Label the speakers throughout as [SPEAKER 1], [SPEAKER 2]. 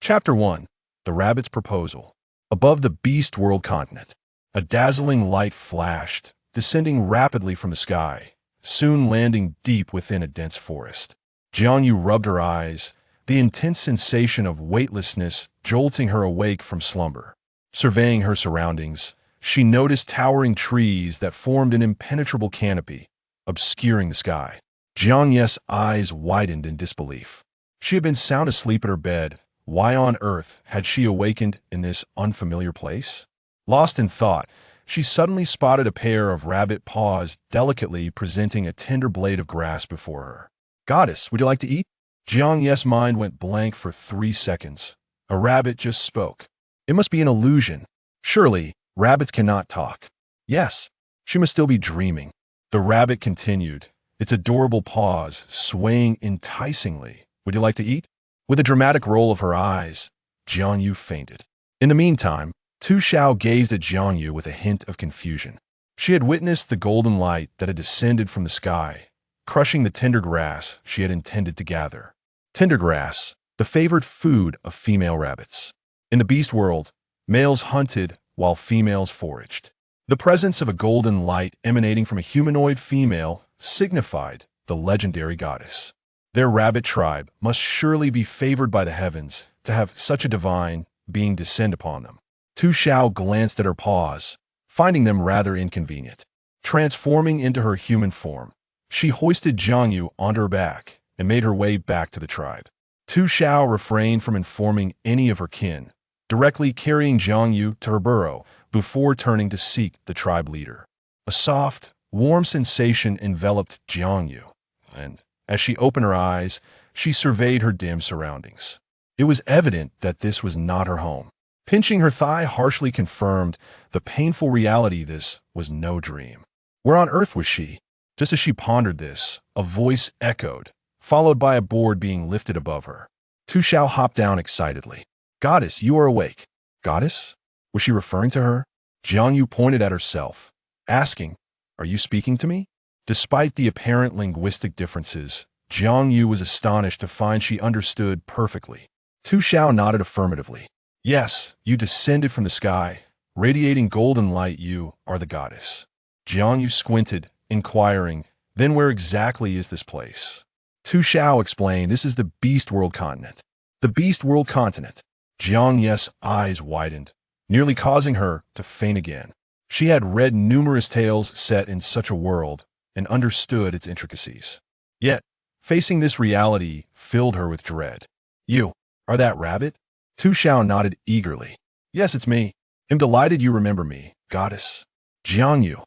[SPEAKER 1] Chapter 1. The Rabbit's Proposal. Above the Beast World continent, a dazzling light flashed, descending rapidly from the sky, soon landing deep within a dense forest. Jiang Yu rubbed her eyes, the intense sensation of weightlessness jolting her awake from slumber. Surveying her surroundings, she noticed towering trees that formed an impenetrable canopy, obscuring the sky. Jiang Yu's eyes widened in disbelief. She had been sound asleep at her bed. Why on earth had she awakened in this unfamiliar place? Lost in thought, she suddenly spotted a pair of rabbit paws delicately presenting a tender blade of grass before her. "Goddess, would you like to eat?" Jiang Yu's mind went blank for 3 seconds. A rabbit just spoke. It must be an illusion. Surely, rabbits cannot talk. Yes, she must still be dreaming. The rabbit continued, its adorable paws swaying enticingly. "Would you like to eat?" With a dramatic roll of her eyes, Jiang Yu fainted. In the meantime, Tu Xiao gazed at Jiang Yu with a hint of confusion. She had witnessed the golden light that had descended from the sky, crushing the tender grass she had intended to gather. Tender grass, the favored food of female rabbits. In the beast world, males hunted while females foraged. The presence of a golden light emanating from a humanoid female signified the legendary goddess. Their rabbit tribe must surely be favored by the heavens to have such a divine being descend upon them. Tu Xiao glanced at her paws, finding them rather inconvenient. Transforming into her human form, she hoisted Jiang Yu onto her back and made her way back to the tribe. Tu Xiao refrained from informing any of her kin, directly carrying Jiang Yu to her burrow before turning to seek the tribe leader. A soft, warm sensation enveloped Jiang Yu, and as she opened her eyes, she surveyed her dim surroundings. It was evident that this was not her home. Pinching her thigh harshly confirmed the painful reality this was no dream. Where on earth was she? Just as she pondered this, a voice echoed, followed by a board being lifted above her. Tu Xiao hopped down excitedly. "Goddess, you are awake." Goddess? Was she referring to her? Jiang Yu pointed at herself, asking, "Are you speaking to me?" Despite the apparent linguistic differences, Jiang Yu was astonished to find she understood perfectly. Tu Xiao nodded affirmatively. "Yes, you descended from the sky, radiating golden light. You are the goddess." Jiang Yu squinted, inquiring, "Then where exactly is this place?" Tu Xiao explained, "This is the Beast World continent." The Beast World continent. Jiang Yu's eyes widened, nearly causing her to faint again. She had read numerous tales set in such a world and understood its intricacies. Yet, facing this reality filled her with dread. "You are that rabbit?" Tu Xiao nodded eagerly. "Yes, it's me. I'm delighted you remember me, goddess." Jiang Yu.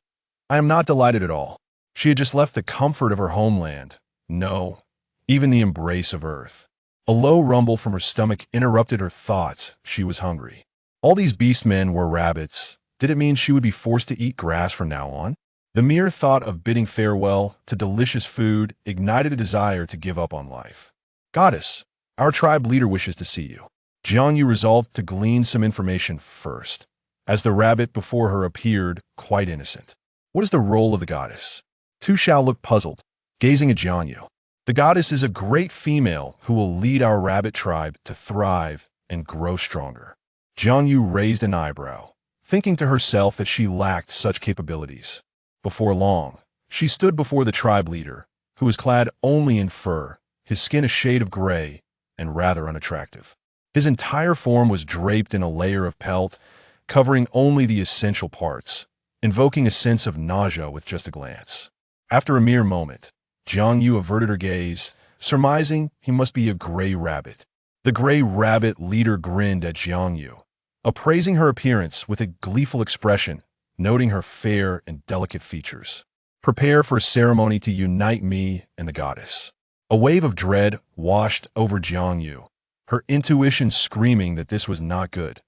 [SPEAKER 1] "I am not delighted at all." She had just left the comfort of her homeland. No, even the embrace of earth. A low rumble from her stomach interrupted her thoughts. She was hungry. All these beastmen were rabbits. Did it mean she would be forced to eat grass from now on? The mere thought of bidding farewell to delicious food ignited a desire to give up on life. "Goddess, our tribe leader wishes to see you." Jiang Yu resolved to glean some information first, as the rabbit before her appeared quite innocent. "What is the role of the goddess?" Tu Xiao looked puzzled, gazing at Jiang Yu. "The goddess is a great female who will lead our rabbit tribe to thrive and grow stronger." Jiang Yu raised an eyebrow, thinking to herself that she lacked such capabilities. Before long, she stood before the tribe leader, who was clad only in fur, his skin a shade of gray and rather unattractive. His entire form was draped in a layer of pelt, covering only the essential parts, invoking a sense of nausea with just a glance. After a mere moment, Jiang Yu averted her gaze, surmising he must be a gray rabbit. The gray rabbit leader grinned at Jiang Yu, appraising her appearance with a gleeful expression, noting her fair and delicate features. "Prepare for a ceremony to unite me and the goddess." A wave of dread washed over Jiang Yu, her intuition screaming that this was not good.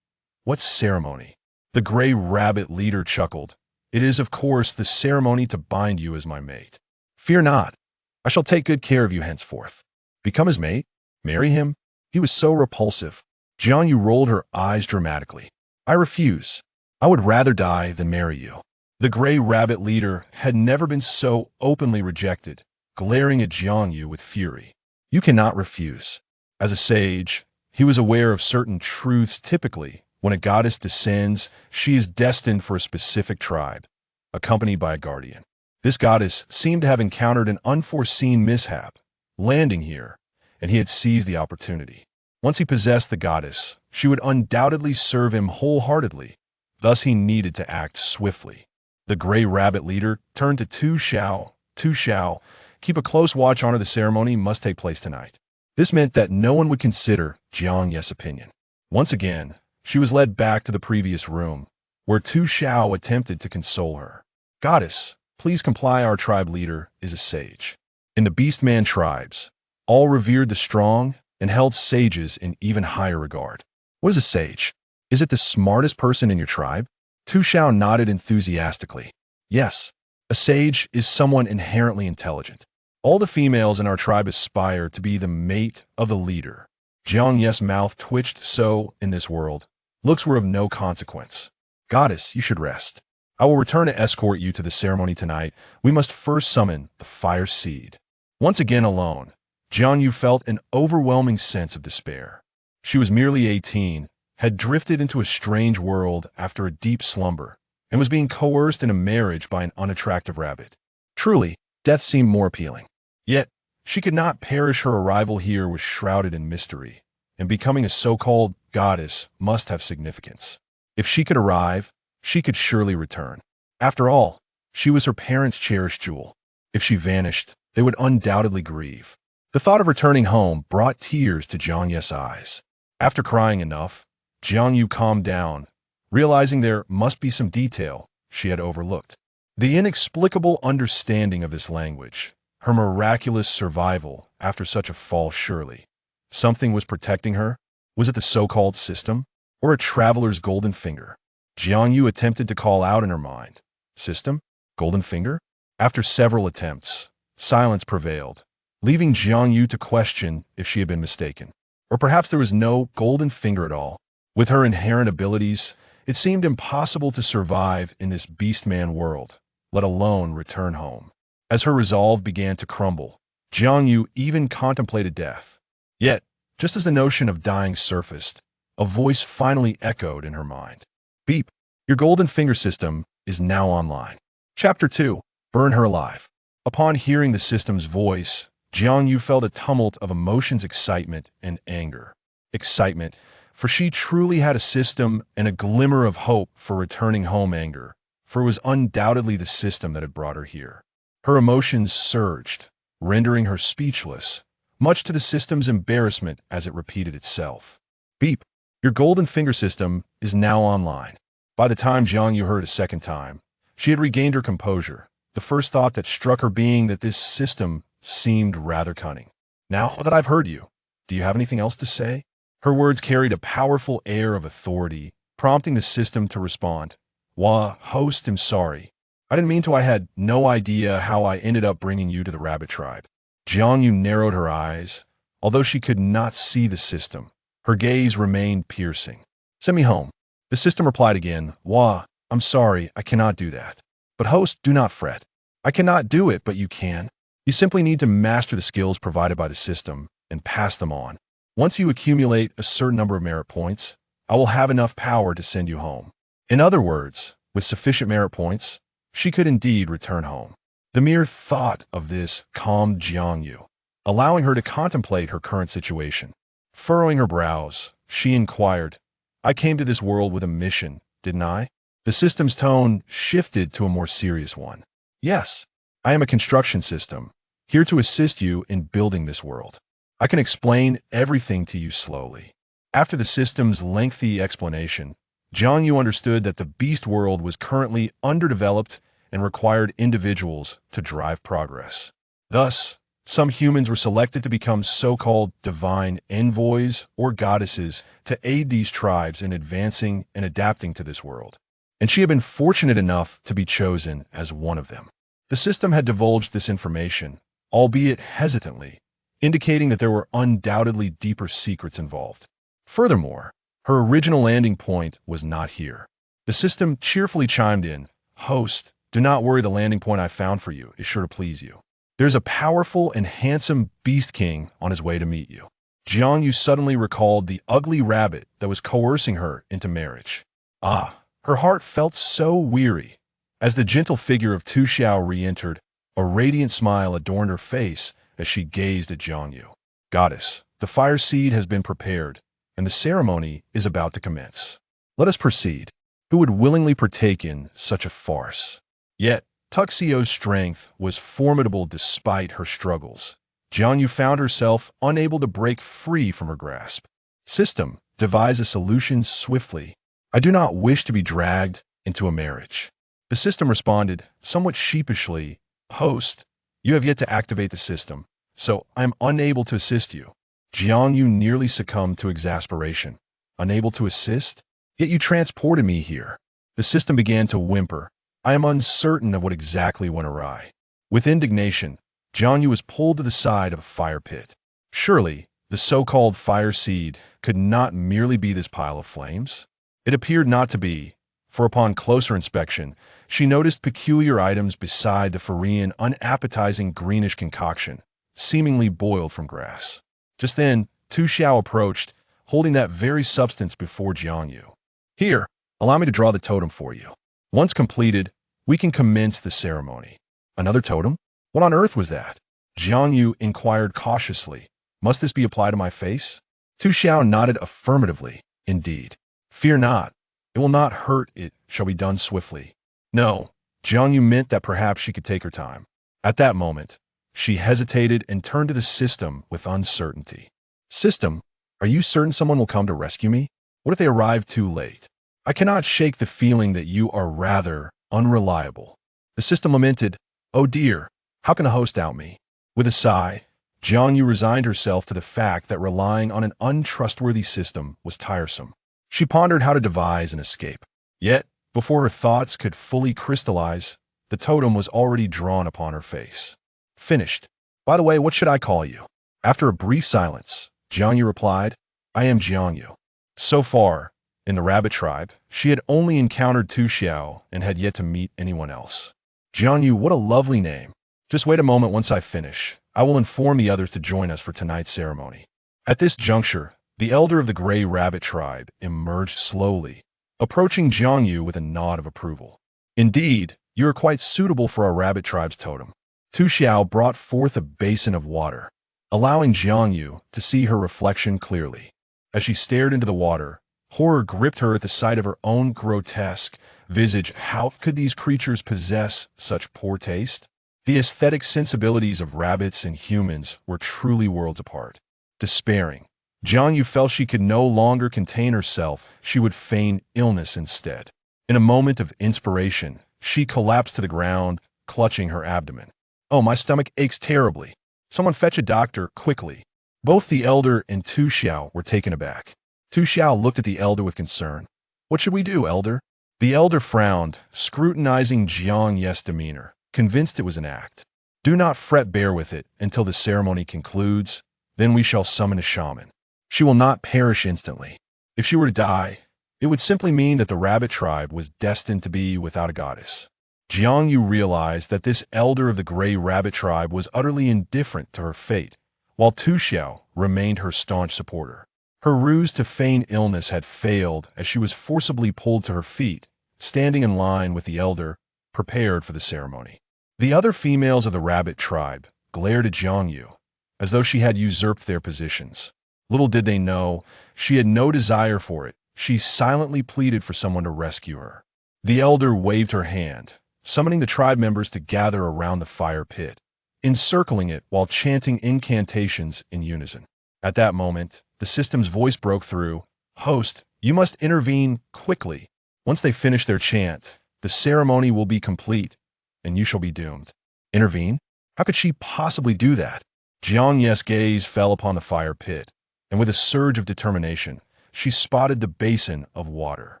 [SPEAKER 1] "What ceremony?" The gray rabbit leader chuckled. "It is, of course, the ceremony to bind you as my mate. Fear not. I shall take good care of you henceforth." Become his mate? Marry him? He was so repulsive. Jiang Yu rolled her eyes dramatically. "I refuse. I would rather die than marry you." The gray rabbit leader had never been so openly rejected, glaring at Jiang Yu with fury. "You cannot refuse." As a sage, He was aware of certain truths. Typically, when a goddess descends, she is destined for a specific tribe, accompanied by a guardian. This goddess seemed to have encountered an unforeseen mishap, landing here, and he had seized the opportunity. Once he possessed the goddess, she would undoubtedly serve him wholeheartedly. Thus he needed to act swiftly. The gray rabbit leader turned to Tu Xiao. Tu Xiao, keep a close watch on her. The ceremony must take place tonight. This meant that no one would consider Jiang Yu's opinion. Once again, she was led back to the previous room, where Tu Xiao attempted to console her. Goddess, please comply. Our tribe leader is a sage. In the Beastman tribes, all revered the strong and held sages in even higher regard. What is a sage? Is it the smartest person in your tribe? Tu Xiao nodded enthusiastically. Yes, a sage is someone inherently intelligent. All the females in our tribe aspire to be the mate of the leader. Jiang Yu's mouth twitched. So, in this world, looks were of no consequence. Goddess, you should rest. I will return to escort you to the ceremony tonight. We must first summon the fire seed. Once again alone, Jiang Yu felt an overwhelming sense of despair. She was merely 18, had drifted into a strange world after a deep slumber, and was being coerced into marriage by an unattractive rabbit. Truly, death seemed more appealing. Yet, she could not perish. Her arrival here was shrouded in mystery, and becoming a so-called goddess must have significance. If she could arrive, she could surely return. After all, she was her parents' cherished jewel. If she vanished, they would undoubtedly grieve. The thought of returning home brought tears to Jiang Yu's eyes. After crying enough, Jiang Yu calmed down, realizing there must be some detail she had overlooked. The inexplicable understanding of this language, her miraculous survival after such a fall. Surely something was protecting her. Was it the so-called system, or a traveler's golden finger? Jiang Yu attempted to call out in her mind. System? Golden finger? After several attempts, silence prevailed, leaving Jiang Yu to question if she had been mistaken. Or perhaps there was no golden finger at all. With her inherent abilities, it seemed impossible to survive in this beastman world, let alone return home. As her resolve began to crumble, Jiang Yu even contemplated death. Yet, just as the notion of dying surfaced, a voice finally echoed in her mind. Beep, your golden finger system is now online. Chapter 2, Burn Her Alive. Upon hearing the system's voice, Jiang Yu felt a tumult of emotions: excitement and anger. Excitement, for she truly had a system, and a glimmer of hope for returning home. Anger, for it was undoubtedly the system that had brought her here. Her emotions surged, rendering her speechless, much to the system's embarrassment as it repeated itself. Beep, your golden finger system is now online. By the time Jiang Yu heard a second time, she had regained her composure, the first thought that struck her being that this system seemed rather cunning. Now that I've heard you, do you have anything else to say? Her words carried a powerful air of authority, prompting the system to respond. Host, I'm sorry. I didn't mean to. I had no idea how I ended up bringing you to the rabbit tribe. Jiang Yu narrowed her eyes. Although she could not see the system, her gaze remained piercing. Send me home. The system replied again. I'm sorry, I cannot do that. But host, do not fret. I cannot do it, but you can. You simply need to master the skills provided by the system and pass them on. Once you accumulate a certain number of merit points, I will have enough power to send you home. In other words, with sufficient merit points, she could indeed return home. The mere thought of this calmed Jiang Yu, allowing her to contemplate her current situation. Furrowing her brows, she inquired, I came to this world with a mission, didn't I? The system's tone shifted to a more serious one. Yes, I am a construction system, here to assist you in building this world. I can explain everything to you slowly. After the system's lengthy explanation, Jiang Yu understood that the beast world was currently underdeveloped and required individuals to drive progress. Thus, some humans were selected to become so-called divine envoys or goddesses to aid these tribes in advancing and adapting to this world. And she had been fortunate enough to be chosen as one of them. The system had divulged this information, albeit hesitantly, indicating that there were undoubtedly deeper secrets involved. Furthermore, her original landing point was not here. The system cheerfully chimed in, Host, do not worry, the landing point I found for you is sure to please you. There's a powerful and handsome beast king on his way to meet you. Jiang Yu suddenly recalled the ugly rabbit that was coercing her into marriage. Ah, her heart felt so weary. As the gentle figure of Tu Xiao re-entered, a radiant smile adorned her face as she gazed at Jiang Yu. Goddess, the fire seed has been prepared, and the ceremony is about to commence. Let us proceed. Who would willingly partake in such a farce? Yet, Tuxio's strength was formidable despite her struggles. Jiang Yu found herself unable to break free from her grasp. System, devise a solution swiftly. I do not wish to be dragged into a marriage. The system responded, somewhat sheepishly, Host, you have yet to activate the system, so I am unable to assist you. Jiang Yu nearly succumbed to exasperation. Unable to assist? Yet you transported me here. The system began to whimper. I am uncertain of what exactly went awry. With indignation, Jiang Yu was pulled to the side of a fire pit. Surely, the so-called fire seed could not merely be this pile of flames? It appeared not to be, for upon closer inspection, she noticed peculiar items beside the Farian unappetizing greenish concoction, seemingly boiled from grass. Just then, Tu Xiao approached, holding that very substance before Jiang Yu. Here, allow me to draw the totem for you. Once completed, we can commence the ceremony. Another totem? What on earth was that? Jiang Yu inquired cautiously. Must this be applied to my face? Tu Xiao nodded affirmatively. Indeed. Fear not. It will not hurt. It shall be done swiftly. No, Jiang Yu meant that perhaps she could take her time. At that moment, she hesitated and turned to the system with uncertainty. System, are you certain someone will come to rescue me? What if they arrive too late? I cannot shake the feeling that you are rather unreliable. The system lamented, Oh dear, how can the host doubt me? With a sigh, Jiang Yu resigned herself to the fact that relying on an untrustworthy system was tiresome. She pondered how to devise an escape. Yet, before her thoughts could fully crystallize, the totem was already drawn upon her face. Finished. By the way, what should I call you? After a brief silence, Jiang Yu replied, I am Jiang Yu. So far, in the rabbit tribe, she had only encountered Tu Xiao and had yet to meet anyone else. Jiang Yu, what a lovely name. Just wait a moment. Once I finish, I will inform the others to join us for tonight's ceremony. At this juncture, the elder of the gray rabbit tribe emerged slowly, approaching Jiang Yu with a nod of approval. Indeed, you are quite suitable for our rabbit tribe's totem. Tu Xiao brought forth a basin of water, allowing Jiang Yu to see her reflection clearly. As she stared into the water, horror gripped her at the sight of her own grotesque visage. How could these creatures possess such poor taste? The aesthetic sensibilities of rabbits and humans were truly worlds apart. Despairing, Jiang Yu felt she could no longer contain herself. She would feign illness instead. In a moment of inspiration, she collapsed to the ground, clutching her abdomen. Oh, my stomach aches terribly. Someone fetch a doctor, quickly. Both the elder and Tu Xiao were taken aback. Tu Xiao looked at the elder with concern. What should we do, elder? The elder frowned, scrutinizing Jiang Yu's demeanor, convinced it was an act. Do not fret, bear with it until the ceremony concludes, then we shall summon a shaman. She will not perish instantly. If she were to die, it would simply mean that the rabbit tribe was destined to be without a goddess. Jiang Yu realized that this elder of the gray rabbit tribe was utterly indifferent to her fate, while Tu Xiao remained her staunch supporter. Her ruse to feign illness had failed as she was forcibly pulled to her feet, standing in line with the elder, prepared for the ceremony. The other females of the rabbit tribe glared at Jiang Yu, as though she had usurped their positions. Little did they know, she had no desire for it. She silently pleaded for someone to rescue her. The elder waved her hand, summoning the tribe members to gather around the fire pit, encircling it while chanting incantations in unison. At that moment, the system's voice broke through. Host, you must intervene quickly. Once they finish their chant, the ceremony will be complete, and you shall be doomed. Intervene? How could she possibly do that? Jiang Yu's gaze fell upon the fire pit, and with a surge of determination, she spotted the basin of water.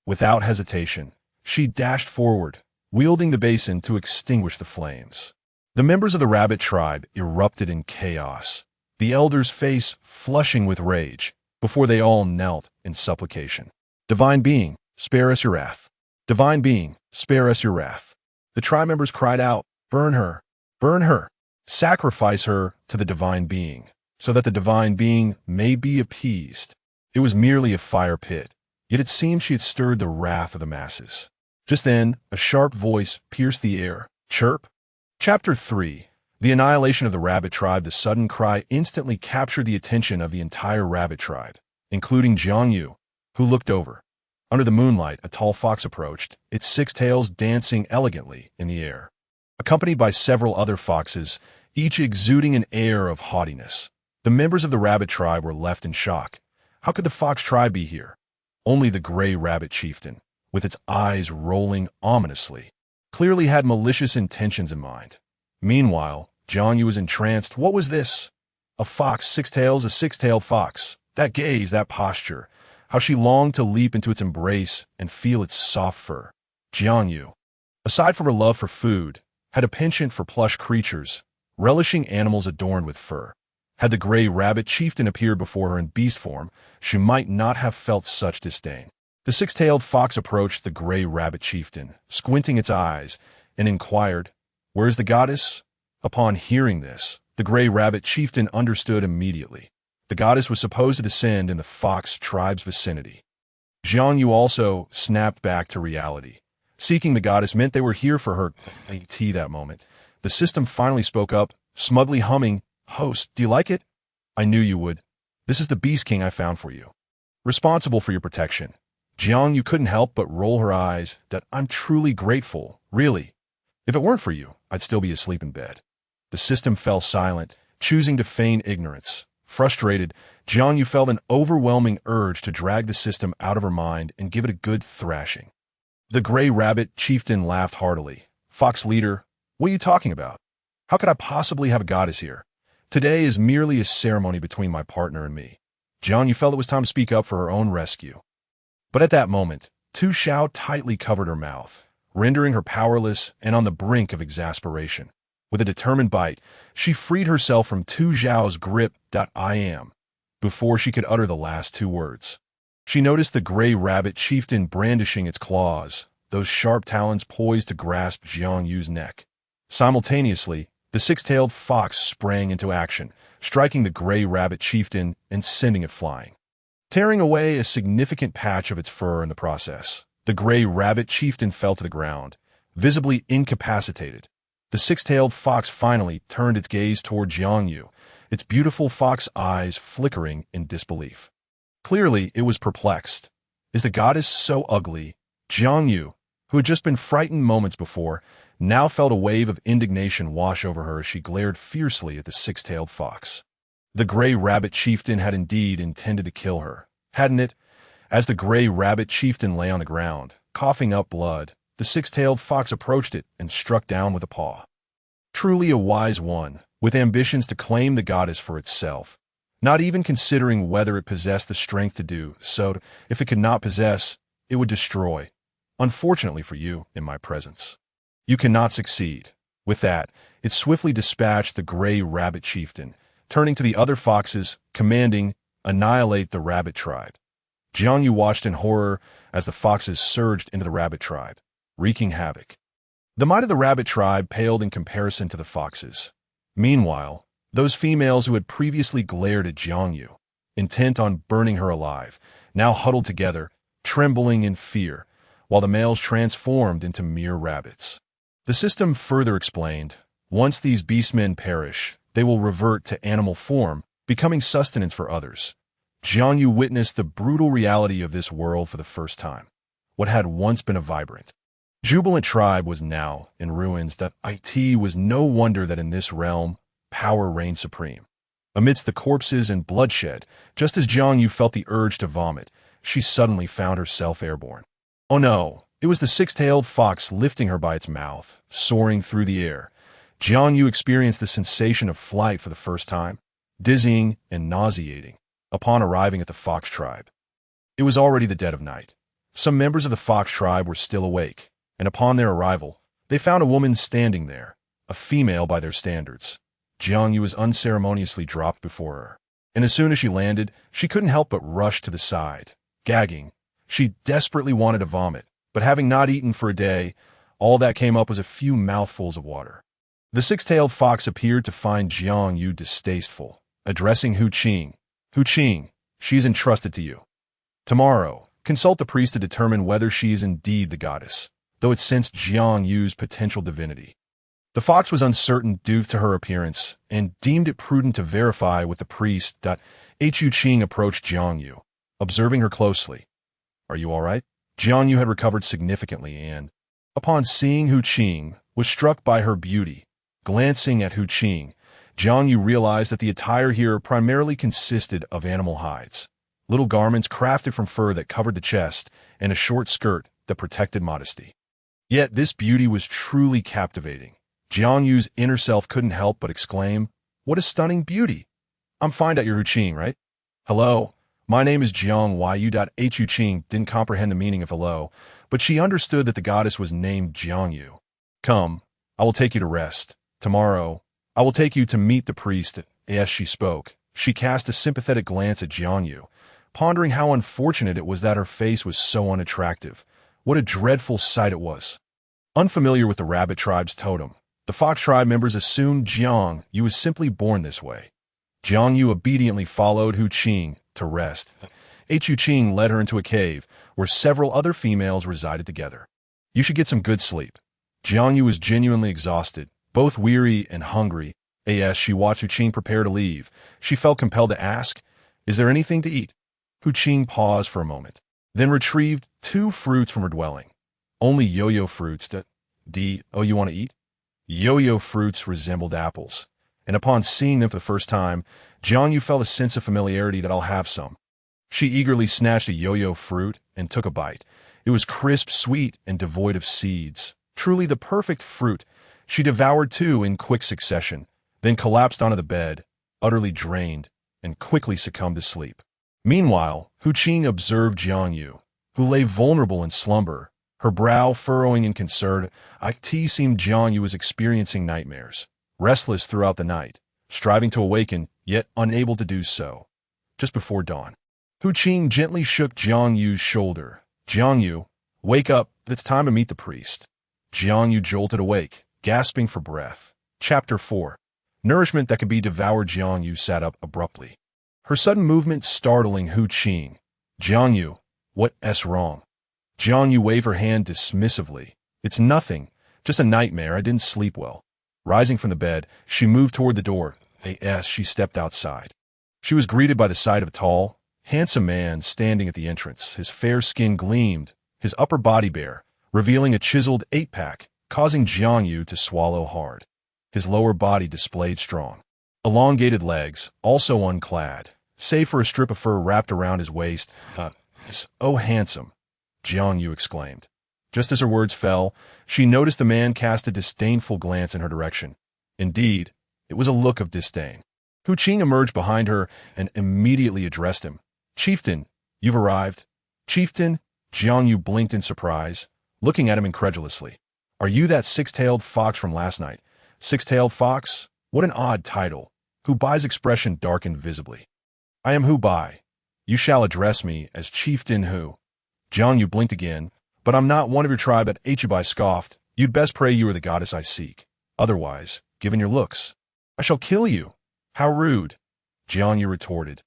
[SPEAKER 1] Without hesitation, she dashed forward, wielding the basin to extinguish the flames. The members of the rabbit tribe erupted in chaos, the elder's face flushing with rage, before they all knelt in supplication. Divine being, spare us your wrath. Divine being, spare us your wrath. The tribe members cried out, burn her, sacrifice her to the divine being, so that the divine being may be appeased. It was merely a fire pit, yet it seemed she had stirred the wrath of the masses. Just then, a sharp voice pierced the air. Chirp! Chapter 3. The annihilation of the rabbit tribe. The sudden cry instantly captured the attention of the entire rabbit tribe, including Jiang Yu, who looked over. Under the moonlight, a tall fox approached, its 6 tails dancing elegantly in the air, accompanied by several other foxes, each exuding an air of haughtiness. The members of the rabbit tribe were left in shock. How could the fox tribe be here? Only the gray rabbit chieftain, with its eyes rolling ominously, clearly had malicious intentions in mind. Meanwhile, Jiang Yu was entranced. What was this? A fox, 6 tails, a 6-tailed fox. That gaze, that posture. How she longed to leap into its embrace and feel its soft fur. Jiang Yu, aside from her love for food, had a penchant for plush creatures, relishing animals adorned with fur. Had the gray rabbit chieftain appeared before her in beast form, she might not have felt such disdain. The 6-tailed fox approached the gray rabbit chieftain, squinting its eyes, and inquired, "Where is the goddess?" Upon hearing this, the gray rabbit chieftain understood immediately. The goddess was supposed to descend in the fox tribe's vicinity. Jiang Yu also snapped back to reality. Seeking the goddess meant they were here for her tea that moment. The system finally spoke up, smugly humming, "Host, do you like it? I knew you would. This is the Beast King I found for you, responsible for your protection." Jiang Yu couldn't help but roll her eyes. "That I'm truly grateful, really. If it weren't for you, I'd still be asleep in bed." The system fell silent, choosing to feign ignorance. Frustrated, Jiang Yu felt an overwhelming urge to drag the system out of her mind and give it a good thrashing. The gray rabbit chieftain laughed heartily. "Fox leader, what are you talking about? How could I possibly have a goddess here? Today is merely a ceremony between my partner and me." Jiang Yu felt it was time to speak up for her own rescue. But at that moment, Tu Xiao tightly covered her mouth, rendering her powerless and on the brink of exasperation. With a determined bite, she freed herself from Tu Xiao's grip. "I am," before she could utter the last 2 words. She noticed the gray rabbit chieftain brandishing its claws, those sharp talons poised to grasp Jiang Yu's neck. Simultaneously, the 6-tailed fox sprang into action, striking the gray rabbit chieftain and sending it flying, tearing away a significant patch of its fur in the process. The gray rabbit chieftain fell to the ground, visibly incapacitated. The 6-tailed fox finally turned its gaze toward Jiang Yu, its beautiful fox eyes flickering in disbelief. Clearly, it was perplexed. Is the goddess so ugly? Jiang Yu, who had just been frightened moments before, now felt a wave of indignation wash over her as she glared fiercely at the 6-tailed fox. The gray rabbit chieftain had indeed intended to kill her, hadn't it? As the gray rabbit chieftain lay on the ground, coughing up blood, the 6-tailed fox approached it and struck down with a paw. Truly a wise one, with ambitions to claim the goddess for itself, not even considering whether it possessed the strength to do so. If it could not possess, it would destroy. Unfortunately for you, in my presence, you cannot succeed. With that, it swiftly dispatched the gray rabbit chieftain, turning to the other foxes, commanding, "Annihilate the rabbit tribe." Jiang Yu watched in horror as the foxes surged into the rabbit tribe, wreaking havoc. The might of the rabbit tribe paled in comparison to the foxes. Meanwhile, those females who had previously glared at Jiang Yu, intent on burning her alive, now huddled together, trembling in fear, while the males transformed into mere rabbits. The system further explained, once these beastmen perish, they will revert to animal form, becoming sustenance for others. Jiang Yu witnessed the brutal reality of this world for the first time. What had once been a vibrant, jubilant tribe was now in ruins. It was no wonder that in this realm, power reigned supreme. Amidst the corpses and bloodshed, just as Jiang Yu felt the urge to vomit, she suddenly found herself airborne. Oh no, it was the 6-tailed fox lifting her by its mouth, soaring through the air. Jiang Yu experienced the sensation of flight for the first time, dizzying and nauseating, upon arriving at the fox tribe. It was already the dead of night. Some members of the fox tribe were still awake, and upon their arrival, they found a woman standing there, a female by their standards. Jiang Yu was unceremoniously dropped before her, and as soon as she landed, she couldn't help but rush to the side, gagging. She desperately wanted to vomit, but having not eaten for a day, all that came up was a few mouthfuls of water. The 6-tailed fox appeared to find Jiang Yu distasteful, addressing Hu Qing. Hu Qing, she is entrusted to you. Tomorrow, consult the priest to determine whether she is indeed the goddess, though it sensed Jiang Yu's potential divinity. The fox was uncertain due to her appearance and deemed it prudent to verify with the priest. Hu Qing approached Jiang Yu, observing her closely. Are you all right? Jiang Yu had recovered significantly and, upon seeing Hu Qing, was struck by her beauty. Glancing at Hu Qing, Jiang Yu realized that the attire here primarily consisted of animal hides, little garments crafted from fur that covered the chest, and a short skirt that protected modesty. Yet this beauty was truly captivating. Jiang Yu's inner self couldn't help but exclaim, "What a stunning beauty! I'm fine at your Hu Qing, right?" "Hello, my name is Jiang Yu." Hu Qing didn't comprehend the meaning of hello, but she understood that the goddess was named Jiang Yu. "Come, I will take you to rest. Tomorrow, I will take you to meet the priest." As she spoke, she cast a sympathetic glance at Jiang Yu, pondering how unfortunate it was that her face was so unattractive. What a dreadful sight it was. Unfamiliar with the rabbit tribe's totem, the fox tribe members assumed Jiang Yu was simply born this way. Jiang Yu obediently followed Hu Qing to rest. Hu Qing led her into a cave where several other females resided together. "You should get some good sleep." Jiang Yu was genuinely exhausted, both weary and hungry. As she watched Hu Qing prepare to leave, she felt compelled to ask, "Is there anything to eat?" Hu Qing paused for a moment, then retrieved 2 fruits from her dwelling. "Only yo-yo fruits. Oh, you want to eat?" Yo-yo fruits resembled apples, and upon seeing them for the first time, Jiang Yu felt a sense of familiarity. "That I'll have some." She eagerly snatched a yo-yo fruit and took a bite. It was crisp, sweet, and devoid of seeds. Truly the perfect fruit. She devoured 2 in quick succession, then collapsed onto the bed, utterly drained, and quickly succumbed to sleep. Meanwhile, Hu Qing observed Jiang Yu, who lay vulnerable in slumber, her brow furrowing in concern. It seemed Jiang Yu was experiencing nightmares, restless throughout the night, striving to awaken, yet unable to do so. Just before dawn, Hu Qing gently shook Jiang Yu's shoulder. "Jiang Yu, wake up, it's time to meet the priest." Jiang Yu jolted awake, gasping for breath. Chapter 4. Nourishment that could be devoured. Jiang Yu sat up abruptly, her sudden movement startling Hu Qing. "Jiang Yu, what's wrong?" Jiang Yu waved her hand dismissively. "It's nothing, just a nightmare. I didn't sleep well." Rising from the bed, she moved toward the door. As she stepped outside, she was greeted by the sight of a tall, handsome man standing at the entrance. His fair skin gleamed, his upper body bare, revealing a chiseled 8-pack, causing Jiang Yu to swallow hard. His lower body displayed strong, elongated legs, also unclad, save for a strip of fur wrapped around his waist. "Oh, handsome," Jiang Yu exclaimed. Just as her words fell, she noticed the man cast a disdainful glance in her direction. Indeed, it was a look of disdain. Hu Qing emerged behind her and immediately addressed him. "Chieftain, you've arrived." "Chieftain?" Jiang Yu blinked in surprise, looking at him incredulously. "Are you that 6-tailed fox from last night?" "6-tailed fox? What an odd title." Hu Bai's expression darkened visibly. "I am Hu Bai. You shall address me as Chieftain Hu." Jiang Yu blinked again. "But I'm not one of your tribe." Hu Bai scoffed. "You'd best pray you are the goddess I seek. Otherwise, given your looks, I shall kill you." "How rude," Jiang Yu retorted.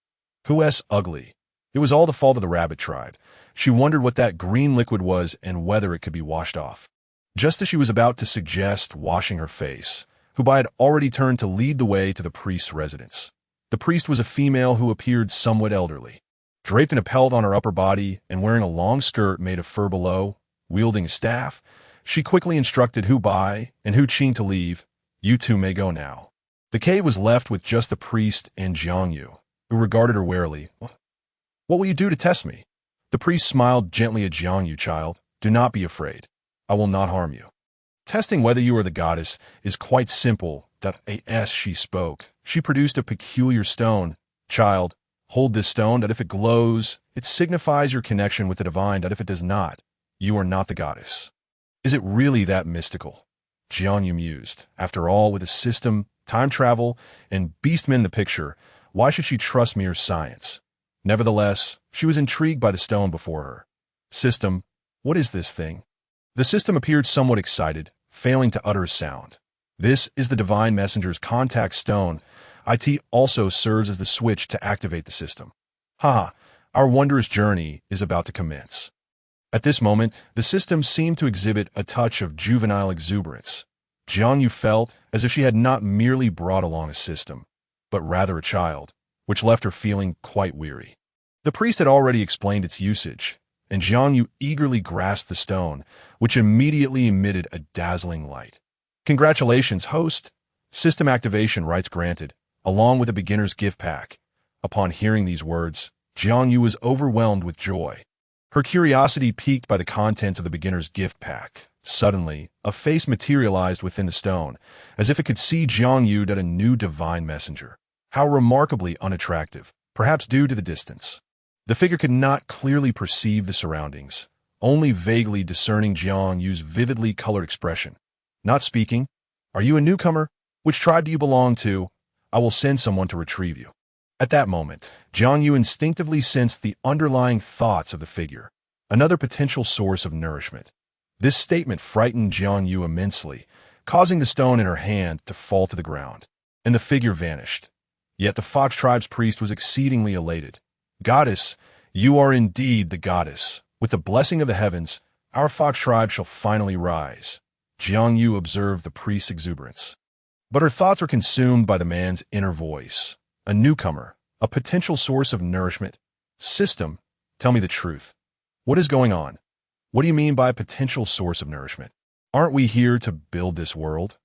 [SPEAKER 1] "Who's ugly?" It was all the fault of the rabbit tribe. She wondered what that green liquid was and whether it could be washed off. Just as she was about to suggest washing her face, Hu Bai had already turned to lead the way to the priest's residence. The priest was a female who appeared somewhat elderly, draped in a pelt on her upper body and wearing a long skirt made of fur below. Wielding a staff, she quickly instructed Hu Bai and Hu Qing to leave. "You two may go now." The cave was left with just the priest and Jiang Yu, who regarded her warily. "What will you do to test me?" The priest smiled gently at Jiang Yu. "Child, do not be afraid. I will not harm you. Testing whether you are the goddess is quite simple." As she spoke, she produced a peculiar stone. "Child, hold this stone. If it glows, it signifies your connection with the divine. If it does not, you are not the goddess." "Is it really that mystical?" Jiang Yu mused. After all, with a system, time travel, and beastmen in the picture, why should she trust mere science? Nevertheless, she was intrigued by the stone before her. "System, what is this thing?" The system appeared somewhat excited, failing to utter a sound. "This is the divine messenger's contact stone. IT also serves as the switch to activate the system. Haha, our wondrous journey is about to commence. At this moment, the system seemed to exhibit a touch of juvenile exuberance. Jiang Yu felt as if she had not merely brought along a system, but rather a child, which left her feeling quite weary. The priest had already explained its usage, and Jiang Yu eagerly grasped the stone, which immediately emitted a dazzling light. Congratulations, host! System activation rights granted, along with a beginner's gift pack. Upon hearing these words, Jiang Yu was overwhelmed with joy. Her curiosity piqued by the contents of the beginner's gift pack. Suddenly, a face materialized within the stone, as if it could see Jiang Yu as a new divine messenger. How remarkably unattractive, perhaps due to the distance. The figure could not clearly perceive the surroundings, only vaguely discerning Jiang Yu's vividly colored expression. Not speaking. Are you a newcomer? Which tribe do you belong to? I will send someone to retrieve you. At that moment, Jiang Yu instinctively sensed the underlying thoughts of the figure, another potential source of nourishment. This statement frightened Jiang Yu immensely, causing the stone in her hand to fall to the ground, and the figure vanished. Yet the Fox tribe's priest was exceedingly elated. Goddess, you are indeed the goddess. With the blessing of the heavens, our Fox tribe shall finally rise. Jiang Yu observed the priest's exuberance. But her thoughts were consumed by the man's inner voice. A newcomer, a potential source of nourishment. System, tell me the truth. What is going on? What do you mean by a potential source of nourishment? Aren't we here to build this world?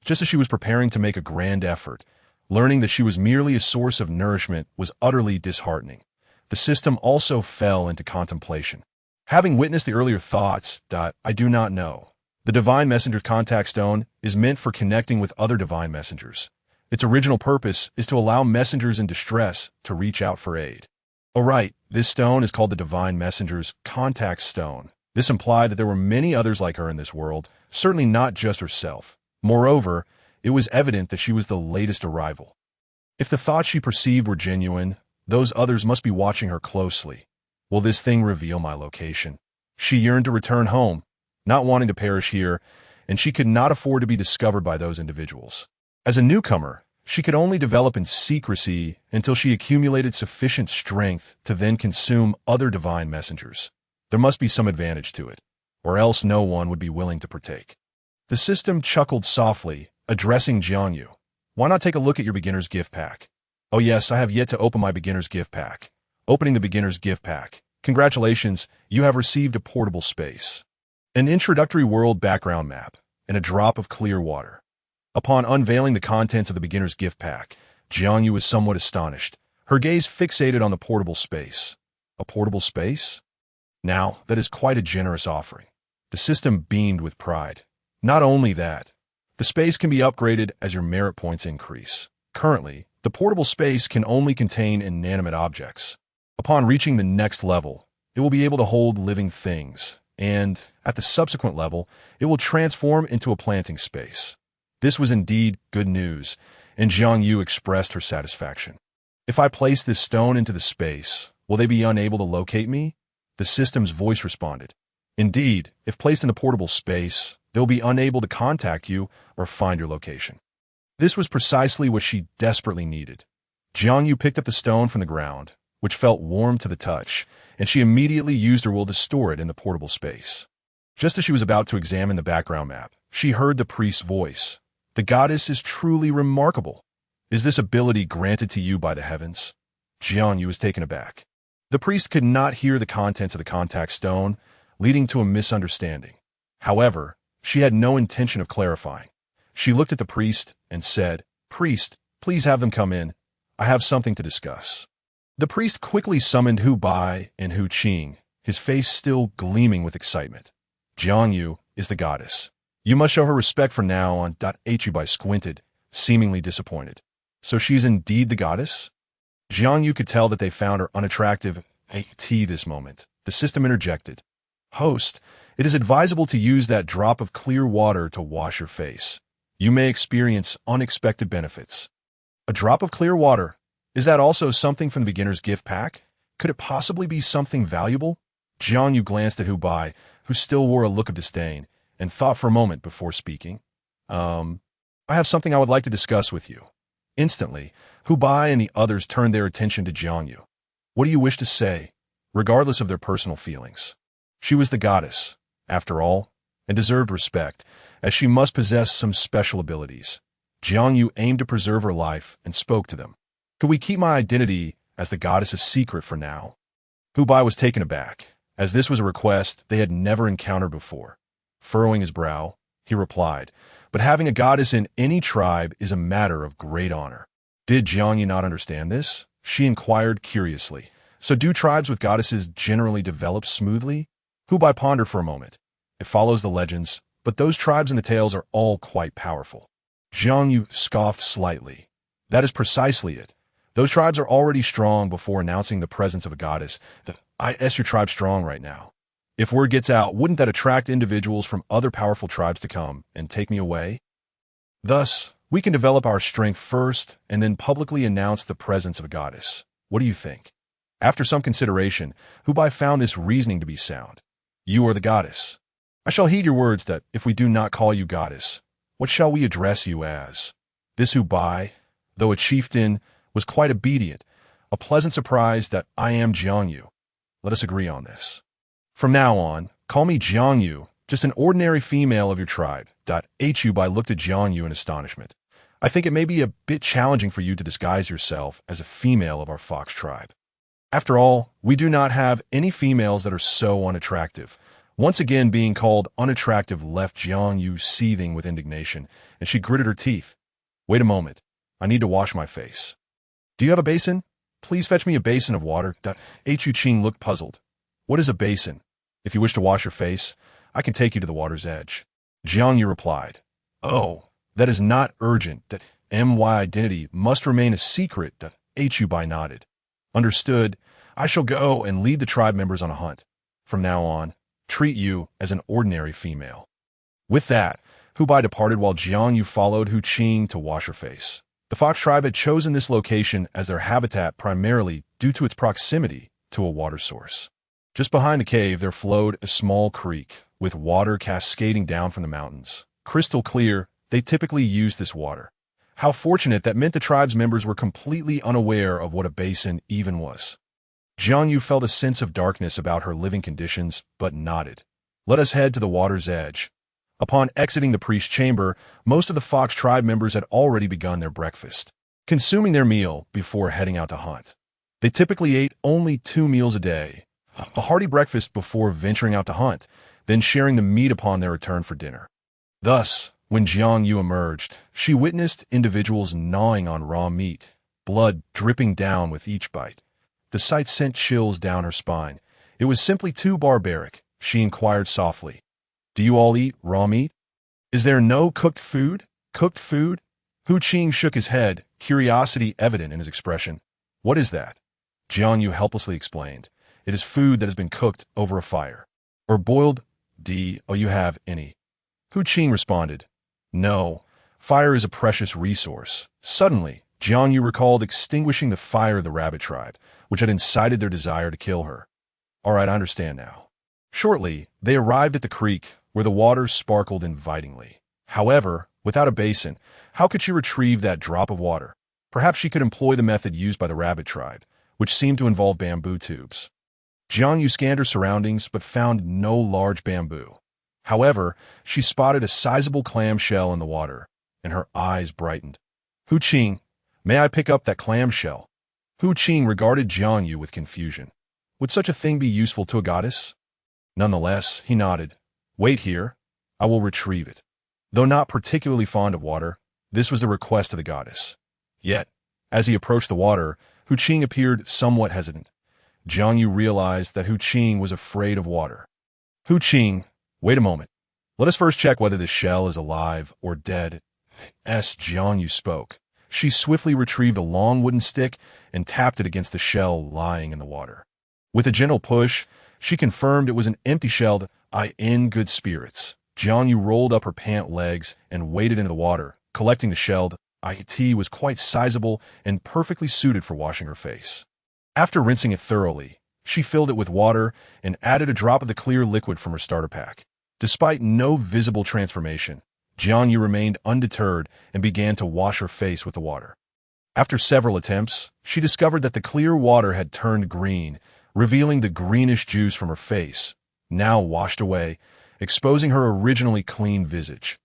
[SPEAKER 1] Just as she was preparing to make a grand effort, learning that she was merely a source of nourishment was utterly disheartening. The system also fell into contemplation. Having witnessed the earlier thoughts, I do not know. The Divine Messenger's contact stone is meant for connecting with other Divine Messengers. Its original purpose is to allow messengers in distress to reach out for aid. Oh right, this stone is called the Divine Messenger's contact stone. This implied that there were many others like her in this world, certainly not just herself. Moreover, it was evident that she was the latest arrival. If the thoughts she perceived were genuine, those others must be watching her closely. Will this thing reveal my location? She yearned to return home, not wanting to perish here, and she could not afford to be discovered by those individuals. As a newcomer, she could only develop in secrecy until she accumulated sufficient strength to then consume other divine messengers. There must be some advantage to it, or else no one would be willing to partake. The system chuckled softly, addressing Jiang Yu. Why not take a look at your beginner's gift pack? Oh yes, I have yet to open my beginner's gift pack. Opening the beginner's gift pack. Congratulations, you have received a portable space, an introductory world background map, and a drop of clear water. Upon unveiling the contents of the beginner's gift pack, Jiang Yu was somewhat astonished, her gaze fixated on the portable space. A portable space? Now, that is quite a generous offering. The system beamed with pride. Not only that, the space can be upgraded as your merit points increase. Currently, the portable space can only contain inanimate objects. Upon reaching the next level, it will be able to hold living things, and, at the subsequent level, it will transform into a planting space. This was indeed good news, and Jiang Yu expressed her satisfaction. If I place this stone into the space, will they be unable to locate me? The system's voice responded. Indeed, if placed in the portable space, they'll be unable to contact you or find your location. This was precisely what she desperately needed. Jiang Yu picked up the stone from the ground, which felt warm to the touch, and she immediately used her will to store it in the portable space. Just as she was about to examine the background map, she heard the priest's voice. The goddess is truly remarkable. Is this ability granted to you by the heavens? Jiang Yu was taken aback. The priest could not hear the contents of the contact stone, leading to a misunderstanding. However, she had no intention of clarifying. She looked at the priest and said, "Priest, please have them come in. I have something to discuss." The priest quickly summoned Hu Bai and Hu Qing, his face still gleaming with excitement. Jiang Yu is the goddess. You must show her respect for now on. Hu Bai squinted, seemingly disappointed. So she's indeed the goddess? Jiang Yu could tell that they found her unattractive at this moment. The system interjected. Host, it is advisable to use that drop of clear water to wash your face. You may experience unexpected benefits. A drop of clear water. Is that also something from the beginner's gift pack? Could it possibly be something valuable? Jiang Yu glanced at Hu Bai, who still wore a look of disdain, and thought for a moment before speaking. I have something I would like to discuss with you. Instantly, Hu Bai and the others turned their attention to Jiang Yu. What do you wish to say, regardless of their personal feelings? She was the goddess, after all, and deserved respect, as she must possess some special abilities. Jiang Yu aimed to preserve her life and spoke to them. Could we keep my identity as the goddess a secret for now? Hu Bai was taken aback, as this was a request they had never encountered before. Furrowing his brow, he replied, but having a goddess in any tribe is a matter of great honor. Did Jiang Yu not understand this? She inquired curiously. So do tribes with goddesses generally develop smoothly? Hu Bai pondered for a moment. It follows the legends, but those tribes in the tales are all quite powerful. Jiang Yu scoffed slightly. That is precisely it. Those tribes are already strong before announcing the presence of a goddess. Your tribe's strong right now. If word gets out, wouldn't that attract individuals from other powerful tribes to come and take me away? Thus, we can develop our strength first and then publicly announce the presence of a goddess. What do you think? After some consideration, Hu Bai found this reasoning to be sound. You are the goddess. I shall heed your words that if we do not call you goddess, what shall we address you as? This Hu Bai, though a chieftain, was quite obedient, a pleasant surprise that I am Jiang Yu. Let us agree on this. From now on, call me Jiang Yu, just an ordinary female of your tribe. Hu Bai looked at Jiang Yu in astonishment. I think it may be a bit challenging for you to disguise yourself as a female of our fox tribe. After all, we do not have any females that are so unattractive. Once again being called unattractive left Jiang Yu seething with indignation, and she gritted her teeth. Wait a moment. I need to wash my face. Do you have a basin? Please fetch me a basin of water. Hu Qing looked puzzled. What is a basin? If you wish to wash your face, I can take you to the water's edge. Jiang Yu replied. Oh, that is not urgent. My identity must remain a secret. Hu Bai nodded. Understood. I shall go and lead the tribe members on a hunt. From now on, treat you as an ordinary female. With that, Hu Bai departed while Jiang Yu followed Hu Qing to wash her face. The fox tribe had chosen this location as their habitat primarily due to its proximity to a water source. Just behind the cave there flowed a small creek, with water cascading down from the mountains. Crystal clear, they typically used this water. How fortunate that meant the tribe's members were completely unaware of what a basin even was. Jiang Yu felt a sense of darkness about her living conditions, but nodded. Let us head to the water's edge. Upon exiting the priest's chamber, most of the fox tribe members had already begun their breakfast, consuming their meal before heading out to hunt. They typically ate only 2 meals a day, a hearty breakfast before venturing out to hunt, then sharing the meat upon their return for dinner. Thus, when Jiang Yu emerged, she witnessed individuals gnawing on raw meat, blood dripping down with each bite. The sight sent chills down her spine. It was simply too barbaric. She inquired softly. Do you all eat raw meat? Is there no cooked food? Cooked food? Hu Qing shook his head, curiosity evident in his expression. What is that? Jiang Yu helplessly explained. It is food that has been cooked over a fire. Or boiled? You have any? Hu Qing responded. No, fire is a precious resource. Suddenly, Jiang Yu recalled extinguishing the fire of the rabbit tribe, which had incited their desire to kill her. All right, I understand now. Shortly, they arrived at the creek, where the water sparkled invitingly. However, without a basin, how could she retrieve that drop of water? Perhaps she could employ the method used by the rabbit tribe, which seemed to involve bamboo tubes. Jiang Yu scanned her surroundings but found no large bamboo. However, she spotted a sizable clamshell in the water, and her eyes brightened. Hu Qing, may I pick up that clamshell? Hu Qing regarded Jiang Yu with confusion. Would such a thing be useful to a goddess? Nonetheless, he nodded. Wait here. I will retrieve it. Though not particularly fond of water, this was the request of the goddess. Yet, as he approached the water, Hu Qing appeared somewhat hesitant. Jiang Yu realized that Hu Qing was afraid of water. Hu Qing, wait a moment. Let us first check whether this shell is alive or dead. As Jiang Yu spoke, she swiftly retrieved a long wooden stick and tapped it against the shell lying in the water. With a gentle push, she confirmed it was an empty shell. In good spirits, Jiang Yu rolled up her pant legs and waded into the water, collecting the shell. It was quite sizable and perfectly suited for washing her face. After rinsing it thoroughly, she filled it with water and added a drop of the clear liquid from her starter pack. Despite no visible transformation, Jiang Yu remained undeterred and began to wash her face with the water. After several attempts, she discovered that the clear water had turned green, revealing the greenish juice from her face, now washed away, exposing her originally clean visage.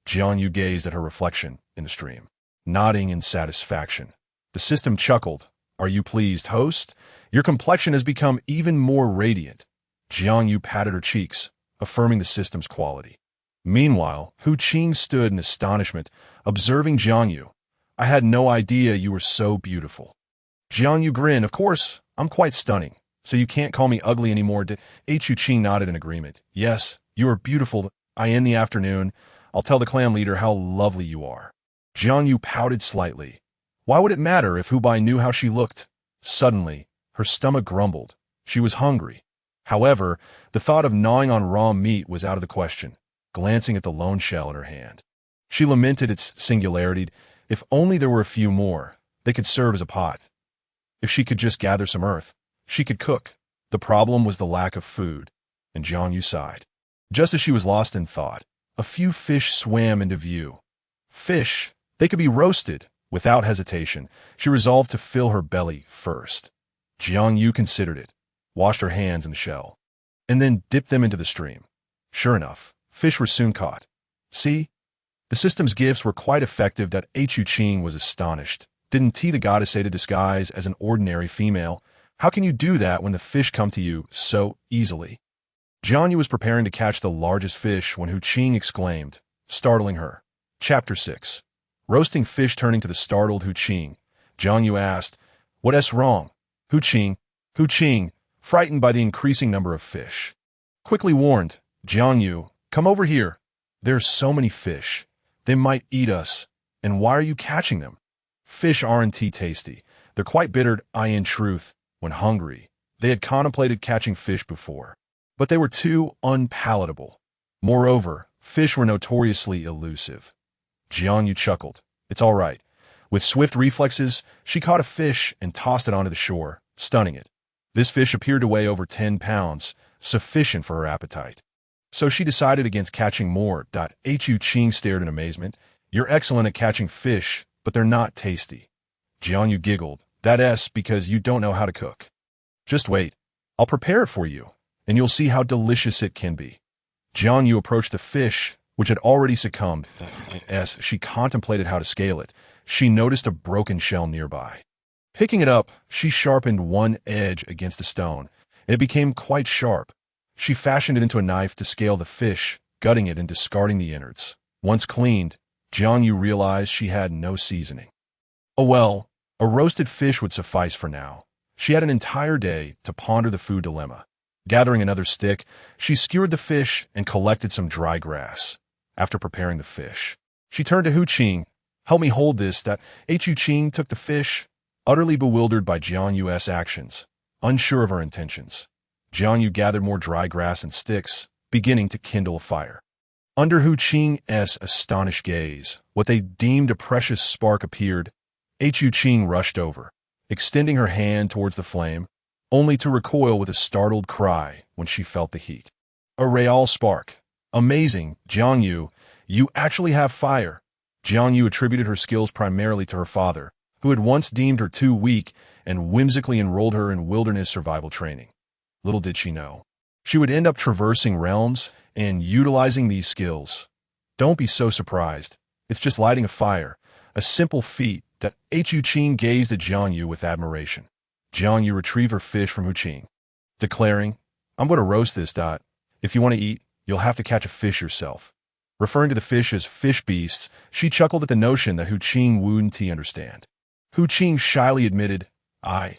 [SPEAKER 1] Jiang Yu gazed at her reflection in the stream, nodding in satisfaction. The system chuckled. "Are you pleased, host? Your complexion has become even more radiant." Jiang Yu patted her cheeks, affirming the system's quality. Meanwhile, Hu Qing stood in astonishment, observing Jiang Yu. "I had no idea you were so beautiful." Jiang Yu grinned. "Of course, I'm quite stunning, so you can't call me ugly anymore." Hu Qing nodded in agreement. "Yes, you are beautiful. In the afternoon, I'll tell the clan leader how lovely you are." Jiang Yu pouted slightly. Why would it matter if Hu Bai knew how she looked? Suddenly, her stomach grumbled. She was hungry. However, the thought of gnawing on raw meat was out of the question, glancing at the lone shell in her hand. She lamented its singularity. If only there were a few more, they could serve as a pot. If she could just gather some earth, she could cook. The problem was the lack of food, and Jiang Yu sighed. Just as she was lost in thought, a few fish swam into view. Fish! They could be roasted. Without hesitation, she resolved to fill her belly first. Jiang Yu considered it, washed her hands in the shell, and then dipped them into the stream. Sure enough, fish were soon caught. "See? The system's gifts were quite effective." That Hu Qing was astonished. "Didn't the goddess say to disguise as an ordinary female? How can you do that when the fish come to you so easily?" Jiang Yu was preparing to catch the largest fish when Hu Qing exclaimed, startling her. Chapter 6. Roasting fish. Turning to the startled Hu Qing, Jiang Yu asked, "What's wrong?" Hu Qing, frightened by the increasing number of fish, quickly warned, "Jiang Yu, come over here. There's so many fish. They might eat us. And why are you catching them? Fish aren't tasty. They're quite bitter." In truth, when hungry, they had contemplated catching fish before, but they were too unpalatable. Moreover, fish were notoriously elusive. Jiang Yu chuckled. "It's all right." With swift reflexes, she caught a fish and tossed it onto the shore, stunning it. This fish appeared to weigh over 10 pounds, sufficient for her appetite. So she decided against catching more. Hu Qing stared in amazement. "You're excellent at catching fish, but they're not tasty." Jiang Yu giggled. "That's because you don't know how to cook. Just wait. I'll prepare it for you, and you'll see how delicious it can be." Jiang Yu approached the fish, which had already succumbed. As she contemplated how to scale it, she noticed a broken shell nearby. Picking it up, she sharpened one edge against a stone, and it became quite sharp. She fashioned it into a knife to scale the fish, gutting it and discarding the innards. Once cleaned, Jiang Yu realized she had no seasoning. Oh well, a roasted fish would suffice for now. She had an entire day to ponder the food dilemma. Gathering another stick, she skewered the fish and collected some dry grass. After preparing the fish, she turned to Hu Qing. "Help me hold this." Hu Qing took the fish, utterly bewildered by Jiang Yu's actions, unsure of her intentions. Jiang Yu gathered more dry grass and sticks, beginning to kindle a fire. Under Hu Qing's astonished gaze, what they deemed a precious spark appeared. Hu Qing rushed over, extending her hand towards the flame, only to recoil with a startled cry when she felt the heat. A real spark. "Amazing, Jiang Yu, you actually have fire." Jiang Yu attributed her skills primarily to her father, who had once deemed her too weak and whimsically enrolled her in wilderness survival training. Little did she know, she would end up traversing realms and utilizing these skills. Don't be so surprised. It's just lighting a fire, a simple feat. That Hu Qing gazed at Jiang Yu with admiration. Jiang Yu retrieved her fish from Hu Qing, declaring, "I'm going to roast this. If you want to eat, you'll have to catch a fish yourself." Referring to the fish as fish beasts, she chuckled at the notion that Hu Qing wouldn't understand. Hu Qing shyly admitted, I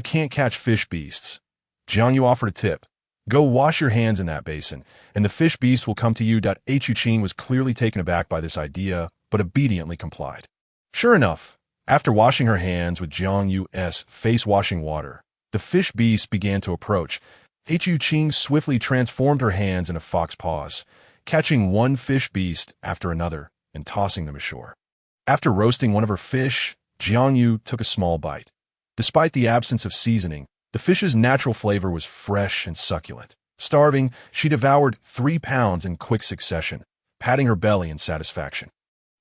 [SPEAKER 1] can't catch fish beasts." Jiang Yu offered a tip. "Go wash your hands in that basin, and the fish beast will come to you." Hu Qing was clearly taken aback by this idea, but obediently complied. Sure enough, after washing her hands with Jiang Yu's face-washing water, the fish beast began to approach. Hu Qing swiftly transformed her hands into fox paws, catching one fish beast after another and tossing them ashore. After roasting one of her fish, Jiang Yu took a small bite. Despite the absence of seasoning, the fish's natural flavor was fresh and succulent. Starving, she devoured 3 pounds in quick succession, patting her belly in satisfaction.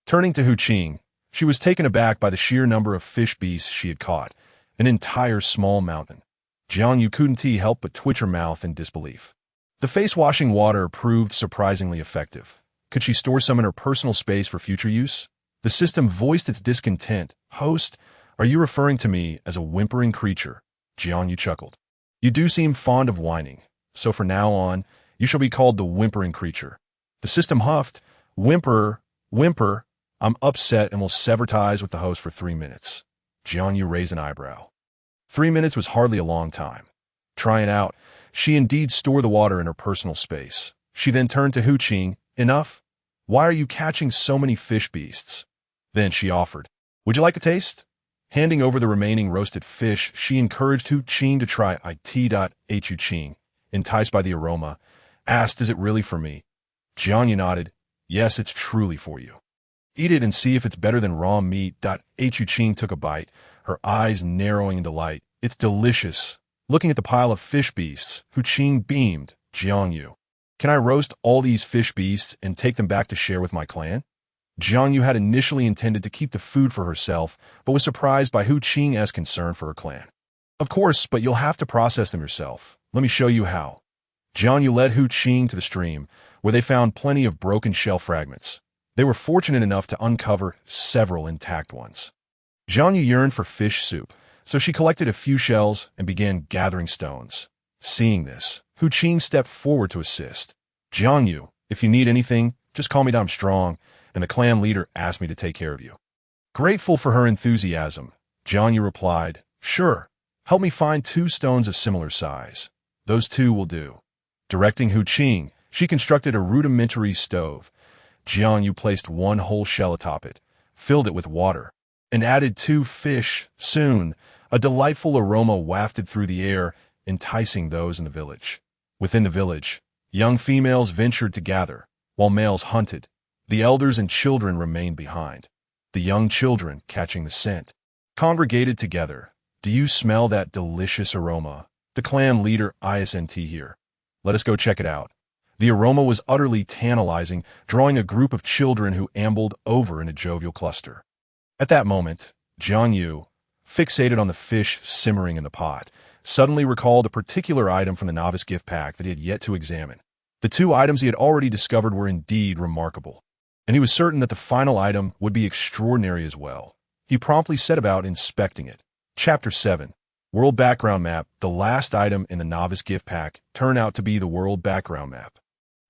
[SPEAKER 1] Turning to Hu Qing, She was taken aback by the sheer number of fish beasts she had caught, an entire small mountain. Jiang Yu couldn't help but twitch her mouth in disbelief. The face-washing water proved surprisingly effective. Could she store some in her personal space for future use? The system voiced its discontent. Host, are you referring to me as a whimpering creature? Jiang Yu chuckled. You do seem fond of whining, so from now on, you shall be called the whimpering creature. The system huffed. Whimper, I'm upset and will sever ties with the host for 3 minutes. Jiang Yu raised an eyebrow. 3 minutes was hardly a long time. Trying out, she indeed stored the water in her personal space. She then turned to Hu Qing. Enough? Why are you catching so many fish beasts? Then she offered. Would you like a taste? Handing over the remaining roasted fish, she encouraged Hu Qing to try it. Hu Qing, enticed by the aroma, asked, is it really for me? Jiang Yu nodded. Yes, it's truly for you. Eat it and see if it's better than raw meat. Hu Qing took a bite, her eyes narrowing in delight. It's delicious. Looking at the pile of fish beasts, Hu Qing beamed. Jiang Yu, can I roast all these fish beasts and take them back to share with my clan? Jiang Yu had initially intended to keep the food for herself, but was surprised by Hu Qing's concern for her clan. Of course, but you'll have to process them yourself. Let me show you how. Jiang Yu led Hu Qing to the stream, where they found plenty of broken shell fragments. They were fortunate enough to uncover several intact ones. Jiang Yu yearned for fish soup, so she collected a few shells and began gathering stones. Seeing this, Hu Qing stepped forward to assist. Jiang Yu, if you need anything, just call me. I'm strong, and the clan leader asked me to take care of you. Grateful for her enthusiasm, Jiang Yu replied, sure, help me find 2 stones of similar size. Those 2 will do. Directing Hu Qing, she constructed a rudimentary stove. Jiang Yu placed 1 whole shell atop it, filled it with water, and added 2 fish. Soon, a delightful aroma wafted through the air, enticing those in the village. Within the village, young females ventured to gather, while males hunted. The elders and children remained behind. The young children, catching the scent, congregated together. Do you smell that delicious aroma? The clan leader isn't here. Let us go check it out. The aroma was utterly tantalizing, drawing a group of children who ambled over in a jovial cluster. At that moment, Jiang Yu, fixated on the fish simmering in the pot, suddenly recalled a particular item from the novice gift pack that he had yet to examine. The 2 items he had already discovered were indeed remarkable, and he was certain that the final item would be extraordinary as well. He promptly set about inspecting it. Chapter 7. World Background Map. The last item in the novice gift pack turned out to be the World Background Map.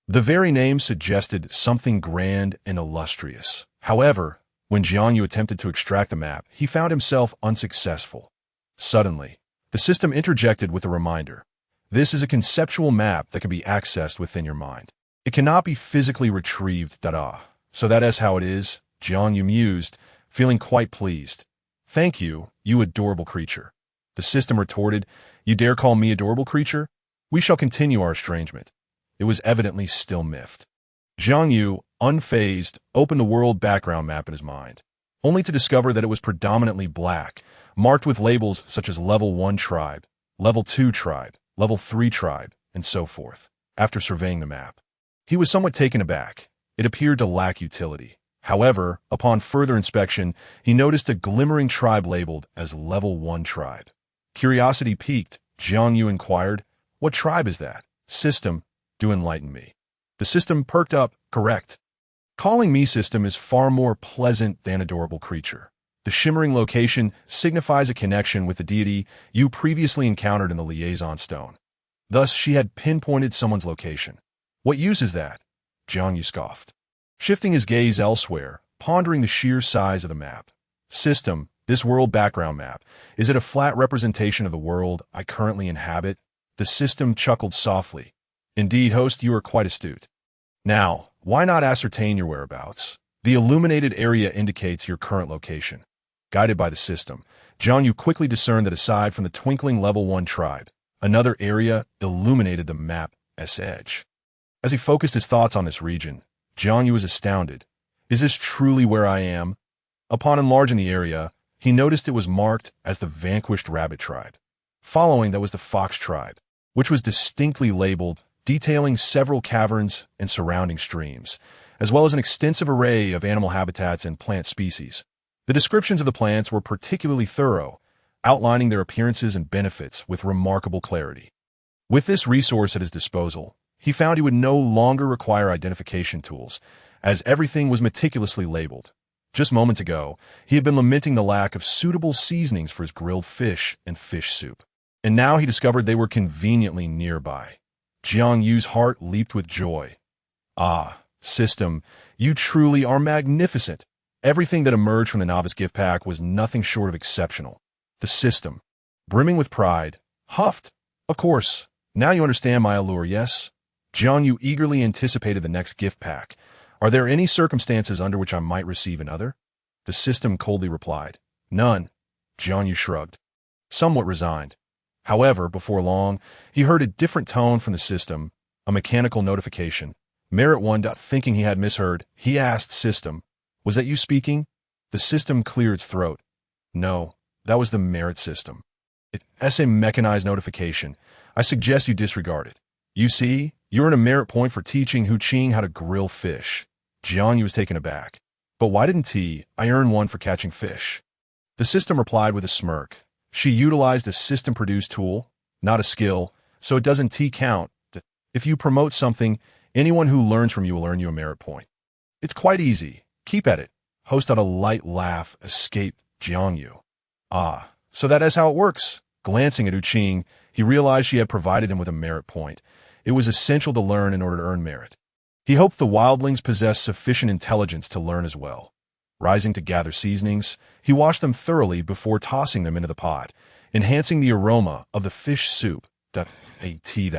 [SPEAKER 1] The very name suggested something grand and illustrious. However, when Jiang Yu attempted to extract the map, he found himself unsuccessful. Suddenly, the system interjected with a reminder. This is a conceptual map that can be accessed within your mind. It cannot be physically retrieved. So that is how it is, Jiang Yu mused, feeling quite pleased. Thank you, you adorable creature. The system retorted, you dare call me adorable creature? We shall continue our estrangement. It was evidently still miffed. Jiang Yu, unfazed, opened the world background map in his mind, only to discover that it was predominantly black, marked with labels such as Level 1 Tribe, Level 2 Tribe, Level 3 Tribe, and so forth. After surveying the map, he was somewhat taken aback. It appeared to lack utility. However, upon further inspection, he noticed a glimmering tribe labeled as Level 1 Tribe. Curiosity piqued, Jiang Yu inquired, what tribe is that? System, do enlighten me. The system perked up, correct. Calling me system is far more pleasant than adorable creature. The shimmering location signifies a connection with the deity you previously encountered in the liaison stone. Thus, she had pinpointed someone's location. What use is that? Jiang Yu scoffed, shifting his gaze elsewhere, pondering the sheer size of the map. System, this world background map, is it a flat representation of the world I currently inhabit? The system chuckled softly. Indeed, host, you are quite astute. Now, why not ascertain your whereabouts? The illuminated area indicates your current location. Guided by the system, Jiang Yu quickly discerned that aside from the twinkling Level 1 tribe, another area illuminated the map's edge. As he focused his thoughts on this region, Jiang Yu was astounded. Is this truly where I am? Upon enlarging the area, he noticed it was marked as the vanquished rabbit tribe. Following that was the fox tribe, which was distinctly labeled, detailing several caverns and surrounding streams, as well as an extensive array of animal habitats and plant species. The descriptions of the plants were particularly thorough, outlining their appearances and benefits with remarkable clarity. With this resource at his disposal, he found he would no longer require identification tools, as everything was meticulously labeled. Just moments ago, he had been lamenting the lack of suitable seasonings for his grilled fish and fish soup. And now he discovered they were conveniently nearby. Jiang Yu's heart leaped with joy. Ah, system, you truly are magnificent. Everything that emerged from the novice gift pack was nothing short of exceptional. The system, brimming with pride, huffed. Of course, now you understand my allure, yes? Jiang Yu eagerly anticipated the next gift pack. Are there any circumstances under which I might receive another? The system coldly replied. None. Jiang Yu shrugged, somewhat resigned. However, before long, he heard a different tone from the system, a mechanical notification. Merit 1. Thinking he had misheard, he asked system, was that you speaking? The system cleared its throat. No, that was the merit system. It's a mechanized notification. I suggest you disregard it. You see, you earn a merit point for teaching Hu Qing how to grill fish. Jiang Yu was taken aback. But why didn't I earn one for catching fish? The system replied with a smirk. She utilized a system-produced tool, not a skill, so it doesn't count. If you promote something, anyone who learns from you will earn you a merit point. It's quite easy. Keep at it. Host out a light laugh escaped Jiang Yu. Ah, so that is how it works. Glancing at Hu Qing, he realized she had provided him with a merit point. It was essential to learn in order to earn merit. He hoped the wildlings possessed sufficient intelligence to learn as well. Rising to gather seasonings, he washed them thoroughly before tossing them into the pot, enhancing the aroma of the fish soup. That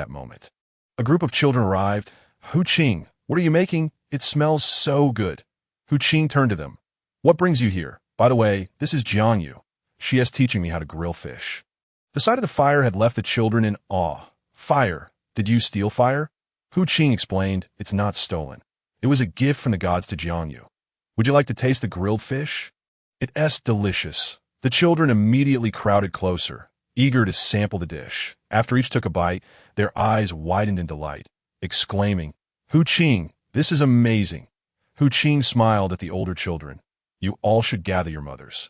[SPEAKER 1] moment. A group of children arrived. Hu Qing, what are you making? It smells so good. Hu Qing turned to them. What brings you here? By the way, this is Jiang Yu. She is teaching me how to grill fish. The sight of the fire had left the children in awe. Fire? Did you steal fire? Hu Qing explained, it's not stolen. It was a gift from the gods to Jiang Yu. Would you like to taste the grilled fish? It's delicious. The children immediately crowded closer, eager to sample the dish. After each took a bite, their eyes widened in delight, exclaiming, Hu Qing, this is amazing. Hu Qing smiled at the older children. You all should gather your mothers.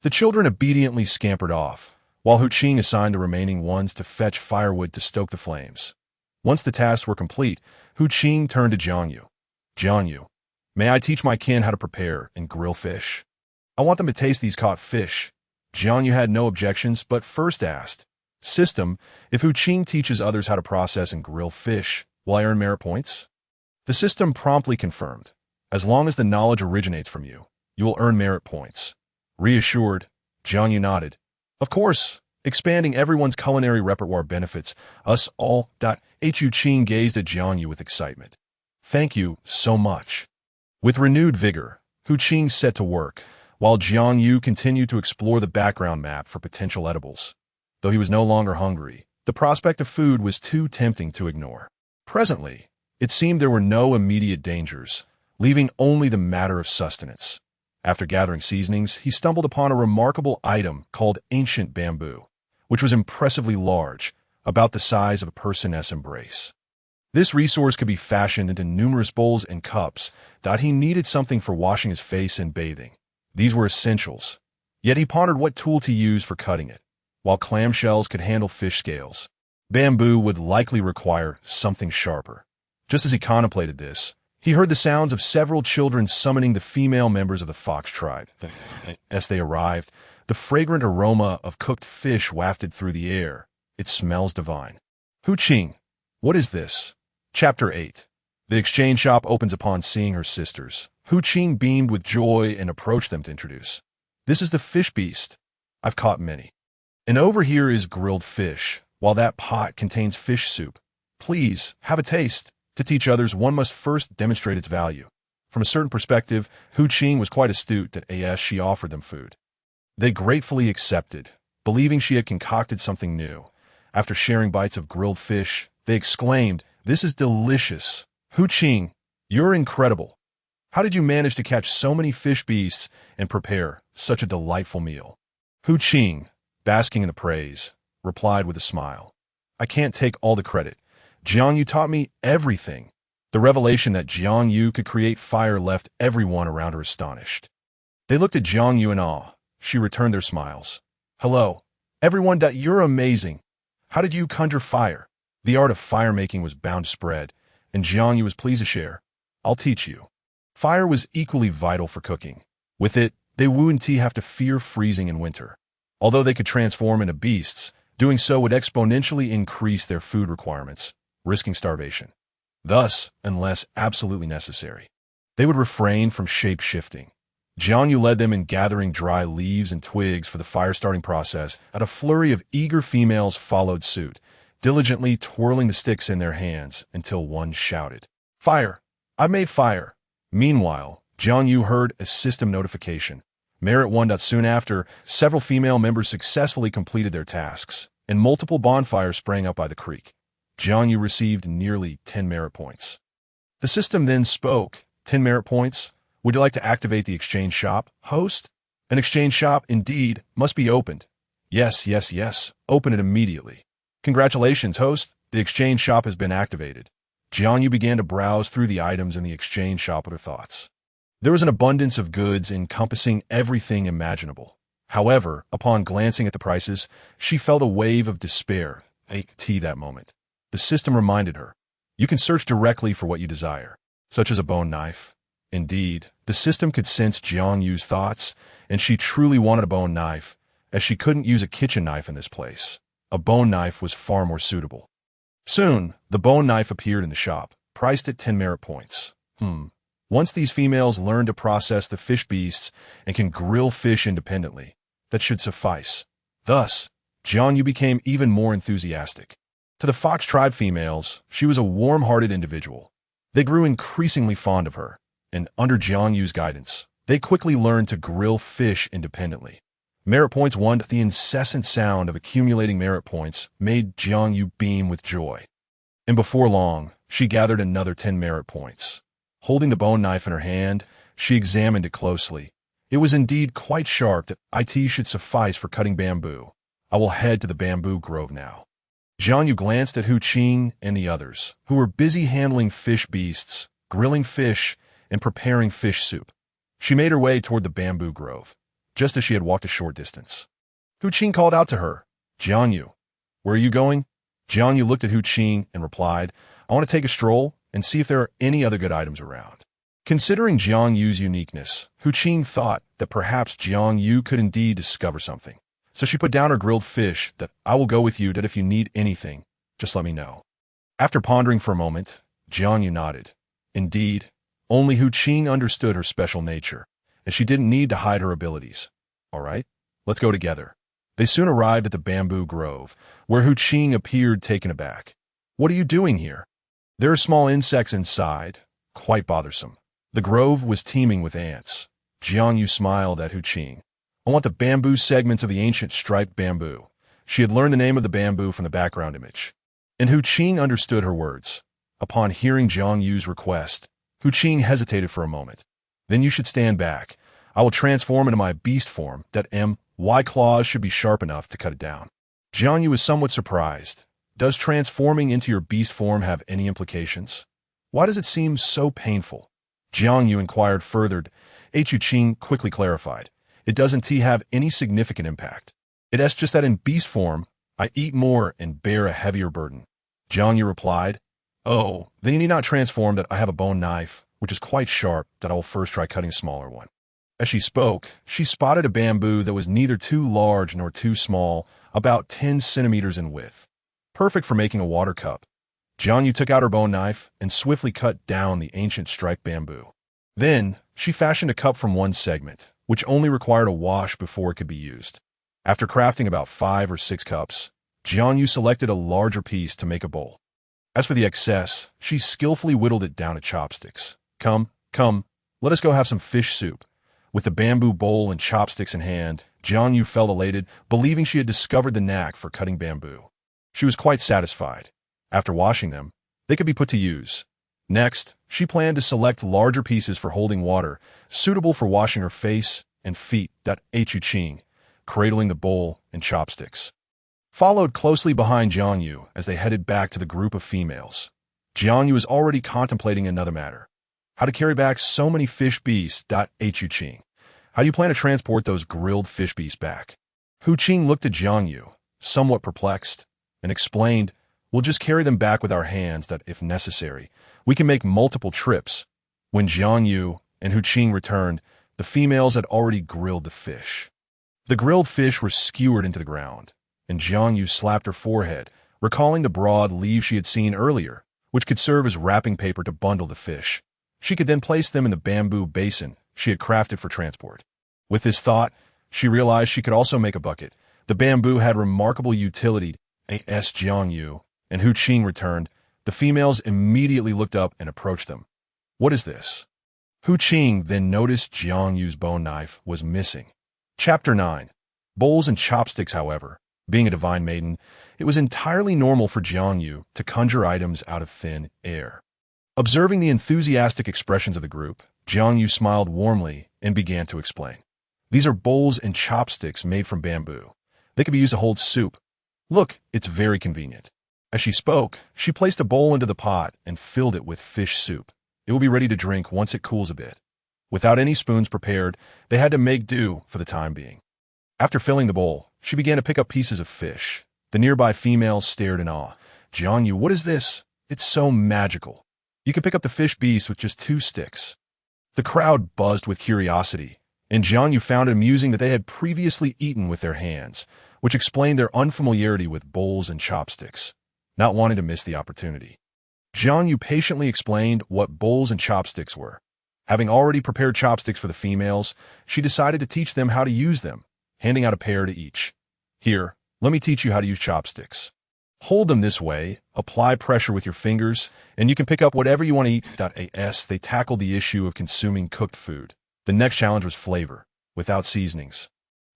[SPEAKER 1] The children obediently scampered off, while Hu Qing assigned the remaining ones to fetch firewood to stoke the flames. Once the tasks were complete, Hu Qing turned to Jiang Yu. Jiang Yu, may I teach my kin how to prepare and grill fish? I want them to taste these caught fish. Jiang Yu had no objections, but first asked, System, if Hu Qing teaches others how to process and grill fish, will I earn merit points? The system promptly confirmed. As long as the knowledge originates from you, you will earn merit points. Reassured, Jiang Yu nodded. Of course, expanding everyone's culinary repertoire benefits us all. Hu Qing gazed at Jiang Yu with excitement. Thank you so much. With renewed vigor, Hu Qing set to work, while Jiang Yu continued to explore the background map for potential edibles. Though he was no longer hungry, the prospect of food was too tempting to ignore. Presently, it seemed there were no immediate dangers, leaving only the matter of sustenance. After gathering seasonings, he stumbled upon a remarkable item called ancient bamboo, which was impressively large, about the size of a person's embrace. This resource could be fashioned into numerous bowls and cups. He needed something for washing his face and bathing. These were essentials. Yet he pondered what tool to use for cutting it. While clamshells could handle fish scales, bamboo would likely require something sharper. Just as he contemplated this, he heard the sounds of several children summoning the female members of the fox tribe. As they arrived, the fragrant aroma of cooked fish wafted through the air. It smells divine. Hu Qing, what is this? Chapter 8. The exchange shop opens upon seeing her sisters. Hu Qing beamed with joy and approached them to introduce. This is the fish beast. I've caught many. And over here is grilled fish, while that pot contains fish soup. Please, have a taste. To teach others, one must first demonstrate its value. From a certain perspective, Hu Qing was quite astute that she offered them food. They gratefully accepted, believing she had concocted something new. After sharing bites of grilled fish, they exclaimed, This is delicious. Hu Qing, you're incredible. How did you manage to catch so many fish beasts and prepare such a delightful meal? Hu Qing, basking in the praise, replied with a smile. I can't take all the credit. Jiang Yu taught me everything. The revelation that Jiang Yu could create fire left everyone around her astonished. They looked at Jiang Yu in awe. She returned their smiles. Hello, everyone. You're amazing. How did you conjure fire? The art of fire making was bound to spread, and Jiang Yu was pleased to share. I'll teach you. Fire was equally vital for cooking. With it, they wouldn't have to fear freezing in winter. Although they could transform into beasts, doing so would exponentially increase their food requirements, risking starvation. Thus, unless absolutely necessary, they would refrain from shape-shifting. Jiang Yu led them in gathering dry leaves and twigs for the fire-starting process, and a flurry of eager females followed suit, diligently twirling the sticks in their hands until one shouted, "Fire! I made fire!" Meanwhile, Jiang Yu heard a system notification. Merit 1. Soon after, several female members successfully completed their tasks, and multiple bonfires sprang up by the creek. Jiang Yu received nearly 10 merit points. The system then spoke. 10 merit points? Would you like to activate the exchange shop, host? An exchange shop, indeed, must be opened. Yes, yes, yes. Open it immediately. Congratulations, host. The exchange shop has been activated. Jiang Yu began to browse through the items in the exchange shop with her thoughts. There was an abundance of goods encompassing everything imaginable. However, upon glancing at the prices, she felt a wave of despair. That moment. The system reminded her, you can search directly for what you desire, such as a bone knife. Indeed, the system could sense Jiang Yu's thoughts, and she truly wanted a bone knife, as she couldn't use a kitchen knife in this place. A bone knife was far more suitable. Soon, the bone knife appeared in the shop, priced at 10 merit points. Once these females learn to process the fish beasts and can grill fish independently, that should suffice. Thus, Jiang Yu became even more enthusiastic. To the Fox tribe females, she was a warm-hearted individual. They grew increasingly fond of her, and under Jiang Yu's guidance, they quickly learned to grill fish independently. Merit points 1. The incessant sound of accumulating merit points made Jiang Yu beam with joy. And before long, she gathered another 10 merit points. Holding the bone knife in her hand, she examined it closely. It was indeed quite sharp that it should suffice for cutting bamboo. I will head to the bamboo grove now. Jiang Yu glanced at Hu Qing and the others, who were busy handling fish beasts, grilling fish, and preparing fish soup. She made her way toward the bamboo grove, just as she had walked a short distance. Hu Qing called out to her, Jiang Yu, where are you going? Jiang Yu looked at Hu Qing and replied, I want to take a stroll and see if there are any other good items around. Considering Jiang Yu's uniqueness, Hu Qing thought that perhaps Jiang Yu could indeed discover something. So she put down her grilled fish that I will go with you, that if you need anything, just let me know. After pondering for a moment, Jiang Yu nodded. Indeed, only Hu Qing understood her special nature, and she didn't need to hide her abilities. All right, let's go together. They soon arrived at the bamboo grove, where Hu Qing appeared taken aback. What are you doing here? There are small insects inside, quite bothersome. The grove was teeming with ants. Jiang Yu smiled at Hu Qing. I want the bamboo segments of the ancient striped bamboo. She had learned the name of the bamboo from the background image. And Hu Qing understood her words. Upon hearing Jiang Yu's request, Hu Qing hesitated for a moment. Then you should stand back. I will transform into my beast form, that my claws should be sharp enough to cut it down. Jiang Yu was somewhat surprised. Does transforming into your beast form have any implications? Why does it seem so painful? Jiang Yu inquired further. Hu Qing quickly clarified. It doesn't have any significant impact. It's just that in beast form, I eat more and bear a heavier burden. Jiang Yu replied, Oh, then you need not transform, that I have a bone knife, which is quite sharp, that I will first try cutting a smaller one. As she spoke, she spotted a bamboo that was neither too large nor too small, about 10 centimeters in width. Perfect for making a water cup. Jiang Yu took out her bone knife and swiftly cut down the ancient striped bamboo. Then, she fashioned a cup from one segment, which only required a wash before it could be used. After crafting about 5 or 6 cups, Jiang Yu selected a larger piece to make a bowl. As for the excess, she skillfully whittled it down to chopsticks. Come, let us go have some fish soup. With the bamboo bowl and chopsticks in hand, Jiang Yu felt elated, believing she had discovered the knack for cutting bamboo. She was quite satisfied. After washing them, they could be put to use. Next, she planned to select larger pieces for holding water, suitable for washing her face and feet, that Hu Qing, cradling the bowl and chopsticks. Followed closely behind Jiang Yu as they headed back to the group of females. Jiang Yu was already contemplating another matter. How to carry back so many fish beasts, Hu Qing. How do you plan to transport those grilled fish beasts back? Hu Qing looked at Jiang Yu, somewhat perplexed, and explained, we'll just carry them back with our hands that, if necessary, we can make multiple trips. When Jiang Yu and Hu Qing returned, the females had already grilled the fish. The grilled fish were skewered into the ground, and Jiang Yu slapped her forehead, recalling the broad leaves she had seen earlier, which could serve as wrapping paper to bundle the fish. She could then place them in the bamboo basin she had crafted for transport. With this thought, she realized she could also make a bucket. The bamboo had remarkable utility. As Jiang Yu and Hu Qing returned, the females immediately looked up and approached them. What is this? Hu Qing then noticed Jiang Yu's bone knife was missing. Chapter 9. Bowls and chopsticks, however. Being a divine maiden, it was entirely normal for Jiang Yu to conjure items out of thin air. Observing the enthusiastic expressions of the group, Jiang Yu smiled warmly and began to explain. These are bowls and chopsticks made from bamboo. They can be used to hold soup. Look, it's very convenient. As she spoke, she placed a bowl into the pot and filled it with fish soup. It will be ready to drink once it cools a bit. Without any spoons prepared, they had to make do for the time being. After filling the bowl, she began to pick up pieces of fish. The nearby females stared in awe. Jiang Yu, what is this? It's so magical. You can pick up the fish beast with just 2 sticks. The crowd buzzed with curiosity, and Jiang Yu found it amusing that they had previously eaten with their hands, which explained their unfamiliarity with bowls and chopsticks, not wanting to miss the opportunity. Jiang Yu patiently explained what bowls and chopsticks were. Having already prepared chopsticks for the females, she decided to teach them how to use them, handing out a pair to each. Here, let me teach you how to use chopsticks. Hold them this way, apply pressure with your fingers, and you can pick up whatever you want to eat. They tackled the issue of consuming cooked food. The next challenge was flavor, without seasonings.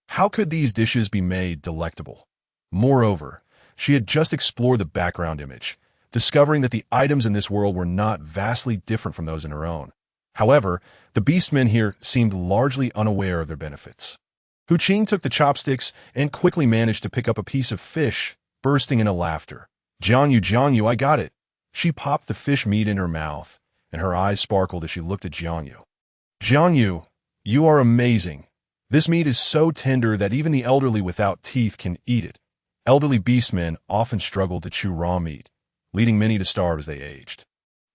[SPEAKER 1] How could these dishes be made delectable? Moreover, she had just explored the background image, discovering that the items in this world were not vastly different from those in her own. However, the beastmen here seemed largely unaware of their benefits. Hu Qing took the chopsticks and quickly managed to pick up a piece of fish, bursting into laughter. Jiang Yu, I got it. She popped the fish meat in her mouth, and her eyes sparkled as she looked at Jiang Yu. Jiang Yu, you are amazing. This meat is so tender that even the elderly without teeth can eat it. Elderly beastmen often struggled to chew raw meat, leading many to starve as they aged.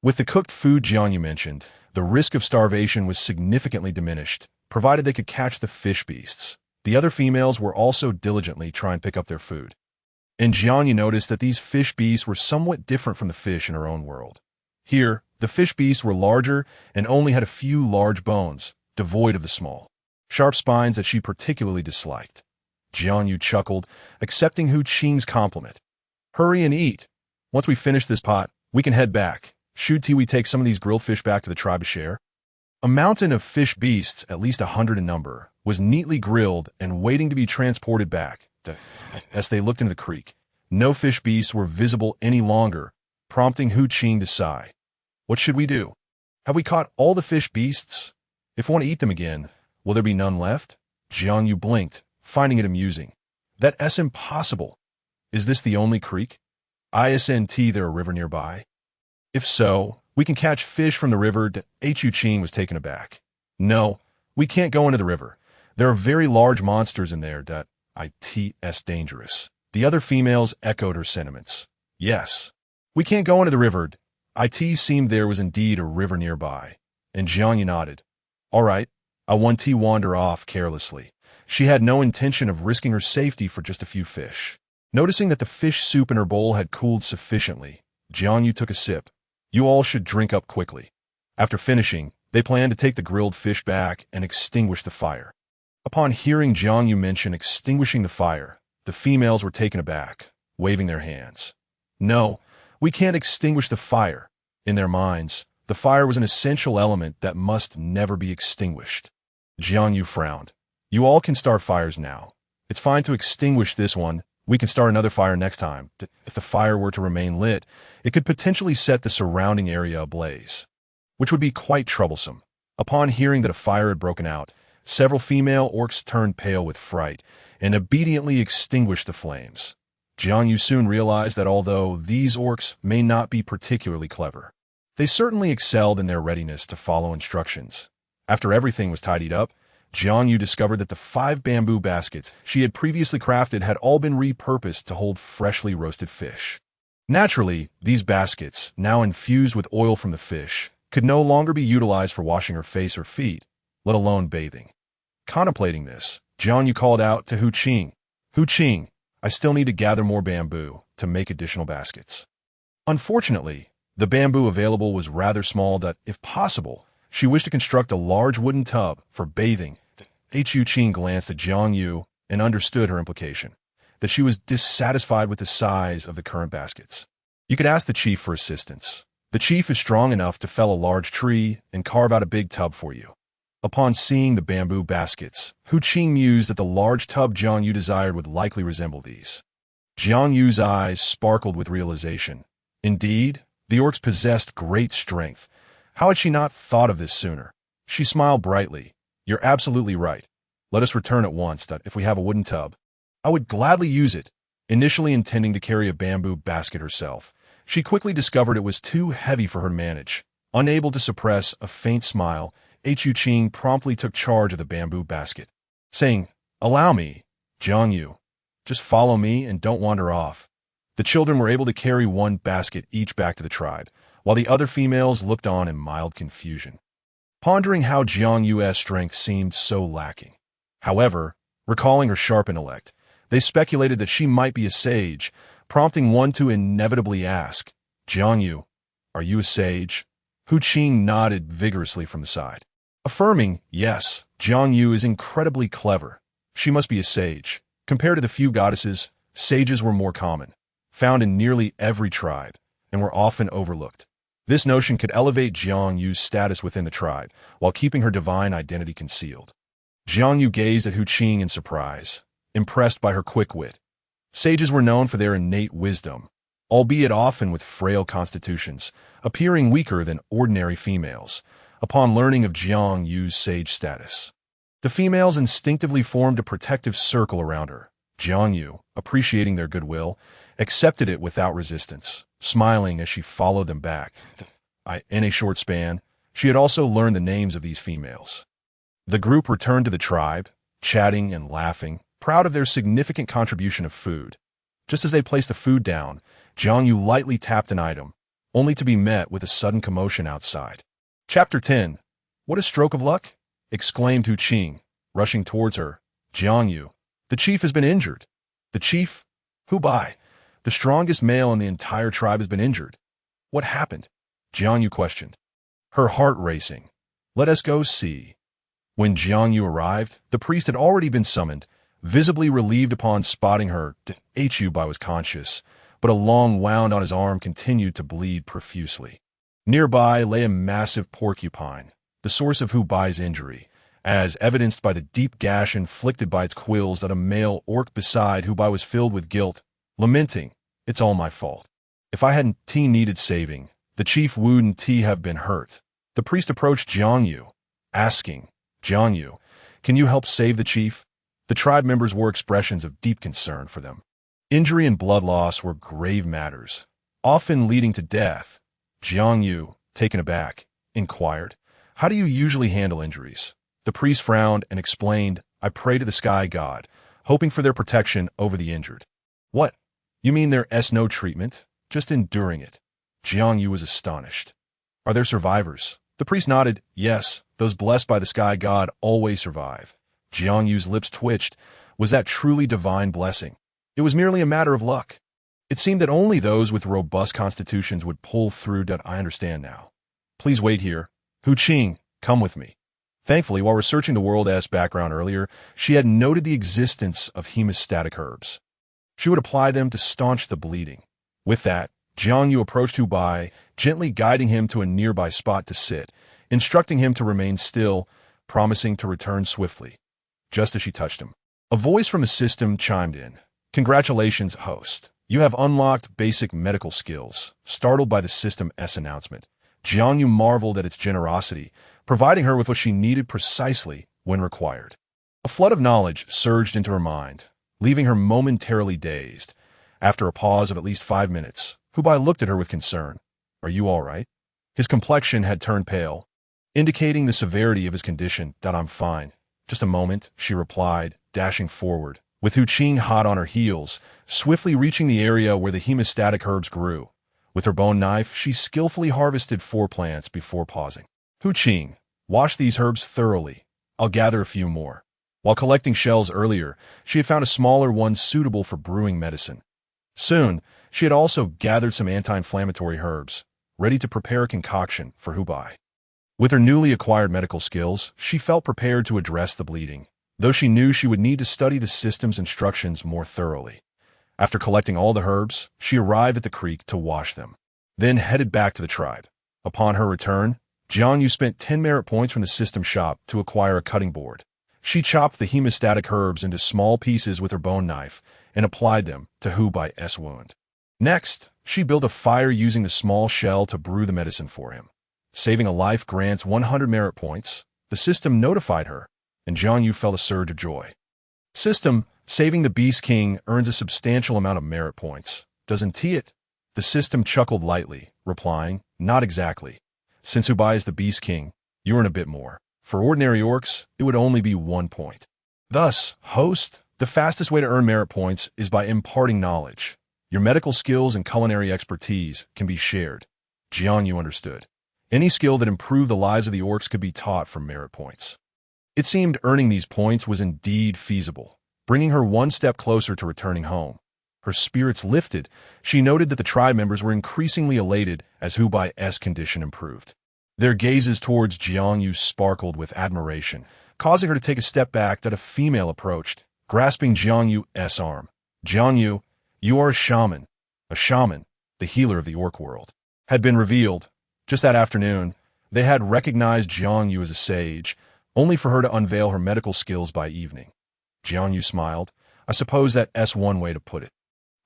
[SPEAKER 1] With the cooked food Jiang Yu mentioned, the risk of starvation was significantly diminished, provided they could catch the fish beasts. The other females were also diligently trying to pick up their food. And Jiang Yu noticed that these fish beasts were somewhat different from the fish in her own world. Here, the fish beasts were larger and only had a few large bones, devoid of the small, sharp spines that she particularly disliked. Jiang Yu chuckled, accepting Hu Qing's compliment. Hurry and eat. Once we finish this pot, we can head back. Should we take some of these grilled fish back to the tribe to share? A mountain of fish beasts, at least 100 in number, was neatly grilled and waiting to be transported back. As they looked into the creek, no fish beasts were visible any longer, prompting Hu Qing to sigh. What should we do? Have we caught all the fish beasts? If we want to eat them again, will there be none left? Jiang Yu blinked, finding it amusing. That's impossible. Is this the only creek? Isn't there a river nearby? If so, we can catch fish from the river. Hu Qing was taken aback. No, we can't go into the river. There are very large monsters in there. It's dangerous. The other females echoed her sentiments. Yes, we can't go into the river. It seemed there was indeed a river nearby, and Jiang Yu nodded. All right, I want to wander off carelessly. She had no intention of risking her safety for just a few fish. Noticing that the fish soup in her bowl had cooled sufficiently, Jiang Yu took a sip. You all should drink up quickly. After finishing, they planned to take the grilled fish back and extinguish the fire. Upon hearing Jiang Yu mention extinguishing the fire, the females were taken aback, waving their hands. No, we can't extinguish the fire. In their minds, the fire was an essential element that must never be extinguished. Jiang Yu frowned. You all can start fires now. It's fine to extinguish this one. We can start another fire next time. If the fire were to remain lit, it could potentially set the surrounding area ablaze, which would be quite troublesome. Upon hearing that a fire had broken out, several female orcs turned pale with fright and obediently extinguished the flames. Jiang Yu soon realized that although these orcs may not be particularly clever, they certainly excelled in their readiness to follow instructions. After everything was tidied up, Jiang Yu discovered that the 5 bamboo baskets she had previously crafted had all been repurposed to hold freshly roasted fish. Naturally, these baskets, now infused with oil from the fish, could no longer be utilized for washing her face or feet, let alone bathing. Contemplating this, Jiang Yu called out to Hu Qing, "Hu Qing, I still need to gather more bamboo to make additional baskets." Unfortunately, the bamboo available was rather small that, if possible, she wished to construct a large wooden tub for bathing. Hu Qing glanced at Jiang Yu and understood her implication, that she was dissatisfied with the size of the current baskets. "You could ask the chief for assistance. The chief is strong enough to fell a large tree and carve out a big tub for you." Upon seeing the bamboo baskets, Hu Qing mused that the large tub Jiang Yu desired would likely resemble these. Jiang Yu's eyes sparkled with realization. Indeed, the orcs possessed great strength. How had she not thought of this sooner? She smiled brightly. "You're absolutely right. Let us return at once, if we have a wooden tub. I would gladly use it." Initially intending to carry a bamboo basket herself, she quickly discovered it was too heavy for her to manage. Unable to suppress a faint smile, Hu Qing promptly took charge of the bamboo basket, saying, "Allow me, Jiang Yu. Just follow me and don't wander off." The children were able to carry one basket each back to the tribe, while the other females looked on in mild confusion, pondering how Jiang Yu's strength seemed so lacking. However, recalling her sharp intellect, they speculated that she might be a sage, prompting one to inevitably ask, "Jiang Yu, are you a sage?" Hu Qing nodded vigorously from the side, affirming, "Yes, Jiang Yu is incredibly clever. She must be a sage. Compared to the few goddesses, sages were more common, found in nearly every tribe, and were often overlooked. This notion could elevate Jiang Yu's status within the tribe, while keeping her divine identity concealed." Jiang Yu gazed at Hu Qing in surprise, impressed by her quick wit. Sages were known for their innate wisdom, albeit often with frail constitutions, appearing weaker than ordinary females. Upon learning of Jiang Yu's sage status, the females instinctively formed a protective circle around her. Jiang Yu, appreciating their goodwill, accepted it without resistance, smiling as she followed them back. In a short span, she had also learned the names of these females. The group returned to the tribe, chatting and laughing, proud of their significant contribution of food. Just as they placed the food down, Jiang Yu lightly tapped an item, only to be met with a sudden commotion outside. Chapter 10. "What a stroke of luck!" exclaimed Hu Qing, rushing towards her. "Jiang Yu, the chief has been injured." "The chief? Who by? The strongest male in the entire tribe has been injured. What happened?" Jiang Yu questioned, her heart racing. "Let us go see." When Jiang Yu arrived, the priest had already been summoned, visibly relieved upon spotting her. Hu Bai was conscious, but a long wound on his arm continued to bleed profusely. Nearby lay a massive porcupine, the source of Hu Bai's injury, as evidenced by the deep gash inflicted by its quills that a male orc beside Hu Bai was filled with guilt, lamenting, "It's all my fault. If I hadn't needed saving, the chief wouldn't have been hurt." The priest approached Jiang Yu, asking, "Jiang Yu, can you help save the chief?" The tribe members wore expressions of deep concern for them. Injury and blood loss were grave matters, often leading to death. Jiang Yu, taken aback, inquired, "How do you usually handle injuries?" The priest frowned and explained, "I pray to the sky god, hoping for their protection over the injured." "What? You mean there's no treatment? Just enduring it?" Jiang Yu was astonished. "Are there survivors?" The priest nodded. "Yes, those blessed by the sky god always survive." Jiang Yu's lips twitched. Was that truly divine blessing? It was merely a matter of luck. It seemed that only those with robust constitutions would pull through. I understand now. Please wait here. Hu Qing, come with me. Thankfully, while researching the world's background earlier, she had noted the existence of hemostatic herbs. She would apply them to staunch the bleeding. With that, Jiang Yu approached Hu Bai, gently guiding him to a nearby spot to sit, instructing him to remain still, promising to return swiftly. Just as she touched him, a voice from the system chimed in. "Congratulations, host. You have unlocked basic medical skills." Startled by the system's announcement, Jiang Yu marveled at its generosity, providing her with what she needed precisely when required. A flood of knowledge surged into her mind, leaving her momentarily dazed. After a pause of at least 5 minutes, Hu Bai looked at her with concern. "Are you all right?" His complexion had turned pale, indicating the severity of his condition. "I'm fine. Just a moment, she replied, dashing forward, with Hu Qing hot on her heels, swiftly reaching the area where the hemostatic herbs grew. With her bone knife, she skillfully harvested 4 plants before pausing. Hu Qing, wash these herbs thoroughly. I'll gather a few more. While collecting shells earlier, she had found a smaller one suitable for brewing medicine. Soon, she had also gathered some anti-inflammatory herbs, ready to prepare a concoction for Hubei. With her newly acquired medical skills, she felt prepared to address the bleeding, though she knew she would need to study the system's instructions more thoroughly. After collecting all the herbs, she arrived at the creek to wash them, then headed back to the tribe. Upon her return, Jiang Yu spent 10 merit points from the system shop to acquire a cutting board. She chopped the hemostatic herbs into small pieces with her bone knife and applied them to Hubei's wound. Next, she built a fire using the small shell to brew the medicine for him. Saving a life grants 100 merit points. The system notified her, and Jiang Yu felt a surge of joy. System, saving the Beast King earns a substantial amount of merit points. Doesn't it? The system chuckled lightly, replying, not exactly. Since Hubei is the Beast King, you earn a bit more. For ordinary orcs, it would only be 1 point. Thus, host, the fastest way to earn merit points is by imparting knowledge. Your medical skills and culinary expertise can be shared. Jiang Yu understood. Any skill that improved the lives of the orcs could be taught for merit points. It seemed earning these points was indeed feasible, bringing her one step closer to returning home. Her spirits lifted. She noted that the tribe members were increasingly elated as Hubei's condition improved. Their gazes towards Jiang Yu sparkled with admiration, causing her to take a step back that a female approached, grasping Jiang Yu's arm. Jiang Yu, you are a shaman. A shaman, the healer of the orc world, had been revealed. Just that afternoon, they had recognized Jiang Yu as a sage, only for her to unveil her medical skills by evening. Jiang Yu smiled. I suppose that's one way to put it.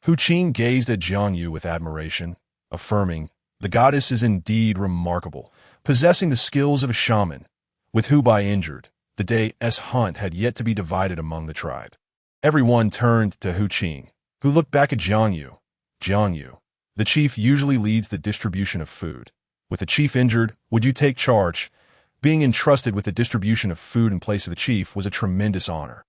[SPEAKER 1] Hu Qing gazed at Jiang Yu with admiration, affirming, the goddess is indeed remarkable, possessing the skills of a shaman. With Hubei injured, the day's hunt had yet to be divided among the tribe. Everyone turned to Hu Qing, who looked back at Jiang Yu. Jiang Yu, the chief usually leads the distribution of food. With the chief injured, would you take charge? Being entrusted with the distribution of food in place of the chief was a tremendous honor.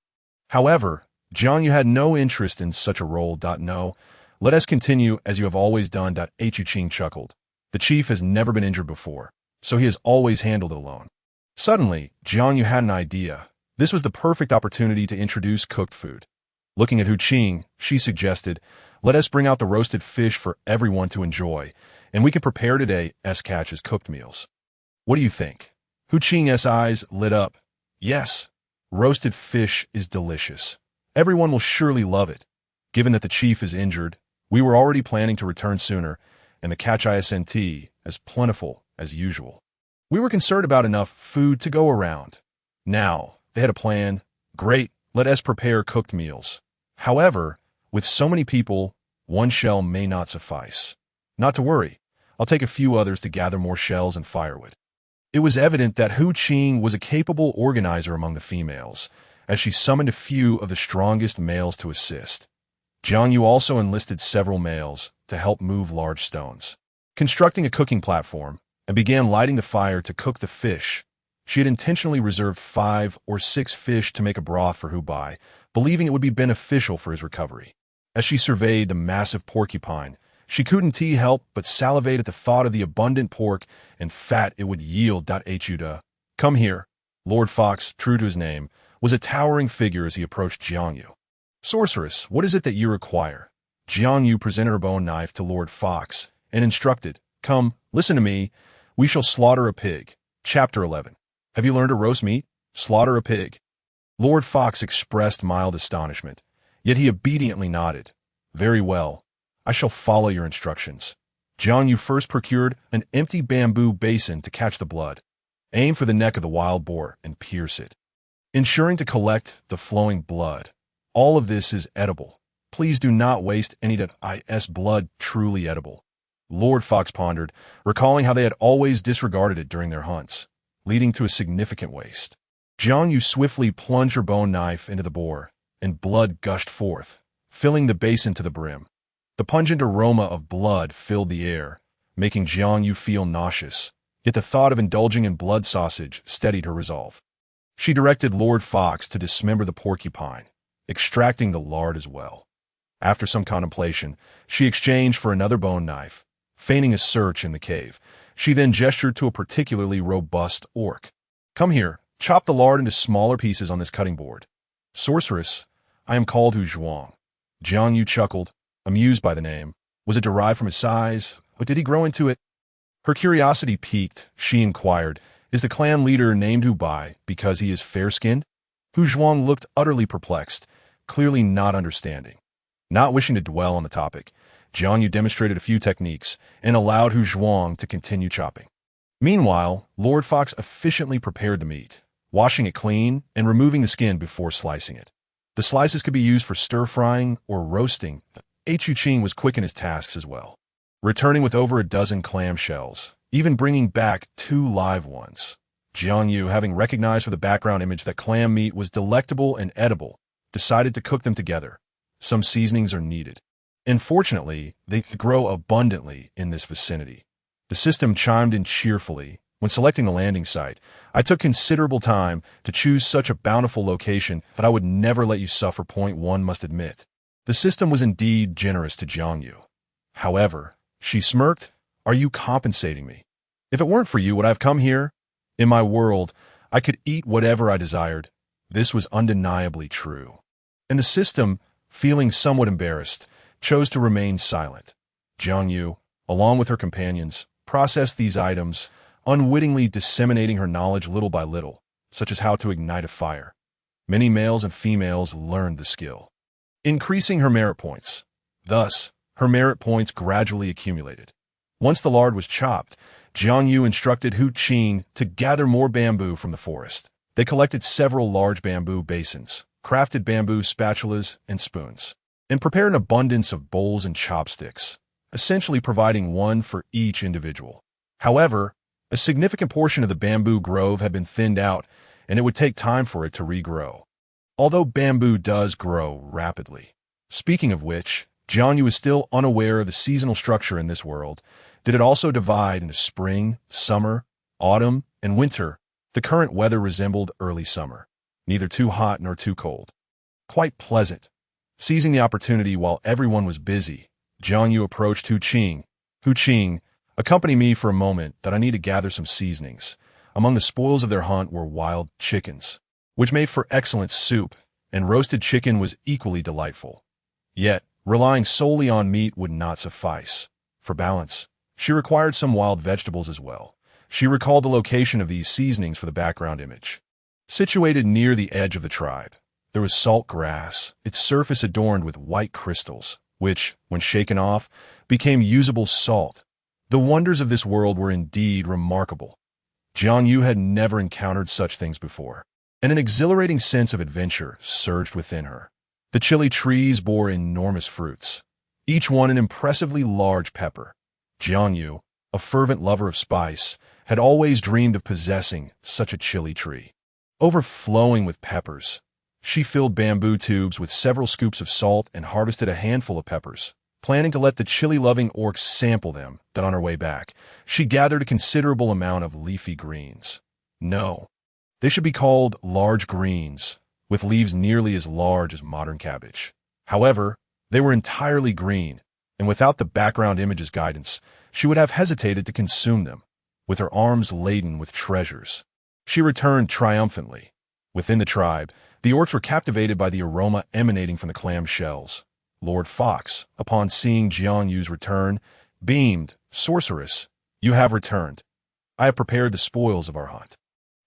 [SPEAKER 1] However, Jiang Yu had no interest in such a role. No, let us continue as you have always done. Hu Qing chuckled. The chief has never been injured before, so he has always handled it alone. Suddenly, Jiang Yu had an idea. This was the perfect opportunity to introduce cooked food. Looking at Hu Qing, she suggested, let us bring out the roasted fish for everyone to enjoy, and we can prepare today's catch as cooked meals. What do you think? Hu Qing's eyes lit up. Yes, roasted fish is delicious. Everyone will surely love it. Given that the chief is injured, we were already planning to return sooner, and the catch isn't as plentiful as usual. We were concerned about enough food to go around. Now, they had a plan. Great, let us prepare cooked meals. However, with so many people, one shell may not suffice. Not to worry, I'll take a few others to gather more shells and firewood. It was evident that Hu Qing was a capable organizer among the females, as she summoned a few of the strongest males to assist. Jiang Yu also enlisted several males to help move large stones. Constructing a cooking platform, and began lighting the fire to cook the fish. She had intentionally reserved 5 or 6 fish to make a broth for Hubei, believing it would be beneficial for his recovery. As she surveyed the massive porcupine, she couldn't help but salivate at the thought of the abundant pork and fat it would yield. Huda, come here. Lord Fox, true to his name, was a towering figure as he approached Jiang Yu. Sorceress, what is it that you require? Jiang Yu presented her bone knife to Lord Fox and instructed, come, listen to me, we shall slaughter a pig. Chapter 11. Have you learned to roast meat? Slaughter a pig. Lord Fox expressed mild astonishment, yet he obediently nodded. Very well. I shall follow your instructions. Jiang Yu first procured an empty bamboo basin to catch the blood. Aim for the neck of the wild boar and pierce it, ensuring to collect the flowing blood. All of this is edible. Please do not waste any of is blood truly edible. Lord Fox pondered, recalling how they had always disregarded it during their hunts, leading to a significant waste. Jiang Yu swiftly plunged her bone knife into the boar, and blood gushed forth, filling the basin to the brim. The pungent aroma of blood filled the air, making Jiang Yu feel nauseous, yet the thought of indulging in blood sausage steadied her resolve. She directed Lord Fox to dismember the porcupine, extracting the lard as well. After some contemplation, she exchanged for another bone knife, feigning a search in the cave. She then gestured to a particularly robust orc. "Come here, chop the lard into smaller pieces on this cutting board." "Sorceress, I am called Hu Zhuang." Jiang Yu chuckled, amused by the name. Was it derived from his size, or did he grow into it? Her curiosity piqued. She inquired, "Is the clan leader named Hu Bai because he is fair-skinned?" Hu Zhuang looked utterly perplexed, clearly not understanding. Not wishing to dwell on the topic, Jiang Yu demonstrated a few techniques and allowed Hu Zhuang to continue chopping. Meanwhile, Lord Fox efficiently prepared the meat, washing it clean and removing the skin before slicing it. The slices could be used for stir-frying or roasting. Chu Ching was quick in his tasks as well, returning with over a dozen clam shells, even bringing back 2 live ones. Jiang Yu, having recognized from the background image that clam meat was delectable and edible, decided to cook them together. Some seasonings are needed. And fortunately, they grow abundantly in this vicinity. The system chimed in cheerfully. When selecting the landing site, I took considerable time to choose such a bountiful location, but I would never let you suffer. One must admit. The system was indeed generous to Jiang Yu. However, she smirked, "Are you compensating me? If it weren't for you, would I have come here? In my world, I could eat whatever I desired." This was undeniably true. And the system, feeling somewhat embarrassed, chose to remain silent. Jiang Yu, along with her companions, processed these items, unwittingly disseminating her knowledge little by little, such as how to ignite a fire. Many males and females learned the skill, increasing her merit points. Thus, her merit points gradually accumulated. Once the lard was chopped, Jiang Yu instructed Hu Qing to gather more bamboo from the forest. They collected several large bamboo basins, crafted bamboo spatulas and spoons, and prepared an abundance of bowls and chopsticks, essentially providing one for each individual. However, a significant portion of the bamboo grove had been thinned out, and it would take time for it to regrow. Although bamboo does grow rapidly. Speaking of which, Jiang Yu is still unaware of the seasonal structure in this world. Did it also divide into spring, summer, autumn, and winter? The current weather resembled early summer, neither too hot nor too cold. Quite pleasant. Seizing the opportunity while everyone was busy, Jiang Yu approached Hu Qing. "Hu Qing, accompany me for a moment that I need to gather some seasonings." Among the spoils of their hunt were wild chickens, which made for excellent soup, and roasted chicken was equally delightful. Yet, relying solely on meat would not suffice. For balance, she required some wild vegetables as well. She recalled the location of these seasonings for the background image. Situated near the edge of the tribe, there was salt grass, its surface adorned with white crystals, which, when shaken off, became usable salt. The wonders of this world were indeed remarkable. Jiang Yu had never encountered such things before, and an exhilarating sense of adventure surged within her. The chili trees bore enormous fruits, each one an impressively large pepper. Jiang Yu, a fervent lover of spice, had always dreamed of possessing such a chili tree. Overflowing with peppers, she filled bamboo tubes with several scoops of salt and harvested a handful of peppers, planning to let the chili-loving orcs sample them. Then on her way back, she gathered a considerable amount of leafy greens. No, they should be called large greens, with leaves nearly as large as modern cabbage. However, they were entirely green, and without the background image's guidance, she would have hesitated to consume them. With her arms laden with treasures, she returned triumphantly. Within the tribe, the orcs were captivated by the aroma emanating from the clam shells. Lord Fox, upon seeing Jiang Yu's return, beamed, "Sorceress, you have returned. I have prepared the spoils of our hunt."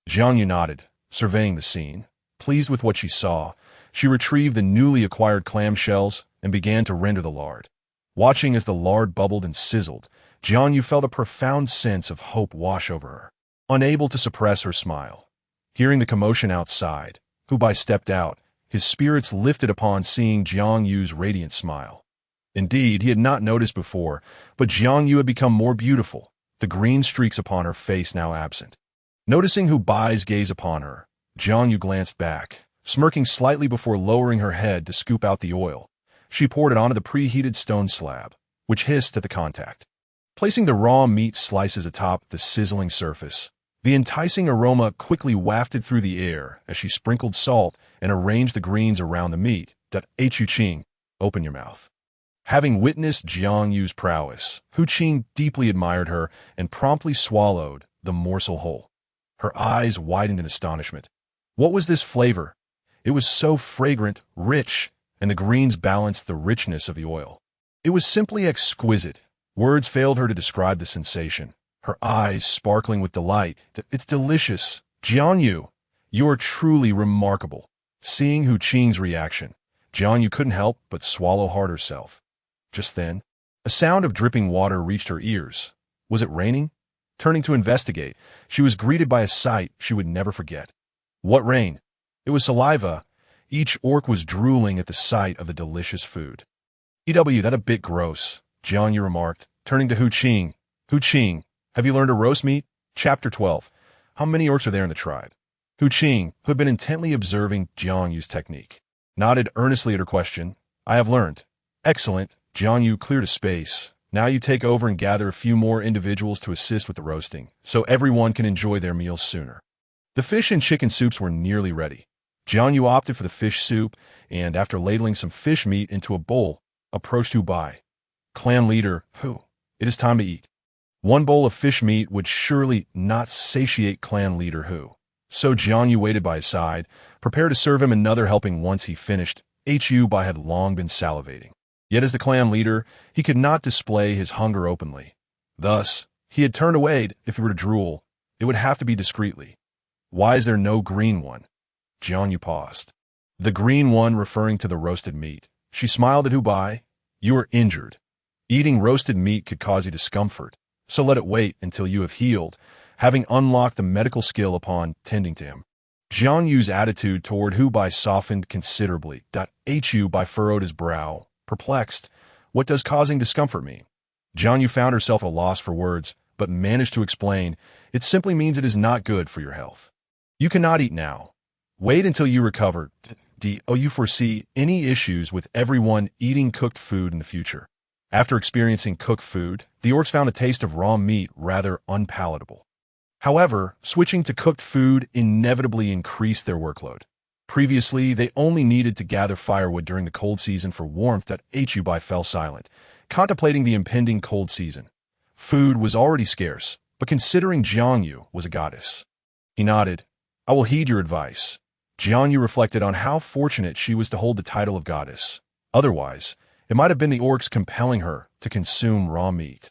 [SPEAKER 1] Jiang Yu nodded, surveying the scene. Pleased with what she saw, she retrieved the newly acquired clam shells and began to render the lard. Watching as the lard bubbled and sizzled, Jiang Yu felt a profound sense of hope wash over her, unable to suppress her smile. Hearing the commotion outside, Hu Bai stepped out, his spirits lifted upon seeing Jiang Yu's radiant smile. Indeed, he had not noticed before, but Jiang Yu had become more beautiful, the green streaks upon her face now absent. Noticing Hu Bai's gaze upon her, Jiang Yu glanced back, smirking slightly before lowering her head to scoop out the oil. She poured it onto the preheated stone slab, which hissed at the contact. Placing the raw meat slices atop the sizzling surface, The enticing aroma quickly wafted through the air as she sprinkled salt and arranged the greens around the meat. Hu Qing, open your mouth. Having witnessed Jiang Yu's prowess, Hu Qing deeply admired her and promptly swallowed the morsel whole. Her eyes widened in astonishment. What was this flavor? It was so fragrant, rich, and the greens balanced the richness of the oil. It was simply exquisite. Words failed her to describe the sensation. Her eyes sparkling with delight. It's delicious. Jiang Yu, you are truly remarkable. Seeing Hu Qing's reaction, Jiang Yu couldn't help but swallow hard herself. Just then, a sound of dripping water reached her ears. Was it raining? Turning to investigate, she was greeted by a sight she would never forget. What rain? It was saliva. Each orc was drooling at the sight of the delicious food. That a bit gross, Jiang Yu remarked, turning to Hu Qing. Hu Qing, have you learned to roast meat? Chapter 12. How many orcs are there in the tribe? Hu Qing, who had been intently observing Jiang Yu's technique, nodded earnestly at her question. I have learned. Excellent. Jiang Yu cleared a space. Now you take over and gather a few more individuals to assist with the roasting, so everyone can enjoy their meals sooner. The fish and chicken soups were nearly ready. Jiang Yu opted for the fish soup, and after ladling some fish meat into a bowl, approached Hu Bai. Clan leader, Hu, it is time to eat. One bowl of fish meat would surely not satiate clan leader Hu. So Jiang Yu waited by his side, prepared to serve him another helping once he finished. Hu Bai had long been salivating. Yet as the clan leader, he could not display his hunger openly. Thus, he had turned away. If he were to drool, it would have to be discreetly. Why is there no green one? Jiang Yu paused. The green one referring to the roasted meat. She smiled at Hu Bai. You are injured. Eating roasted meat could cause you discomfort, so let it wait until you have healed, having unlocked the medical skill upon tending to him. Jiang Yu's attitude toward Hu Bai softened considerably. Hu Bai furrowed his brow, perplexed. What does causing discomfort mean? Jiang Yu found herself at a loss for words, but managed to explain. It simply means it is not good for your health. You cannot eat now. Wait until you recover. Do you foresee any issues with everyone eating cooked food in the future? After experiencing cooked food, the orcs found the taste of raw meat rather unpalatable. However, switching to cooked food inevitably increased their workload. Previously, they only needed to gather firewood during the cold season for warmth. Hu Bai fell silent, contemplating the impending cold season. Food was already scarce, but considering Jiang Yu was a goddess. He nodded. I will heed your advice. Jiang Yu reflected on how fortunate she was to hold the title of goddess. Otherwise, it might have been the orcs compelling her to consume raw meat.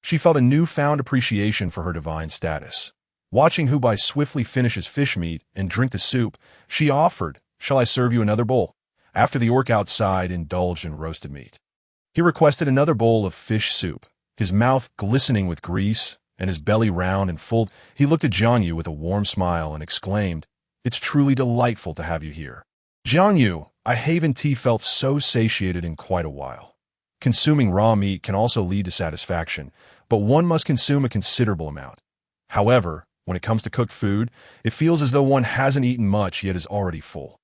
[SPEAKER 1] She felt a newfound appreciation for her divine status. Watching Hu Bai swiftly finish his fish meat and drink the soup, she offered, Shall I serve you another bowl? After the orc outside indulged in roasted meat, he requested another bowl of fish soup, his mouth glistening with grease and his belly round and full. He looked at Jiang Yu with a warm smile and exclaimed, It's truly delightful to have you here. Jiang Yu, I haven't felt so satiated in quite a while. Consuming raw meat can also lead to satisfaction, but one must consume a considerable amount. However, when it comes to cooked food, it feels as though one hasn't eaten much yet is already full.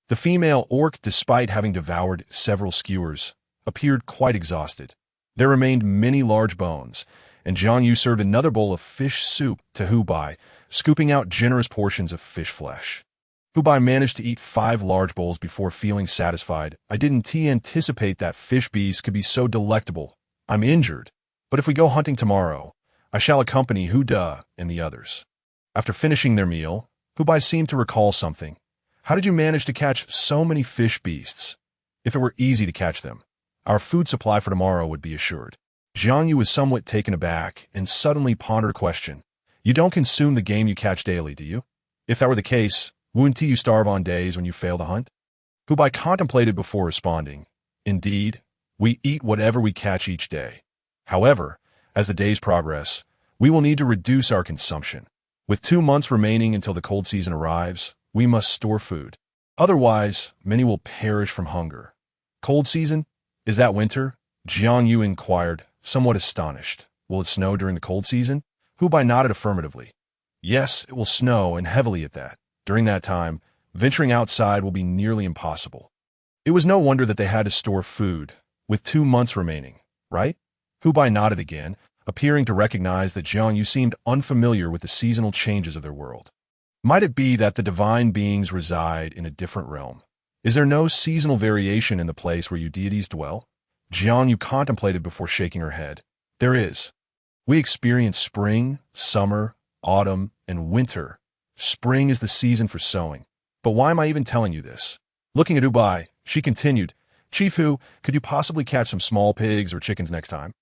[SPEAKER 1] The female orc, despite having devoured several skewers, appeared quite exhausted. There remained many large bones, and Jiang Yu served another bowl of fish soup to Hu Bai, scooping out generous portions of fish flesh. Hu Bai managed to eat 5 large bowls before feeling satisfied. I didn't anticipate that fish bees could be so delectable. I'm injured, but if we go hunting tomorrow, I shall accompany Hu Da and the others. After finishing their meal, Hu Bai seemed to recall something. How did you manage to catch so many fish beasts? If it were easy to catch them, our food supply for tomorrow would be assured. Jiang Yu was somewhat taken aback and suddenly pondered a question. You don't consume the game you catch daily, do you? If that were the case, wouldn't you starve on days when you fail to hunt? Hu Bai contemplated before responding. Indeed, we eat whatever we catch each day. However, as the days progress, we will need to reduce our consumption. With 2 months remaining until the cold season arrives, we must store food. Otherwise, many will perish from hunger. Cold season? Is that winter? Jiang Yu inquired, somewhat astonished. Will it snow during the cold season? Hu Bai nodded affirmatively. Yes, it will snow, and heavily at that. During that time, venturing outside will be nearly impossible. It was no wonder that they had to store food, with 2 months remaining, right? Hu Bai nodded again. appearing to recognize that Jiang Yu seemed unfamiliar with the seasonal changes of their world. Might it be that the divine beings reside in a different realm? Is there no seasonal variation in the place where you deities dwell? Jiang Yu contemplated before shaking her head. There is. We experience spring, summer, autumn, and winter. Spring is the season for sowing. But why am I even telling you this? Looking at Ubai, she continued, Chief Hu, could you possibly catch some small pigs or chickens next time?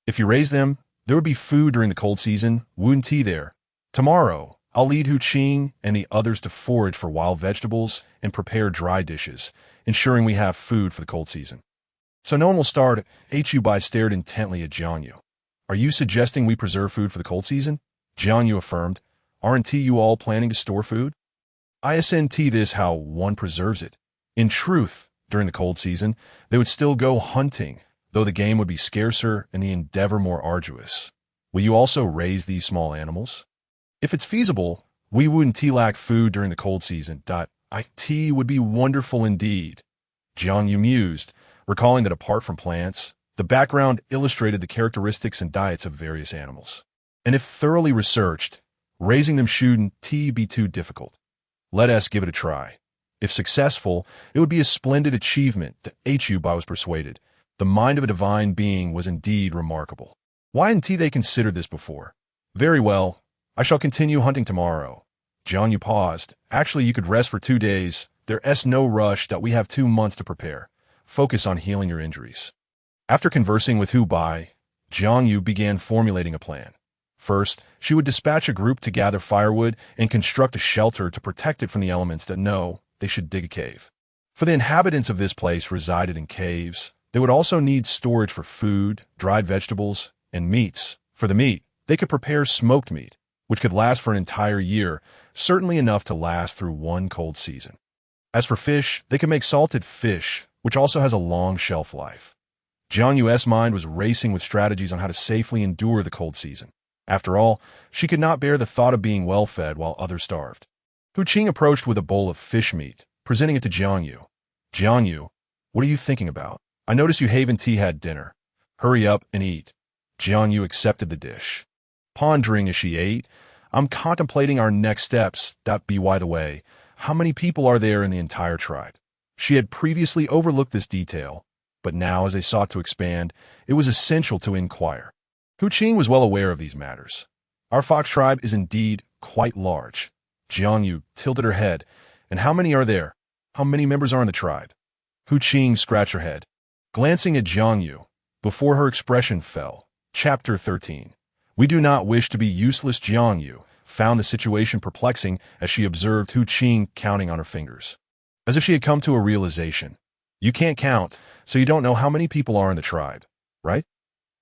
[SPEAKER 1] If you raise them, there would be food during the cold season, wouldn't tea there. Tomorrow, I'll lead Hu Qing and the others to forage for wild vegetables and prepare dry dishes, ensuring we have food for the cold season. So no one will starve. Hu Bai stared intently at Jiang Yu. Are you suggesting we preserve food for the cold season? Jiang Yu affirmed. Aren't you all planning to store food? Isn't this how one preserves it? In truth, during the cold season, they would still go hunting, though the game would be scarcer and the endeavor more arduous. Will you also raise these small animals? If it's feasible, we wouldn't lack food during the cold season. It would be wonderful indeed. Jiang Yu mused, recalling that apart from plants, the background illustrated the characteristics and diets of various animals. And if thoroughly researched, raising them shouldn't be too difficult. Let us give it a try. If successful, it would be a splendid achievement. Hu Bai was persuaded. The mind of a divine being was indeed remarkable. Why hadn't they considered this before? Very well. I shall continue hunting tomorrow. Jiang Yu paused. Actually, you could rest for 2 days. There's no rush. We have 2 months to prepare. Focus on healing your injuries. After conversing with Hu Bai, Jiang Yu began formulating a plan. First, she would dispatch a group to gather firewood and construct a shelter to protect it from the elements that they should dig a cave. For the inhabitants of this place resided in caves, they would also need storage for food, dried vegetables, and meats. For the meat, they could prepare smoked meat, which could last for an entire year, certainly enough to last through one cold season. As for fish, they could make salted fish, which also has a long shelf life. Jiang Yu's mind was racing with strategies on how to safely endure the cold season. After all, she could not bear the thought of being well-fed while others starved. Hu Qing approached with a bowl of fish meat, presenting it to Jiang Yu. Jiang Yu, what are you thinking about? I noticed you haven't had dinner. Hurry up and eat. Jiang Yu accepted the dish. Pondering as she ate, I'm contemplating our next steps. By the way, how many people are there in the entire tribe? She had previously overlooked this detail, but now as they sought to expand, it was essential to inquire. Hu Qing was well aware of these matters. Our fox tribe is indeed quite large. Jiang Yu tilted her head. And how many are there? How many members are in the tribe? Hu Qing scratched her head. Glancing at Jiang Yu, before her expression fell. Chapter 13. We do not wish to be useless. Jiang Yu found the situation perplexing as she observed Hu Qing counting on her fingers. As if she had come to a realization. You can't count, so you don't know how many people are in the tribe, right?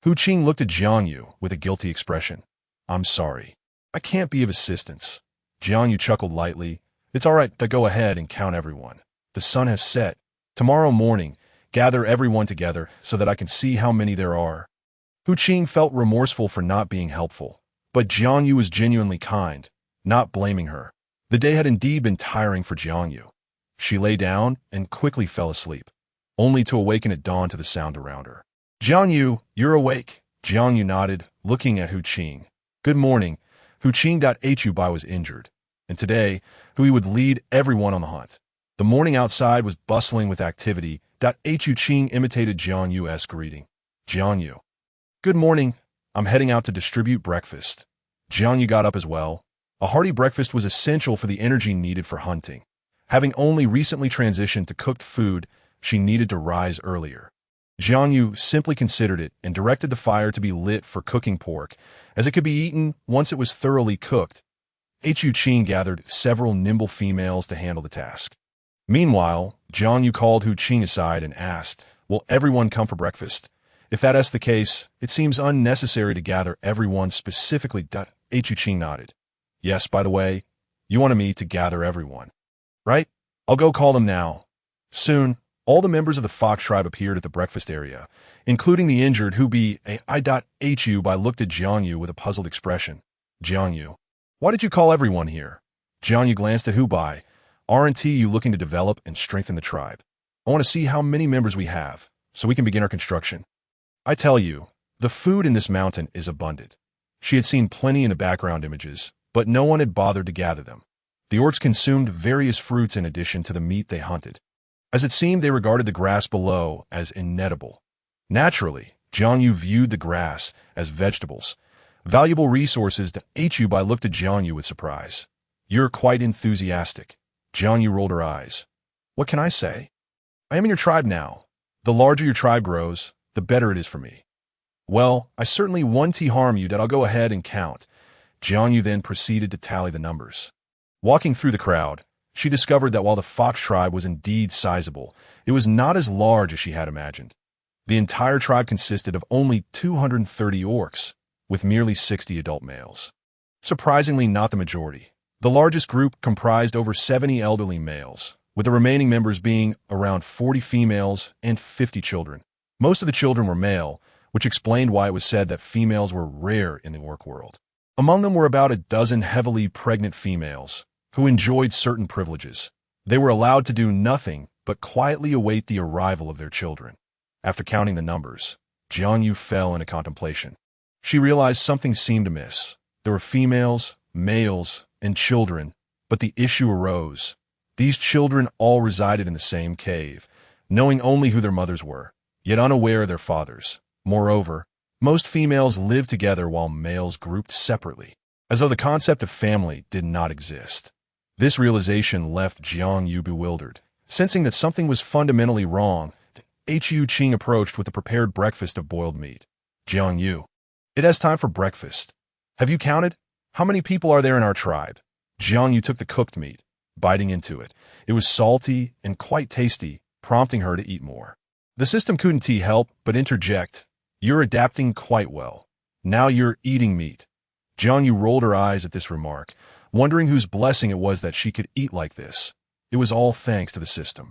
[SPEAKER 1] Hu Qing looked at Jiang Yu with a guilty expression. I'm sorry. I can't be of assistance. Jiang Yu chuckled lightly. It's all right to go ahead and count everyone. The sun has set. Tomorrow morning, gather everyone together so that I can see how many there are. Hu Qing felt remorseful for not being helpful, but Jiang Yu was genuinely kind, not blaming her. The day had indeed been tiring for Jiang Yu. She lay down and quickly fell asleep, only to awaken at dawn to the sound around her. Jiang Yu, you're awake. Jiang Yu nodded, looking at Hu Qing. Good morning. Hu Qing. Hu Bai was injured, and today, Hu would lead everyone on the hunt. The morning outside was bustling with activity. Hu Qing imitated Jiang Yu's greeting. Jiang Yu. Good morning. I'm heading out to distribute breakfast. Jiang Yu got up as well. A hearty breakfast was essential for the energy needed for hunting. Having only recently transitioned to cooked food, she needed to rise earlier. Jiang Yu simply considered it and directed the fire to be lit for cooking pork, as it could be eaten once it was thoroughly cooked. Hu Qing gathered several nimble females to handle the task. Meanwhile, Jiang Yu called Hu Qing aside and asked, will everyone come for breakfast? If that is the case, it seems unnecessary to gather everyone specifically. Hu Qing nodded. Yes, by the way, you wanted me to gather everyone, right? I'll go call them now. Soon, all the members of the fox tribe appeared at the breakfast area, including the injured Hu Bai looked at Jiang Yu with a puzzled expression. Jiang Yu, why did you call everyone here? Jiang Yu glanced at Hu Bai. Aren't you looking to develop and strengthen the tribe? I want to see how many members we have, so we can begin our construction. I tell you, The food in this mountain is abundant. She had seen plenty in the background images, but no one had bothered to gather them. The orcs consumed various fruits in addition to the meat they hunted. As it seemed, they regarded the grass below as inedible. Naturally, Jiang Yu viewed the grass as vegetables, valuable resources that Hu Bai looked at Jiang Yu with surprise. "You're quite enthusiastic." Jiang Yu rolled her eyes. "What can I say? I am in your tribe now. The larger your tribe grows, the better it is for me." "Well, I certainly won't harm you that I'll go ahead and count." Jiang Yu then proceeded to tally the numbers. Walking through the crowd, she discovered that while the fox tribe was indeed sizable, it was not as large as she had imagined. The entire tribe consisted of only 230 orcs, with merely 60 adult males. Surprisingly, not the majority. The largest group comprised over 70 elderly males, with the remaining members being around 40 females and 50 children. Most of the children were male, which explained why it was said that females were rare in the orc world. Among them were about a dozen heavily pregnant females, who enjoyed certain privileges. They were allowed to do nothing but quietly await the arrival of their children. After counting the numbers, Jiang Yu fell into contemplation. She realized something seemed amiss. There were females, males, and children, but the issue arose. These children all resided in the same cave, knowing only who their mothers were, yet unaware of their fathers. Moreover, most females lived together while males grouped separately, as though the concept of family did not exist. This realization left Jiang Yu bewildered. Sensing that something was fundamentally wrong, Hu Qing approached with a prepared breakfast of boiled meat. "Jiang Yu, it is time for breakfast. Have you counted? How many people are there in our tribe?" Jiang Yu took the cooked meat, biting into it. It was salty and quite tasty, prompting her to eat more. The system couldn't help but interject. "You're adapting quite well. Now you're eating meat." Jiang Yu rolled her eyes at this remark, wondering whose blessing it was that she could eat like this. It was all thanks to the system.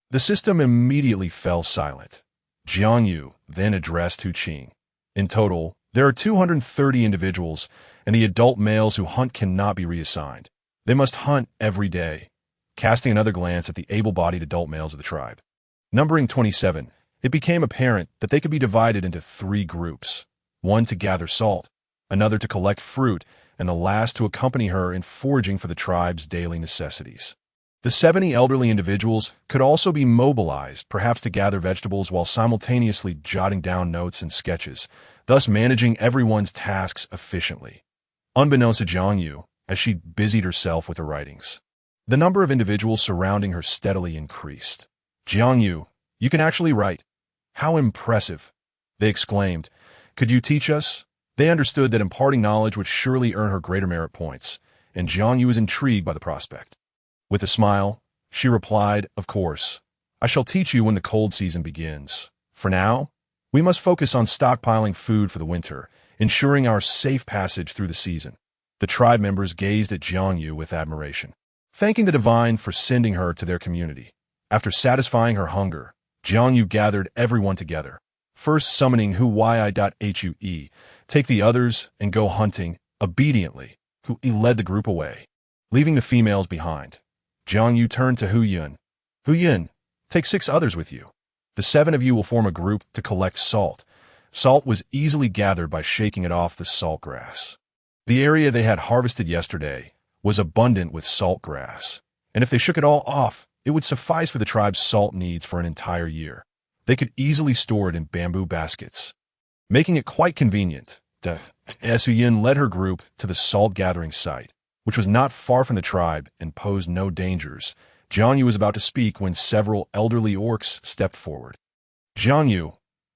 [SPEAKER 1] The system immediately fell silent. Jiang Yu then addressed Hu Qing. "In total, there are 230 individuals, and the adult males who hunt cannot be reassigned. They must hunt every day." Casting another glance at the able-bodied adult males of the tribe, numbering 27, it became apparent that they could be divided into 3 groups: one to gather salt, another to collect fruit, and the last to accompany her in foraging for the tribe's daily necessities. The 70 elderly individuals could also be mobilized, perhaps to gather vegetables while simultaneously jotting down notes and sketches, thus managing everyone's tasks efficiently. Unbeknownst to Jiang Yu, as she busied herself with her writings, the number of individuals surrounding her steadily increased. "Jiang Yu, you can actually write. How impressive!" they exclaimed. "Could you teach us?" They understood that imparting knowledge would surely earn her greater merit points, and Jiang Yu was intrigued by the prospect. With a smile, she replied, "Of course. I shall teach you when the cold season begins. For now, we must focus on stockpiling food for the winter, ensuring our safe passage through the season." The tribe members gazed at Jiang Yu with admiration, thanking the divine for sending her to their community. After satisfying her hunger, Jiang Yu gathered everyone together, first summoning Hui, take the others and go hunting. Obediently, Hui led the group away, leaving the females behind. Jiang Yu turned to Hu Yun. "Hu Yun, take 6 others with you. The 7 of you will form a group to collect salt." Salt was easily gathered by shaking it off the salt grass. The area they had harvested yesterday was abundant with salt grass, and if they shook it all off, it would suffice for the tribe's salt needs for an entire year. They could easily store it in bamboo baskets, making it quite convenient. Hu Yun led her group to the salt-gathering site, which was not far from the tribe and posed no dangers. Jiang Yu was about to speak when several elderly orcs stepped forward. "Jiang Yu,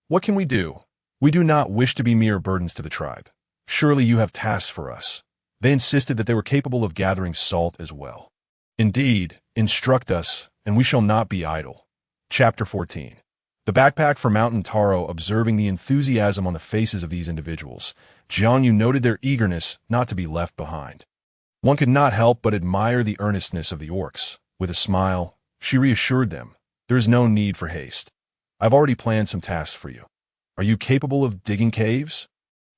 [SPEAKER 1] what can we do? We do not wish to be mere burdens to the tribe. Surely you have tasks for us." They insisted that they were capable of gathering salt as well. "Indeed, instruct us, and we shall not be idle." Chapter 14. The backpack for Mountain Taro. Observing the enthusiasm on the faces of these individuals, Jiang Yu noted their eagerness not to be left behind. One could not help but admire the earnestness of the orcs. With a smile, she reassured them, "There is no need for haste. I've already planned some tasks for you. Are you capable of digging caves?"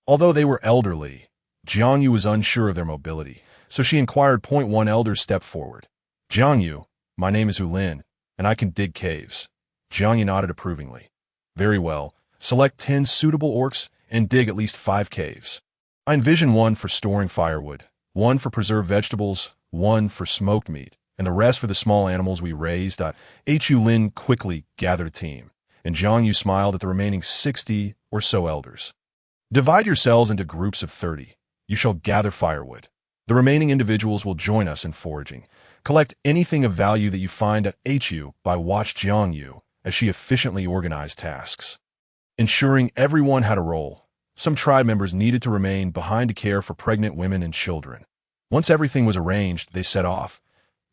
[SPEAKER 1] Although they were elderly, Jiang Yu was unsure of their mobility, so she inquired. One elder stepped forward. "Jiang Yu, my name is Ulin, and I can dig caves." Jiang Yu nodded approvingly. "Very well. Select 10 suitable orcs and dig at least 5 caves. I envision one for storing firewood, one for preserved vegetables, one for smoked meat, and the rest for the small animals we raised. Hu Lin quickly gathered a team, and Jiang Yu smiled at the remaining 60 or so elders. Divide yourselves into groups of 30. You shall gather firewood. The remaining individuals will join us in foraging. Collect anything of value that you find at Hu by watch Jiang Yu as she efficiently organized tasks. Ensuring everyone had a role, some tribe members needed to remain behind to care for pregnant women and children. Once everything was arranged, they set off.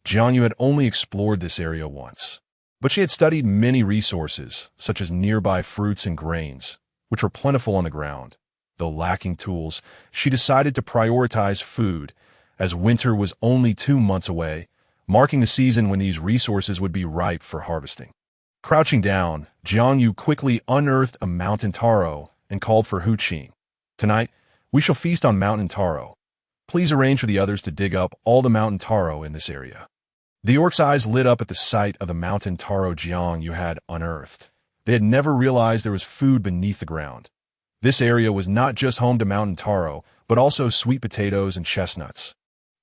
[SPEAKER 1] Jiang Yu had only explored this area once, but she had studied many resources, such as nearby fruits and grains, which were plentiful on the ground. Though lacking tools, she decided to prioritize food, as winter was only 2 months away, marking the season when these resources would be ripe for harvesting. Crouching down, Jiang Yu quickly unearthed a mountain taro and called for Hu Qing. Tonight, we shall feast on mountain taro. Please arrange for the others to dig up all the mountain taro in this area. The orcs' eyes lit up at the sight of the mountain taro Jiang Yu had unearthed. They had never realized there was food beneath the ground. This area was not just home to mountain taro, but also sweet potatoes and chestnuts,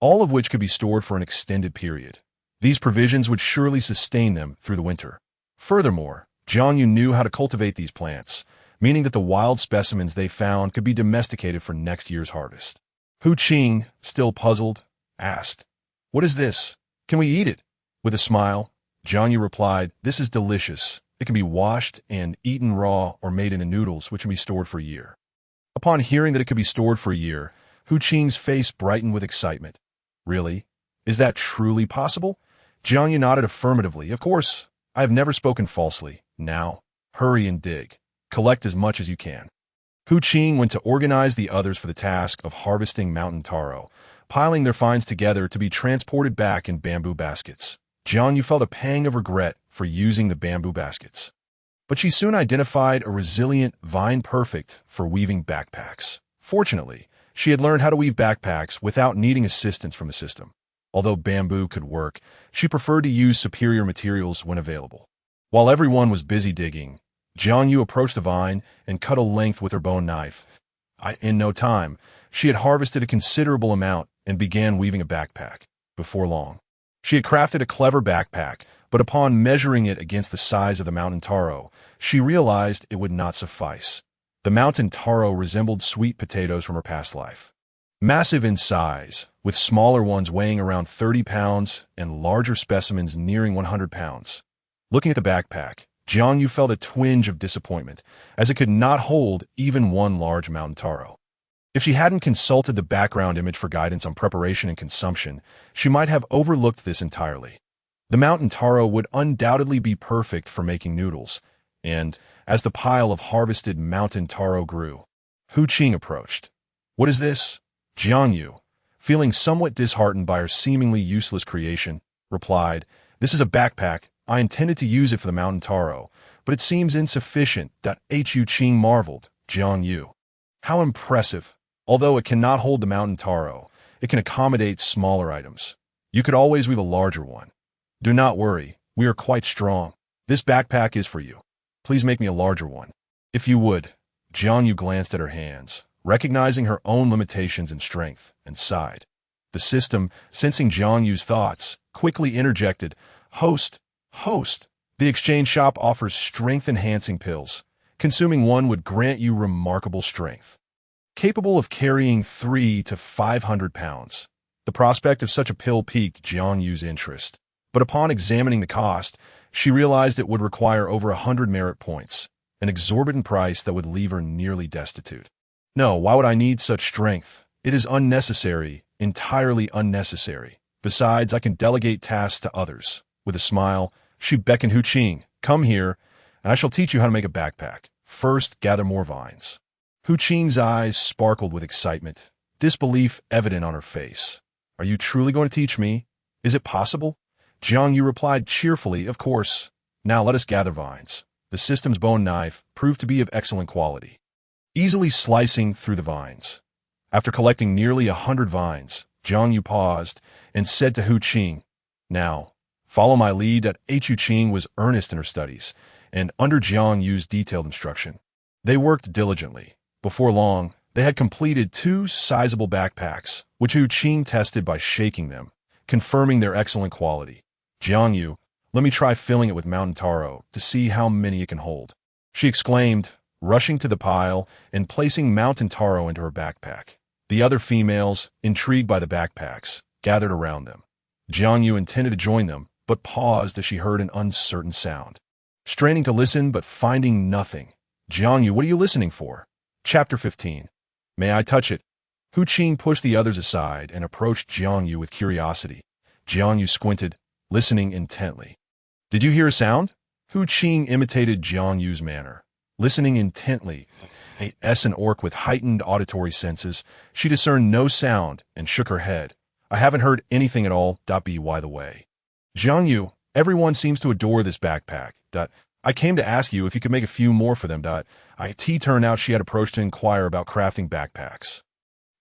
[SPEAKER 1] all of which could be stored for an extended period. These provisions would surely sustain them through the winter. Furthermore, Jiang Yu knew how to cultivate these plants, meaning that the wild specimens they found could be domesticated for next year's harvest. Hu Qing, still puzzled, asked, "What is this? Can we eat it?" With a smile, Jiang Yu replied, "This is delicious. It can be washed and eaten raw or made into noodles, which can be stored for a year." Upon hearing that it could be stored for a year, Hu Qing's face brightened with excitement. "Really? Is that truly possible?" Jiang Yu nodded affirmatively. "Of course, I have never spoken falsely. Now, hurry and dig. Collect as much as you can." Hu Qing went to organize the others for the task of harvesting mountain taro, piling their finds together to be transported back in bamboo baskets. Jiang Yu felt a pang of regret for using the bamboo baskets, but she soon identified a resilient vine perfect for weaving backpacks. Fortunately, she had learned how to weave backpacks without needing assistance from the system. Although bamboo could work, she preferred to use superior materials when available. While everyone was busy digging, Jiang Yu approached the vine and cut a length with her bone knife. In no time, she had harvested a considerable amount and began weaving a backpack. Before long, she had crafted a clever backpack, but upon measuring it against the size of the mountain taro, she realized it would not suffice. The mountain taro resembled sweet potatoes from her past life. Massive in size, with smaller ones weighing around 30 pounds and larger specimens nearing 100 pounds. Looking at the backpack, Jiang Yu felt a twinge of disappointment, as it could not hold even one large mountain taro. If she hadn't consulted the background image for guidance on preparation and consumption, she might have overlooked this entirely. The mountain taro would undoubtedly be perfect for making noodles, and, as the pile of harvested mountain taro grew, Hu Qing approached. "What is this?" Jiang Yu, feeling somewhat disheartened by her seemingly useless creation, replied, "This is a backpack. I intended to use it for the mountain taro, but it seems insufficient." Hu Qing marveled. Jiang Yu, "How impressive! Although it cannot hold the mountain taro, it can accommodate smaller items. You could always weave a larger one. Do not worry, we are quite strong. This backpack is for you. Please make me a larger one, if you would." Jiang Yu glanced at her hands, recognizing her own limitations and strength, and sighed. The system, sensing Jiang Yu's thoughts, quickly interjected, Host, the exchange shop offers strength-enhancing pills. Consuming one would grant you remarkable strength, capable of carrying 300 to 500 pounds. The prospect of such a pill piqued Jiang Yu's interest, but upon examining the cost, she realized it would require over 100 merit points, an exorbitant price that would leave her nearly destitute. "No, why would I need such strength? It is unnecessary, entirely unnecessary. Besides, I can delegate tasks to others." With a smile, she beckoned Hu Qing, "Come here, and I shall teach you how to make a backpack. First, gather more vines." Hu Qing's eyes sparkled with excitement, disbelief evident on her face. "Are you truly going to teach me? Is it possible?" Jiang Yu replied cheerfully, "Of course. Now let us gather vines." The system's bone knife proved to be of excellent quality, easily slicing through the vines. After collecting nearly 100 vines, Jiang Yu paused and said to Hu Qing, "Now, follow my lead." Hu Qing was earnest in her studies, and under Jiang Yu's detailed instruction, they worked diligently. Before long, they had completed 2 sizable backpacks, which Qing tested by shaking them, confirming their excellent quality. Jiang Yu, let me try filling it with mountain taro to see how many it can hold, she exclaimed, rushing to the pile and placing mountain taro into her backpack. The other females, intrigued by the backpacks, gathered around them. Jiang Yu intended to join them, but paused as she heard an uncertain sound. Straining to listen but finding nothing. Jiang Yu, what are you listening for? Chapter 15. May I touch it? Qing pushed the others aside and approached Jiang Yu with curiosity. Jiang Yu squinted, listening intently. Did you hear a sound? Qing imitated Jiang Yu's manner. Listening intently, an orc with heightened auditory senses, she discerned no sound and shook her head. I haven't heard anything at all. By the way. Jiang Yu, everyone seems to adore this backpack. I came to ask you if you could make a few more for them. It turned out she had approached to inquire about crafting backpacks.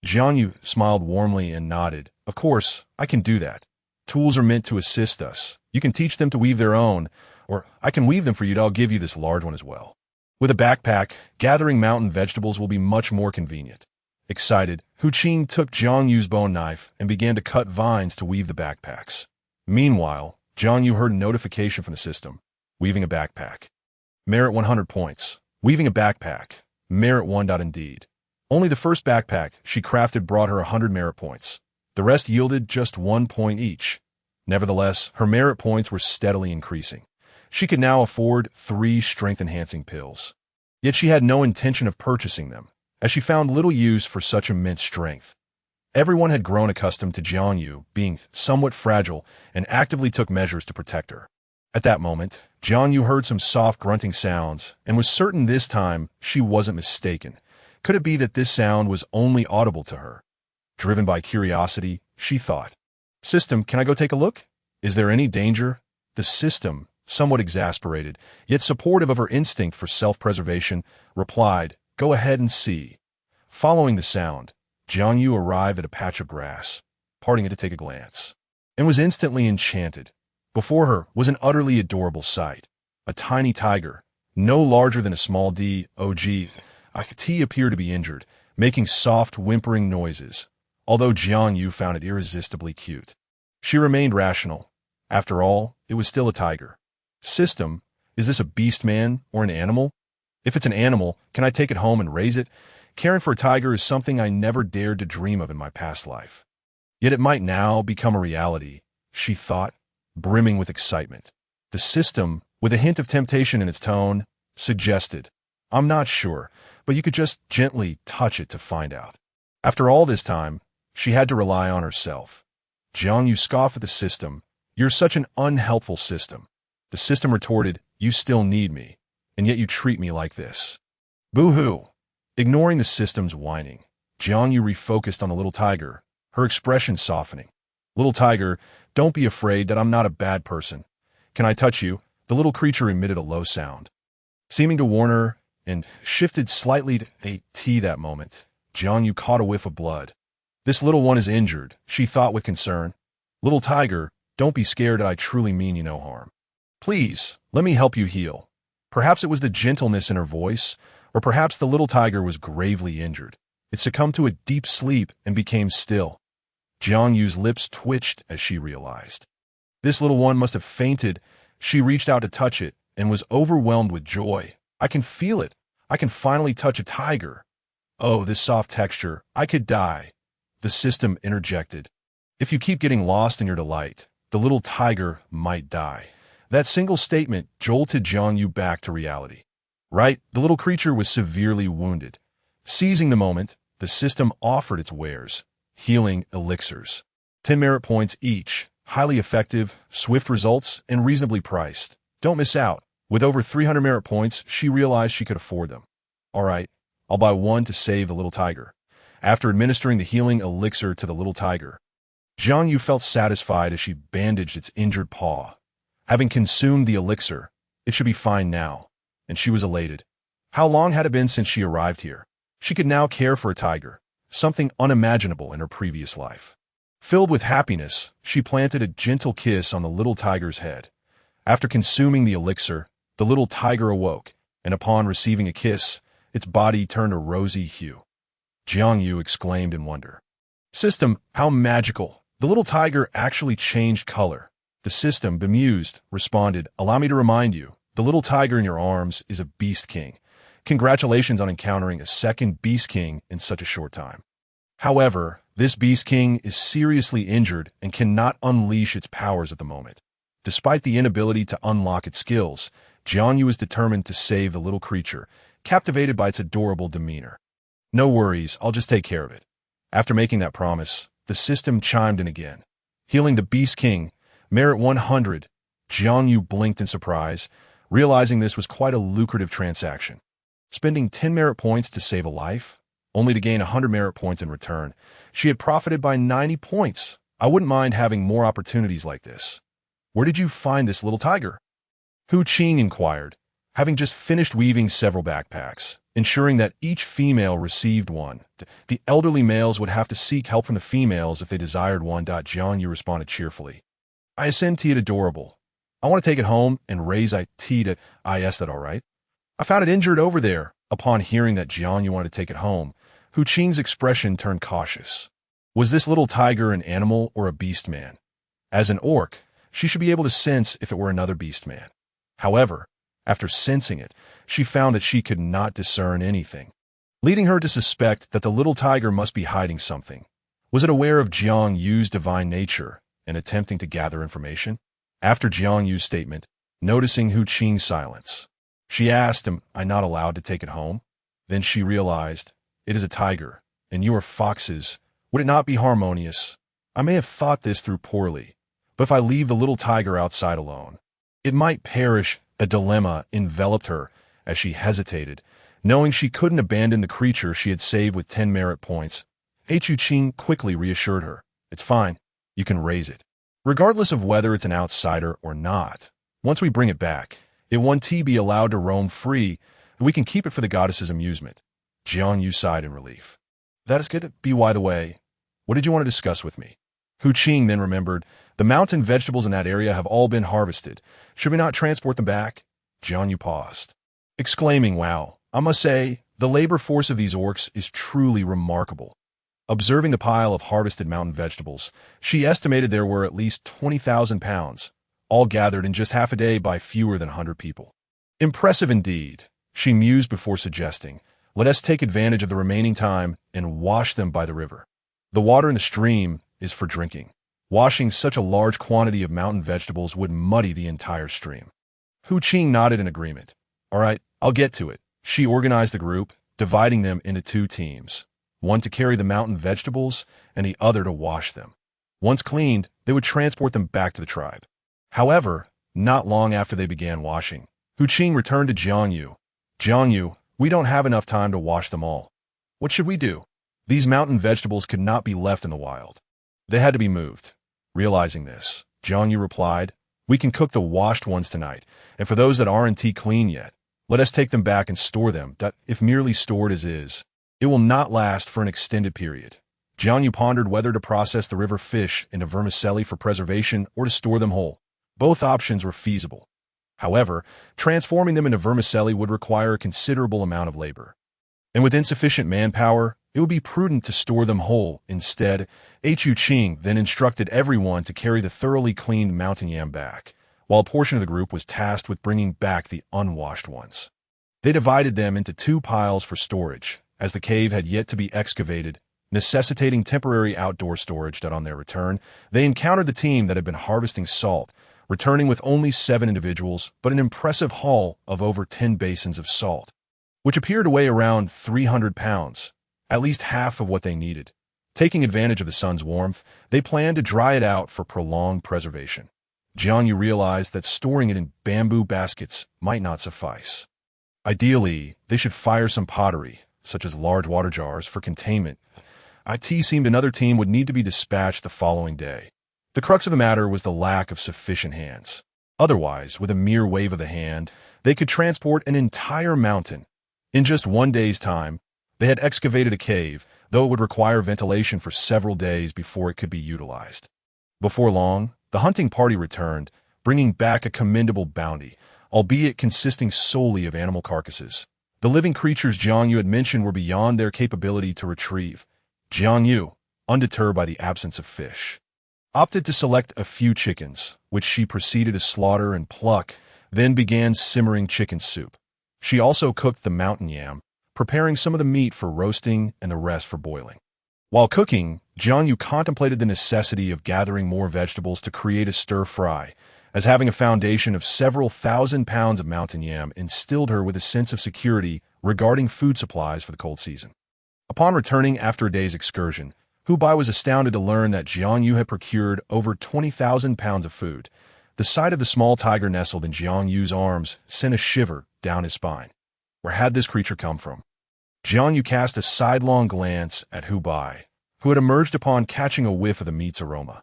[SPEAKER 1] Jiang Yu smiled warmly and nodded. Of course, I can do that. Tools are meant to assist us. You can teach them to weave their own, or I can weave them for you. I'll give you this large one as well. With a backpack, gathering mountain vegetables will be much more convenient. Excited, Qing took Jiang Yu's bone knife and began to cut vines to weave the backpacks. Meanwhile, Jiang Yu heard a notification from the system. Weaving a backpack. Merit 100 points. Weaving a backpack. Merit 1. Indeed. Only the first backpack she crafted brought her 100 merit points. The rest yielded just 1 point each. Nevertheless, her merit points were steadily increasing. She could now afford 3 strength-enhancing pills. Yet she had no intention of purchasing them, as she found little use for such immense strength. Everyone had grown accustomed to Jiang Yu being somewhat fragile and actively took measures to protect her. At that moment, Jiang Yu heard some soft grunting sounds and was certain this time she wasn't mistaken. Could it be that this sound was only audible to her? Driven by curiosity, she thought, System, can I go take a look? Is there any danger? The system, somewhat exasperated, yet supportive of her instinct for self-preservation, replied, Go ahead and see. Following the sound, Jiang Yu arrived at a patch of grass, parting it to take a glance, and was instantly enchanted. Before her was an utterly adorable sight. A tiny tiger, no larger than a small dog, appeared to be injured, making soft, whimpering noises. Although Jiang Yu found it irresistibly cute, she remained rational. After all, it was still a tiger. System, is this a beast man or an animal? If it's an animal, can I take it home and raise it? Caring for a tiger is something I never dared to dream of in my past life. Yet it might now become a reality, she thought, brimming with excitement. The system, with a hint of temptation in its tone, suggested, I'm not sure, but you could just gently touch it to find out. After all this time, she had to rely on herself. Jiang Yu scoffed at the system. You're such an unhelpful system. The system retorted, You still need me, and yet you treat me like this. Boo-hoo. Ignoring the system's whining, Jiang Yu refocused on the little tiger, her expression softening. Little tiger, don't be afraid that I'm not a bad person. Can I touch you? The little creature emitted a low sound. Seeming to warn her, and shifted slightly to that moment, Jiang Yu caught a whiff of blood. This little one is injured, she thought with concern. Little tiger, don't be scared, I truly mean you no harm. Please, let me help you heal. Perhaps it was the gentleness in her voice, or perhaps the little tiger was gravely injured. It succumbed to a deep sleep and became still. Jiang Yu's lips twitched as she realized. This little one must have fainted. She reached out to touch it and was overwhelmed with joy. I can feel it. I can finally touch a tiger. Oh, this soft texture. I could die. The system interjected. If you keep getting lost in your delight, the little tiger might die. That single statement jolted Jiang Yu back to reality. Right, the little creature was severely wounded. Seizing the moment, the system offered its wares, healing elixirs. 10 merit points each, highly effective, swift results, and reasonably priced. Don't miss out. With over 300 merit points, she realized she could afford them. All right, I'll buy 1 to save the little tiger. After administering the healing elixir to the little tiger, Jiang Yu felt satisfied as she bandaged its injured paw. Having consumed the elixir, it should be fine now, and she was elated. How long had it been since she arrived here? She could now care for a tiger, something unimaginable in her previous life. Filled with happiness, she planted a gentle kiss on the little tiger's head. After consuming the elixir, the little tiger awoke, and upon receiving a kiss, its body turned a rosy hue. Jiang Yu exclaimed in wonder. System, how magical! The little tiger actually changed color. The system, bemused, responded, allow me to remind you, the little tiger in your arms is a beast king. Congratulations on encountering a second beast king in such a short time. However, this beast king is seriously injured and cannot unleash its powers at the moment. Despite the inability to unlock its skills, Jiang Yu is determined to save the little creature, captivated by its adorable demeanor. No worries, I'll just take care of it. After making that promise, the system chimed in again. Healing the beast king, merit 100. Jiang Yu blinked in surprise, realizing this was quite a lucrative transaction. Spending 10 merit points to save a life, only to gain 100 merit points in return, she had profited by 90 points. I wouldn't mind having more opportunities like this. Where did you find this little tiger? Hu Qing inquired, having just finished weaving several backpacks, ensuring that each female received one. The elderly males would have to seek help from the females if they desired one. Jiang Yu responded cheerfully. I send it adorable. I want to take it home and raise it to is that all right? I found it injured over there. Upon hearing that Jiang Yu wanted to take it home, Hu Qing's expression turned cautious. Was this little tiger an animal or a beast man? As an orc, she should be able to sense if it were another beast man. However, after sensing it, she found that she could not discern anything, leading her to suspect that the little tiger must be hiding something. Was it aware of Jiang Yu's divine nature and attempting to gather information? After Jiang Yu's statement, noticing Hu Qing's silence, she asked him, I'm not allowed to take it home? Then she realized, it is a tiger, and you are foxes. Would it not be harmonious? I may have thought this through poorly, but if I leave the little tiger outside alone, it might perish. A dilemma enveloped her as she hesitated, knowing she couldn't abandon the creature she had saved with 10 merit points. Hu Qing quickly reassured her. It's fine. You can raise it. Regardless of whether it's an outsider or not, once we bring it back, it won't be allowed to roam free, and we can keep it for the goddess's amusement. Jiang Yu sighed in relief. That is good. By the way, what did you want to discuss with me? Hu Qing then remembered, the mountain vegetables in that area have all been harvested. Should we not transport them back? Jiang Yu paused, exclaiming, wow, I must say, the labor force of these orcs is truly remarkable. Observing the pile of harvested mountain vegetables, she estimated there were at least 20,000 pounds, all gathered in just half a day by fewer than 100 people. Impressive indeed, she mused before suggesting, let us take advantage of the remaining time and wash them by the river. The water in the stream is for drinking. Washing such a large quantity of mountain vegetables would muddy the entire stream. Hu Qing nodded in agreement. All right, I'll get to it. She organized the group, dividing them into 2 teams, one to carry the mountain vegetables and the other to wash them. Once cleaned, they would transport them back to the tribe. However, not long after they began washing, Hu Qing returned to Jiang Yu. Jiang Yu, we don't have enough time to wash them all. What should we do? These mountain vegetables could not be left in the wild. They had to be moved. Realizing this, Jiang Yu replied, we can cook the washed ones tonight, and for those that aren't clean yet, let us take them back and store them. If merely stored as is, it will not last for an extended period. Jiang Yu pondered whether to process the river fish into vermicelli for preservation or to store them whole. Both options were feasible. However, transforming them into vermicelli would require a considerable amount of labor. And with insufficient manpower, it would be prudent to store them whole. Instead, Hu Qing then instructed everyone to carry the thoroughly cleaned mountain yam back, while a portion of the group was tasked with bringing back the unwashed ones. They divided them into 2 piles for storage, as the cave had yet to be excavated, necessitating temporary outdoor storage. On their return, they encountered the team that had been harvesting salt, returning with only 7 individuals, but an impressive haul of over 10 basins of salt, which appeared to weigh around 300 pounds, at least half of what they needed. Taking advantage of the sun's warmth, they planned to dry it out for prolonged preservation. Jiang Yu realized that storing it in bamboo baskets might not suffice. Ideally, they should fire some pottery, such as large water jars, for containment. It seemed another team would need to be dispatched the following day. The crux of the matter was the lack of sufficient hands. Otherwise, with a mere wave of the hand, they could transport an entire mountain. In just 1 day's time, they had excavated a cave, though it would require ventilation for several days before it could be utilized. Before long, the hunting party returned, bringing back a commendable bounty, albeit consisting solely of animal carcasses. The living creatures Jiang Yu had mentioned were beyond their capability to retrieve. Jiang Yu, undeterred by the absence of fish, opted to select a few chickens, which she proceeded to slaughter and pluck, then began simmering chicken soup. She also cooked the mountain yam, preparing some of the meat for roasting and the rest for boiling. While cooking, Jiang Yu contemplated the necessity of gathering more vegetables to create a stir-fry, as having a foundation of several thousand pounds of mountain yam instilled her with a sense of security regarding food supplies for the cold season. Upon returning after a day's excursion, Hu Bai was astounded to learn that Jiang Yu had procured over 20,000 pounds of food. The sight of the small tiger nestled in Jiang Yu's arms sent a shiver down his spine. Where had this creature come from? Jiang Yu cast a sidelong glance at Hu Bai, who had emerged upon catching a whiff of the meat's aroma.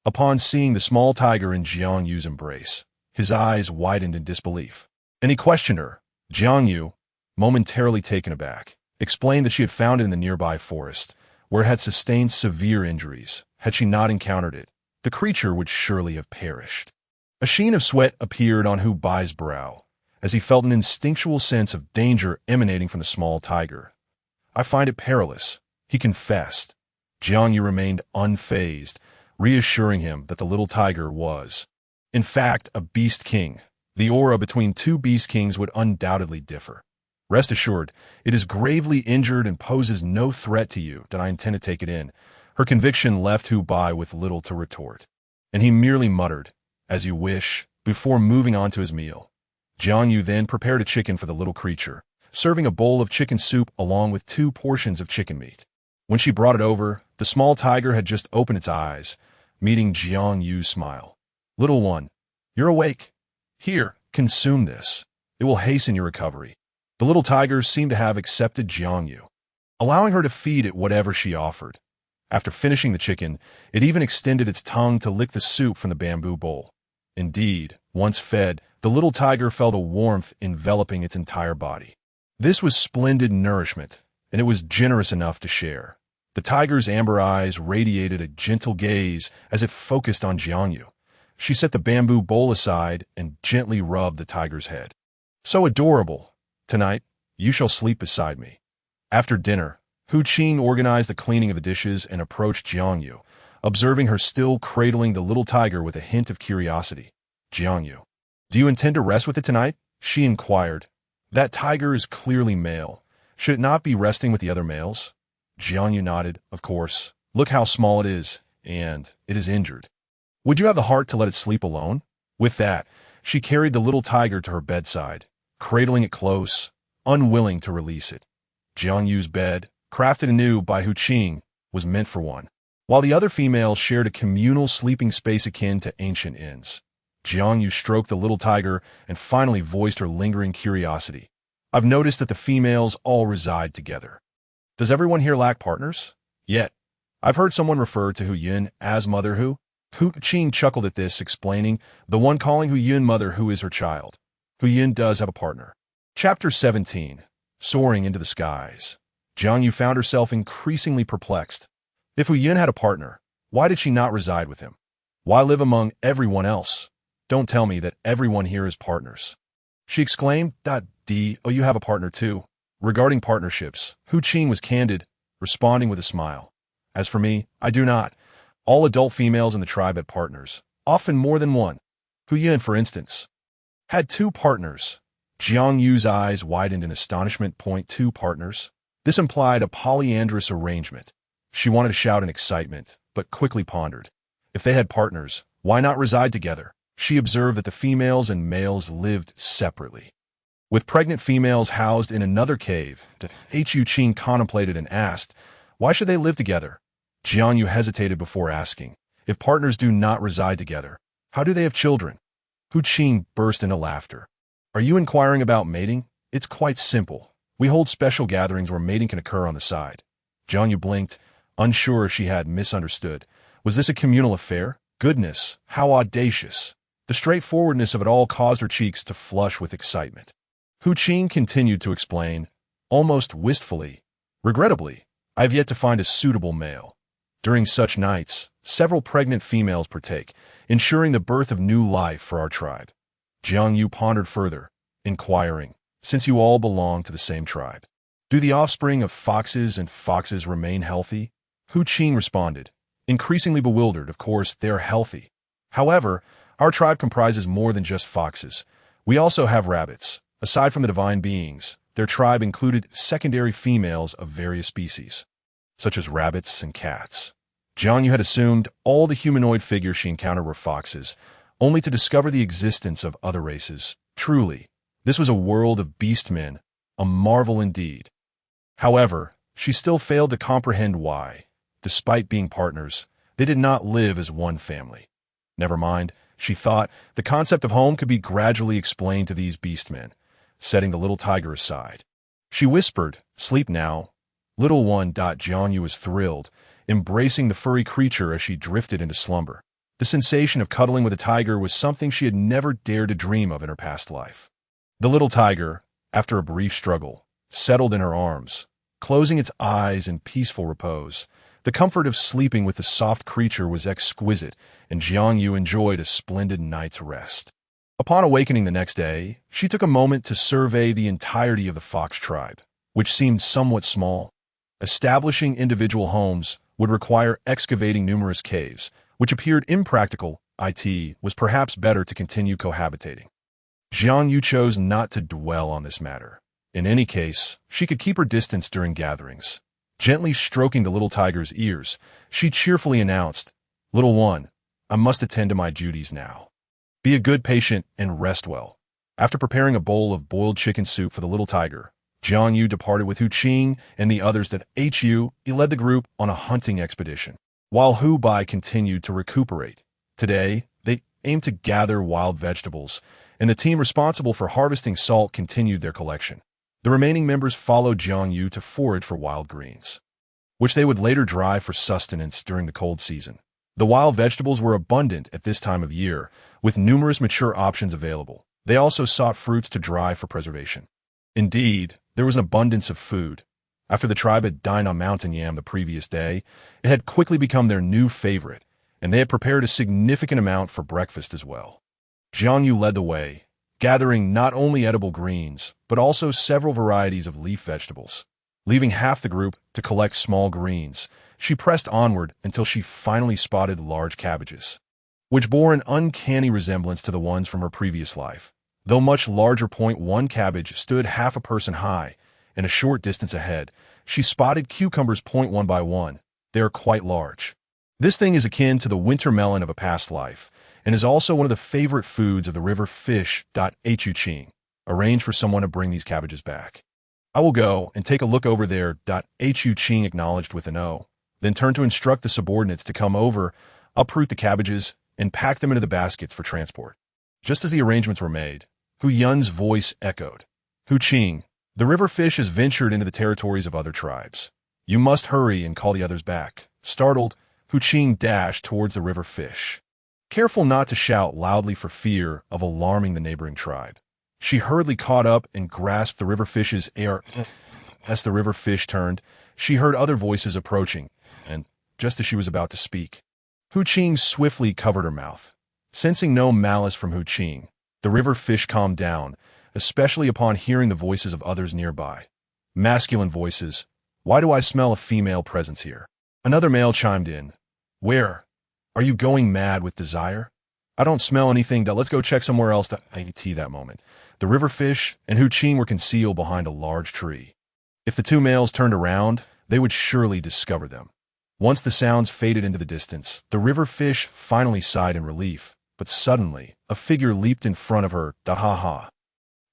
[SPEAKER 1] Upon seeing the small tiger in Jiang Yu's embrace, his eyes widened in disbelief, and he questioned her. Jiang Yu, momentarily taken aback, explained that she had found it in the nearby forest, where it had sustained severe injuries. Had she not encountered it, the creature would surely have perished. A sheen of sweat appeared on Hu Bai's brow, as he felt an instinctual sense of danger emanating from the small tiger. "I find it perilous," he confessed. Jiang Yu remained unfazed, reassuring him that the little tiger was, in fact, a beast king. The aura between two beast kings would undoubtedly differ. "Rest assured, it is gravely injured and poses no threat to you that I intend to take it in." Her conviction left Hu Bai with little to retort, and he merely muttered, "As you wish," before moving on to his meal. Jiang Yu then prepared a chicken for the little creature, serving a bowl of chicken soup along with 2 portions of chicken meat. When she brought it over, the small tiger had just opened its eyes, meeting Jiang Yu's smile. "Little one, you're awake. Here, consume this. It will hasten your recovery." The little tiger seemed to have accepted Jiang Yu, allowing her to feed it whatever she offered. After finishing the chicken, it even extended its tongue to lick the soup from the bamboo bowl. Indeed, once fed, the little tiger felt a warmth enveloping its entire body. This was splendid nourishment, and it was generous enough to share. The tiger's amber eyes radiated a gentle gaze as it focused on Jiang Yu. She set the bamboo bowl aside and gently rubbed the tiger's head. "So adorable. Tonight, you shall sleep beside me." After dinner, Hu Qing organized the cleaning of the dishes and approached Jiang Yu, observing her still cradling the little tiger with a hint of curiosity. "Jiang Yu, do you intend to rest with it tonight?" she inquired. "That tiger is clearly male. Should it not be resting with the other males?" Jiang Yu nodded. "Of course. Look how small it is, and it is injured. Would you have the heart to let it sleep alone?" With that, she carried the little tiger to her bedside, cradling it close, unwilling to release it. Jiang Yu's bed, crafted anew by Hu Qing, was meant for one, while the other females shared a communal sleeping space akin to ancient inns. Jiang Yu stroked the little tiger and finally voiced her lingering curiosity. "I've noticed that the females all reside together. Does everyone here lack partners? Yet, I've heard someone refer to Hu Yun as Mother Hu." Hu Qing chuckled at this, explaining, "The one calling Hu Yun Mother Hu is her child. Hu Yun does have a partner." Chapter 17. Soaring into the skies. Jiang Yu found herself increasingly perplexed. If Hu Yun had a partner, why did she not reside with him? Why live among everyone else? Don't tell me that everyone here is partners. She exclaimed. "Oh, you have a partner too." Regarding partnerships, Hu Qing was candid, responding with a smile. "As for me, I do not. All adult females in the tribe had partners, often more than one. Hu Yun, for instance, had 2 partners." Jiang Yu's eyes widened in astonishment. "2 partners? This implied a polyandrous arrangement." She wanted to shout in excitement, but quickly pondered. If they had partners, why not reside together? She observed that the females and males lived separately, with pregnant females housed in another cave. Hu Qing contemplated and asked, "Why should they live together?" Jiang Yu hesitated before asking, "If partners do not reside together, how do they have children?" Hu Qing burst into laughter. "Are you inquiring about mating? It's quite simple. We hold special gatherings where mating can occur on the side." Jiang Yu blinked, unsure if she had misunderstood. Was this a communal affair? Goodness, how audacious! The straightforwardness of it all caused her cheeks to flush with excitement. Hu Qing continued to explain, almost wistfully, "Regrettably, I have yet to find a suitable male. During such nights, several pregnant females partake, ensuring the birth of new life for our tribe." Jiang Yu pondered further, inquiring, since you all belong to the same tribe. Do the offspring of foxes and foxes remain healthy? Hu Qing responded, increasingly bewildered. Of course, they're healthy. However, our tribe comprises more than just foxes. We also have rabbits. Aside from the divine beings, their tribe included secondary females of various species, such as rabbits and cats. Jiang Yu had assumed all the humanoid figures she encountered were foxes, only to discover the existence of other races. Truly, this was a world of beastmen, a marvel indeed. However, she still failed to comprehend why, despite being partners, they did not live as one family. Never mind, she thought, the concept of home could be gradually explained to these beastmen, setting the little tiger aside. She whispered, "Sleep now, little one." Jiang Yu was thrilled, embracing the furry creature as she drifted into slumber. The sensation of cuddling with a tiger was something she had never dared to dream of in her past life. The little tiger, after a brief struggle, settled in her arms, closing its eyes in peaceful repose. The comfort of sleeping with the soft creature was exquisite, and Jiang Yu enjoyed a splendid night's rest. Upon awakening the next day, she took a moment to survey the entirety of the fox tribe, which seemed somewhat small. Establishing individual homes would require excavating numerous caves, which appeared impractical. It was perhaps better to continue cohabitating. Jiang Yu chose not to dwell on this matter. In any case, she could keep her distance during gatherings. Gently stroking the little tiger's ears, she cheerfully announced, "Little one, I must attend to my duties now. Be a good patient and rest well." After preparing a bowl of boiled chicken soup for the little tiger, Jiang Yu departed with Hu Qing and the others. He led the group on a hunting expedition, while Hu Bai continued to recuperate. Today, they aimed to gather wild vegetables, and the team responsible for harvesting salt continued their collection. The remaining members followed Jiang Yu to forage for wild greens, which they would later dry for sustenance during the cold season. The wild vegetables were abundant at this time of year, with numerous mature options available. They also sought fruits to dry for preservation. Indeed, there was an abundance of food. After the tribe had dined on mountain yam the previous day, it had quickly become their new favorite, and they had prepared a significant amount for breakfast as well. Jiang Yu led the way, gathering not only edible greens, but also several varieties of leaf vegetables. Leaving half the group to collect small greens, she pressed onward until she finally spotted large cabbages, which bore an uncanny resemblance to the ones from her previous life. Though much larger, one cabbage stood half a person high, and a short distance ahead, she spotted cucumbers one by one. They are quite large. This thing is akin to the winter melon of a past life, and is also one of the favorite foods of the river fish. Hu Qing, arrange for someone to bring these cabbages back. I will go and take a look over there. Hu Qing acknowledged with an O, then turned to instruct the subordinates to come over, uproot the cabbages, and pack them into the baskets for transport. Just as the arrangements were made, Hu Yun's voice echoed. "Hu Qing, the river fish has ventured into the territories of other tribes. You must hurry and call the others back." Startled, Hu Qing dashed towards the river fish, careful not to shout loudly for fear of alarming the neighboring tribe. She hurriedly caught up and grasped the river fish's ear. As the river fish turned, she heard other voices approaching, and, just as she was about to speak, Hu Qing swiftly covered her mouth. Sensing no malice from Hu Qing, the river fish calmed down, especially upon hearing the voices of others nearby. Masculine voices. "Why do I smell a female presence here?" Another male chimed in. "Where? Are you going mad with desire?" "I don't smell anything. Let's go check somewhere else." That moment, the river fish and Hu Qing were concealed behind a large tree. If the two males turned around, they would surely discover them. Once the sounds faded into the distance, the river fish finally sighed in relief, but suddenly, a figure leaped in front of her. Ha!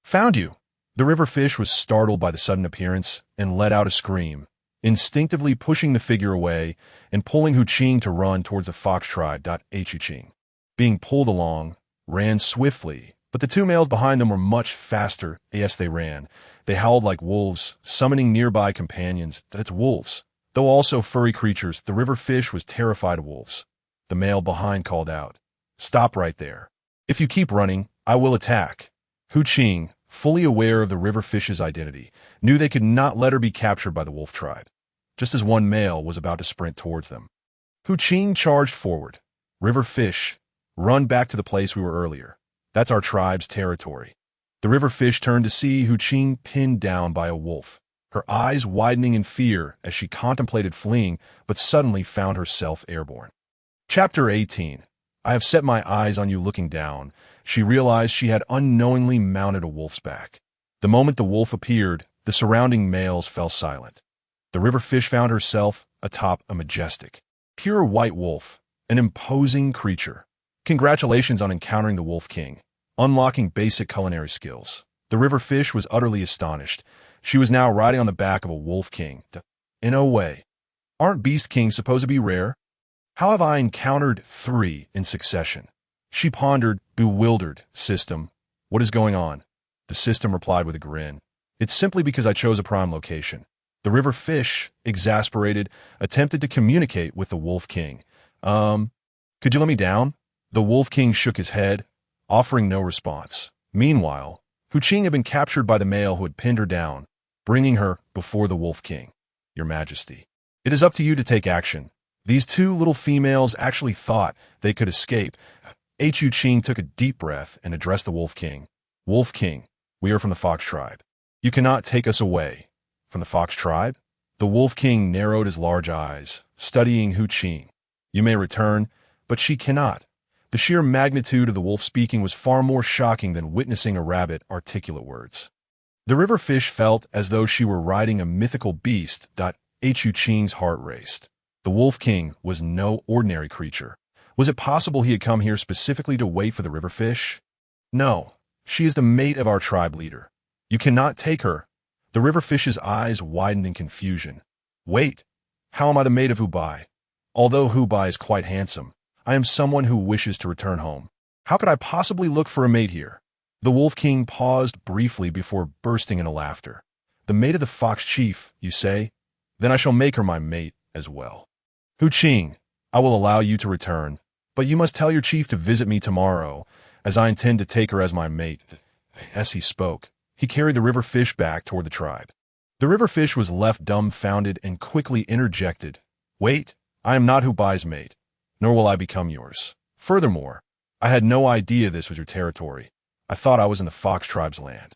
[SPEAKER 1] "Found you!" The river fish was startled by the sudden appearance and let out a scream, instinctively pushing the figure away and pulling Hu Qing to run towards the fox tribe. Hu Qing, being pulled along, ran swiftly, but the two males behind them were much faster. As they ran, they howled like wolves, summoning nearby companions. It's wolves. Though also furry creatures, the river fish was terrified of wolves. The male behind called out, "Stop right there. If you keep running, I will attack." Hu Qing, fully aware of the river fish's identity, knew they could not let her be captured by the wolf tribe. Just as one male was about to sprint towards them, Hu Qing charged forward. "River fish, run back to the place we were earlier. That's our tribe's territory." The river fish turned to see Qing pinned down by a wolf, her eyes widening in fear as she contemplated fleeing, but suddenly found herself airborne. Chapter 18. I have set my eyes on you. Looking down, she realized she had unknowingly mounted a wolf's back. The moment the wolf appeared, the surrounding males fell silent. The river fish found herself atop a majestic, pure white wolf, an imposing creature. Congratulations on encountering the Wolf King, unlocking basic culinary skills. The river fish was utterly astonished. She was now riding on the back of a Wolf King. In no way. Aren't Beast Kings supposed to be rare? How have I encountered 3 in succession? She pondered, bewildered. System, what is going on? The system replied with a grin. It's simply because I chose a prime location. The river fish, exasperated, attempted to communicate with the Wolf King. Could you let me down? The Wolf King shook his head, offering no response. Meanwhile, Qing had been captured by the male who had pinned her down, bringing her before the Wolf King. Your Majesty, it is up to you to take action. These 2 little females actually thought they could escape. Qing took a deep breath and addressed the Wolf King. Wolf King, we are from the Fox tribe. You cannot take us away. From the Fox tribe? The Wolf King narrowed his large eyes, studying Qing. You may return, but she cannot. The sheer magnitude of the wolf speaking was far more shocking than witnessing a rabbit articulate words. The river fish felt as though she were riding a mythical beast. Qing's heart raced. The Wolf King was no ordinary creature. Was it possible he had come here specifically to wait for the river fish? No, she is the mate of our tribe leader. You cannot take her. The river fish's eyes widened in confusion. Wait, how am I the mate of Hubai? Although Hubai is quite handsome, I am someone who wishes to return home. How could I possibly look for a mate here? The Wolf King paused briefly before bursting into laughter. The mate of the Fox Chief, you say? Then I shall make her my mate as well. Qing, I will allow you to return, but you must tell your chief to visit me tomorrow, as I intend to take her as my mate. As he spoke, he carried the river fish back toward the tribe. The river fish was left dumbfounded and quickly interjected. Wait, I am not Hubai's mate, nor will I become yours. Furthermore, I had no idea this was your territory. I thought I was in the Fox tribe's land.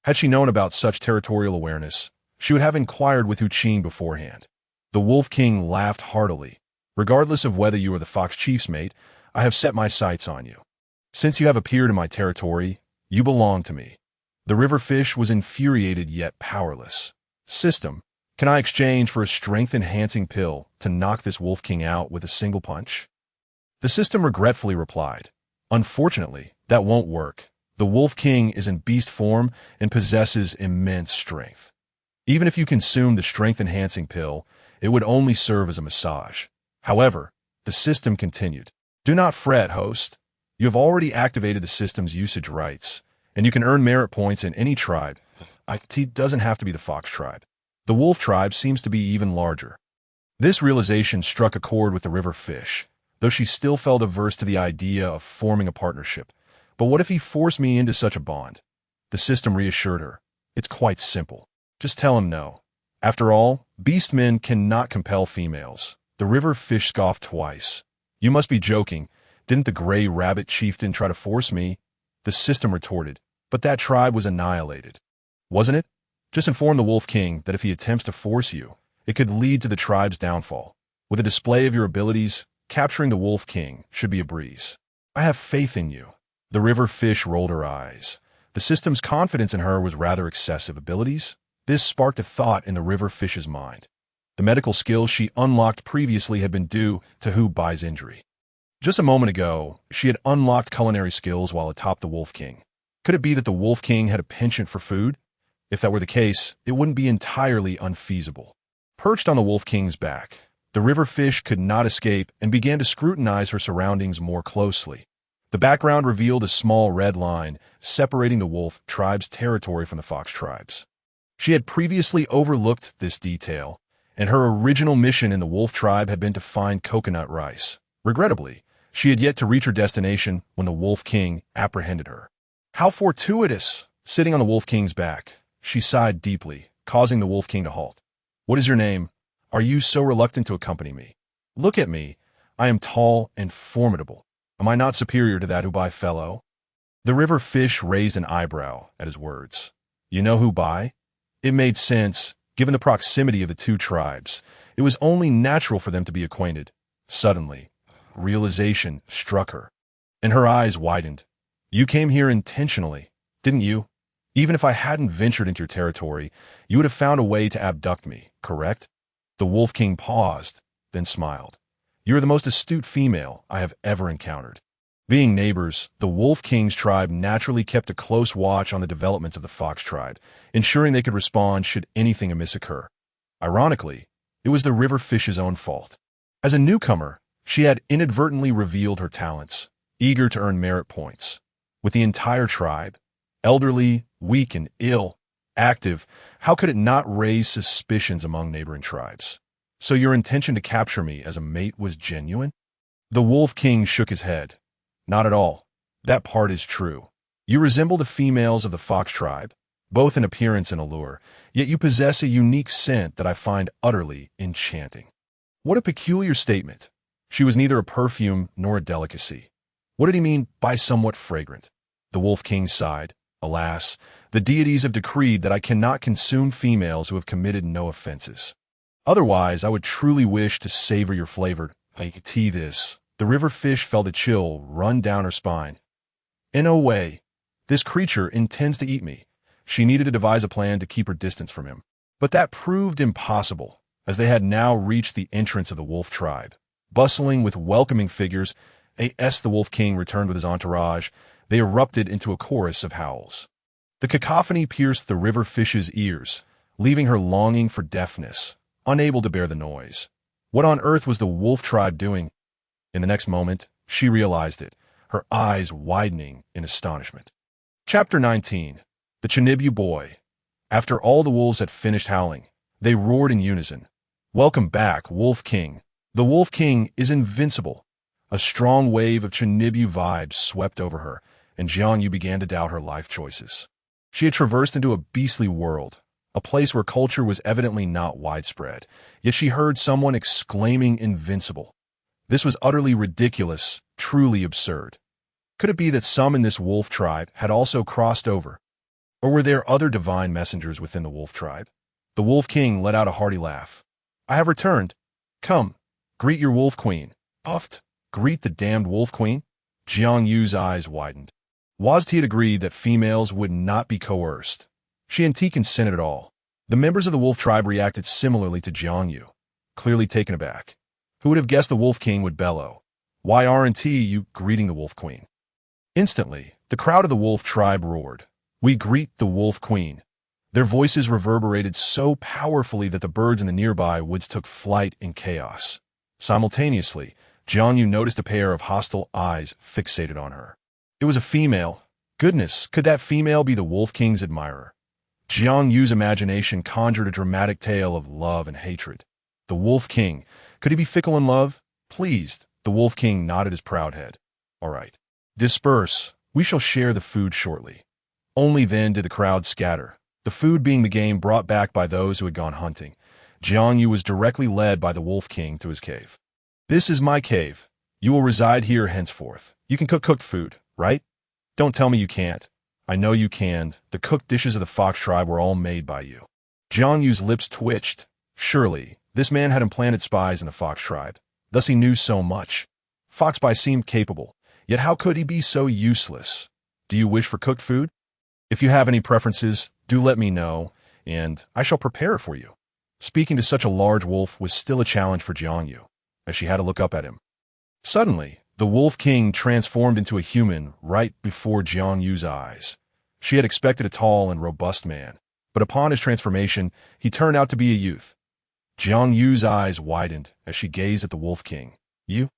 [SPEAKER 1] Had she known about such territorial awareness, she would have inquired with Qing beforehand. The Wolf King laughed heartily. Regardless of whether you are the Fox Chief's mate, I have set my sights on you. Since you have appeared in my territory, you belong to me. The river fish was infuriated yet powerless. System, can I exchange for a strength-enhancing pill to knock this Wolf King out with a single punch? The system regretfully replied. Unfortunately, that won't work. The Wolf King is in beast form and possesses immense strength. Even if you consume the strength-enhancing pill, it would only serve as a massage. However, the system continued. Do not fret, host. You have already activated the system's usage rights, and you can earn merit points in any tribe. It doesn't have to be the Fox tribe. The Wolf tribe seems to be even larger. This realization struck a chord with the river fish, though she still felt averse to the idea of forming a partnership. But what if he forced me into such a bond? The system reassured her. It's quite simple. Just tell him no. After all, beast men cannot compel females. The river fish scoffed twice. You must be joking. Didn't the gray rabbit chieftain try to force me? The system retorted. But that tribe was annihilated. Wasn't it? Just inform the Wolf King that if he attempts to force you, it could lead to the tribe's downfall. With a display of your abilities, capturing the Wolf King should be a breeze. I have faith in you. The river fish rolled her eyes. The system's confidence in her was rather excessive. Abilities? This sparked a thought in the river fish's mind. The medical skills she unlocked previously had been due to Hubai's injury. Just a moment ago, she had unlocked culinary skills while atop the Wolf King. Could it be that the Wolf King had a penchant for food? If that were the case, it wouldn't be entirely unfeasible. Perched on the Wolf King's back, the river fish could not escape and began to scrutinize her surroundings more closely. The background revealed a small red line separating the Wolf tribe's territory from the Fox tribe's. She had previously overlooked this detail, and her original mission in the Wolf tribe had been to find coconut rice. Regrettably, she had yet to reach her destination when the Wolf King apprehended her. How fortuitous! Sitting on the Wolf King's back, she sighed deeply, causing the Wolf King to halt. What is your name? Are you so reluctant to accompany me? Look at me. I am tall and formidable. Am I not superior to that Hubai fellow? The river fish raised an eyebrow at his words. You know who by? It made sense, given the proximity of the two tribes. It was only natural for them to be acquainted. Suddenly, realization struck her, and her eyes widened. You came here intentionally, didn't you? Even if I hadn't ventured into your territory, you would have found a way to abduct me, correct? The Wolf King paused, then smiled. You are the most astute female I have ever encountered. Being neighbors, the Wolf King's tribe naturally kept a close watch on the developments of the Fox tribe, ensuring they could respond should anything amiss occur. Ironically, it was the river fish's own fault. As a newcomer, she had inadvertently revealed her talents, eager to earn merit points. With the entire tribe, elderly, weak, and ill, active, how could it not raise suspicions among neighboring tribes? So your intention to capture me as a mate was genuine? The Wolf King shook his head. Not at all. That part is true. You resemble the females of the Fox tribe, both in appearance and allure, yet you possess a unique scent that I find utterly enchanting. What a peculiar statement. She was neither a perfume nor a delicacy. What did he mean by somewhat fragrant? The Wolf King sighed. Alas, the deities have decreed that I cannot consume females who have committed no offenses. Otherwise, I would truly wish to savor your flavor. I tea this. The river fish felt a chill run down her spine. In a way, this creature intends to eat me. She needed to devise a plan to keep her distance from him. But that proved impossible, as they had now reached the entrance of the wolf tribe. Bustling with welcoming figures, the Wolf King returned with his entourage. They erupted into a chorus of howls. The cacophony pierced the river fish's ears, leaving her longing for deafness, unable to bear the noise. What on earth was the wolf tribe doing? In the next moment, she realized it, her eyes widening in astonishment. Chapter 19. The Chinibyu Boy. After all the wolves had finished howling, they roared in unison. Welcome back, Wolf King. The Wolf King is invincible. A strong wave of Chinibyu vibes swept over her, and Jiang Yu began to doubt her life choices. She had traversed into a beastly world, a place where culture was evidently not widespread, yet she heard someone exclaiming invincible. This was utterly ridiculous, truly absurd. Could it be that some in this wolf tribe had also crossed over? Or were there other divine messengers within the wolf tribe? The Wolf King let out a hearty laugh. I have returned. Come, greet your wolf queen. Puffed. Greet the damned wolf queen? Jiang Yu's eyes widened. Was he had agreed that females would not be coerced? She and T consented at all. The members of the wolf tribe reacted similarly to Jiang Yu, clearly taken aback. Who would have guessed the Wolf King would bellow? Why aren't you greeting the Wolf Queen? Instantly, the crowd of the wolf tribe roared. We greet the Wolf Queen. Their voices reverberated so powerfully that the birds in the nearby woods took flight in chaos. Simultaneously, Jiang Yu noticed a pair of hostile eyes fixated on her. It was a female. Goodness, could that female be the Wolf King's admirer? Jiang Yu's imagination conjured a dramatic tale of love and hatred. The Wolf King. Could he be fickle in love? Pleased, the Wolf King nodded his proud head. All right. Disperse. We shall share the food shortly. Only then did the crowd scatter, the food being the game brought back by those who had gone hunting. Jiang Yu was directly led by the Wolf King to his cave. This is my cave. You will reside here henceforth. You can cook cooked food, right? Don't tell me you can't. I know you can. The cooked dishes of the Fox tribe were all made by you. Jiang Yu's lips twitched. Surely, this man had implanted spies in the Fox tribe. Thus he knew so much. Foxby seemed capable, yet how could he be so useless? Do you wish for cooked food? If you have any preferences, do let me know, and I shall prepare it for you. Speaking to such a large wolf was still a challenge for Jiang Yu, as she had to look up at him. Suddenly, the Wolf King transformed into a human right before Jiang Yu's eyes. She had expected a tall and robust man, but upon his transformation, he turned out to be a youth. Jiang Yu's eyes widened as she gazed at the Wolf King. You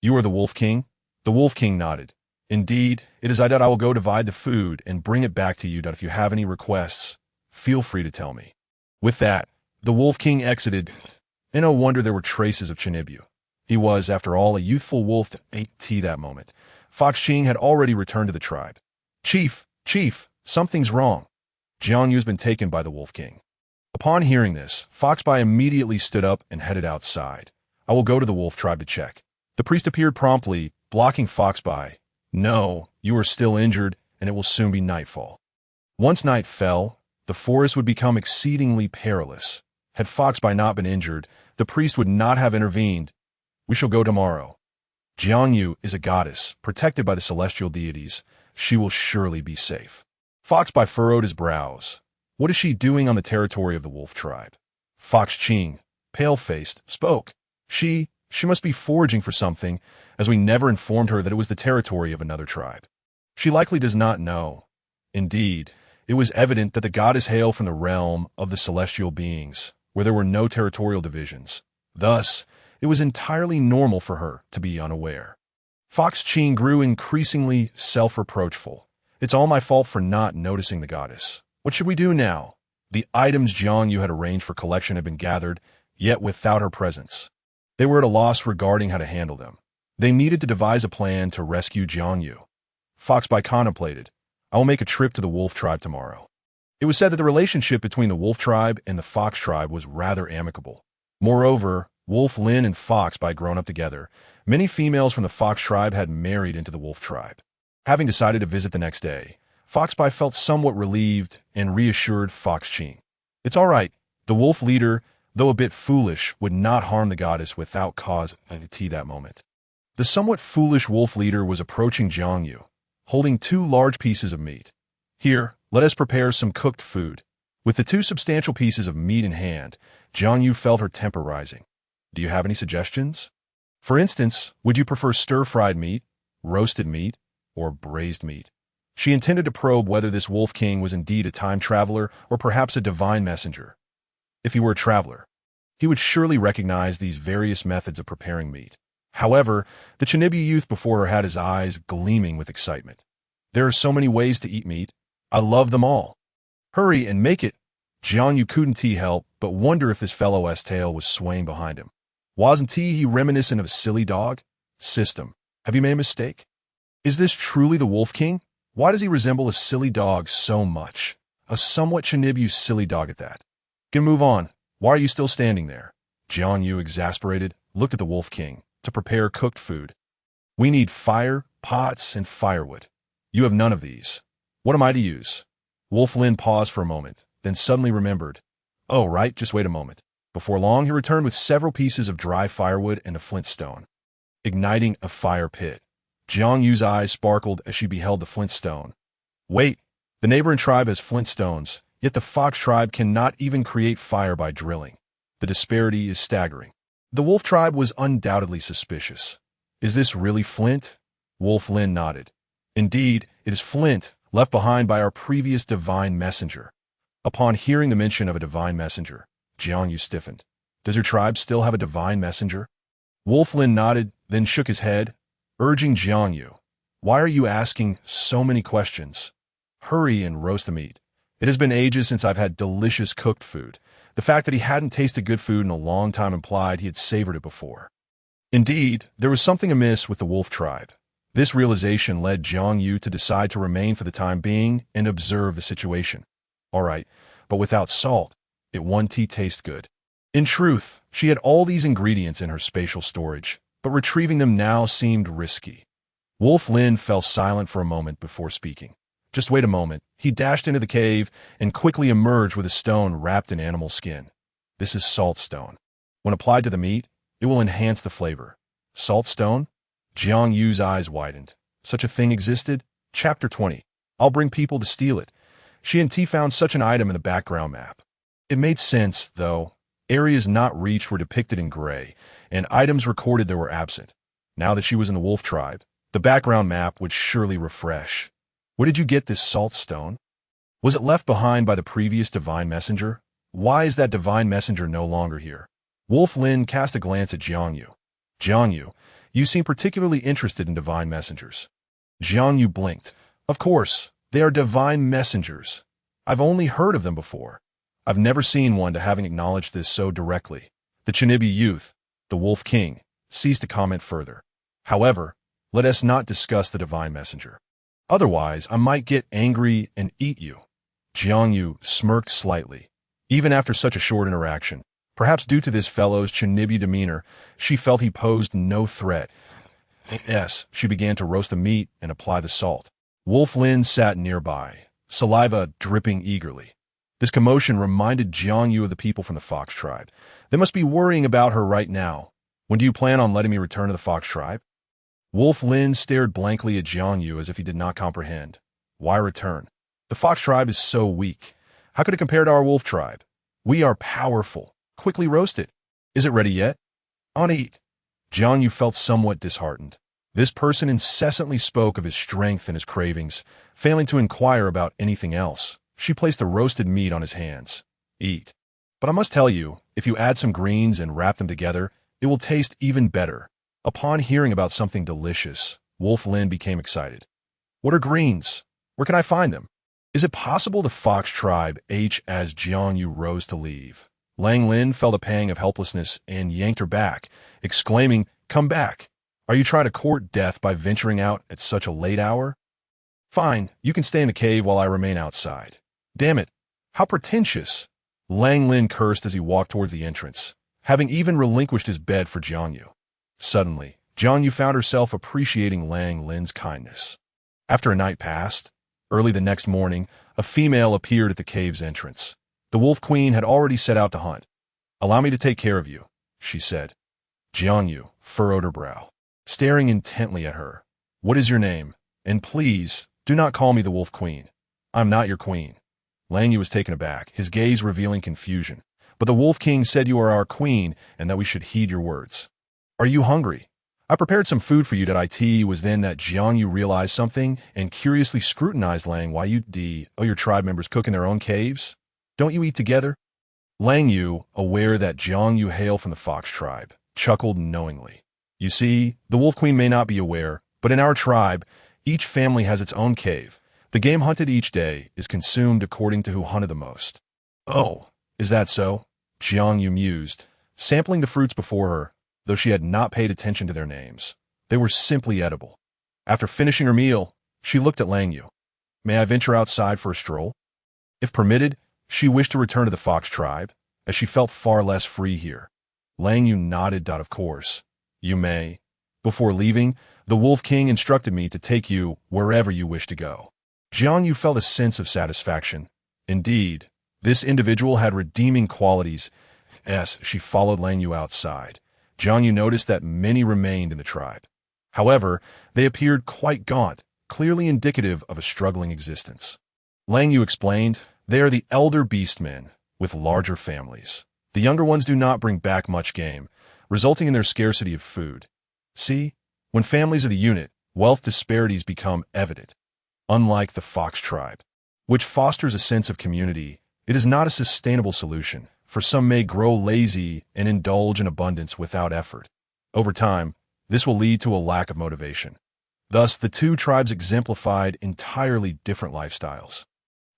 [SPEAKER 1] are the Wolf King? The Wolf King nodded. Indeed, it is I that I will go divide the food and bring it back to you that if you have any requests, feel free to tell me. With that, the Wolf King exited, and no wonder there were traces of Chinibyu. He was, after all, a youthful wolf that ate tea that moment. Fox Ching had already returned to the tribe. Chief, something's wrong. Jiang Yu's been taken by the Wolf King. Upon hearing this, Foxby immediately stood up and headed outside. I will go to the wolf tribe to check. The priest appeared promptly, blocking Foxby. No, you are still injured, and it will soon be nightfall. Once night fell, the forest would become exceedingly perilous. Had Foxby not been injured, the priest would not have intervened. We shall go tomorrow. Jiang Yu is a goddess, protected by the celestial deities. She will surely be safe. Foxby furrowed his brows. What is she doing on the territory of the wolf tribe? Fox Qing, pale-faced, spoke. She must be foraging for something, as we never informed her that it was the territory of another tribe. She likely does not know. Indeed, it was evident that the goddess hailed from the realm of the celestial beings, where there were no territorial divisions. Thus, it was entirely normal for her to be unaware. Fox Qing grew increasingly self-reproachful. It's all my fault for not noticing the goddess. What should we do now? The items Jiang Yu had arranged for collection had been gathered, yet without her presence. They were at a loss regarding how to handle them. They needed to devise a plan to rescue Jiang Yu. Foxby contemplated. I will make a trip to the wolf tribe tomorrow. It was said that the relationship between the wolf tribe and the fox tribe was rather amicable. Moreover, Wolf Lin and Foxby grown up together. Many females from the fox tribe had married into the wolf tribe. Having decided to visit the next day, Foxby felt somewhat relieved and reassured Fox Qing. It's all right. The wolf leader, though a bit foolish, would not harm the goddess without cause that moment. The somewhat foolish wolf leader was approaching Jiang Yu, holding 2 large pieces of meat. Here, let us prepare some cooked food. With the 2 substantial pieces of meat in hand, Jiang Yu felt her temper rising. Do you have any suggestions? For instance, would you prefer stir-fried meat, roasted meat, or braised meat? She intended to probe whether this wolf king was indeed a time traveler or perhaps a divine messenger. If he were a traveler, he would surely recognize these various methods of preparing meat. However, the Chinibi youth before her had his eyes gleaming with excitement. There are so many ways to eat meat. I love them all. Hurry and make it. Jiang Yu couldn't help but wonder if this fellow's tail was swaying behind him. Wasn't he reminiscent of a silly dog? System, have you made a mistake? Is this truly the Wolf King? Why does he resemble a silly dog so much? A somewhat Chinibu silly dog at that. Can move on. Why are you still standing there? Jiang Yu, exasperated, looked at the Wolf King. To prepare cooked food, we need fire, pots, and firewood. You have none of these. What am I to use? Wolf Lin paused for a moment, then suddenly remembered. Oh, right, just wait a moment. Before long, he returned with several pieces of dry firewood and a flint stone. Igniting a fire pit. Jiang Yu's eyes sparkled as she beheld the flint stone. Wait, the neighboring tribe has flint stones, yet the fox tribe cannot even create fire by drilling. The disparity is staggering. The wolf tribe was undoubtedly suspicious. Is this really flint? Wolf Lin nodded. Indeed, it is flint, left behind by our previous divine messenger. Upon hearing the mention of a divine messenger, Jiang Yu stiffened. Does your tribe still have a divine messenger? Wolf Lin nodded, then shook his head, urging Jiang Yu. Why are you asking so many questions? Hurry and roast the meat. It has been ages since I've had delicious cooked food. The fact that he hadn't tasted good food in a long time implied he had savored it before. Indeed, there was something amiss with the wolf tribe. This realization led Jiang Yu to decide to remain for the time being and observe the situation. All right, but without salt, it won't taste good. In truth, she had all these ingredients in her spatial storage, but retrieving them now seemed risky. Wolf Lin fell silent for a moment before speaking. Just wait a moment. He dashed into the cave and quickly emerged with a stone wrapped in animal skin. This is salt stone. When applied to the meat, it will enhance the flavor. Salt stone? Jiang Yu's eyes widened. Such a thing existed? Chapter 20. I'll bring people to steal it. She and T found such an item in the background map. It made sense, though. Areas not reached were depicted in gray, and items recorded there were absent. Now that she was in the wolf tribe, the background map would surely refresh. Where did you get this salt stone? Was it left behind by the previous divine messenger? Why is that divine messenger no longer here? Wolf Lin cast a glance at Jiang Yu. Jiang Yu, you seem particularly interested in divine messengers. Jiang Yu blinked. Of course, they are divine messengers. I've only heard of them before. I've never seen one to having acknowledged this so directly. The Chinibi youth, the Wolf King, ceased to comment further. However, let us not discuss the divine messenger. Otherwise, I might get angry and eat you. Jiang Yu smirked slightly. Even after such a short interaction, perhaps due to this fellow's Chinibi demeanor, she felt he posed no threat. Yes, she began to roast the meat and apply the salt. Wolf Lin sat nearby, saliva dripping eagerly. This commotion reminded Jiang Yu of the people from the Fox tribe. They must be worrying about her right now. When do you plan on letting me return to the Fox tribe? Wolf Lin stared blankly at Jiang Yu as if he did not comprehend. Why return? The Fox tribe is so weak. How could it compare to our wolf tribe? We are powerful. Quickly roast it. Is it ready yet? On eat. Jiang Yu felt somewhat disheartened. This person incessantly spoke of his strength and his cravings, failing to inquire about anything else. She placed the roasted meat on his hands. Eat. But I must tell you, if you add some greens and wrap them together, it will taste even better. Upon hearing about something delicious, Wolf Lin became excited. What are greens? Where can I find them? Is it possible the Fox tribe ate as Jiang Yu rose to leave? Lang Lin felt a pang of helplessness and yanked her back, exclaiming, Come back. Are you trying to court death by venturing out at such a late hour? Fine, you can stay in the cave while I remain outside. Damn it, how pretentious! Lang Lin cursed as he walked towards the entrance, having even relinquished his bed for Jiang Yu. Suddenly, Jiang Yu found herself appreciating Lang Lin's kindness. After a night passed, early the next morning, a female appeared at the cave's entrance. The Wolf Queen had already set out to hunt. Allow me to take care of you, she said. Jiang Yu furrowed her brow, staring intently at her. What is your name? And please, do not call me the Wolf Queen. I'm not your queen. Lang Yu was taken aback, his gaze revealing confusion. But the Wolf King said you are our queen and that we should heed your words. Are you hungry? I prepared some food for you. It was then that Jiang Yu realized something and curiously scrutinized Lang. Why your tribe members cook in their own caves? Don't you eat together? Lang Yu, aware that Jiang Yu hailed from the Fox tribe, chuckled knowingly. You see, the Wolf Queen may not be aware, but in our tribe, each family has its own cave. The game hunted each day is consumed according to who hunted the most. Oh, is that so? Jiang Yu mused, sampling the fruits before her, though she had not paid attention to their names. They were simply edible. After finishing her meal, she looked at Lang Yu. May I venture outside for a stroll? If permitted, she wished to return to the Fox tribe, as she felt far less free here. Lang Yu nodded. Of course. You may. Before leaving, the Wolf King instructed me to take you wherever you wish to go. Jiang Yu felt a sense of satisfaction. Indeed, this individual had redeeming qualities. As she followed Lang Yu outside, Jiang Yu noticed that many remained in the tribe. However, they appeared quite gaunt, clearly indicative of a struggling existence. Lang Yu explained, they are the elder beastmen, with larger families. The younger ones do not bring back much game, resulting in their scarcity of food. See, when families are the unit, wealth disparities become evident. Unlike the Fox tribe, which fosters a sense of community, it is not a sustainable solution, for some may grow lazy and indulge in abundance without effort. Over time, this will lead to a lack of motivation. Thus, the two tribes exemplified entirely different lifestyles.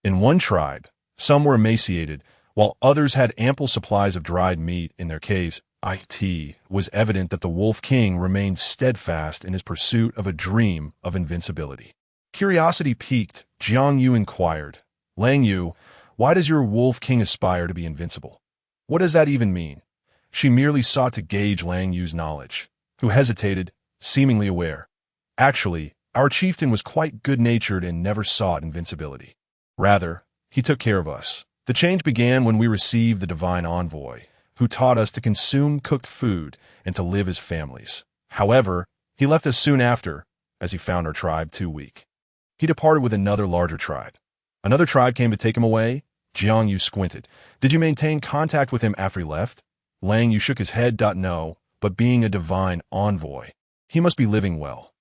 [SPEAKER 1] In one tribe, some were emaciated, while others had ample supplies of dried meat in their caves. It was evident that the Wolf King remained steadfast in his pursuit of a dream of invincibility. Curiosity piqued, Jiang Yu inquired, Lang Yu, why does your Wolf King aspire to be invincible? What does that even mean? She merely sought to gauge Lang Yu's knowledge, who hesitated, seemingly aware. Actually, our chieftain was quite good-natured and never sought invincibility. Rather, he took care of us. The change began when we received the divine envoy, who taught us to consume cooked food and to live as families. However, he left us soon after, as he found our tribe too weak. He departed with another larger tribe. Another tribe came to take him away. Jiang Yu squinted. Did you maintain contact with him after he left? Lang Yu shook his head. No, but being a divine envoy, he must be living well.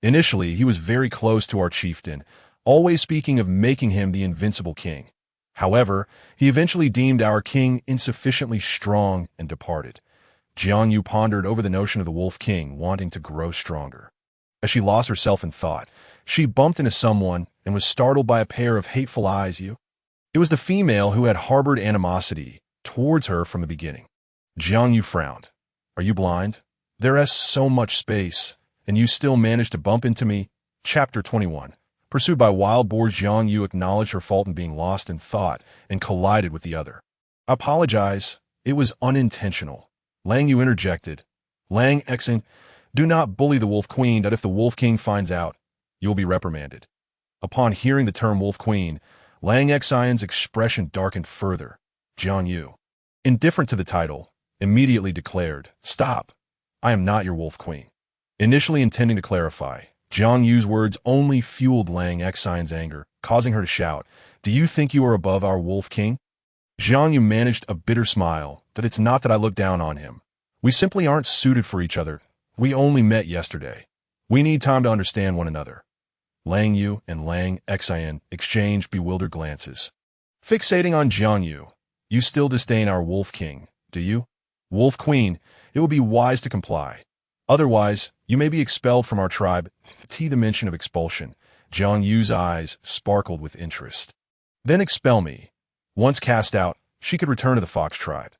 [SPEAKER 1] Initially, he was very close to our chieftain, always speaking of making him the invincible king. However, he eventually deemed our king insufficiently strong and departed. Jiang Yu pondered over the notion of the Wolf King wanting to grow stronger. As she lost herself in thought, she bumped into someone and was startled by a pair of hateful eyes. It was the female who had harbored animosity towards her from the beginning. Jiang Yu frowned. Are you blind? There is so much space, and you still managed to bump into me. Chapter 21. Pursued by wild boars, Jiang Yu acknowledged her fault in being lost in thought and collided with the other. I apologize. It was unintentional. Lang Yu interjected. Lang Exen, do not bully the Wolf Queen. That if the Wolf King finds out, you will be reprimanded. Upon hearing the term Wolf Queen, Lang Xion's expression darkened further. Jiang Yu, indifferent to the title, immediately declared, "Stop! I am not your Wolf Queen." Initially intending to clarify, Jiang Yu's words only fueled Lang Xion's anger, causing her to shout, "Do you think you are above our Wolf King?" Jiang Yu managed a bitter smile, that it's not that I look down on him. We simply aren't suited for each other. We only met yesterday. We need time to understand one another. Lang Yu and Lang Xian exchanged bewildered glances. Fixating on Jiang Yu, "You still disdain our Wolf King, do you? Wolf Queen, it will be wise to comply. Otherwise, you may be expelled from our tribe." The mention of expulsion, Jiang Yu's eyes sparkled with interest. "Then expel me. Once cast out, she could return to the Fox tribe."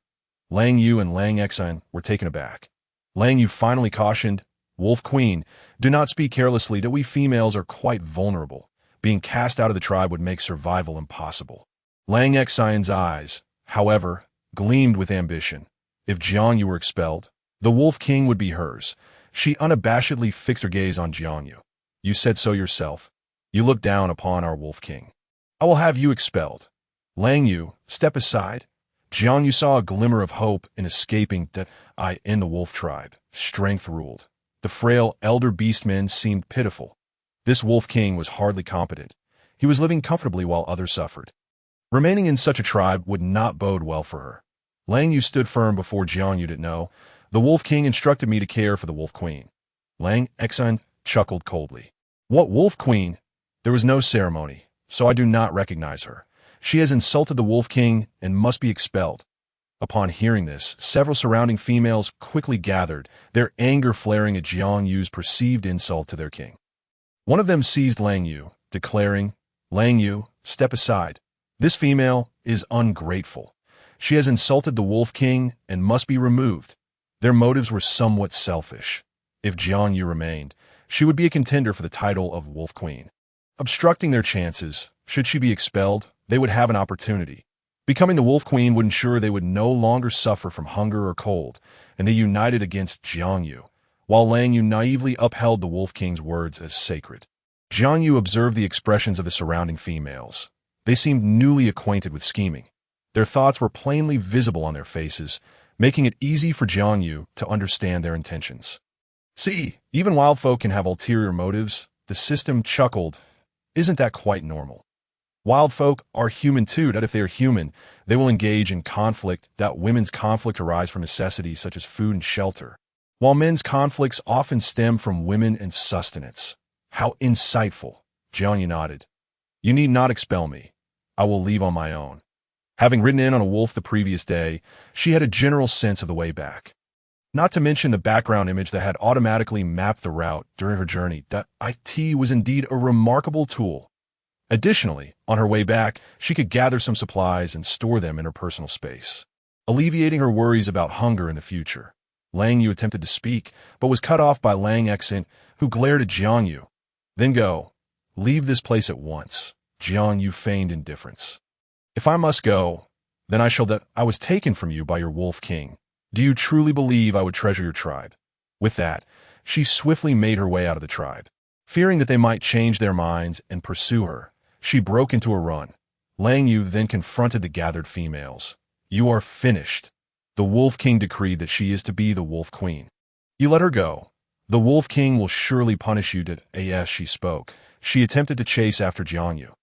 [SPEAKER 1] Lang Yu and Lang Xian were taken aback. Lang Yu finally cautioned, "Wolf Queen, do not speak carelessly that we females are quite vulnerable. Being cast out of the tribe would make survival impossible." Lang Xion's eyes, however, gleamed with ambition. If Jiang Yu were expelled, the Wolf King would be hers. She unabashedly fixed her gaze on Jiang Yu. "You said so yourself. You look down upon our Wolf King. I will have you expelled." Lang Yu, step aside. Jiang Yu saw a glimmer of hope in escaping in the wolf tribe. Strength ruled. The frail elder beastmen seemed pitiful. This Wolf King was hardly competent. He was living comfortably while others suffered. Remaining in such a tribe would not bode well for her. Lang Yu stood firm before Jiang Yu didn't know. "The Wolf King instructed me to care for the Wolf Queen." Lang Xian chuckled coldly. "What Wolf Queen? There was no ceremony, so I do not recognize her. She has insulted the Wolf King and must be expelled." Upon hearing this, several surrounding females quickly gathered, their anger flaring at Jiang Yu's perceived insult to their king. One of them seized Lang Yu, declaring, "Lang Yu, step aside. This female is ungrateful. She has insulted the Wolf King and must be removed." Their motives were somewhat selfish. If Jiang Yu remained, she would be a contender for the title of Wolf Queen. Obstructing their chances, should she be expelled, they would have an opportunity. Becoming the Wolf Queen would ensure they would no longer suffer from hunger or cold, and they united against Jiang Yu, while Lang Yu naively upheld the Wolf King's words as sacred. Jiang Yu observed the expressions of the surrounding females. They seemed newly acquainted with scheming. Their thoughts were plainly visible on their faces, making it easy for Jiang Yu to understand their intentions. "See, even wild folk can have ulterior motives," the system chuckled. "Isn't that quite normal? Wild folk are human too, that if they are human, they will engage in conflict, that women's conflict arise from necessities such as food and shelter, while men's conflicts often stem from women and sustenance." How insightful, Jiang Yu nodded. "You need not expel me. I will leave on my own." Having ridden in on a wolf the previous day, she had a general sense of the way back. Not to mention the background image that had automatically mapped the route during her journey. That IT was indeed a remarkable tool. Additionally, on her way back, she could gather some supplies and store them in her personal space, alleviating her worries about hunger in the future. Lang Yu attempted to speak, but was cut off by Lang Xian, who glared at Jiang Yu. "Then go. Leave this place at once." Jiang Yu feigned indifference. "If I must go, then I shall. That I was taken from you by your Wolf King. Do you truly believe I would treasure your tribe?" With that, she swiftly made her way out of the tribe. Fearing that they might change their minds and pursue her, she broke into a run. Lang Yu then confronted the gathered females. "You are finished. The Wolf King decreed that she is to be the Wolf Queen. You let her go. The Wolf King will surely punish you." As she spoke, she attempted to chase after Jiang Yu.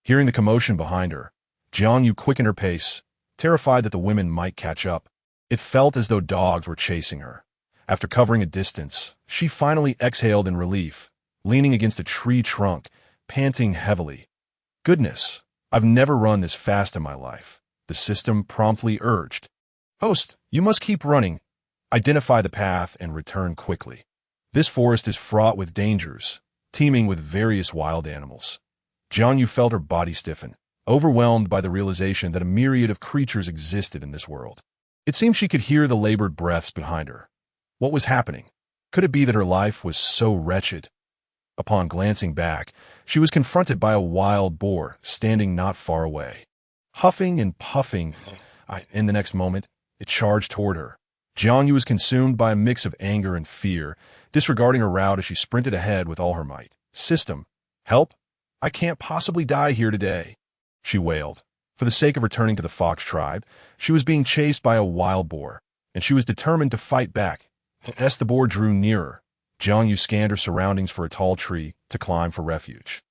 [SPEAKER 1] Hearing the commotion behind her, Jiang Yu quickened her pace, terrified that the women might catch up. It felt as though dogs were chasing her. After covering a distance, she finally exhaled in relief, leaning against a tree trunk, panting heavily. "Goodness, I've never run this fast in my life," the system promptly urged. "Host, you must keep running. Identify the path and return quickly. This forest is fraught with dangers, teeming with various wild animals." Jiang Yu felt her body stiffen, overwhelmed by the realization that a myriad of creatures existed in this world. It seemed she could hear the labored breaths behind her. What was happening? Could it be that her life was so wretched? Upon glancing back, she was confronted by a wild boar standing not far away. Huffing and puffing, in the next moment, it charged toward her. Jiang Yu was consumed by a mix of anger and fear, disregarding her route as she sprinted ahead with all her might. "System, help! I can't possibly die here today, she wailed. For the sake of returning to the fox tribe, she was being chased by a wild boar, and she was determined to fight back. As the boar drew nearer, Jiang Yu scanned her surroundings for a tall tree to climb for refuge.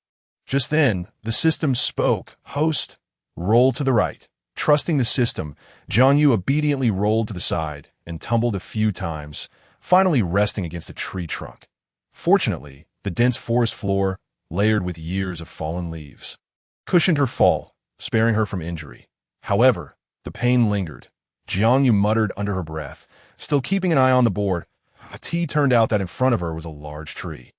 [SPEAKER 1] Just then, the system spoke. Host, roll to the right. Trusting the system, Jiang Yu obediently rolled to the side and tumbled a few times, finally resting against a tree trunk. Fortunately, the dense forest floor, layered with years of fallen leaves, cushioned her fall, sparing her from injury. However, the pain lingered. Jiang Yu muttered under her breath, still keeping an eye on the boar. It turned out that in front of her was a large tree.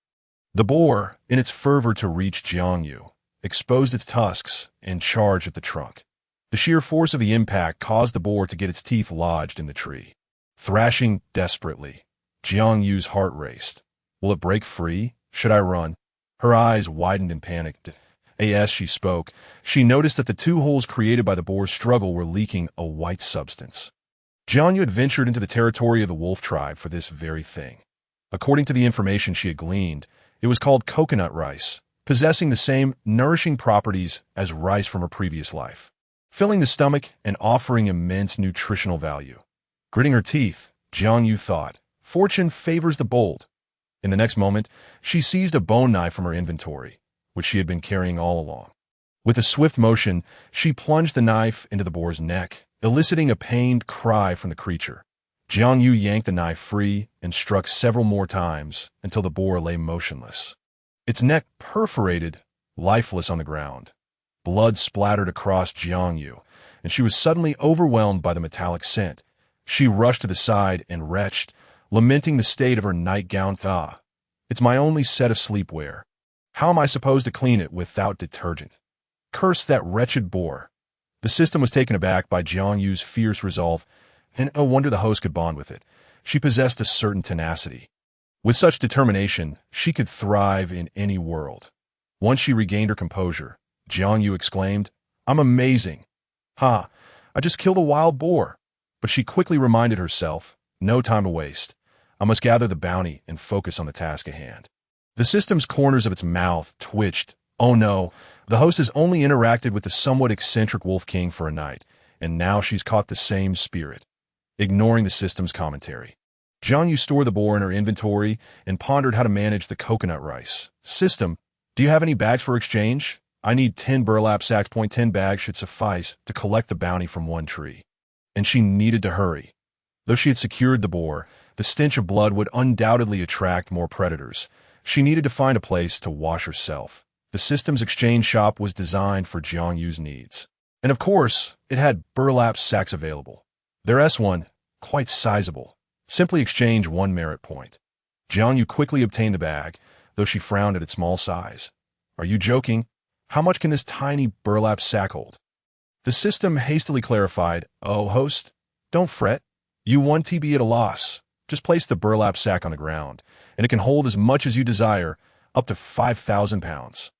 [SPEAKER 1] The boar, in its fervor to reach Jiang Yu, exposed its tusks and charged at the trunk. The sheer force of the impact caused the boar to get its teeth lodged in the tree. Thrashing desperately, Jiang Yu's heart raced. Will it break free? Should I run? Her eyes widened in panic. As she spoke, she noticed that the two holes created by the boar's struggle were leaking a white substance. Jiang Yu had ventured into the territory of the wolf tribe for this very thing. According to the information she had gleaned, it was called coconut rice, possessing the same nourishing properties as rice from her previous life, filling the stomach and offering immense nutritional value. Gritting her teeth, Jiang Yu thought, fortune favors the bold. In the next moment, she seized a bone knife from her inventory, which she had been carrying all along. With a swift motion, she plunged the knife into the boar's neck, eliciting a pained cry from the creature. Jiang Yu yanked the knife free and struck several more times until the boar lay motionless, its neck perforated, lifeless on the ground. Blood splattered across Jiang Yu, and she was suddenly overwhelmed by the metallic scent. She rushed to the side and retched, lamenting the state of her nightgown. It's my only set of sleepwear. How am I supposed to clean it without detergent? Curse that wretched boar. The system was taken aback by Jiang Yu's fierce resolve, and no wonder the host could bond with it. She possessed a certain tenacity. With such determination, she could thrive in any world. Once she regained her composure, Jiang Yu exclaimed, I'm amazing. I just killed a wild boar. But she quickly reminded herself, no time to waste. I must gather the bounty and focus on the task at hand. The system's corners of its mouth twitched. Oh no, the host has only interacted with the somewhat eccentric Wolf King for a night, and now she's caught the same spirit. Ignoring the system's commentary, Jiang Yu stored the boar in her inventory and pondered how to manage the coconut rice. System, do you have any bags for exchange? I need 10 burlap sacks. 10 bags should suffice to collect the bounty from one tree. And she needed to hurry. Though she had secured the boar, the stench of blood would undoubtedly attract more predators. She needed to find a place to wash herself. The system's exchange shop was designed for Jiang Yu's needs. And of course, it had burlap sacks available. Their S1, quite sizable. Simply exchange 1 merit point. Jiang Yu quickly obtained the bag, though she frowned at its small size. Are you joking? How much can this tiny burlap sack hold? The system hastily clarified, Oh, host, don't fret. You won TB at a loss. Just place the burlap sack on the ground, and it can hold as much as you desire, up to 5,000 pounds.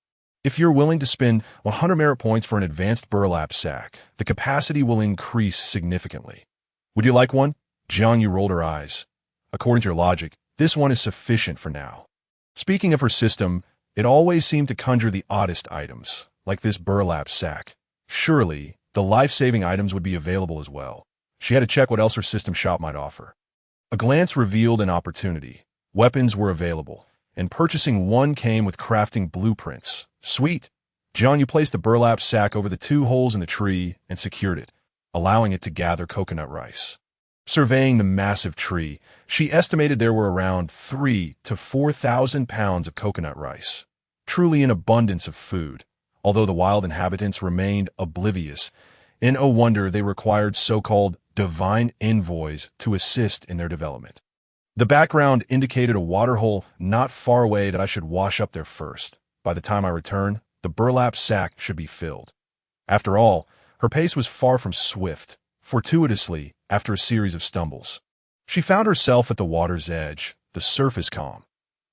[SPEAKER 1] If you're willing to spend 100 merit points for an advanced burlap sack, the capacity will increase significantly. Would you like one? Jiang Yu rolled her eyes. According to your logic, this one is sufficient for now. Speaking of her system, it always seemed to conjure the oddest items, like this burlap sack. Surely, the life-saving items would be available as well. She had to check what else her system shop might offer. A glance revealed an opportunity. Weapons were available, and purchasing one came with crafting blueprints. Sweet! Jiang Yu placed the burlap sack over the 2 holes in the tree and secured it, allowing it to gather coconut rice. Surveying the massive tree, she estimated there were around 3,000 to 4,000 pounds of coconut rice. Truly an abundance of food, although the wild inhabitants remained oblivious. In no wonder they required so-called divine envoys to assist in their development. The background indicated a waterhole not far away that I should wash up there first. By the time I return, the burlap sack should be filled. After all, her pace was far from swift. Fortuitously, after a series of stumbles, she found herself at the water's edge, the surface calm.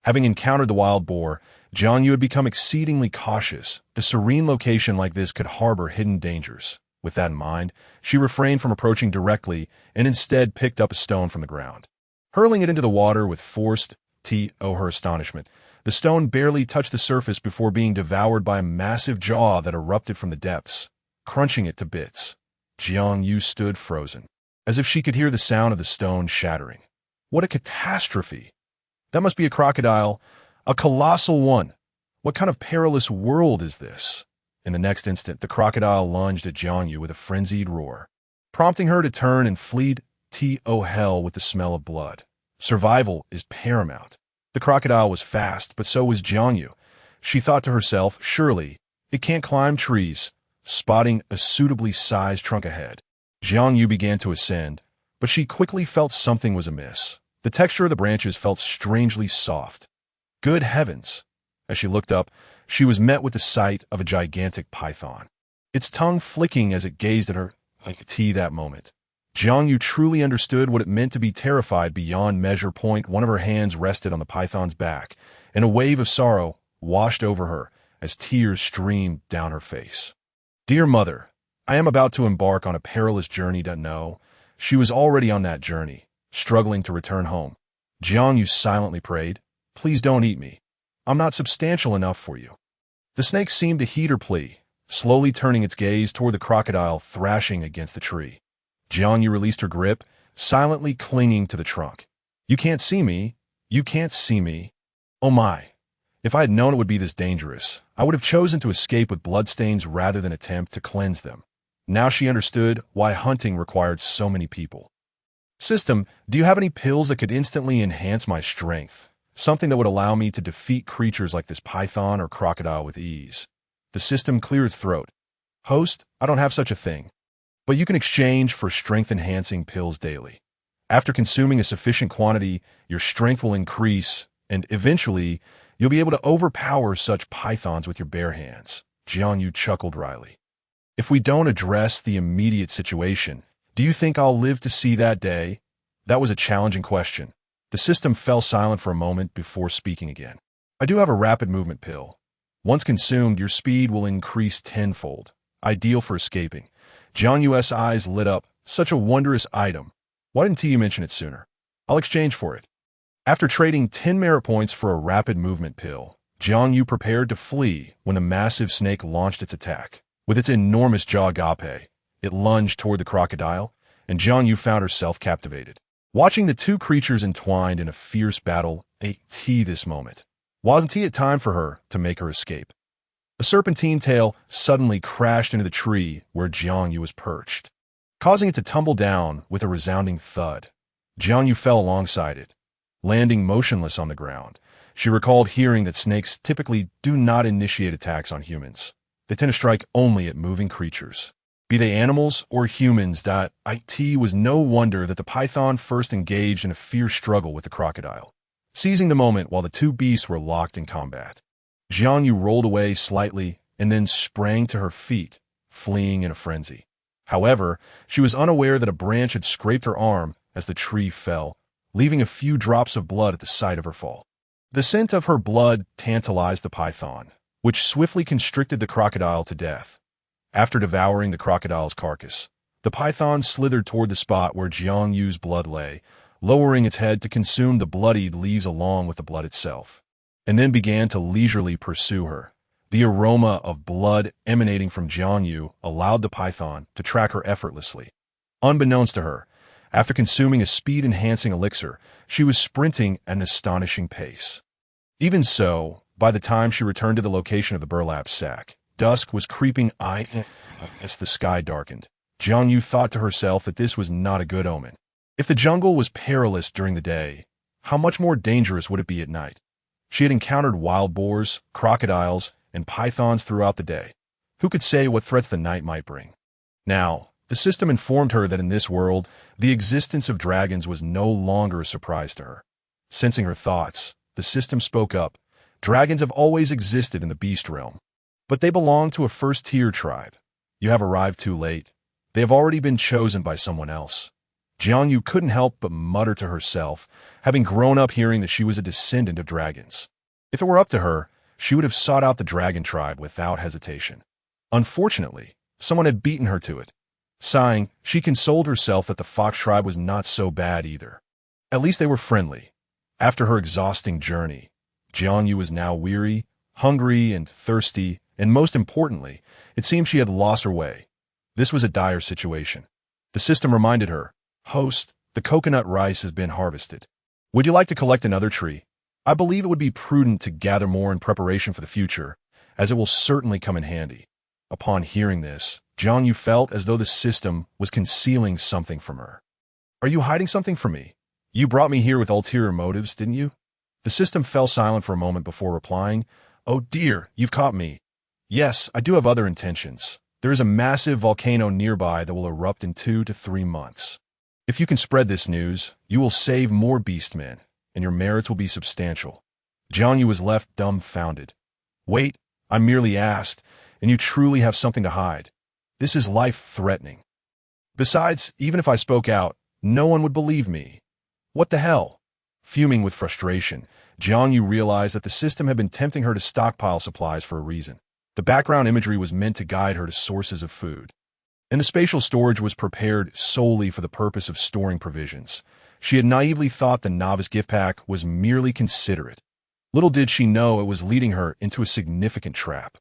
[SPEAKER 1] Having encountered the wild boar, Jiang Yu had become exceedingly cautious. A serene location like this could harbor hidden dangers. With that in mind, she refrained from approaching directly and instead picked up a stone from the ground. Hurling it into the water with force, to her astonishment, The stone barely touched the surface before being devoured by a massive jaw that erupted from the depths, crunching it to bits. Jiang Yu stood frozen, as if she could hear the sound of the stone shattering. What a catastrophe! That must be a crocodile, a colossal one. What kind of perilous world is this? In the next instant, the crocodile lunged at Jiang Yu with a frenzied roar, prompting her to turn and flee to hell with the smell of blood. Survival is paramount. The crocodile was fast, but so was Jiang Yu. She thought to herself, surely, it can't climb trees, spotting a suitably sized trunk ahead. Jiang Yu began to ascend, but she quickly felt something was amiss. The texture of the branches felt strangely soft. Good heavens! As she looked up, she was met with the sight of a gigantic python, its tongue flicking as it gazed at her like a tea that moment. Jiang Yu truly understood what it meant to be terrified beyond measure. One of her hands rested on the python's back, and a wave of sorrow washed over her as tears streamed down her face. Dear mother, I am about to embark on a perilous journey. No, she was already on that journey, struggling to return home. Jiang Yu silently prayed, please don't eat me. I'm not substantial enough for you. The snake seemed to heed her plea, slowly turning its gaze toward the crocodile thrashing against the tree. Jiang Yu released her grip, silently clinging to the trunk. You can't see me. You can't see me. Oh my. If I had known it would be this dangerous, I would have chosen to escape with bloodstains rather than attempt to cleanse them. Now she understood why hunting required so many people. System, do you have any pills that could instantly enhance my strength? Something that would allow me to defeat creatures like this python or crocodile with ease. The system cleared its throat. Host, I don't have such a thing. But you can exchange for strength-enhancing pills daily. After consuming a sufficient quantity, your strength will increase, and eventually, you'll be able to overpower such pythons with your bare hands. Jiang Yu chuckled wryly. If we don't address the immediate situation, do you think I'll live to see that day? That was a challenging question. The system fell silent for a moment before speaking again. I do have a rapid movement pill. Once consumed, your speed will increase tenfold. Ideal for escaping. Jiang Yu's eyes lit up. Such a wondrous item. Why didn't you mention it sooner? I'll exchange for it. After trading 10 merit points for a rapid movement pill, Jiang Yu prepared to flee when the massive snake launched its attack. With its enormous jaw agape, it lunged toward the crocodile, and Jiang Yu found herself captivated. Watching the two creatures entwined in a fierce battle, this moment. Wasn't it time for her to make her escape? A serpentine tail suddenly crashed into the tree where Jiang Yu was perched, causing it to tumble down with a resounding thud. Jiang Yu fell alongside it, landing motionless on the ground. She recalled hearing that snakes typically do not initiate attacks on humans. They tend to strike only at moving creatures, be they animals or humans. It was no wonder that the python first engaged in a fierce struggle with the crocodile, seizing the moment while the two beasts were locked in combat. Jiang Yu rolled away slightly and then sprang to her feet, fleeing in a frenzy. However, she was unaware that a branch had scraped her arm as the tree fell, leaving a few drops of blood at the site of her fall. The scent of her blood tantalized the python, which swiftly constricted the crocodile to death. After devouring the crocodile's carcass, the python slithered toward the spot where Jiang Yu's blood lay, lowering its head to consume the bloodied leaves along with the blood itself, and then began to leisurely pursue her. The aroma of blood emanating from Jiang Yu allowed the python to track her effortlessly. Unbeknownst to her, after consuming a speed-enhancing elixir, she was sprinting at an astonishing pace. Even so, by the time she returned to the location of the burlap sack, dusk was creeping as the sky darkened. Jiang Yu thought to herself that this was not a good omen. If the jungle was perilous during the day, how much more dangerous would it be at night? She had encountered wild boars, crocodiles, and pythons throughout the day. Who could say what threats the night might bring? Now, the system informed her that in this world, the existence of dragons was no longer a surprise to her. Sensing her thoughts, the system spoke up. Dragons have always existed in the beast realm, but they belong to a first-tier tribe. You have arrived too late. They have already been chosen by someone else. Jiang Yu couldn't help but mutter to herself, having grown up hearing that she was a descendant of dragons. If it were up to her, she would have sought out the dragon tribe without hesitation. Unfortunately, someone had beaten her to it. Sighing, she consoled herself that the fox tribe was not so bad either. At least they were friendly. After her exhausting journey, Jiang Yu was now weary, hungry, and thirsty, and most importantly, it seemed she had lost her way. This was a dire situation. The system reminded her, "Host, the coconut rice has been harvested. Would you like to collect another tree? I believe it would be prudent to gather more in preparation for the future, as it will certainly come in handy." Upon hearing this, Jiang Yu felt as though the system was concealing something from her. "Are you hiding something from me? You brought me here with ulterior motives, didn't you?" The system fell silent for a moment before replying, "Oh dear, you've caught me. Yes, I do have other intentions. There is a massive volcano nearby that will erupt in 2 to 3 months. If you can spread this news, you will save more beastmen, and your merits will be substantial." Jiang Yu was left dumbfounded. "Wait, I merely asked, and you truly have something to hide. This is life-threatening. Besides, even if I spoke out, no one would believe me. What the hell?" Fuming with frustration, Jiang Yu realized that the system had been tempting her to stockpile supplies for a reason. The background imagery was meant to guide her to sources of food, and the spatial storage was prepared solely for the purpose of storing provisions. She had naively thought the novice gift pack was merely considerate. Little did she know it was leading her into a significant trap.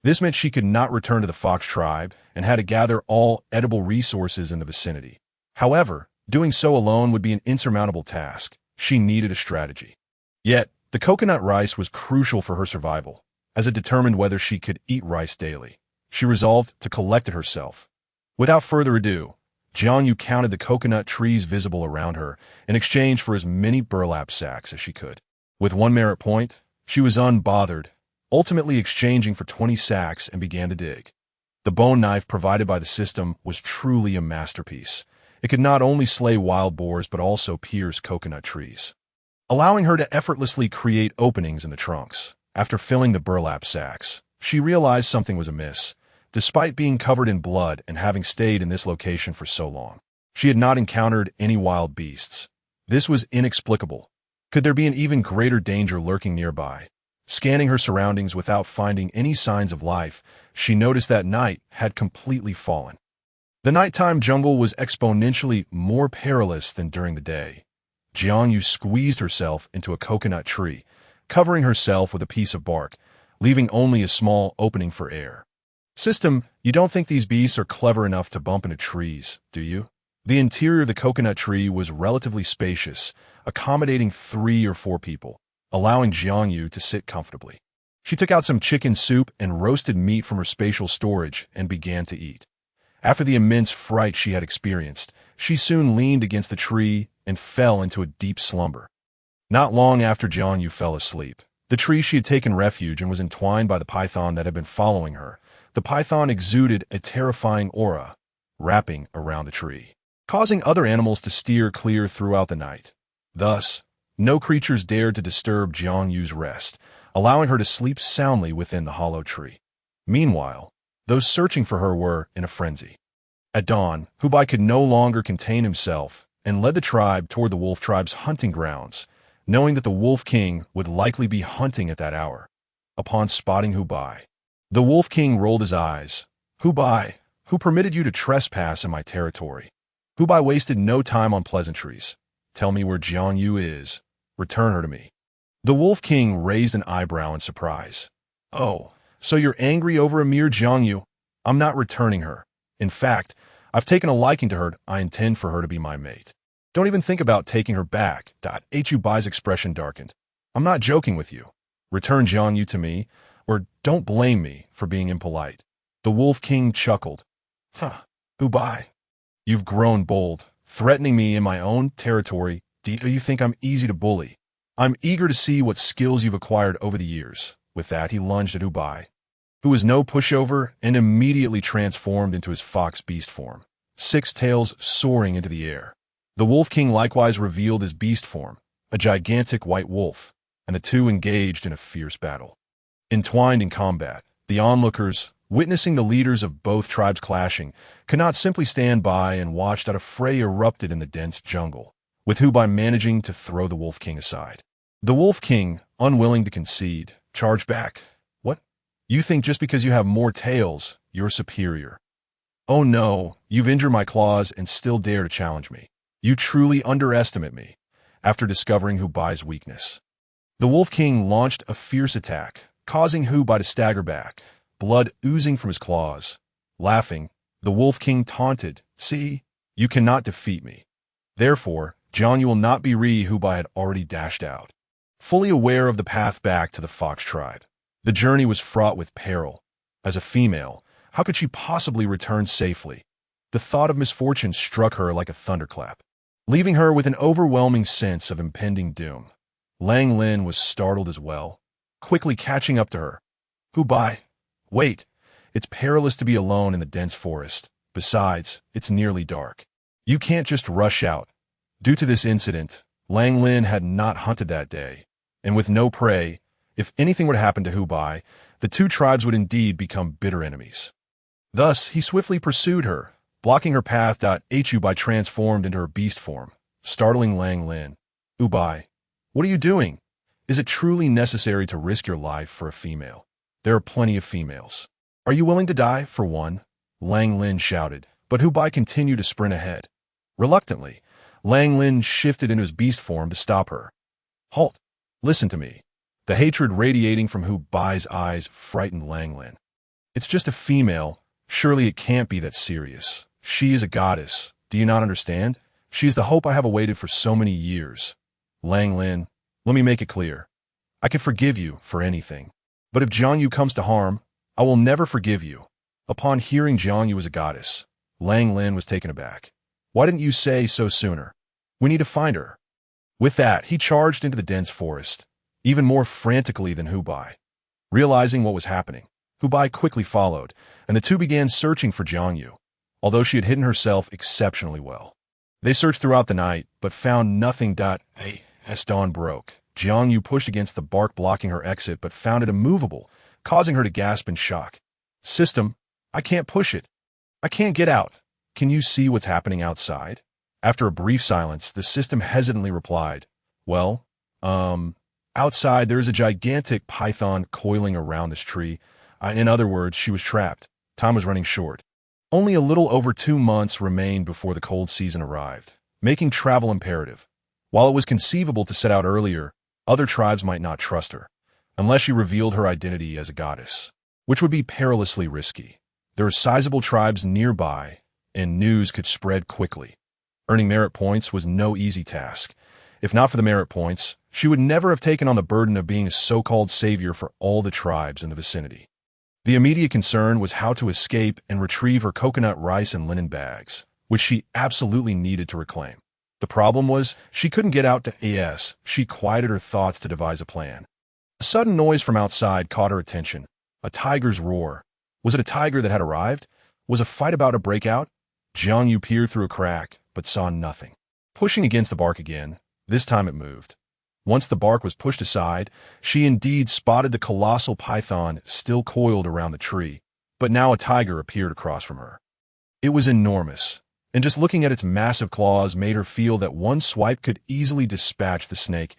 [SPEAKER 1] This meant she could not return to the Fox tribe and had to gather all edible resources in the vicinity. However, doing so alone would be an insurmountable task. She needed a strategy. Yet, the coconut rice was crucial for her survival, as it determined whether she could eat rice daily. She resolved to collect it herself. Without further ado, Jiang Yu counted the coconut trees visible around her in exchange for as many burlap sacks as she could. With 1 merit point, she was unbothered, ultimately exchanging for 20 sacks, and began to dig. The bone knife provided by the system was truly a masterpiece. It could not only slay wild boars but also pierce coconut trees, allowing her to effortlessly create openings in the trunks. After filling the burlap sacks, she realized something was amiss. Despite being covered in blood and having stayed in this location for so long, she had not encountered any wild beasts. This was inexplicable. Could there be an even greater danger lurking nearby? Scanning her surroundings without finding any signs of life, she noticed that night had completely fallen. The nighttime jungle was exponentially more perilous than during the day. Jiang Yu squeezed herself into a coconut tree, covering herself with a piece of bark, leaving only a small opening for air. "System, you don't think these beasts are clever enough to bump into trees, do you?" The interior of the coconut tree was relatively spacious, accommodating 3 or 4 people, allowing Jiang Yu to sit comfortably. She took out some chicken soup and roasted meat from her spatial storage and began to eat. After the immense fright she had experienced, she soon leaned against the tree and fell into a deep slumber. Not long after Jiang Yu fell asleep, the tree she had taken refuge in was entwined by the python that had been following her. The python exuded a terrifying aura, wrapping around the tree, causing other animals to steer clear throughout the night. Thus, no creatures dared to disturb Jiang Yu's rest, allowing her to sleep soundly within the hollow tree. Meanwhile, those searching for her were in a frenzy. At dawn, Hubai could no longer contain himself and led the tribe toward the wolf tribe's hunting grounds, knowing that the Wolf King would likely be hunting at that hour. Upon spotting Hubai, the Wolf King rolled his eyes. "Hubai, who permitted you to trespass in my territory?" Hubai wasted no time on pleasantries. "Tell me where Jiang Yu is. Return her to me." The Wolf King raised an eyebrow in surprise. "Oh, so you're angry over a mere Jiang Yu? I'm not returning her. In fact, I've taken a liking to her. I intend for her to be my mate. Don't even think about taking her back." Hubai's expression darkened. "I'm not joking with you. Return Jiang Yu to me, or don't blame me for being impolite." The Wolf King chuckled. "Huh, Hubai, you've grown bold, threatening me in my own territory. Do you think I'm easy to bully? I'm eager to see what skills you've acquired over the years." With that, he lunged at Hubai, who was no pushover and immediately transformed into his fox beast form, 6 tails soaring into the air. The Wolf King likewise revealed his beast form, a gigantic white wolf, and the two engaged in a fierce battle. Entwined in combat, the onlookers, witnessing the leaders of both tribes clashing, could not simply stand by and watch that a fray erupted in the dense jungle, with Hubai managing to throw the Wolf King aside. The Wolf King, unwilling to concede, charged back. "What? You think just because you have more tails, you're superior? Oh no, you've injured my claws and still dare to challenge me. You truly underestimate me." After discovering Hubai's weakness, The Wolf King launched a fierce attack, causing Hu Bai to stagger back, blood oozing from his claws. Laughing, the Wolf King taunted, "See, you cannot defeat me." Therefore, Jiang Yu will not be Hu Bai had already dashed out. Fully aware of the path back to the fox tribe, the journey was fraught with peril. As a female, how could she possibly return safely? The thought of misfortune struck her like a thunderclap, leaving her with an overwhelming sense of impending doom. Lang Lin was startled as well, quickly catching up to her. "Hu Bai, wait. It's perilous to be alone in the dense forest. Besides, it's nearly dark. You can't just rush out." Due to this incident, Lang Lin had not hunted that day, and with no prey, if anything were to happen to Hu Bai, the two tribes would indeed become bitter enemies. Thus, he swiftly pursued her, blocking her path. Hu Bai transformed into her beast form, startling Lang Lin. "Hu Bai, what are you doing? Is it truly necessary to risk your life for a female? There are plenty of females. Are you willing to die for one?" Lang Lin shouted, but Hu Bai continued to sprint ahead. Reluctantly, Lang Lin shifted into his beast form to stop her. "Halt! Listen to me." The hatred radiating from Hu Bai's eyes frightened Lang Lin. "It's just a female. Surely it can't be that serious. She is a goddess. Do you not understand? She is the hope I have awaited for so many years." "Lang Lin, let me make it clear. I can forgive you for anything. But if Jiang Yu comes to harm, I will never forgive you." Upon hearing Jiang Yu was a goddess, Lang Lin was taken aback. "Why didn't you say so sooner? We need to find her." With that, he charged into the dense forest, even more frantically than Hu Bai. Realizing what was happening, Hu Bai quickly followed, and the two began searching for Jiang Yu, although she had hidden herself exceptionally well. They searched throughout the night, but found nothing. As dawn broke, Jiang Yu pushed against the bark blocking her exit but found it immovable, causing her to gasp in shock. "System, I can't push it. I can't get out. Can you see what's happening outside?" After a brief silence, the system hesitantly replied, "Well, outside there is a gigantic python coiling around this tree. In other words, she was trapped. Time was running short. Only a little over 2 months remained before the cold season arrived, making travel imperative. While it was conceivable to set out earlier, other tribes might not trust her, unless she revealed her identity as a goddess, which would be perilously risky. There are sizable tribes nearby, and news could spread quickly. Earning merit points was no easy task. If not for the merit points, she would never have taken on the burden of being a so-called savior for all the tribes in the vicinity. The immediate concern was how to escape and retrieve her coconut rice and linen bags, which she absolutely needed to reclaim. The problem was, she couldn't get out to AS. She quieted her thoughts to devise a plan. A sudden noise from outside caught her attention. A tiger's roar. Was it a tiger that had arrived? Was a fight about to break out? Jiang Yu peered through a crack, but saw nothing. Pushing against the bark again, this time it moved. Once the bark was pushed aside, she indeed spotted the colossal python still coiled around the tree, but now a tiger appeared across from her. It was enormous, and just looking at its massive claws made her feel that one swipe could easily dispatch the snake.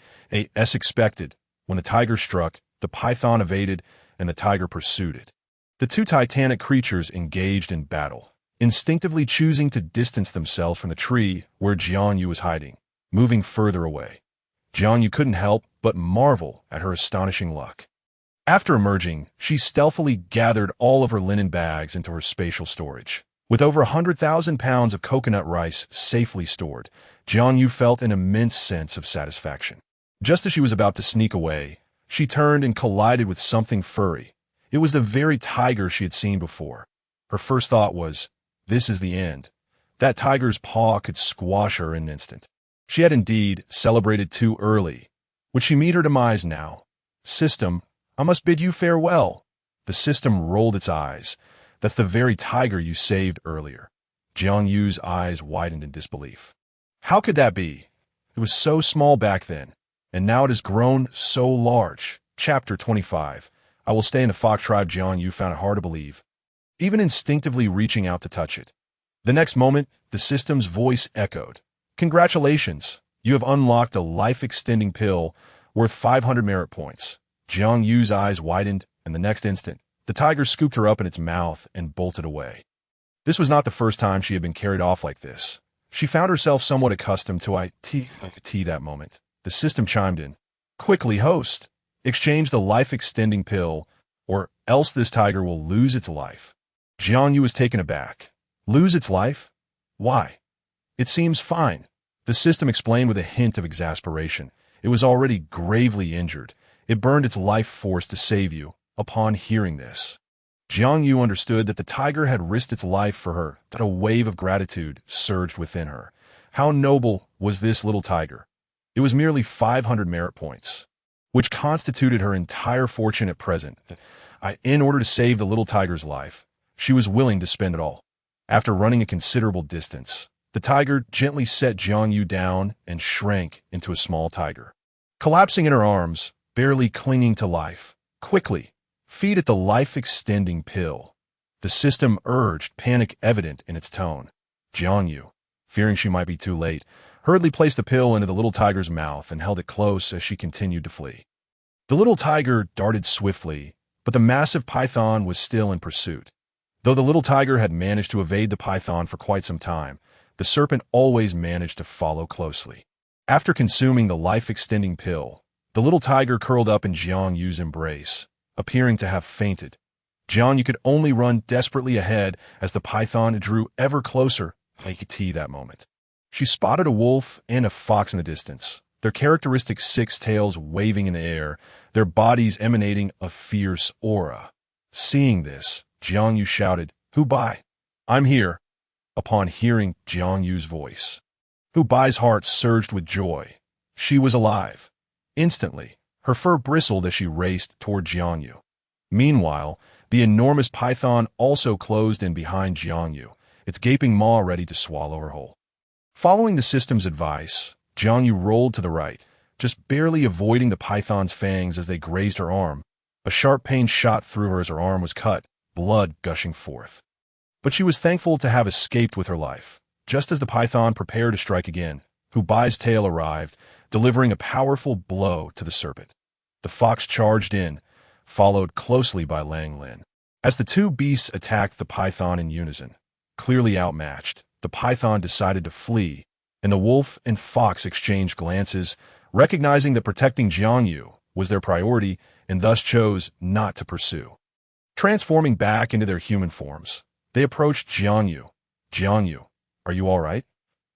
[SPEAKER 1] As expected, when the tiger struck, the python evaded, and the tiger pursued it. The two titanic creatures engaged in battle, instinctively choosing to distance themselves from the tree where Jiang Yu was hiding, moving further away. Jiang Yu couldn't help but marvel at her astonishing luck. After emerging, she stealthily gathered all of her linen bags into her spatial storage. With over 100,000 pounds of coconut rice safely stored, Jiang Yu felt an immense sense of satisfaction. Just as she was about to sneak away, she turned and collided with something furry. It was the very tiger she had seen before. Her first thought was, this is the end. That tiger's paw could squash her in an instant. She had indeed celebrated too early. Would she meet her demise now? System, I must bid you farewell. The system rolled its eyes. That's the very tiger you saved earlier. Jiang Yu's eyes widened in disbelief. How could that be? It was so small back then, and now it has grown so large. Chapter 25. I will stay in the fox tribe. Jiang Yu found it hard to believe, even instinctively reaching out to touch it. The next moment, the system's voice echoed. Congratulations, you have unlocked a life-extending pill worth 500 merit points. Jiang Yu's eyes widened, and the next instant, the tiger scooped her up in its mouth and bolted away. This was not the first time she had been carried off like this. She found herself somewhat accustomed to that moment. The system chimed in. Quickly, host. Exchange the life-extending pill, or else this tiger will lose its life. Jiang Yu was taken aback. Lose its life? Why? It seems fine. The system explained with a hint of exasperation. It was already gravely injured. It burned its life force to save you. Upon hearing this, Jiang Yu understood that the tiger had risked its life for her, that a wave of gratitude surged within her. How noble was this little tiger? It was merely 500 merit points, which constituted her entire fortune at present. In order to save the little tiger's life, she was willing to spend it all. After running a considerable distance, the tiger gently set Jiang Yu down and shrank into a small tiger. Collapsing in her arms, barely clinging to life, quickly, feed it the life-extending pill. The system urged, panic evident in its tone. Jiang Yu, fearing she might be too late, hurriedly placed the pill into the little tiger's mouth and held it close as she continued to flee. The little tiger darted swiftly, but the massive python was still in pursuit. Though the little tiger had managed to evade the python for quite some time, the serpent always managed to follow closely. After consuming the life-extending pill, the little tiger curled up in Jiang Yu's embrace, appearing to have fainted. Jiang Yu could only run desperately ahead as the python drew ever closer. That moment, she spotted a wolf and a fox in the distance, their characteristic 6 tails waving in the air, their bodies emanating a fierce aura. Seeing this, Jiang Yu shouted, "Who by? I'm here." Upon hearing Jiang Yu's voice, Hu Bai's heart surged with joy. She was alive. Instantly, her fur bristled as she raced toward Jiang Yu. Meanwhile, the enormous python also closed in behind Jiang Yu, its gaping maw ready to swallow her whole. Following the system's advice, Jiang Yu rolled to the right, just barely avoiding the python's fangs as they grazed her arm. A sharp pain shot through her as her arm was cut, blood gushing forth. But she was thankful to have escaped with her life. Just as the python prepared to strike again, Hu Bai's tail arrived, delivering a powerful blow to the serpent. The fox charged in, followed closely by Lang Lin. As the two beasts attacked the python in unison, clearly outmatched, the python decided to flee, and the wolf and fox exchanged glances, recognizing that protecting Jiang Yu was their priority and thus chose not to pursue. Transforming back into their human forms, they approached Jiang Yu. "Jiang Yu, are you all right?"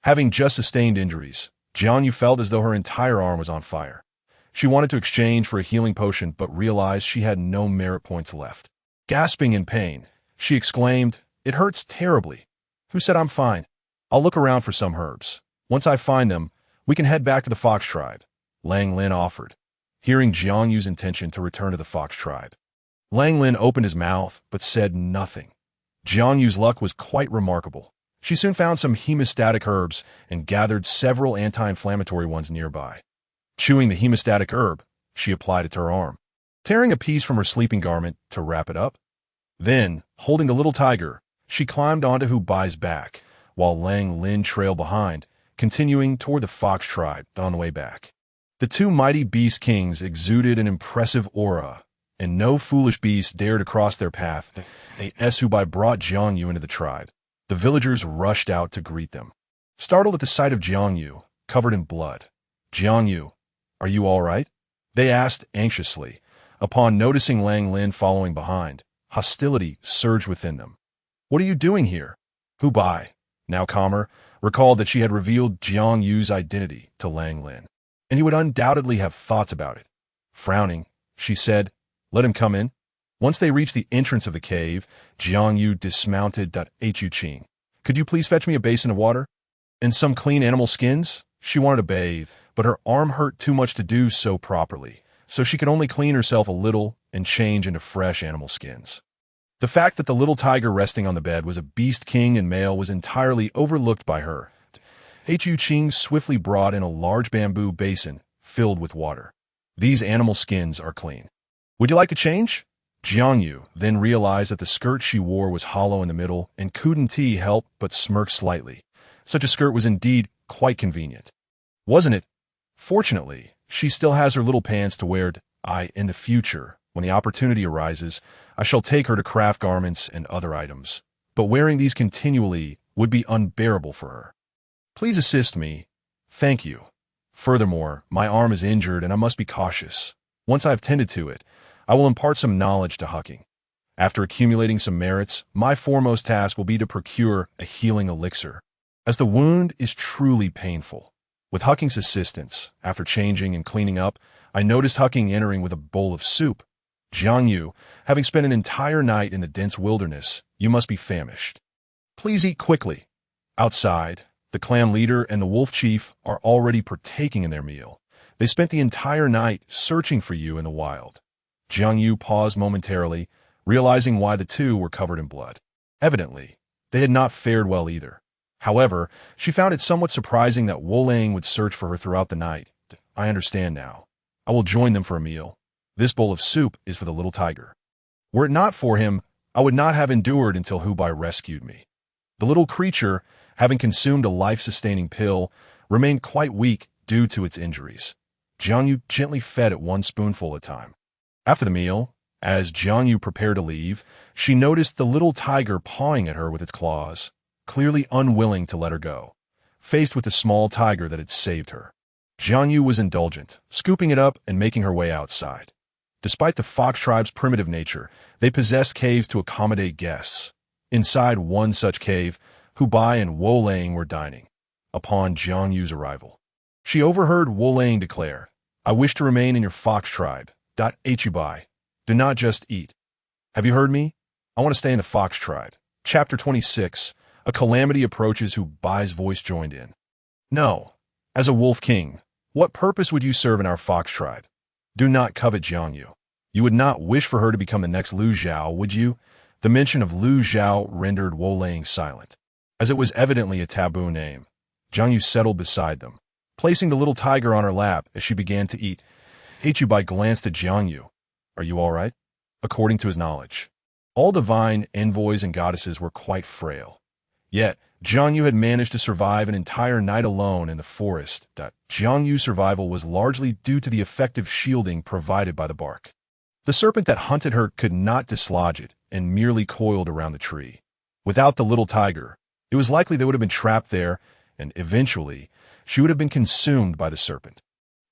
[SPEAKER 1] Having just sustained injuries, Jiang Yu felt as though her entire arm was on fire. She wanted to exchange for a healing potion but realized she had no merit points left. Gasping in pain, she exclaimed, "It hurts terribly." "Who said I'm fine? I'll look around for some herbs. Once I find them, we can head back to the fox tribe," Lang Lin offered, hearing Jiang Yu's intention to return to the fox tribe. Lang Lin opened his mouth but said nothing. Jiang Yu's luck was quite remarkable. She soon found some hemostatic herbs and gathered several anti-inflammatory ones nearby. Chewing the hemostatic herb, she applied it to her arm, tearing a piece from her sleeping garment to wrap it up. Then, holding the little tiger, she climbed onto Hu Bai's back, while Lang Lin trailed behind, continuing toward the fox tribe on the way back. The two mighty beast kings exuded an impressive aura, and no foolish beast dared to cross their path. Hu Bai brought Jiang Yu into the tribe. The villagers rushed out to greet them. Startled at the sight of Jiang Yu, covered in blood. "Jiang Yu, are you all right?" they asked anxiously. Upon noticing Lang Lin following behind, hostility surged within them. "What are you doing here?" Hu Bai, now calmer, recalled that she had revealed Jiang Yu's identity to Lang Lin, and he would undoubtedly have thoughts about it. Frowning, she said, "Let him come in." Once they reached the entrance of the cave, Jiang Yu dismounted. "Hu Qing, could you please fetch me a basin of water? And some clean animal skins?" She wanted to bathe, but her arm hurt too much to do so properly, so she could only clean herself a little and change into fresh animal skins. The fact that the little tiger resting on the bed was a beast king and male was entirely overlooked by her. Hu Qing swiftly brought in a large bamboo basin filled with water. "These animal skins are clean. Would you like a change?" Jiang Yu then realized that the skirt she wore was hollow in the middle and couldn't help but smirk slightly. Such a skirt was indeed quite convenient, wasn't it? Fortunately, she still has her little pants to wear. In the future, when the opportunity arises, I shall take her to craft garments and other items, but wearing these continually would be unbearable for her. Please assist me. Thank you. Furthermore, my arm is injured and I must be cautious. Once I have tended to it, I will impart some knowledge to Hucking. After accumulating some merits, my foremost task will be to procure a healing elixir, as the wound is truly painful. With Hucking's assistance, after changing and cleaning up, I noticed Hucking entering with a bowl of soup. Jiang Yu, having spent an entire night in the dense wilderness, you must be famished. Please eat quickly. Outside, the clan leader and the wolf chief are already partaking in their meal. They spent the entire night searching for you in the wild. Jiang Yu paused momentarily, realizing why the two were covered in blood. Evidently, they had not fared well either. However, she found it somewhat surprising that Woleng would search for her throughout the night. I understand now. I will join them for a meal. This bowl of soup is for the little tiger. Were it not for him, I would not have endured until Hubai rescued me. The little creature, having consumed a life-sustaining pill, remained quite weak due to its injuries. Jiang Yu gently fed it one spoonful at a time. After the meal, as Jiang Yu prepared to leave, she noticed the little tiger pawing at her with its claws, clearly unwilling to let her go, faced with the small tiger that had saved her. Jiang Yu was indulgent, scooping it up and making her way outside. Despite the fox tribe's primitive nature, they possessed caves to accommodate guests. Inside one such cave, Hubai and Woleng were dining. Upon Jiang Yu's arrival, she overheard Woleng declare, "I wish to remain in your fox tribe. Hubai, do not just eat. Have you heard me? I want to stay in the fox tribe." Chapter 26. A calamity approaches. Hubai's voice joined in. "No. As a wolf king, what purpose would you serve in our fox tribe? Do not covet Jiang Yu. You would not wish for her to become the next Lu Zhao, would you?" The mention of Lu Zhao rendered Woleng silent. As it was evidently a taboo name, Jiang Yu settled beside them, placing the little tiger on her lap as she began to eat. Hubai glanced at Jiang Yu. "Are you all right?" According to his knowledge, all divine envoys and goddesses were quite frail. Yet, Jiang Yu had managed to survive an entire night alone in the forest. Jiang Yu's survival was largely due to the effective shielding provided by the bark. The serpent that hunted her could not dislodge it and merely coiled around the tree. Without the little tiger, it was likely they would have been trapped there, and eventually, she would have been consumed by the serpent.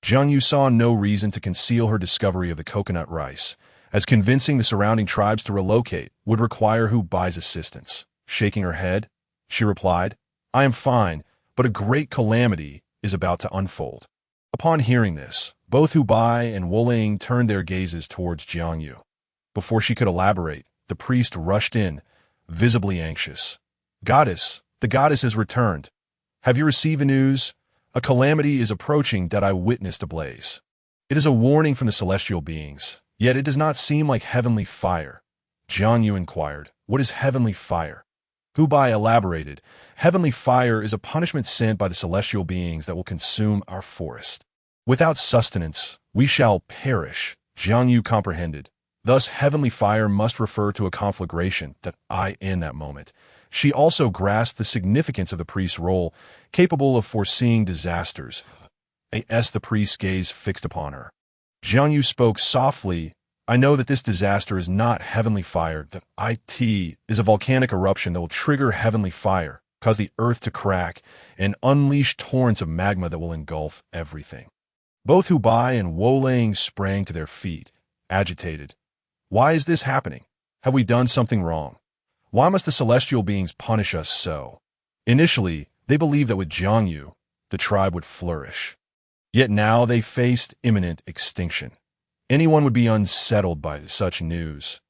[SPEAKER 1] Jiang Yu saw no reason to conceal her discovery of the coconut rice, as convincing the surrounding tribes to relocate would require Hubai's assistance. Shaking her head, she replied, "I am fine, but a great calamity is about to unfold." Upon hearing this, both Hubai and Woleng turned their gazes towards Jiang Yu. Before she could elaborate, the priest rushed in, visibly anxious. "Goddess, the goddess has returned. Have you received the news? A calamity is approaching that I witnessed ablaze. It is a warning from the celestial beings, yet it does not seem like heavenly fire." Jiang Yu inquired, "What is heavenly fire?" Hubai elaborated, "Heavenly fire is a punishment sent by the celestial beings that will consume our forest. Without sustenance, we shall perish." Jiang Yu comprehended. Thus, heavenly fire must refer to a conflagration in that moment. She also grasped the significance of the priest's role, capable of foreseeing disasters. The priest's gaze fixed upon her. Jiang Yu spoke softly, "I know that this disaster is not heavenly fire. It is a volcanic eruption that will trigger heavenly fire, cause the earth to crack, and unleash torrents of magma that will engulf everything." Both Hubai and Woleng sprang to their feet, agitated. "Why is this happening? Have we done something wrong? Why must the celestial beings punish us so?" Initially, they believed that with Jiang Yu, the tribe would flourish. Yet now they faced imminent extinction. Anyone would be unsettled by such news.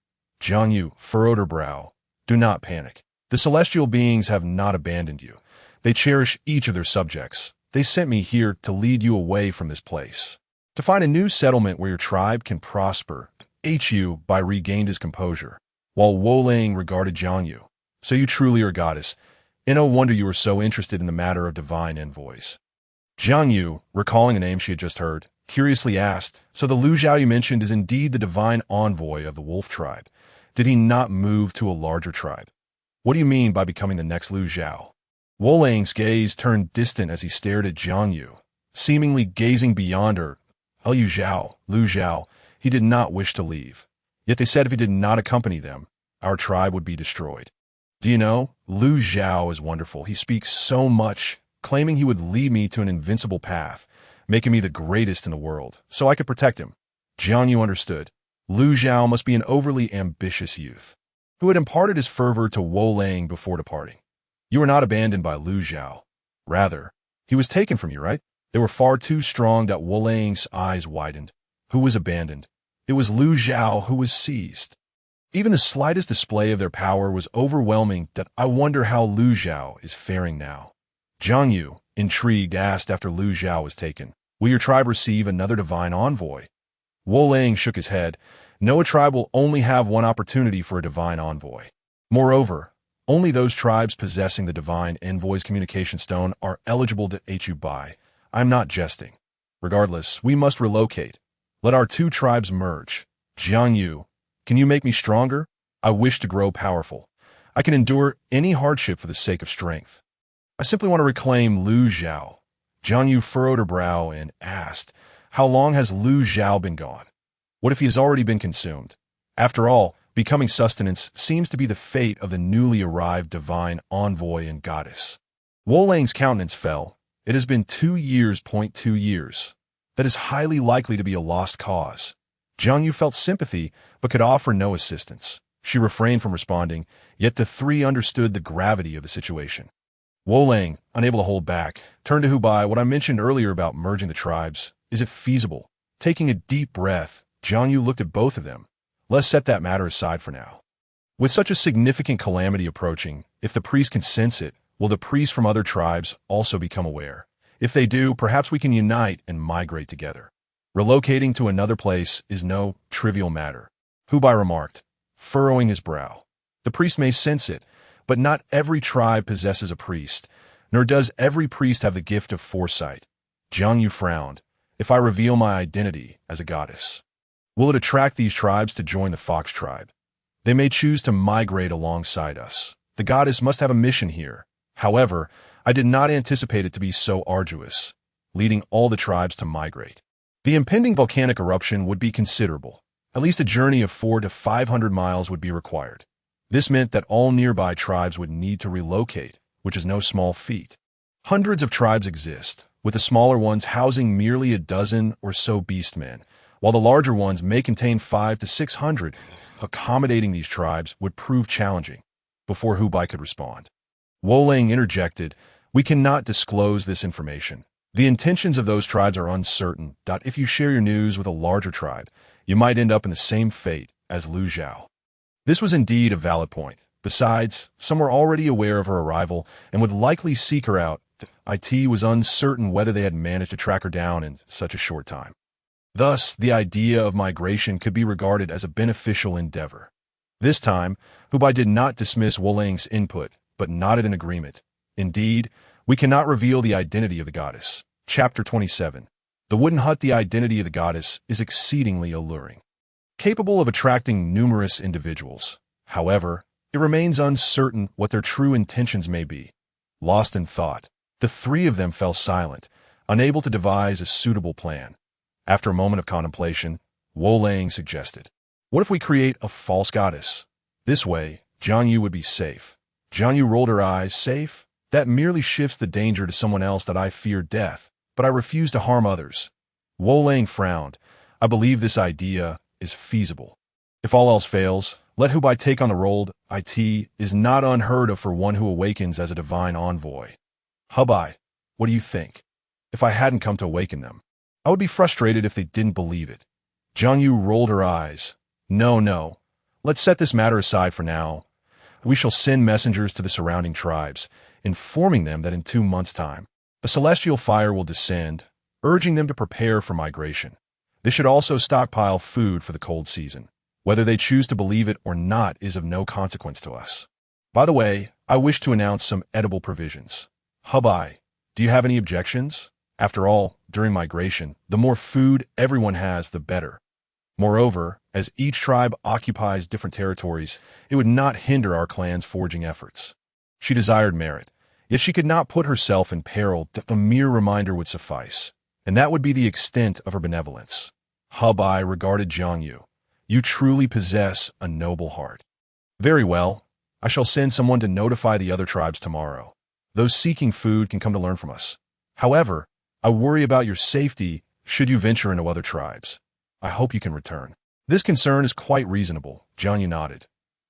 [SPEAKER 1] Jiang Yu furrowed her brow. "Do not panic. The celestial beings have not abandoned you. They cherish each of their subjects. They sent me here to lead you away from this place, to find a new settlement where your tribe can prosper." Hubai regained his composure, while Woleng regarded Jiang Yu. "So you truly are a goddess. And no wonder you were so interested in the matter of divine envoys." Jiang Yu, recalling a name she had just heard, curiously asked, "So the Lu Zhao you mentioned is indeed the divine envoy of the wolf tribe. Did he not move to a larger tribe? What do you mean by becoming the next Lu Zhao?" Woleng's gaze turned distant as he stared at Jiang Yu, seemingly gazing beyond her. Lu Zhao, he did not wish to leave. Yet they said if he did not accompany them, our tribe would be destroyed. "Do you know, Lu Zhao is wonderful. He speaks so much, claiming he would lead me to an invincible path, making me the greatest in the world, so I could protect him. Jiang Yu understood. Lu Zhao must be an overly ambitious youth, who had imparted his fervor to Wo-Lang before departing. You were not abandoned by Lu Zhao. Rather, he was taken from you, right? They were far too strong that Wo-Lang's eyes widened. Who was abandoned? It was Lu Zhao who was seized. Even the slightest display of their power was overwhelming that I wonder how Lu Zhao is faring now. Jiang Yu, intrigued, asked after Lu Zhao was taken, "Will your tribe receive another divine envoy?" Wo-Lang shook his head. No, a tribe will only have one opportunity for a divine envoy. Moreover, only those tribes possessing the divine envoy's communication stone are eligible to Achubai. I'm not jesting. Regardless, we must relocate. Let our two tribes merge. Jiang Yu, can you make me stronger? I wish to grow powerful. I can endure any hardship for the sake of strength. I simply want to reclaim Lu Zhao. Jiang Yu furrowed her brow and asked, how long has Lu Zhao been gone? What if he has already been consumed? After all, becoming sustenance seems to be the fate of the newly arrived divine envoy and goddess. Wo-Lang's countenance fell. It has been 2 years. 2 years. That is highly likely to be a lost cause. Jiang Yu felt sympathy, but could offer no assistance. She refrained from responding, yet the three understood the gravity of the situation. Wo-Lang, unable to hold back, turned to Hubei. What I mentioned earlier about merging the tribes, is it feasible? Taking a deep breath, Jiang Yu looked at both of them. Let's set that matter aside for now. With such a significant calamity approaching, if the priest can sense it, will the priests from other tribes also become aware? If they do, perhaps we can unite and migrate together. Relocating to another place is no trivial matter, Hubei remarked, furrowing his brow. The priest may sense it, but not every tribe possesses a priest, nor does every priest have the gift of foresight. Jiang Yu frowned. If I reveal my identity as a goddess, will it attract these tribes to join the fox tribe? They may choose to migrate alongside us. The goddess must have a mission here. However, I did not anticipate it to be so arduous, leading all the tribes to migrate. The impending volcanic eruption would be considerable. At least a journey of 400 to 500 miles would be required. This meant that all nearby tribes would need to relocate, which is no small feat. Hundreds of tribes exist, with the smaller ones housing merely a dozen or so beastmen, while the larger ones may contain 500 to 600. Accommodating these tribes would prove challenging. Before Hubei could respond, Wo-Lang interjected, we cannot disclose this information. The intentions of those tribes are uncertain. If you share your news with a larger tribe, you might end up in the same fate as Lu Zhao. This was indeed a valid point. Besides, some were already aware of her arrival and would likely seek her out. IT was uncertain whether they had managed to track her down in such a short time. Thus, the idea of migration could be regarded as a beneficial endeavor. This time, Hubei did not dismiss Wo-Lang's input, but nodded in agreement. Indeed, we cannot reveal the identity of the goddess. Chapter 27. The wooden hut. The identity of the goddess is exceedingly alluring, capable of attracting numerous individuals. However, it remains uncertain what their true intentions may be. Lost in thought, the three of them fell silent, unable to devise a suitable plan. After a moment of contemplation, Wo-Lang suggested, what if we create a false goddess? This way, Jiang Yu would be safe. Jiang Yu rolled her eyes. Safe? That merely shifts the danger to someone else. That I fear death, but I refuse to harm others. Wo-Lang frowned. I believe this idea is feasible. If all else fails, let Hubei take on the role. It is not unheard of for one who awakens as a divine envoy. Hubei, what do you think? If I hadn't come to awaken them, I would be frustrated if they didn't believe it. Jiang Yu rolled her eyes. No. Let's set this matter aside for now. We shall send messengers to the surrounding tribes, informing them that in 2 months' time, a celestial fire will descend, urging them to prepare for migration. They should also stockpile food for the cold season. Whether they choose to believe it or not is of no consequence to us. By the way, I wish to announce some edible provisions. Hubei, do you have any objections? After all, during migration, the more food everyone has, the better. Moreover, as each tribe occupies different territories, it would not hinder our clan's foraging efforts. She desired merit, yet she could not put herself in peril. A mere reminder would suffice, and that would be the extent of her benevolence. Hubei regarded Jiang Yu. You truly possess a noble heart. Very well. I shall send someone to notify the other tribes tomorrow. Those seeking food can come to learn from us. However, I worry about your safety should you venture into other tribes. I hope you can return. This concern is quite reasonable, Jiang Yu nodded.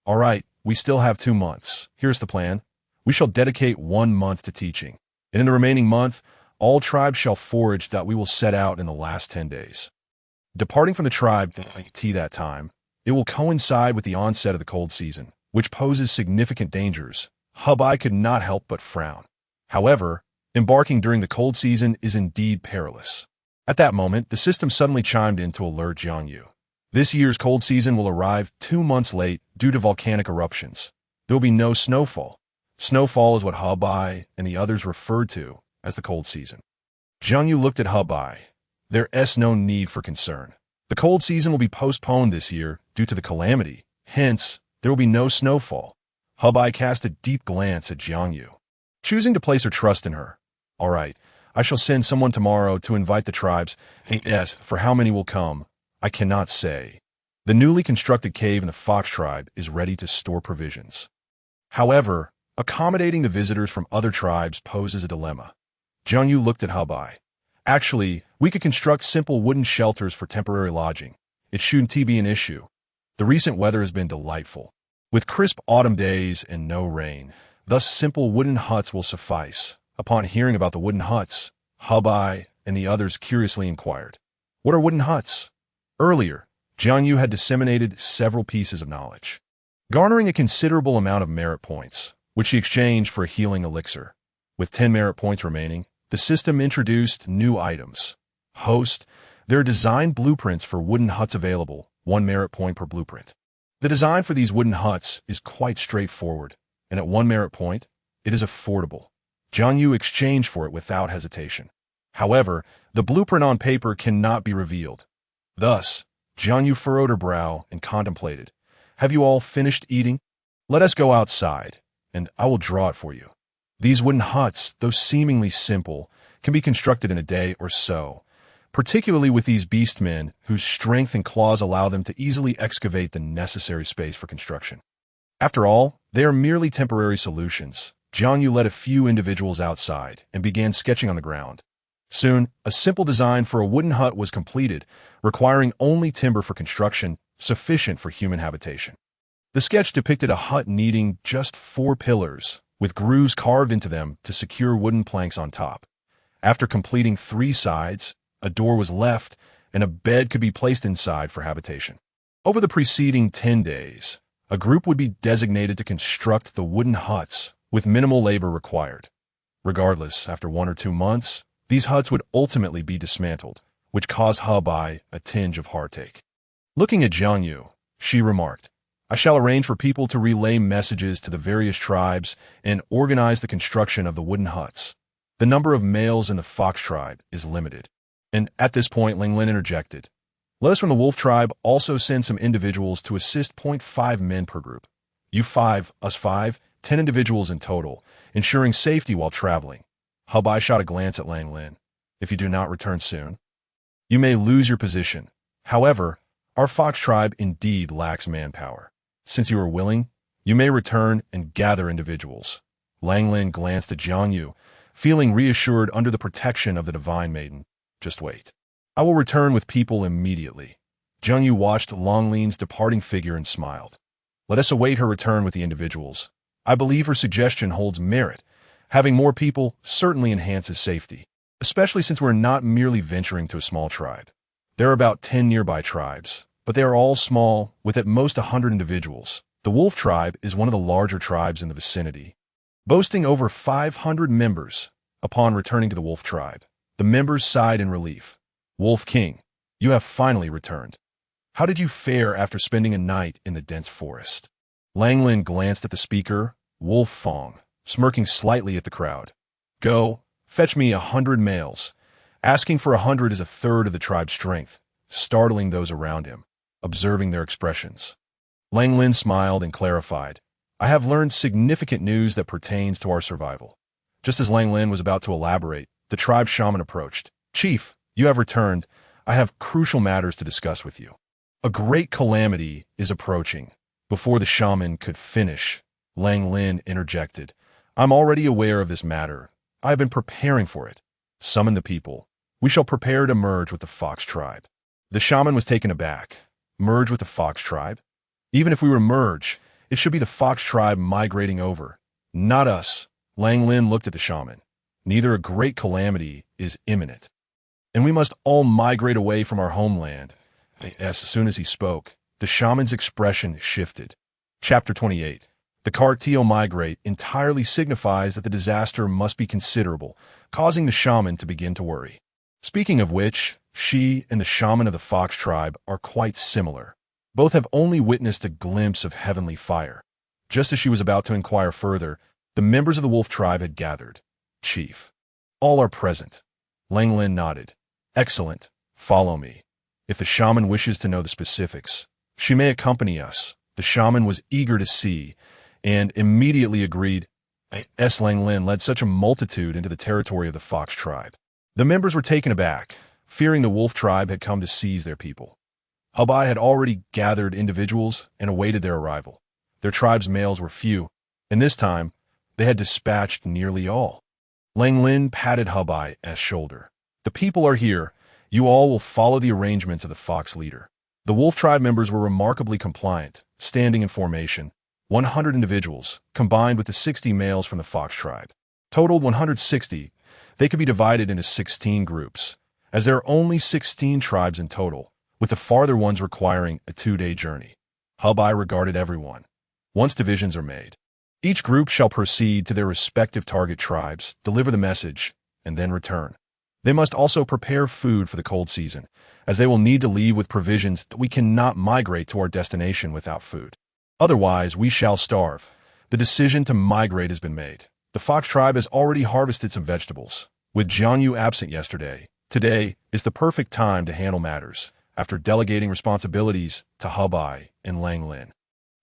[SPEAKER 1] All right, we still have 2 months. Here's the plan. We shall dedicate 1 month to teaching, and in the remaining month, all tribes shall forage that we will set out in the last 10 days. Departing from the tribe that time, it will coincide with the onset of the cold season, which poses significant dangers. Hubai could not help but frown. However, embarking during the cold season is indeed perilous. At that moment, the system suddenly chimed in to alert Jiang Yu. This year's cold season will arrive 2 months late due to volcanic eruptions. There will be no snowfall. Snowfall is what Hubai and the others referred to as the cold season. Jiang Yu looked at Hubai. There's no need for concern. The cold season will be postponed this year due to the calamity. Hence, there will be no snowfall. Hubai cast a deep glance at Jiang Yu, choosing to place her trust in her. All right, I shall send someone tomorrow to invite the tribes. Yes, for how many will come, I cannot say. The newly constructed cave in the Fox tribe is ready to store provisions. However, accommodating the visitors from other tribes poses a dilemma. Jiang Yu looked at Hubai. Actually, we could construct simple wooden shelters for temporary lodging. It shouldn't be an issue. The recent weather has been delightful, with crisp autumn days and no rain. Thus, simple wooden huts will suffice. Upon hearing about the wooden huts, Hubai and the others curiously inquired, "What are wooden huts?" Earlier, Jiang Yu had disseminated several pieces of knowledge, garnering a considerable amount of merit points, which he exchanged for a healing elixir. With 10 merit points remaining, the system introduced new items. Host, there are design blueprints for wooden huts available, 1 merit point per blueprint. The design for these wooden huts is quite straightforward, and at 1 merit point, it is affordable. Jiang Yu exchanged for it without hesitation. However, the blueprint on paper cannot be revealed. Thus, Jiang Yu furrowed her brow and contemplated. Have you all finished eating? Let us go outside, and I will draw it for you. These wooden huts, though seemingly simple, can be constructed in a day or so, particularly with these beastmen whose strength and claws allow them to easily excavate the necessary space for construction. After all, they are merely temporary solutions. Jiang Yu led a few individuals outside and began sketching on the ground. Soon, a simple design for a wooden hut was completed, requiring only timber for construction, sufficient for human habitation. The sketch depicted a hut needing just 4 pillars, with grooves carved into them to secure wooden planks on top. After completing 3 sides, a door was left, and a bed could be placed inside for habitation. Over the preceding 10 days, a group would be designated to construct the wooden huts with minimal labor required. Regardless, after 1 or 2 months, these huts would ultimately be dismantled, which caused Hubai a tinge of heartache. Looking at Jiang Yu, she remarked, I shall arrange for people to relay messages to the various tribes and organize the construction of the wooden huts. The number of males in the Fox tribe is limited. And at this point, Ling Lin interjected. Let us from the Wolf tribe also send some individuals to assist 0.5 men per group. You 5, us 5, 10 individuals in total, ensuring safety while traveling. Hubai shot a glance at Lang Lin. If you do not return soon, you may lose your position. However, our Fox tribe indeed lacks manpower. Since you are willing, you may return and gather individuals. Lang Lin glanced at Jiang Yu, feeling reassured under the protection of the Divine Maiden. Just wait. I will return with people immediately. Jiang Yu watched Long Lin's departing figure and smiled. Let us await her return with the individuals. I believe her suggestion holds merit. Having more people certainly enhances safety, especially since we're not merely venturing to a small tribe. There are about 10 nearby tribes, but they are all small, with at most 100 individuals. The Wolf tribe is one of the larger tribes in the vicinity, boasting over 500 members. Upon returning to the Wolf tribe, the members sighed in relief. Wolf King, you have finally returned. How did you fare after spending a night in the dense forest? Lang Lin glanced at the speaker, Wolf Fong, smirking slightly at the crowd. Go, fetch me 100 males. Asking for 100 is a third of the tribe's strength, startling those around him, observing their expressions. Lang Lin smiled and clarified, I have learned significant news that pertains to our survival. Just as Lang Lin was about to elaborate, the tribe shaman approached. Chief, you have returned. I have crucial matters to discuss with you. A great calamity is approaching. Before the shaman could finish, Lang Lin interjected. I'm already aware of this matter. I have been preparing for it. Summon the people. We shall prepare to merge with the fox tribe. The shaman was taken aback. Merge with the fox tribe? Even if we were to merge, it should be the fox tribe migrating over, not us. Lang Lin looked at the shaman. Neither a great calamity is imminent, and we must all migrate away from our homeland. As soon as he spoke, the shaman's expression shifted. Chapter 28. The cartel migrate entirely signifies that the disaster must be considerable, causing the shaman to begin to worry. Speaking of which, she and the shaman of the fox tribe are quite similar. Both have only witnessed a glimpse of heavenly fire. Just as she was about to inquire further, the members of the wolf tribe had gathered. Chief. All are present. Lang Lin nodded. Excellent. Follow me. If the shaman wishes to know the specifics, she may accompany us. The shaman was eager to see, and immediately agreed. Lang Lin led such a multitude into the territory of the fox tribe. The members were taken aback, fearing the wolf tribe had come to seize their people. Hubai had already gathered individuals and awaited their arrival. Their tribe's males were few, and this time they had dispatched nearly all. Lang Lin patted Hubai's shoulder. The people are here. You all will follow the arrangements of the fox leader. The wolf tribe members were remarkably compliant, standing in formation. 100 individuals, combined with the 60 males from the fox tribe. Totaled 160, they could be divided into 16 groups, as there are only 16 tribes in total, with the farther ones requiring a 2-day journey. Hubai regarded everyone. Once divisions are made, each group shall proceed to their respective target tribes, deliver the message, and then return. They must also prepare food for the cold season, as they will need to leave with provisions that we cannot migrate to our destination without food. Otherwise, we shall starve. The decision to migrate has been made. The fox tribe has already harvested some vegetables. With Jiang Yu absent yesterday, today is the perfect time to handle matters, after delegating responsibilities to Hubai and Lang Lin.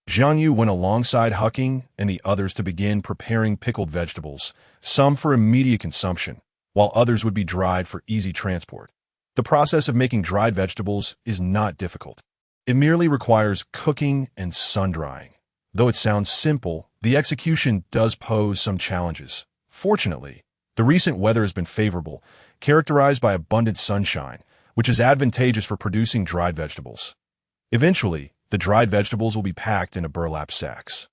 [SPEAKER 1] Jiang Yu went alongside Hucking and the others to begin preparing pickled vegetables, some for immediate consumption, while others would be dried for easy transport. The process of making dried vegetables is not difficult. It merely requires cooking and sun-drying. Though it sounds simple, the execution does pose some challenges. Fortunately, the recent weather has been favorable, characterized by abundant sunshine, which is advantageous for producing dried vegetables. Eventually, the dried vegetables will be packed into burlap sacks.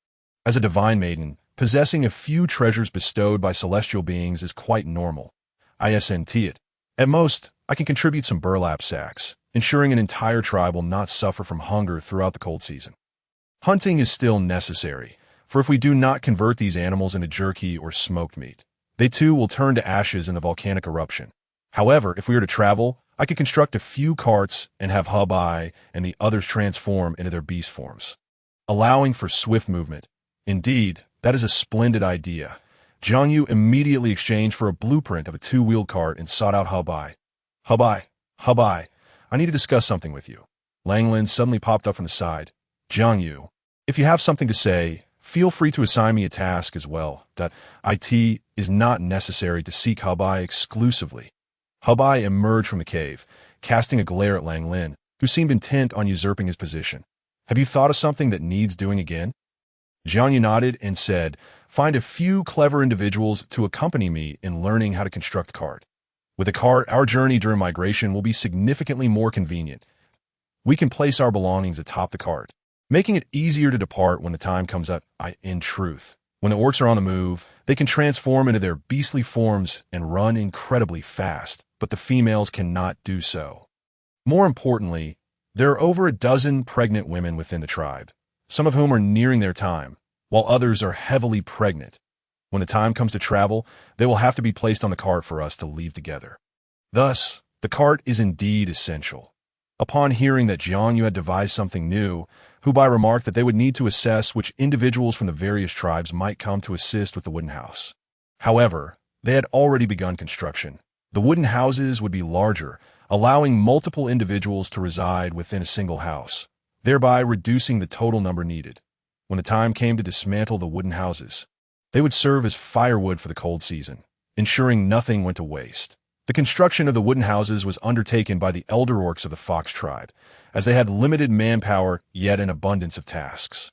[SPEAKER 1] As a divine maiden, possessing a few treasures bestowed by celestial beings is quite normal. ISNT it. At most, I can contribute some burlap sacks, ensuring an entire tribe will not suffer from hunger throughout the cold season. Hunting is still necessary, for if we do not convert these animals into jerky or smoked meat, they too will turn to ashes in the volcanic eruption. However, if we are to travel, I could construct a few carts and have Hubai and the others transform into their beast forms, allowing for swift movement. Indeed, that is a splendid idea. Jiang Yu immediately exchanged for a blueprint of a 2-wheeled cart and sought out Hubai. Hubai, I need to discuss something with you. Lang Lin suddenly popped up from the side. Jiang Yu, if you have something to say, feel free to assign me a task as well. It is not necessary to seek Hubai exclusively. Hubai emerged from the cave, casting a glare at Lang Lin, who seemed intent on usurping his position. Have you thought of something that needs doing again? Jiang Yu nodded and said, find a few clever individuals to accompany me in learning how to construct a cart. With a cart, our journey during migration will be significantly more convenient. We can place our belongings atop the cart, making it easier to depart when the time comes up. In truth, when the orcs are on the move, they can transform into their beastly forms and run incredibly fast, but the females cannot do so. More importantly, there are over a dozen pregnant women within the tribe, some of whom are nearing their time, while others are heavily pregnant. When the time comes to travel, they will have to be placed on the cart for us to leave together. Thus, the cart is indeed essential. Upon hearing that Jiang Yu had devised something new, Hubai remarked that they would need to assess which individuals from the various tribes might come to assist with the wooden house. However, they had already begun construction. The wooden houses would be larger, allowing multiple individuals to reside within a single house, thereby reducing the total number needed. When the time came to dismantle the wooden houses, they would serve as firewood for the cold season, ensuring nothing went to waste. The construction of the wooden houses was undertaken by the elder orcs of the fox tribe, as they had limited manpower yet an abundance of tasks,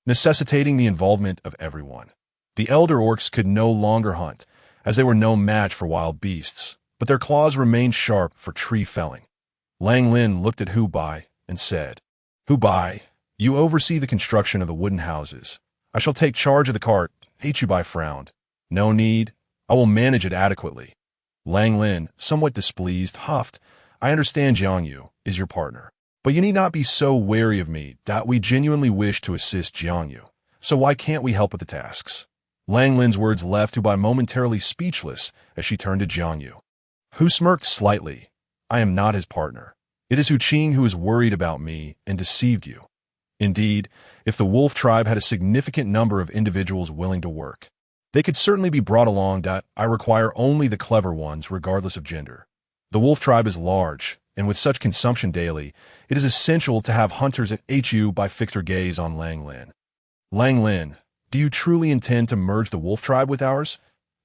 [SPEAKER 1] necessitating the involvement of everyone. The elder orcs could no longer hunt, as they were no match for wild beasts, but but their claws remained sharp for tree felling. Lang Lin looked at Hu Bai and said, "Hu Bai, you oversee the construction of the wooden houses. I shall take charge of the cart." Hu Bai frowned. "No need. I will manage it adequately." Lang Lin, somewhat displeased, huffed, "I understand Jiang Yu is your partner, but you need not be so wary of me. We genuinely wish to assist Jiang Yu, so why can't we help with the tasks?" Lang Lin's words left Hu Bai momentarily speechless as she turned to Jiang Yu. Hu smirked slightly. "I am not his partner. It is Hu Qing who is worried about me and deceived you. Indeed, if the wolf tribe had a significant number of individuals willing to work, they could certainly be brought along. I require only the clever ones, regardless of gender. The wolf tribe is large, and with such consumption daily, it is essential to have hunters at Hu Bai fixed her gaze on Lang Lin. "Lang Lin, do you truly intend to merge the wolf tribe with ours?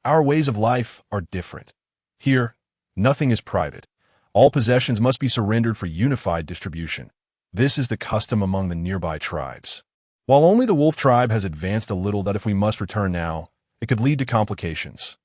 [SPEAKER 1] Our ways of life are different. Here, nothing is private. All possessions must be surrendered for unified distribution. This is the custom among the nearby tribes. While only the wolf tribe has advanced a little, that if we must return now, it could lead to complications."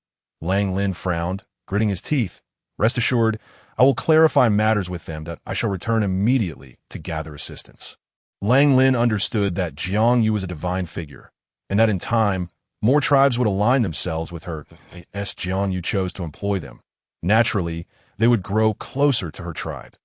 [SPEAKER 1] Lang Lin frowned, gritting his teeth. "Rest assured, I will clarify matters with them. I shall return immediately to gather assistance." Lang Lin understood that Jiang Yu was a divine figure, and that in time, more tribes would align themselves with her as Jiang Yu chose to employ them. Naturally, they would grow closer to her tribe,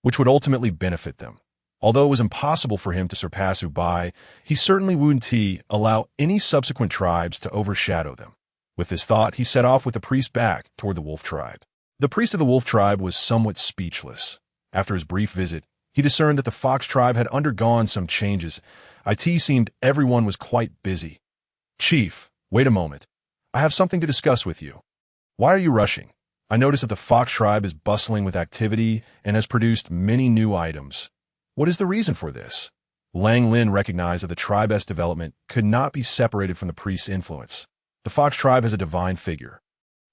[SPEAKER 1] which would ultimately benefit them. Although it was impossible for him to surpass Hu Bai, he certainly wouldn't allow any subsequent tribes to overshadow them. With this thought, he set off with the priest back toward the wolf tribe. The priest of the wolf tribe was somewhat speechless. After his brief visit, he discerned that the fox tribe had undergone some changes. It seemed everyone was quite busy. "Chief, wait a moment. I have something to discuss with you." "Why are you rushing? I notice that the fox tribe is bustling with activity and has produced many new items. What is the reason for this?" Lang Lin recognized that the tribe's development could not be separated from the priest's influence. The fox tribe has a divine figure.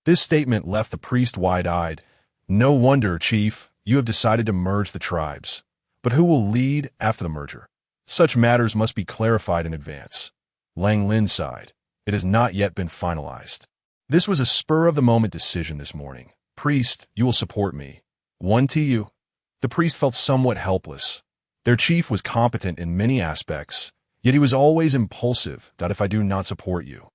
[SPEAKER 1] This statement left the priest wide-eyed. "No wonder, Chief, you have decided to merge the tribes. But who will lead after the merger? Such matters must be clarified in advance." Lang Lin sighed. "It has not yet been finalized. This was a spur-of-the-moment decision this morning. Priest, you will support me. 1 TU." The priest felt somewhat helpless. Their chief was competent in many aspects, yet he was always impulsive. "If I do not support you,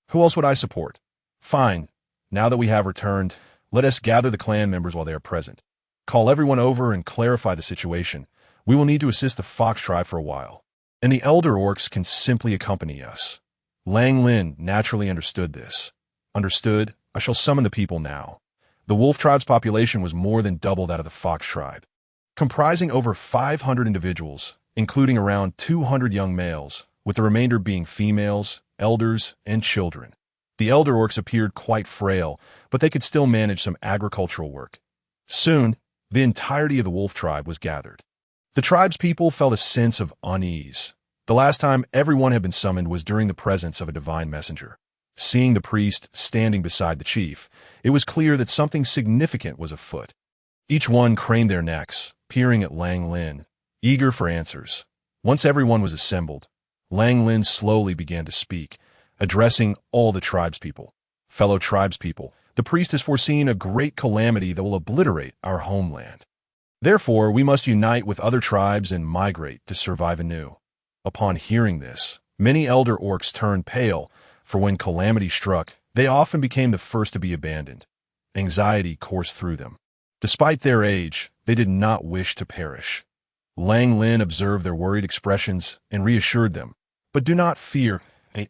[SPEAKER 1] who else would I support?" "Fine. Now that we have returned, let us gather the clan members while they are present. Call everyone over and clarify the situation. We will need to assist the fox tribe for a while, and the elder orcs can simply accompany us." Lang Lin naturally understood this. "Understood. I shall summon the people now." The wolf tribe's population was more than double that of the fox tribe, comprising over 500 individuals, including around 200 young males, with the remainder being females, elders, and children. The elder orcs appeared quite frail, but they could still manage some agricultural work. Soon, the entirety of the wolf tribe was gathered. The tribe's people felt a sense of unease. The last time everyone had been summoned was during the presence of a divine messenger. Seeing the priest standing beside the chief, it was clear that something significant was afoot. Each one craned their necks, peering at Lang Lin, eager for answers. Once everyone was assembled, Lang Lin slowly began to speak, addressing all the tribespeople. "Fellow tribespeople, the priest has foreseen a great calamity that will obliterate our homeland. Therefore, we must unite with other tribes and migrate to survive anew." Upon hearing this, many elder orcs turned pale, for when calamity struck, they often became the first to be abandoned. Anxiety coursed through them. Despite their age, they did not wish to perish. Lang Lin observed their worried expressions and reassured them. "But do not fear,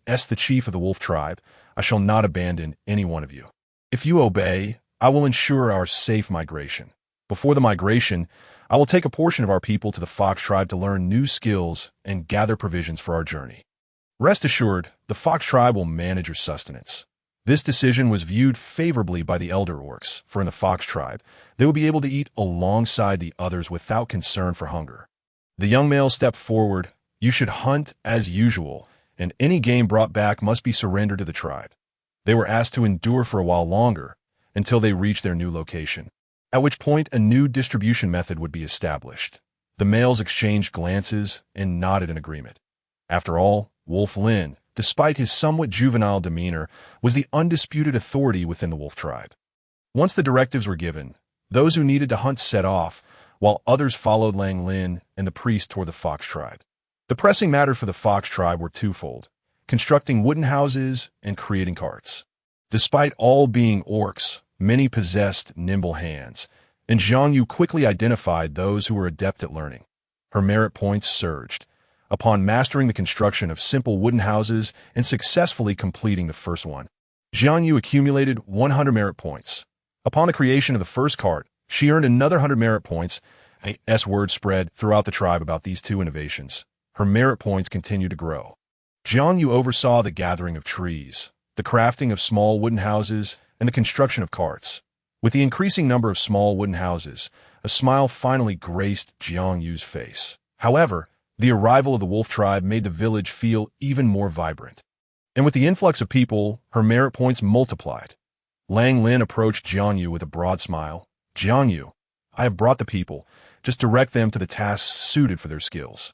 [SPEAKER 1] as the chief of the wolf tribe, I shall not abandon any one of you. If you obey, I will ensure our safe migration. Before the migration, I will take a portion of our people to the fox tribe to learn new skills and gather provisions for our journey. Rest assured, the fox tribe will manage your sustenance." This decision was viewed favorably by the elder orcs, for in the fox tribe, they would be able to eat alongside the others without concern for hunger. The young male stepped forward. "You should hunt as usual, and any game brought back must be surrendered to the tribe." They were asked to endure for a while longer, until they reached their new location, at which point a new distribution method would be established. The males exchanged glances and nodded in agreement. After all, Wolf Lin, despite his somewhat juvenile demeanor, was the undisputed authority within the wolf tribe. Once the directives were given, those who needed to hunt set off, while others followed Lang Lin and the priest toward the Fox tribe. The pressing matters for the Fox tribe were twofold: constructing wooden houses and creating carts. Despite all being orcs, many possessed nimble hands, and Jiang Yu quickly identified those who were adept at learning. Her merit points surged upon mastering the construction of simple wooden houses and successfully completing the first one. Jiang Yu accumulated 100 merit points. Upon the creation of the first cart, she earned another 100 merit points. Word spread throughout the tribe about these two innovations. Her merit points continued to grow. Jiang Yu oversaw the gathering of trees, the crafting of small wooden houses, and the construction of carts. With the increasing number of small wooden houses, a smile finally graced Jiang Yu's face. However, the arrival of the wolf tribe made the village feel even more vibrant. And with the influx of people, her merit points multiplied. Lang Lin approached Jiang Yu with a broad smile. "Jiang Yu, I have brought the people. Just direct them to the tasks suited for their skills."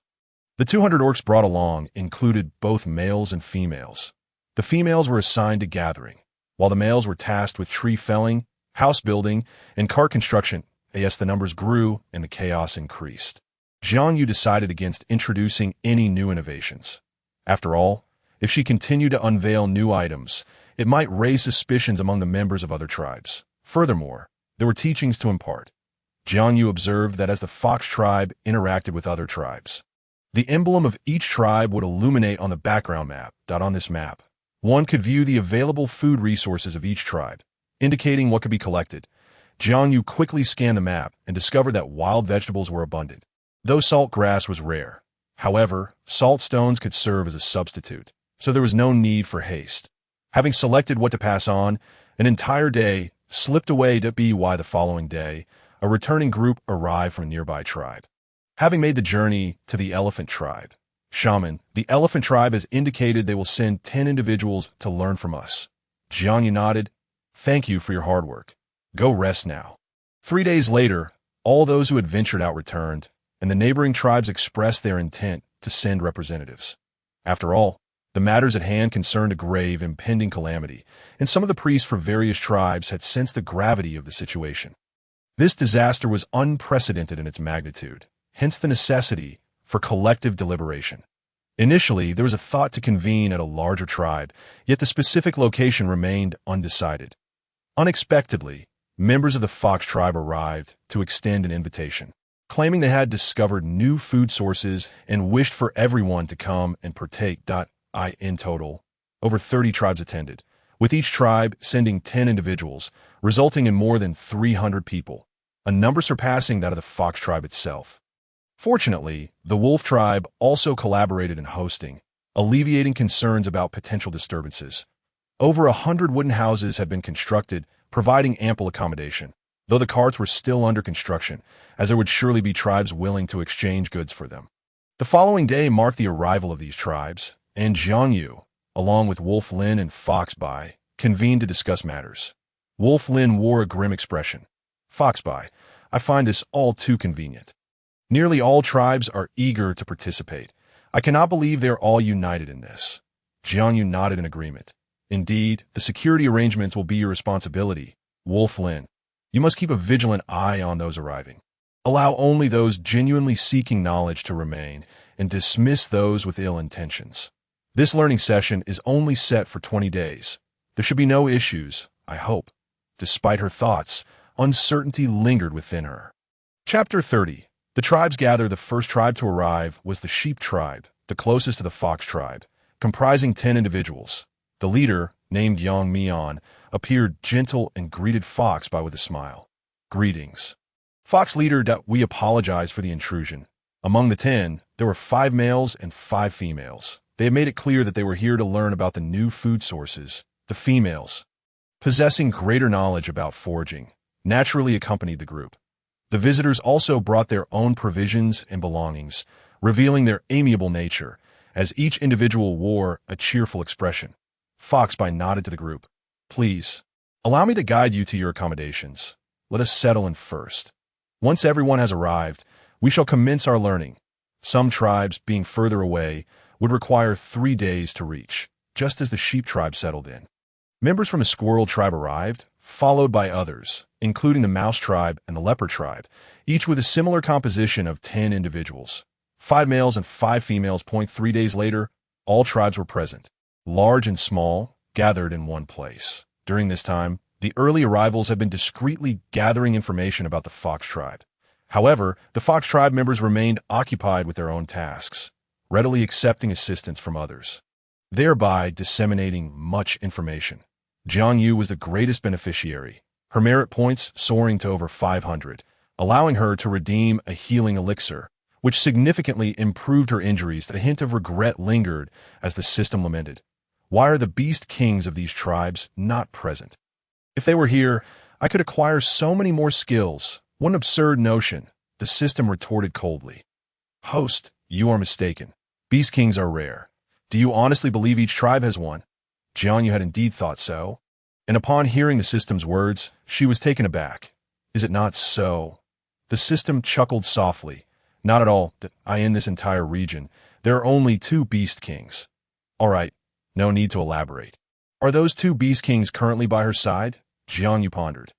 [SPEAKER 1] The 200 orcs brought along included both males and females. The females were assigned to gathering, while the males were tasked with tree felling, house building, and cart construction. As the numbers grew and the chaos increased, Jiang Yu decided against introducing any new innovations. After all, if she continued to unveil new items, it might raise suspicions among the members of other tribes. Furthermore, there were teachings to impart. Jiang Yu observed that as the Fox tribe interacted with other tribes, the emblem of each tribe would illuminate on the background map. On this map, one could view the available food resources of each tribe, indicating what could be collected. Jiang Yu quickly scanned the map and discovered that wild vegetables were abundant, though salt grass was rare. However, salt stones could serve as a substitute, so there was no need for haste. Having selected what to pass on, an entire day slipped away to be why the following day, a returning group arrived from a nearby tribe. Having made the journey to the elephant tribe, Shaman, the elephant tribe has indicated they will send 10 individuals to learn from us. Jiang Yu nodded. "Thank you for your hard work. Go rest now." 3 days later, all those who had ventured out returned, and the neighboring tribes expressed their intent to send representatives. After all, the matters at hand concerned a grave, impending calamity, and some of the priests for various tribes had sensed the gravity of the situation. This disaster was unprecedented in its magnitude, hence the necessity for collective deliberation. Initially, there was a thought to convene at a larger tribe, yet the specific location remained undecided. Unexpectedly, members of the Fox tribe arrived to extend an invitation, claiming they had discovered new food sources and wished for everyone to come and partake. In total, over 30 tribes attended, with each tribe sending 10 individuals, resulting in more than 300 people, a number surpassing that of the Fox tribe itself. Fortunately, the Wolf tribe also collaborated in hosting, alleviating concerns about potential disturbances. Over 100 wooden houses had been constructed, providing ample accommodation, though the carts were still under construction, as there would surely be tribes willing to exchange goods for them. The following day marked the arrival of these tribes, and Jiang Yu, along with Wolf Lin and Fox Bai, convened to discuss matters. Wolf Lin wore a grim expression. "Fox Bai, I find this all too convenient. Nearly all tribes are eager to participate. I cannot believe they are all united in this." Jiang Yu nodded in agreement. "Indeed, the security arrangements will be your responsibility, Wolf Lin. You must keep a vigilant eye on those arriving. Allow only those genuinely seeking knowledge to remain, and dismiss those with ill intentions. This learning session is only set for 20 days. There should be no issues, I hope." Despite her thoughts, uncertainty lingered within her. Chapter 30. The tribes gather. The first tribe to arrive was the Sheep tribe, the closest to the Fox tribe, comprising 10 individuals. The leader, named Yang Mian, appeared gentle and greeted Fox Bai with a smile. "Greetings. Fox leader, we apologize for the intrusion. Among the 10, there were 5 males and 5 females. They had made it clear that they were here to learn about the new food sources. The females, possessing greater knowledge about foraging, naturally accompanied the group. The visitors also brought their own provisions and belongings, revealing their amiable nature, as each individual wore a cheerful expression. Fox Bai nodded to the group. "Please, allow me to guide you to your accommodations. Let us settle in first. Once everyone has arrived, we shall commence our learning. Some tribes, being further away, would require 3 days to reach, just as the Sheep tribe settled in. Members from a squirrel tribe arrived, followed by others, including the mouse tribe and the leopard tribe, each with a similar composition of 10 individuals. 5 males and 5 females. 3 days later, all tribes were present, large and small, gathered in one place. During this time, the early arrivals had been discreetly gathering information about the fox tribe. However, the fox tribe members remained occupied with their own tasks, readily accepting assistance from others, thereby disseminating much information. Jiang Yu was the greatest beneficiary, her merit points soaring to over 500, allowing her to redeem a healing elixir, which significantly improved her injuries. A hint of regret lingered as the system lamented. Why are the beast kings of these tribes not present? If they were here, I could acquire so many more skills. What an absurd notion, the system retorted coldly. Host, you are mistaken. Beast kings are rare. Do you honestly believe each tribe has one? Jiang Yu had indeed thought so, and upon hearing the system's words, she was taken aback. Is it not so? The system chuckled softly. Not at all. In this entire region, there are only 2 beast kings. All right, no need to elaborate. Are those 2 beast kings currently by her side? Jiang Yu pondered.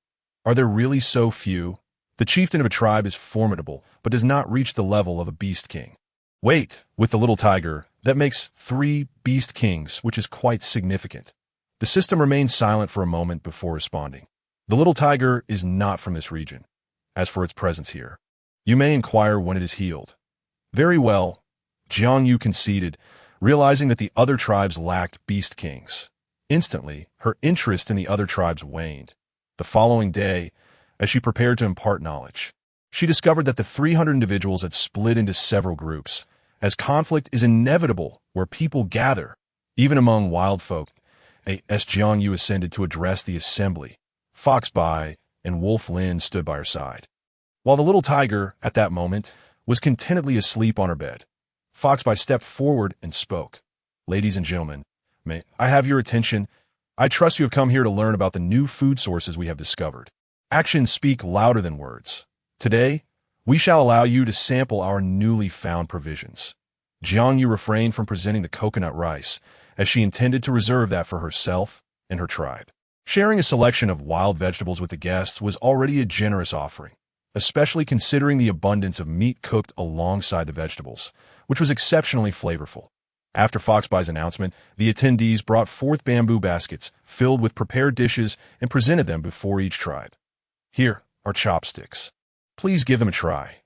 [SPEAKER 1] Are there really so few? The chieftain of a tribe is formidable, but does not reach the level of a beast king. Wait, with the little tiger, that makes 3 beast kings, which is quite significant. The system remained silent for a moment before responding. The little tiger is not from this region. As for its presence here, you may inquire when it is healed. Very well, Jiang Yu conceded, realizing that the other tribes lacked beast kings. Instantly, her interest in the other tribes waned. The following day, as she prepared to impart knowledge, she discovered that the 300 individuals had split into several groups, as conflict is inevitable where people gather, even among wild folk. As Jiang Yu ascended to address the assembly, Fox Bai and Wolf Lin stood by her side, while the little tiger, at that moment, was contentedly asleep on her bed. Fox Bai stepped forward and spoke. Ladies and gentlemen, may I have your attention? I trust you have come here to learn about the new food sources we have discovered. Actions speak louder than words. Today, we shall allow you to sample our newly found provisions. Jiang Yu refrained from presenting the coconut rice, as she intended to reserve that for herself and her tribe. Sharing a selection of wild vegetables with the guests was already a generous offering, especially considering the abundance of meat cooked alongside the vegetables, which was exceptionally flavorful. After Fox Bai's announcement, the attendees brought forth bamboo baskets filled with prepared dishes and presented them before each tribe. Here are chopsticks. Please give them a try.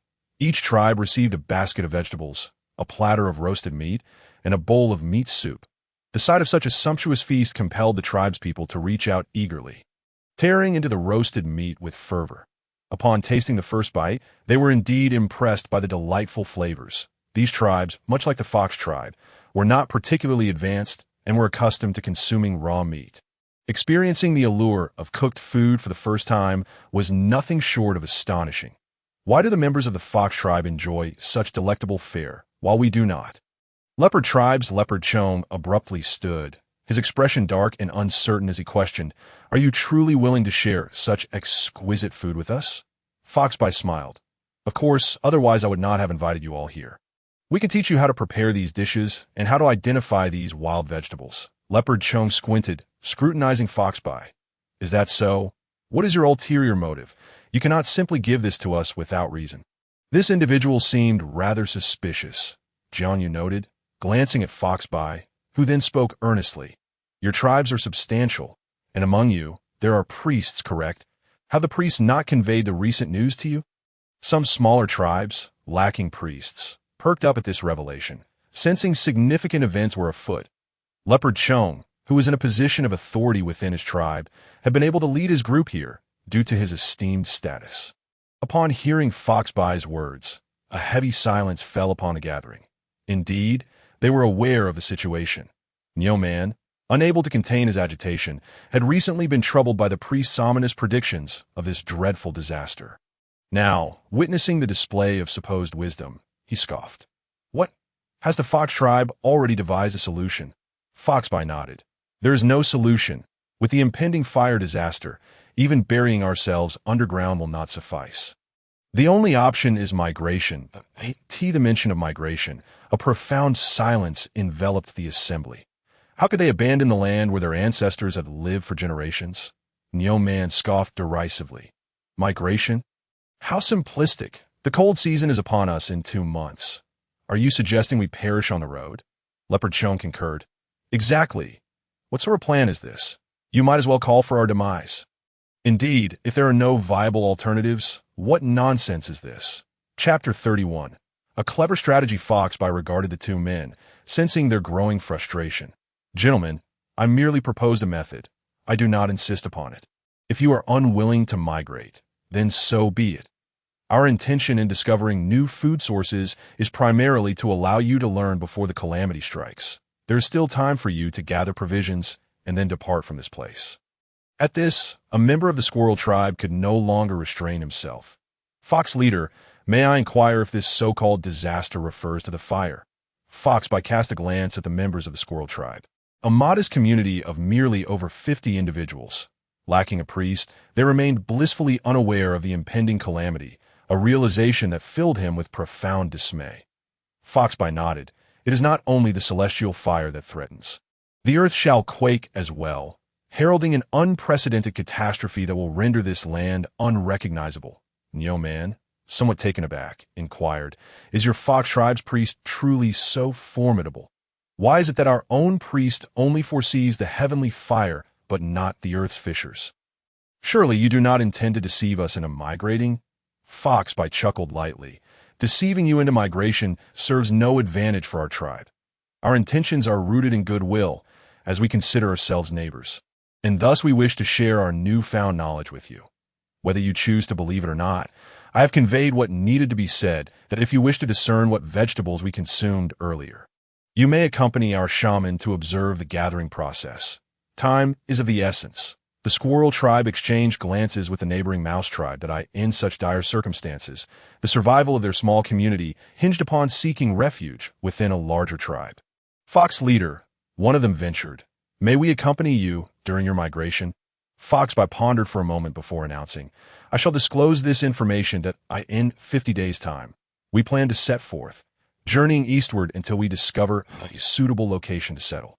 [SPEAKER 1] Each tribe received a basket of vegetables, a platter of roasted meat, and a bowl of meat soup. The sight of such a sumptuous feast compelled the tribespeople to reach out eagerly, tearing into the roasted meat with fervor. Upon tasting the first bite, they were indeed impressed by the delightful flavors. These tribes, much like the fox tribe, were not particularly advanced and were accustomed to consuming raw meat. Experiencing the allure of cooked food for the first time was nothing short of astonishing. Why do the members of the fox tribe enjoy such delectable fare, while we do not? Leopard tribe's Leopard Chong abruptly stood, his expression dark and uncertain as he questioned, Are you truly willing to share such exquisite food with us? Fox Bai smiled. Of course, otherwise I would not have invited you all here. We can teach you how to prepare these dishes and how to identify these wild vegetables. Leopard Chong squinted, scrutinizing Fox Bai. Is that so? What is your ulterior motive? You cannot simply give this to us without reason. This individual seemed rather suspicious, Jiang Yu noted, glancing at Fox Bai, who then spoke earnestly. Your tribes are substantial, and among you, there are priests, correct? Have the priests not conveyed the recent news to you? Some smaller tribes, lacking priests, perked up at this revelation, sensing significant events were afoot. Leopard Chong, who was in a position of authority within his tribe, had been able to lead his group here due to his esteemed status. Upon hearing Fox Bai's words, a heavy silence fell upon the gathering. Indeed, they were aware of the situation. Nyo Man, unable to contain his agitation, had recently been troubled by the priest's ominous predictions of this dreadful disaster. Now, witnessing the display of supposed wisdom, he scoffed. What? Has the Fox tribe already devised a solution? Fox Bai nodded. There is no solution. With the impending fire disaster, even burying ourselves underground will not suffice. The only option is migration. The mention of migration, a profound silence enveloped the assembly. How could they abandon the land where their ancestors had lived for generations? Man scoffed derisively. Migration? How simplistic. The cold season is upon us in 2 months. Are you suggesting we perish on the road? Leopard Chong concurred. Exactly. What sort of plan is this? You might as well call for our demise. Indeed, if there are no viable alternatives, what nonsense is this? Chapter 31. A clever strategy Fox by regarded the 2 men, sensing their growing frustration. Gentlemen, I merely proposed a method. I do not insist upon it. If you are unwilling to migrate, then so be it. Our intention in discovering new food sources is primarily to allow you to learn before the calamity strikes. There is still time for you to gather provisions and then depart from this place. At this, a member of the squirrel tribe could no longer restrain himself. Fox leader, may I inquire if this so-called disaster refers to the fire? Fox cast a glance at the members of the squirrel tribe. A modest community of merely over 50 individuals. Lacking a priest, they remained blissfully unaware of the impending calamity, a realization that filled him with profound dismay. Fox nodded. It is not only the celestial fire that threatens. The earth shall quake as well, heralding an unprecedented catastrophe that will render this land unrecognizable. Man, somewhat taken aback, inquired, is your Fox tribe's priest truly so formidable? Why is it that our own priest only foresees the heavenly fire, but not the earth's fissures? Surely you do not intend to deceive us into migrating? Fox chuckled lightly. Deceiving you into migration serves no advantage for our tribe. Our intentions are rooted in goodwill, as we consider ourselves neighbors. And thus we wish to share our newfound knowledge with you. Whether you choose to believe it or not, I have conveyed what needed to be said, that if you wish to discern what vegetables we consumed earlier, you may accompany our shaman to observe the gathering process. Time is of the essence. The squirrel tribe exchanged glances with the neighboring mouse tribe that in such dire circumstances, the survival of their small community hinged upon seeking refuge within a larger tribe. Fox leader, one of them ventured, may we accompany you during your migration? Fox pondered for a moment before announcing, I shall disclose this information that in 50 days' time, we plan to set forth, journeying eastward until we discover a suitable location to settle.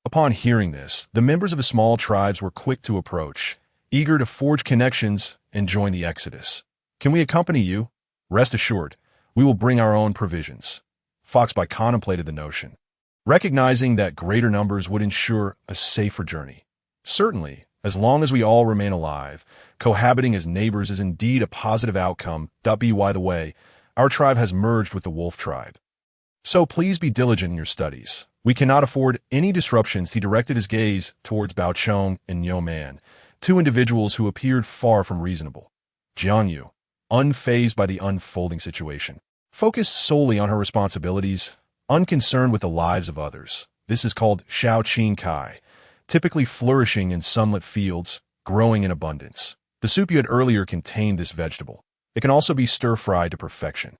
[SPEAKER 1] Upon hearing this, the members of the small tribes were quick to approach, eager to forge connections and join the exodus. Can we accompany you? Rest assured, we will bring our own provisions. Fox contemplated the notion, recognizing that greater numbers would ensure a safer journey. Certainly, as long as we all remain alive, cohabiting as neighbors is indeed a positive outcome. By the way, our tribe has merged with the wolf tribe. So please be diligent in your studies. We cannot afford any disruptions. He directed his gaze towards Bao Chong and Yo Man, 2 individuals who appeared far from reasonable. Jiang Yu, unfazed by the unfolding situation, focused solely on her responsibilities, unconcerned with the lives of others. This is called Shao Qing Kai, typically flourishing in sunlit fields, growing in abundance. The soup you had earlier contained this vegetable. It can also be stir-fried to perfection.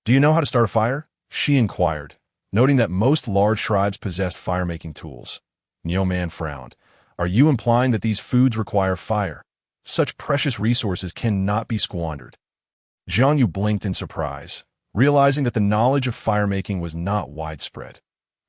[SPEAKER 1] Do you know how to start a fire? She inquired, noting that most large tribes possessed fire-making tools. Yo Man frowned. Are you implying that these foods require fire? Such precious resources cannot be squandered. Jiang Yu blinked in surprise, realizing that the knowledge of fire-making was not widespread.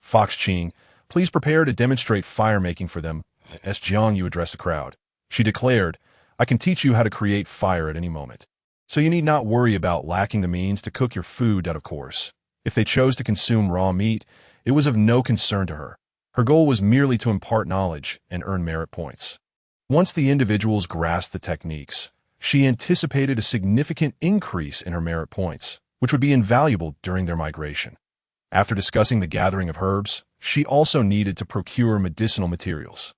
[SPEAKER 1] Fox Qing, please prepare to demonstrate fire-making for them, as Jiang Yu addressed the crowd. She declared, I can teach you how to create fire at any moment. So you need not worry about lacking the means to cook your food out, of course. If they chose to consume raw meat, it was of no concern to her. Her goal was merely to impart knowledge and earn merit points. Once the individuals grasped the techniques, she anticipated a significant increase in her merit points, which would be invaluable during their migration. After discussing the gathering of herbs, she also needed to procure medicinal materials.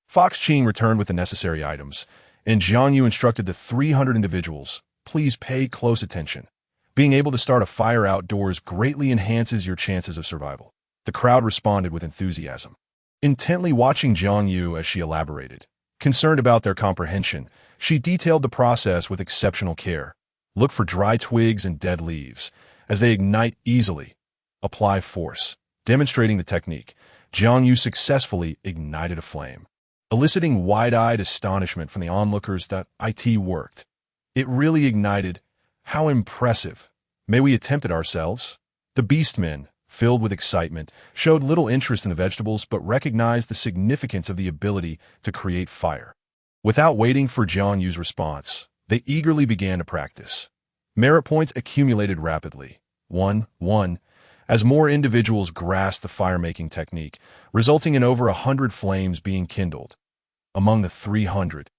[SPEAKER 1] Fox Qing returned with the necessary items, and Jiang Yu instructed the 300 individuals, please pay close attention. Being able to start a fire outdoors greatly enhances your chances of survival. The crowd responded with enthusiasm, intently watching Jiang Yu as she elaborated. Concerned about their comprehension, she detailed the process with exceptional care. Look for dry twigs and dead leaves, as they ignite easily. Apply force. Demonstrating the technique, Jiang Yu successfully ignited a flame, eliciting wide-eyed astonishment from the onlookers that it worked. It really ignited. How impressive. May we attempt it ourselves? The beastmen, filled with excitement, showed little interest in the vegetables but recognized the significance of the ability to create fire. Without waiting for Jiang Yu's response, they eagerly began to practice. Merit points accumulated rapidly. 1, as more individuals grasped the fire-making technique, resulting in over 100 flames being kindled. Among the 300,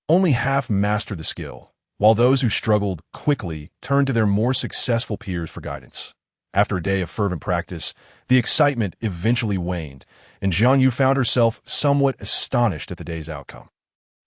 [SPEAKER 1] only half mastered the skill, while those who struggled quickly turned to their more successful peers for guidance. After a day of fervent practice, the excitement eventually waned, and Jiang Yu found herself somewhat astonished at the day's outcome.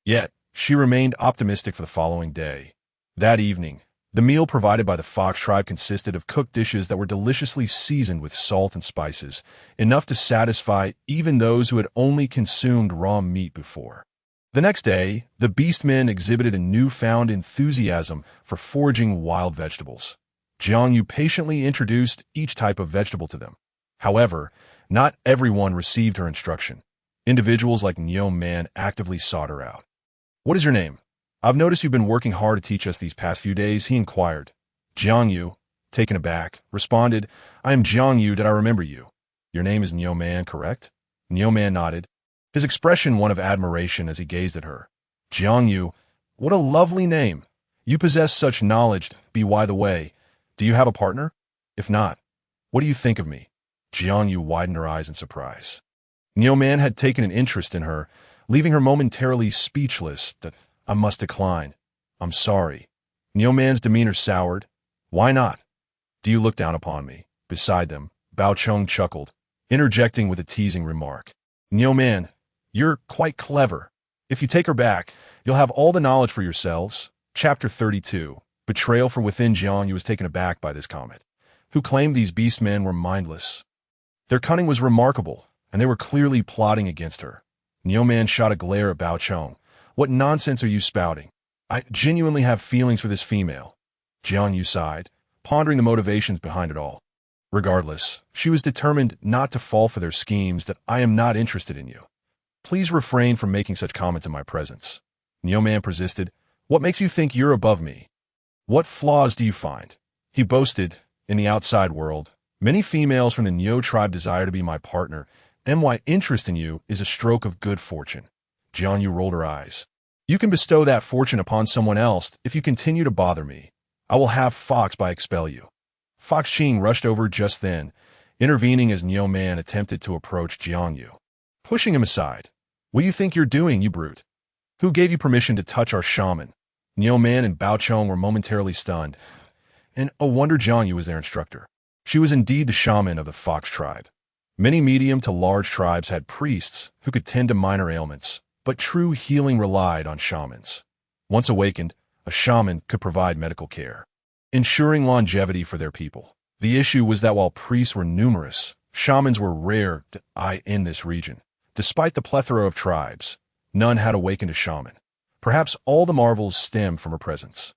[SPEAKER 1] Yet, she remained optimistic for the following day. That evening, the meal provided by the Fox tribe consisted of cooked dishes that were deliciously seasoned with salt and spices, enough to satisfy even those who had only consumed raw meat before. The next day, the beastmen exhibited a newfound enthusiasm for foraging wild vegetables. Jiang Yu patiently introduced each type of vegetable to them. However, not everyone received her instruction. Individuals like Nyo Man actively sought her out. "What is your name? I've noticed you've been working hard to teach us these past few days," he inquired. Jiang Yu, taken aback, responded, "I am Jiang Yu. Did I remember you? Your name is Nyo Man, correct?" Nyo Man nodded, his expression one of admiration as he gazed at her. "Jiang Yu, what a lovely name. You possess such knowledge. By the way, do you have a partner? If not, what do you think of me?" Jiang Yu widened her eyes in surprise. Nyo Man had taken an interest in her, leaving her momentarily speechless. "I must decline. I'm sorry." Nyo Man's demeanor soured. "Why not? Do you look down upon me?" Beside them, Bao Chung chuckled, interjecting with a teasing remark. "Nyo Man, you're quite clever. If you take her back, you'll have all the knowledge for yourselves." Chapter 32. Betrayal from within. Jiang Yu was taken aback by this comment. Who claimed these beastmen were mindless? Their cunning was remarkable, and they were clearly plotting against her. Nyo Man shot a glare at Bao Chung. "What nonsense are you spouting? I genuinely have feelings for this female." Jiang Yu sighed, pondering the motivations behind it all. Regardless, she was determined not to fall for their schemes. "I am not interested in you. Please refrain from making such comments in my presence." Nyo Man persisted. "What makes you think you're above me? What flaws do you find?" He boasted, "In the outside world, many females from the Nyo tribe desire to be my partner, and my interest in you is a stroke of good fortune." Jiang Yu rolled her eyes. "You can bestow that fortune upon someone else if you continue to bother me. I will have Fox by expel you." Fox Ching rushed over just then, intervening as Nyo Man attempted to approach Jiang Yu, pushing him aside. "What do you think you're doing, you brute? Who gave you permission to touch our shaman?" Nyo Man and Bao Chung were momentarily stunned, and a wonder Jiang Yu was their instructor. She was indeed the shaman of the Fox tribe. Many medium to large tribes had priests who could tend to minor ailments, but true healing relied on shamans. Once awakened, a shaman could provide medical care, ensuring longevity for their people. The issue was that while priests were numerous, shamans were rare in this region. Despite the plethora of tribes, none had awakened a shaman. Perhaps all the marvels stemmed from her presence.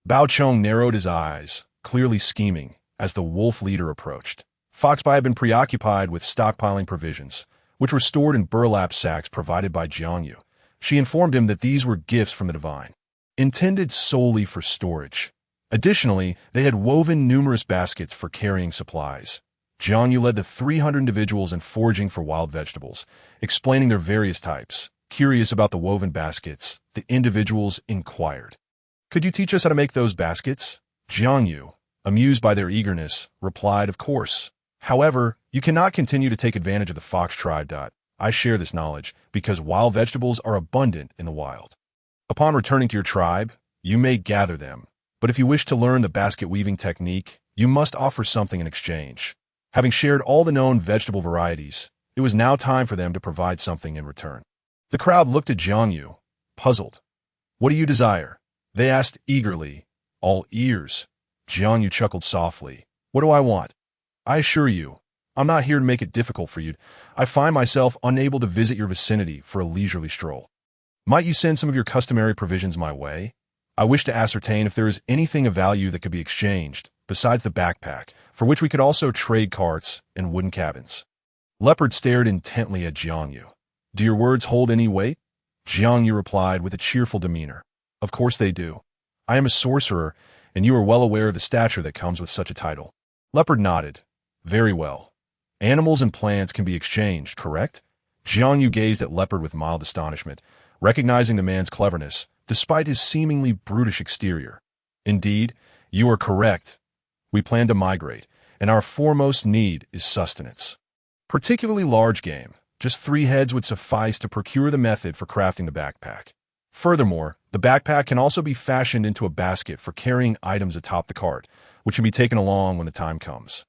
[SPEAKER 1] Bao Chung narrowed his eyes, clearly scheming, as the wolf leader approached. Foxby had been preoccupied with stockpiling provisions, which were stored in burlap sacks provided by Jiang Yu. She informed him that these were gifts from the divine, intended solely for storage. Additionally, they had woven numerous baskets for carrying supplies. Jiang Yu led the 300 individuals in foraging for wild vegetables, explaining their various types. Curious about the woven baskets, the individuals inquired, "Could you teach us how to make those baskets?" Jiang Yu, amused by their eagerness, replied, "Of course. However, you cannot continue to take advantage of the Fox tribe. I share this knowledge because wild vegetables are abundant in the wild. Upon returning to your tribe, you may gather them, but if you wish to learn the basket weaving technique, you must offer something in exchange." Having shared all the known vegetable varieties, it was now time for them to provide something in return. The crowd looked at Jiang Yu, puzzled. "What do you desire?" they asked eagerly. "All ears." Jiang Yu chuckled softly. "What do I want? I assure you, I'm not here to make it difficult for you. I find myself unable to visit your vicinity for a leisurely stroll. Might you send some of your customary provisions my way? I wish to ascertain if there is anything of value that could be exchanged, besides the backpack, for which we could also trade carts and wooden cabins." Leopard stared intently at Jiang Yu. "Do your words hold any weight?" Jiang Yu replied with a cheerful demeanor. "Of course they do. I am a sorcerer, and you are well aware of the stature that comes with such a title." Leopard nodded. "Very well. Animals and plants can be exchanged, correct? Jiang Yu gazed at Leopard with mild astonishment, recognizing the man's cleverness, despite his seemingly brutish exterior. Indeed, you are correct. We plan to migrate, and our foremost need is sustenance. Particularly large game. Just 3 heads would suffice to procure the method for crafting the backpack. Furthermore, the backpack can also be fashioned into a basket for carrying items atop the cart, which can be taken along when the time comes.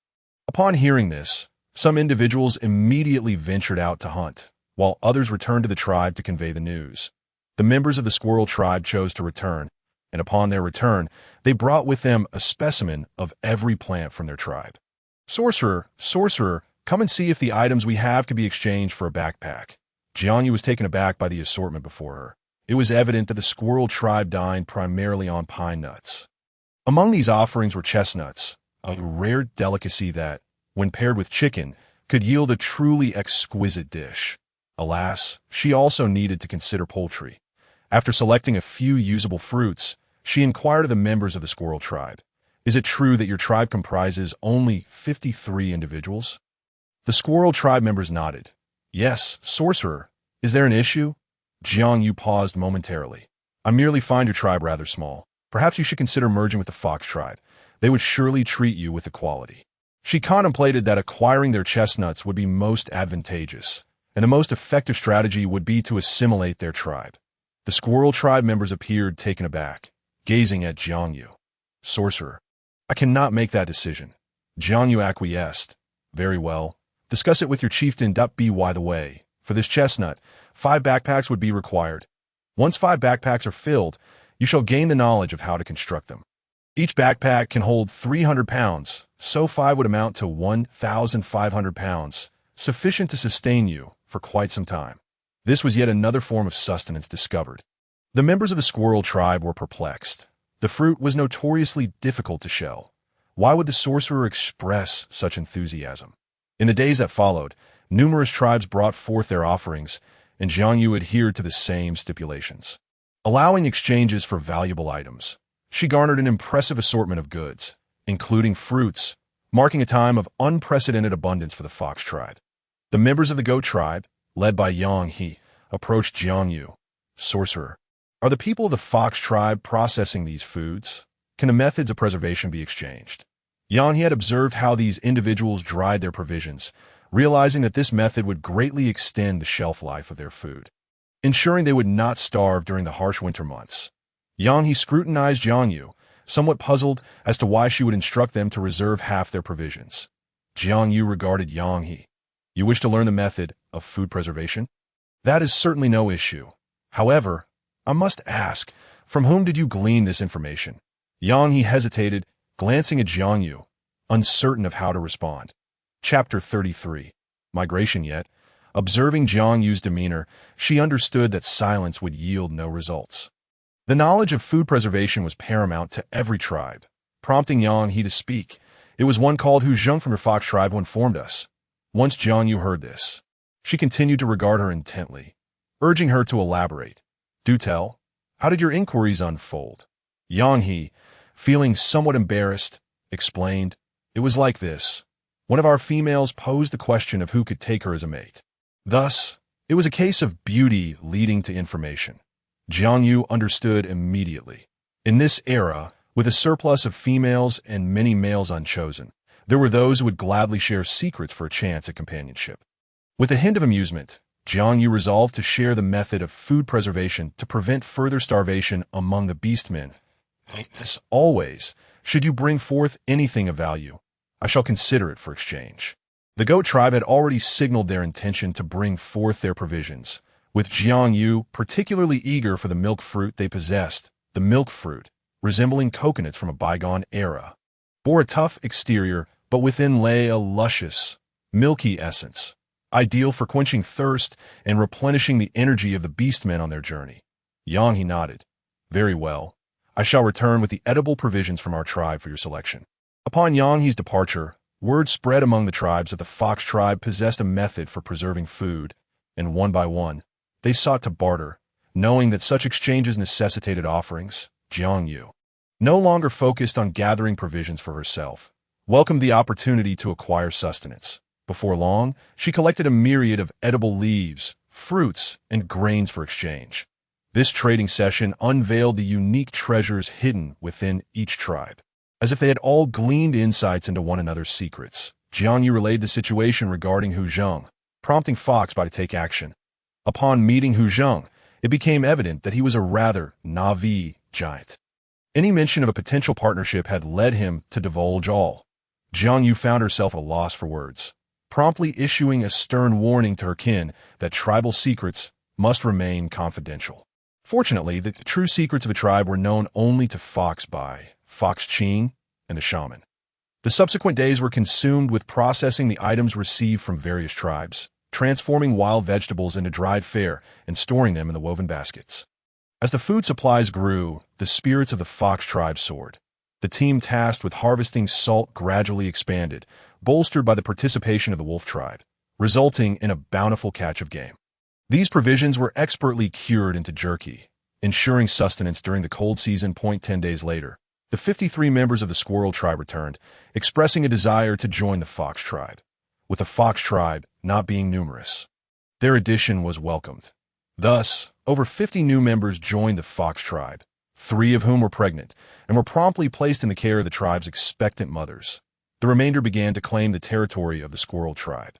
[SPEAKER 1] Upon hearing this, some individuals immediately ventured out to hunt, while others returned to the tribe to convey the news. The members of the squirrel tribe chose to return, and upon their return, they brought with them a specimen of every plant from their tribe. Sorcerer, come and see if the items we have can be exchanged for a backpack. Jiang Yu was taken aback by the assortment before her. It was evident that the squirrel tribe dined primarily on pine nuts. Among these offerings were chestnuts, a rare delicacy that, when paired with chicken, could yield a truly exquisite dish. Alas, she also needed to consider poultry. After selecting a few usable fruits, she inquired of the members of the squirrel tribe, "Is it true that your tribe comprises only 53 individuals?" The squirrel tribe members nodded. "Yes, sorcerer. Is there an issue?" Jiang Yu paused momentarily. "I merely find your tribe rather small. Perhaps you should consider merging with the fox tribe. They would surely treat you with equality." She contemplated that acquiring their chestnuts would be most advantageous, and the most effective strategy would be to assimilate their tribe. The squirrel tribe members appeared taken aback, gazing at Jiang Yu. "Sorcerer, I cannot make that decision." Jiang Yu acquiesced. "Very well. Discuss it with your chieftain. By the way, for this chestnut, 5 backpacks would be required. Once 5 backpacks are filled, you shall gain the knowledge of how to construct them. Each backpack can hold 300 pounds, so 5 would amount to 1,500 pounds, sufficient to sustain you for quite some time." This was yet another form of sustenance discovered. The members of the squirrel tribe were perplexed. The fruit was notoriously difficult to shell. Why would the sorcerer express such enthusiasm? In the days that followed, numerous tribes brought forth their offerings, and Jiang Yu adhered to the same stipulations. Allowing exchanges for valuable items, she garnered an impressive assortment of goods, including fruits, marking a time of unprecedented abundance for the fox tribe. The members of the goat tribe, led by Yang He, approached Jiang Yu. "Sorcerer, are the people of the fox tribe processing these foods? Can the methods of preservation be exchanged?" Yang He had observed how these individuals dried their provisions, realizing that this method would greatly extend the shelf life of their food, ensuring they would not starve during the harsh winter months. Yang He scrutinized Jiang Yu, somewhat puzzled as to why she would instruct them to reserve half their provisions. Jiang Yu regarded Yang He. "You wish to learn the method of food preservation? That is certainly no issue. However, I must ask, from whom did you glean this information?" Yang He hesitated, glancing at Jiang Yu, uncertain of how to respond. Chapter 33. Migration yet. Observing Jiang Yu's demeanor, she understood that silence would yield no results. The knowledge of food preservation was paramount to every tribe. Prompting Yang He to speak, it was one called Hu Zheng from your fox tribe who informed us. Once Jiang Yu heard this, she continued to regard her intently, urging her to elaborate. "Do tell, how did your inquiries unfold?" Yang He, feeling somewhat embarrassed, explained, "It was like this. One of our females posed the question of who could take her as a mate. Thus, it was a case of beauty leading to information." Jiang Yu understood immediately. In this era, with a surplus of females and many males unchosen, there were those who would gladly share secrets for a chance at companionship. With a hint of amusement, Jiang Yu resolved to share the method of food preservation to prevent further starvation among the beastmen. "As always, should you bring forth anything of value, I shall consider it for exchange." The goat tribe had already signaled their intention to bring forth their provisions, with Jiang Yu particularly eager for the milk fruit they possessed. The milk fruit, resembling coconuts from a bygone era, bore a tough exterior, but within lay a luscious, milky essence, ideal for quenching thirst and replenishing the energy of the beastmen on their journey. Yang He nodded. "Very well. I shall return with the edible provisions from our tribe for your selection." Upon Yang He's departure, word spread among the tribes that the fox tribe possessed a method for preserving food, and one by one, they sought to barter, knowing that such exchanges necessitated offerings. Jiang Yu, no longer focused on gathering provisions for herself, welcomed the opportunity to acquire sustenance. Before long, she collected a myriad of edible leaves, fruits, and grains for exchange. This trading session unveiled the unique treasures hidden within each tribe. As if they had all gleaned insights into one another's secrets, Jiang Yu relayed the situation regarding Hu Zheng, prompting Foxby to take action. Upon meeting Hu Zheng, it became evident that he was a rather naive giant. Any mention of a potential partnership had led him to divulge all. Jiang Yu found herself at a loss for words, promptly issuing a stern warning to her kin that tribal secrets must remain confidential. Fortunately, the true secrets of the tribe were known only to Foxby, Fox Ching, and the shaman. The subsequent days were consumed with processing the items received from various tribes, transforming wild vegetables into dried fare and storing them in the woven baskets. As the food supplies grew, the spirits of the Fox tribe soared. The team tasked with harvesting salt gradually expanded, bolstered by the participation of the wolf tribe, resulting in a bountiful catch of game. These provisions were expertly cured into jerky, ensuring sustenance during the cold season. 10 days later, the 53 members of the squirrel tribe returned, expressing a desire to join the Fox tribe. With the Fox tribe not being numerous, their addition was welcomed. Thus, over 50 new members joined the Fox tribe, 3 of whom were pregnant, and were promptly placed in the care of the tribe's expectant mothers. The remainder began to claim the territory of the squirrel tribe.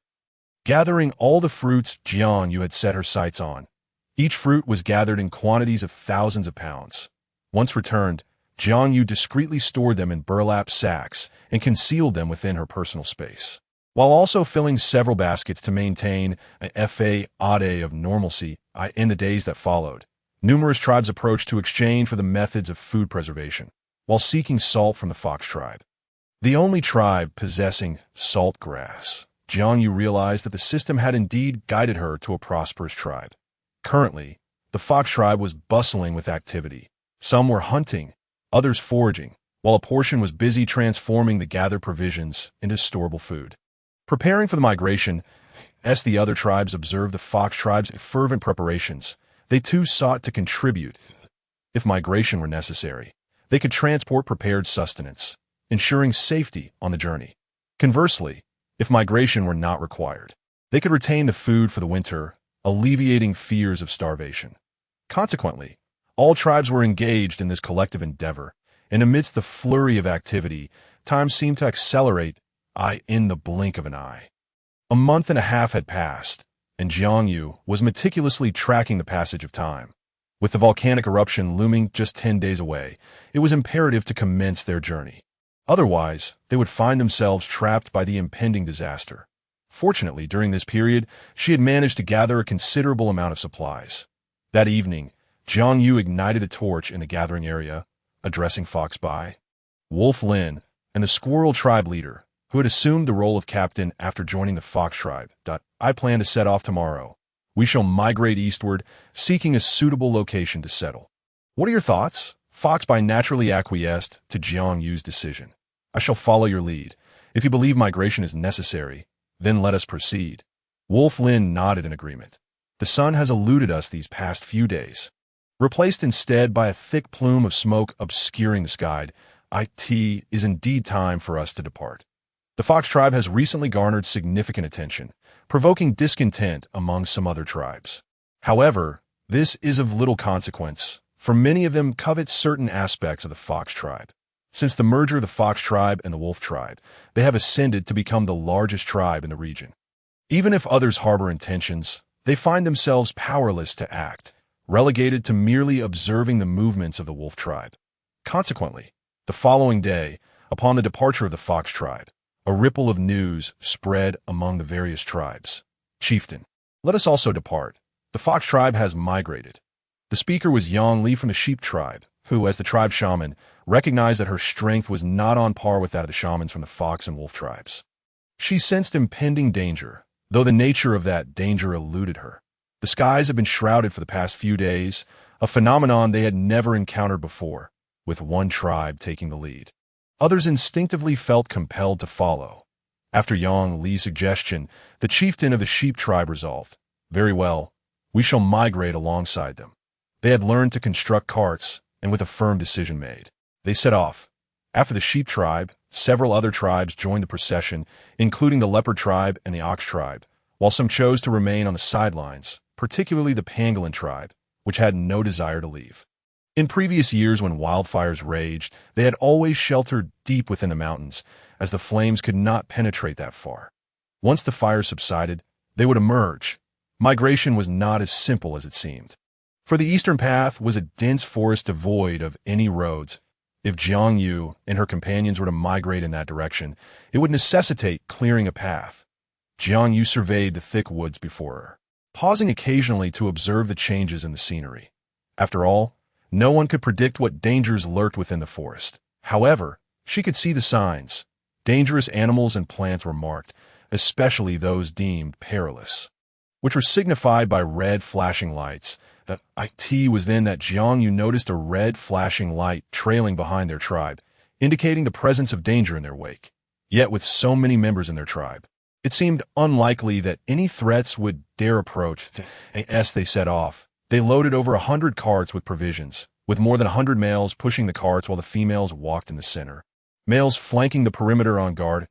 [SPEAKER 1] Gathering all the fruits Jiang Yu had set her sights on, each fruit was gathered in quantities of thousands of pounds. Once returned, Jiang Yu discreetly stored them in burlap sacks and concealed them within her personal space, while also filling several baskets to maintain a fa of normalcy in the days that followed. Numerous tribes approached to exchange for the methods of food preservation, while seeking salt from the Fox tribe. The only tribe possessing salt grass, Jiang Yu realized that the system had indeed guided her to a prosperous tribe. Currently, the Fox tribe was bustling with activity. Some were hunting, others foraging, while a portion was busy transforming the gathered provisions into storable food. Preparing for the migration, as the other tribes observed the Fox tribe's fervent preparations, they too sought to contribute. If migration were necessary, they could transport prepared sustenance, ensuring safety on the journey. Conversely, if migration were not required, they could retain the food for the winter, alleviating fears of starvation. Consequently, all tribes were engaged in this collective endeavor, and amidst the flurry of activity, time seemed to accelerate in the blink of an eye. A month and a half had passed, and Jiang Yu was meticulously tracking the passage of time. With the volcanic eruption looming just 10 days away, it was imperative to commence their journey. Otherwise, they would find themselves trapped by the impending disaster. Fortunately, during this period, she had managed to gather a considerable amount of supplies. That evening, Jiang Yu ignited a torch in the gathering area, addressing Foxby, Wolf Lin, and the squirrel tribe leader, who had assumed the role of captain after joining the Fox tribe. I plan to set off tomorrow. We shall migrate eastward, seeking a suitable location to settle. What are your thoughts? Foxby naturally acquiesced to Jiang Yu's decision. I shall follow your lead. If you believe migration is necessary, then let us proceed. Wolf Lin nodded in agreement. The sun has eluded us these past few days, replaced instead by a thick plume of smoke obscuring the sky. It is indeed time for us to depart. The Fox tribe has recently garnered significant attention, provoking discontent among some other tribes. However, this is of little consequence, for many of them covet certain aspects of the Fox tribe. Since the merger of the Fox tribe and the Wolf tribe, they have ascended to become the largest tribe in the region. Even if others harbor intentions, they find themselves powerless to act, relegated to merely observing the movements of the Wolf tribe. Consequently, the following day, upon the departure of the Fox tribe, a ripple of news spread among the various tribes. Chieftain, let us also depart. The Fox tribe has migrated. The speaker was Yang Li from the Sheep tribe, who, as the tribe shaman, recognized that her strength was not on par with that of the shamans from the Fox and Wolf tribes. She sensed impending danger, though the nature of that danger eluded her. The skies had been shrouded for the past few days, a phenomenon they had never encountered before, with one tribe taking the lead. Others instinctively felt compelled to follow. After Yang Li's suggestion, the chieftain of the Sheep tribe resolved, "Very well, we shall migrate alongside them." They had learned to construct carts, and with a firm decision made, they set off. After the Sheep tribe, Several other tribes joined the procession, including the leopard tribe and the ox tribe, while some chose to remain on the sidelines, particularly the pangolin tribe, which had no desire to leave. In previous years when wildfires raged, they had always sheltered deep within the mountains, as the flames could not penetrate that far. Once the fire subsided, they would emerge. Migration was not as simple as it seemed. For the eastern path was a dense forest devoid of any roads. If Jiang Yu and her companions were to migrate in that direction, it would necessitate clearing a path. Jiang Yu surveyed the thick woods before her, pausing occasionally to observe the changes in the scenery. After all, no one could predict what dangers lurked within the forest. However, she could see the signs. Dangerous animals and plants were marked, especially those deemed perilous, which were signified by red flashing lights. It was then that Jiang Yu noticed a red flashing light trailing behind their tribe, indicating the presence of danger in their wake. Yet with so many members in their tribe, it seemed unlikely that any threats would dare approach. As they set off, they loaded over 100 carts with provisions, with more than 100 males pushing the carts while the females walked in the center. Males flanking the perimeter on guard.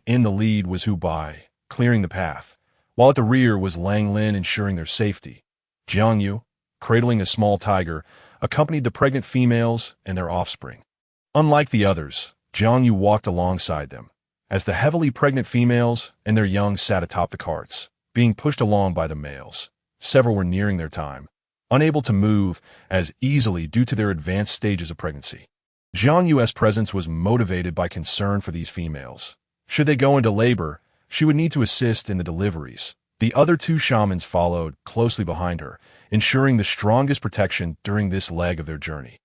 [SPEAKER 1] In the lead was Hu Bai, clearing the path, while at the rear was Lang Lin ensuring their safety. Jiang Yu, cradling a small tiger, accompanied the pregnant females and their offspring. Unlike the others, Jiang Yu walked alongside them, as the heavily pregnant females and their young sat atop the carts, being pushed along by the males. Several were nearing their time, unable to move as easily due to their advanced stages of pregnancy. Jiang Yu's presence was motivated by concern for these females. Should they go into labor, she would need to assist in the deliveries. The other two shamans followed closely behind her, ensuring the strongest protection during this leg of their journey.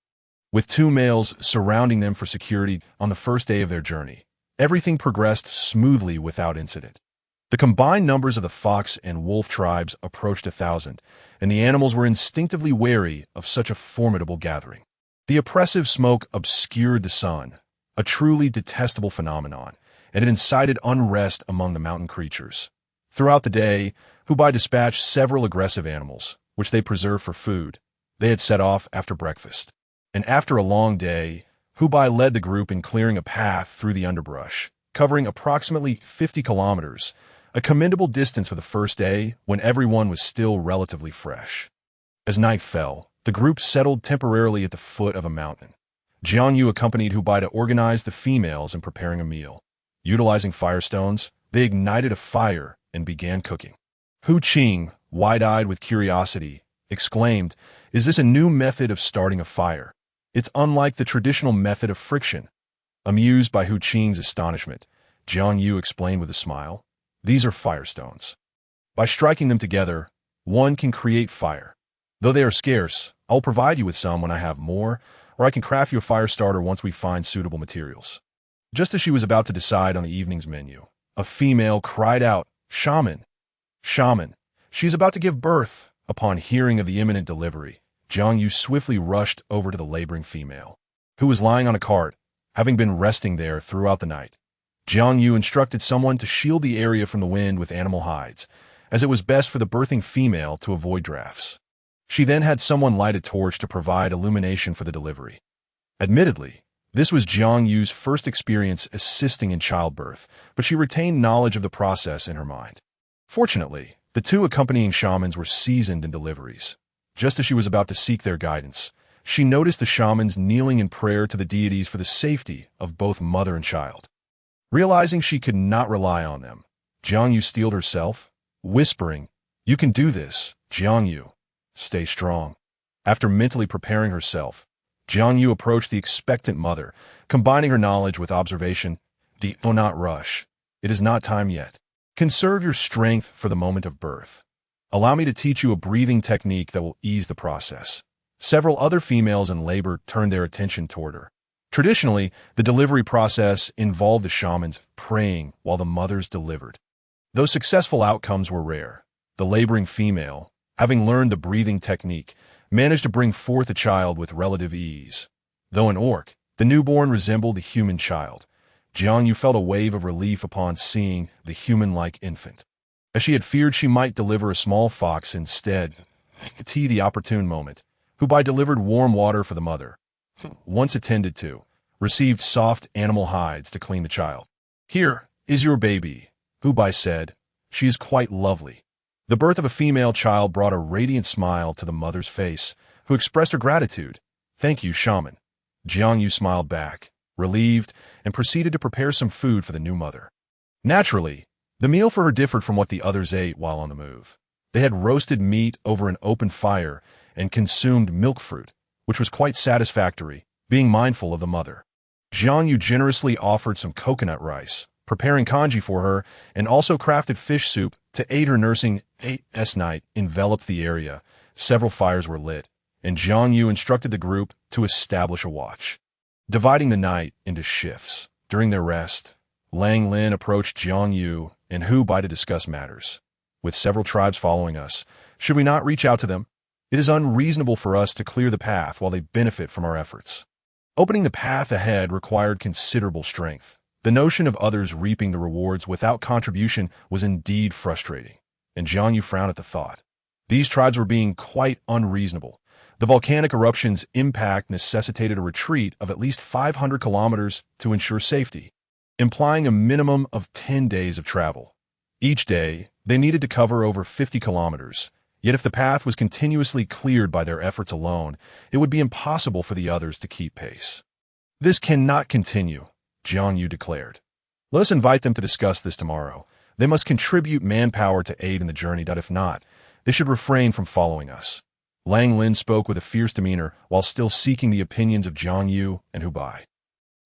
[SPEAKER 1] With two males surrounding them for security on the first day of their journey, everything progressed smoothly without incident. The combined numbers of the fox and wolf tribes approached 1,000, and the animals were instinctively wary of such a formidable gathering. The oppressive smoke obscured the sun, a truly detestable phenomenon, and it incited unrest among the mountain creatures. Throughout the day, Hu Bai dispatched several aggressive animals, which they preserved for food. They had set off after breakfast. And after a long day, Hu Bai led the group in clearing a path through the underbrush, covering approximately 50 kilometers, a commendable distance for the first day when everyone was still relatively fresh. As night fell, the group settled temporarily at the foot of a mountain. Jiang Yu accompanied Hu Bai to organize the females in preparing a meal. Utilizing firestones, they ignited a fire and began cooking. Hu Qing, wide-eyed with curiosity, exclaimed, "Is this a new method of starting a fire? It's unlike the traditional method of friction." Amused by Hu Qing's astonishment, Jiang Yu explained with a smile, "These are firestones. By striking them together, one can create fire. Though they are scarce, I'll provide you with some when I have more, or I can craft you a fire starter once we find suitable materials." Just as she was about to decide on the evening's menu, a female cried out, "Shaman! Shaman! She's about to give birth!" Upon hearing of the imminent delivery, Jiang Yu swiftly rushed over to the laboring female, who was lying on a cart, having been resting there throughout the night. Jiang Yu instructed someone to shield the area from the wind with animal hides, as it was best for the birthing female to avoid drafts. She then had someone light a torch to provide illumination for the delivery. Admittedly, this was Jiang Yu's first experience assisting in childbirth, but she retained knowledge of the process in her mind. Fortunately, the two accompanying shamans were seasoned in deliveries. Just as she was about to seek their guidance, she noticed the shamans kneeling in prayer to the deities for the safety of both mother and child. Realizing she could not rely on them, Jiang Yu steeled herself, whispering, "You can do this, Jiang Yu. Stay strong." After mentally preparing herself, Jiang Yu approached the expectant mother, combining her knowledge with observation. "Do not rush. It is not time yet. Conserve your strength for the moment of birth. Allow me to teach you a breathing technique that will ease the process." Several other females in labor turned their attention toward her. Traditionally, the delivery process involved the shamans praying while the mothers delivered. Though successful outcomes were rare, the laboring female, having learned the breathing technique, managed to bring forth a child with relative ease. Though an orc, the newborn resembled a human child. Jiang Yu felt a wave of relief upon seeing the human-like infant. As she had feared she might deliver a small fox instead, the opportune moment, Hu Bai delivered warm water for the mother. Once attended to, received soft animal hides to clean the child. "Here is your baby," Hubei said. "She is quite lovely." The birth of a female child brought a radiant smile to the mother's face, who expressed her gratitude. "Thank you, shaman." Jiang Yu smiled back, relieved, and proceeded to prepare some food for the new mother. Naturally, the meal for her differed from what the others ate while on the move. They had roasted meat over an open fire and consumed milk fruit, which was quite satisfactory, being mindful of the mother. Jiang Yu generously offered some coconut rice, preparing congee for her, and also crafted fish soup to aid her nursing. As night enveloped the area, several fires were lit, and Jiang Yu instructed the group to establish a watch, dividing the night into shifts. During their rest, Lang Lin approached Jiang Yu and Hu Bai to discuss matters. "With several tribes following us, should we not reach out to them? It is unreasonable for us to clear the path while they benefit from our efforts." Opening the path ahead required considerable strength. The notion of others reaping the rewards without contribution was indeed frustrating, and Jiang Yu frowned at the thought. These tribes were being quite unreasonable. The volcanic eruption's impact necessitated a retreat of at least 500 kilometers to ensure safety, implying a minimum of 10 days of travel. Each day, they needed to cover over 50 kilometers, yet if the path was continuously cleared by their efforts alone, it would be impossible for the others to keep pace. "This cannot continue," Jiang Yu declared. "Let us invite them to discuss this tomorrow. They must contribute manpower to aid in the journey, but if not, they should refrain from following us." Lang Lin spoke with a fierce demeanor while still seeking the opinions of Jiang Yu and Hubei.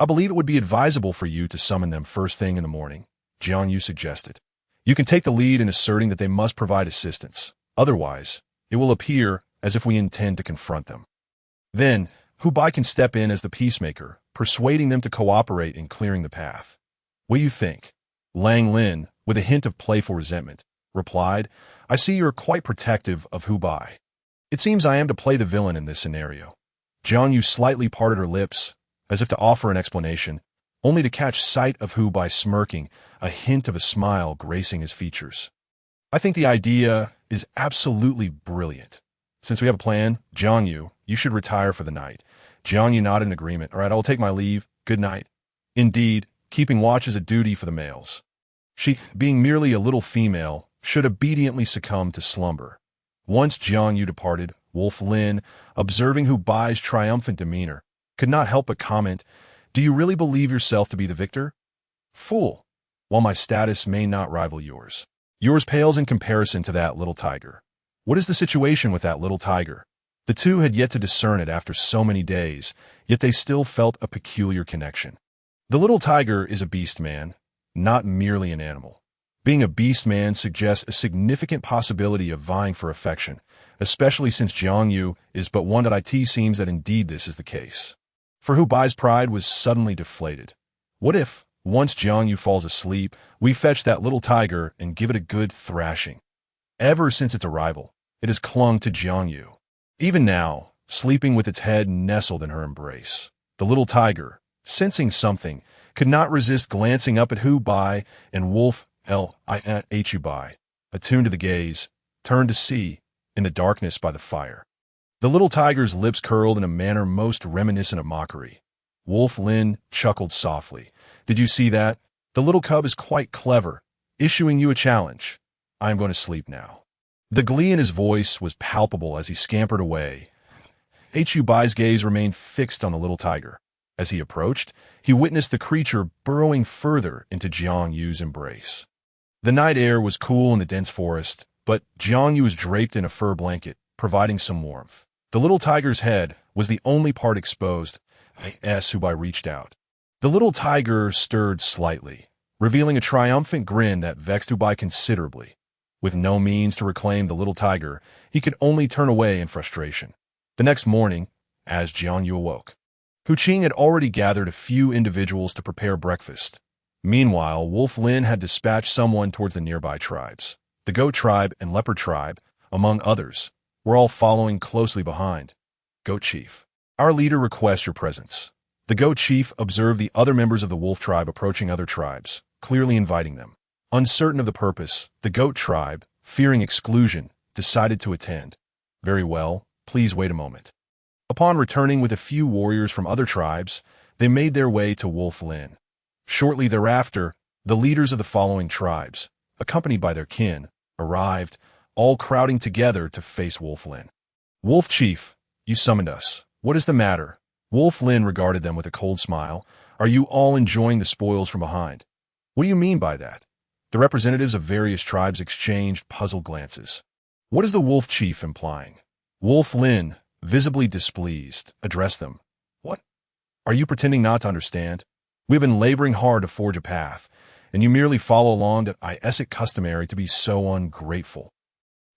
[SPEAKER 1] "I believe it would be advisable for you to summon them first thing in the morning," Jiang Yu suggested. "You can take the lead in asserting that they must provide assistance. Otherwise, it will appear as if we intend to confront them. Then, Hubei can step in as the peacemaker, persuading them to cooperate in clearing the path." "What do you think?" Lang Lin, with a hint of playful resentment, replied. "I see you are quite protective of Hubei. It seems I am to play the villain in this scenario." Jiang Yu slightly parted her lips, as if to offer an explanation, only to catch sight of Hubei smirking, a hint of a smile gracing his features. "I think the idea is absolutely brilliant. Since we have a plan, Jiang Yu, you should retire for the night." Jiang Yu nodded in agreement. "All right, I will take my leave. Good night." Indeed, keeping watch is a duty for the males. She, being merely a little female, should obediently succumb to slumber. Once Jiang Yu departed, Wolf Lin, observing Hubei's triumphant demeanor, could not help but comment, "Do you really believe yourself to be the victor?" "Fool! While my status may not rival yours, yours pales in comparison to that little tiger. What is the situation with that little tiger?" The two had yet to discern it after so many days, yet they still felt a peculiar connection. The little tiger is a beast man, not merely an animal. Being a beast man suggests a significant possibility of vying for affection, especially since Jiang Yu is but one. It seems that indeed this is the case. For Hubei's pride was suddenly deflated. What if, once Jiang Yu falls asleep, we fetch that little tiger and give it a good thrashing? Ever since its arrival, it has clung to Jiang Yu. Even now, sleeping with its head nestled in her embrace, the little tiger, sensing something, could not resist glancing up at Hubei, and Wolf Hubei, attuned to the gaze, turned to see, in the darkness by the fire. The little tiger's lips curled in a manner most reminiscent of mockery. Wolf Lin chuckled softly. "Did you see that? The little cub is quite clever, issuing you a challenge. I am going to sleep now." The glee in his voice was palpable as he scampered away. Hubei's gaze remained fixed on the little tiger. As he approached, he witnessed the creature burrowing further into Jiang Yu's embrace. The night air was cool in the dense forest, but Jiang Yu was draped in a fur blanket, providing some warmth. The little tiger's head was the only part exposed. Hubei reached out. The little tiger stirred slightly, revealing a triumphant grin that vexed Hubei considerably. With no means to reclaim the little tiger, he could only turn away in frustration. The next morning, as Jiang Yu awoke, Hu Qing had already gathered a few individuals to prepare breakfast. Meanwhile, Wolf Lin had dispatched someone towards the nearby tribes. The Goat tribe and Leopard tribe, among others, were all following closely behind. "Goat Chief, our leader requests your presence." The Goat Chief observed the other members of the Wolf tribe approaching other tribes, clearly inviting them. Uncertain of the purpose, the Goat tribe, fearing exclusion, decided to attend. "Very well, please wait a moment." Upon returning with a few warriors from other tribes, they made their way to Wolf Lin. Shortly thereafter, the leaders of the following tribes, accompanied by their kin, arrived, all crowding together to face Wolf Lin. "Wolf Chief, you summoned us. What is the matter?" Wolf Lin regarded them with a cold smile. "Are you all enjoying the spoils from behind?" "What do you mean by that?" The representatives of various tribes exchanged puzzled glances. "What is the Wolf Chief implying?" Wolf Lin, visibly displeased, addressed them. "What? Are you pretending not to understand? We have been laboring hard to forge a path, and you merely follow along that is it customary to be so ungrateful.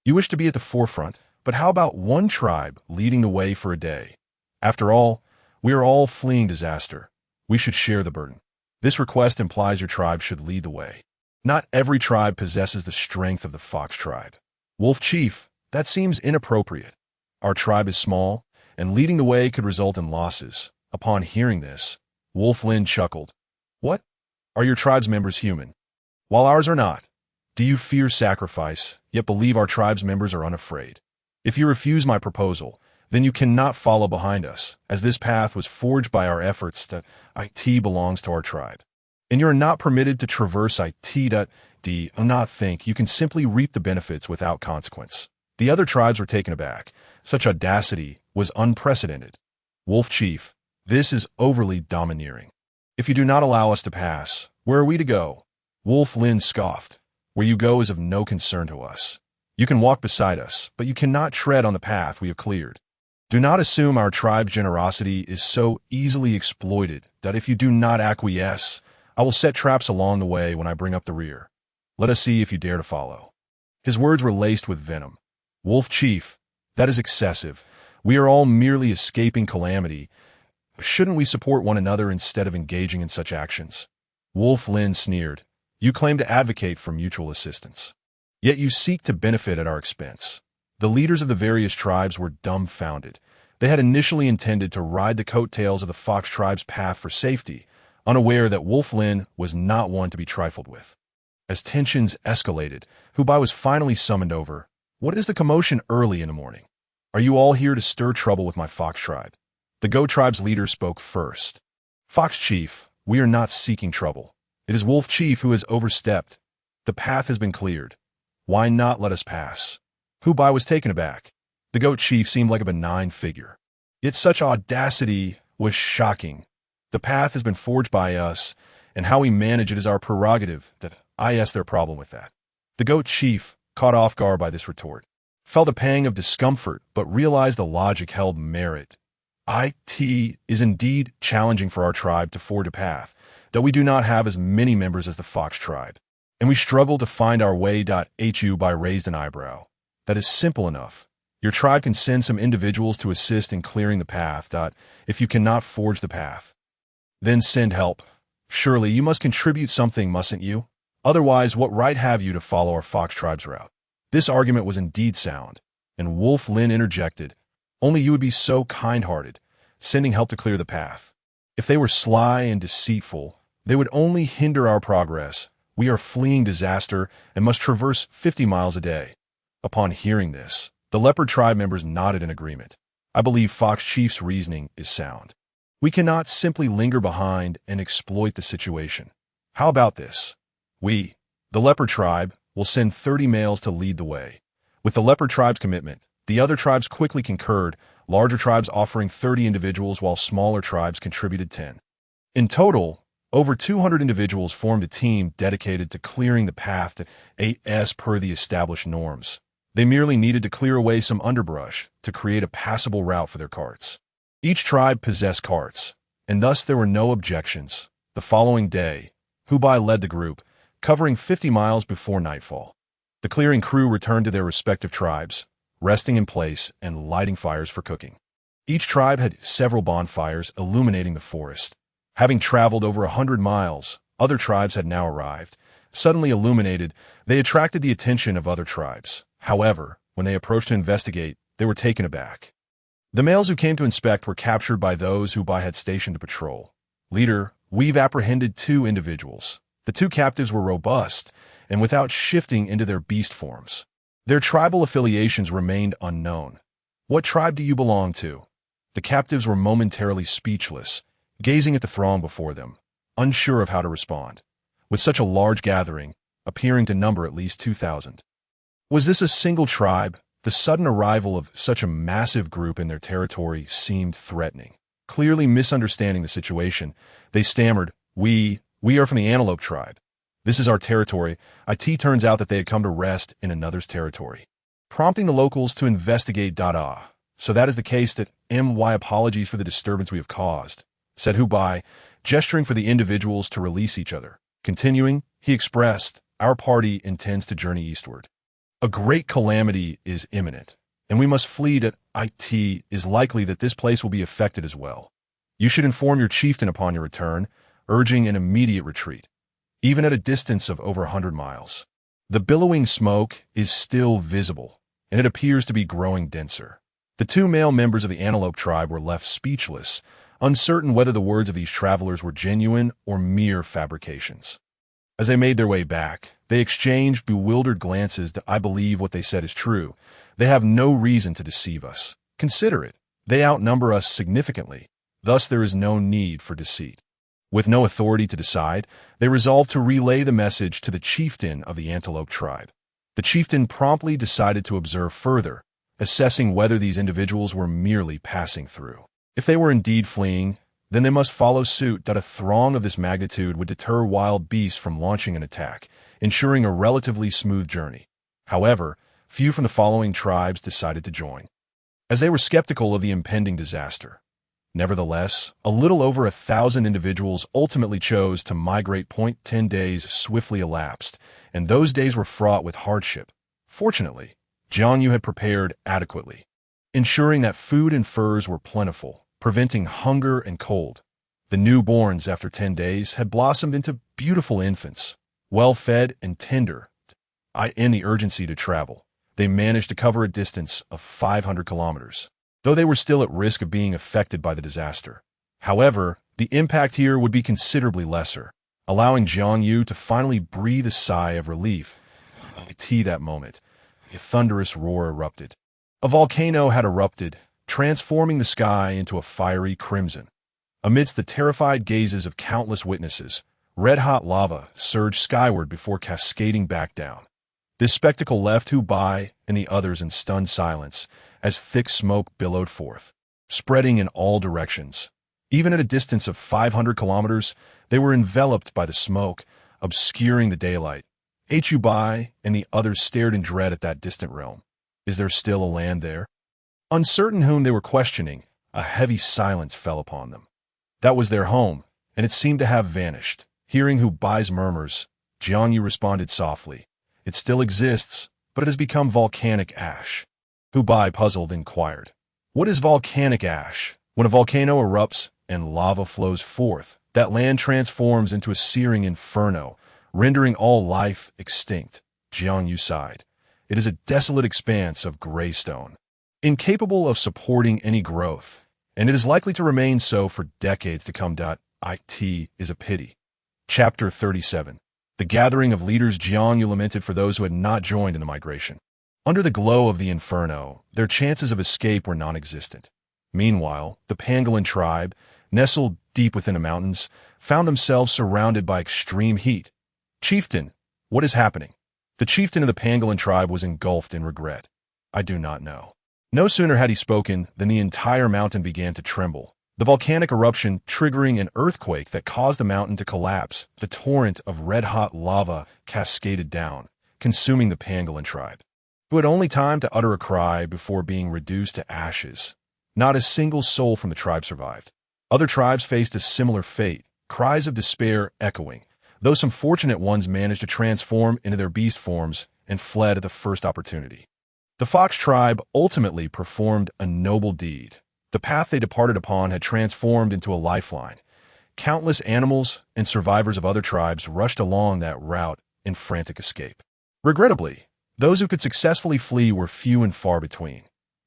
[SPEAKER 1] You wish to be at the forefront, but how about one tribe leading the way for a day? After all, we are all fleeing disaster. We should share the burden. This request implies your tribe should lead the way. Not every tribe possesses the strength of the Fox tribe. Wolf Chief, that seems inappropriate. Our tribe is small, and leading the way could result in losses." Upon hearing this, Wolf Lin chuckled. "What? Are your tribe's members human? While ours are not. Do you fear sacrifice, yet believe our tribe's members are unafraid? If you refuse my proposal, then you cannot follow behind us, as this path was forged by our efforts that it belongs to our tribe. And you are not permitted to traverse do not think you can simply reap the benefits without consequence." The other tribes were taken aback. Such audacity was unprecedented. "Wolf Chief, this is overly domineering. If you do not allow us to pass, where are we to go?" Wolf Lin scoffed. "Where you go is of no concern to us. You can walk beside us, but you cannot tread on the path we have cleared. Do not assume our tribe's generosity is so easily exploited that if you do not acquiesce, I will set traps along the way when I bring up the rear. Let us see if you dare to follow." His words were laced with venom. "Wolf Chief, that is excessive. We are all merely escaping calamity. Shouldn't we support one another instead of engaging in such actions?" Wolf Lin sneered. "You claim to advocate for mutual assistance. Yet you seek to benefit at our expense." The leaders of the various tribes were dumbfounded. They had initially intended to ride the coattails of the Fox tribe's path for safety, unaware that Wolf Lin was not one to be trifled with. As tensions escalated, Hubai was finally summoned over. "What is the commotion early in the morning? Are you all here to stir trouble with my Fox tribe?" The Goat tribe's leader spoke first. "Fox Chief, we are not seeking trouble. It is Wolf Chief who has overstepped. The path has been cleared. Why not let us pass?" Hubai was taken aback. The Goat Chief seemed like a benign figure. Yet such audacity was shocking. "The path has been forged by us, and how we manage it is our prerogative. That their problem with that." The Goat Chief, caught off guard by this retort, felt a pang of discomfort but realized the logic held merit. It is indeed challenging for our tribe to forge a path, though we do not have as many members as the Fox tribe, and we struggle to find our way. Hubai raised an eyebrow. "That is simple enough. Your tribe can send some individuals to assist in clearing the path. If you cannot forge the path, then send help. Surely you must contribute something, mustn't you? Otherwise, what right have you to follow our Fox tribe's route?" This argument was indeed sound, and Wolf Lin interjected. "Only you would be so kind-hearted, sending help to clear the path. If they were sly and deceitful, they would only hinder our progress. We are fleeing disaster and must traverse 50 miles a day." Upon hearing this, the Leopard tribe members nodded in agreement. "I believe Fox Chief's reasoning is sound. We cannot simply linger behind and exploit the situation. How about this? We, the Leopard tribe, will send 30 males to lead the way." With the Leopard tribe's commitment, the other tribes quickly concurred, larger tribes offering 30 individuals while smaller tribes contributed 10. In total, over 200 individuals formed a team dedicated to clearing the path to as per the established norms. They merely needed to clear away some underbrush to create a passable route for their carts. Each tribe possessed carts, and thus there were no objections. The following day, Hubai led the group, covering 50 miles before nightfall. The clearing crew returned to their respective tribes, resting in place and lighting fires for cooking. Each tribe had several bonfires illuminating the forest. Having traveled over 100 miles, other tribes had now arrived. Suddenly illuminated, they attracted the attention of other tribes. However, when they approached to investigate, they were taken aback. The males who came to inspect were captured by those Hubai had stationed to patrol. "Leader, we've apprehended 2 individuals. The 2 captives were robust and without shifting into their beast forms. Their tribal affiliations remained unknown. What tribe do you belong to?" The captives were momentarily speechless. gazing at the throng before them, unsure of how to respond. With such a large gathering, appearing to number at least 2,000. Was this a single tribe? The sudden arrival of such a massive group in their territory seemed threatening. Clearly misunderstanding the situation, they stammered, We are from the Antelope tribe. This is our territory. It turns out that they had come to rest in another's territory, prompting the locals to investigate. So that is the case. That my apologies for the disturbance we have caused, said Hubai, gesturing for the individuals to release each other. Continuing, he expressed, Our party intends to journey eastward. A great calamity is imminent, and we must flee. It is likely that this place will be affected as well. You should inform your chieftain upon your return, urging an immediate retreat, even at a distance of over 100 miles. The billowing smoke is still visible, and it appears to be growing denser. The two male members of the Antelope tribe were left speechless, uncertain whether the words of these travelers were genuine or mere fabrications. As they made their way back, they exchanged bewildered glances. I believe what they said is true. They have no reason to deceive us. Consider it. They outnumber us significantly. Thus there is no need for deceit. With no authority to decide, they resolved to relay the message to the chieftain of the Antelope tribe. The chieftain promptly decided to observe further, assessing whether these individuals were merely passing through. If they were indeed fleeing, then they must follow suit. A throng of this magnitude would deter wild beasts from launching an attack, ensuring a relatively smooth journey. However, few from the following tribes decided to join, as they were skeptical of the impending disaster. Nevertheless, a little over 1,000 individuals ultimately chose to migrate. 10 days swiftly elapsed, and those days were fraught with hardship. Fortunately, Jiang Yu had prepared adequately, ensuring that food and furs were plentiful, preventing hunger and cold. The newborns, after 10 days, had blossomed into beautiful infants, well-fed and tender. In the urgency to travel, they managed to cover a distance of 500 kilometers, though they were still at risk of being affected by the disaster. However, the impact here would be considerably lesser, allowing Jiang Yu to finally breathe a sigh of relief. That moment, a thunderous roar erupted. A volcano had erupted, transforming the sky into a fiery crimson. Amidst the terrified gazes of countless witnesses, red-hot lava surged skyward before cascading back down. This spectacle left Hubai and the others in stunned silence as thick smoke billowed forth, spreading in all directions. Even at a distance of 500 kilometers, they were enveloped by the smoke, obscuring the daylight. Hubai and the others stared in dread at that distant realm. Is there still a land there? Uncertain whom they were questioning, a heavy silence fell upon them. That was their home, and it seemed to have vanished. Hearing Hubai's murmurs, Jiang Yu responded softly. It still exists, but it has become volcanic ash. Hubai, puzzled, inquired. What is volcanic ash? When a volcano erupts and lava flows forth, that land transforms into a searing inferno, rendering all life extinct. Jiang Yu sighed. It is a desolate expanse of gray stone, incapable of supporting any growth, and it is likely to remain so for decades to come. It is a pity. Chapter 37. The gathering of leaders. Jiang Yu lamented for those who had not joined in the migration. Under the glow of the inferno, their chances of escape were non-existent. Meanwhile, the Pangolin tribe, nestled deep within the mountains, found themselves surrounded by extreme heat. Chieftain, what is happening? The chieftain of the Pangolin tribe was engulfed in regret. I do not know. No sooner had he spoken than the entire mountain began to tremble, the volcanic eruption triggering an earthquake that caused the mountain to collapse. The torrent of red-hot lava cascaded down, consuming the Pangolin tribe, who had only time to utter a cry before being reduced to ashes. Not a single soul from the tribe survived. Other tribes faced a similar fate, cries of despair echoing, though some fortunate ones managed to transform into their beast forms and fled at the first opportunity. The Fox tribe ultimately performed a noble deed. The path they departed upon had transformed into a lifeline. Countless animals and survivors of other tribes rushed along that route in frantic escape. Regrettably, those who could successfully flee were few and far between.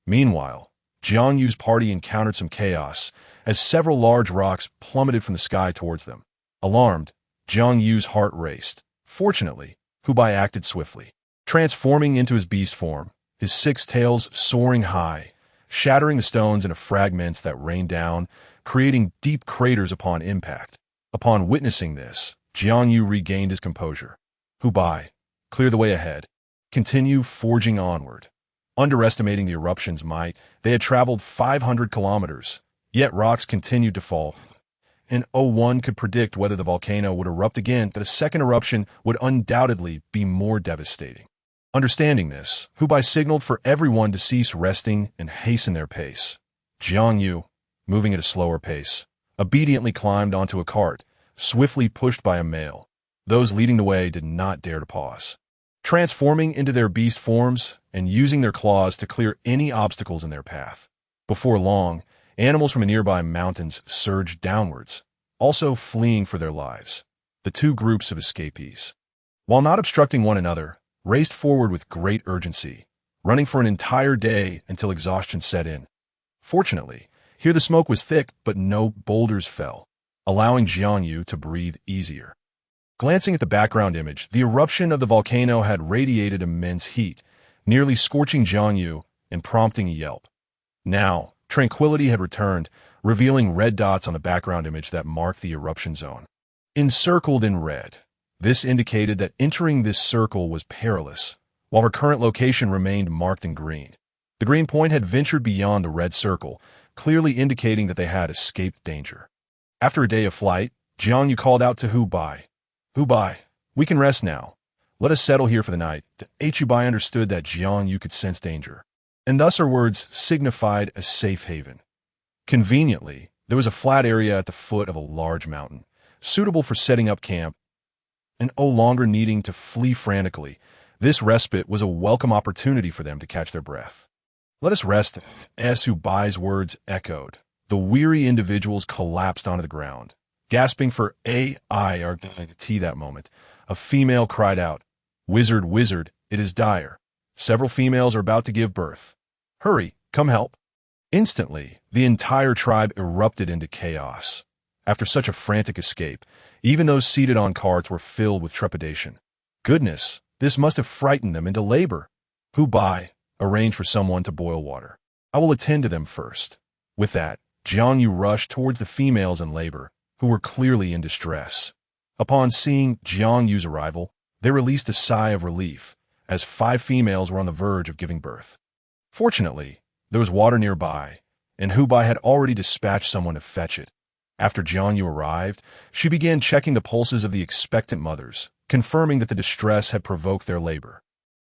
[SPEAKER 1] Meanwhile, Jiang Yu's party encountered some chaos as several large rocks plummeted from the sky towards them. Alarmed, Jiang Yu's heart raced. Fortunately, Hubai acted swiftly. Transforming into his beast form, his 6 tails soaring high, shattering the stones into fragments that rained down, creating deep craters upon impact. Upon witnessing this, Jiang Yu regained his composure. Hubai, clear the way ahead. Continue forging onward. Underestimating the eruption's might, they had traveled 500 kilometers, yet rocks continued to fall. And one could predict whether the volcano would erupt again, that a second eruption would undoubtedly be more devastating. Understanding this, Hubai signaled for everyone to cease resting and hasten their pace. Jiang Yu, moving at a slower pace, obediently climbed onto a cart, swiftly pushed by a male. Those leading the way did not dare to pause. Transforming into their beast forms and using their claws to clear any obstacles in their path. Before long, animals from nearby mountains surged downwards, also fleeing for their lives. The two groups of escapees, while not obstructing one another, raced forward with great urgency, running for an entire day until exhaustion set in. Fortunately, here the smoke was thick, but no boulders fell, allowing Jiang Yu to breathe easier. Glancing at the background image, the eruption of the volcano had radiated immense heat, nearly scorching Jiang Yu and prompting a yelp. Now, tranquility had returned, revealing red dots on the background image that marked the eruption zone. Encircled in red, this indicated that entering this circle was perilous, while her current location remained marked in green. The green point had ventured beyond the red circle, clearly indicating that they had escaped danger. After a day of flight, Jiang Yu called out to Hubai. Hubai, we can rest now. Let us settle here for the night. Hubai understood that Jiang Yu could sense danger, and thus her words signified a safe haven. Conveniently, there was a flat area at the foot of a large mountain, suitable for setting up camp, and no longer needing to flee frantically. This respite was a welcome opportunity for them to catch their breath. Let us rest, as Hubai's words echoed. The weary individuals collapsed onto the ground, gasping for tea that moment. A female cried out, "Wizard, wizard, it is dire. Several females are about to give birth. Hurry, come help." Instantly, the entire tribe erupted into chaos. After such a frantic escape, even those seated on carts were filled with trepidation. Goodness, this must have frightened them into labor. Hubai, arrange for someone to boil water. I will attend to them first. With that, Jiang Yu rushed towards the females in labor, who were clearly in distress. Upon seeing Jiang Yu's arrival, they released a sigh of relief, as 5 females were on the verge of giving birth. Fortunately, there was water nearby, and Hubai had already dispatched someone to fetch it. After Jiang Yu arrived, she began checking the pulses of the expectant mothers, confirming that the distress had provoked their labor.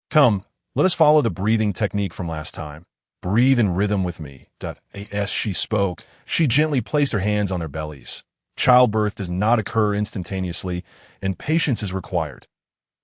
[SPEAKER 1] Come, let us follow the breathing technique from last time. Breathe in rhythm with me. As she spoke, she gently placed her hands on their bellies. Childbirth does not occur instantaneously, and patience is required.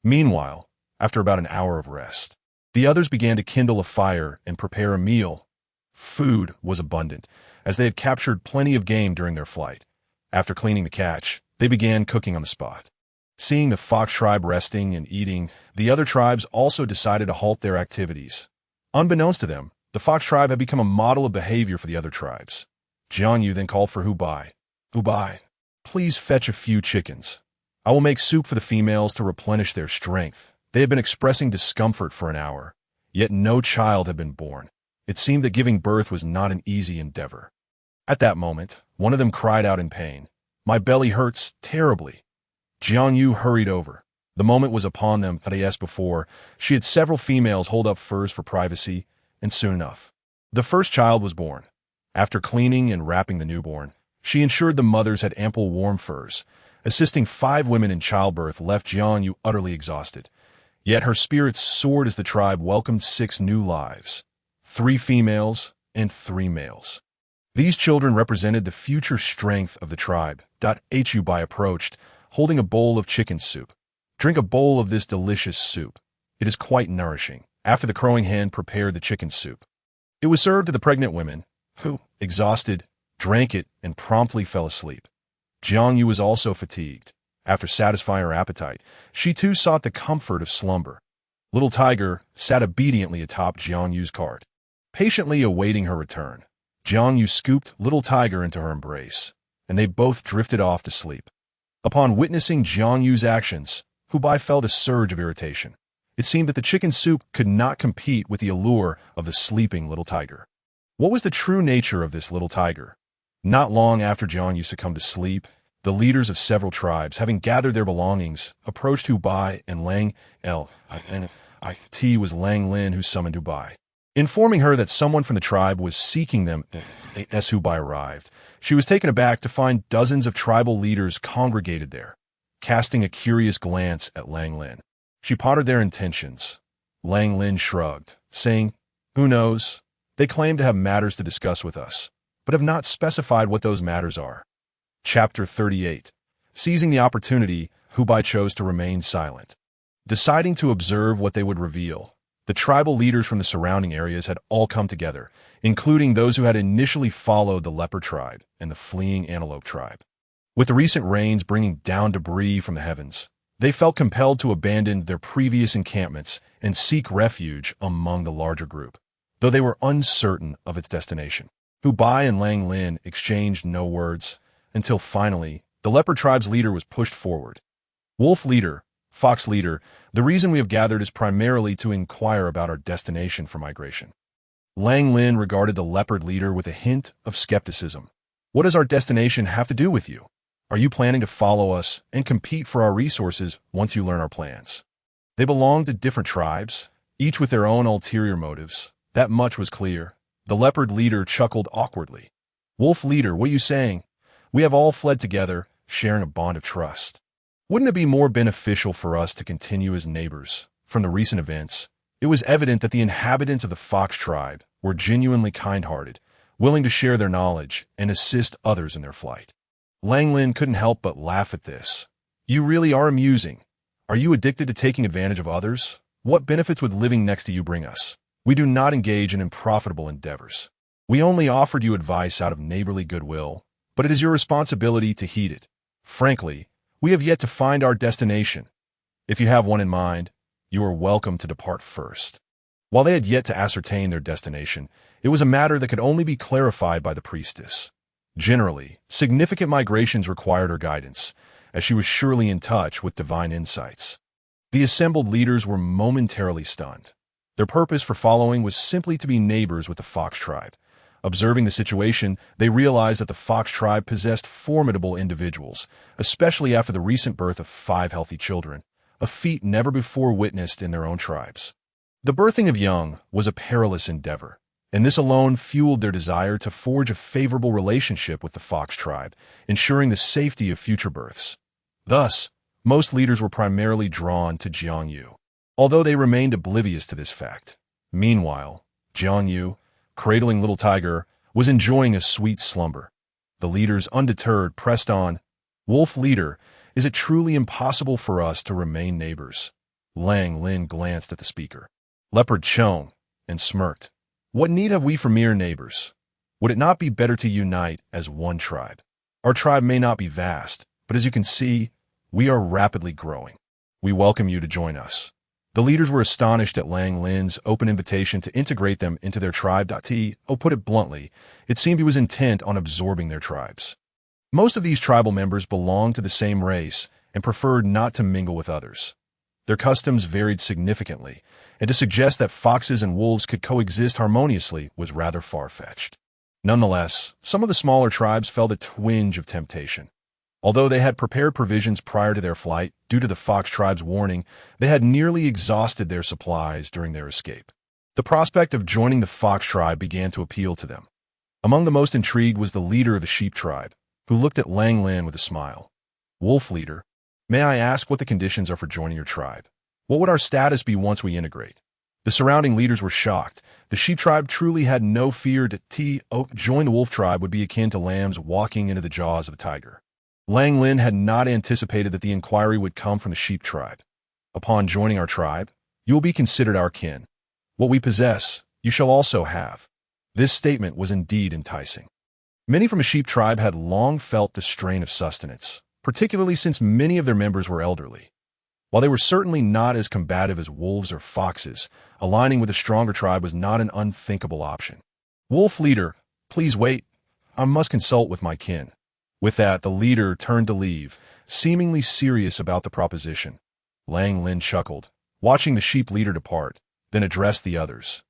[SPEAKER 1] Meanwhile, after about an hour of rest, the others began to kindle a fire and prepare a meal. Food was abundant, as they had captured plenty of game during their flight. After cleaning the catch, they began cooking on the spot. Seeing the fox tribe resting and eating, the other tribes also decided to halt their activities. Unbeknownst to them, the fox tribe had become a model of behavior for the other tribes. Jiang Yu then called for Hubai. Hubai, please fetch a few chickens. I will make soup for the females to replenish their strength. They had been expressing discomfort for an hour, yet no child had been born. It seemed that giving birth was not an easy endeavor. At that moment, one of them cried out in pain. My belly hurts terribly. Jiang Yu hurried over. The moment was upon them, as before. She had several females hold up furs for privacy, and soon enough, the first child was born. After cleaning and wrapping the newborn, she ensured the mothers had ample warm furs. Assisting 5 women in childbirth left Jiang Yu utterly exhausted. Yet her spirits soared as the tribe welcomed 6 new lives, 3 females and 3 males. These children represented the future strength of the tribe. Hubai approached, holding a bowl of chicken soup. Drink a bowl of this delicious soup. It is quite nourishing. After the crowing hen prepared the chicken soup, it was served to the pregnant women, who, exhausted, drank it and promptly fell asleep. Jiang Yu was also fatigued. After satisfying her appetite, she too sought the comfort of slumber. Little Tiger sat obediently atop Jiang Yu's cart, patiently awaiting her return. Jiang Yu scooped Little Tiger into her embrace, and they both drifted off to sleep. Upon witnessing Jiang Yu's actions, Hubai felt a surge of irritation. It seemed that the chicken soup could not compete with the allure of the sleeping Little Tiger. What was the true nature of this little tiger? Not long after Jiang Yu succumbed to sleep, the leaders of several tribes, having gathered their belongings, approached Hubai and Lang L. It was Lang Lin who summoned Hubai, informing her that someone from the tribe was seeking them. As Hubai arrived, she was taken aback to find dozens of tribal leaders congregated there. Casting a curious glance at Lang Lin, she pondered their intentions. Lang Lin shrugged, saying, "Who knows? They claim to have matters to discuss with us, but have not specified what those matters are." Chapter 38. Seizing the opportunity, Hubai chose to remain silent. Deciding to observe what they would reveal, the tribal leaders from the surrounding areas had all come together, including those who had initially followed the leopard tribe and the fleeing antelope tribe. With the recent rains bringing down debris from the heavens, they felt compelled to abandon their previous encampments and seek refuge among the larger group, though they were uncertain of its destination. Hubai and Lang Lin exchanged no words, until finally, the leopard tribe's leader was pushed forward. "Wolf leader, fox leader, the reason we have gathered is primarily to inquire about our destination for migration." Lang Lin regarded the leopard leader with a hint of skepticism. "What does our destination have to do with you? Are you planning to follow us and compete for our resources once you learn our plans?" They belonged to different tribes, each with their own ulterior motives. That much was clear. The leopard leader chuckled awkwardly. "Wolf leader, what are you saying? We have all fled together, sharing a bond of trust. Wouldn't it be more beneficial for us to continue as neighbors? From the recent events, it was evident that the inhabitants of the fox tribe were genuinely kind-hearted, willing to share their knowledge and assist others in their flight." Lang Lin couldn't help but laugh at this. "You really are amusing. Are you addicted to taking advantage of others? What benefits would living next to you bring us? We do not engage in unprofitable endeavors. We only offered you advice out of neighborly goodwill, but it is your responsibility to heed it. Frankly, we have yet to find our destination. If you have one in mind, you are welcome to depart first." While they had yet to ascertain their destination, it was a matter that could only be clarified by the priestess. Generally, significant migrations required her guidance, as she was surely in touch with divine insights. The assembled leaders were momentarily stunned. Their purpose for following was simply to be neighbors with the fox tribe. Observing the situation, they realized that the fox tribe possessed formidable individuals, especially after the recent birth of 5 healthy children, a feat never before witnessed in their own tribes. The birthing of young was a perilous endeavor, and this alone fueled their desire to forge a favorable relationship with the fox tribe, ensuring the safety of future births. Thus, most leaders were primarily drawn to Jiang Yu, although they remained oblivious to this fact. Meanwhile, Jiang Yu, cradling little tiger, was enjoying a sweet slumber. The leaders, undeterred, pressed on. "Wolf leader, is it truly impossible for us to remain neighbors?" Lang Lin glanced at the speaker. Leopard shone and smirked. "What need have we for mere neighbors? Would it not be better to unite as one tribe? Our tribe may not be vast, but as you can see, we are rapidly growing. We welcome you to join us." The leaders were astonished at Lang Lin's open invitation to integrate them into their tribe. Put it bluntly, it seemed he was intent on absorbing their tribes. Most of these tribal members belonged to the same race and preferred not to mingle with others. Their customs varied significantly, and to suggest that foxes and wolves could coexist harmoniously was rather far-fetched. Nonetheless, some of the smaller tribes felt a twinge of temptation. Although they had prepared provisions prior to their flight, due to the fox tribe's warning, they had nearly exhausted their supplies during their escape. The prospect of joining the fox tribe began to appeal to them. Among the most intrigued was the leader of the sheep tribe, who looked at Lang Lin with a smile. "Wolf leader, may I ask what the conditions are for joining your tribe? What would our status be once we integrate?" The surrounding leaders were shocked. The sheep tribe truly had no fear to join the wolf tribe would be akin to lambs walking into the jaws of a tiger. Lang Lin had not anticipated that the inquiry would come from the sheep tribe. "Upon joining our tribe, you will be considered our kin. What we possess, you shall also have." This statement was indeed enticing. Many from a sheep tribe had long felt the strain of sustenance, particularly since many of their members were elderly. While they were certainly not as combative as wolves or foxes, aligning with a stronger tribe was not an unthinkable option. "Wolf leader, please wait. I must consult with my kin." With that, the leader turned to leave, seemingly serious about the proposition. Lang Lin chuckled, watching the sheep leader depart, then addressed the others.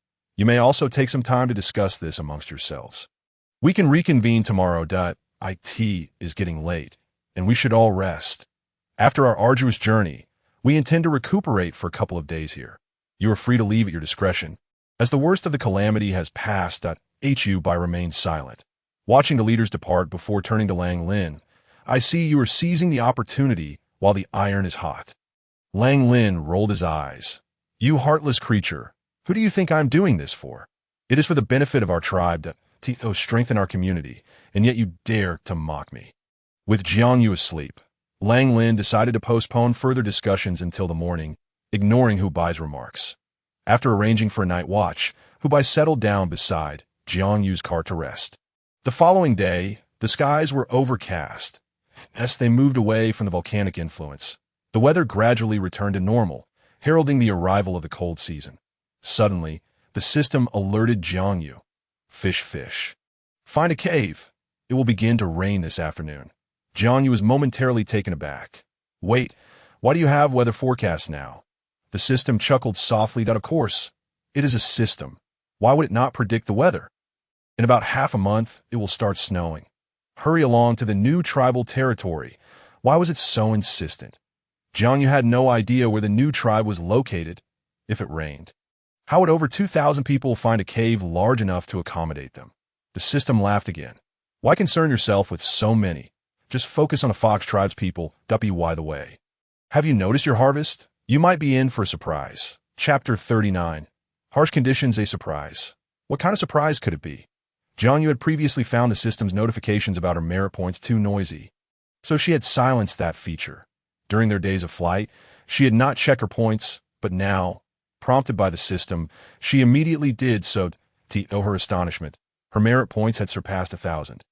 [SPEAKER 1] You may also take some time to discuss this amongst yourselves. We can reconvene tomorrow. It is getting late, and we should all rest. After our arduous journey, we intend to recuperate for a couple of days here. You are free to leave at your discretion. As the worst of the calamity has passed, Hu Bai remained silent. Watching the leaders depart before turning to Lang Lin, I see you are seizing the opportunity while the iron is hot. Lang Lin rolled his eyes. You heartless creature, who do you think I'm doing this for? It is for the benefit of our tribe to strengthen our community, and yet you dare to mock me. With Jiang Yu asleep, Lang Lin decided to postpone further discussions until the morning, ignoring Hu Bai's remarks. After arranging for a night watch, Hu Bai settled down beside Jiang Yu's cart to rest. The following day, the skies were overcast. As they moved away from the volcanic influence, the weather gradually returned to normal, heralding the arrival of the cold season. Suddenly, the system alerted Jiang Yu. Fish. Find a cave. It will begin to rain this afternoon. Jiang Yu was momentarily taken aback. Wait, why do you have weather forecasts now? The system chuckled softly. Of course, it is a system. Why would it not predict the weather? In about half a month, it will start snowing. Hurry along to the new tribal territory. Why was it so insistent? Jiang Yu had no idea where the new tribe was located if it rained. How would over 2,000 people find a cave large enough to accommodate them? The system laughed again. Why concern yourself with so many? Just focus on a fox tribe's people. By the way. Have you noticed your harvest? You might be in for a surprise. Chapter 39. Harsh conditions, a surprise. What kind of surprise could it be? Jiang Yu had previously found the system's notifications about her merit points too noisy, so she had silenced that feature. During their days of flight, she had not checked her points, but now, prompted by the system, she immediately did so. To her astonishment, her merit points had surpassed 1,000.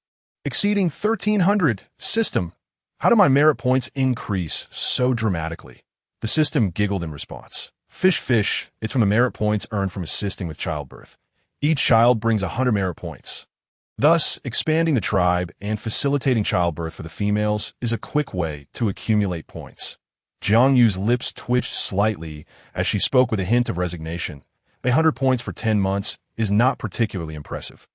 [SPEAKER 1] Exceeding 1,300. System, how do my merit points increase so dramatically? The system giggled in response. Fish, it's from the merit points earned from assisting with childbirth. Each child brings 100 merit points. Thus, expanding the tribe and facilitating childbirth for the females is a quick way to accumulate points. Jiang Yu's lips twitched slightly as she spoke with a hint of resignation. 100 points for 10 months is not particularly impressive.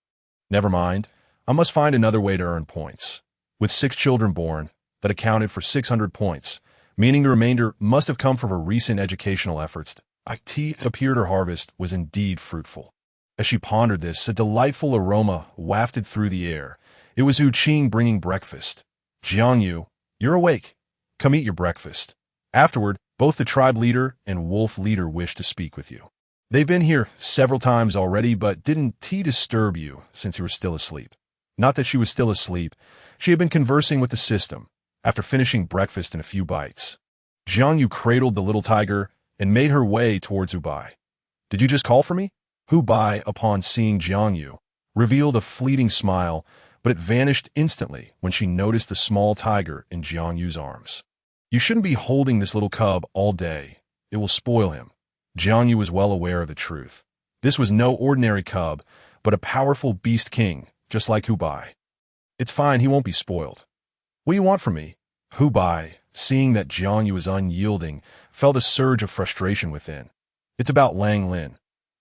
[SPEAKER 1] Never mind, I must find another way to earn points. With 6 children born, that accounted for 600 points, meaning the remainder must have come from her recent educational efforts. It appeared her harvest was indeed fruitful. As she pondered this, a delightful aroma wafted through the air. It was Hu Qing bringing breakfast. Jiang Yu, you're awake. Come eat your breakfast. Afterward, both the tribe leader and wolf leader wish to speak with you. They've been here several times already, but didn't disturb you since you were still asleep. Not that she was still asleep. She had been conversing with the system after finishing breakfast in a few bites. Jiang Yu cradled the little tiger and made her way towards Hu Bai. Did you just call for me? Hu Bai, upon seeing Jiang Yu, revealed a fleeting smile, but it vanished instantly when she noticed the small tiger in Jiang Yu's arms. You shouldn't be holding this little cub all day. It will spoil him. Jiang Yu was well aware of the truth. This was no ordinary cub, but a powerful beast king, just like Hu Bai. It's fine, he won't be spoiled. What do you want from me? Hu Bai, seeing that Jiang Yu was unyielding, felt a surge of frustration within. It's about Lang Lin.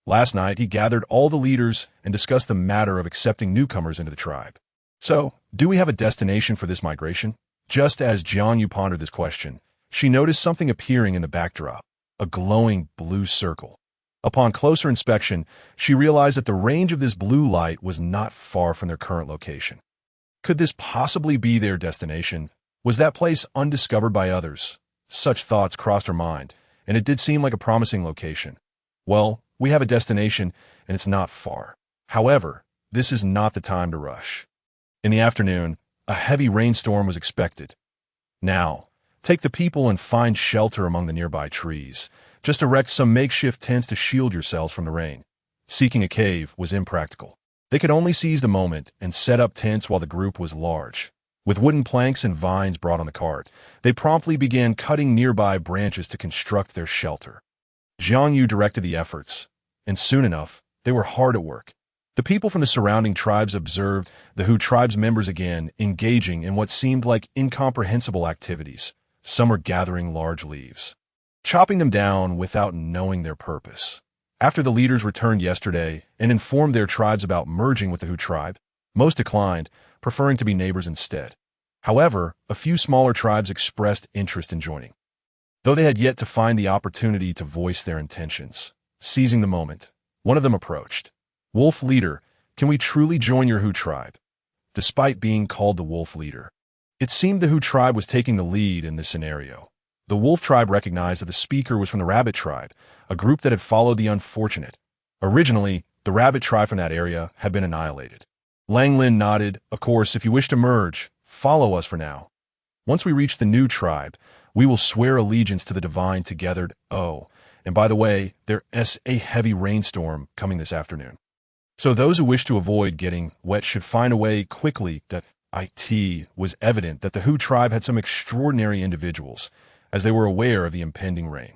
[SPEAKER 1] Last night, he gathered all the leaders and discussed the matter of accepting newcomers into the tribe. So, do we have a destination for this migration? Just as Jiang Yu pondered this question, she noticed something appearing in the backdrop, a glowing blue circle. Upon closer inspection, she realized that the range of this blue light was not far from their current location. Could this possibly be their destination? Was that place undiscovered by others? Such thoughts crossed her mind, and it did seem like a promising location. Well, we have a destination, and it's not far. However, this is not the time to rush. In the afternoon, a heavy rainstorm was expected. Now, take the people and find shelter among the nearby trees. Just erect some makeshift tents to shield yourselves from the rain. Seeking a cave was impractical. They could only seize the moment and set up tents while the group was large. With wooden planks and vines brought on the cart, they promptly began cutting nearby branches to construct their shelter. Jiang Yu directed the efforts, and soon enough, they were hard at work. The people from the surrounding tribes observed the Hu tribe's members again engaging in what seemed like incomprehensible activities. Some were gathering large leaves, chopping them down without knowing their purpose. After the leaders returned yesterday and informed their tribes about merging with the Hu tribe, most declined, preferring to be neighbors instead. However, a few smaller tribes expressed interest in joining, though they had yet to find the opportunity to voice their intentions. Seizing the moment, one of them approached. Wolf Leader, can we truly join your Hu tribe? Despite being called the Wolf Leader, it seemed the Hu tribe was taking the lead in this scenario. The Wolf tribe recognized that the speaker was from the Rabbit tribe, a group that had followed the unfortunate. Originally, the Rabbit tribe from that area had been annihilated. Lang Lin nodded. Of course, if you wish to merge, follow us for now. Once we reach the new tribe, we will swear allegiance to the divine together. Oh, and by the way, there's a heavy rainstorm coming this afternoon. So those who wish to avoid getting wet should find a way quickly. That it was evident that the Hu tribe had some extraordinary individuals, as they were aware of the impending rain.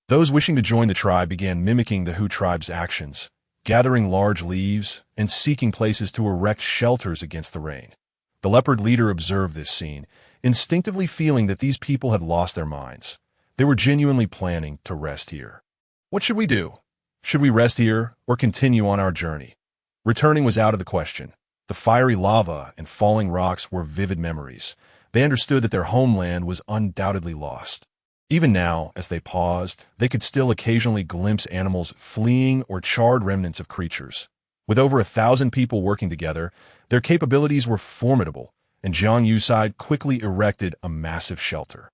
[SPEAKER 1] Those wishing to join the tribe began mimicking the Hu tribe's actions, gathering large leaves and seeking places to erect shelters against the rain. The leopard leader observed this scene, instinctively feeling that these people had lost their minds. They were genuinely planning to rest here. What should we do? Should we rest here or continue on our journey? Returning was out of the question. The fiery lava and falling rocks were vivid memories. They understood that their homeland was undoubtedly lost. Even now, as they paused, they could still occasionally glimpse animals fleeing or charred remnants of creatures. With over 1,000 people working together, their capabilities were formidable, and Jiang Yu quickly erected a massive shelter.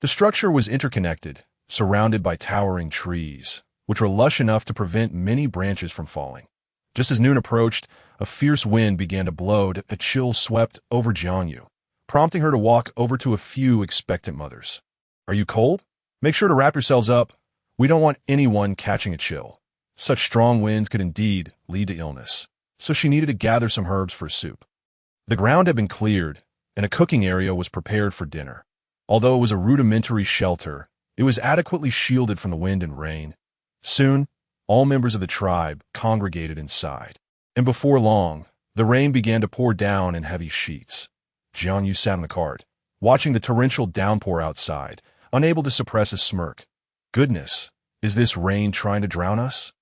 [SPEAKER 1] The structure was interconnected, surrounded by towering trees, which were lush enough to prevent many branches from falling. Just as noon approached, a fierce wind began to blow. A chill swept over Jiang Yu, prompting her to walk over to a few expectant mothers. Are you cold? Make sure to wrap yourselves up. We don't want anyone catching a chill. Such strong winds could indeed lead to illness, so she needed to gather some herbs for soup. The ground had been cleared, and a cooking area was prepared for dinner. Although it was a rudimentary shelter, it was adequately shielded from the wind and rain. Soon, all members of the tribe congregated inside, and before long, the rain began to pour down in heavy sheets. Jiang Yu sat on the cart, watching the torrential downpour outside, unable to suppress a smirk. Goodness, is this rain trying to drown us?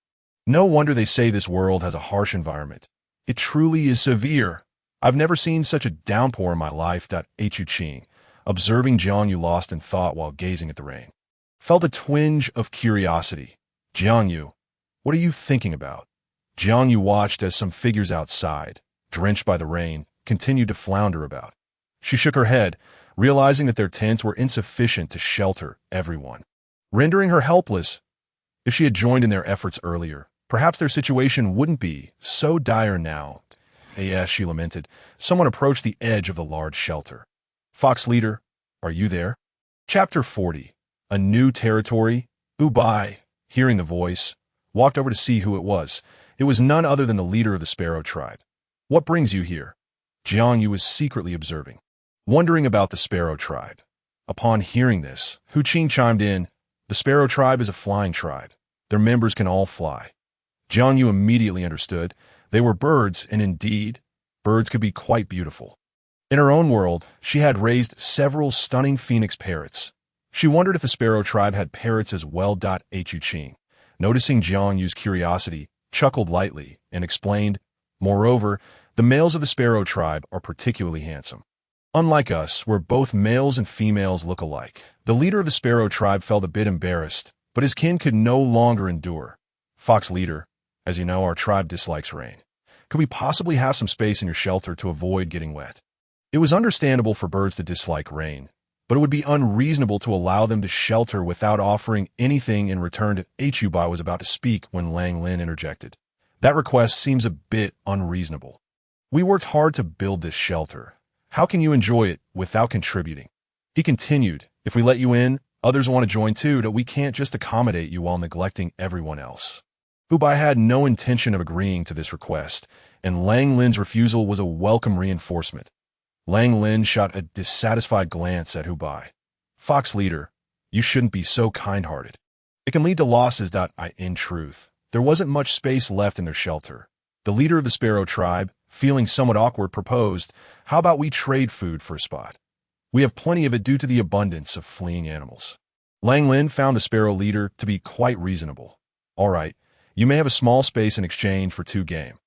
[SPEAKER 1] No wonder they say this world has a harsh environment. It truly is severe. I've never seen such a downpour in my life. Hu Qing, observing Jiang Yu lost in thought while gazing at the rain, felt a twinge of curiosity. Jiang Yu, what are you thinking about? Jiang Yu watched as some figures outside, drenched by the rain, continued to flounder about. She shook her head, realizing that their tents were insufficient to shelter everyone, rendering her helpless. If she had joined in their efforts earlier, perhaps their situation wouldn't be so dire now. As she lamented, someone approached the edge of the large shelter. Fox Leader, are you there? Chapter 40. A New Territory. Ubai, hearing the voice, walked over to see who it was. It was none other than the leader of the Sparrow tribe. What brings you here? Jiang Yu was secretly observing, wondering about the Sparrow tribe. Upon hearing this, Hu Qing chimed in. The Sparrow tribe is a flying tribe. Their members can all fly. Jiang Yu immediately understood. They were birds, and indeed, birds could be quite beautiful. In her own world, she had raised several stunning phoenix parrots. She wondered if the Sparrow tribe had parrots as well. Hu Qing, noticing Jiang Yu's curiosity, chuckled lightly and explained, moreover, the males of the Sparrow tribe are particularly handsome. Unlike us, where both males and females look alike. The leader of the Sparrow tribe felt a bit embarrassed, but his kin could no longer endure. Fox Leader, as you know, our tribe dislikes rain. Could we possibly have some space in your shelter to avoid getting wet? It was understandable for birds to dislike rain, but it would be unreasonable to allow them to shelter without offering anything in return. Hubai was about to speak when Lang Lin interjected. That request seems a bit unreasonable. We worked hard to build this shelter. How can you enjoy it without contributing? He continued, if we let you in, others want to join too. That we can't just accommodate you while neglecting everyone else. Hubai had no intention of agreeing to this request, and Lang Lin's refusal was a welcome reinforcement. Lang Lin shot a dissatisfied glance at Hubai. Fox Leader, you shouldn't be so kind-hearted. It can lead to losses. In truth, there wasn't much space left in their shelter. The leader of the Sparrow tribe, feeling somewhat awkward, proposed, how about we trade food for a spot? We have plenty of it due to the abundance of fleeing animals. Lang Lin found the Sparrow leader to be quite reasonable. All right, You may have a small space in exchange for 2 game.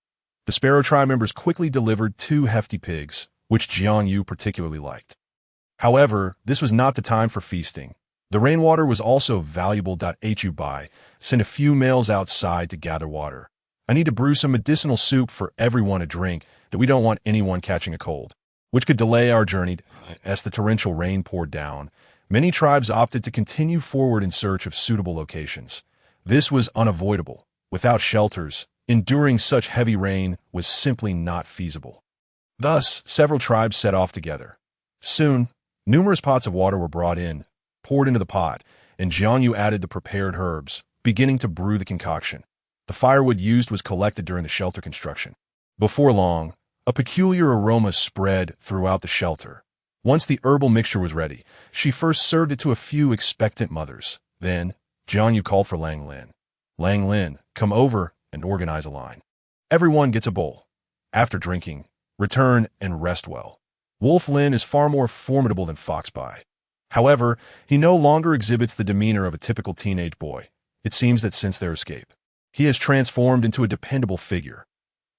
[SPEAKER 1] The Sparrow tribe members quickly delivered 2 hefty pigs, which Jiang Yu particularly liked. However, this was not the time for feasting. The rainwater was also valuable. Hu Bai sent a few males outside to gather water. I need to brew some medicinal soup for everyone to drink, that we don't want anyone catching a cold, which could delay our journey. As the torrential rain poured down, many tribes opted to continue forward in search of suitable locations. This was unavoidable. Without shelters, enduring such heavy rain was simply not feasible. Thus, several tribes set off together. Soon, numerous pots of water were brought in, poured into the pot, and Jiang Yu added the prepared herbs, beginning to brew the concoction. The firewood used was collected during the shelter construction. Before long, a peculiar aroma spread throughout the shelter. Once the herbal mixture was ready, she first served it to a few expectant mothers. Then, Jiang Yu called for Lang Lin. Lang Lin, come over and organize a line. Everyone gets a bowl. After drinking, return and rest well. Wolf Lin is far more formidable than Fox Bai. However, he no longer exhibits the demeanor of a typical teenage boy. It seems that since their escape, he has transformed into a dependable figure.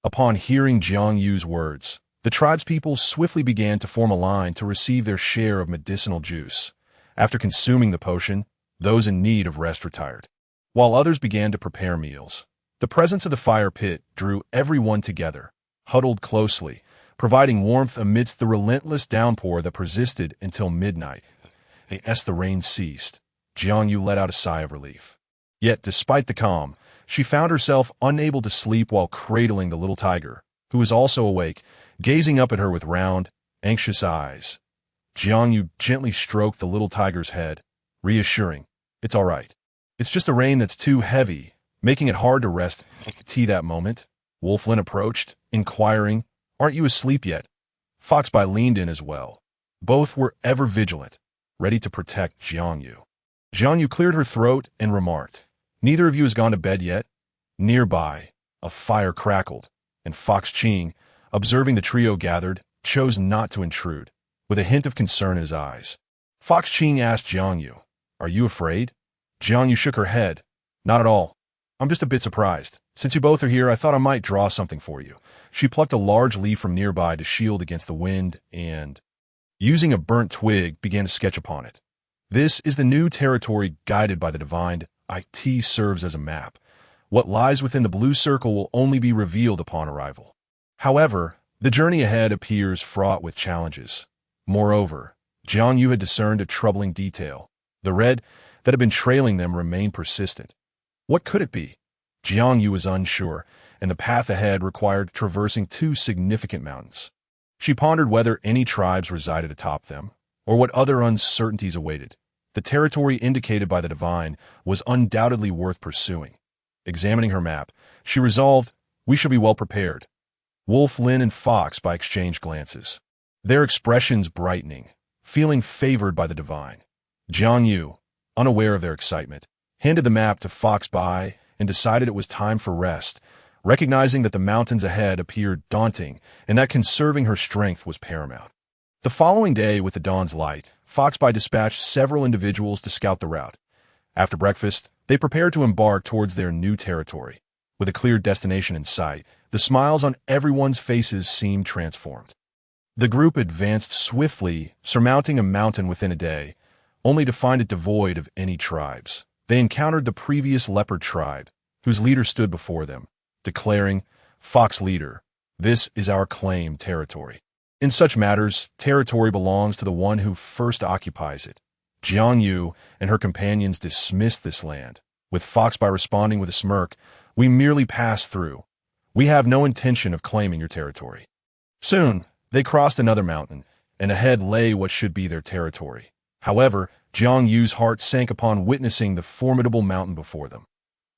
[SPEAKER 1] Upon hearing Jiang Yu's words, the tribespeople swiftly began to form a line to receive their share of medicinal juice. After consuming the potion, those in need of rest retired, while others began to prepare meals. The presence of the fire pit drew everyone together, huddled closely, providing warmth amidst the relentless downpour that persisted until midnight. As the rain ceased, Jiang Yu let out a sigh of relief. Yet, despite the calm, she found herself unable to sleep while cradling the little tiger, who was also awake, gazing up at her with round, anxious eyes. Jiang Yu gently stroked the little tiger's head, reassuring, "It's all right. It's just the rain that's too heavy, making it hard to rest." That moment, Wolf Lin approached, inquiring, "Aren't you asleep yet?" Fox Bai leaned in as well. Both were ever vigilant, ready to protect Jiang Yu. Jiang Yu cleared her throat and remarked, "Neither of you has gone to bed yet?" Nearby, a fire crackled, and Fox Ching, observing the trio gathered, chose not to intrude, with a hint of concern in his eyes. Fox Ching asked Jiang Yu, "Are you afraid?" Jiang Yu shook her head. "Not at all. I'm just a bit surprised. Since you both are here, I thought I might draw something for you." She plucked a large leaf from nearby to shield against the wind and, using a burnt twig, began to sketch upon it. "This is the new territory guided by the divine. It serves as a map. What lies within the blue circle will only be revealed upon arrival. However, the journey ahead appears fraught with challenges. Moreover, Jiang Yu had discerned a troubling detail. The red that had been trailing them remained persistent. What could it be? Jiang Yu was unsure, and the path ahead required traversing 2 significant mountains. She pondered whether any tribes resided atop them, or what other uncertainties awaited. The territory indicated by the divine was undoubtedly worth pursuing. Examining her map, she resolved, "We shall be well prepared." Wolf Lin and Fox Bai exchanged glances, their expressions brightening, feeling favored by the divine. Jiang Yu, unaware of their excitement, handed the map to Fox Bai and decided it was time for rest, recognizing that the mountains ahead appeared daunting and that conserving her strength was paramount. The following day, with the dawn's light, Fox Bai dispatched several individuals to scout the route. After breakfast, they prepared to embark towards their new territory. With a clear destination in sight, the smiles on everyone's faces seemed transformed. The group advanced swiftly, surmounting a mountain within a day, only to find it devoid of any tribes. They encountered the previous leopard tribe, whose leader stood before them, declaring, "Fox leader, this is our claimed territory. In such matters, territory belongs to the one who first occupies it." Jiang Yu and her companions dismissed this land, with Fox Bai responding with a smirk, "We merely pass through. We have no intention of claiming your territory." Soon, they crossed another mountain, and ahead lay what should be their territory. However, Jiang Yu's heart sank upon witnessing the formidable mountain before them.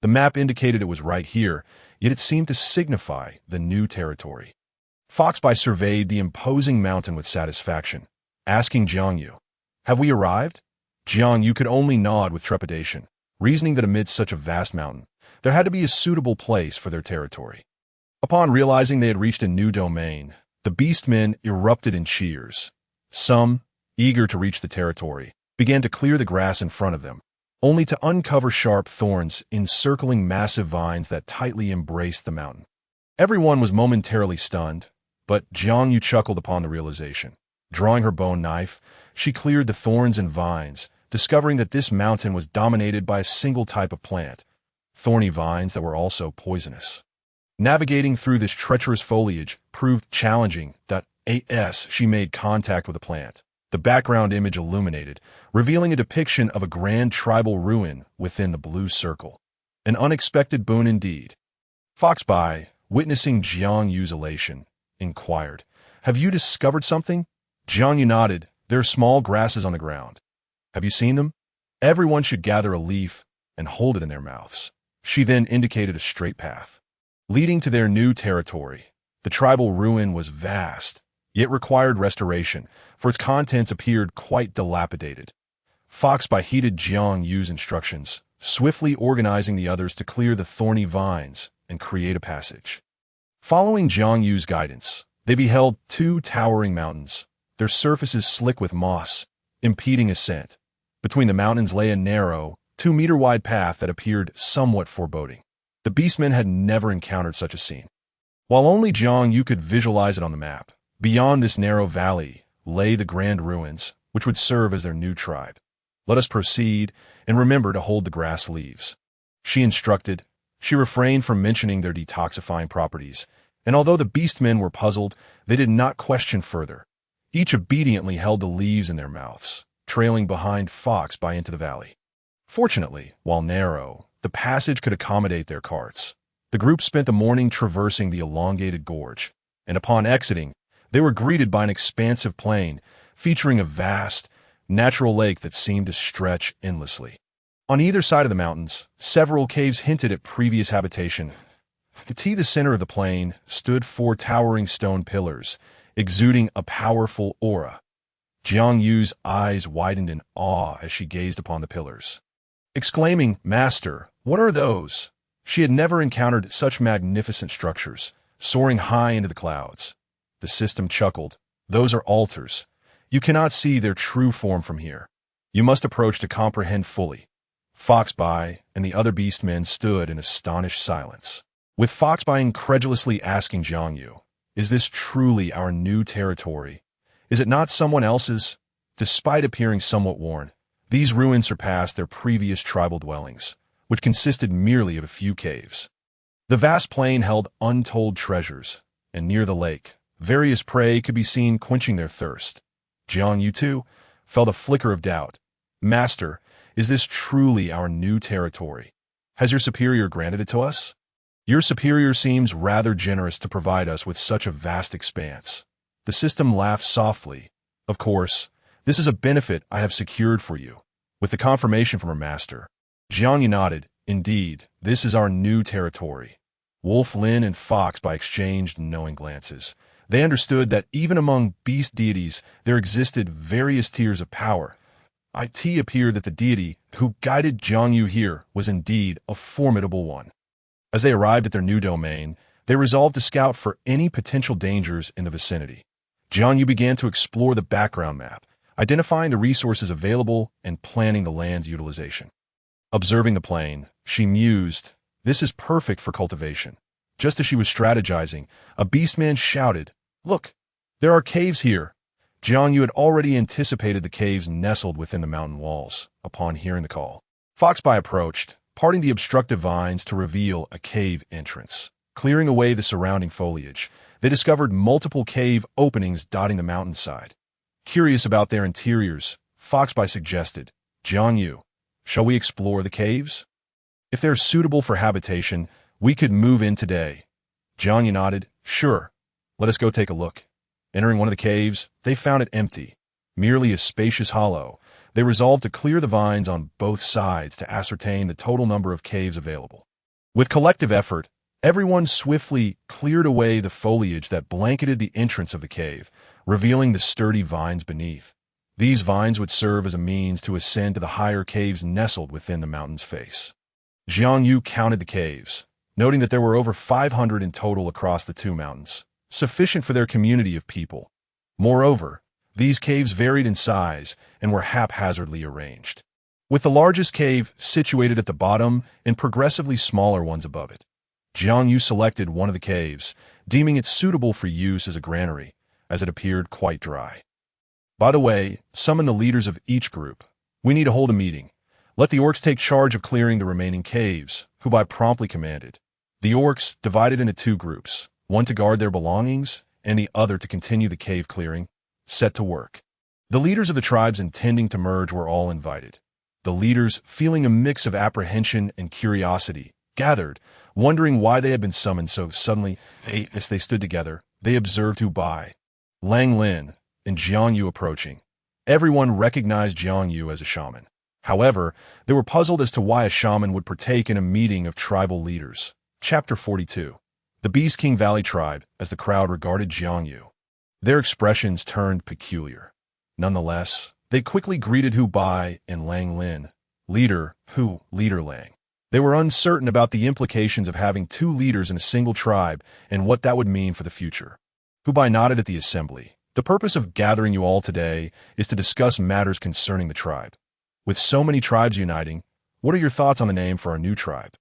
[SPEAKER 1] The map indicated it was right here, yet it seemed to signify the new territory. Fox Bai surveyed the imposing mountain with satisfaction, asking Jiang Yu, "Have we arrived?" Jiang Yu could only nod with trepidation, reasoning that amidst such a vast mountain, there had to be a suitable place for their territory. Upon realizing they had reached a new domain, the beastmen erupted in cheers. Some, eager to reach the territory, began to clear the grass in front of them, only to uncover sharp thorns encircling massive vines that tightly embraced the mountain. Everyone was momentarily stunned, but Jiang Yu chuckled upon the realization. Drawing her bone knife, she cleared the thorns and vines, discovering that this mountain was dominated by a single type of plant, thorny vines that were also poisonous. Navigating through this treacherous foliage proved challenging. As she made contact with the plant, the background image illuminated, revealing a depiction of a grand tribal ruin within the blue circle. An unexpected boon indeed. Foxby, witnessing Jiang Yu's elation, inquired, "Have you discovered something?" Jiang Yu nodded. "There are small grasses on the ground. Have you seen them? Everyone should gather a leaf and hold it in their mouths." She then indicated a straight path leading to their new territory. The tribal ruin was vast, yet required restoration, for its contents appeared quite dilapidated. Foxby heeded Jiang Yu's instructions, swiftly organizing the others to clear the thorny vines and create a passage. Following Jiang Yu's guidance, they beheld two towering mountains, their surfaces slick with moss, impeding ascent. Between the mountains lay a narrow, 2-meter-wide path that appeared somewhat foreboding. The beastmen had never encountered such a scene. While only Jiang Yu could visualize it on the map, beyond this narrow valley lay the grand ruins, which would serve as their new tribe. "Let us proceed, and remember to hold the grass leaves," she instructed. She refrained from mentioning their detoxifying properties, and although the beastmen were puzzled, they did not question further. Each obediently held the leaves in their mouths, trailing behind Foxby into the valley. Fortunately, while narrow, the passage could accommodate their carts. The group spent the morning traversing the elongated gorge, and upon exiting, they were greeted by an expansive plain featuring a vast, natural lake that seemed to stretch endlessly. On either side of the mountains, several caves hinted at previous habitation. To the center of the plain stood 4 towering stone pillars, exuding a powerful aura. Jiang Yu's eyes widened in awe as she gazed upon the pillars. Exclaiming, "Master, what are those?" She had never encountered such magnificent structures, soaring high into the clouds. The system chuckled. "Those are altars. You cannot see their true form from here. You must approach to comprehend fully." Foxby and the other beastmen stood in astonished silence, with Foxby incredulously asking Jiang Yu, "Is this truly our new territory? Is it not someone else's?" Despite appearing somewhat worn, these ruins surpassed their previous tribal dwellings, which consisted merely of a few caves. The vast plain held untold treasures, and near the lake, various prey could be seen quenching their thirst. Jiang Yu, too, felt a flicker of doubt. "Master, is this truly our new territory? Has your superior granted it to us?" "Your superior seems rather generous to provide us with such a vast expanse." The system laughed softly. "Of course, this is a benefit I have secured for you." With the confirmation from her master, Jiang Yu nodded. "Indeed, this is our new territory." Wolf Lin and Foxby exchanged knowing glances. They understood that even among beast deities there existed various tiers of power. It appeared that the deity who guided Jiang Yu here was indeed a formidable one. As they arrived at their new domain, they resolved to scout for any potential dangers in the vicinity. Jiang Yu began to explore the background map, identifying the resources available and planning the land's utilization. Observing the plain, she mused, "This is perfect for cultivation." Just as she was strategizing, a beastman shouted, "Look, there are caves here." Jiang Yu had already anticipated the caves nestled within the mountain walls. Upon hearing the call, Foxby approached, parting the obstructive vines to reveal a cave entrance. Clearing away the surrounding foliage, they discovered multiple cave openings dotting the mountainside. Curious about their interiors, Foxby suggested, "Jiang Yu, shall we explore the caves? If they're suitable for habitation, we could move in today." Jiang Yu nodded. "Sure, let us go take a look." Entering one of the caves, they found it empty, merely a spacious hollow. They resolved to clear the vines on both sides to ascertain the total number of caves available. With collective effort, everyone swiftly cleared away the foliage that blanketed the entrance of the cave, revealing the sturdy vines beneath. These vines would serve as a means to ascend to the higher caves nestled within the mountain's face. Jiang Yu counted the caves, noting that there were over 500 in total across the 2 mountains, sufficient for their community of people. Moreover, these caves varied in size and were haphazardly arranged. with the largest cave situated at the bottom and progressively smaller ones above it. Jiang Yu selected one of the caves, deeming it suitable for use as a granary, as it appeared quite dry. By the way, summon the leaders of each group. We need to hold a meeting. Let the orcs take charge of clearing the remaining caves, Hubai promptly commanded. The orcs, divided into two groups, one to guard their belongings and the other to continue the cave clearing, set to work. The leaders of the tribes intending to merge were all invited. The leaders, feeling a mix of apprehension and curiosity, gathered, wondering why they had been summoned so suddenly. As they stood together, they observed Hubai, Lang Lin, and Jiang Yu approaching. Everyone recognized Jiang Yu as a shaman. However, they were puzzled as to why a shaman would partake in a meeting of tribal leaders. Chapter 42. The Beast King Valley Tribe, as the crowd regarded Jiang Yu. Their expressions turned peculiar. Nonetheless, they quickly greeted Hubai and Lang Lin, leader Lang. They were uncertain about the implications of having two leaders in a single tribe and what that would mean for the future. Hubai nodded at the assembly. The purpose of gathering you all today is to discuss matters concerning the tribe. With so many tribes uniting, what are your thoughts on the name for our new tribe?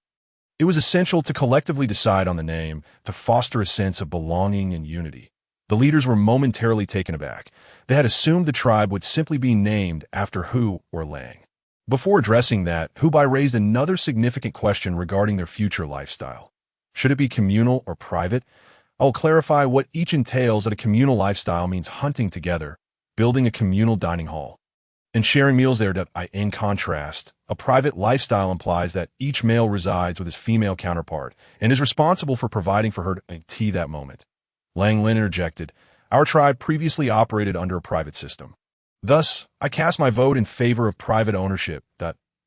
[SPEAKER 1] It was essential to collectively decide on the name to foster a sense of belonging and unity. The leaders were momentarily taken aback. They had assumed the tribe would simply be named after Hu or Lang. Before addressing that, Hubai raised another significant question regarding their future lifestyle. Should it be communal or private? I will clarify what each entails. That a communal lifestyle means hunting together, building a communal dining hall, and sharing meals there. In contrast, a private lifestyle implies that each male resides with his female counterpart and is responsible for providing for her tea that moment. Lang Lin interjected, our tribe previously operated under a private system. Thus, I cast my vote in favor of private ownership.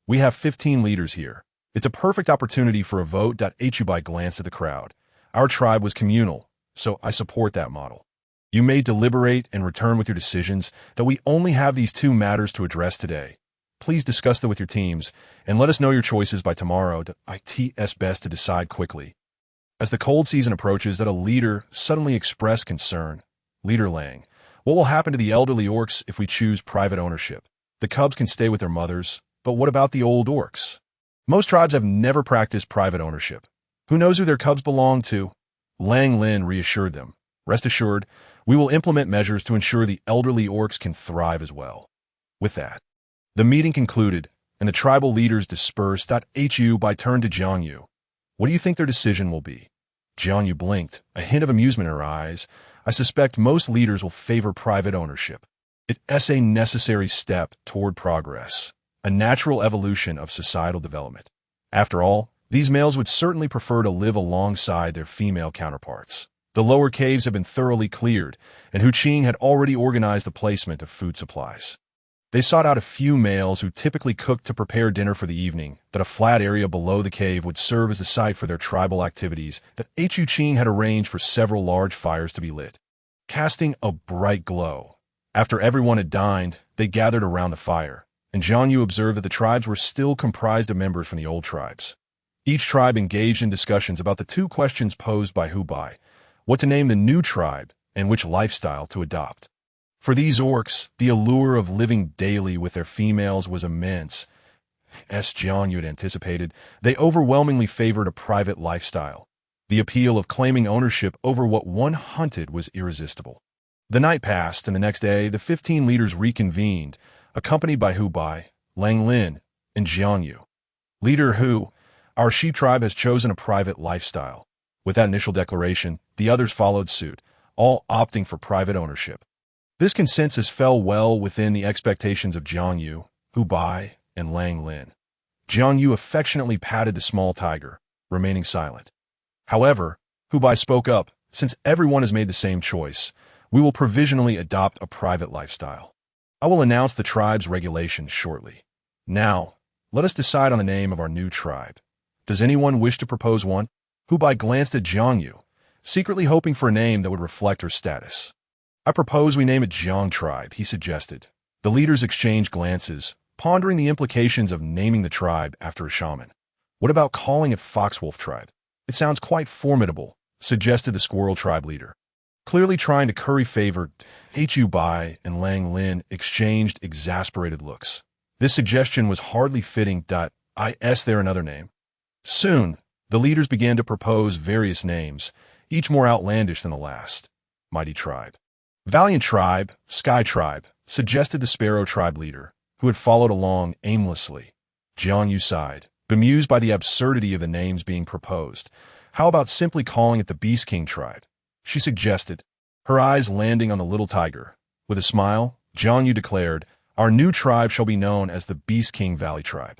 [SPEAKER 1] We have 15 leaders here. It's a perfect opportunity for a vote. Hubai glanced at the crowd. Our tribe was communal, so I support that model. You may deliberate and return with your decisions. That we only have these two matters to address today. Please discuss them with your teams and let us know your choices by tomorrow. It's best to decide quickly. As the cold season approaches, that a leader suddenly expressed concern. Leader Lang, what will happen to the elderly orcs if we choose private ownership? The cubs can stay with their mothers, but what about the old orcs? Most tribes have never practiced private ownership. Who knows who their cubs belong to? Lang Lin reassured them. Rest assured, we will implement measures to ensure the elderly orcs can thrive as well. With that, the meeting concluded, and the tribal leaders dispersed. Hubai turned to Jiang Yu. What do you think their decision will be? Jiang Yu blinked, a hint of amusement in her eyes. I suspect most leaders will favor private ownership. It's a necessary step toward progress, a natural evolution of societal development. After all, these males would certainly prefer to live alongside their female counterparts. The lower caves had been thoroughly cleared, and Hu Qing had already organized the placement of food supplies. They sought out a few males who typically cooked to prepare dinner for the evening. That a flat area below the cave would serve as the site for their tribal activities. That Hu Qing had arranged for several large fires to be lit, casting a bright glow. After everyone had dined, they gathered around the fire, and Jiang Yu observed that the tribes were still comprised of members from the old tribes. Each tribe engaged in discussions about the two questions posed by Hubai: what to name the new tribe and which lifestyle to adopt. For these orcs, the allure of living daily with their females was immense. As Jiang Yu had anticipated, they overwhelmingly favored a private lifestyle. The appeal of claiming ownership over what one hunted was irresistible. The night passed, and the next day, the 15 leaders reconvened, accompanied by Hubai, Lang Lin, and Jiang Yu. Leader Hu, our sheep tribe has chosen a private lifestyle. With that initial declaration, the others followed suit, all opting for private ownership. This consensus fell well within the expectations of Jiang Yu, Hubai, and Lang Lin. Jiang Yu affectionately patted the small tiger, remaining silent. However, Hubai spoke up, since everyone has made the same choice, we will provisionally adopt a private lifestyle. I will announce the tribe's regulations shortly. Now, let us decide on the name of our new tribe. Does anyone wish to propose one? Hubai glanced at Jiang Yu, secretly hoping for a name that would reflect her status. I propose we name it Jiang Tribe, he suggested. The leaders exchanged glances, pondering the implications of naming the tribe after a shaman. What about calling it Foxwolf Tribe? It sounds quite formidable, suggested the Squirrel Tribe leader. Clearly trying to curry favor, Hubai and Lang Lin exchanged exasperated looks. This suggestion was hardly fitting. Is there another name? Soon, the leaders began to propose various names, each more outlandish than the last. Mighty Tribe. Valiant Tribe, Sky Tribe, suggested the Sparrow Tribe leader, who had followed along aimlessly. Jiang Yu sighed, bemused by the absurdity of the names being proposed. How about simply calling it the Beast King Tribe? She suggested, her eyes landing on the little tiger. With a smile, Jiang Yu declared, our new tribe shall be known as the Beast King Valley Tribe.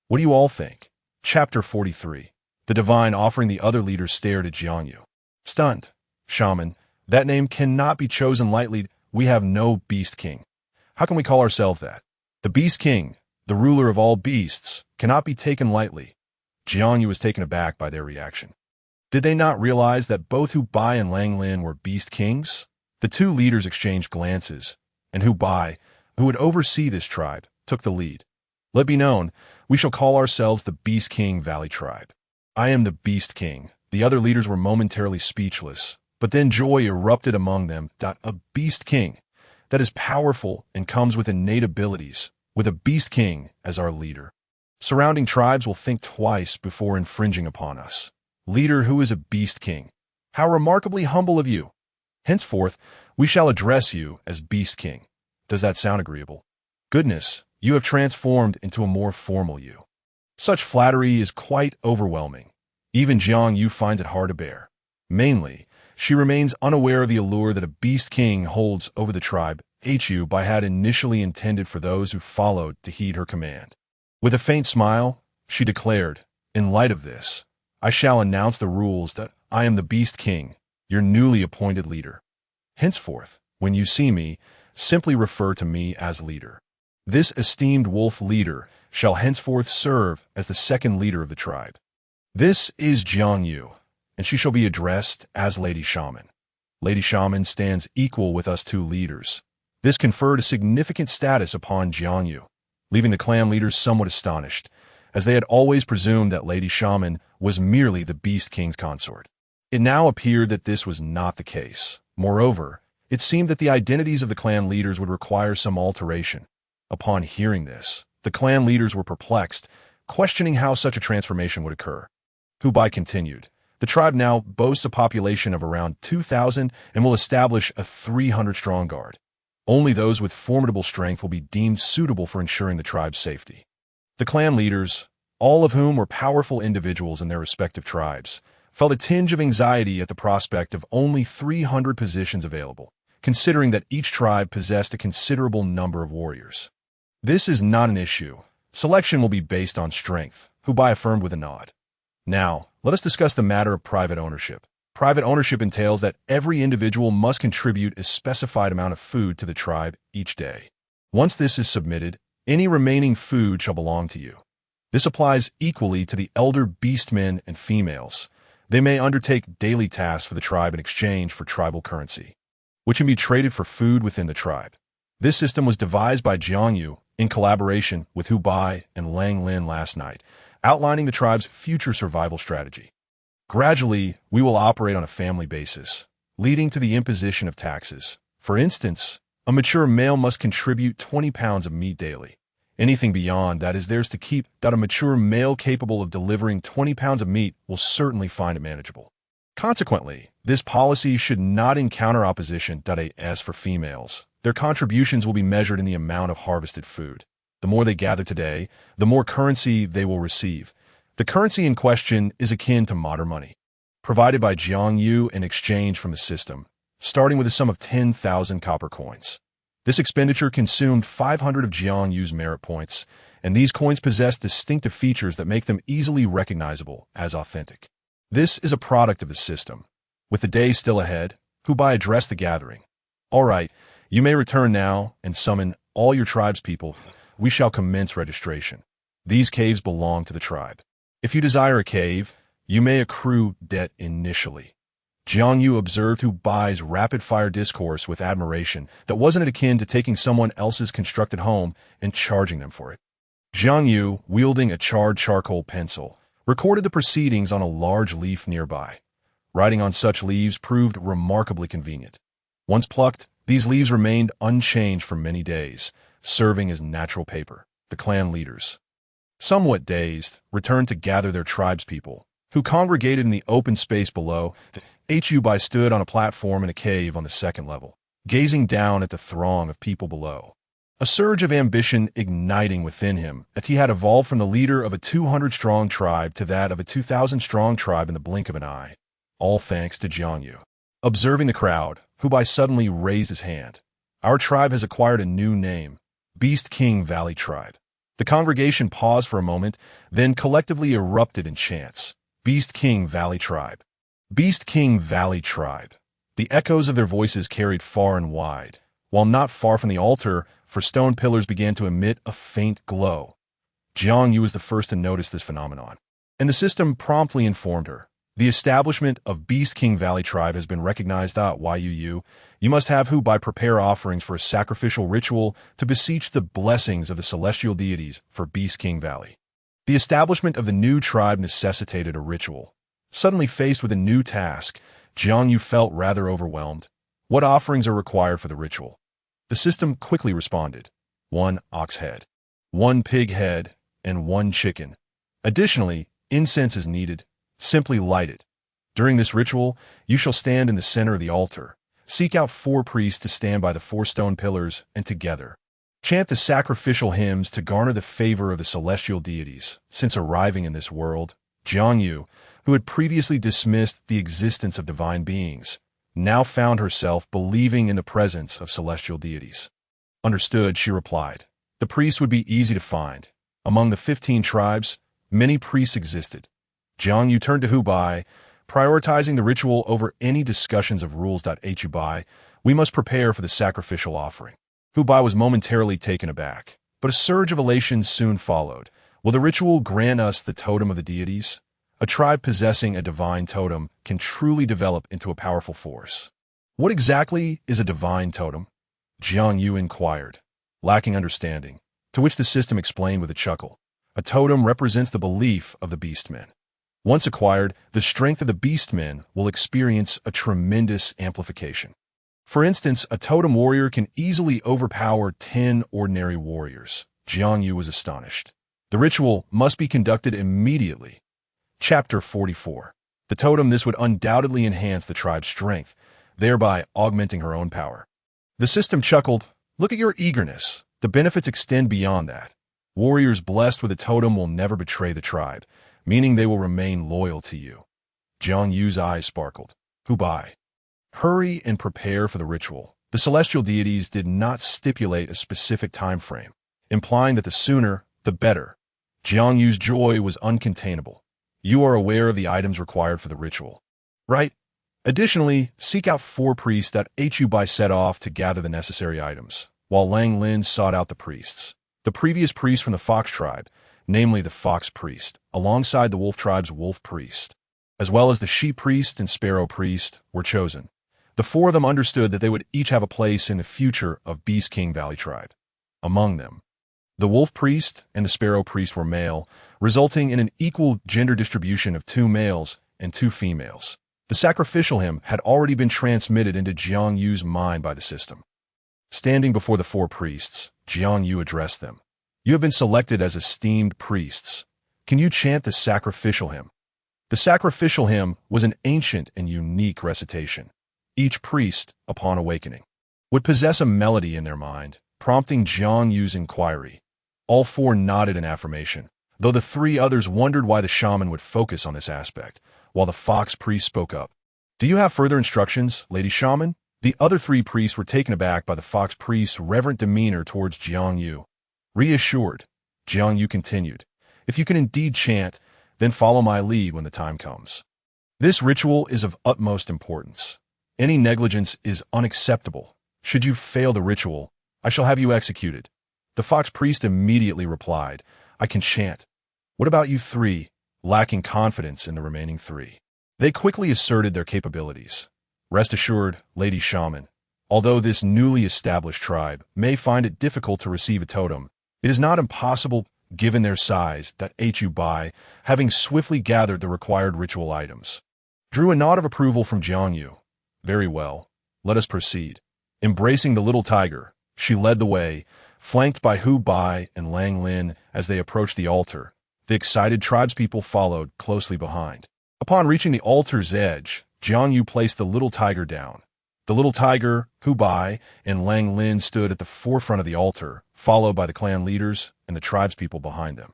[SPEAKER 1] What do you all think? Chapter 43. The divine offering the other leaders stared at Jiang Yu. Stunned. Shaman, that name cannot be chosen lightly. We have no Beast King. How can we call ourselves that? The Beast King, the ruler of all beasts, cannot be taken lightly. Jiang Yu was taken aback by their reaction. Did they not realize that both Hu Bai and Lang Lin were Beast Kings? The two leaders exchanged glances, and Hu Bai, who would oversee this tribe, took the lead. Let be known, we shall call ourselves the Beast King Valley Tribe. I am the Beast King. The other leaders were momentarily speechless, but then joy erupted among them. A Beast King that is powerful and comes with innate abilities, with a Beast King as our leader. Surrounding tribes will think twice before infringing upon us. Leader who is a Beast King. How remarkably humble of you. Henceforth, we shall address you as Beast King. Does that sound agreeable? Goodness, you have transformed into a more formal you. Such flattery is quite overwhelming. Even Jiang Yu finds it hard to bear. Mainly, she remains unaware of the allure that a Beast King holds over the tribe Hu Bai had initially intended for those who followed to heed her command. With a faint smile, she declared, in light of this, I shall announce the rules that I am the Beast King, your newly appointed leader. Henceforth, when you see me, simply refer to me as leader. This esteemed wolf leader shall henceforth serve as the second leader of the tribe. This is Jiang Yu, and she shall be addressed as Lady Shaman. Lady Shaman stands equal with us two leaders. This conferred a significant status upon Jiang Yu, leaving the clan leaders somewhat astonished, as they had always presumed that Lady Shaman was merely the Beast King's consort. It now appeared that this was not the case. Moreover, it seemed that the identities of the clan leaders would require some alteration. Upon hearing this, the clan leaders were perplexed, questioning how such a transformation would occur. Hu Bai continued, the tribe now boasts a population of around 2,000 and will establish a 300-strong guard. Only those with formidable strength will be deemed suitable for ensuring the tribe's safety. The clan leaders, all of whom were powerful individuals in their respective tribes, felt a tinge of anxiety at the prospect of only 300 positions available, considering that each tribe possessed a considerable number of warriors. This is not an issue. Selection will be based on strength, Hu Bai affirmed with a nod. Now, let us discuss the matter of private ownership. Private ownership entails that every individual must contribute a specified amount of food to the tribe each day. Once this is submitted, any remaining food shall belong to you. This applies equally to the elder beastmen and females. They may undertake daily tasks for the tribe in exchange for tribal currency, which can be traded for food within the tribe. This system was devised by Jiang Yu in collaboration with Hu Bai and Lang Lin last night, outlining the tribe's future survival strategy. Gradually, we will operate on a family basis, leading to the imposition of taxes. For instance, a mature male must contribute 20 pounds of meat daily. Anything beyond that is theirs to keep. That a mature male capable of delivering 20 pounds of meat will certainly find it manageable. Consequently, this policy should not encounter opposition. As for females, their contributions will be measured in the amount of harvested food. The more they gather today, the more currency they will receive. The currency in question is akin to modern money, provided by Jiang Yu in exchange from the system, starting with a sum of 10,000 copper coins. This expenditure consumed 500 of Jiang Yu's merit points, and these coins possess distinctive features that make them easily recognizable as authentic. This is a product of the system. With the day still ahead, Hu Bai addressed the gathering. All right, you may return now and summon all your tribe's people. We shall commence registration. These caves belong to the tribe. If you desire a cave, you may accrue debt initially. Jiang Yu observed Hu Bai's rapid-fire discourse with admiration that wasn't akin to taking someone else's constructed home and charging them for it. Jiang Yu, wielding a charred charcoal pencil, recorded the proceedings on a large leaf nearby. Writing on such leaves proved remarkably convenient. Once plucked, these leaves remained unchanged for many days, serving as natural paper. the clan leaders, somewhat dazed, returned to gather their tribespeople, who congregated in the open space below. Hu Bai stood on a platform in a cave on the second level, gazing down at the throng of people below. A surge of ambition igniting within him, as he had evolved from the leader of a 200-strong tribe to that of a 2,000-strong tribe in the blink of an eye, all thanks to Jiang Yu. Observing the crowd, Hu Bai suddenly raised his hand. Our tribe has acquired a new name, Beast King Valley Tribe. The congregation paused for a moment, then collectively erupted in chants. Beast King Valley Tribe. Beast King Valley Tribe. The echoes of their voices carried far and wide, while not far from the altar, for stone pillars began to emit a faint glow. Jiang Yu was the first to notice this phenomenon, and the system promptly informed her. The establishment of Beast King Valley Tribe has been recognized. You must have Hu Bai prepare offerings for a sacrificial ritual to beseech the blessings of the celestial deities for Beast King Valley. The establishment of the new tribe necessitated a ritual. Suddenly faced with a new task, Jiang Yu felt rather overwhelmed. What offerings are required for the ritual? The system quickly responded. 1 ox head, 1 pig head, and 1 chicken. Additionally, incense is needed. Simply light it. During this ritual, you shall stand in the center of the altar. Seek out 4 priests to stand by the 4 stone pillars, and together chant the sacrificial hymns to garner the favor of the celestial deities. Since arriving in this world, Jiang Yu, who had previously dismissed the existence of divine beings, now found herself believing in the presence of celestial deities. Understood, she replied. The priests would be easy to find. Among the 15 tribes, many priests existed. Jiang Yu turned to Hu Bai, prioritizing the ritual over any discussions of rules. Hu Bai, we must prepare for the sacrificial offering. Hu Bai was momentarily taken aback, but a surge of elation soon followed. Will the ritual grant us the totem of the deities? A tribe possessing a divine totem can truly develop into a powerful force. What exactly is a divine totem? Jiang Yu inquired, lacking understanding, to which the system explained with a chuckle. A totem represents the belief of the beastmen. Once acquired, the strength of the beastmen will experience a tremendous amplification. For instance, a totem warrior can easily overpower 10 ordinary warriors. Jiang Yu was astonished. The ritual must be conducted immediately. Chapter 44. The totem. This would undoubtedly enhance the tribe's strength, thereby augmenting her own power. The system chuckled. Look at your eagerness. The benefits extend beyond that. Warriors blessed with a totem will never betray the tribe, meaning they will remain loyal to you. Jiang Yu's eyes sparkled. Hu Bai, hurry and prepare for the ritual. The celestial deities did not stipulate a specific time frame, implying that the sooner, the better. Jiang Yu's joy was uncontainable. You are aware of the items required for the ritual, right? Additionally, seek out 4 priests. Hu Bai set off to gather the necessary items, while Lang Lin sought out the priests. The previous priest from the Fox tribe, namely the Fox priest, alongside the Wolf tribe's Wolf priest, as well as the Sheep priest and Sparrow priest, were chosen. The 4 of them understood that they would each have a place in the future of Beast King Valley tribe. Among them, the Wolf priest and the Sparrow priest were male, resulting in an equal gender distribution of 2 males and 2 females. The sacrificial hymn had already been transmitted into Jiang Yu's mind by the system. Standing before the 4 priests, Jiang Yu addressed them. You have been selected as esteemed priests. Can you chant the sacrificial hymn? The sacrificial hymn was an ancient and unique recitation. Each priest, upon awakening, would possess a melody in their mind, prompting Jiang Yu's inquiry. All 4 nodded in affirmation, though the 3 others wondered why the shaman would focus on this aspect, while the Fox priest spoke up. Do you have further instructions, Lady Shaman? The other 3 priests were taken aback by the Fox priest's reverent demeanor towards Jiang Yu. Reassured, Jiang Yu continued, if you can indeed chant, then follow my lead when the time comes. This ritual is of utmost importance. Any negligence is unacceptable. Should you fail the ritual, I shall have you executed. The Fox priest immediately replied, I can chant. What about you 3, lacking confidence in the remaining 3? They quickly asserted their capabilities. Rest assured, Lady Shaman, although this newly established tribe may find it difficult to receive a totem, it is not impossible given their size. Hu Bai, having swiftly gathered the required ritual items, drew a nod of approval from Jiang Yu. Very well, let us proceed. Embracing the little tiger, she led the way, flanked by Hu Bai and Lang Lin as they approached the altar. The excited tribespeople followed closely behind. Upon reaching the altar's edge, Jiang Yu placed the little tiger down. The little tiger, Hu Bai, and Lang Lin stood at the forefront of the altar, followed by the clan leaders and the tribespeople behind them.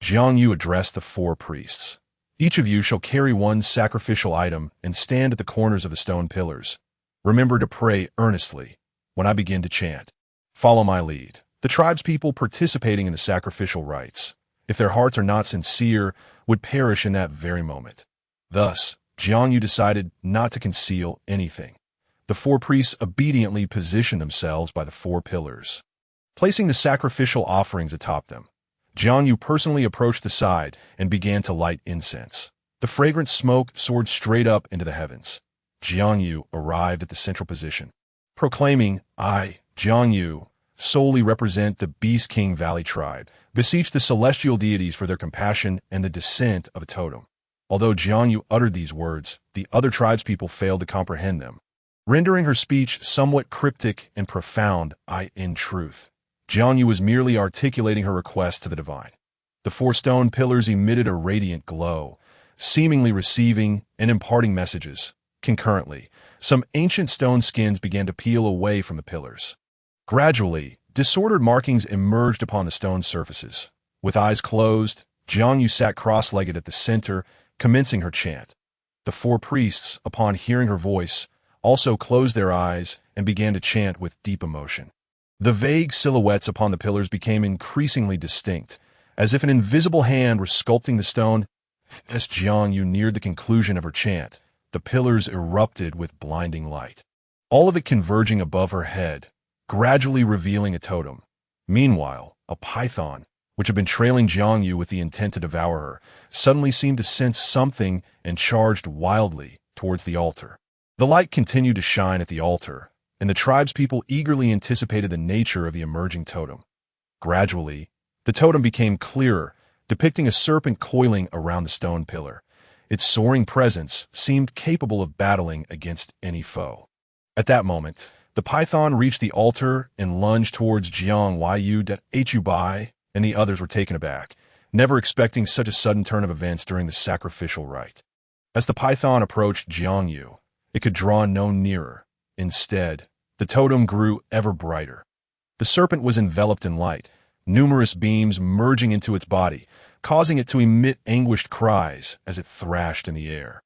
[SPEAKER 1] Jiang Yu addressed the four priests. Each of you shall carry one sacrificial item and stand at the corners of the stone pillars. Remember to pray earnestly when I begin to chant. Follow my lead. The tribespeople participating in the sacrificial rites, if their hearts are not sincere, would perish in that very moment. Thus, Jiang Yu decided not to conceal anything. The four priests obediently positioned themselves by the four pillars. Placing the sacrificial offerings atop them, Jiang Yu personally approached the side and began to light incense. The fragrant smoke soared straight up into the heavens. Jiang Yu arrived at the central position, proclaiming, I, Jiang Yu, solely represent the Beast King Valley tribe, beseech the celestial deities for their compassion and the descent of a totem. Although Jiang Yu uttered these words, the other tribespeople failed to comprehend them, rendering her speech somewhat cryptic and profound. In truth, Jiang Yu was merely articulating her request to the divine. The four stone pillars emitted a radiant glow, seemingly receiving and imparting messages. Concurrently, some ancient stone skins began to peel away from the pillars. Gradually, disordered markings emerged upon the stone surfaces. With eyes closed, Jiang Yu sat cross-legged at the center, commencing her chant. The four priests, upon hearing her voice, also closed their eyes and began to chant with deep emotion. The vague silhouettes upon the pillars became increasingly distinct, as if an invisible hand were sculpting the stone. As Jiang Yu neared the conclusion of her chant, the pillars erupted with blinding light, all of it converging above her head, gradually revealing a totem. Meanwhile, a python, which had been trailing Jiang Yu with the intent to devour her, suddenly seemed to sense something and charged wildly towards the altar. The light continued to shine at the altar, and the tribespeople eagerly anticipated the nature of the emerging totem. Gradually, the totem became clearer, depicting a serpent coiling around the stone pillar. Its soaring presence seemed capable of battling against any foe. At that moment, the python reached the altar and lunged towards Jiang Yu. Hu Bai and the others were taken aback, never expecting such a sudden turn of events during the sacrificial rite. As the python approached Jiang Yu, it could draw no nearer. Instead, the totem grew ever brighter. The serpent was enveloped in light, numerous beams merging into its body, causing it to emit anguished cries as it thrashed in the air.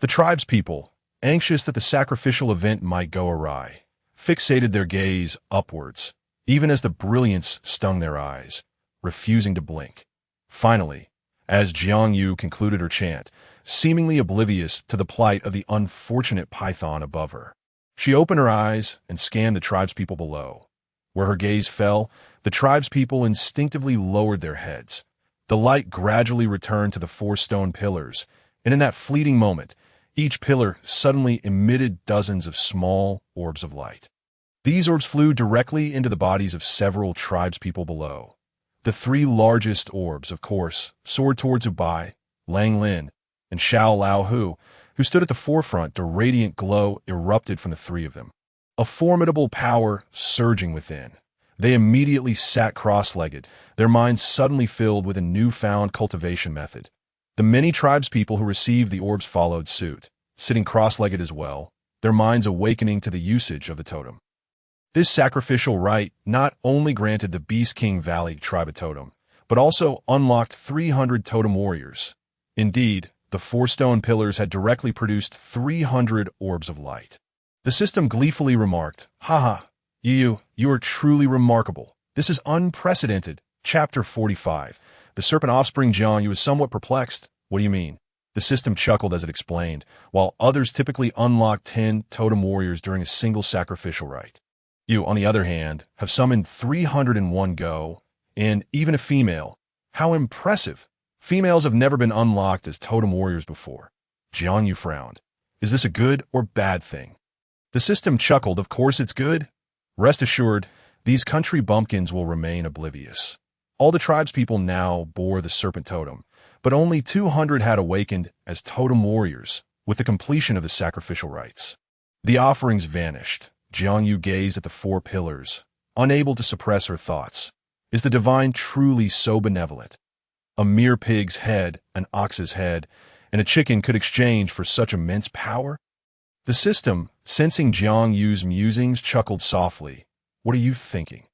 [SPEAKER 1] The tribespeople, anxious that the sacrificial event might go awry, fixated their gaze upwards, even as the brilliance stung their eyes, refusing to blink. Finally, as Jiang Yu concluded her chant, seemingly oblivious to the plight of the unfortunate python above her, she opened her eyes and scanned the tribespeople below. Where her gaze fell, the tribespeople instinctively lowered their heads. The light gradually returned to the four stone pillars, and in that fleeting moment, each pillar suddenly emitted dozens of small orbs of light. These orbs flew directly into the bodies of several tribespeople below. The three largest orbs, of course, soared towards Hu Bai, Lang Lin, and Xiao Lao Hu, who stood at the forefront. A radiant glow erupted from the three of them, a formidable power surging within. They immediately sat cross-legged, their minds suddenly filled with a newfound cultivation method. The many tribespeople who received the orbs followed suit, sitting cross-legged as well, their minds awakening to the usage of the totem. This sacrificial rite not only granted the Beast King Valley tribe a totem, but also unlocked 300 totem warriors. Indeed, the four stone pillars had directly produced 300 orbs of light. The system gleefully remarked, "Haha, you are truly remarkable. This is unprecedented." Chapter 45. The serpent offspring Jiang Yu was somewhat perplexed. What do you mean? The system chuckled as it explained, while others typically unlocked 10 totem warriors during a single sacrificial rite. You, on the other hand, have summoned 300 in one go, and even a female. How impressive! Females have never been unlocked as totem warriors before. Jiang Yu frowned. Is this a good or bad thing? The system chuckled. Of course it's good. Rest assured, these country bumpkins will remain oblivious. All the tribespeople now bore the serpent totem, but only 200 had awakened as totem warriors with the completion of the sacrificial rites. The offerings vanished. Jiang Yu gazed at the four pillars, unable to suppress her thoughts. Is the divine truly so benevolent? A mere pig's head, an ox's head, and a chicken could exchange for such immense power? The system, sensing Jiang Yu's musings, chuckled softly. What are you thinking?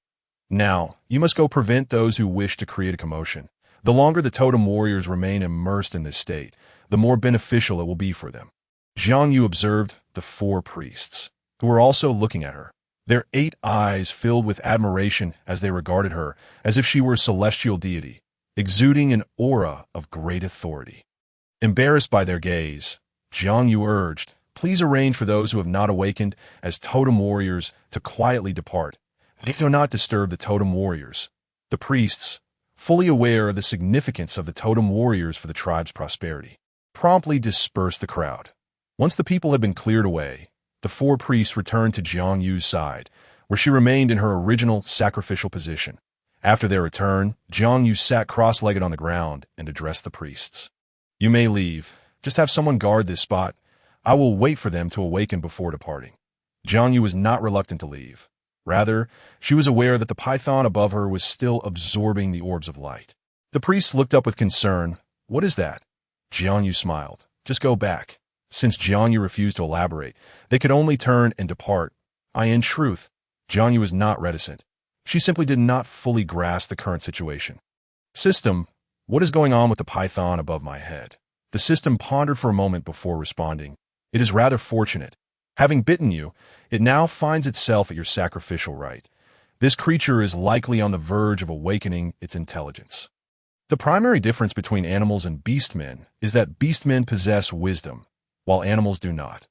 [SPEAKER 1] Now, you must go prevent those who wish to create a commotion. The longer the totem warriors remain immersed in this state, the more beneficial it will be for them. Jiang Yu observed the 4 priests, who were also looking at her. Their 8 eyes filled with admiration as they regarded her, as if she were a celestial deity, exuding an aura of great authority. Embarrassed by their gaze, Jiang Yu urged, "Please arrange for those who have not awakened as totem warriors to quietly depart. They do not disturb the totem warriors." The priests, fully aware of the significance of the totem warriors for the tribe's prosperity, promptly dispersed the crowd. Once the people had been cleared away, the 4 priests returned to Jiang Yu's side, where she remained in her original sacrificial position. After their return, Jiang Yu sat cross-legged on the ground and addressed the priests. "You may leave. Just have someone guard this spot. I will wait for them to awaken before departing." Jiang Yu was not reluctant to leave. Rather, she was aware that the python above her was still absorbing the orbs of light. The priests looked up with concern. "What is that?" Jiang Yu smiled. "Just go back." Since Jiang Yu refused to elaborate, they could only turn and depart. In truth, Jiang Yu was not reticent. She simply did not fully grasp the current situation. "System, what is going on with the python above my head?" The system pondered for a moment before responding. "It is rather fortunate. Having bitten you, it now finds itself at your sacrificial rite. This creature is likely on the verge of awakening its intelligence. The primary difference between animals and beastmen is that beastmen possess wisdom, while animals do not.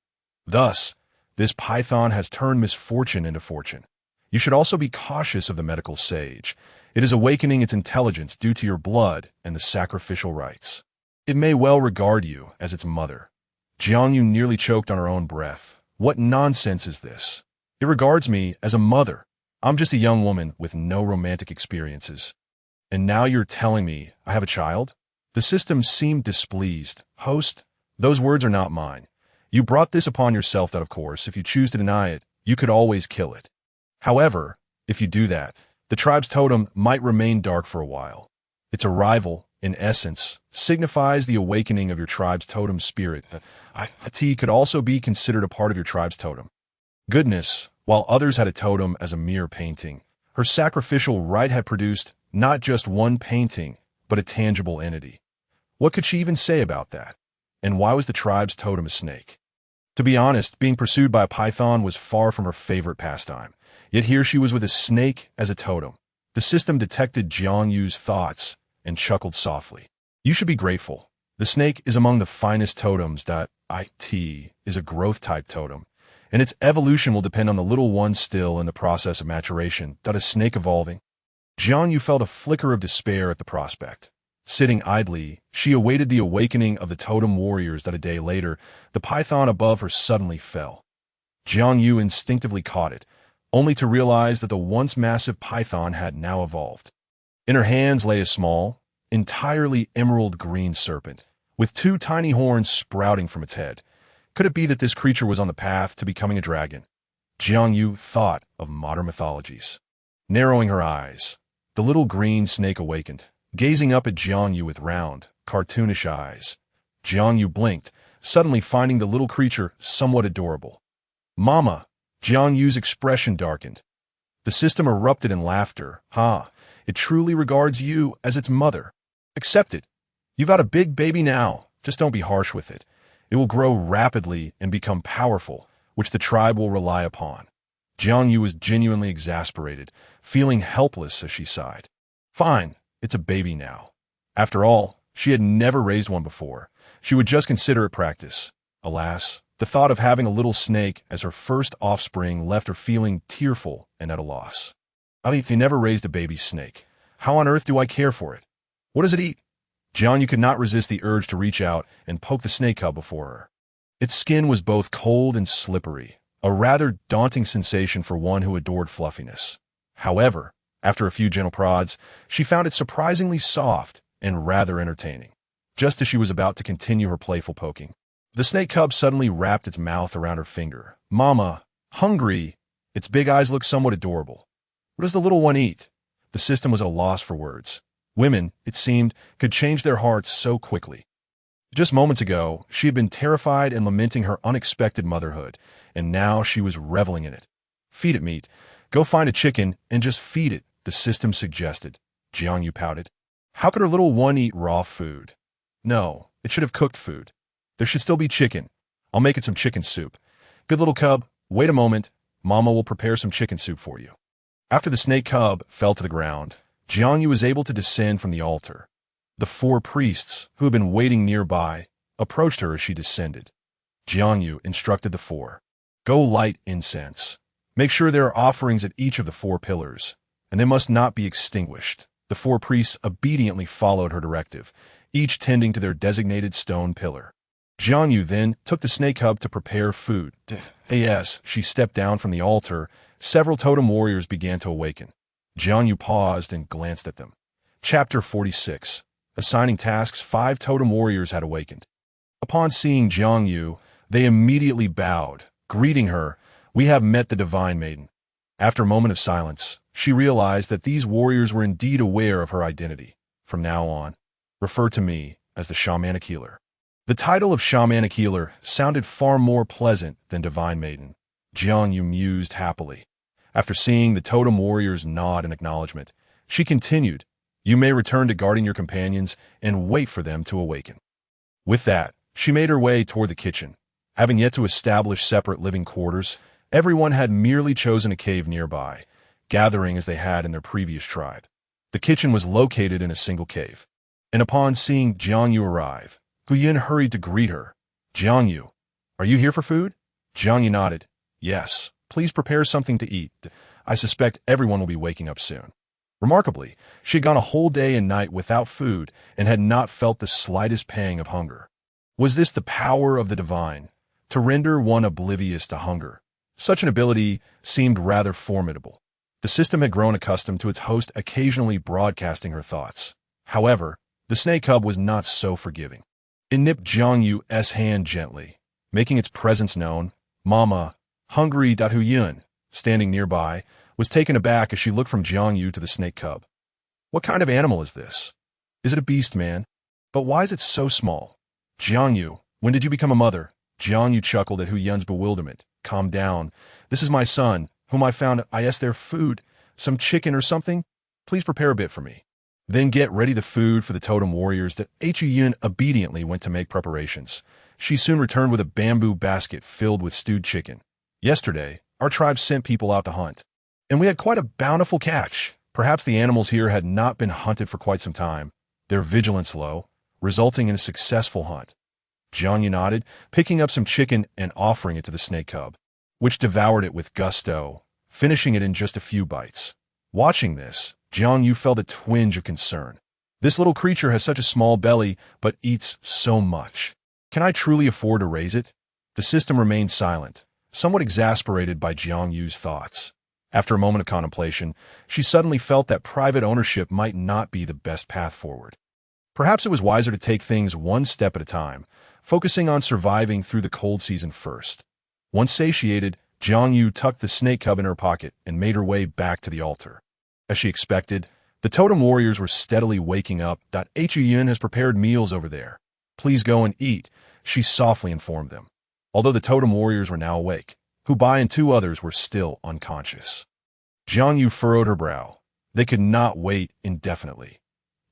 [SPEAKER 1] Thus, this python has turned misfortune into fortune. You should also be cautious of the medical sage. It is awakening its intelligence due to your blood and the sacrificial rites. It may well regard you as its mother." Jiang Yu nearly choked on her own breath. "What nonsense is this? It regards me as a mother. I'm just a young woman with no romantic experiences. And now you're telling me I have a child?" The system seemed displeased. "Host, those words are not mine. You brought this upon yourself that, of course, if you choose to deny it, you could always kill it. However, if you do that, the tribe's totem might remain dark for a while. Its arrival, in essence, signifies the awakening of your tribe's totem spirit. It could also be considered a part of your tribe's totem. Goodness, while others had a totem as a mere painting, her sacrificial rite had produced not just one painting, but a tangible entity. What could she even say about that? And why was the tribe's totem a snake? To be honest, being pursued by a python was far from her favorite pastime. Yet here she was with a snake as a totem. The system detected Jiang Yu's thoughts and chuckled softly. "You should be grateful. The snake is among the finest totems. It is a growth-type totem, and its evolution will depend on the little one still in the process of maturation. A snake evolving." Jiang Yu felt a flicker of despair at the prospect. Sitting idly, she awaited the awakening of the totem warriors. A day later, the python above her suddenly fell. Jiang Yu instinctively caught it, only to realize that the once massive python had now evolved. In her hands lay a small, entirely emerald green serpent, with 2 tiny horns sprouting from its head. Could it be that this creature was on the path to becoming a dragon? Jiang Yu thought of modern mythologies. Narrowing her eyes, the little green snake awakened, gazing up at Jiang Yu with round, cartoonish eyes. Jiang Yu blinked, suddenly finding the little creature somewhat adorable. "Mama!" Jiang Yu's expression darkened. The system erupted in laughter. It truly regards you as its mother. Accept it. You've got a big baby now. Just don't be harsh with it. It will grow rapidly and become powerful, which the tribe will rely upon." Jiang Yu was genuinely exasperated, feeling helpless as she sighed. Fine, it's a baby now. After all, she had never raised one before. She would just consider it practice. Alas, the thought of having a little snake as her first offspring left her feeling tearful and at a loss. He never raised a baby snake. How on earth do I care for it? What does it eat? Jiang Yu could not resist the urge to reach out and poke the snake cub before her. Its skin was both cold and slippery, a rather daunting sensation for one who adored fluffiness. However, after a few gentle prods, she found it surprisingly soft and rather entertaining. Just as she was about to continue her playful poking, the snake cub suddenly wrapped its mouth around her finger. "Mama, hungry!" Its big eyes looked somewhat adorable. What does the little one eat? The system was at a loss for words. Women, it seemed, could change their hearts so quickly. Just moments ago, she had been terrified and lamenting her unexpected motherhood, and now she was reveling in it. Feed it meat. Go find a chicken and just feed it, the system suggested. Jiang Yu pouted. How could her little one eat raw food? No, it should have cooked food. There should still be chicken. I'll make it some chicken soup. Good little cub, wait a moment. Mama will prepare some chicken soup for you. After the snake cub fell to the ground, Jiang Yu was able to descend from the altar. The 4 priests, who had been waiting nearby, approached her as she descended. Jiang Yu instructed the 4. Go light incense. Make sure there are offerings at each of the 4 pillars, and they must not be extinguished. The 4 priests obediently followed her directive, each tending to their designated stone pillar. Jiang Yu then took the snake cub to prepare food. As she stepped down from the altar, several totem warriors began to awaken. Jiang Yu paused and glanced at them. Chapter 46. Assigning tasks. 5 totem warriors had awakened. Upon seeing Jiang Yu, they immediately bowed, greeting her. We have met the divine maiden. After a moment of silence, she realized that these warriors were indeed aware of her identity. From now on, refer to me as the shamanic healer. The title of shamanic healer sounded far more pleasant than divine maiden. Jiang Yu mused happily. After seeing the totem warriors nod in acknowledgement, she continued, you may return to guarding your companions and wait for them to awaken. With that, she made her way toward the kitchen. Having yet to establish separate living quarters, everyone had merely chosen a cave nearby, gathering as they had in their previous tribe. The kitchen was located in a single cave, and upon seeing Jiang Yu arrive, Gu Yin hurried to greet her. Jiang Yu, are you here for food? Jiang Yu nodded. Yes, please prepare something to eat. I suspect everyone will be waking up soon. Remarkably, she had gone a whole day and night without food and had not felt the slightest pang of hunger. Was this the power of the divine, to render one oblivious to hunger? Such an ability seemed rather formidable. The system had grown accustomed to its host occasionally broadcasting her thoughts. However, the snake cub was not so forgiving. It nipped Jiang Yu's hand gently, making its presence known. Mama, hungry Hu Yun, standing nearby, was taken aback as she looked from Jiang Yu to the snake cub. What kind of animal is this? Is it a beast, man? But why is it so small? Jiang Yu, when did you become a mother? Jiang Yu chuckled at Hu Yun's bewilderment. Calm down. This is my son, whom I found. I asked their food. Some chicken or something? Please prepare a bit for me. Then get ready the food for the totem warriors. That Hu Yun obediently went to make preparations. She soon returned with a bamboo basket filled with stewed chicken. Yesterday, our tribe sent people out to hunt, and we had quite a bountiful catch. Perhaps the animals here had not been hunted for quite some time, their vigilance low, resulting in a successful hunt. Jiang Yu nodded, picking up some chicken and offering it to the snake cub, which devoured it with gusto, finishing it in just a few bites. Watching this, Jiang Yu felt a twinge of concern. This little creature has such a small belly, but eats so much. Can I truly afford to raise it? The system remained silent, somewhat exasperated by Jiang Yu's thoughts. After a moment of contemplation, she suddenly felt that private ownership might not be the best path forward. Perhaps it was wiser to take things one step at a time, focusing on surviving through the cold season first. Once satiated, Jiang Yu tucked the snake cub in her pocket and made her way back to the altar. As she expected, the totem warriors were steadily waking up. Hu Yun has prepared meals over there. Please go and eat, she softly informed them. Although the totem warriors were now awake, Hu Bai and 2 others were still unconscious. Jiang Yu furrowed her brow. They could not wait indefinitely.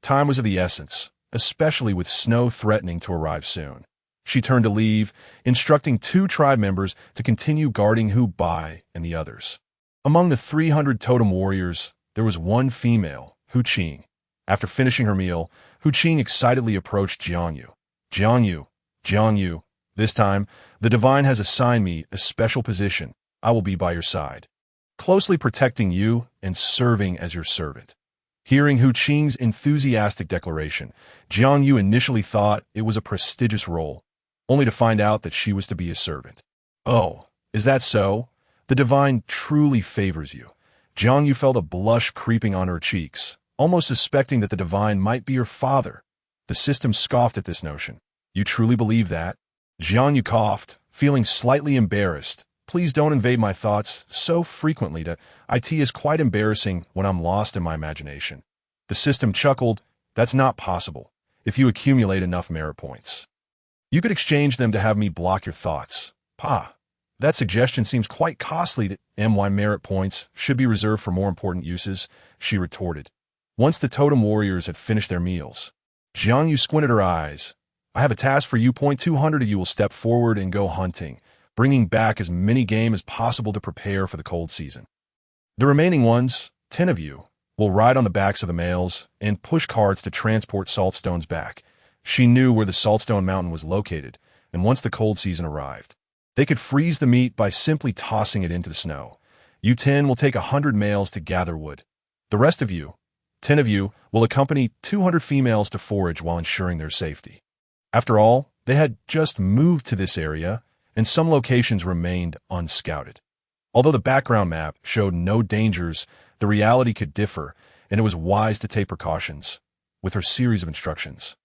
[SPEAKER 1] Time was of the essence, especially with snow threatening to arrive soon. She turned to leave, instructing 2 tribe members to continue guarding Hu Bai and the others. Among the 300 totem warriors, there was one female, Hu Qing. After finishing her meal, Hu Qing excitedly approached Jiang Yu. Jiang Yu, Jiang Yu, this time, the divine has assigned me a special position. I will be by your side, closely protecting you and serving as your servant. Hearing Hu Qing's enthusiastic declaration, Jiang Yu initially thought it was a prestigious role, only to find out that she was to be a servant. Oh, is that so? The divine truly favors you. Jiang Yu felt a blush creeping on her cheeks, almost suspecting that the divine might be her father. The system scoffed at this notion. You truly believe that? Jiang Yu coughed, feeling slightly embarrassed, Please don't invade my thoughts so frequently that it is quite embarrassing when I'm lost in my imagination. The system chuckled. That's not possible. If you accumulate enough merit points, you could exchange them to have me block your thoughts. Pa, that suggestion seems quite costly to my merit points should be reserved for more important uses, she retorted. Once the Totem warriors had finished their meals, Jiang Yu squinted her eyes. I have a task for you. 200 of you will step forward and go hunting, bringing back as many game as possible to prepare for the cold season. The remaining ones, 10 of you, will ride on the backs of the males and push carts to transport saltstones back. She knew where the saltstone mountain was located, and once the cold season arrived, they could freeze the meat by simply tossing it into the snow. You 10 will take 100 males to gather wood. The rest of you, 10 of you, will accompany 200 females to forage while ensuring their safety. After all, they had just moved to this area, and some locations remained unscouted. Although the background map showed no dangers, the reality could differ, and it was wise to take precautions. With her series of instructions,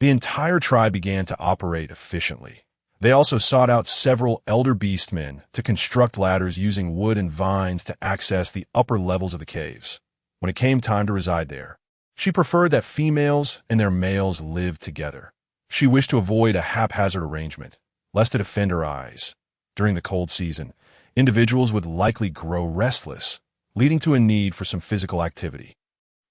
[SPEAKER 1] the entire tribe began to operate efficiently. They also sought out several elder beastmen to construct ladders using wood and vines to access the upper levels of the caves. When it came time to reside there, she preferred that females and their males lived together. She wished to avoid a haphazard arrangement, lest it offend her eyes. During the cold season, individuals would likely grow restless, leading to a need for some physical activity.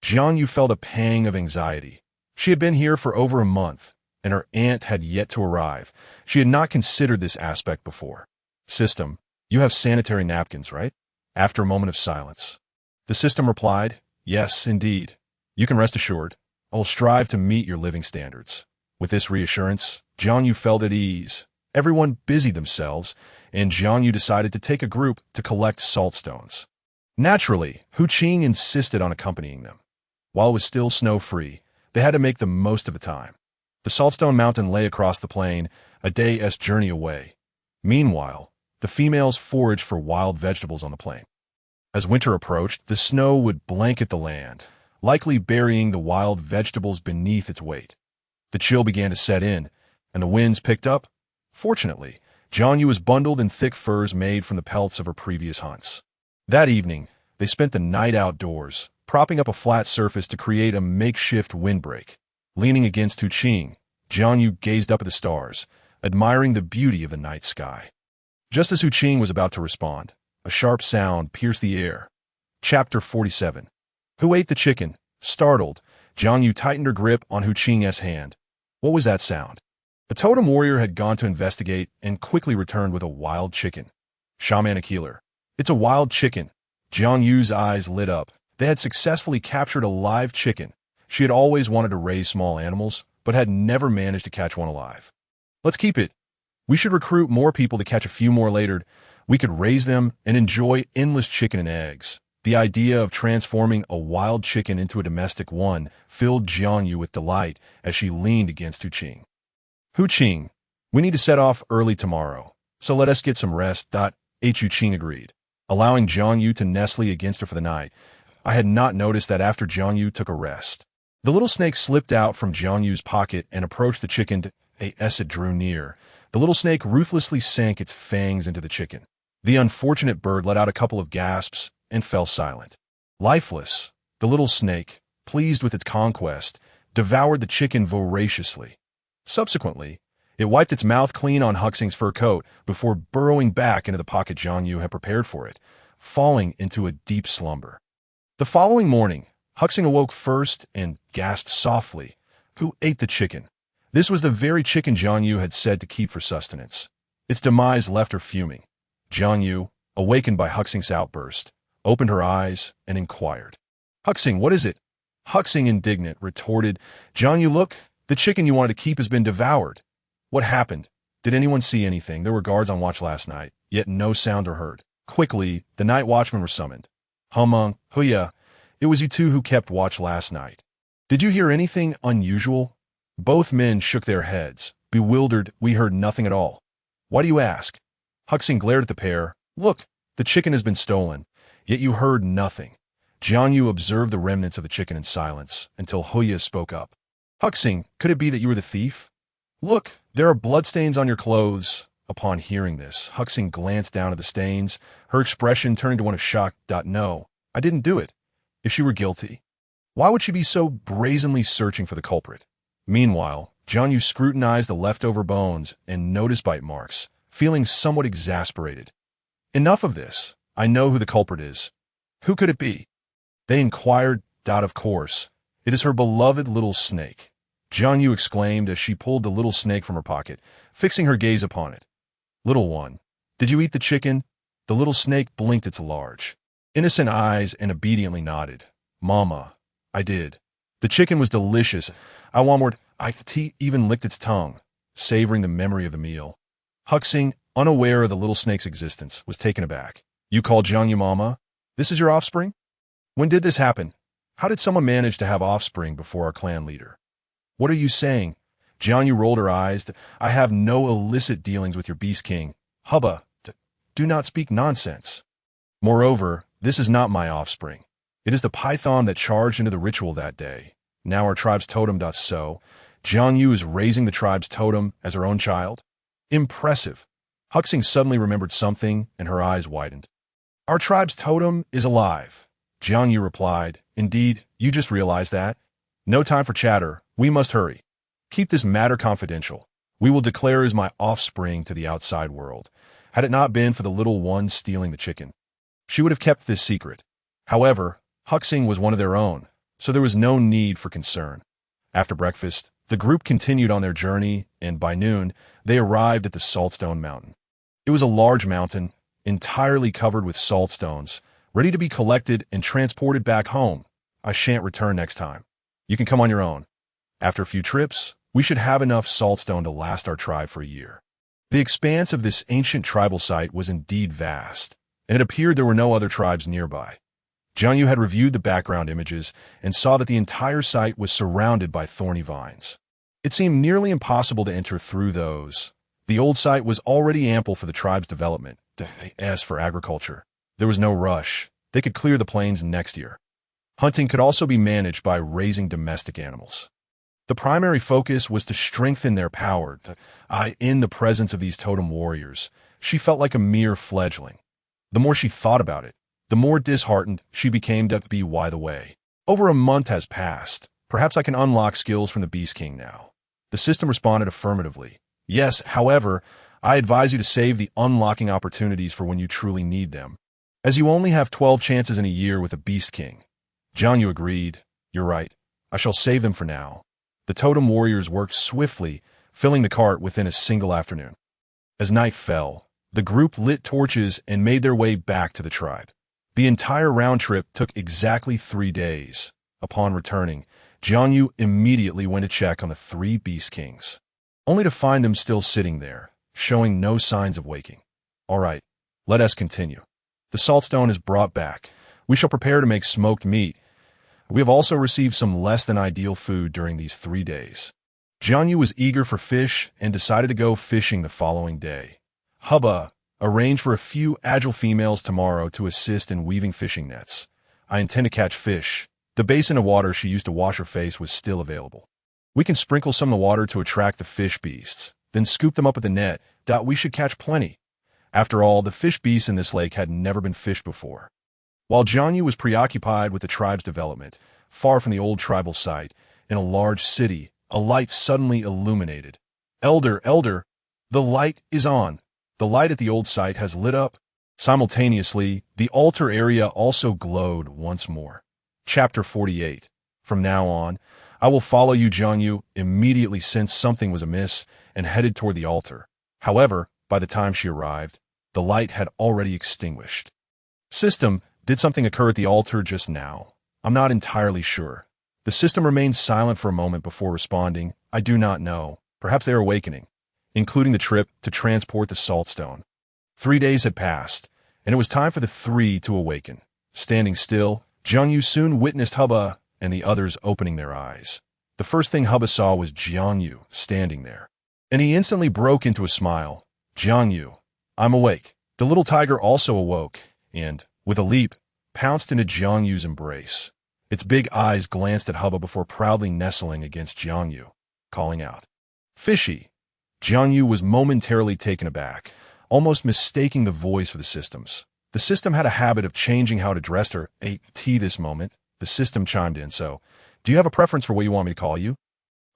[SPEAKER 1] Jiang Yu felt a pang of anxiety. She had been here for over a month, and her aunt had yet to arrive. She had not considered this aspect before. System, you have sanitary napkins, right? After a moment of silence, the system replied, yes, indeed. You can rest assured. I will strive to meet your living standards. With this reassurance, Jiang Yu felt at ease. Everyone busied themselves, and Jiang Yu decided to take a group to collect saltstones. Naturally, Hu Qing insisted on accompanying them. While it was still snow-free, they had to make the most of the time. The Saltstone Mountain lay across the plain, a day's journey away. Meanwhile, the females foraged for wild vegetables on the plain. As winter approached, the snow would blanket the land, likely burying the wild vegetables beneath its weight. The chill began to set in, and the winds picked up. Fortunately, Jiang Yu was bundled in thick furs made from the pelts of her previous hunts. That evening, they spent the night outdoors, propping up a flat surface to create a makeshift windbreak. Leaning against Hu Qing, Jiang Yu gazed up at the stars, admiring the beauty of the night sky. Just as Hu Qing was about to respond, a sharp sound pierced the air. Chapter 47. Who ate the chicken? Startled, Jiang Yu tightened her grip on Hu Qing's hand. What was that sound? A totem warrior had gone to investigate and quickly returned with a wild chicken. Shaman Healer. It's a wild chicken. Jiang Yu's eyes lit up. They had successfully captured a live chicken. She had always wanted to raise small animals, but had never managed to catch one alive. Let's keep it. We should recruit more people to catch a few more later. We could raise them and enjoy endless chicken and eggs. The idea of transforming a wild chicken into a domestic one filled Jiang Yu with delight as she leaned against Hu Qing. Hu Qing, we need to set off early tomorrow, so let us get some rest. Hu Qing agreed, allowing Jiang Yu to nestle against her for the night. I had not noticed that after Jiang Yu took a rest, the little snake slipped out from Jiang Yu's pocket and approached the chicken. As it drew near, the little snake ruthlessly sank its fangs into the chicken. The unfortunate bird let out a couple of gasps and fell silent. Lifeless, the little snake, pleased with its conquest, devoured the chicken voraciously. Subsequently, it wiped its mouth clean on Hu Qing's fur coat before burrowing back into the pocket Jiang Yu had prepared for it, falling into a deep slumber. The following morning, Hu Qing awoke first and gasped softly. Who ate the chicken? This was the very chicken Jiang Yu had said to keep for sustenance. Its demise left her fuming. Jiang Yu, awakened by Hu Qing's outburst, opened her eyes and inquired. Hu Qing, what is it? Hu Qing, indignant, retorted, Jiang Yu, look, the chicken you wanted to keep has been devoured. What happened? Did anyone see anything? There were guards on watch last night, yet no sound were heard. Quickly, the night watchmen were summoned. Humung, Huya, it was you two who kept watch last night. Did you hear anything unusual? Both men shook their heads. Bewildered, we heard nothing at all. Why do you ask? Hu Qing glared at the pair. Look, the chicken has been stolen, yet you heard nothing. Jiang Yu observed the remnants of the chicken in silence until Huya spoke up. Hu Qing, could it be that you were the thief? Look, there are bloodstains on your clothes. Upon hearing this, Huxing glanced down at the stains, her expression turning to one of shock. No, I didn't do it. If she were guilty, why would she be so brazenly searching for the culprit? Meanwhile, Jiang Yu scrutinized the leftover bones and noticed bite marks, feeling somewhat exasperated. Enough of this. I know who the culprit is. Who could it be? They inquired. Of course. It is her beloved little snake. Jiang Yu exclaimed as she pulled the little snake from her pocket, fixing her gaze upon it. Little one, did you eat the chicken? The little snake blinked its large, innocent eyes and obediently nodded. Mama, I did. The chicken was delicious. I want more. Even licked its tongue, savoring the memory of the meal. Huxing, unaware of the little snake's existence, was taken aback. You call Jiang Yu Mama? This is your offspring? When did this happen? How did someone manage to have offspring before our clan leader? What are you saying? Jiang Yu rolled her eyes. I have no illicit dealings with your beast king. Hubba, do not speak nonsense. Moreover, this is not my offspring. It is the python that charged into the ritual that day. Now our tribe's totem. So, Jiang Yu is raising the tribe's totem as her own child? Impressive. Huxing suddenly remembered something, and her eyes widened. Our tribe's totem is alive. Jiang Yu replied, Indeed, you just realized that? No time for chatter. We must hurry. Keep this matter confidential. We will declare as my offspring to the outside world. Had it not been for the little one stealing the chicken, she would have kept this secret. However, Huxing was one of their own, so there was no need for concern. After breakfast, the group continued on their journey, and by noon, they arrived at the Saltstone Mountain. It was a large mountain, entirely covered with saltstones, ready to be collected and transported back home. I shan't return next time. You can come on your own. After a few trips, we should have enough saltstone to last our tribe for a year. The expanse of this ancient tribal site was indeed vast, and it appeared there were no other tribes nearby. Jiang Yu had reviewed the background images and saw that the entire site was surrounded by thorny vines. It seemed nearly impossible to enter through those. The old site was already ample for the tribe's development. As for agriculture, there was no rush. They could clear the plains next year. Hunting could also be managed by raising domestic animals. The primary focus was to strengthen their power. In the presence of these totem warriors, she felt like a mere fledgling. The more she thought about it, the more disheartened she became. By the way, over a month has passed. Perhaps I can unlock skills from the Beast King now. The system responded affirmatively. Yes, however, I advise you to save the unlocking opportunities for when you truly need them, as you only have 12 chances in a year with a Beast King. Jiang Yu agreed. You're right. I shall save them for now. The totem warriors worked swiftly, filling the cart within a single afternoon. As night fell, the group lit torches and made their way back to the tribe. The entire round trip took exactly 3 days. Upon returning, Jiang Yu immediately went to check on the 3 Beast Kings, only to find them still sitting there, showing no signs of waking. All right, let us continue. The saltstone is brought back. We shall prepare to make smoked meat. We have also received some less than ideal food during these 3 days. Jiang Yu was eager for fish and decided to go fishing the following day. Hubba, arrange for a few agile females tomorrow to assist in weaving fishing nets. I intend to catch fish. The basin of water she used to wash her face was still available. We can sprinkle some of the water to attract the fish beasts, then scoop them up with the net. We should catch plenty. After all, the fish beasts in this lake had never been fished before. While Jiang Yu was preoccupied with the tribe's development, far from the old tribal site, in a large city, a light suddenly illuminated. Elder, the light is on. The light at the old site has lit up. Simultaneously, the altar area also glowed once more. Chapter 48. From now on, I will follow you. Jiang Yu immediately sensed something was amiss and headed toward the altar. However, by the time she arrived, the light had already extinguished. System, did something occur at the altar just now? I'm not entirely sure. The system remained silent for a moment before responding. I do not know. Perhaps they are awakening, including the trip to transport the saltstone. 3 days had passed, and it was time for the 3 to awaken. Standing still, Jiang Yu soon witnessed Hubba and the others opening their eyes. The first thing Hubba saw was Jiang Yu standing there, and he instantly broke into a smile. Jiang Yu, I'm awake. The little tiger also awoke, and, with a leap, pounced into Jiang Yu's embrace. Its big eyes glanced at Hubba before proudly nestling against Jiang Yu, calling out, Fishy! Jiang Yu was momentarily taken aback, almost mistaking the voice for the system's. The system had a habit of changing how it addressed her. This moment, the system chimed in, so, do you have a preference for what you want me to call you?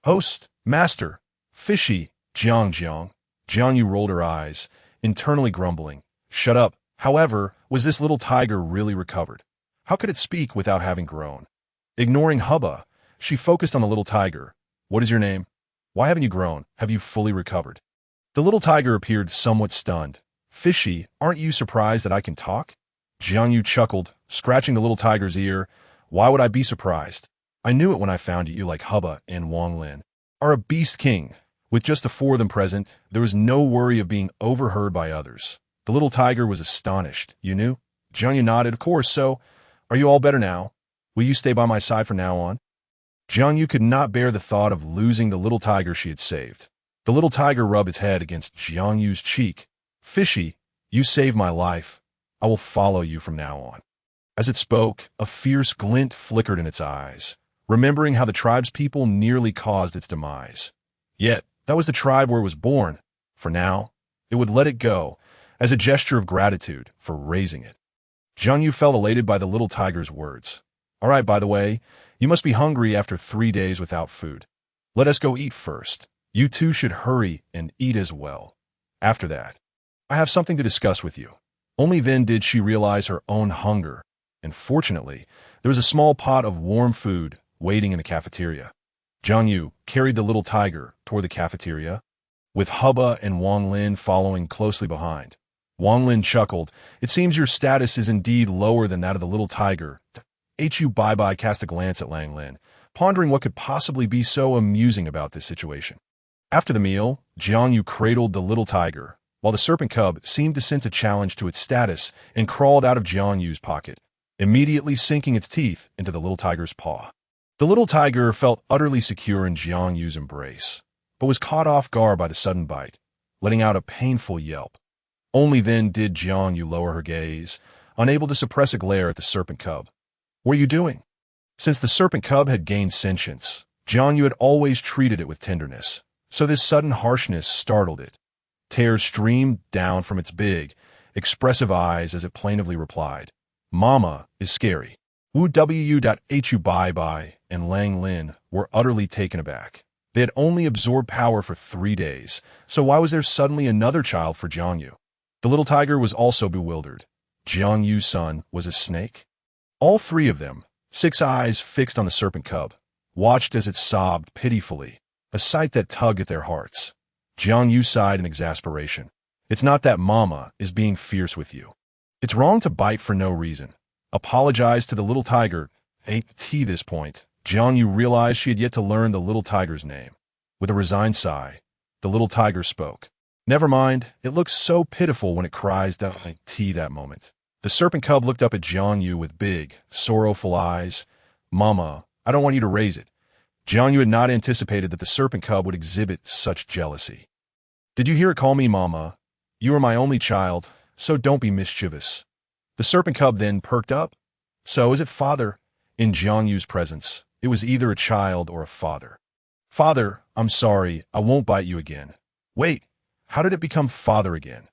[SPEAKER 1] Host, Master, Fishy, Jiang. Jiang Yu rolled her eyes, internally grumbling. Shut up. However, was this little tiger really recovered? How could it speak without having grown? Ignoring hubba, she focused on the little tiger. What is your name? Why haven't you grown? Have you fully recovered? The little tiger appeared somewhat stunned. Fishy, aren't you surprised that I can talk? Jiang Yu chuckled, scratching the little tiger's ear. Why would I be surprised? I knew it when I found you like Hubba and Wang Lin are a beast king. With just the four of them present, there was no worry of being overheard by others. The little tiger was astonished. You knew? Jiang Yu nodded. Of course, so. Are you all better now? Will you stay by my side from now on? Jiang Yu could not bear the thought of losing the little tiger she had saved. The little tiger rubbed its head against Jiang Yu's cheek. Fishy, you saved my life. I will follow you from now on. As it spoke, a fierce glint flickered in its eyes, remembering how the tribe's people nearly caused its demise. Yet, that was the tribe where it was born. For now, it would let it go, as a gesture of gratitude for raising it. Jiang Yu felt elated by the little tiger's words. All right, by the way, you must be hungry after 3 days without food. Let us go eat first. You two should hurry and eat as well. After that, I have something to discuss with you. Only then did she realize her own hunger, and fortunately, there was a small pot of warm food waiting in the cafeteria. Jiang Yu carried the little tiger toward the cafeteria, with Hubba and Wang Lin following closely behind. Wang Lin chuckled. It seems your status is indeed lower than that of the little tiger. Hu Bai cast a glance at Lang Lin, pondering what could possibly be so amusing about this situation. After the meal, Jiang Yu cradled the little tiger, while the serpent cub seemed to sense a challenge to its status and crawled out of Jiang Yu's pocket, immediately sinking its teeth into the little tiger's paw. The little tiger felt utterly secure in Jiang Yu's embrace, but was caught off guard by the sudden bite, letting out a painful yelp. Only then did Jiang Yu lower her gaze, unable to suppress a glare at the serpent cub. What are you doing? Since the serpent cub had gained sentience, Jiang Yu had always treated it with tenderness, so this sudden harshness startled it. Tears streamed down from its big, expressive eyes as it plaintively replied, Mama is scary. Hu Bai and Lang Lin were utterly taken aback. They had only absorbed power for 3 days, so why was there suddenly another child for Jiang Yu? The little tiger was also bewildered. Jiang Yu's son was a snake? All three of them, 6 eyes fixed on the serpent cub, watched as it sobbed pitifully, a sight that tugged at their hearts. Jiang Yu sighed in exasperation. It's not that Mama is being fierce with you. It's wrong to bite for no reason. Apologize to the little tiger. At this point, Jiang Yu realized she had yet to learn the little tiger's name. With a resigned sigh, the little tiger spoke. Never mind, it looks so pitiful when it cries that moment. The serpent cub looked up at Jiang Yu with big, sorrowful eyes. Mama, I don't want you to raise it. Jiang Yu had not anticipated that the serpent cub would exhibit such jealousy. Did you hear it call me Mama? You are my only child, so don't be mischievous. The serpent cub then perked up. So is it father? In Jiang Yu's presence, it was either a child or a father. Father, I'm sorry, I won't bite you again. Wait, how did it become father again?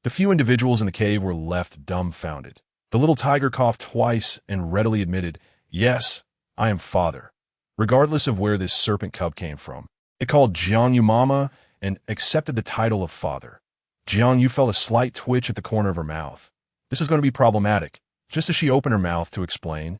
[SPEAKER 1] The few individuals in the cave were left dumbfounded. The little tiger coughed twice and readily admitted, Yes, I am father. Regardless of where this serpent cub came from, it called Jiang Yu Mama and accepted the title of father. Jiang Yu felt a slight twitch at the corner of her mouth. This was going to be problematic. Just as she opened her mouth to explain,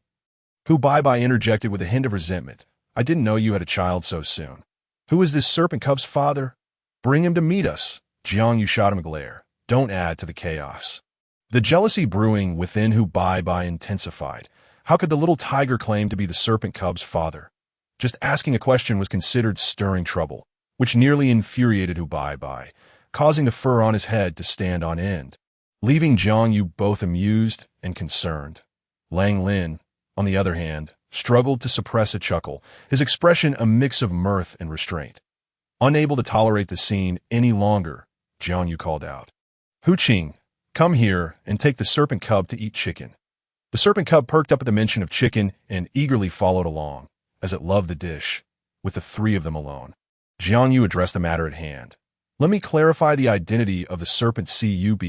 [SPEAKER 1] Hu Bai interjected with a hint of resentment. I didn't know you had a child so soon. Who is this serpent cub's father? Bring him to meet us. Jiang Yu shot him a glare. Don't add to the chaos. The jealousy brewing within Hu Bai intensified. How could the little tiger claim to be the serpent cub's father? Just asking a question was considered stirring trouble, which nearly infuriated Hu Bai, causing the fur on his head to stand on end, leaving Jiang Yu both amused and concerned. Lang Lin, on the other hand, struggled to suppress a chuckle, his expression a mix of mirth and restraint. Unable to tolerate the scene any longer, Jiang Yu called out, Hu Qing, come here and take the serpent cub to eat chicken. The serpent cub perked up at the mention of chicken and eagerly followed along, as it loved the dish, with the 3 of them alone. Jiang Yu addressed the matter at hand. Let me clarify the identity of the serpent CUB.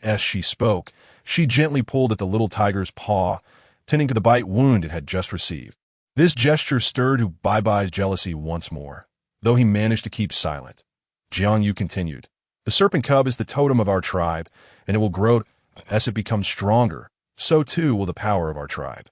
[SPEAKER 1] As she spoke, she gently pulled at the little tiger's paw, tending to the bite wound it had just received. This gesture stirred Hu Bai's jealousy once more, though he managed to keep silent. Jiang Yu continued, "The serpent cub is the totem of our tribe, and it will grow as it becomes stronger. So too will the power of our tribe.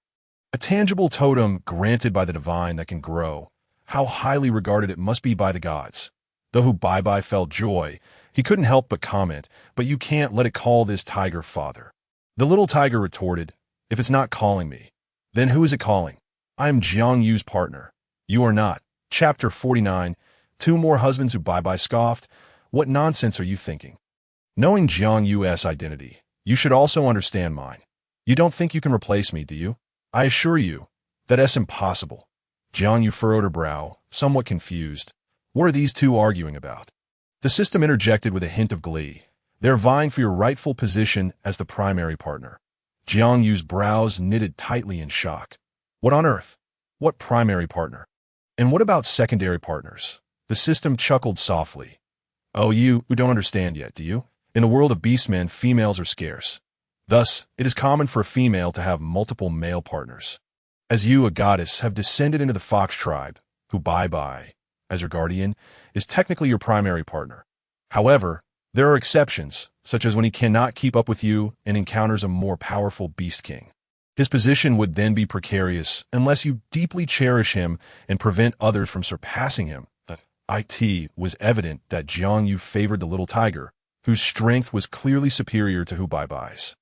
[SPEAKER 1] A tangible totem granted by the divine that can grow. How highly regarded it must be by the gods." Though Hu Bai felt joy, he couldn't help but comment, "But you can't let it call this tiger father." The little tiger retorted, "If it's not calling me, then who is it calling? I am Jiang Yu's partner. You are not." Chapter 49. Two more husbands. Hu Bai scoffed. "What nonsense are you thinking? Knowing Jiang Yu's identity, you should also understand mine. You don't think you can replace me, do you? I assure you that is impossible." Jiang Yu furrowed her brow, somewhat confused. What are these two arguing about? The system interjected with a hint of glee. "They're vying for your rightful position as the primary partner." Jiang Yu's brows knitted tightly in shock. What on earth? What primary partner? And what about secondary partners? The system chuckled softly. "Oh, you who don't understand yet, do you? In the world of beastmen, females are scarce. Thus, it is common for a female to have multiple male partners. As you, a goddess, have descended into the fox tribe, Hu Bai, as your guardian, is technically your primary partner. However, there are exceptions, such as when he cannot keep up with you and encounters a more powerful beast king. His position would then be precarious unless you deeply cherish him and prevent others from surpassing him." It was evident that Jiang Yu favored the little tiger, whose strength was clearly superior to Hu Bai's.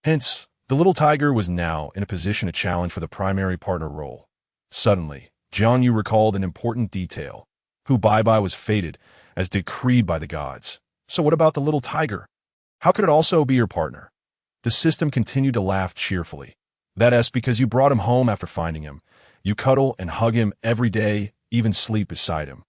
[SPEAKER 1] Hence, the little tiger was now in a position to challenge for the primary partner role. Suddenly, Jiang Yu recalled an important detail. Hu Bai was fated, as decreed by the gods. So what about the little tiger? How could it also be your partner? The system continued to laugh cheerfully. "That is because you brought him home after finding him. You cuddle and hug him every day, even sleep beside him.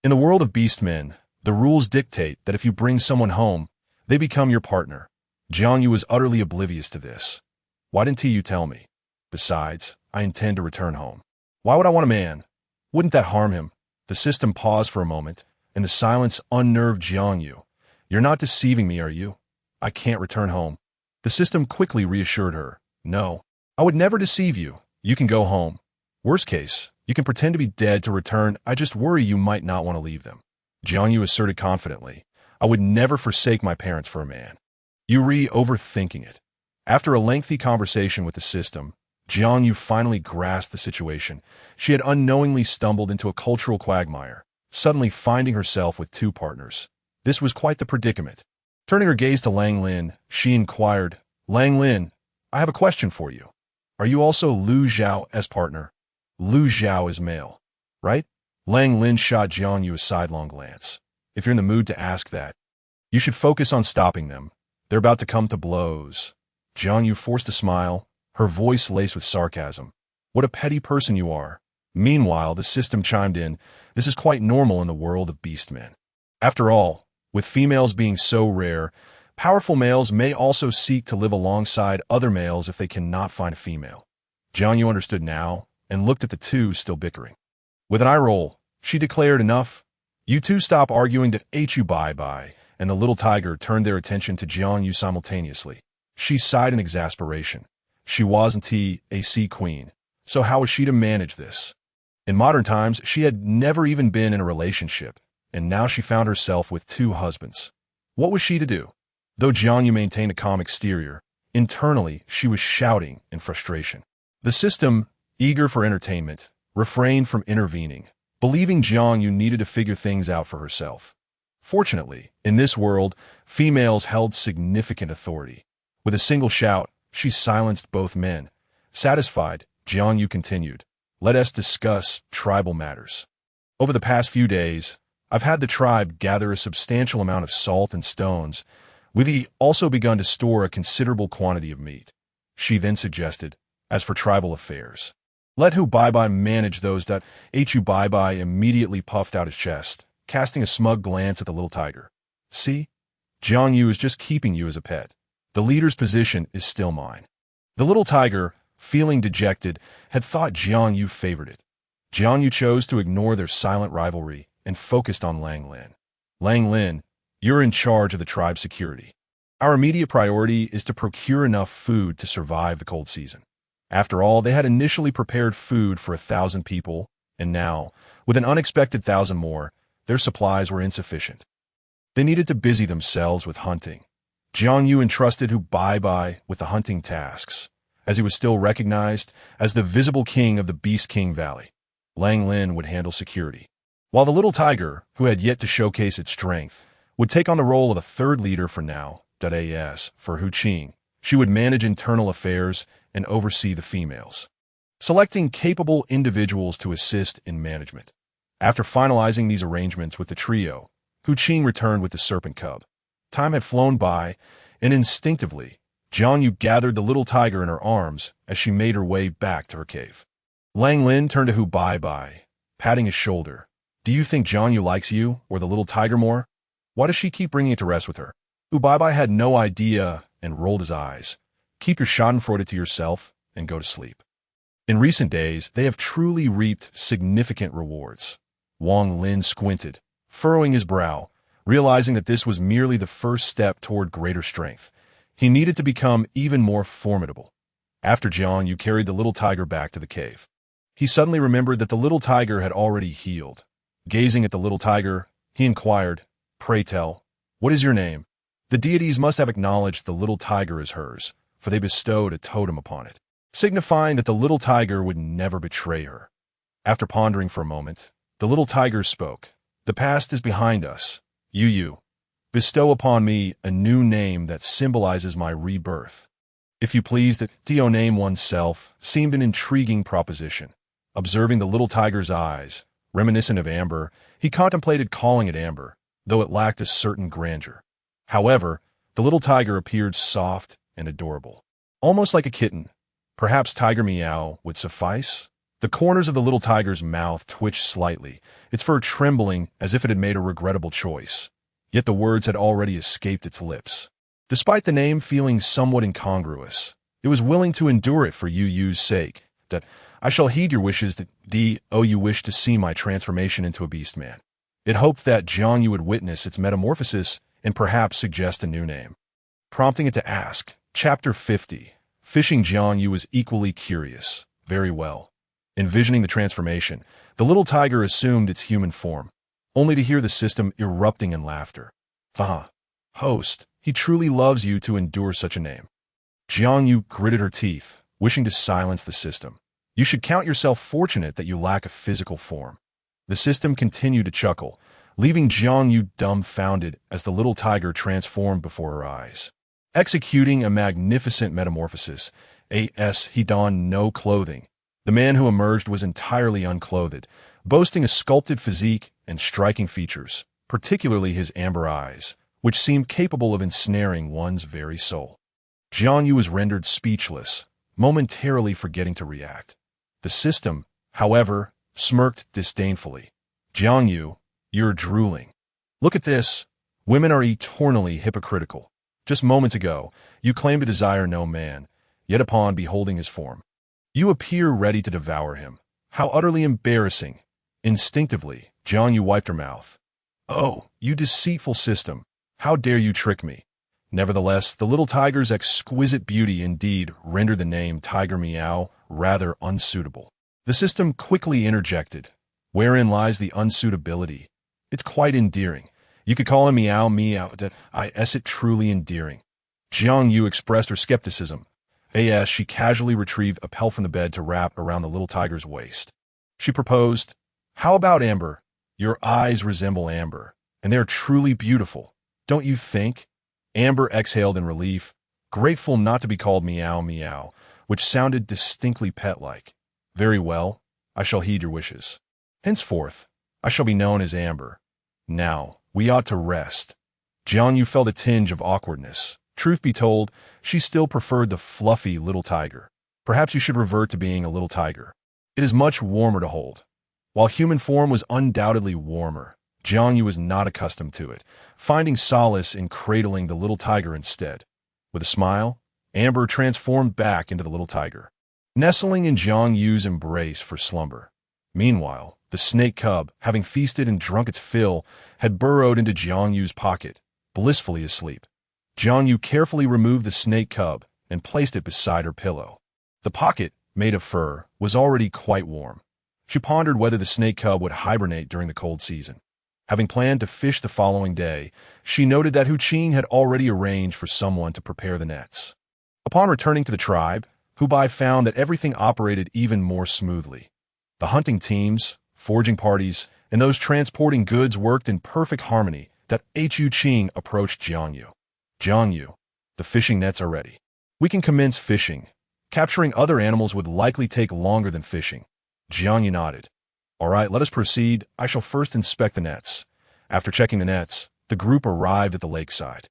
[SPEAKER 1] In the world of beastmen, the rules dictate that if you bring someone home, they become your partner." Jiang Yu was utterly oblivious to this. "Why didn't you tell me? Besides, I intend to return home. Why would I want a man? Wouldn't that harm him?" The system paused for a moment, and the silence unnerved Jiang Yu. "You're not deceiving me, are you? I can't return home." The system quickly reassured her. "No, I would never deceive you. You can go home. Worst case, you can pretend to be dead to return. I just worry you might not want to leave them." Jiang Yu asserted confidently, "I would never forsake my parents for a man." You overthinking it. After a lengthy conversation with the system, Jiang Yu finally grasped the situation. She had unknowingly stumbled into a cultural quagmire, suddenly finding herself with two partners. This was quite the predicament. Turning her gaze to Lang Lin, she inquired, "Lang Lin, I have a question for you. Are you also Lu Zhao's partner?" Lu Zhao is male, right? Lang Lin shot Jiang Yu a sidelong glance. "If you're in the mood to ask that, you should focus on stopping them. They're about to come to blows." Jiang Yu forced a smile, her voice laced with sarcasm. "What a petty person you are." Meanwhile, the system chimed in, "This is quite normal in the world of beastmen. After all, with females being so rare, powerful males may also seek to live alongside other males if they cannot find a female." Jiang Yu understood now and looked at the two still bickering. With an eye roll, she declared, "Enough. You two stop arguing to Hu Bai," and the little tiger turned their attention to Jiang Yu simultaneously. She sighed in exasperation. She wasn't a sea queen, so how was she to manage this? In modern times, she had never even been in a relationship, and now she found herself with two husbands. What was she to do? Though Jiang Yu maintained a calm exterior, internally she was shouting in frustration. The system, eager for entertainment, refrained from intervening, believing Jiang Yu needed to figure things out for herself. Fortunately, in this world, females held significant authority. With a single shout, she silenced both men. Satisfied, Jiang Yu continued, "Let us discuss tribal matters. Over the past few days, I've had the tribe gather a substantial amount of salt and stones. We've also begun to store a considerable quantity of meat." She then suggested, "As for tribal affairs, let Hu Bai manage those." Hu Bai immediately puffed out his chest, casting a smug glance at the little tiger. "See? Jiang Yu is just keeping you as a pet. The leader's position is still mine." The little tiger, feeling dejected, had thought Jiang Yu favored it. Jiang Yu chose to ignore their silent rivalry and focused on Lang Lin. Lang Lin, you're in charge of the tribe's security. Our immediate priority is to procure enough food to survive the cold season. After all, they had initially prepared food for 1,000 people, and now, with an unexpected 1,000 more, their supplies were insufficient. They needed to busy themselves with hunting. Jiang Yu entrusted Hu Bai with the hunting tasks, as he was still recognized as the visible king of the Beast King Valley. Lang Lin would handle security, while the little tiger, who had yet to showcase its strength, would take on the role of a third leader for now. As for Hu Qing, she would manage internal affairs and oversee the females, selecting capable individuals to assist in management. After finalizing these arrangements with the trio, Hu Qing returned with the serpent cub. Time had flown by, and instinctively, Jiang Yu gathered the little tiger in her arms as she made her way back to her cave. Lang Lin turned to Hu Bai, patting his shoulder. Do you think Jiang Yu likes you or the little tiger more? Why does she keep bringing it to rest with her? Hu Bai had no idea and rolled his eyes. Keep your schadenfreude to yourself and go to sleep. In recent days, they have truly reaped significant rewards. Wang Lin squinted, furrowing his brow, realizing that this was merely the first step toward greater strength. He needed to become even more formidable. After Jiang Yu carried the little tiger back to the cave, he suddenly remembered that the little tiger had already healed. Gazing at the little tiger, he inquired, "Pray tell, what is your name?" The deities must have acknowledged the little tiger as hers, for they bestowed a totem upon it, signifying that the little tiger would never betray her. After pondering for a moment, the little tiger spoke. The past is behind us. Yu, bestow upon me a new name that symbolizes my rebirth. If you please, to name oneself seemed an intriguing proposition. Observing the little tiger's eyes, reminiscent of amber, he contemplated calling it Amber, though it lacked a certain grandeur. However, the little tiger appeared soft and adorable, almost like a kitten. Perhaps Tiger Meow would suffice? The corners of the little tiger's mouth twitched slightly, its fur trembling as if it had made a regrettable choice. Yet the words had already escaped its lips. Despite the name feeling somewhat incongruous, it was willing to endure it for Yu's sake. That I shall heed your wishes that you wish to see my transformation into a beast man. It hoped that Jiang Yu would witness its metamorphosis and perhaps suggest a new name, prompting it to ask. Chapter 50. Fishing. Jiang Yu was equally curious. Very well. Envisioning the transformation, the little tiger assumed its human form, only to hear the system erupting in laughter. Host, he truly loves you to endure such a name. Jiang Yu gritted her teeth, wishing to silence the system. You should count yourself fortunate that you lack a physical form. The system continued to chuckle, leaving Jiang Yu dumbfounded as the little tiger transformed before her eyes. Executing a magnificent metamorphosis, he donned no clothing. The man who emerged was entirely unclothed, boasting a sculpted physique and striking features, particularly his amber eyes, which seemed capable of ensnaring one's very soul. Jiang Yu was rendered speechless, momentarily forgetting to react. The system, however, smirked disdainfully. Jiang Yu, you're drooling. Look at this. Women are eternally hypocritical. Just moments ago, you claimed to desire no man, yet upon beholding his form, you appear ready to devour him. How utterly embarrassing. Instinctively, Jiang Yu wiped her mouth. Oh, you deceitful system. How dare you trick me? Nevertheless, the little tiger's exquisite beauty indeed rendered the name Tiger Meow rather unsuitable. The system quickly interjected. Wherein lies the unsuitability? It's quite endearing. You could call him Meow Meow. Is it truly endearing? Jiang Yu expressed her skepticism. As she casually retrieved a pelt from the bed to wrap around the little tiger's waist. She proposed, how about Amber? Your eyes resemble amber, and they're truly beautiful. Don't you think? Amber exhaled in relief, grateful not to be called Meow Meow, which sounded distinctly pet-like. Very well, I shall heed your wishes. Henceforth, I shall be known as Amber. Now, we ought to rest. Jiang Yu felt a tinge of awkwardness. Truth be told, she still preferred the fluffy little tiger. Perhaps you should revert to being a little tiger. It is much warmer to hold. While human form was undoubtedly warmer, Jiang Yu was not accustomed to it, finding solace in cradling the little tiger instead. With a smile, Amber transformed back into the little tiger, nestling in Jiang Yu's embrace for slumber. Meanwhile, the The snake cub, having feasted and drunk its fill, had burrowed into Jiang Yu's pocket, blissfully asleep. Jiang Yu carefully removed the snake cub and placed it beside her pillow. The pocket, made of fur, was already quite warm. She pondered whether the snake cub would hibernate during the cold season. Having planned to fish the following day, she noted that Hu Qing had already arranged for someone to prepare the nets. Upon returning to the tribe, Hu Bai found that everything operated even more smoothly. The hunting teams, foraging parties, and those transporting goods worked in perfect harmony. That Hu Qing approached Jiang Yu. Jiang Yu, the fishing nets are ready. We can commence fishing. Capturing other animals would likely take longer than fishing. Jiang Yu nodded. All right, let us proceed. I shall first inspect the nets. After checking the nets, the group arrived at the lakeside.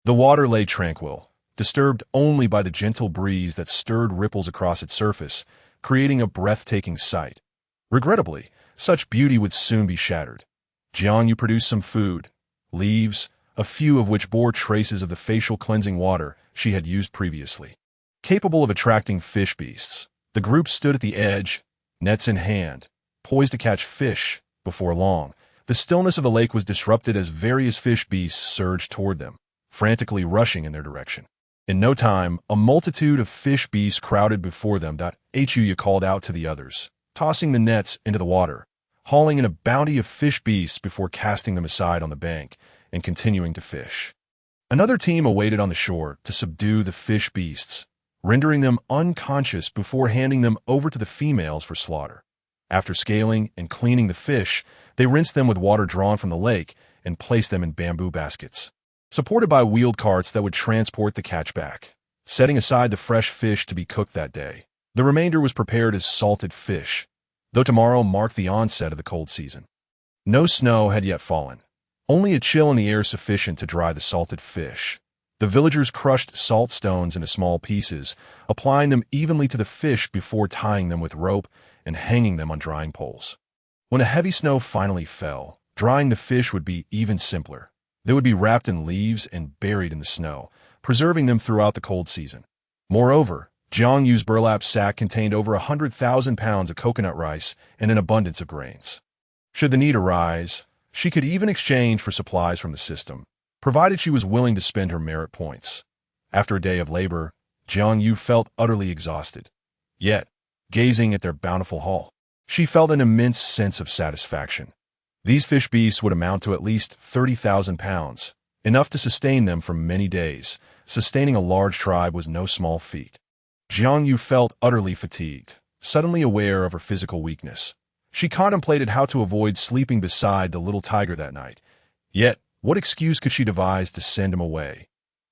[SPEAKER 1] The water lay tranquil, disturbed only by the gentle breeze that stirred ripples across its surface, creating a breathtaking sight. Regrettably, such beauty would soon be shattered. Jiang Yu produced some food, leaves, a few of which bore traces of the facial cleansing water she had used previously. Capable of attracting fish beasts, the group stood at the edge, nets in hand, poised to catch fish. Before long, the stillness of the lake was disrupted as various fish beasts surged toward them, frantically rushing in their direction. In no time, a multitude of fish beasts crowded before them. Hu called out to the others, tossing the nets into the water, hauling in a bounty of fish beasts before casting them aside on the bank and continuing to fish. Another team awaited on the shore to subdue the fish beasts, rendering them unconscious before handing them over to the females for slaughter. After scaling and cleaning the fish, they rinsed them with water drawn from the lake and placed them in bamboo baskets, supported by wheeled carts that would transport the catch back. Setting aside the fresh fish to be cooked that day, the remainder was prepared as salted fish, though tomorrow marked the onset of the cold season. No snow had yet fallen, only a chill in the air sufficient to dry the salted fish. The villagers crushed salt stones into small pieces, applying them evenly to the fish before tying them with rope and hanging them on drying poles. When a heavy snow finally fell, drying the fish would be even simpler. They would be wrapped in leaves and buried in the snow, preserving them throughout the cold season. Moreover, Jiang Yu's burlap sack contained over 100,000 pounds of coconut rice and an abundance of grains. Should the need arise, she could even exchange for supplies from the system, provided she was willing to spend her merit points. After a day of labor, Jiang Yu felt utterly exhausted. Yet, gazing at their bountiful haul, she felt an immense sense of satisfaction. These fish beasts would amount to at least 30,000 pounds, enough to sustain them for many days. Sustaining a large tribe was no small feat. Jiang Yu felt utterly fatigued, suddenly aware of her physical weakness. She contemplated how to avoid sleeping beside the little tiger that night. Yet, what excuse could she devise to send him away?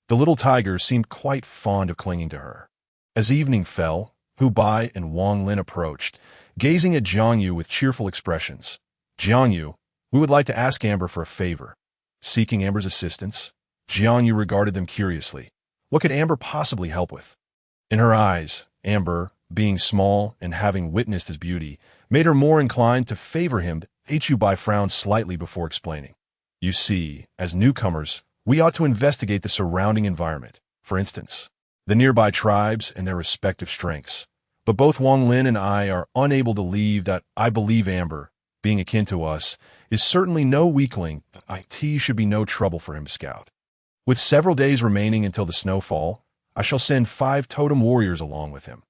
[SPEAKER 1] The little tiger seemed quite fond of clinging to her. As evening fell, Hu Bai and Wang Lin approached, gazing at Jiang Yu with cheerful expressions. Jiang Yu, we would like to ask Amber for a favor. Seeking Amber's assistance, Jiang Yu regarded them curiously. What could Amber possibly help with? In her eyes, Amber, being small and having witnessed his beauty, made her more inclined to favor him. Hu Bai frowned slightly before explaining. You see, as newcomers, we ought to investigate the surrounding environment, for instance, the nearby tribes and their respective strengths. But both Wang Lin and I are unable to leave that. I believe Amber, being akin to us, is certainly no weakling. It should be no trouble for him to scout. With several days remaining until the snowfall, I shall send 5 totem warriors along with him.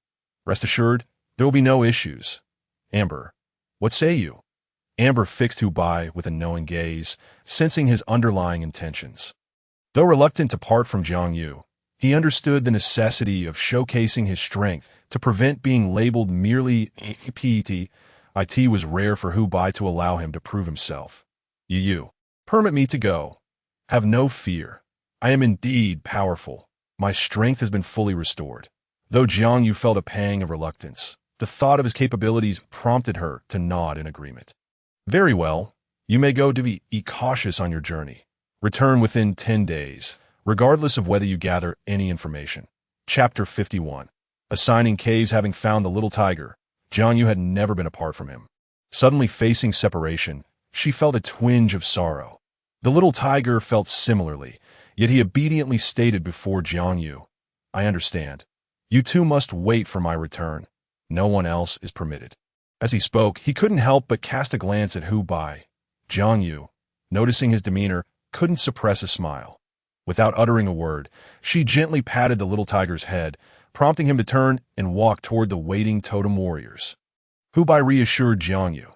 [SPEAKER 1] Rest assured, there will be no issues. Amber, what say you? Amber fixed Hu Bai with a knowing gaze, sensing his underlying intentions. Though reluctant to part from Jiang Yu, he understood the necessity of showcasing his strength to prevent being labeled merely PT. It was rare for Hu Bai to allow him to prove himself. Yu, permit me to go. Have no fear. I am indeed powerful. My strength has been fully restored. Though Jiang Yu felt a pang of reluctance, the thought of his capabilities prompted her to nod in agreement. Very well. You may go to be cautious on your journey. Return within 10 days, regardless of whether you gather any information. Chapter 51. Assigning caves. Having found the little tiger, Jiang Yu had never been apart from him. Suddenly facing separation, she felt a twinge of sorrow. The little tiger felt similarly, yet he obediently stated before Jiang Yu, I understand. You two must wait for my return. No one else is permitted. As he spoke, he couldn't help but cast a glance at Hu Bai. Jiang Yu, noticing his demeanor, couldn't suppress a smile. Without uttering a word, she gently patted the little tiger's head, prompting him to turn and walk toward the waiting totem warriors. Hu Bai reassured Jiang Yu.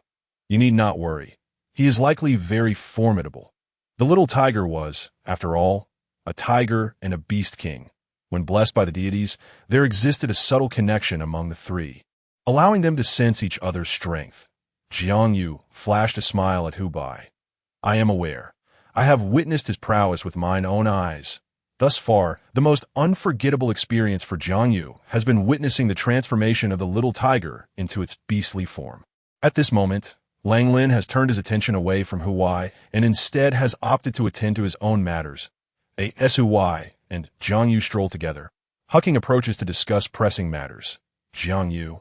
[SPEAKER 1] You need not worry. He is likely very formidable. The little tiger was, after all, a tiger and a beast king. When blessed by the deities, there existed a subtle connection among the three, allowing them to sense each other's strength. Jiang Yu flashed a smile at Hu Bai. I am aware. I have witnessed his prowess with mine own eyes. Thus far, the most unforgettable experience for Jiang Yu has been witnessing the transformation of the little tiger into its beastly form. At this moment, Lang Lin has turned his attention away from Hu Wai and instead has opted to attend to his own matters. Hu Wai and Jiang Yu stroll together. Hucking approaches to discuss pressing matters. Jiang Yu.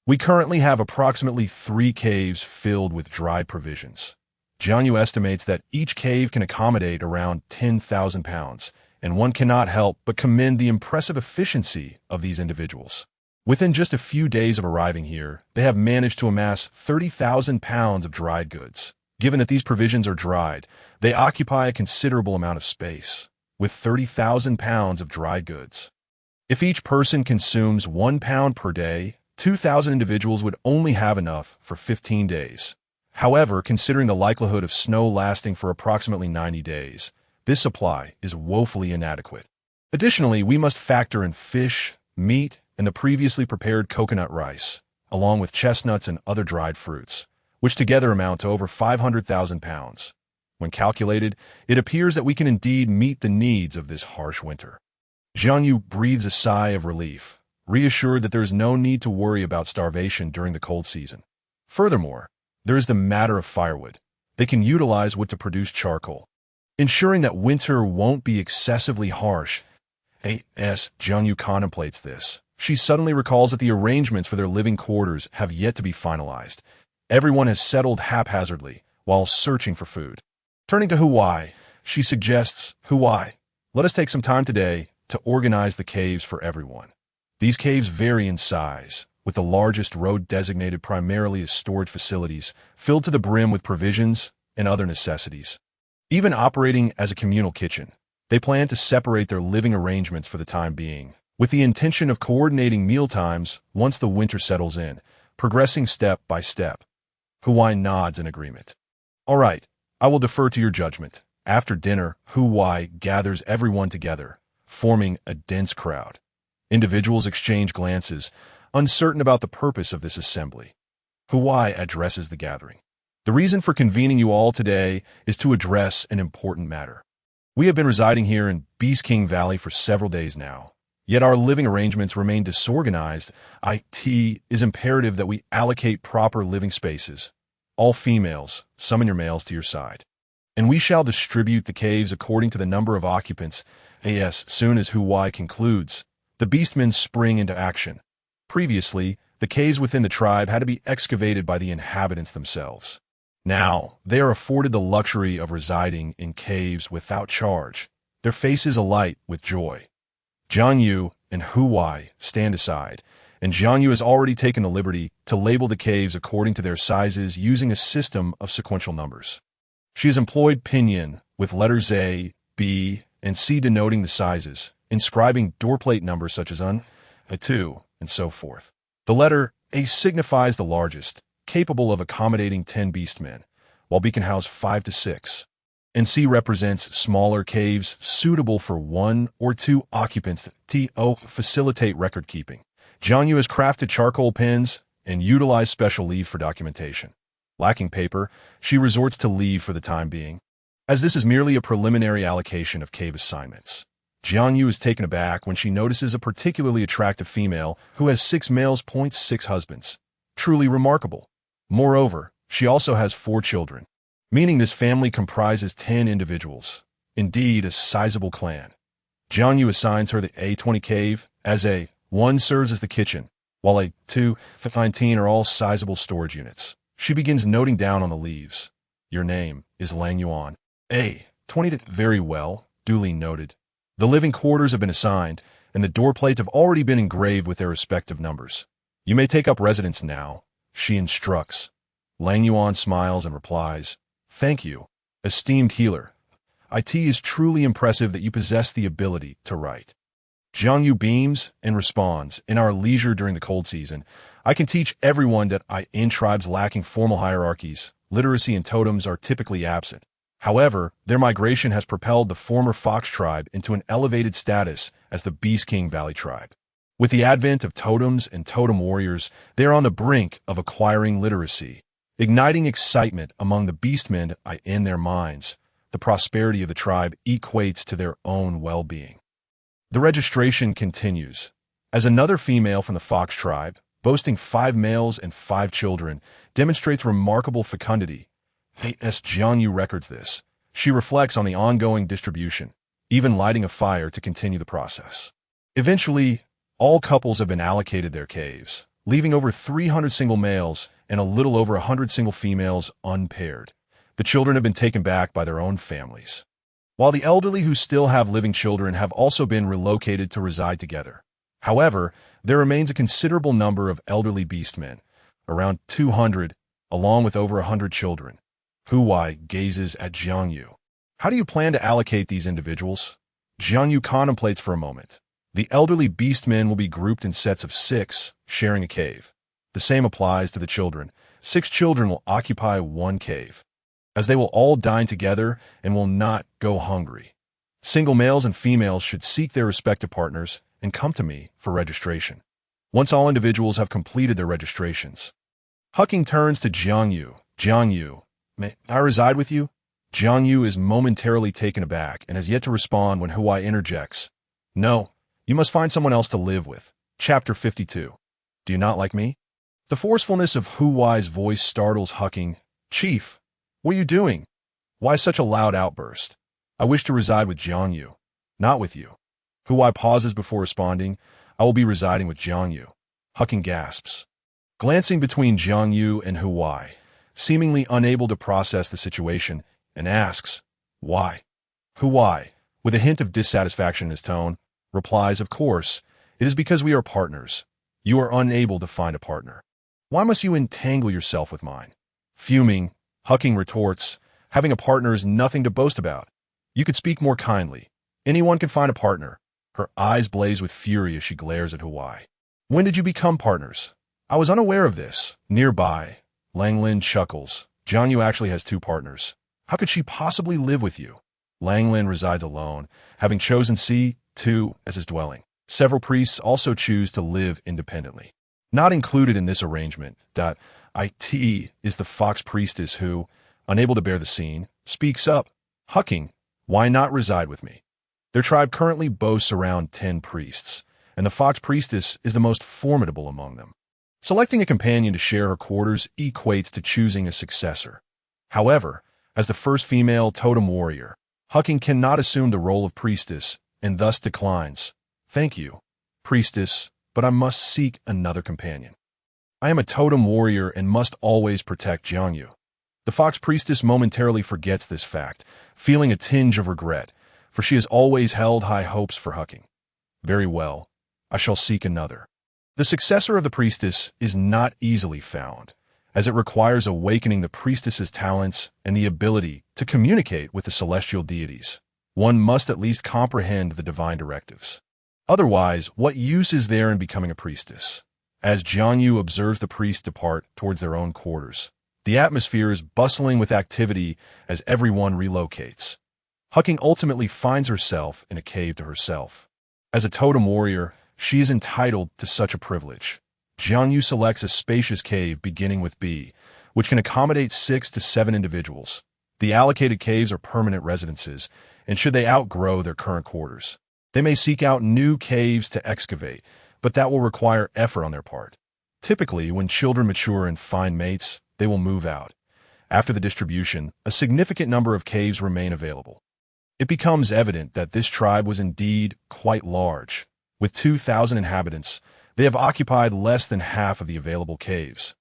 [SPEAKER 1] We currently have approximately 3 caves filled with dried provisions. Jiang Yu estimates that each cave can accommodate around 10,000 pounds, and one cannot help but commend the impressive efficiency of these individuals. Within just a few days of arriving here, they have managed to amass 30,000 pounds of dried goods. Given that these provisions are dried, they occupy a considerable amount of space, with 30,000 pounds of dried goods. If each person consumes 1 pound per day, 2,000 individuals would only have enough for 15 days. However, considering the likelihood of snow lasting for approximately 90 days, this supply is woefully inadequate. Additionally, we must factor in fish, meat, and the previously prepared coconut rice, along with chestnuts and other dried fruits, which together amount to over 500,000 pounds. When calculated, it appears that we can indeed meet the needs of this harsh winter. Jiang Yu breathes a sigh of relief, reassured that there is no need to worry about starvation during the cold season. Furthermore, there is the matter of firewood. They can utilize wood to produce charcoal, ensuring that winter won't be excessively harsh. As Jiang Yu contemplates this, she suddenly recalls that the arrangements for their living quarters have yet to be finalized. Everyone has settled haphazardly while searching for food. Turning to Hu Wai, she suggests, Hu Wai, let us take some time today to organize the caves for everyone. These caves vary in size, with the largest road designated primarily as storage facilities, filled to the brim with provisions and other necessities. Even operating as a communal kitchen, they plan to separate their living arrangements for the time being, with the intention of coordinating mealtimes once the winter settles in, progressing step by step. Hu Wai nods in agreement. All right, I will defer to your judgment. After dinner, Hu Wai gathers everyone together, forming a dense crowd. Individuals exchange glances, uncertain about the purpose of this assembly. Hu Wai addresses the gathering. The reason for convening you all today is to address an important matter. We have been residing here in Beast King Valley for several days now, yet our living arrangements remain disorganized. It is imperative that we allocate proper living spaces. All females, summon your males to your side. And we shall distribute the caves according to the number of occupants. As soon as Hu Wai concludes, the beastmen spring into action. Previously, the caves within the tribe had to be excavated by the inhabitants themselves. Now, they are afforded the luxury of residing in caves without charge, their faces alight with joy. Jiang Yu and Hu Wai stand aside, and Jiang Yu has already taken the liberty to label the caves according to their sizes using a system of sequential numbers. She has employed pinyin with letters A, B, and C denoting the sizes, inscribing doorplate numbers such as A2, and so forth. The letter A signifies the largest, capable of accommodating 10 beastmen, while B can house 5 to 6. And C represents smaller caves suitable for 1 or 2 occupants to facilitate record keeping. Jiang Yu has crafted charcoal pens and utilized special leaf for documentation. Lacking paper, she resorts to leave for the time being, as this is merely a preliminary allocation of cave assignments. Jiang Yu is taken aback when she notices a particularly attractive female who has 6 males, 6 husbands. Truly remarkable. Moreover, she also has 4 children, meaning this family comprises 10 individuals. Indeed, a sizable clan. Jiang Yu assigns her the A20 cave, as A1 serves as the kitchen, while A2 and 19 are all sizable storage units. She begins noting down on the leaves. Your name is Lang Yuan. A20. Very well, duly noted. The living quarters have been assigned, and the door plates have already been engraved with their respective numbers. You may take up residence now. she instructs. Lang Yuan smiles and replies, "Thank you, esteemed healer. It is truly impressive that you possess the ability to write." Jiang Yu beams and responds, "In our leisure during the cold season, I can teach everyone that in tribes lacking formal hierarchies, literacy and totems are typically absent. However, their migration has propelled the former Fox tribe into an elevated status as the Beast King Valley tribe. With the advent of totems and totem warriors, they are on the brink of acquiring literacy, igniting excitement among the beastmen in their minds. The prosperity of the tribe equates to their own well-being." The registration continues, as another female from the Fox tribe, boasting 5 males and 5 children, demonstrates remarkable fecundity. As Jiang Yu records this, she reflects on the ongoing distribution, even lighting a fire to continue the process. Eventually, all couples have been allocated their caves, leaving over 300 single males and a little over 100 single females unpaired. The children have been taken back by their own families, while the elderly who still have living children have also been relocated to reside together. However, there remains a considerable number of elderly beastmen, around 200, along with over 100 children. Huai gazes at Jiang Yu. "How do you plan to allocate these individuals?" Jiang Yu contemplates for a moment. "The elderly beastmen will be grouped in sets of 6, sharing a cave. The same applies to the children. 6 children will occupy 1 cave, as they will all dine together and will not go hungry. Single males and females should seek their respective partners and come to me for registration. Once all individuals have completed their registrations." Hucking turns to Jiang Yu. "Jiang Yu, may I reside with you?" Jiang Yu is momentarily taken aback and has yet to respond when Huai interjects, "No, you must find someone else to live with." Chapter 52. "Do you not like me?" The forcefulness of Huai's voice startles Hucking. "Chief, what are you doing? Why such a loud outburst? I wish to reside with Jiang Yu, not with you." Huai pauses before responding, "I will be residing with Jiang Yu." Hucking gasps, glancing between Jiang Yu and Huai, seemingly unable to process the situation, and asks, "Why?" Huai, with a hint of dissatisfaction in his tone, replies, "Of course, it is because we are partners. You are unable to find a partner. Why must you entangle yourself with mine?" Fuming, Hucking retorts, "Having a partner is nothing to boast about. You could speak more kindly. Anyone can find a partner." Her eyes blaze with fury as she glares at Huai. "When did you become partners? I was unaware of this." Nearby, Lang Lin chuckles. "Jiang Yu actually has 2 partners. How could she possibly live with you?" Lang Lin resides alone, having chosen C2 as his dwelling. Several priests also choose to live independently. Not included in this arrangement, It is the Fox priestess who, unable to bear the scene, speaks up. "Hucking, why not reside with me?" Their tribe currently boasts around 10 priests, and the Fox priestess is the most formidable among them. Selecting a companion to share her quarters equates to choosing a successor. However, as the first female totem warrior, Hucking cannot assume the role of priestess and thus declines. "Thank you, priestess, but I must seek another companion. I am a totem warrior and must always protect Jiang Yu." The Fox priestess momentarily forgets this fact, feeling a tinge of regret, for she has always held high hopes for Hucking. "Very well, I shall seek another." The successor of the priestess is not easily found, as it requires awakening the priestess's talents and the ability to communicate with the celestial deities. One must at least comprehend the divine directives. Otherwise, what use is there in becoming a priestess? As Jiang Yu observes the priests depart towards their own quarters, the atmosphere is bustling with activity as everyone relocates. Hucking ultimately finds herself in a cave to herself. As a totem warrior, she is entitled to such a privilege. Jiang Yu selects a spacious cave beginning with B, which can accommodate 6 to 7 individuals. The allocated caves are permanent residences, and should they outgrow their current quarters, they may seek out new caves to excavate, but that will require effort on their part. Typically, when children mature and find mates, they will move out. After the distribution, a significant number of caves remain available. It becomes evident that this tribe was indeed quite large. With 2,000 inhabitants, they have occupied less than half of the available caves.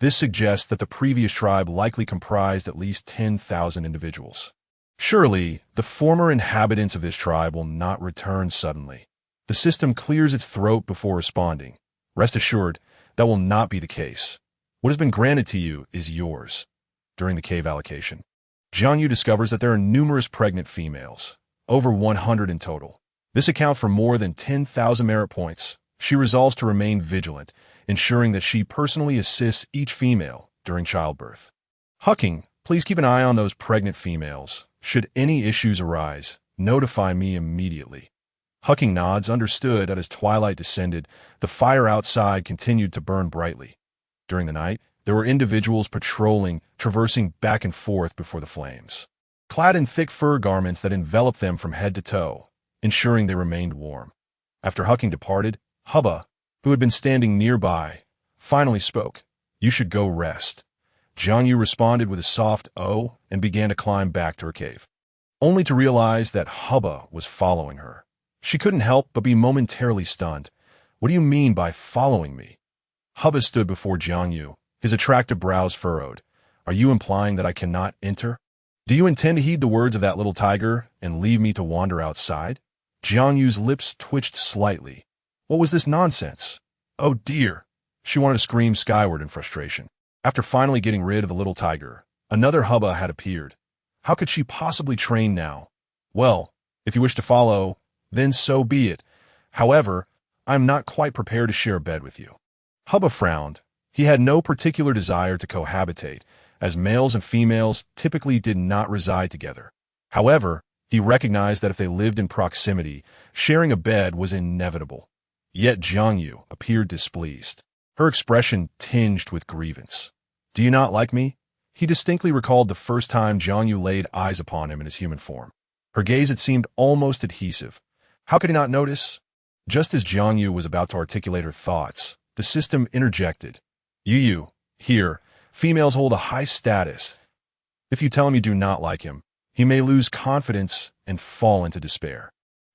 [SPEAKER 1] This suggests that the previous tribe likely comprised at least 10,000 individuals. Surely, the former inhabitants of this tribe will not return suddenly. The system clears its throat before responding. Rest assured, that will not be the case. What has been granted to you is yours. During the cave allocation, Jiang Yu discovers that there are numerous pregnant females, over 100 in total. This accounts for more than 10,000 merit points. She resolves to remain vigilant, ensuring that she personally assists each female during childbirth. Hucking, please keep an eye on those pregnant females. Should any issues arise, notify me immediately. Hucking nods, understood. As twilight descended, the fire outside continued to burn brightly. During the night, there were individuals patrolling, traversing back and forth before the flames, clad in thick fur garments that enveloped them from head to toe, ensuring they remained warm. After Hucking departed, Hubba, who had been standing nearby, finally spoke. You should go rest. Jiang Yu responded with a soft "oh" and began to climb back to her cave, only to realize that Hubba was following her. She couldn't help but be momentarily stunned. What do you mean by following me? Hubba stood before Jiang Yu, his attractive brows furrowed. Are you implying that I cannot enter? Do you intend to heed the words of that little tiger and leave me to wander outside? Jiang Yu's lips twitched slightly. What was this nonsense? Oh dear! She wanted to scream skyward in frustration. After finally getting rid of the little tiger, another Hubba had appeared. How could she possibly train now? Well, if you wish to follow, then so be it. However, I am not quite prepared to share a bed with you. Hubba frowned. He had no particular desire to cohabitate, as males and females typically did not reside together. However, he recognized that if they lived in proximity, sharing a bed was inevitable. Yet Jiang Yu appeared displeased, her expression tinged with grievance. Do you not like me? He distinctly recalled the first time Jiang Yu laid eyes upon him in his human form. Her gaze had seemed almost adhesive. How could he not notice? Just as Jiang Yu was about to articulate her thoughts, the system interjected. Yu, here, females hold a high status. If you tell him you do not like him, he may lose confidence and fall into despair.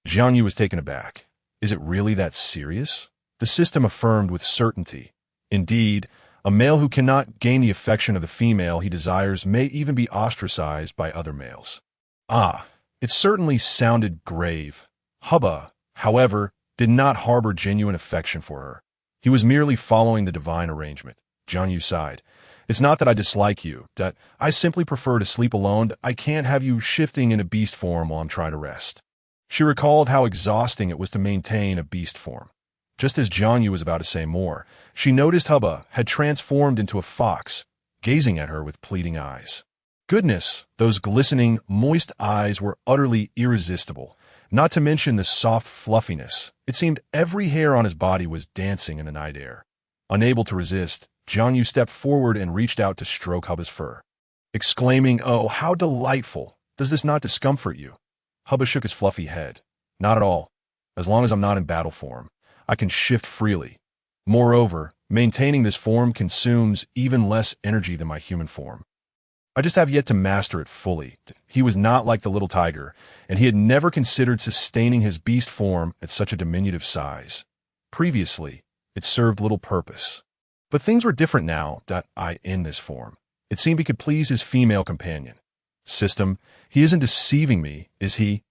[SPEAKER 1] Jiang Yu was taken aback. Is it really that serious? The system affirmed with certainty. Indeed, a male who cannot gain the affection of the female he desires may even be ostracized by other males. Ah, it certainly sounded grave. Hubba, however, did not harbor genuine affection for her. He was merely following the divine arrangement. Jiang Yu sighed. It's not that I dislike you, that I simply prefer to sleep alone. I can't have you shifting into beast form while I'm trying to rest. She recalled how exhausting it was to maintain a beast form. Just as Jiang Yu was about to say more, she noticed Hubba had transformed into a fox, gazing at her with pleading eyes. Goodness, those glistening, moist eyes were utterly irresistible. Not to mention the soft fluffiness. It seemed every hair on his body was dancing in the night air. Unable to resist, Jiang Yu stepped forward and reached out to stroke Hubba's fur, exclaiming, "Oh, how delightful! Does this not discomfort you?" Hubba shook his fluffy head. Not at all. As long as I'm not in battle form, I can shift freely. Moreover, maintaining this form consumes even less energy than my human form. I just have yet to master it fully. He was not like the little tiger, and he had never considered sustaining his beast form at such a diminutive size. Previously, it served little purpose. But things were different now that I in this form. It seemed he could please his female companion. System, he isn't deceiving me, is he?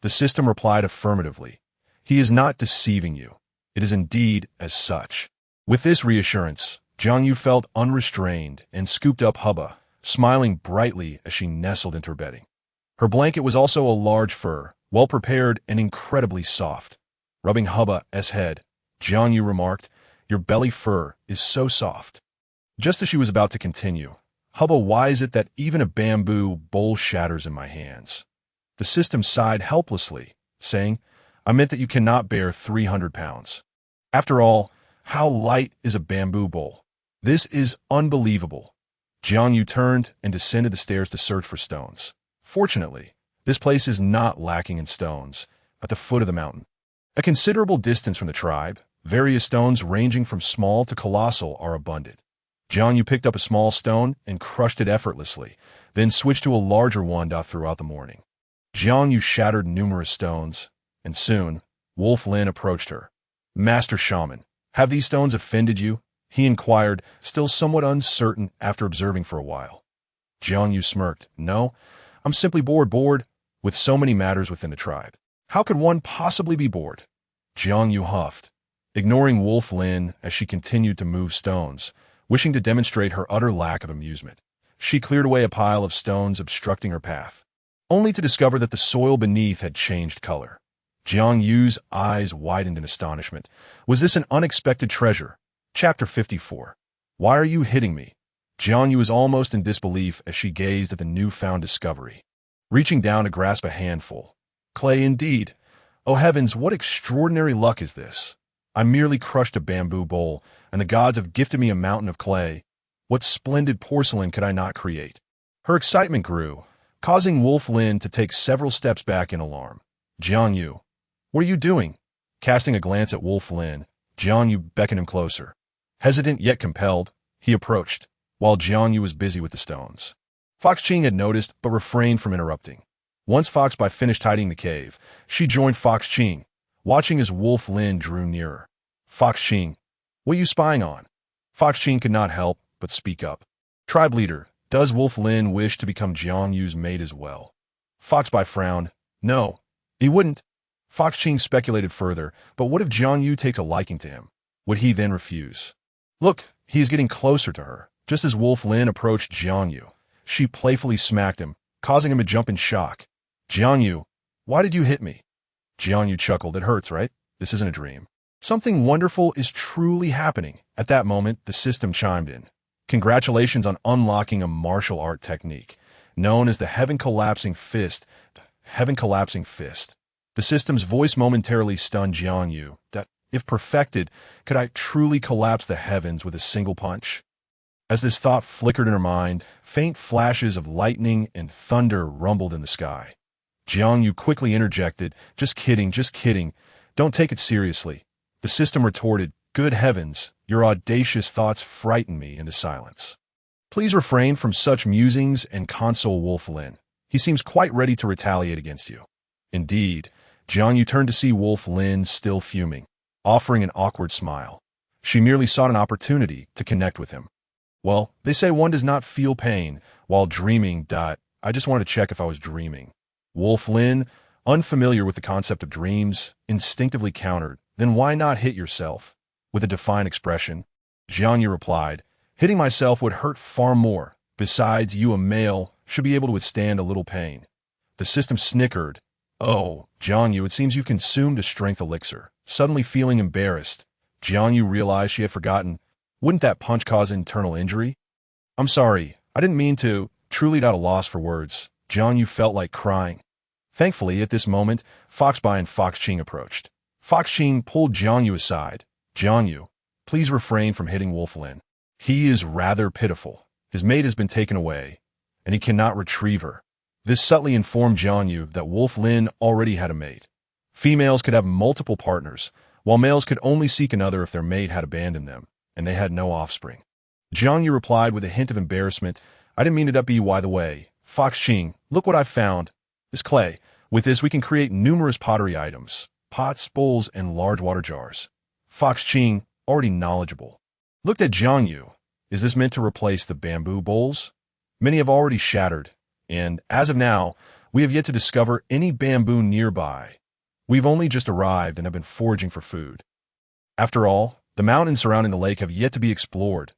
[SPEAKER 1] The system replied affirmatively. He is not deceiving you. It is indeed as such. With this reassurance, Jiang Yu felt unrestrained and scooped up Hubba, smiling brightly as she nestled into her bedding. Her blanket was also a large fur, well-prepared and incredibly soft. Rubbing Hubba's head, Jiang Yu remarked, "Your belly fur is so soft." Just as she was about to continue, Hubba, why is it that even a bamboo bowl shatters in my hands? The system sighed helplessly, saying, I meant that you cannot bear 300 pounds. After all, how light is a bamboo bowl? This is unbelievable. Jiang Yu turned and descended the stairs to search for stones. Fortunately, this place is not lacking in stones, at the foot of the mountain. A considerable distance from the tribe, various stones ranging from small to colossal are abundant. Jiang Yu picked up a small stone and crushed it effortlessly, then switched to a larger one throughout the morning. Jiang Yu shattered numerous stones, and soon, Wolf Lin approached her. Master Shaman, have these stones offended you? He inquired, still somewhat uncertain after observing for a while. Jiang Yu smirked. No, I'm simply bored with so many matters within the tribe. How could one possibly be bored? Jiang Yu huffed, ignoring Wolf Lin as she continued to move stones. Wishing to demonstrate her utter lack of amusement, she cleared away a pile of stones obstructing her path, only to discover that the soil beneath had changed color. Jiang Yu's eyes widened in astonishment. Was this an unexpected treasure? Chapter 54. Why are you hitting me? Jiang Yu was almost in disbelief as she gazed at the newfound discovery, reaching down to grasp a handful. Clay indeed. Oh heavens, what extraordinary luck is this? I merely crushed a bamboo bowl, and the gods have gifted me a mountain of clay. What splendid porcelain could I not create? Her excitement grew, causing Wolf Lin to take several steps back in alarm. Jiang Yu, what are you doing? Casting a glance at Wolf Lin, Jiang Yu beckoned him closer. Hesitant yet compelled, he approached, while Jiang Yu was busy with the stones. Fox Ching had noticed but refrained from interrupting. Once Fox Bai finished tidying the cave, she joined Fox Ching, watching as Wolf Lin drew nearer. Fox Ching, what are you spying on? Fox Ching could not help but speak up. Tribe leader, does Wolf Lin wish to become Jiang Yu's mate as well? Fox Bai frowned. No, he wouldn't. Fox Ching speculated further, but what if Jiang Yu takes a liking to him? Would he then refuse? Look, he is getting closer to her. Just as Wolf Lin approached Jiang Yu, she playfully smacked him, causing him to jump in shock. Jiang Yu, why did you hit me? Jiang Yu chuckled. It hurts, right? This isn't a dream. Something wonderful is truly happening. At that moment, the system chimed in. Congratulations on unlocking a martial art technique, known as the Heaven Collapsing Fist. Heaven Collapsing Fist. The system's voice momentarily stunned Jiang Yu. That, if perfected, could I truly collapse the heavens with a single punch? As this thought flickered in her mind, faint flashes of lightning and thunder rumbled in the sky. Jiang Yu quickly interjected, just kidding, just kidding. Don't take it seriously. The system retorted, good heavens, your audacious thoughts frighten me into silence. Please refrain from such musings and console Wolf Lin. He seems quite ready to retaliate against you. Indeed, Jiang Yu turned to see Wolf Lin still fuming, offering an awkward smile. She merely sought an opportunity to connect with him. Well, they say one does not feel pain while dreaming. I just wanted to check if I was dreaming. Wolf Lin, unfamiliar with the concept of dreams, instinctively countered, then why not hit yourself? With a defiant expression, Jiang Yu replied, hitting myself would hurt far more. Besides, you, a male, should be able to withstand a little pain. The system snickered. Oh, Jiang Yu, it seems you've consumed a strength elixir. Suddenly feeling embarrassed, Jiang Yu realized she had forgotten. Wouldn't that punch cause internal injury? I'm sorry, I didn't mean to. Truly at a loss for words, Jiang Yu felt like crying. Thankfully, at this moment, Fox Bai and Fox Ching approached. Fox Ching pulled Jiang Yu aside. Jiang Yu, please refrain from hitting Wolf Lin. He is rather pitiful. His mate has been taken away, and he cannot retrieve her. This subtly informed Jiang Yu that Wolf Lin already had a mate. Females could have multiple partners, while males could only seek another if their mate had abandoned them, and they had no offspring. Jiang Yu replied with a hint of embarrassment, I didn't mean it to be by the way. Fox Ching, look what I've found. This clay. With this we can create numerous pottery items, pots, bowls, and large water jars. Fox Ching, already knowledgeable, looked at Jiang Yu. Is this meant to replace the bamboo bowls? Many have already shattered, and, as of now, we have yet to discover any bamboo nearby. We've only just arrived and have been foraging for food. After all, the mountains surrounding the lake have yet to be explored.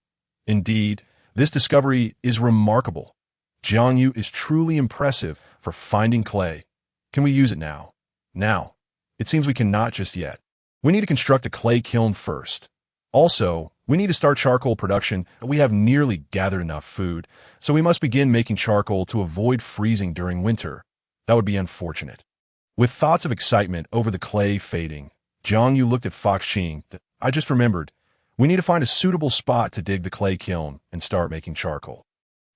[SPEAKER 1] Indeed, this discovery is remarkable. Jiang Yu is truly impressive for finding clay. Can we use it now? Now. It seems we cannot just yet. We need to construct a clay kiln first. Also, we need to start charcoal production. We have nearly gathered enough food, so we must begin making charcoal to avoid freezing during winter. That would be unfortunate. With thoughts of excitement over the clay fading, Jiang Yu looked at Fox Ching. I just remembered. We need to find a suitable spot to dig the clay kiln and start making charcoal.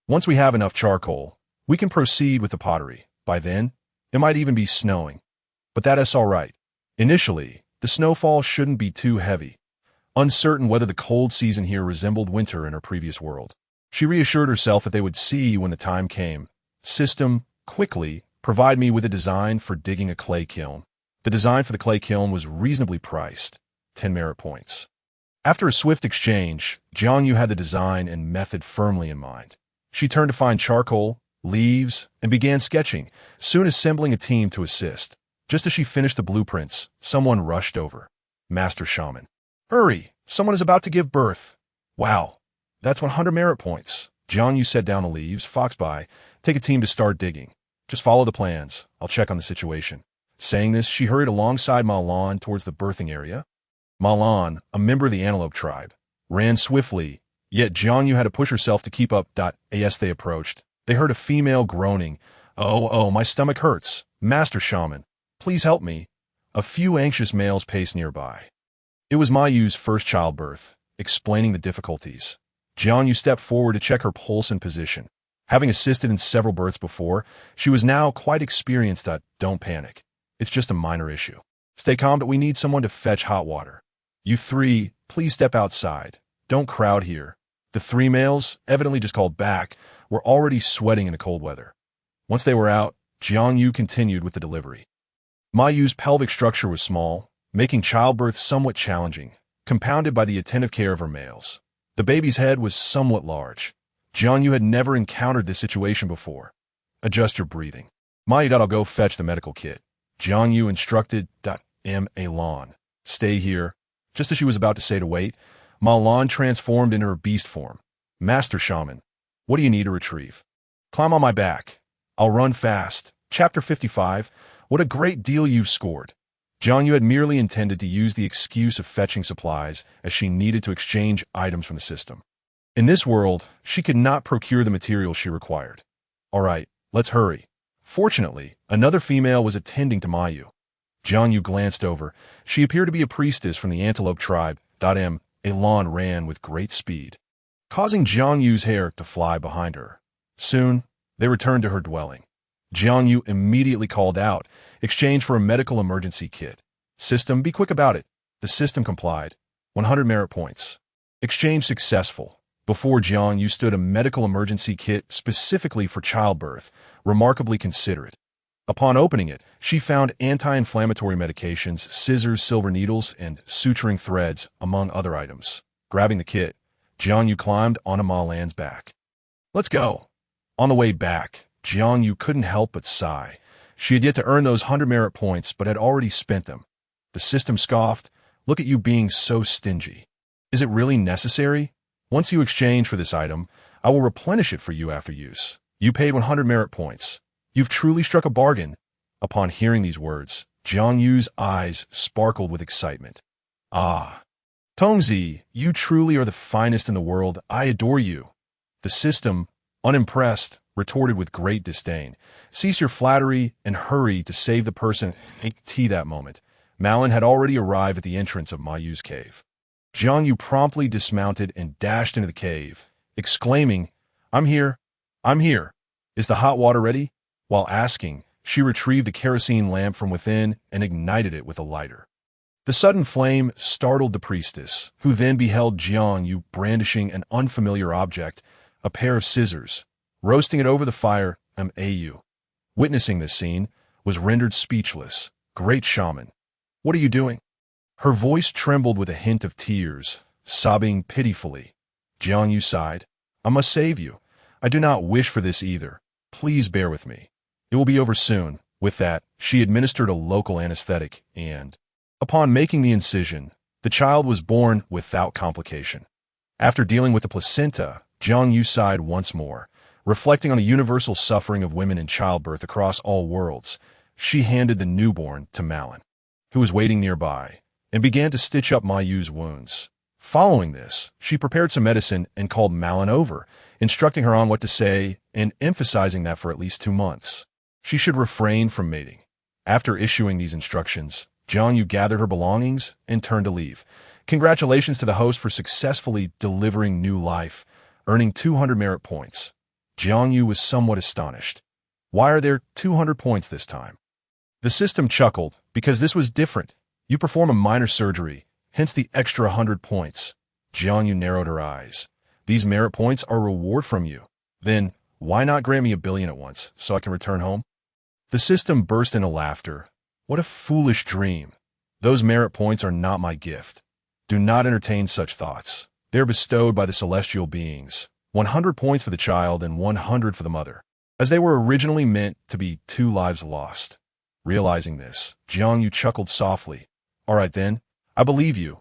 [SPEAKER 1] Once we have enough charcoal, we can proceed with the pottery. By then, it might even be snowing. But that is all right. Initially, the snowfall shouldn't be too heavy. Uncertain whether the cold season here resembled winter in her previous world, she reassured herself that they would see when the time came. System, quickly, provide me with a design for digging a clay kiln. The design for the clay kiln was reasonably priced, 10 merit points. After a swift exchange, Jiang Yu had the design and method firmly in mind. She turned to find charcoal, leaves, and began sketching, soon assembling a team to assist. Just as she finished the blueprints, someone rushed over. Master Shaman. Hurry! Someone is about to give birth. Wow! That's 100 merit points. Jiang Yu set down the leaves. Foxby, take a team to start digging. Just follow the plans. I'll check on the situation. Saying this, she hurried alongside Ma Lan towards the birthing area. Ma Lan, a member of the antelope tribe, ran swiftly, yet Jiang Yu had to push herself to keep up. As they approached, they heard a female groaning. Oh, my stomach hurts. Master Shaman, please help me. A few anxious males paced nearby. It was Ma Yu's first childbirth, explaining the difficulties. Jiang Yu stepped forward to check her pulse and position. Having assisted in several births before, she was now quite experienced. Don't panic. It's just a minor issue. Stay calm, but we need someone to fetch hot water. You three, please step outside. Don't crowd here. The three males, evidently just called back, were already sweating in the cold weather. Once they were out, Jiang Yu continued with the delivery. Ma Yu's pelvic structure was small, making childbirth somewhat challenging, compounded by the attentive care of her males. The baby's head was somewhat large. Jiang Yu had never encountered this situation before. Adjust your breathing. Ma Yu, I'll go fetch the medical kit. Jiang Yu instructed. Ma Lan, stay here. Just as she was about to say to wait, Ma Lan transformed into her beast form. Master Shaman, what do you need to retrieve? Climb on my back. I'll run fast. Chapter 55. What a great deal you've scored. Jiang Yu had merely intended to use the excuse of fetching supplies as she needed to exchange items from the system. In this world, she could not procure the materials she required. All right, let's hurry. Fortunately, another female was attending to Ma Yu. Jiang Yu glanced over. She appeared to be a priestess from the antelope tribe. Ma Lan ran with great speed, causing Jiang Yu's hair to fly behind her. Soon, they returned to her dwelling. Jiang Yu immediately called out, exchanged for a medical emergency kit. System, be quick about it. The system complied. 100 merit points. Exchange successful. Before Jiang Yu stood a medical emergency kit specifically for childbirth, remarkably considerate. Upon opening it, she found anti-inflammatory medications, scissors, silver needles, and suturing threads, among other items. Grabbing the kit, Jiang Yu climbed onto Ma Lan's back. Let's go. On the way back, Jiang Yu couldn't help but sigh. She had yet to earn those 100 merit points, but had already spent them. The system scoffed. Look at you being so stingy. Is it really necessary? Once you exchange for this item, I will replenish it for you after use. You paid 100 merit points. You've truly struck a bargain. Upon hearing these words, Jiang Yu's eyes sparkled with excitement. Ah, Tongzi, you truly are the finest in the world. I adore you. The system, unimpressed, retorted with great disdain. Cease your flattery and hurry to save the person. That moment, Malin had already arrived at the entrance of Ma Yu's cave. Jiang Yu promptly dismounted and dashed into the cave, exclaiming, I'm here. Is the hot water ready? While asking, she retrieved a kerosene lamp from within and ignited it with a lighter. The sudden flame startled the priestess, who then beheld Jiang Yu brandishing an unfamiliar object, a pair of scissors, roasting it over the fire. Ma Yu, witnessing this scene, was rendered speechless. Great shaman, what are you doing? Her voice trembled with a hint of tears, sobbing pitifully. Jiang Yu sighed. I must save you. I do not wish for this either. Please bear with me. It will be over soon. With that, she administered a local anesthetic and, upon making the incision, the child was born without complication. After dealing with the placenta, Jiang Yu sighed once more. Reflecting on the universal suffering of women in childbirth across all worlds, she handed the newborn to Malin, who was waiting nearby, and began to stitch up Ma Yu's wounds. Following this, she prepared some medicine and called Malin over, instructing her on what to say and emphasizing that for at least 2 months, she should refrain from mating. After issuing these instructions, Jiang Yu gathered her belongings and turned to leave. Congratulations to the host for successfully delivering new life, earning 200 merit points. Jiang Yu was somewhat astonished. Why are there 200 points this time? The system chuckled, because this was different. You perform a minor surgery, hence the extra 100 points. Jiang Yu narrowed her eyes. These merit points are a reward from you. Then, why not grant me 1 billion at once, so I can return home? The system burst into laughter. What a foolish dream. Those merit points are not my gift. Do not entertain such thoughts. They are bestowed by the celestial beings. 100 points for the child and 100 for the mother, as they were originally meant to be 2 lives lost. Realizing this, Jiang Yu chuckled softly. All right then, I believe you.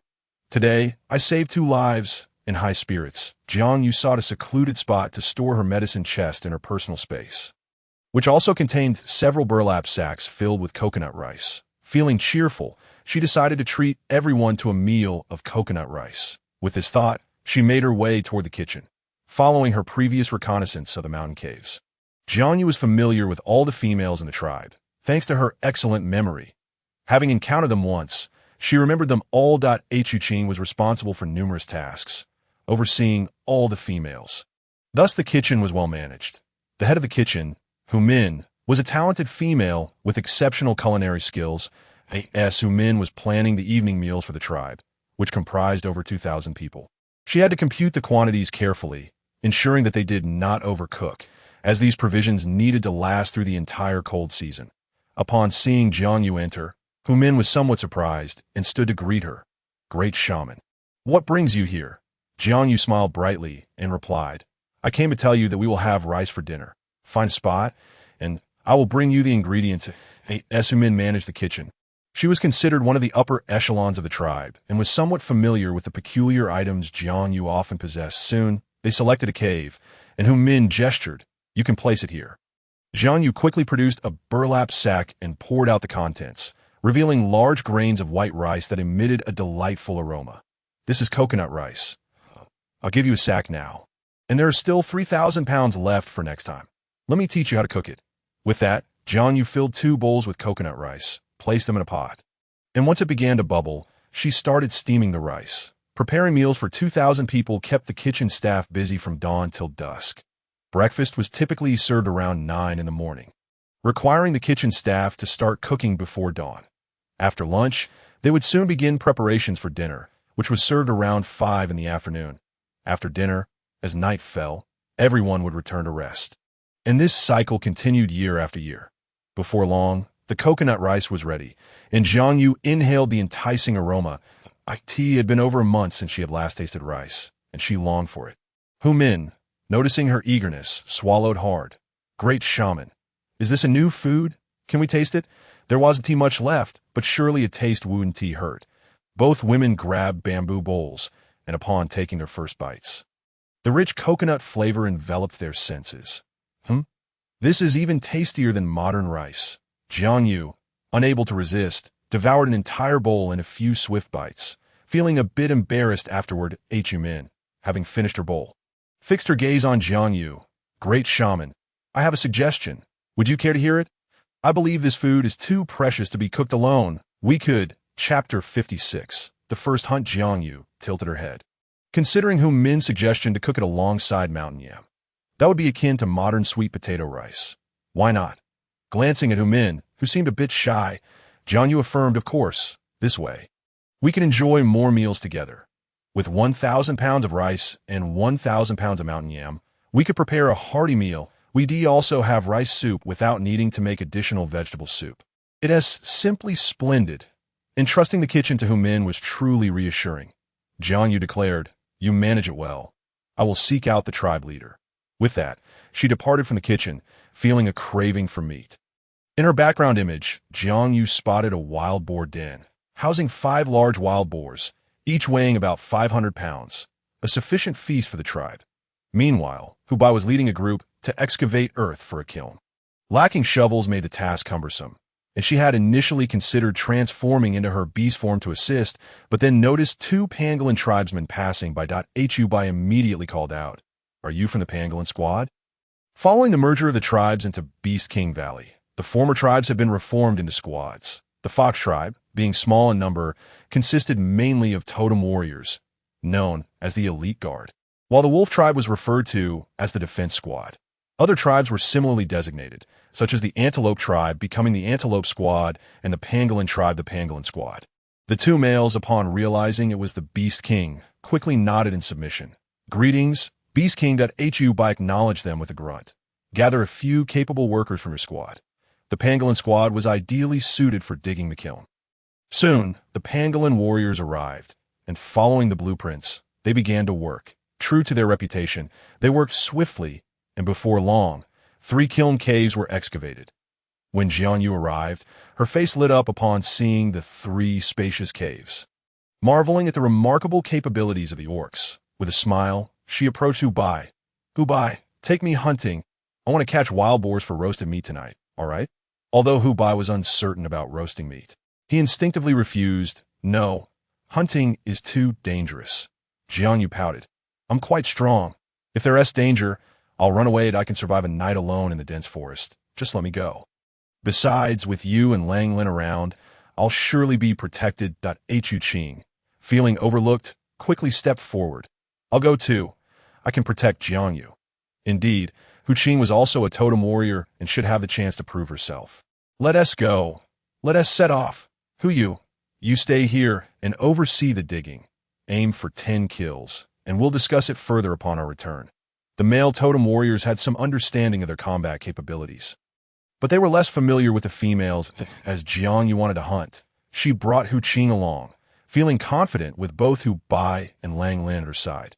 [SPEAKER 1] Today, I saved 2 lives, In high spirits, Jiang Yu sought a secluded spot to store her medicine chest in her personal space, which also contained several burlap sacks filled with coconut rice. Feeling cheerful, she decided to treat everyone to a meal of coconut rice. With this thought, she made her way toward the kitchen, following her previous reconnaissance of the mountain caves. Jiang Yu was familiar with all the females in the tribe, thanks to her excellent memory. Having encountered them once, she remembered them all. Hu Qing was responsible for numerous tasks, overseeing all the females. Thus the kitchen was well managed. The head of the kitchen, Hu Min, was a talented female with exceptional culinary skills. Hu Min was planning the evening meals for the tribe, which comprised over 2,000 people. She had to compute the quantities carefully, ensuring that they did not overcook, as these provisions needed to last through the entire cold season. Upon seeing Jiang Yu enter, Hu Min was somewhat surprised and stood to greet her. "Great shaman, what brings you here?" Jiang Yu smiled brightly and replied, "I came to tell you that we will have rice for dinner. Find a spot, and I will bring you the ingredients." Hu Min managed the kitchen. She was considered one of the upper echelons of the tribe and was somewhat familiar with the peculiar items Jiang Yu often possessed. Soon, they selected a cave, and Hu Min gestured, "You can place it here." Jiang Yu quickly produced a burlap sack and poured out the contents, revealing large grains of white rice that emitted a delightful aroma. "This is coconut rice. I'll give you a sack now. And there are still 3,000 pounds left for next time. Let me teach you how to cook it." With that, Jiang Yu filled 2 bowls with coconut rice, placed them in a pot. And once it began to bubble, she started steaming the rice. Preparing meals for 2,000 people kept the kitchen staff busy from dawn till dusk. Breakfast was typically served around 9 in the morning, requiring the kitchen staff to start cooking before dawn. After lunch, they would soon begin preparations for dinner, which was served around 5 in the afternoon. After dinner, as night fell, everyone would return to rest. And this cycle continued year after year. Before long, the coconut rice was ready, and Jiang Yu inhaled the enticing aroma. It had been over a month since she had last tasted rice, and she longed for it. Hu Min, noticing her eagerness, swallowed hard. "Great shaman, is this a new food? Can we taste it?" There wasn't much left, but surely a taste wouldn't hurt. Both women grabbed bamboo bowls, and upon taking their first bites, the rich coconut flavor enveloped their senses. This is even tastier than modern rice." Jiang Yu, unable to resist, devoured an entire bowl in a few swift bites, feeling a bit embarrassed afterward. Hu Min, having finished her bowl, fixed her gaze on Jiang Yu. "Great shaman, I have a suggestion. Would you care to hear it? I believe this food is too precious to be cooked alone. We could." Chapter 56. The First Hunt. Jiang Yu tilted her head, considering Hu Min's suggestion to cook it alongside mountain yam. That would be akin to modern sweet potato rice. Why not? Glancing at Hu Min, who seemed a bit shy, Jiang Yu affirmed, "Of course, this way we can enjoy more meals together. With 1,000 pounds of rice and 1,000 pounds of mountain yam, we could prepare a hearty meal. We also have rice soup without needing to make additional vegetable soup. It is simply splendid." Entrusting the kitchen to Hu Min was truly reassuring. Jiang Yu declared, "You manage it well. I will seek out the tribe leader." With that, she departed from the kitchen, feeling a craving for meat. In her background image, Jiang Yu spotted a wild boar den, housing 5 large wild boars, each weighing about 500 pounds, a sufficient feast for the tribe. Meanwhile, Hu Bai was leading a group to excavate earth for a kiln. Lacking shovels made the task cumbersome, and she had initially considered transforming into her beast form to assist, but then noticed 2 pangolin tribesmen passing by. Hu Bai immediately called out, "Are you from the pangolin squad?" Following the merger of the tribes into Beast King Valley, the former tribes had been reformed into squads. The Fox tribe, being small in number, consisted mainly of totem warriors, known as the Elite Guard, while the Wolf tribe was referred to as the Defense Squad. Other tribes were similarly designated, such as the Antelope tribe becoming the Antelope Squad and the Pangolin tribe the Pangolin Squad. The 2 males, upon realizing it was the Beast King, quickly nodded in submission. "Greetings, Beast King." Hu Bai acknowledged them with a grunt. "Gather a few capable workers from your squad." The Pangolin squad was ideally suited for digging the kiln. Soon, the Pangolin warriors arrived, and following the blueprints, they began to work. True to their reputation, they worked swiftly, and before long, 3 kiln caves were excavated. When Jiang Yu arrived, her face lit up upon seeing the 3 spacious caves. Marveling at the remarkable capabilities of the orcs, With a smile, she approached Hu Bai. Hu Bai, take me hunting. I want to catch wild boars for roasted meat tonight, all right? Although Hu Bai was uncertain about roasting meat, he instinctively refused. No, hunting is too dangerous. Jiang Yu pouted. I'm quite strong. If there is danger, I'll run away and I can survive a night alone in the dense forest. Just let me go. Besides, with you and Lang Lin around, I'll surely be protected. Hu Qing, feeling overlooked, quickly stepped forward. I'll go too. I can protect Jiang Yu. Indeed, Hu Qing was also a totem warrior and should have the chance to prove herself. Let us go. Let us set off. Hu Yu, you stay here and oversee the digging. Aim for 10 kills, and we'll discuss it further upon our return. The male totem warriors had some understanding of their combat capabilities, but they were less familiar with the females. As Jiang Yu wanted to hunt, she brought Hu Qing along, feeling confident with both Hu Bai and Lang Lin at her side.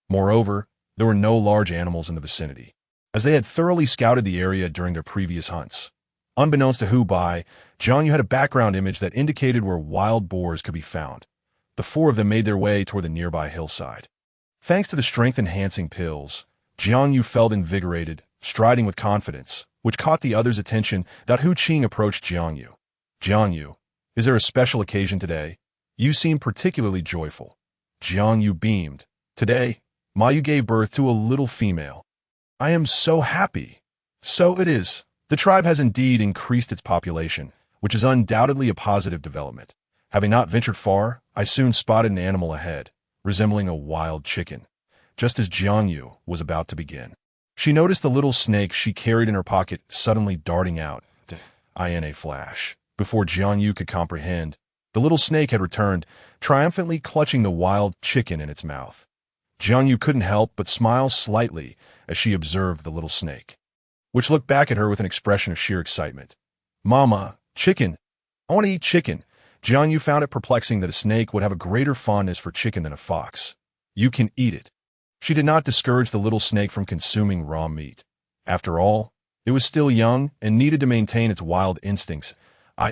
[SPEAKER 1] Moreover, there were no large animals in the vicinity, as they had thoroughly scouted the area during their previous hunts. Unbeknownst to Hu Bai, Jiang Yu had a background image that indicated where wild boars could be found. The four of them made their way toward the nearby hillside. Thanks to the strength-enhancing pills, Jiang Yu felt invigorated, striding with confidence, which caught the others' attention. Hu Qing approached Jiang Yu. Jiang Yu, is there a special occasion today? You seem particularly joyful. Jiang Yu beamed. Today, Ma Yu gave birth to a little female. I am so happy. So it is. The tribe has indeed increased its population, which is undoubtedly a positive development. Having not ventured far, I soon spotted an animal ahead, resembling a wild chicken. Just as Jiang Yu was about to begin, she noticed the little snake she carried in her pocket suddenly darting out. In a flash, before Jiang Yu could comprehend, the little snake had returned, triumphantly clutching the wild chicken in its mouth. Jiang Yu couldn't help but smile slightly as she observed the little snake, which looked back at her with an expression of sheer excitement. Mama, chicken. I want to eat chicken. Jiang Yu found it perplexing that a snake would have a greater fondness for chicken than a fox. You can eat it. She did not discourage the little snake from consuming raw meat. After all, it was still young and needed to maintain its wild instincts.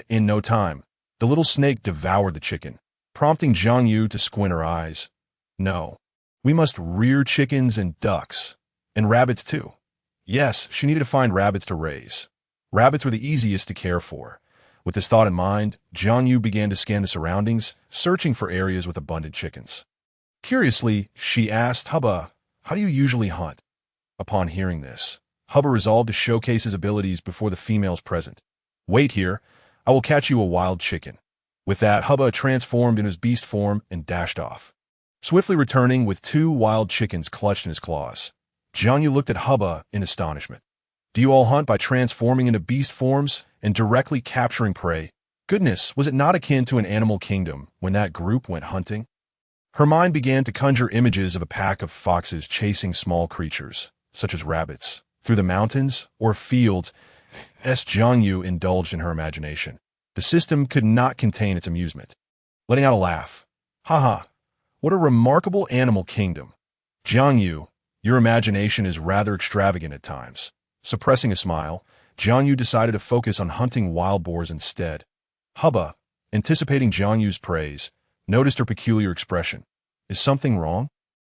[SPEAKER 1] In no time, the little snake devoured the chicken, prompting Jiang Yu to squint her eyes. No, we must rear chickens and ducks, and rabbits too. Yes, she needed to find rabbits to raise. Rabbits were the easiest to care for. With this thought in mind, Jiang Yu began to scan the surroundings, searching for areas with abundant chickens. Curiously, she asked Hubba, how do you usually hunt? Upon hearing this, Hubba resolved to showcase his abilities before the females present. Wait here, I will catch you a wild chicken. With that, Hubba transformed in his beast form and dashed off, swiftly returning with 2 wild chickens clutched in his claws. Jiang Yu looked at Hubba in astonishment. Do you all hunt by transforming into beast forms and directly capturing prey? Goodness, was it not akin to an animal kingdom when that group went hunting? Her mind began to conjure images of a pack of foxes chasing small creatures, such as rabbits, through the mountains or fields. Jiang Yu indulged in her imagination. The system could not contain its amusement, letting out a laugh. Ha! What a remarkable animal kingdom. Jiang Yu, your imagination is rather extravagant at times. Suppressing a smile, Jiang Yu decided to focus on hunting wild boars instead. Hubba, anticipating Jiang Yu's praise, noticed her peculiar expression. Is something wrong?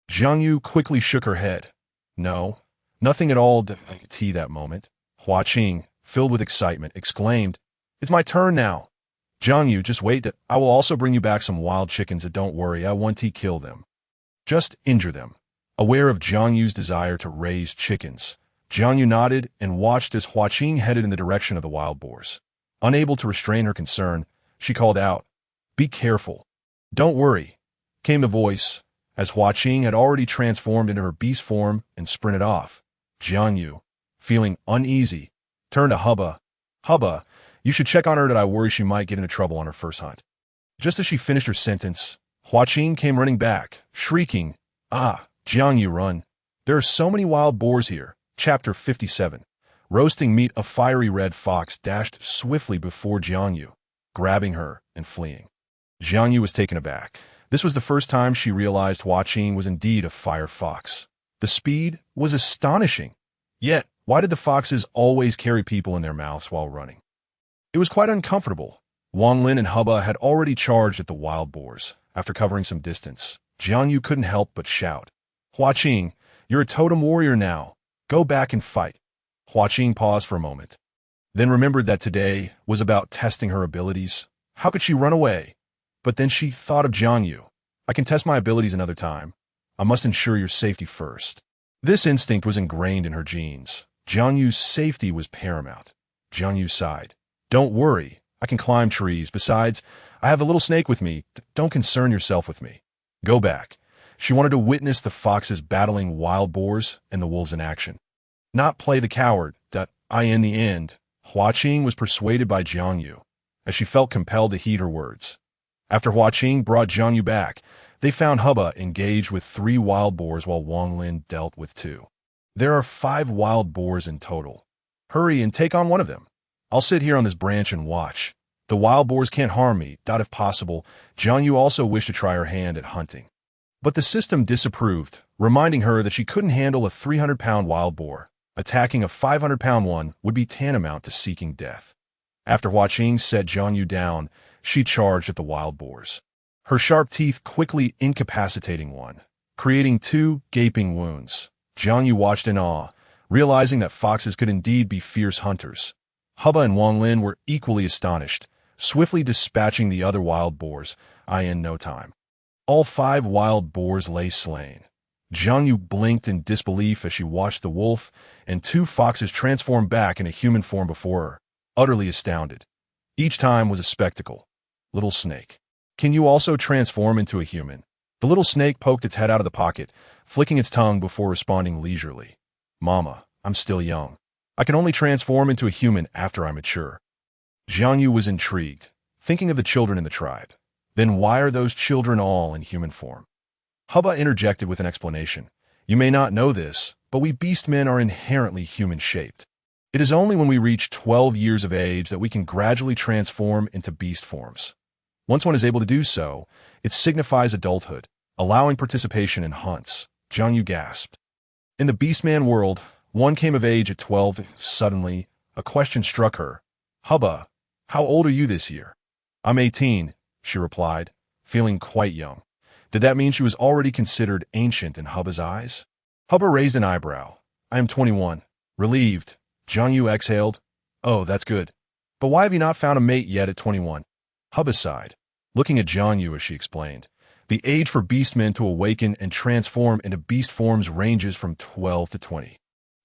[SPEAKER 1] Jiang Yu quickly shook her head. No, nothing at all. That moment, Hua Qing, filled with excitement, exclaimed, It's my turn now. Jiang Yu, just wait. I will also bring you back some wild chickens. Don't worry, I won't kill them. Just injure them. Aware of Jiang Yu's desire to raise chickens, Jiang Yu nodded and watched as Hua Qing headed in the direction of the wild boars. Unable to restrain her concern, she called out, Be careful. Don't worry, came the voice, as Hua Qing had already transformed into her beast form and sprinted off. Jiang Yu, feeling uneasy, turned to Hubba. Hubba, you should check on her. I worry she might get into trouble on her first hunt. Just as she finished her sentence, Hua Qing came running back, shrieking, Jiang Yu, run. There are so many wild boars here. Chapter 57. Roasting meat. A fiery red fox dashed swiftly before Jiang Yu, grabbing her and fleeing. Jiang Yu was taken aback. This was the first time she realized Hua Qing was indeed a fire fox. The speed was astonishing. Yet, why did the foxes always carry people in their mouths while running? It was quite uncomfortable. Wang Lin and Hubba had already charged at the wild boars. After covering some distance, Jiang Yu couldn't help but shout, Hua Qing, you're a totem warrior now. Go back and fight. Hua Qing paused for a moment, then remembered that today was about testing her abilities. How could she run away? But then she thought of Jiang Yu. I can test my abilities another time. I must ensure your safety first. This instinct was ingrained in her genes. Jiang Yu's safety was paramount. Jiang Yu sighed. Don't worry, I can climb trees. Besides, I have a little snake with me. Don't concern yourself with me. Go back. She wanted to witness the foxes battling wild boars and the wolves in action. Not play the coward. In the end, Hua Qing was persuaded by Jiang Yu, as she felt compelled to heed her words. After Hua Qing brought Jiang Yu back, they found Hubba engaged with 3 wild boars while Wang Lin dealt with 2. There are 5 wild boars in total. Hurry and take on one of them. I'll sit here on this branch and watch. The wild boars can't harm me. If possible, Jiang Yu also wished to try her hand at hunting. But the system disapproved, reminding her that she couldn't handle a 300-pound wild boar. Attacking a 500-pound one would be tantamount to seeking death. After Hua Qing set Jiang Yu down, she charged at the wild boars. Her sharp teeth quickly incapacitating one, creating 2 gaping wounds. Jiang Yu watched in awe, realizing that foxes could indeed be fierce hunters. Hubba and Wang Lin were equally astonished, swiftly dispatching the other wild boars, in no time. All 5 wild boars lay slain. Jiang Yu blinked in disbelief as she watched the wolf and 2 foxes transform back in a human form before her, utterly astounded. Each time was a spectacle. Little snake. Can you also transform into a human? The little snake poked its head out of the pocket, flicking its tongue before responding leisurely. Mama, I'm still young. I can only transform into a human after I mature. Jiang Yu was intrigued, thinking of the children in the tribe. Then why are those children all in human form? Hubba interjected with an explanation. You may not know this, but we beastmen are inherently human-shaped. It is only when we reach 12 years of age that we can gradually transform into beast forms. Once one is able to do so, it signifies adulthood, allowing participation in hunts. Jiang Yu gasped. In the beastman world, one came of age at 12. Suddenly, a question struck her. Hubba, how old are you this year? I'm 18, she replied, feeling quite young. Did that mean she was already considered ancient in Hubba's eyes? Hubba raised an eyebrow. I am 21. Relieved, Jiang Yu exhaled. Oh, that's good. But why have you not found a mate yet at 21? Hubba sighed, looking at Jiang Yu as she explained. The age for beastmen to awaken and transform into beast forms ranges from 12 to 20.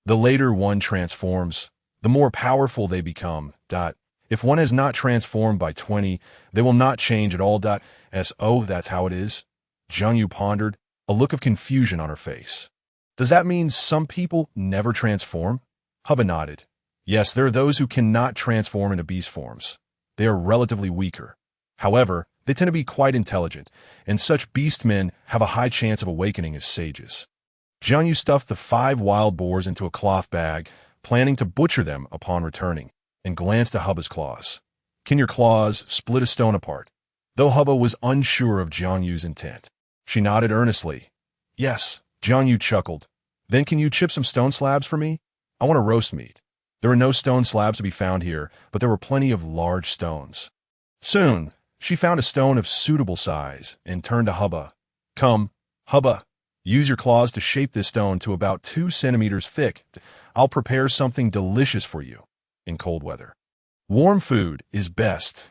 [SPEAKER 1] The later one transforms, the more powerful they become. If one has not transformed by 20, they will not change at all. Oh, that's how it is? Jiang Yu pondered, a look of confusion on her face. Does that mean some people never transform? Hubba nodded. Yes, there are those who cannot transform into beast forms. They are relatively weaker. However, they tend to be quite intelligent, and such beastmen have a high chance of awakening as sages. Jiang Yu stuffed the 5 wild boars into a cloth bag, planning to butcher them upon returning, and glanced at Hubba's claws. Can your claws split a stone apart? Though Hubba was unsure of Jiang Yu's intent, she nodded earnestly. Yes, Jiang Yu chuckled. Then can you chip some stone slabs for me? I want to roast meat. There were no stone slabs to be found here, but there were plenty of large stones. Soon, she found a stone of suitable size and turned to Hubba. Come, Hubba, use your claws to shape this stone to about 2 centimeters thick. I'll prepare something delicious for you in cold weather. Warm food is best.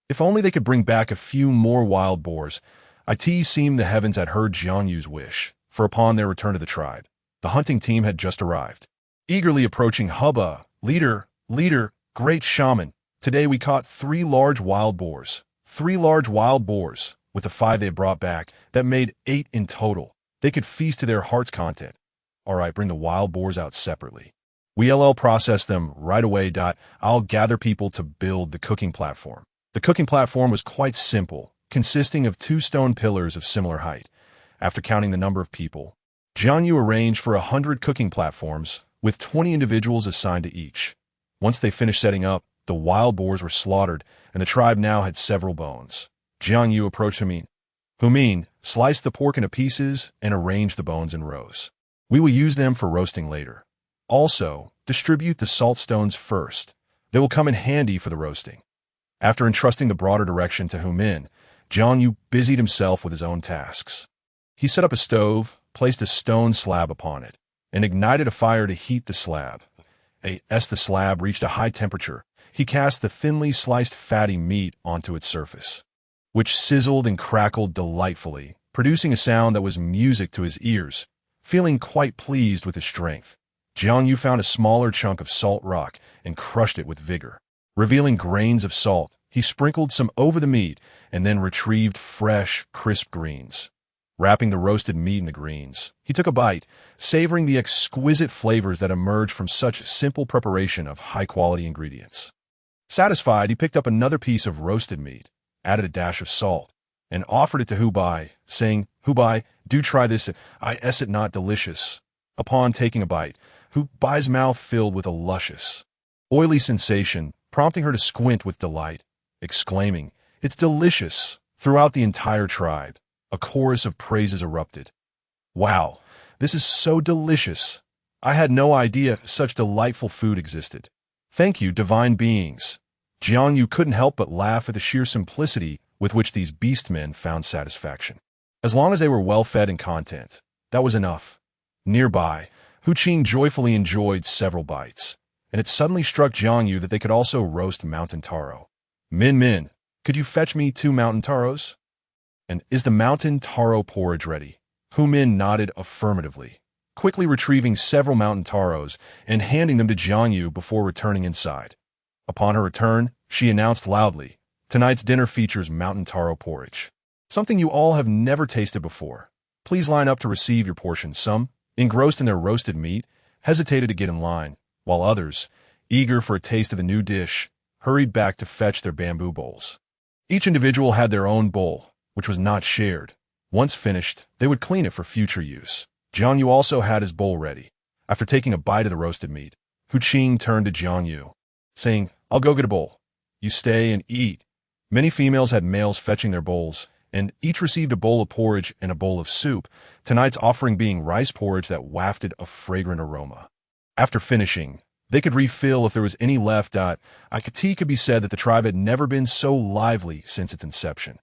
[SPEAKER 1] If only they could bring back a few more wild boars. It seemed the heavens had heard Jiang Yu's wish, for upon their return to the tribe, the hunting team had just arrived. Eagerly approaching Hubba, leader, great shaman, today we caught 3 large wild boars. 3 large wild boars, with the 5 they brought back, that made 8 in total. They could feast to their heart's content. All right, bring the wild boars out separately. We'll process them right away. I'll gather people to build the cooking platform. The cooking platform was quite simple, consisting of 2 stone pillars of similar height. After counting the number of people, Jiang Yu arranged for 100 cooking platforms, with 20 individuals assigned to each. Once they finished setting up, the wild boars were slaughtered, and the tribe now had several bones. Jiang Yu approached Humin, sliced the pork into pieces, and arranged the bones in rows. We will use them for roasting later. Also, distribute the salt stones first. They will come in handy for the roasting. After entrusting the broader direction to Humin, Jiang Yu busied himself with his own tasks. He set up a stove, placed a stone slab upon it, and ignited a fire to heat the slab. As the slab reached a high temperature, he cast the thinly sliced fatty meat onto its surface, which sizzled and crackled delightfully, producing a sound that was music to his ears. Feeling quite pleased with his strength, Jiang Yu found a smaller chunk of salt rock and crushed it with vigor. Revealing grains of salt, he sprinkled some over the meat and then retrieved fresh, crisp greens. Wrapping the roasted meat in the greens, he took a bite, savoring the exquisite flavors that emerged from such simple preparation of high-quality ingredients. Satisfied, he picked up another piece of roasted meat, added a dash of salt, and offered it to Hu Bai, saying, "Hu Bai, do try this, is it not delicious?" Upon taking a bite, Hu Bai's mouth filled with a luscious, oily sensation, prompting her to squint with delight, exclaiming, "It's delicious!" Throughout the entire tribe, a chorus of praises erupted. "Wow, this is so delicious! I had no idea such delightful food existed. Thank you, divine beings." Jiang Yu couldn't help but laugh at the sheer simplicity with which these beastmen found satisfaction. As long as they were well-fed and content, that was enough. Nearby, Hu Qing joyfully enjoyed several bites, and it suddenly struck Jiang Yu that they could also roast mountain taro. Min, could you fetch me 2 mountain taros?" "And is the mountain taro porridge ready?" Hu Min nodded affirmatively, quickly retrieving several mountain taros and handing them to Jiang Yu before returning inside. Upon her return, she announced loudly, "Tonight's dinner features mountain taro porridge. Something you all have never tasted before. Please line up to receive your portion." Some, engrossed in their roasted meat, hesitated to get in line, while others, eager for a taste of the new dish, hurried back to fetch their bamboo bowls. Each individual had their own bowl, which was not shared. Once finished, they would clean it for future use. Jiang Yu also had his bowl ready. After taking a bite of the roasted meat, Hu Qing turned to Jiang Yu, saying, "I'll go get a bowl. You stay and eat." Many females had males fetching their bowls, and each received a bowl of porridge and a bowl of soup, tonight's offering being rice porridge that wafted a fragrant aroma. After finishing, they could refill if there was any left. It could be said that the tribe had never been so lively since its inception.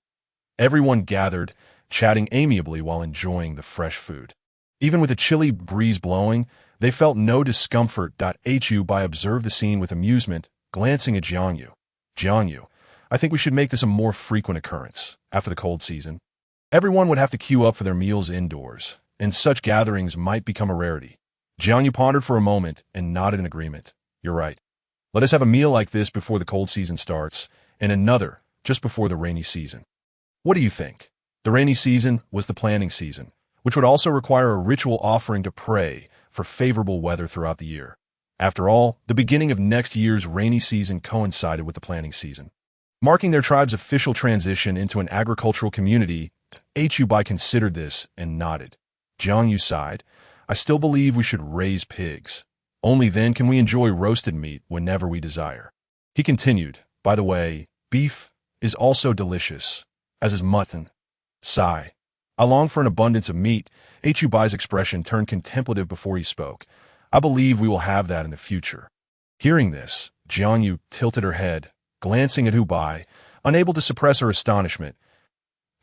[SPEAKER 1] Everyone gathered, chatting amiably while enjoying the fresh food. Even with a chilly breeze blowing, they felt no discomfort. Hu Bai observed the scene with amusement, glancing at Jiang Yu. "Jiang Yu, I think we should make this a more frequent occurrence. After the cold season, everyone would have to queue up for their meals indoors, and such gatherings might become a rarity." Jiang Yu pondered for a moment and nodded in agreement. "You're right. Let us have a meal like this before the cold season starts, and another just before the rainy season. What do you think?" The rainy season was the planting season, which would also require a ritual offering to pray for favorable weather throughout the year. After all, the beginning of next year's rainy season coincided with the planting season, marking their tribe's official transition into an agricultural community. Hu Bai considered this and nodded. Jiang Yu sighed. "I still believe we should raise pigs. Only then can we enjoy roasted meat whenever we desire." He continued, "By the way, beef is also delicious, as is mutton." Sigh. "I long for an abundance of meat." Hu Bai's expression turned contemplative before he spoke. "I believe we will have that in the future." Hearing this, Jiang Yu tilted her head, glancing at Hu Bai, unable to suppress her astonishment.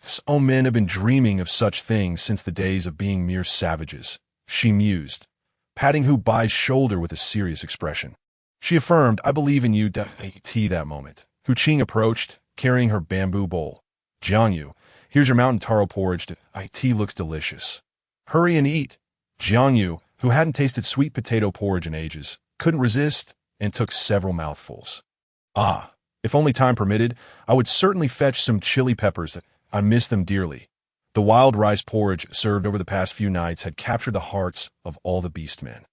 [SPEAKER 1] "So men have been dreaming of such things since the days of being mere savages," she mused, patting Hu Bai's shoulder with a serious expression. She affirmed, "I believe in you." That moment, Hu Qing approached, carrying her bamboo bowl. "Jiang Yu, here's your mountain taro porridge. It looks delicious. Hurry and eat." Jiang Yu, who hadn't tasted sweet potato porridge in ages, couldn't resist and took several mouthfuls. "Ah, if only time permitted, I would certainly fetch some chili peppers. I miss them dearly." The wild rice porridge served over the past few nights had captured the hearts of all the beastmen.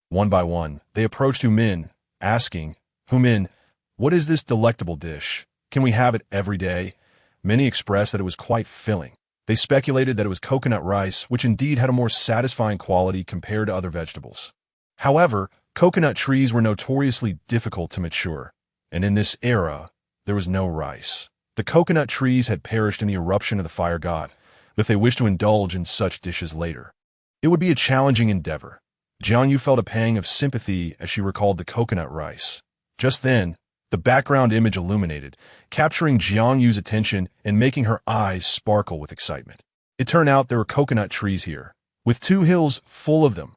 [SPEAKER 1] One by one, they approached Hu Min, asking, "Hu Min, what is this delectable dish? Can we have it every day?" Many expressed that it was quite filling. They speculated that it was coconut rice, which indeed had a more satisfying quality compared to other vegetables. However, coconut trees were notoriously difficult to mature, and in this era, there was no rice. The coconut trees had perished in the eruption of the fire god, but if they wished to indulge in such dishes later, it would be a challenging endeavor. Jiang Yu felt a pang of sympathy as she recalled the coconut rice. Just then, the background image illuminated, capturing Jiang Yu's attention and making her eyes sparkle with excitement. It turned out there were coconut trees here, with 2 hills full of them.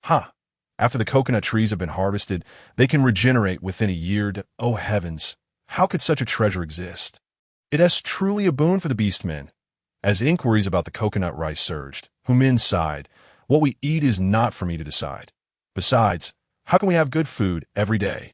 [SPEAKER 1] Ha! After the coconut trees have been harvested, they can regenerate within a year. Oh heavens, how could such a treasure exist? It is truly a boon for the beastmen. As inquiries about the coconut rice surged, Humin sighed. What we eat is not for me to decide. Besides, how can we have good food every day?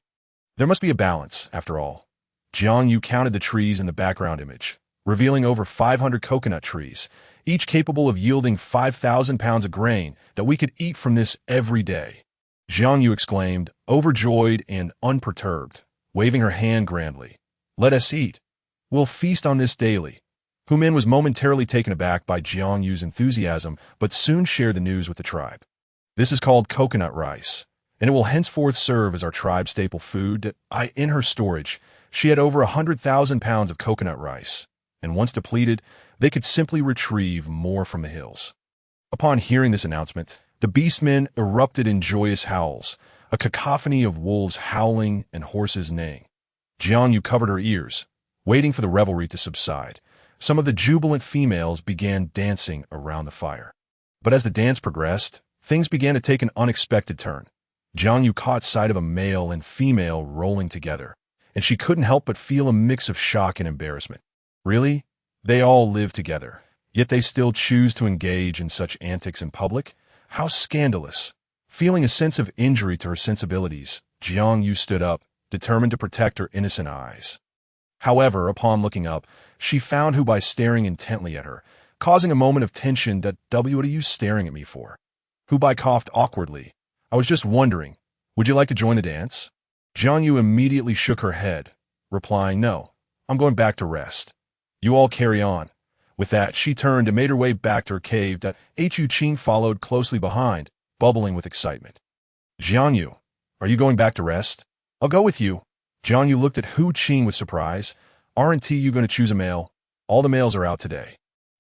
[SPEAKER 1] There must be a balance, after all. Jiang Yu counted the trees in the background image, revealing over 500 coconut trees, each capable of yielding 5,000 pounds of grain that we could eat from this every day. Jiang Yu exclaimed, overjoyed and unperturbed, waving her hand grandly. Let us eat. We'll feast on this daily. Humin was momentarily taken aback by Jiang Yu's enthusiasm, but soon shared the news with the tribe. This is called coconut rice, and it will henceforth serve as our tribe's staple food. In her storage, she had over 100,000 pounds of coconut rice, and once depleted, they could simply retrieve more from the hills. Upon hearing this announcement, the beastmen erupted in joyous howls, a cacophony of wolves howling and horses neighing. Jiang Yu covered her ears, waiting for the revelry to subside. Some of the jubilant females began dancing around the fire. But as the dance progressed, things began to take an unexpected turn. Jiang Yu caught sight of a male and female rolling together, and she couldn't help but feel a mix of shock and embarrassment. Really? They all live together, yet they still choose to engage in such antics in public? How scandalous! Feeling a sense of injury to her sensibilities, Jiang Yu stood up, determined to protect her innocent eyes. However, upon looking up, she found Hu by staring intently at her, causing a moment of tension. What are you staring at me for? Hu Bai coughed awkwardly. I was just wondering, would you like to join the dance? Jiang Yu immediately shook her head, replying, no, I'm going back to rest. You all carry on. With that, she turned and made her way back to her cave. Hu Qing followed closely behind, bubbling with excitement. Jiang Yu, are you going back to rest? I'll go with you. Jiang Yu looked at Hu Qing with surprise. Aren't you going to choose a male? All the males are out today.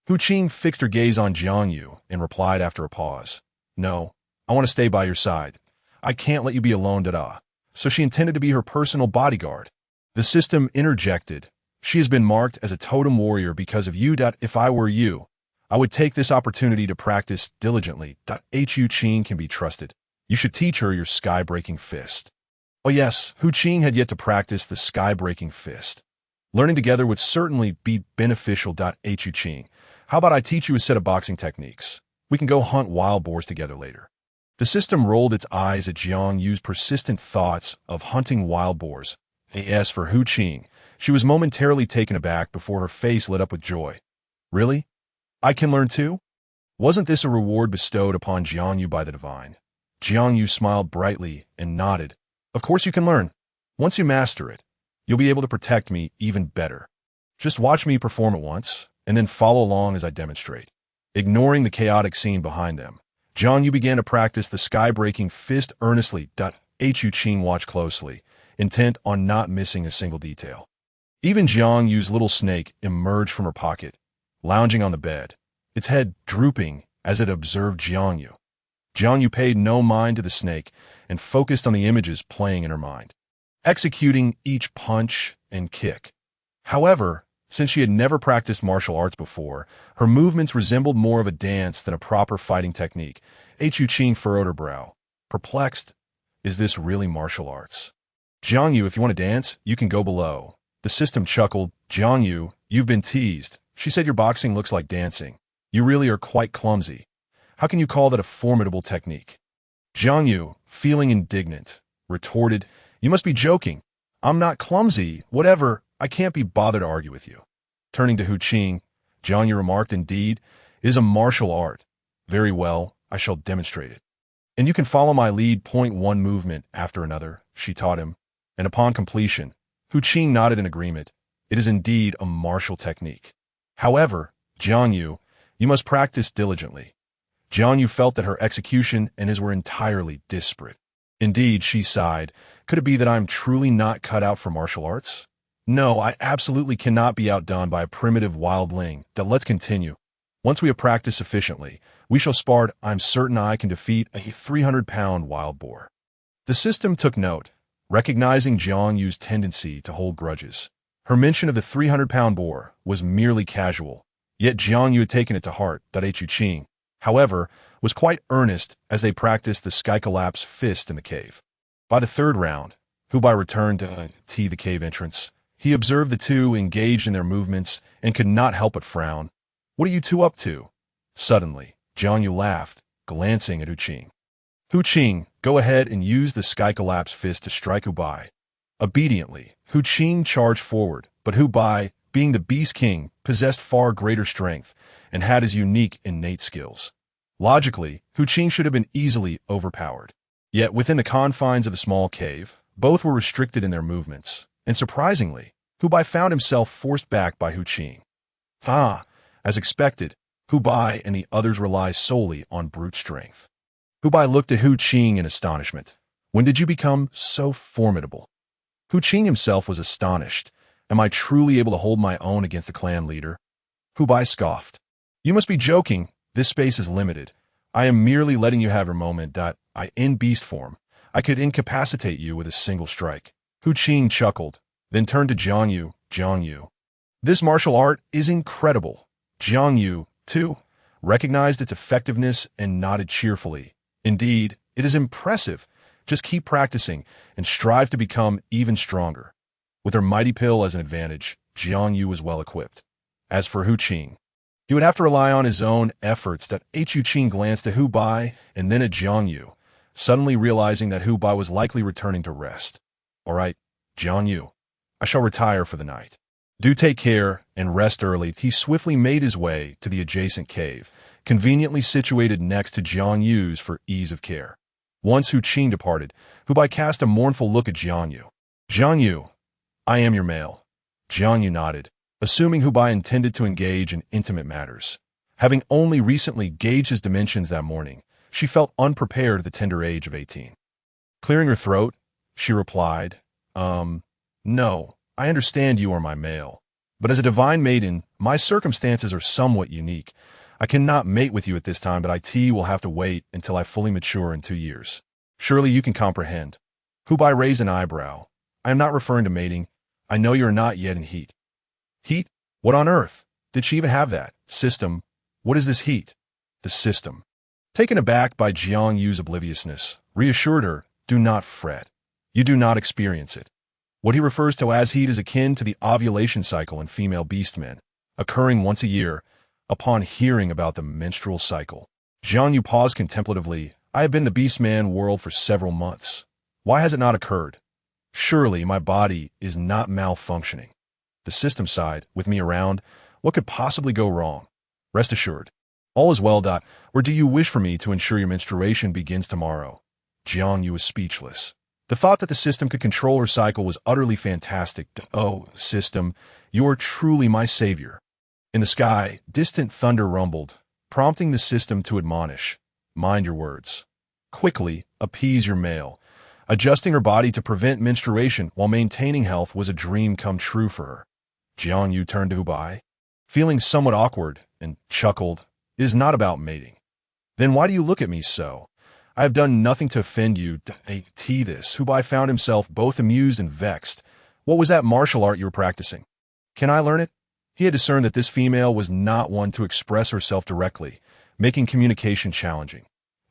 [SPEAKER 1] Hu Qing fixed her gaze on Jiang Yu and replied after a pause. No, I want to stay by your side. I can't let you be alone, da-da. So she intended to be her personal bodyguard. The system interjected. She has been marked as a totem warrior because of you. If I were you, I would take this opportunity to practice diligently. Hu Qing can be trusted. You should teach her your sky-breaking fist. Oh yes, Hu Qing had yet to practice the sky-breaking fist. Learning together would certainly be beneficial. Hu Qing, how about I teach you a set of boxing techniques? We can go hunt wild boars together later. The system rolled its eyes at Jiang Yu's persistent thoughts of hunting wild boars. As for Hu Qing, she was momentarily taken aback before her face lit up with joy. Really? I can learn too? Wasn't this a reward bestowed upon Jiang Yu by the divine? Jiang Yu smiled brightly and nodded. Of course you can learn. Once you master it, you'll be able to protect me even better. Just watch me perform it once, and then follow along as I demonstrate. Ignoring the chaotic scene behind them, Jiang Yu began to practice the sky-breaking fist earnestly. Hu Qing watched closely, intent on not missing a single detail. Even Jiang Yu's little snake emerged from her pocket, lounging on the bed, its head drooping as it observed Jiang Yu. Jiang Yu paid no mind to the snake and focused on the images playing in her mind, executing each punch and kick. However, since she had never practiced martial arts before, her movements resembled more of a dance than a proper fighting technique. Hu Qing furrowed her brow. Perplexed, is this really martial arts? Jiang Yu, if you want to dance, you can go below. The system chuckled. Jiang Yu, you've been teased. She said your boxing looks like dancing. You really are quite clumsy. How can you call that a formidable technique? Jiang Yu, feeling indignant, retorted, you must be joking. I'm not clumsy. Whatever, I can't be bothered to argue with you. Turning to Hu Qing, Jiang Yu remarked, indeed, it is a martial art. Very well, I shall demonstrate it. And you can follow my lead. Point one movement after another, she taught him, and upon completion, Hu Qing nodded in agreement. It is indeed a martial technique. However, Jiang Yu, you must practice diligently. Jiang Yu felt that her execution and his were entirely disparate. Indeed, she sighed. Could it be that I'm truly not cut out for martial arts? No, I absolutely cannot be outdone by a primitive wildling. Let's continue. Once we have practiced sufficiently, we shall spar. I'm certain I can defeat a 300-pound wild boar. The system took note, recognizing Jiang Yu's tendency to hold grudges. Her mention of the 300-pound boar was merely casual, yet Jiang Yu had taken it to heart. Hu Qing, however, was quite earnest as they practiced the sky collapse fist in the cave. By the third round, Hubei returned to the cave entrance. He observed the two engaged in their movements and could not help but frown. "What are you two up to?" Suddenly, Jiang Yu laughed, glancing at Hu Qing. "Hu Qing, go ahead and use the sky collapse fist to strike Hubei." Obediently, Hu Qing charged forward, but Hubei, being the Beast King, possessed far greater strength and had his unique innate skills. Logically, Hu Qing should have been easily overpowered. Yet within the confines of the small cave, both were restricted in their movements, and surprisingly, Hubei found himself forced back by Hu Qing. As expected, Hubei and the others rely solely on brute strength. Hubei looked at Hu Qing in astonishment. "When did you become so formidable?" Hu Qing himself was astonished. "Am I truly able to hold my own against the clan leader?" Hubei scoffed. "You must be joking. This space is limited. I am merely letting you have your moment. In beast form, I could incapacitate you with a single strike." Hu Qing chuckled, then turned to Jiang Yu. "Jiang Yu, this martial art is incredible." Jiang Yu, too, recognized its effectiveness and nodded cheerfully. "Indeed, it is impressive. Just keep practicing and strive to become even stronger." With her mighty pill as an advantage, Jiang Yu was well equipped. As for Hu Qing, he would have to rely on his own efforts. Hu Qing glanced at Hubei and then at Jiang Yu, suddenly realizing that Hubei was likely returning to rest. "All right, Jiang Yu, I shall retire for the night. Do take care and rest early." He swiftly made his way to the adjacent cave, conveniently situated next to Jiang Yu's for ease of care. Once Hu Qing departed, Hubei cast a mournful look at Jiang Yu. "Jiang Yu, I am your male." Jiang Yu nodded, assuming Hubei intended to engage in intimate matters. Having only recently gauged his dimensions that morning, she felt unprepared at the tender age of 18. Clearing her throat, she replied, "No, I understand you are my male, but as a divine maiden, my circumstances are somewhat unique. I cannot mate with you at this time, but IT will have to wait until I fully mature in 2 years. Surely you can comprehend." Hubei raised an eyebrow. "I am not referring to mating. I know you are not yet in heat." "Heat? What on earth? Did she even have that? System? What is this heat?" "The system." Taken aback by Jiang Yu's obliviousness, reassured her, "Do not fret. You do not experience it. What he refers to as heat is akin to the ovulation cycle in female beastmen, occurring once a year." Upon hearing about the menstrual cycle, Jiang Yu paused contemplatively. "I have been in the beastman world for several months. Why has it not occurred? Surely my body is not malfunctioning. The system side, with me around, what could possibly go wrong? Rest assured, all is well. Or do you wish for me to ensure your menstruation begins tomorrow?" Jiang Yu was speechless. The thought that the system could control her cycle was utterly fantastic. "Oh, system, you are truly my savior." In the sky, distant thunder rumbled, prompting the system to admonish, "Mind your words. Quickly appease your male." Adjusting her body to prevent menstruation while maintaining health was a dream come true for her. Jiang Yu turned to Hubei, feeling somewhat awkward, and chuckled, "It is not about mating." "Then why do you look at me so? I have done nothing to offend you." This, Hubei found himself both amused and vexed. "What was that martial art you were practicing? Can I learn it?" He had discerned that this female was not one to express herself directly, making communication challenging.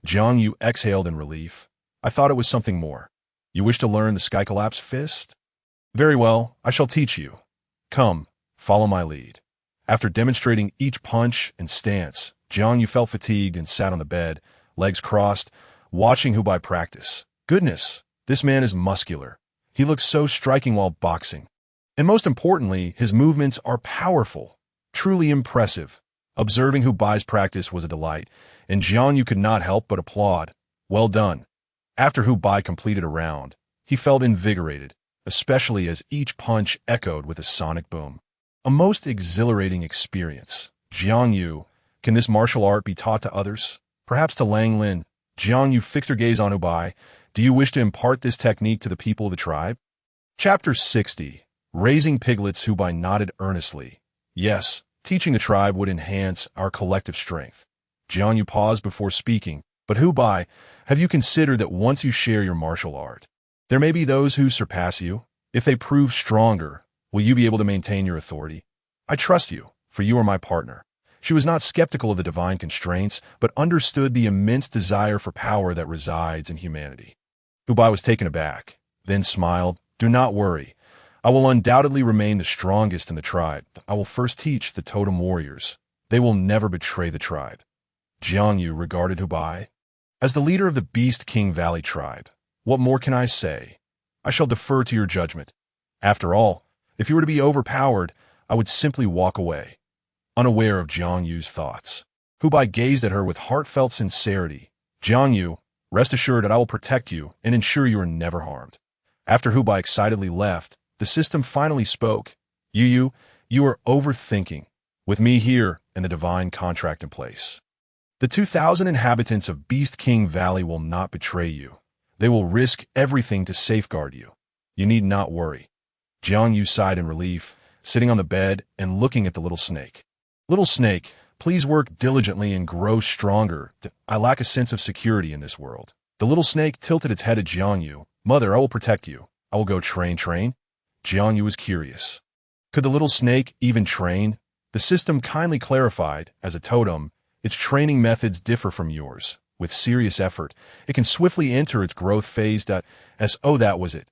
[SPEAKER 1] Jiang Yu exhaled in relief. "I thought it was something more. You wish to learn the sky collapse fist? Very well, I shall teach you. Come, follow my lead." After demonstrating each punch and stance, Jiang Yu felt fatigued and sat on the bed, legs crossed, watching Hubei practice. Goodness, this man is muscular. He looks so striking while boxing. And most importantly, his movements are powerful, truly impressive. Observing Hubei's practice was a delight, and Jiang Yu could not help but applaud. "Well done." After Hubei completed a round, he felt invigorated, especially as each punch echoed with a sonic boom. A most exhilarating experience. "Jiang Yu, can this martial art be taught to others? Perhaps to Lang Lin?" Jiang Yu fixed her gaze on Hubei. "Do you wish to impart this technique to the people of the tribe?" Chapter 60. Raising piglets. Hubei nodded earnestly. "Yes, teaching the tribe would enhance our collective strength." Jiang Yu paused before speaking. "But Hubei, have you considered that once you share your martial art, there may be those who surpass you? If they prove stronger, will you be able to maintain your authority? I trust you, for you are my partner." She was not skeptical of the divine constraints, but understood the immense desire for power that resides in humanity. Hu Bai was taken aback, then smiled. "Do not worry. I will undoubtedly remain the strongest in the tribe. I will first teach the Totem warriors. They will never betray the tribe." Jiang Yu regarded Hu Bai. "As the leader of the Beast King Valley tribe, what more can I say? I shall defer to your judgment. After all, if you were to be overpowered, I would simply walk away." Unaware of Jiang Yu's thoughts, Hu Bai gazed at her with heartfelt sincerity. "Jiang Yu, rest assured that I will protect you and ensure you are never harmed." After Hu Bai excitedly left, the system finally spoke. "Yu, you are overthinking. With me here and the divine contract in place, the 2,000 inhabitants of Beast King Valley will not betray you. They will risk everything to safeguard you. You need not worry." Jiang Yu sighed in relief, sitting on the bed and looking at the little snake. "Little snake, please work diligently and grow stronger. I lack a sense of security in this world." The little snake tilted its head at Jiang Yu. "Mother, I will protect you. I will go train. Jiang Yu was curious. Could the little snake even train? The system kindly clarified, as a totem, its training methods differ from yours. With serious effort, it can swiftly enter its growth phase. Oh, that was it.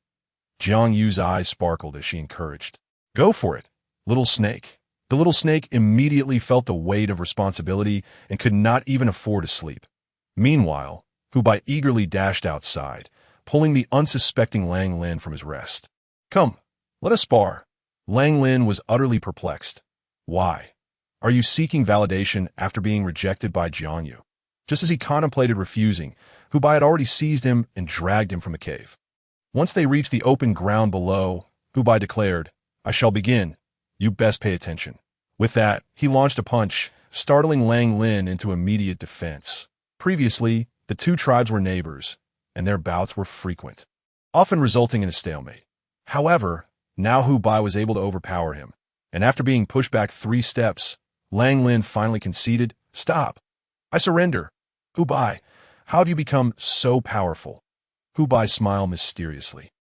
[SPEAKER 1] Jiang Yu's eyes sparkled as she encouraged. "Go for it, little snake." The little snake immediately felt the weight of responsibility and could not even afford to sleep. Meanwhile, Hu Bai eagerly dashed outside, pulling the unsuspecting Lang Lin from his rest. "Come, let us spar." Lang Lin was utterly perplexed. "Why? Are you seeking validation after being rejected by Jiang Yu?" Just as he contemplated refusing, Hu Bai had already seized him and dragged him from the cave. Once they reached the open ground below, Hu Bai declared, "I shall begin. You best pay attention." With that, he launched a punch, startling Lang Lin into immediate defense. Previously, the two tribes were neighbors, and their bouts were frequent, often resulting in a stalemate. However, now Hu Bai was able to overpower him, and after being pushed back 3 steps, Lang Lin finally conceded. "Stop. I surrender." "Hu Bai, how have you become so powerful?" Hu Bai smiled mysteriously.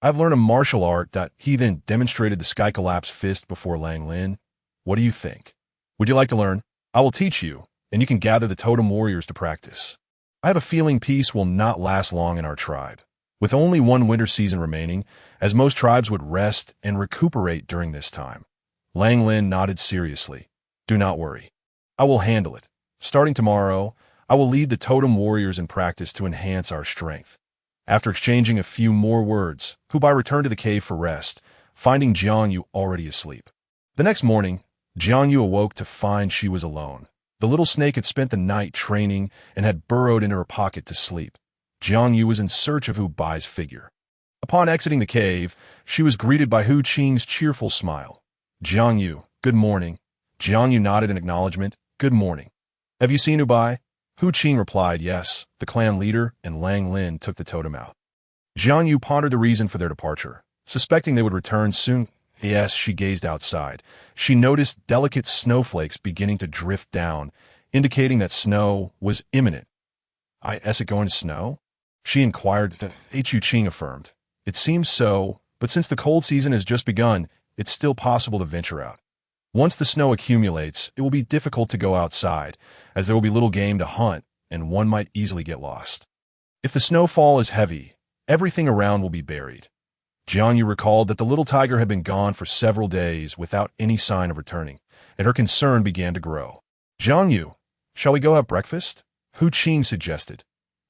[SPEAKER 1] "I've learned a martial art." He then demonstrated the sky collapse fist before Lang Lin. "What do you think? Would you like to learn? I will teach you, and you can gather the Totem warriors to practice. I have a feeling peace will not last long in our tribe, with only one winter season remaining, as most tribes would rest and recuperate during this time." Lang Lin nodded seriously. "Do not worry. I will handle it. Starting tomorrow, I will lead the Totem warriors in practice to enhance our strength." After exchanging a few more words, Hu Bai returned to the cave for rest, finding Jiang Yu already asleep. The next morning, Jiang Yu awoke to find she was alone. The little snake had spent the night training and had burrowed into her pocket to sleep. Jiang Yu was in search of Hu Bai's figure. Upon exiting the cave, she was greeted by Hu Qing's cheerful smile. "Jiang Yu, good morning." Jiang Yu nodded in acknowledgement. "Good morning. Have you seen Hu Bai?" Hu Qing replied, "Yes." The clan leader and Lang Lin took the totem out. Jiang Yu pondered the reason for their departure, suspecting they would return soon. Yes, she gazed outside. She noticed delicate snowflakes beginning to drift down, indicating that snow was imminent. "Is it going to snow?" she inquired. Hu Qing affirmed. "It seems so, but since the cold season has just begun, it's still possible to venture out. Once the snow accumulates, it will be difficult to go outside, as there will be little game to hunt, and one might easily get lost. If the snowfall is heavy, everything around will be buried." Jiang Yu recalled that the little tiger had been gone for several days without any sign of returning, and her concern began to grow. "Jiang Yu, shall we go have breakfast?" Hu Qing suggested.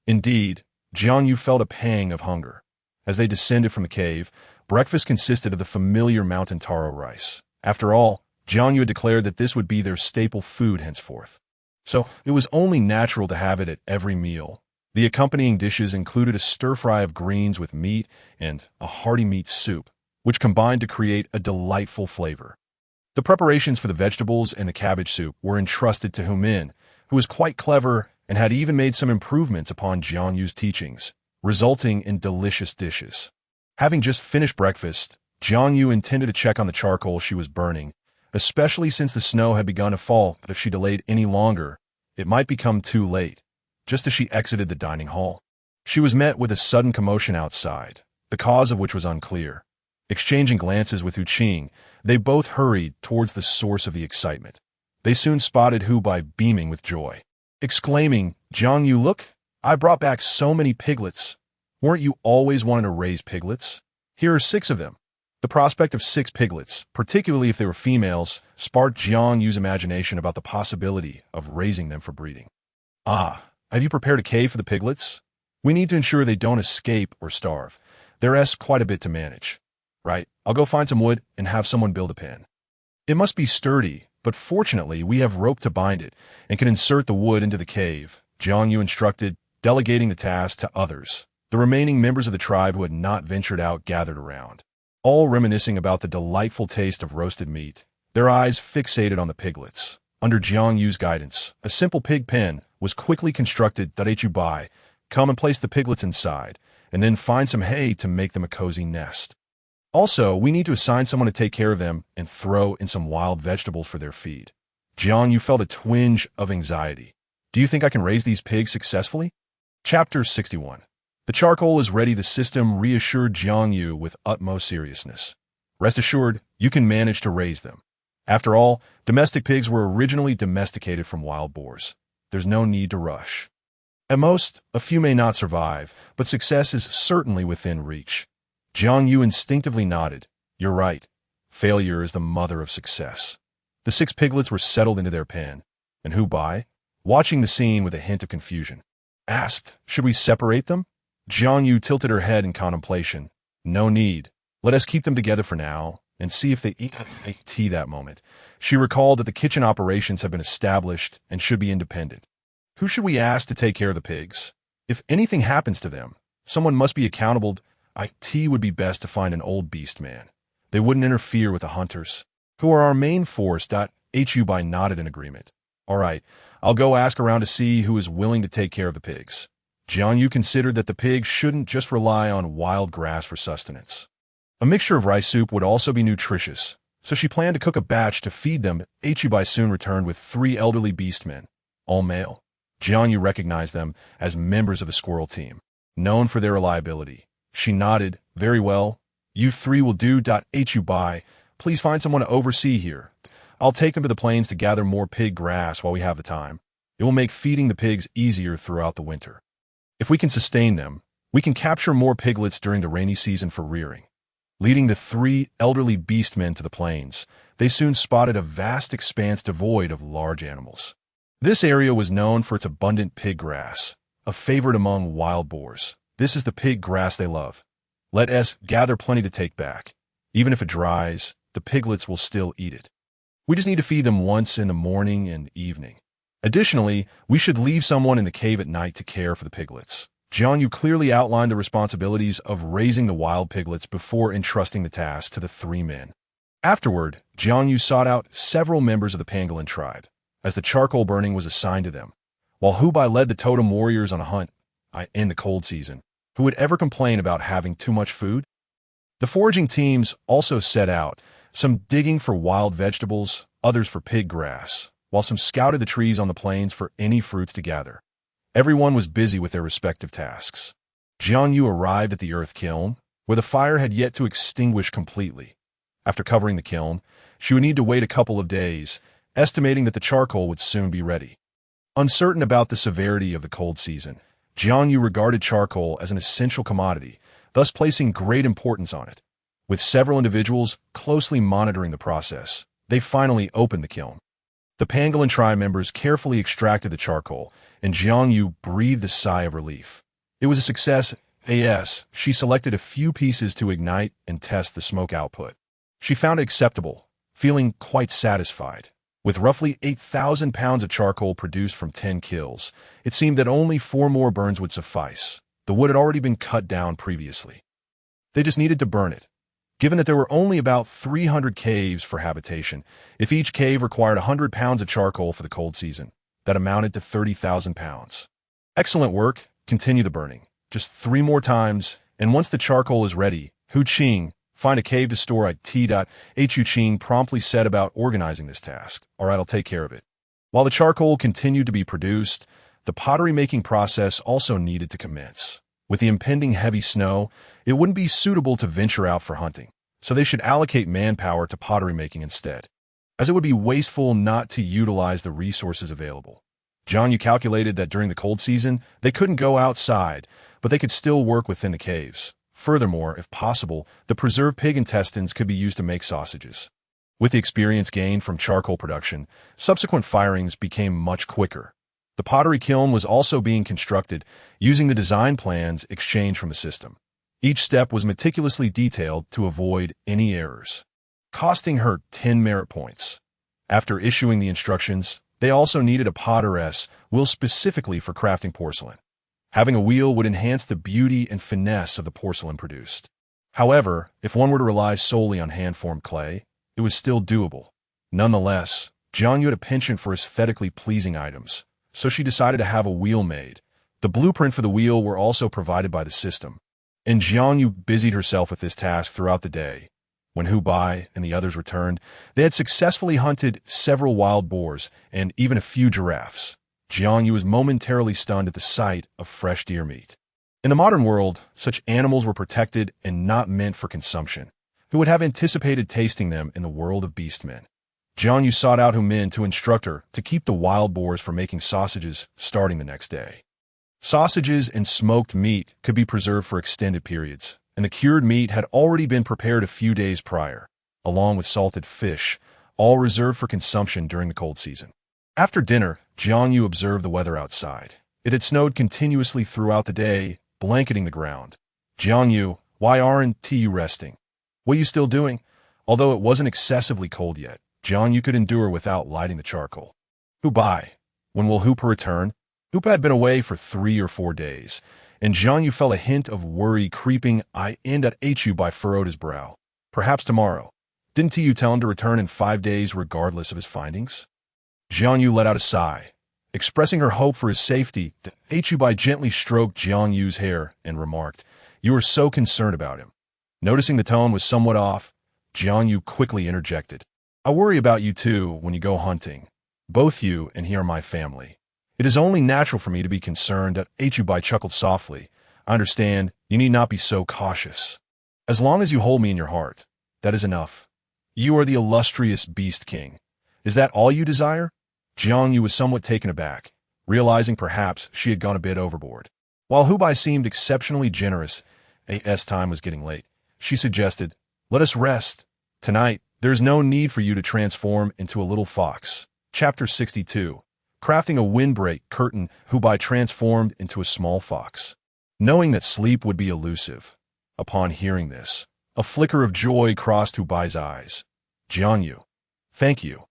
[SPEAKER 1] Indeed, Jiang Yu felt a pang of hunger. As they descended from the cave, breakfast consisted of the familiar mountain taro rice. After all, Jiang Yu had declared that this would be their staple food henceforth. So it was only natural to have it at every meal. The accompanying dishes included a stir-fry of greens with meat and a hearty meat soup, which combined to create a delightful flavor. The preparations for the vegetables and the cabbage soup were entrusted to Hu Min, who was quite clever and had even made some improvements upon Jiang Yu's teachings, resulting in delicious dishes. Having just finished breakfast, Jiang Yu intended to check on the charcoal she was burning, especially since the snow had begun to fall, but if she delayed any longer, it might become too late. Just as she exited the dining hall, she was met with a sudden commotion outside, the cause of which was unclear. Exchanging glances with Hu Qing, they both hurried towards the source of the excitement. They soon spotted Hu Bai beaming with joy, exclaiming, "Jiang Yu, look! I brought back so many piglets. Weren't you always wanting to raise piglets? Here are 6 of them." The prospect of 6 piglets, particularly if they were females, sparked Jiang Yu's imagination about the possibility of raising them for breeding. "Ah, have you prepared a cave for the piglets? We need to ensure they don't escape or starve. There's quite a bit to manage." "Right, I'll go find some wood and have someone build a pen. It must be sturdy, but fortunately we have rope to bind it and can insert the wood into the cave," Jiang Yu instructed, delegating the task to others. The remaining members of the tribe who had not ventured out gathered around, all reminiscing about the delightful taste of roasted meat, their eyes fixated on the piglets. Under Jiang Yu's guidance, a simple pig pen was quickly constructed. "Hu Bai, come and place the piglets inside, and then find some hay to make them a cozy nest. Also, we need to assign someone to take care of them and throw in some wild vegetables for their feed." Jiang Yu felt a twinge of anxiety. "Do you think I can raise these pigs successfully?" Chapter 61. The charcoal is ready. The system reassured Jiang Yu with utmost seriousness. "Rest assured, you can manage to raise them. After all, domestic pigs were originally domesticated from wild boars. There's no need to rush. At most, a few may not survive, but success is certainly within reach." Jiang Yu instinctively nodded. "You're right. Failure is the mother of success." The 6 piglets were settled into their pen, and Hu Bai, watching the scene with a hint of confusion, asked, "Should we separate them?" Jiang Yu tilted her head in contemplation. "No need. Let us keep them together for now, and see if they eat tea." That moment, she recalled that the kitchen operations had been established and should be independent. Who should we ask to take care of the pigs? If anything happens to them, someone must be accountable. It would be best to find an old beast man. They wouldn't interfere with the hunters, who are our main force. Hu Bai nodded in agreement. "All right, I'll go ask around to see who is willing to take care of the pigs." Jiang Yu considered that the pigs shouldn't just rely on wild grass for sustenance. A mixture of rice soup would also be nutritious, so she planned to cook a batch to feed them. Hu Bai soon returned with 3 elderly beastmen, all male. Jiang Yu recognized them as members of the squirrel team, known for their reliability. She nodded. "Very well. You 3 will do. Hu Bai, please find someone to oversee here. I'll take them to the plains to gather more pig grass while we have the time. It will make feeding the pigs easier throughout the winter. If we can sustain them, we can capture more piglets during the rainy season for rearing." Leading the 3 elderly beastmen to the plains, they soon spotted a vast expanse devoid of large animals. This area was known for its abundant pig grass, a favorite among wild boars. "This is the pig grass they love. Let us gather plenty to take back. Even if it dries, the piglets will still eat it. We just need to feed them once in the morning and evening. Additionally, we should leave someone in the cave at night to care for the piglets." Jiang Yu clearly outlined the responsibilities of raising the wild piglets before entrusting the task to the 3 men. Afterward, Jiang Yu sought out several members of the pangolin tribe, as the charcoal burning was assigned to them, while Hu Bai led the totem warriors on a hunt in the cold season. Who would ever complain about having too much food? The foraging teams also set out, some digging for wild vegetables, others for pig grass, while some scouted the trees on the plains for any fruits to gather. Everyone was busy with their respective tasks. Jiang Yu arrived at the earth kiln, where the fire had yet to extinguish completely. After covering the kiln, she would need to wait a couple of days, estimating that the charcoal would soon be ready. Uncertain about the severity of the cold season, Jiang Yu regarded charcoal as an essential commodity, thus placing great importance on it. With several individuals closely monitoring the process, they finally opened the kiln. The pangolin tribe members carefully extracted the charcoal, and Jiang Yu breathed a sigh of relief. It was a success. She selected a few pieces to ignite and test the smoke output. She found it acceptable, feeling quite satisfied. With roughly 8,000 pounds of charcoal produced from 10 kills, it seemed that only 4 more burns would suffice. The wood had already been cut down previously. They just needed to burn it. Given that there were only about 300 caves for habitation, if each cave required 100 pounds of charcoal for the cold season, that amounted to 30,000 pounds. Excellent work. Continue the burning. Just 3 more times, and once the charcoal is ready, Hu Qing, find a cave to store it. Hu Qing promptly set about organizing this task. "All right, I'll take care of it." While the charcoal continued to be produced, the pottery-making process also needed to commence. With the impending heavy snow, it wouldn't be suitable to venture out for hunting, so they should allocate manpower to pottery making instead. as it would be wasteful not to utilize the resources available. Jiang Yu calculated that during the cold season, they couldn't go outside, but they could still work within the caves. Furthermore, if possible, the preserved pig intestines could be used to make sausages. With the experience gained from charcoal production, subsequent firings became much quicker. The pottery kiln was also being constructed using the design plans exchanged from the system. Each step was meticulously detailed to avoid any errors, costing her 10 merit points. After issuing the instructions, they also needed a potter's wheel specifically for crafting porcelain. Having a wheel would enhance the beauty and finesse of the porcelain produced. However, if one were to rely solely on hand-formed clay, it was still doable. Nonetheless, Jiang Yu had a penchant for aesthetically pleasing items, so she decided to have a wheel made. The blueprint for the wheel were also provided by the system, and Jiang Yu busied herself with this task throughout the day. When Hu Bai and the others returned, they had successfully hunted several wild boars and even a few giraffes. Jiang Yu was momentarily stunned at the sight of fresh deer meat. In the modern world, such animals were protected and not meant for consumption. Who would have anticipated tasting them in the world of beastmen? Jiang Yu sought out Hu Min to instruct her to keep the wild boars for making sausages starting the next day. Sausages and smoked meat could be preserved for extended periods, and the cured meat had already been prepared a few days prior, along with salted fish, all reserved for consumption during the cold season. After dinner, Jiang Yu observed the weather outside. It had snowed continuously throughout the day, blanketing the ground. Jiang Yu, why aren't you resting? What are you still doing? Although it wasn't excessively cold yet, Jiang Yu could endure without lighting the charcoal. Hu Bai, when will Hoopa return? Hoopa had been away for 3 or 4 days, and Jiang Yu felt a hint of worry creeping in at Hu Bai furrowed his brow. Perhaps tomorrow. Didn't you tell him to return in 5 days regardless of his findings? Jiang Yu let out a sigh. Expressing her hope for his safety, Hu Bai gently stroked Jiang Yu's hair and remarked, "You are so concerned about him." Noticing the tone was somewhat off, Jiang Yu quickly interjected, "I worry about you too when you go hunting. Both you and he are my family. It is only natural for me to be concerned." Hu Bai chuckled softly. "I understand. You need not be so cautious. As long as you hold me in your heart, that is enough. You are the illustrious Beast King. Is that all you desire?" Jiang Yu was somewhat taken aback, realizing perhaps she had gone a bit overboard. While Hu Bai seemed exceptionally generous, as time was getting late, she suggested, "Let us rest. Tonight, there is no need for you to transform into a little fox." Chapter 62. Crafting a windbreak curtain, Hu Bai transformed into a small fox, knowing that sleep would be elusive. Upon hearing this, a flicker of joy crossed Hu Bai's eyes. "Jiang Yu, thank you."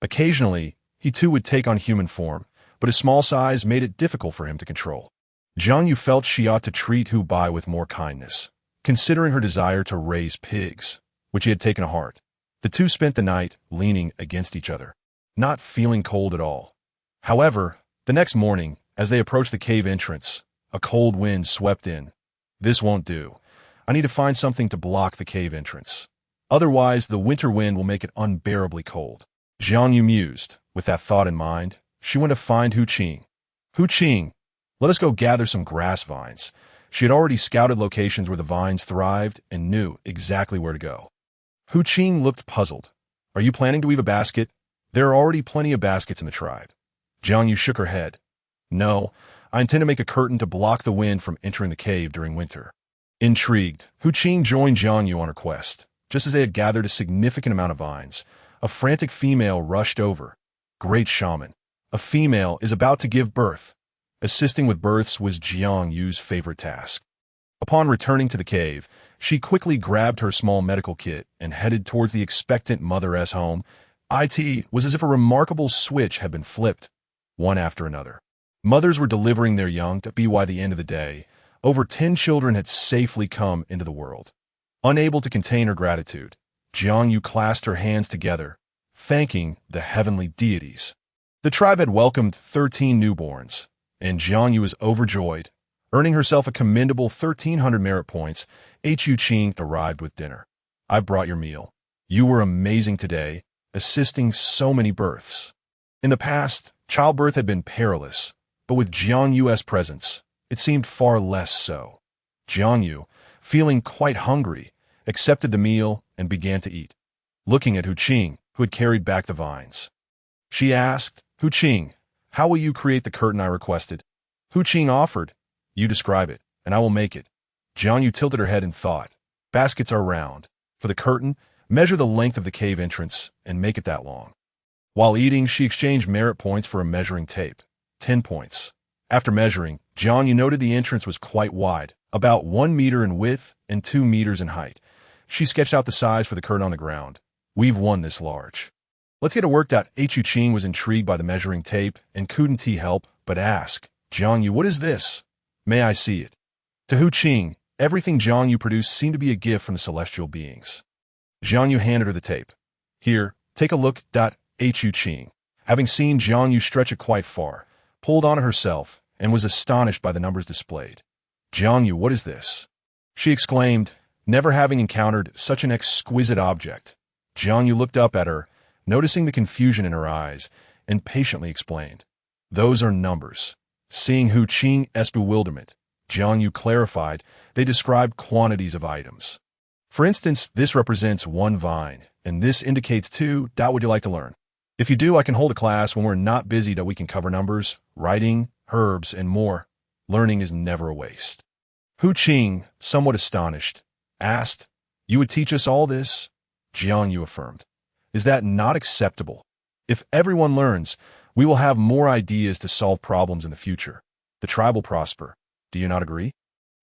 [SPEAKER 1] Occasionally, he too would take on human form, but his small size made it difficult for him to control. Jiang Yu felt she ought to treat Hu Bai with more kindness, considering her desire to raise pigs, which he had taken to heart. The two spent the night leaning against each other, not feeling cold at all. However, the next morning, as they approached the cave entrance, a cold wind swept in. "This won't do. I need to find something to block the cave entrance. Otherwise, the winter wind will make it unbearably cold." Jiang Yu mused. With that thought in mind, she went to find Hu Qing. "Hu Qing, let us go gather some grass vines." She had already scouted locations where the vines thrived and knew exactly where to go. Hu Qing looked puzzled. "Are you planning to weave a basket? There are already plenty of baskets in the tribe." Jiang Yu shook her head. "No, I intend to make a curtain to block the wind from entering the cave during winter." Intrigued, Hu Qing joined Jiang Yu on her quest. Just as they had gathered a significant amount of vines, a frantic female rushed over. "Great shaman, a female is about to give birth." Assisting with births was Jiang Yu's favorite task. Upon returning to the cave, she quickly grabbed her small medical kit and headed towards the expectant mother's home. It was as if a remarkable switch had been flipped, one after another. Mothers were delivering their young to be by the end of the day. Over 10 children had safely come into the world. Unable to contain her gratitude, Jiang Yu clasped her hands together, thanking the heavenly deities. The tribe had welcomed 13 newborns, and Jiang Yu was overjoyed. Earning herself a commendable 1,300 merit points, Hu Qing arrived with dinner. "I brought your meal. You were amazing today, assisting so many births." In the past, childbirth had been perilous, but with Jiang Yu's presence, it seemed far less so. Jiang Yu, feeling quite hungry, accepted the meal and began to eat. Looking at Hu Qing, who had carried back the vines. She asked, "Hu Qing, how will you create the curtain I requested?" Hu Qing offered, "You describe it, and I will make it." Jiang Yu tilted her head in thought. "Baskets are round. For the curtain, measure the length of the cave entrance and make it that long." While eating, she exchanged merit points for a measuring tape. 10 points. After measuring, Jiang Yu noted the entrance was quite wide, about 1 meter in width and 2 meters in height. She sketched out the size for the curtain on the ground. "We've won this large. Let's get it worked out." Hu Qing was intrigued by the measuring tape and couldn't he help but ask, "Jiang Yu, what is this? May I see it?" To Hu Qing, everything Jiang Yu produced seemed to be a gift from the celestial beings. Jiang Yu handed her the tape. "Here, take a look." Hu Qing, having seen Jiang Yu stretch it quite far, pulled on it herself and was astonished by the numbers displayed. "Jiang Yu, what is this?" she exclaimed, never having encountered such an exquisite object. Jiang Yu looked up at her, noticing the confusion in her eyes, and patiently explained, "Those are numbers." Seeing Hu Qing's bewilderment, Jiang Yu clarified they describe quantities of items. "For instance, this represents 1 vine, and this indicates 2. Would you like to learn? If you do, I can hold a class when we're not busy that we can cover numbers, writing, herbs, and more. Learning is never a waste." Hu Qing, somewhat astonished, asked, "You would teach us all this?" Jiang Yu affirmed, "Is that not acceptable? If everyone learns, we will have more ideas to solve problems in the future. The tribe will prosper. Do you not agree?"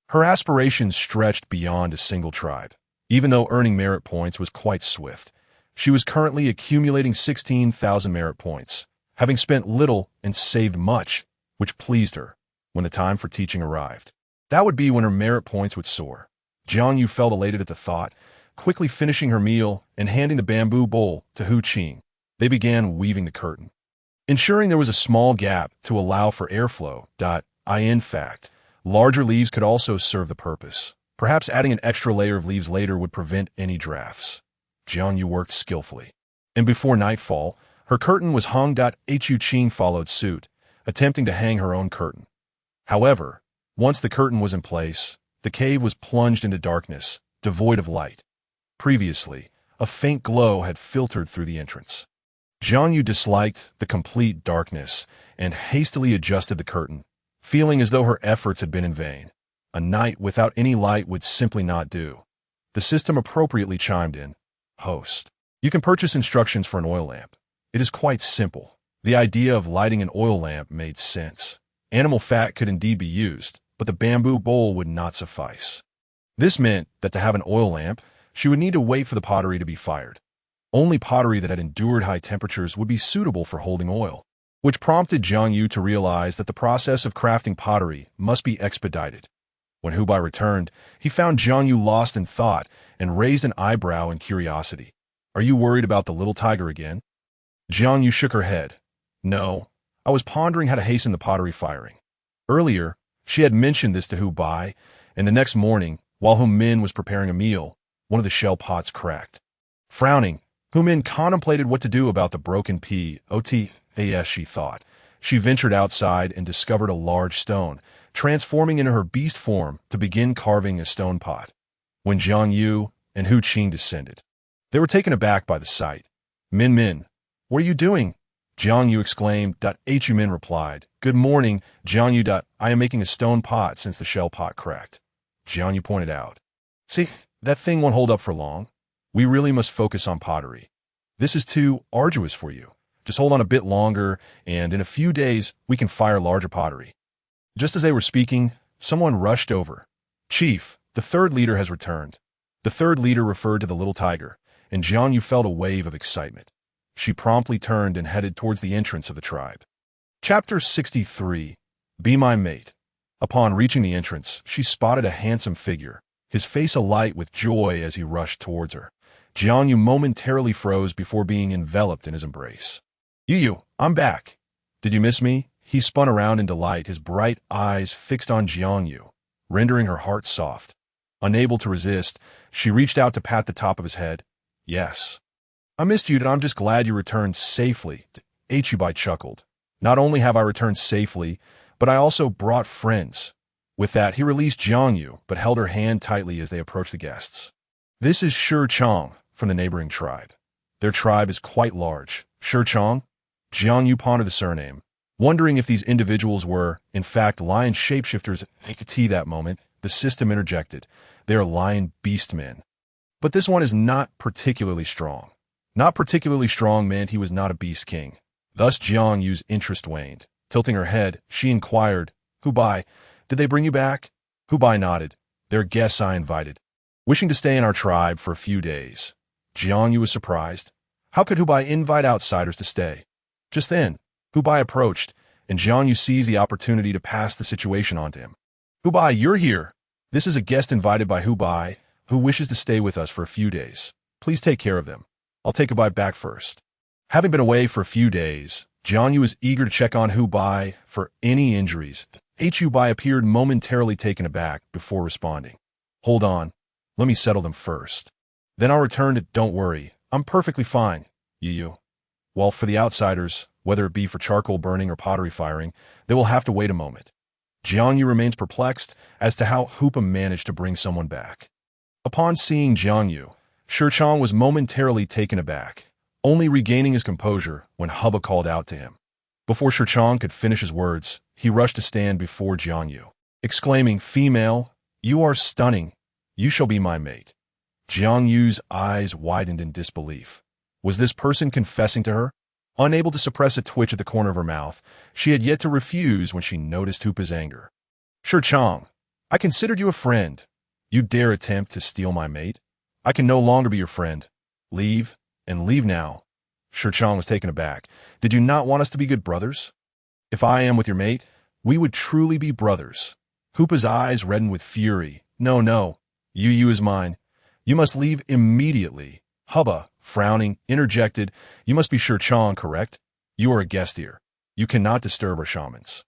[SPEAKER 1] Her aspirations stretched beyond a single tribe. Even though earning merit points was quite swift, she was currently accumulating 16,000 merit points, having spent little and saved much, which pleased her. When the time for teaching arrived, that would be when her merit points would soar. Jiang Yu felt elated at the thought, quickly finishing her meal and handing the bamboo bowl to Hu Qing. They began weaving the curtain, ensuring there was a small gap to allow for airflow. In fact, larger leaves could also serve the purpose. Perhaps adding an extra layer of leaves later would prevent any drafts. Jiang Yu worked skillfully, and before nightfall, her curtain was hung. Hu Qing followed suit, attempting to hang her own curtain. However, once the curtain was in place, the cave was plunged into darkness, devoid of light. Previously, a faint glow had filtered through the entrance. Jiang Yu disliked the complete darkness and hastily adjusted the curtain, feeling as though her efforts had been in vain. A night without any light would simply not do. The system appropriately chimed in. "Host, you can purchase instructions for an oil lamp. It is quite simple." The idea of lighting an oil lamp made sense. Animal fat could indeed be used, but the bamboo bowl would not suffice. This meant that to have an oil lamp, she would need to wait for the pottery to be fired. Only pottery that had endured high temperatures would be suitable for holding oil, which prompted Jiang Yu to realize that the process of crafting pottery must be expedited. When Hubai returned, he found Jiang Yu lost in thought and raised an eyebrow in curiosity. "Are you worried about the little tiger again?" Jiang Yu shook her head. "No, I was pondering how to hasten the pottery firing." Earlier, she had mentioned this to Hubai, and the next morning, while Hu Min was preparing a meal, one of the shell pots cracked. Frowning, Hu Min contemplated what to do about the broken potas, she thought. She ventured outside and discovered a large stone, transforming into her beast form to begin carving a stone pot. When Jiang Yu and Hu Qing descended, they were taken aback by the sight. Min, what are you doing?" Jiang Yu exclaimed. Hu Min replied, "Good morning, Jiang Yu. I am making a stone pot since the shell pot cracked." Jiang Yu pointed out, "See, that thing won't hold up for long. We really must focus on pottery. This is too arduous for you. Just hold on a bit longer, and in a few days, we can fire larger pottery." Just as they were speaking, someone rushed over. "Chief, the third leader has returned." The third leader referred to the little tiger, and Jiang Yu felt a wave of excitement. She promptly turned and headed towards the entrance of the tribe. Chapter 63. Be My Mate. Upon reaching the entrance, she spotted a handsome figure, his face alight with joy as he rushed towards her. Jiang Yu momentarily froze before being enveloped in his embrace. "Yu, I'm back. Did you miss me?" He spun around in delight, his bright eyes fixed on Jiang Yu, rendering her heart soft. Unable to resist, she reached out to pat the top of his head. "Yes. I missed you, and I'm just glad you returned safely." Hubai chuckled. "Not only have I returned safely, but I also brought friends." With that, he released Jiang Yu, but held her hand tightly as they approached the guests. "This is Shi Chang from the neighboring tribe. Their tribe is quite large. Shurchong? Jiang Yu pondered the surname, wondering if these individuals were, in fact, lion shapeshifters. At that moment, the system interjected. They are lion beastmen. But this one is not particularly strong. Not particularly strong meant he was not a beast king. Thus Jiang Yu's interest waned. Tilting her head, she inquired, Hubai, did they bring you back? Hubai nodded. They're guests I invited, wishing to stay in our tribe for a few days. Jiang Yu was surprised. How could Hubai invite outsiders to stay? Just then, Hubai approached, and Jiang Yu seized the opportunity to pass the situation on to him. Hubai, you're here. This is a guest invited by Hubai, who wishes to stay with us for a few days. Please take care of them. I'll take Hubai back first. Having been away for a few days, Jiang Yu was eager to check on Hubai for any injuries. Hubai appeared momentarily taken aback before responding. Hold on. Let me settle them first. Then I'll return to don't worry. I'm perfectly fine, Yu. While for the outsiders, whether it be for charcoal burning or pottery firing, they will have to wait a moment. Jiang Yu remains perplexed as to how Hupa managed to bring someone back. Upon seeing Jiang Yu, Shurchong was momentarily taken aback, only regaining his composure when Hubba called out to him. Before Shurchong could finish his words, he rushed to stand before Jiang Yu, exclaiming, Female, you are stunning. You shall be my mate. Jiang Yu's eyes widened in disbelief. Was this person confessing to her? Unable to suppress a twitch at the corner of her mouth, she had yet to refuse when she noticed Hupa's anger. Shurchong, I considered you a friend. You dare attempt to steal my mate? I can no longer be your friend. Leave, and leave now. Shurchong was taken aback. Did you not want us to be good brothers? If I am with your mate, we would truly be brothers. Hupa's eyes reddened with fury. No. Yu is mine. You must leave immediately. Hubba, frowning, interjected, You must be Shurchong, correct? You are a guest here. You cannot disturb our shamans.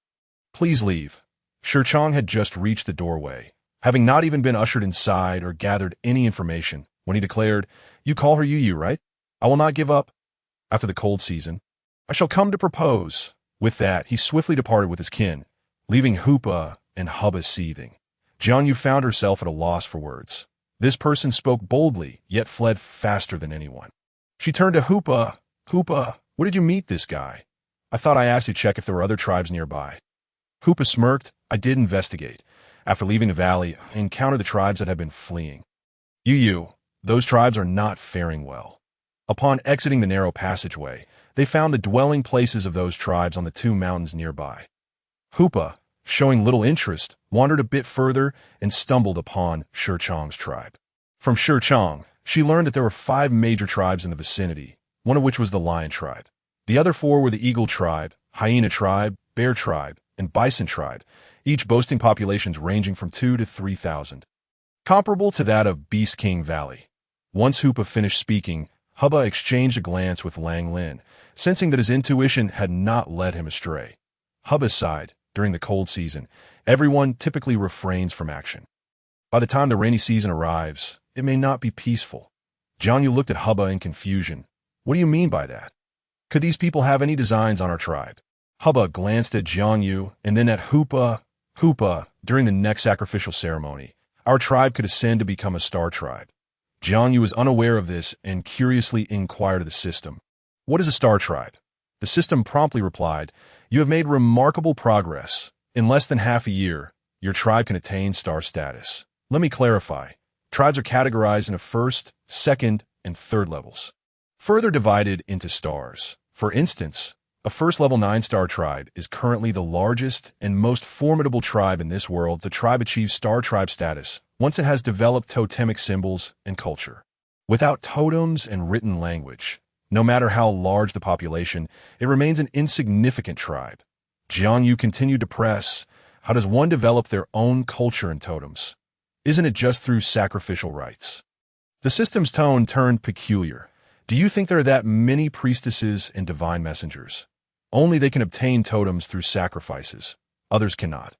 [SPEAKER 1] Please leave. Shurchong had just reached the doorway, having not even been ushered inside or gathered any information, when he declared, You call her Yu, right? I will not give up. After the cold season, I shall come to propose. With that, he swiftly departed with his kin, leaving Hupa and Hubba seething. Jiang Yu found herself at a loss for words. This person spoke boldly, yet fled faster than anyone. She turned to Hupa. Hupa, where did you meet this guy? I thought I asked you to check if there were other tribes nearby. Hupa smirked. I did investigate. After leaving the valley, I encountered the tribes that had been fleeing. Yu, those tribes are not faring well. Upon exiting the narrow passageway, they found the dwelling places of those tribes on the 2 mountains nearby. Hupa, showing little interest, wandered a bit further and stumbled upon Shurchong's tribe. From Shurchong, she learned that there were 5 major tribes in the vicinity, one of which was the lion tribe. The other 4 were the eagle tribe, hyena tribe, bear tribe, and bison tribe, each boasting populations ranging from 2 to 3,000. Comparable to that of Beast King Valley. Once Hupa finished speaking, Hubba exchanged a glance with Lang Lin, sensing that his intuition had not led him astray. Hubba sighed. During the cold season, everyone typically refrains from action. By the time the rainy season arrives, it may not be peaceful. Jiang Yu looked at Hubba in confusion. What do you mean by that? Could these people have any designs on our tribe? Hubba glanced at Jiang Yu and then at Hupa. Hupa, during the next sacrificial ceremony, our tribe could ascend to become a star tribe. Jiang Yu was unaware of this and curiously inquired of the system. What is a star tribe? The system promptly replied, You have made remarkable progress. In less than half a year, your tribe can attain star status. Let me clarify. Tribes are categorized into 1st, 2nd, and 3rd levels, further divided into stars. For instance, a 1st level 9-star tribe is currently the largest and most formidable tribe in this world. The tribe achieves star tribe status once it has developed totemic symbols and culture. Without totems and written language, no matter how large the population, it remains an insignificant tribe. Jiang Yu continued to press, How does one develop their own culture and totems? Isn't it just through sacrificial rites? The system's tone turned peculiar. Do you think there are that many priestesses and divine messengers? Only they can obtain totems through sacrifices. Others cannot.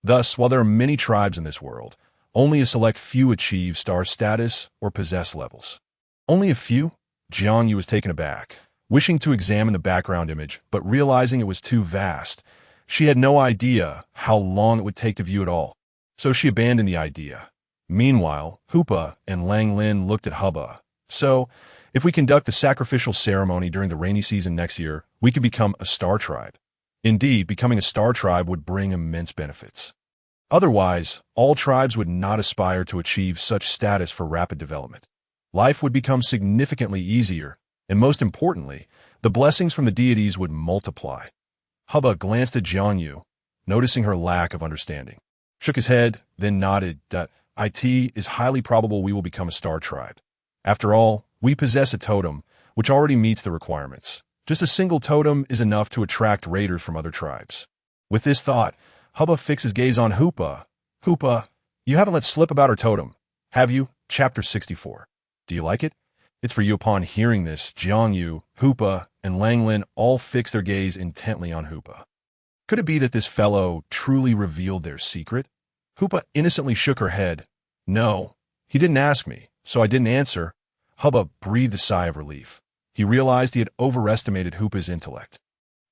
[SPEAKER 1] Thus, while there are many tribes in this world, only a select few achieve star status or possess levels. Only a few? Jiang Yu was taken aback, wishing to examine the background image, but realizing it was too vast. She had no idea how long it would take to view it all, so she abandoned the idea. Meanwhile, Hupa and Lang Lin looked at Hubba. So, If we conduct the sacrificial ceremony during the rainy season next year, we can become a star tribe. Indeed, becoming a star tribe would bring immense benefits. Otherwise, all tribes would not aspire to achieve such status for rapid development. Life would become significantly easier, and most importantly, the blessings from the deities would multiply. Hubba glanced at Jiang Yu, noticing her lack of understanding. Shook his head, then nodded. It is highly probable we will become a star tribe. After all, we possess a totem, which already meets the requirements. Just a single totem is enough to attract raiders from other tribes. With this thought, Hubba fixed his gaze on Hoopa. Hoopa, you haven't let slip about our totem, have you? Chapter 64. Do you like it? It's for you. Upon hearing this, Jiang Yu, Hoopa, and Langlin all fixed their gaze intently on Hoopa. Could it be that this fellow truly revealed their secret? Hoopa innocently shook her head. No, he didn't ask me, so I didn't answer. Hubba breathed a sigh of relief. He realized he had overestimated Hoopa's intellect.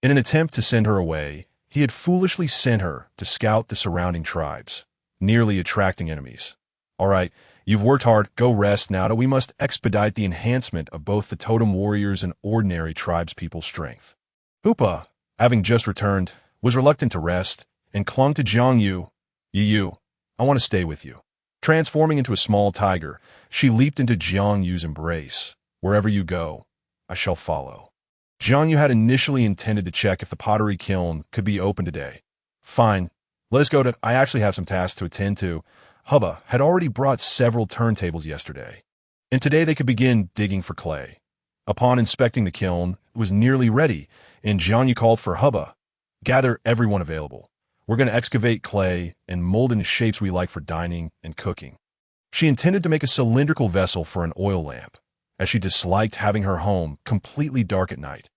[SPEAKER 1] In an attempt to send her away, he had foolishly sent her to scout the surrounding tribes, nearly attracting enemies. All right, you've worked hard, go rest now that we must expedite the enhancement of both the totem warriors and ordinary tribespeople's strength. Hoopa, having just returned, was reluctant to rest and clung to Jiang Yu. Yu, I want to stay with you. Transforming into a small tiger, she leaped into Jiang Yu's embrace. Wherever you go, I shall follow. Jiang Yu had initially intended to check if the pottery kiln could be open today. Fine, let us go. I actually have some tasks to attend to. Hubba had already brought several turntables yesterday, and today they could begin digging for clay. Upon inspecting the kiln, it was nearly ready, and Jiang Yu called for Hubba. Gather everyone available. We're going to excavate clay and mold into shapes we like for dining and cooking. She intended to make a cylindrical vessel for an oil lamp, as she disliked having her home completely dark at night.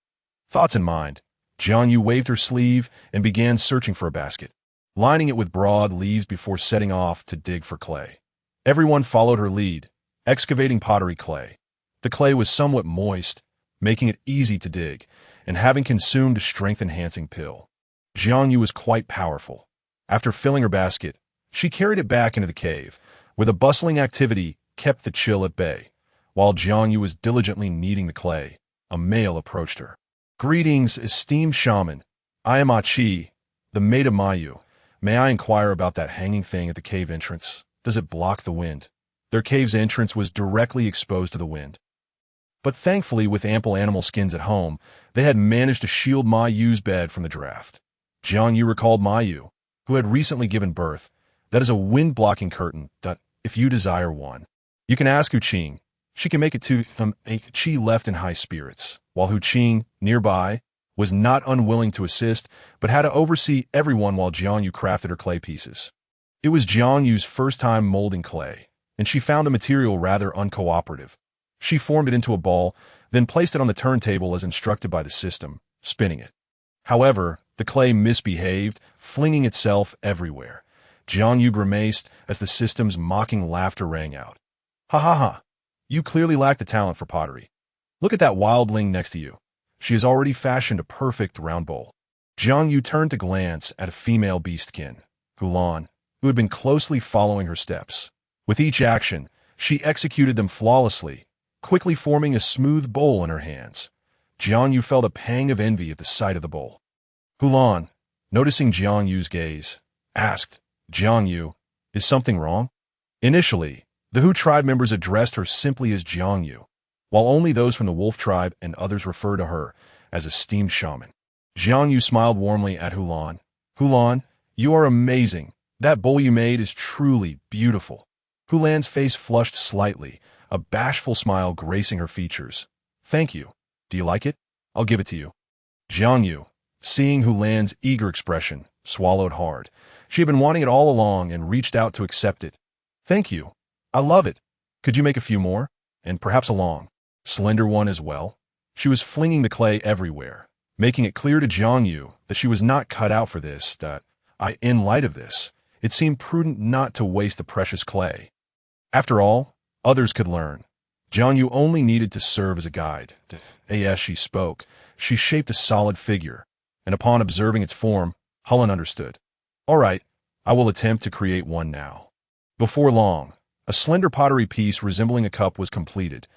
[SPEAKER 1] Thoughts in mind, Jiang Yu waved her sleeve and began searching for a basket, lining it with broad leaves before setting off to dig for clay. Everyone followed her lead, excavating pottery clay. The clay was somewhat moist, making it easy to dig, and having consumed a strength-enhancing pill. Jiang Yu was quite powerful. After filling her basket, she carried it back into the cave, where the bustling activity kept the chill at bay. While Jiang Yu was diligently kneading the clay, a male approached her. Greetings, esteemed shaman. I am Achi, the maid of Mayu. May I inquire about that hanging thing at the cave entrance? Does it block the wind? Their cave's entrance was directly exposed to the wind. But thankfully, with ample animal skins at home, they had managed to shield Mayu's bed from the draft. Jiang Yu recalled Mayu, who had recently given birth. That is a wind-blocking curtain, if you desire one. You can ask Hu Qing. She can make it to Qi left in high spirits, while Hu Qing, nearby, was not unwilling to assist, but had to oversee everyone while Jiang Yu crafted her clay pieces. It was Jiang Yu's first time molding clay, and she found the material rather uncooperative. She formed it into a ball, then placed it on the turntable as instructed by the system, spinning it. However, the clay misbehaved, flinging itself everywhere. Jiang Yu grimaced as the system's mocking laughter rang out. Ha ha ha! You clearly lack the talent for pottery. Look at that wildling next to you. She has already fashioned a perfect round bowl. Jiang Yu turned to glance at a female beastkin, Hulan, who had been closely following her steps. With each action, she executed them flawlessly, quickly forming a smooth bowl in her hands. Jiang Yu felt a pang of envy at the sight of the bowl. Hulan, noticing Jiang Yu's gaze, asked, Jiang Yu, is something wrong? Initially, the Hu tribe members addressed her simply as Jiang Yu, while only those from the Wolf tribe and others referred to her as esteemed shaman. Jiang Yu smiled warmly at Hulan. Hulan, you are amazing. That bowl you made is truly beautiful. Hulan's face flushed slightly, a bashful smile gracing her features. Thank you. Do you like it? I'll give it to you. Jiang Yu, seeing Hulan's eager expression, swallowed hard. She had been wanting it all along and reached out to accept it. Thank you. I love it. Could you make a few more? And perhaps a long, slender one as well? She was flinging the clay everywhere, making it clear to Jiang Yu that she was not cut out for this, in light of this, it seemed prudent not to waste the precious clay. After all, others could learn. Jiang Yu only needed to serve as a guide. As she spoke, she shaped a solid figure, and upon observing its form, Hulan understood. All right, I will attempt to create one now. Before long, a slender pottery piece resembling a cup was completed.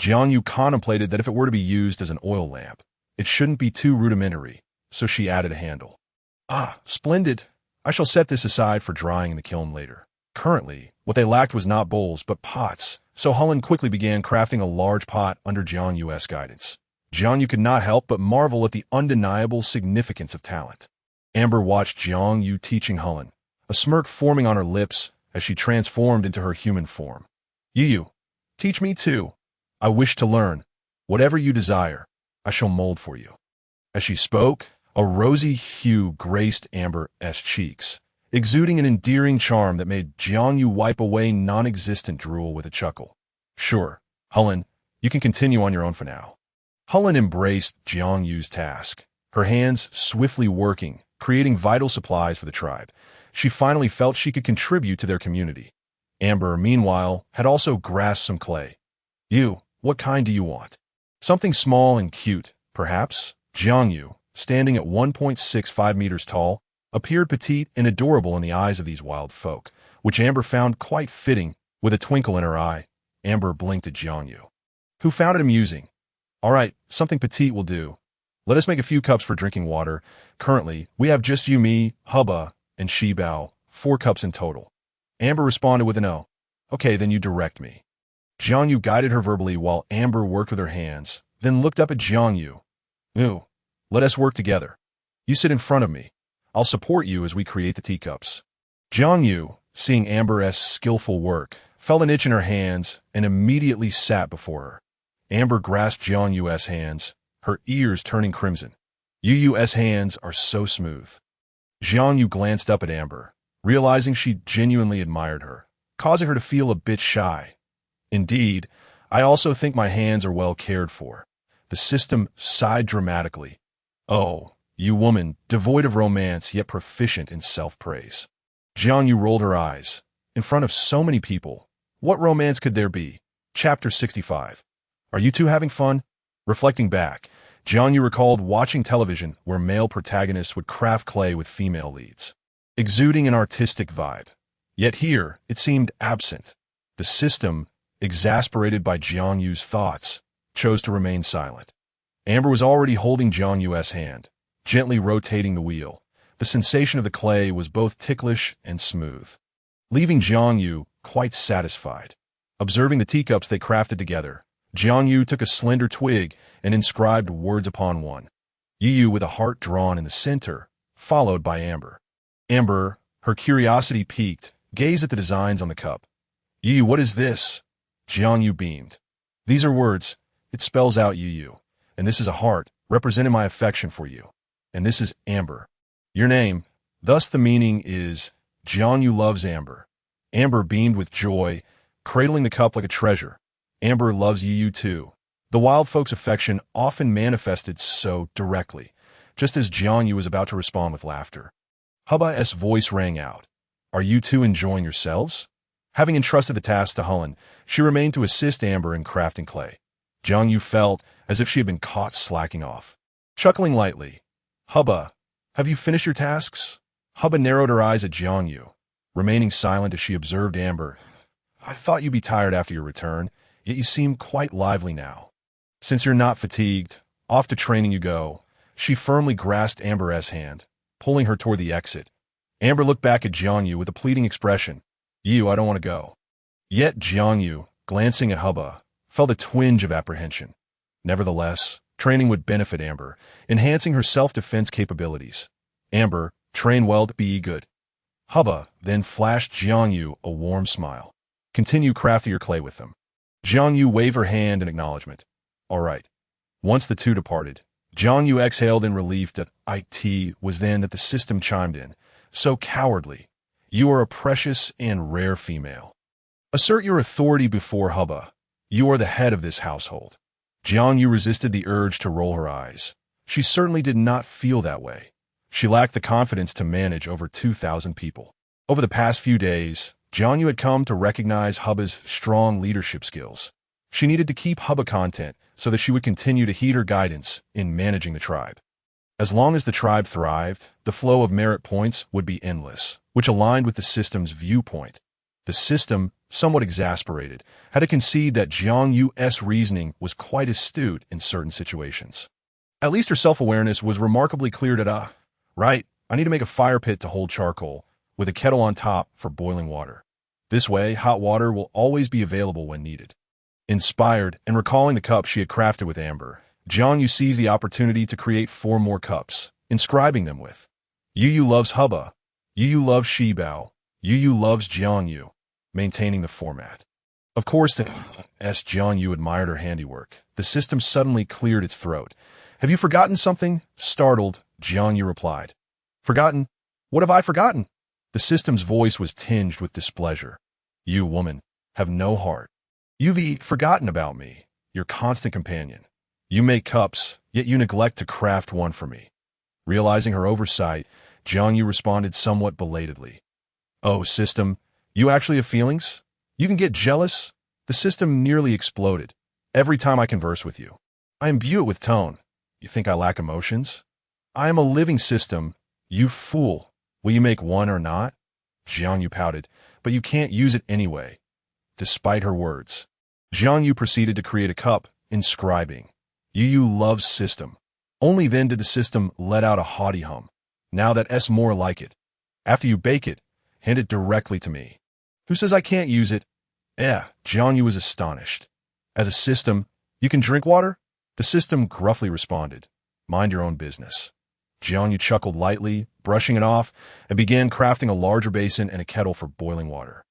[SPEAKER 1] Jiang Yu contemplated that if it were to be used as an oil lamp, it shouldn't be too rudimentary, so she added a handle. Ah, splendid. I shall set this aside for drying in the kiln later. Currently, what they lacked was not bowls, but pots, so Hullen quickly began crafting a large pot under Jiang Yu's guidance. Jiang Yu could not help but marvel at the undeniable significance of talent. Amber watched Jiang Yu teaching Hullen, a smirk forming on her lips as she transformed into her human form. Yu, teach me too. I wish to learn. Whatever you desire, I shall mold for you. As she spoke, a rosy hue graced Amber's cheeks, exuding an endearing charm that made Jiang Yu wipe away non-existent drool with a chuckle. Sure, Hullen, you can continue on your own for now. Hullen embraced Jiang Yu's task, her hands swiftly working, creating vital supplies for the tribe. She finally felt she could contribute to their community. Amber, meanwhile, had also grasped some clay. You, what kind do you want? Something small and cute, perhaps? Jiang Yu, standing at 1.65 meters tall, appeared petite and adorable in the eyes of these wild folk, which Amber found quite fitting. With a twinkle in her eye, Amber blinked at Jiang Yu, who found it amusing. All right, something petite will do. Let us make a few cups for drinking water. Currently, we have just you, me, Hubba, and Shibao, 4 cups in total. Amber responded with an "Oh. Okay, then you direct me." Jiang Yu guided her verbally while Amber worked with her hands, then looked up at Jiang Yu. "Ooh, let us work together. You sit in front of me. I'll support you as we create the teacups." Jiang Yu, seeing Amber's skillful work, felt an itch in her hands and immediately sat before her. Amber grasped Jiang Yu's hands, her ears turning crimson. Yu's hands are so smooth. Jiang Yu glanced up at Amber, realizing she genuinely admired her, causing her to feel a bit shy. Indeed, I also think my hands are well cared for. The system sighed dramatically. Oh, you woman, devoid of romance yet proficient in self-praise. Jiang Yu rolled her eyes. In front of so many people, what romance could there be? Chapter 65. Are you two having fun? Reflecting back, Jiang Yu recalled watching television where male protagonists would craft clay with female leads, exuding an artistic vibe. Yet here, it seemed absent. The system, exasperated by Jiang Yu's thoughts, chose to remain silent. Amber was already holding Jiang Yu's hand, gently rotating the wheel. The sensation of the clay was both ticklish and smooth, leaving Jiang Yu quite satisfied. Observing the teacups they crafted together, Jiang Yu took a slender twig and inscribed words upon one. Yu with a heart drawn in the center, followed by Amber. Amber, her curiosity piqued, gazed at the designs on the cup. Yu, what is this? Jiang Yu beamed. These are words. It spells out Yu. And this is a heart, representing my affection for you. And this is Amber, your name. Thus the meaning is, Jiang Yu loves Amber. Amber beamed with joy, cradling the cup like a treasure. Amber loves Yu too. The wild folks' affection often manifested so directly, just as Jiang Yu was about to respond with laughter. Hubba's voice rang out. Are you two enjoying yourselves? Having entrusted the task to Hullen, she remained to assist Amber in crafting clay. Jiang Yu felt as if she had been caught slacking off. Chuckling lightly, Hubba, have you finished your tasks? Hubba narrowed her eyes at Jiang Yu, remaining silent as she observed Amber. I thought you'd be tired after your return, yet you seem quite lively now. Since you're not fatigued, off to training you go. She firmly grasped Amber's hand, pulling her toward the exit. Amber looked back at Jiang Yu with a pleading expression. Yu, I don't want to go. Yet Jiang Yu, glancing at Hubba, felt a twinge of apprehension. Nevertheless, training would benefit Amber, enhancing her self-defense capabilities. Amber, train well to be good. Hubba then flashed Jiang Yu a warm smile. Continue crafting your clay with them. Jiang Yu waved her hand in acknowledgement. All right. Once the two departed, Jiang Yu exhaled in relief that it was then that the system chimed in. So cowardly. You are a precious and rare female. Assert your authority before Hubba. You are the head of this household. Jiang Yu resisted the urge to roll her eyes. She certainly did not feel that way. She lacked the confidence to manage over 2,000 people. Over the past few days, Jiang Yu had come to recognize Hubba's strong leadership skills. She needed to keep Hubba content so that she would continue to heed her guidance in managing the tribe. As long as the tribe thrived, the flow of merit points would be endless, which aligned with the system's viewpoint. The system somewhat exasperated, had to concede that Jiang Yu's reasoning was quite astute in certain situations. At least her self-awareness was remarkably clear that, right, I need to make a fire pit to hold charcoal, with a kettle on top for boiling water. This way, hot water will always be available when needed. Inspired and recalling the cup she had crafted with amber, Jiang Yu seized the opportunity to create 4 more cups, inscribing them with Yu loves Hubba, Yu loves Shibao, Yu loves Jiang Yu, maintaining the format. Of course, as Jiang Yu admired her handiwork, the system suddenly cleared its throat. Have you forgotten something? Startled, Jiang Yu replied. Forgotten? What have I forgotten? The system's voice was tinged with displeasure. You, woman, have no heart. You've forgotten about me, your constant companion. You make cups, yet you neglect to craft one for me. Realizing her oversight, Jiang Yu responded somewhat belatedly. Oh, system, you actually have feelings? You can get jealous? The system nearly exploded. Every time I converse with you, I imbue it with tone. You think I lack emotions? I am a living system. You fool. Will you make one or not? Jiang Yu pouted, but you can't use it anyway. Despite her words, Jiang Yu proceeded to create a cup, inscribing, Yu loves system. Only then did the system let out a haughty hum. Now that's more like it. After you bake it, hand it directly to me. Who says I can't use it? Jiang Yu was astonished. As a system, you can drink water? The system gruffly responded, mind your own business. Jiang Yu chuckled lightly, brushing it off, and began crafting a larger basin and a kettle for boiling water.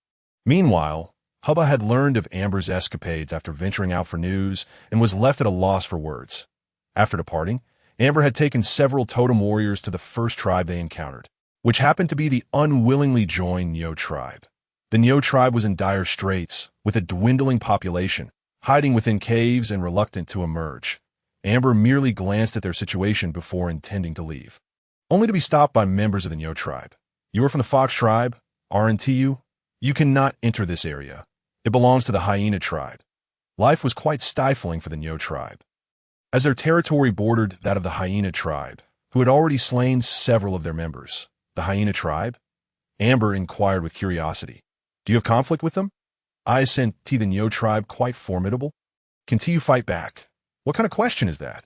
[SPEAKER 1] Meanwhile, Hubba had learned of Amber's escapades after venturing out for news and was left at a loss for words. After departing, Amber had taken several totem warriors to the first tribe they encountered, which happened to be the unwillingly joined Nyo tribe. The Nyo tribe was in dire straits, with a dwindling population, hiding within caves and reluctant to emerge. Amber merely glanced at their situation before intending to leave, only to be stopped by members of the Nyo tribe. You are from the Fox tribe, aren't you? You cannot enter this area. It belongs to the Hyena tribe. Life was quite stifling for the Nyo tribe, as their territory bordered that of the Hyena tribe, who had already slain several of their members. The Hyena tribe? Amber inquired with curiosity. Do you have conflict with them? I sent the Nyo tribe quite formidable. Continue fight back. What kind of question is that?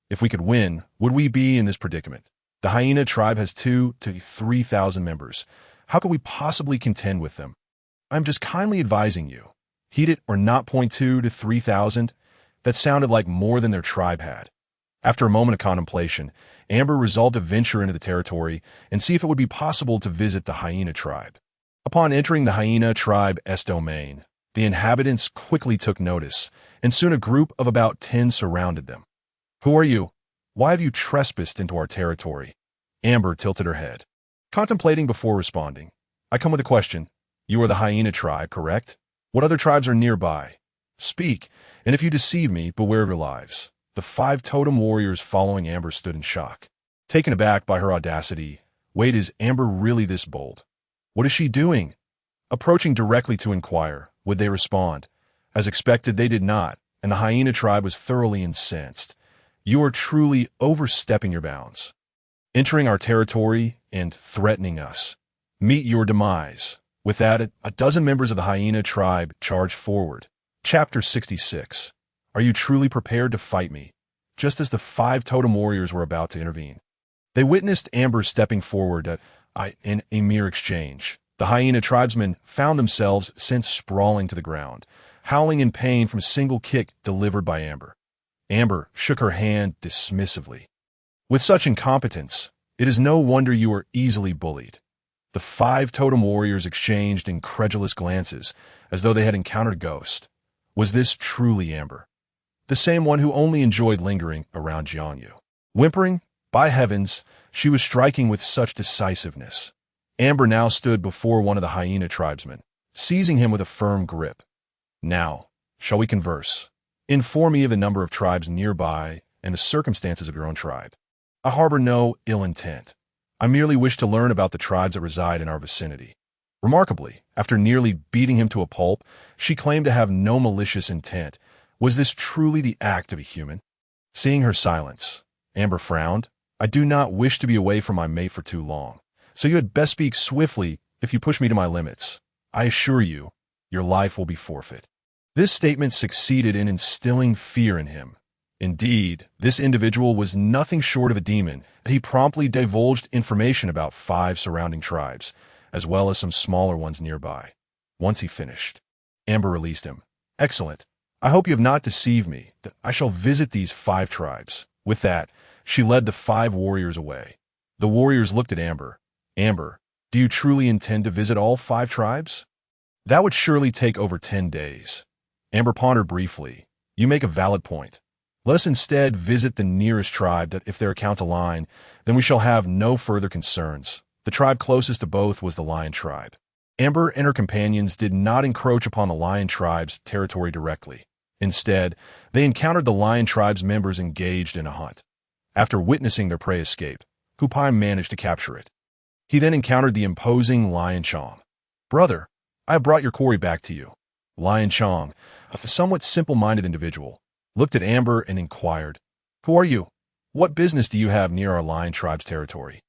[SPEAKER 1] If we could win, would we be in this predicament? The Hyena tribe has 2,000 to 3,000 members. How could we possibly contend with them? I'm just kindly advising you. Heed it or not. 2,000 to 3,000. That sounded like more than their tribe had. After a moment of contemplation, Amber resolved to venture into the territory and see if it would be possible to visit the Hyena tribe. Upon entering the Hyena tribe's domain, the inhabitants quickly took notice, and soon a group of about 10 surrounded them. Who are you? Why have you trespassed into our territory? Amber tilted her head, contemplating before responding. I come with a question. You are the Hyena tribe, correct? What other tribes are nearby? Speak, and if you deceive me, beware of your lives. The 5 totem warriors following Amber stood in shock, taken aback by her audacity. Wait, is Amber really this bold? What is she doing? Approaching directly to inquire, would they respond? As expected, they did not, and the Hyena tribe was thoroughly incensed. You are truly overstepping your bounds, entering our territory and threatening us. Meet your demise. With that, a dozen members of the Hyena tribe charged forward. Chapter 66. Are you truly prepared to fight me? Just as the 5 totem warriors were about to intervene, they witnessed Amber stepping forward in a mere exchange. The Hyena tribesmen found themselves sent sprawling to the ground, howling in pain from a single kick delivered by Amber. Amber shook her hand dismissively. With such incompetence, it is no wonder you are easily bullied. The 5 totem warriors exchanged incredulous glances, as though they had encountered a ghost. Was this truly Amber? The same one who only enjoyed lingering around Jiang Yu. Whimpering, by heavens, she was striking with such decisiveness. Amber now stood before one of the Hyena tribesmen, seizing him with a firm grip. Now, shall we converse? Inform me of the number of tribes nearby and the circumstances of your own tribe. I harbor no ill intent. I merely wish to learn about the tribes that reside in our vicinity. Remarkably, after nearly beating him to a pulp, she claimed to have no malicious intent. Was this truly the act of a human? Seeing her silence, Amber frowned. I do not wish to be away from my mate for too long, so you had best speak swiftly if you push me to my limits. I assure you, your life will be forfeit. This statement succeeded in instilling fear in him. Indeed, this individual was nothing short of a demon. He promptly divulged information about 5 surrounding tribes, as well as some smaller ones nearby. Once he finished, Amber released him. Excellent. I hope you have not deceived me, that I shall visit these 5 tribes. With that, she led the 5 warriors away. The warriors looked at Amber. Amber, do you truly intend to visit all 5 tribes? That would surely take over 10 days. Amber pondered briefly. You make a valid point. Let us instead visit the nearest tribe that if their accounts align, then we shall have no further concerns. The tribe closest to both was the Lion tribe. Amber and her companions did not encroach upon the Lion tribe's territory directly. Instead, they encountered the Lion tribe's members engaged in a hunt. After witnessing their prey escape, Hupai managed to capture it. He then encountered the imposing Lion Chong. Brother, I have brought your quarry back to you. Lion Chong, a somewhat simple-minded individual, looked at Amber and inquired, Who are you? What business do you have near our Lion tribe's territory?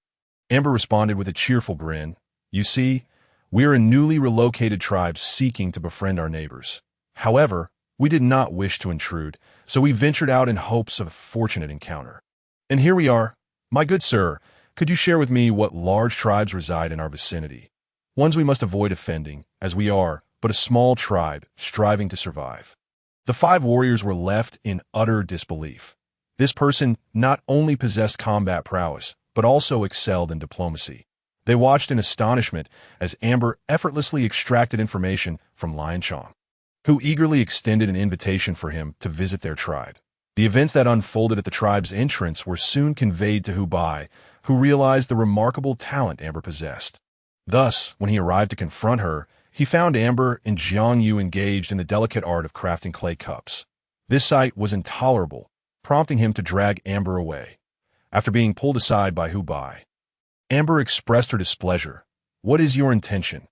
[SPEAKER 1] Amber responded with a cheerful grin. You see, we are a newly relocated tribe seeking to befriend our neighbors. However, we did not wish to intrude, so we ventured out in hopes of a fortunate encounter. And here we are. My good sir, could you share with me what large tribes reside in our vicinity? Ones we must avoid offending, as we are but a small tribe striving to survive. The 5 warriors were left in utter disbelief. This person not only possessed combat prowess, but also excelled in diplomacy. They watched in astonishment as Amber effortlessly extracted information from Lion Chong, who eagerly extended an invitation for him to visit their tribe. The events that unfolded at the tribe's entrance were soon conveyed to Hubai, who realized the remarkable talent Amber possessed. Thus, when he arrived to confront her, he found Amber and Jiang Yu engaged in the delicate art of crafting clay cups. This sight was intolerable, prompting him to drag Amber away. After being pulled aside by Hubai, Amber expressed her displeasure. What is your intention?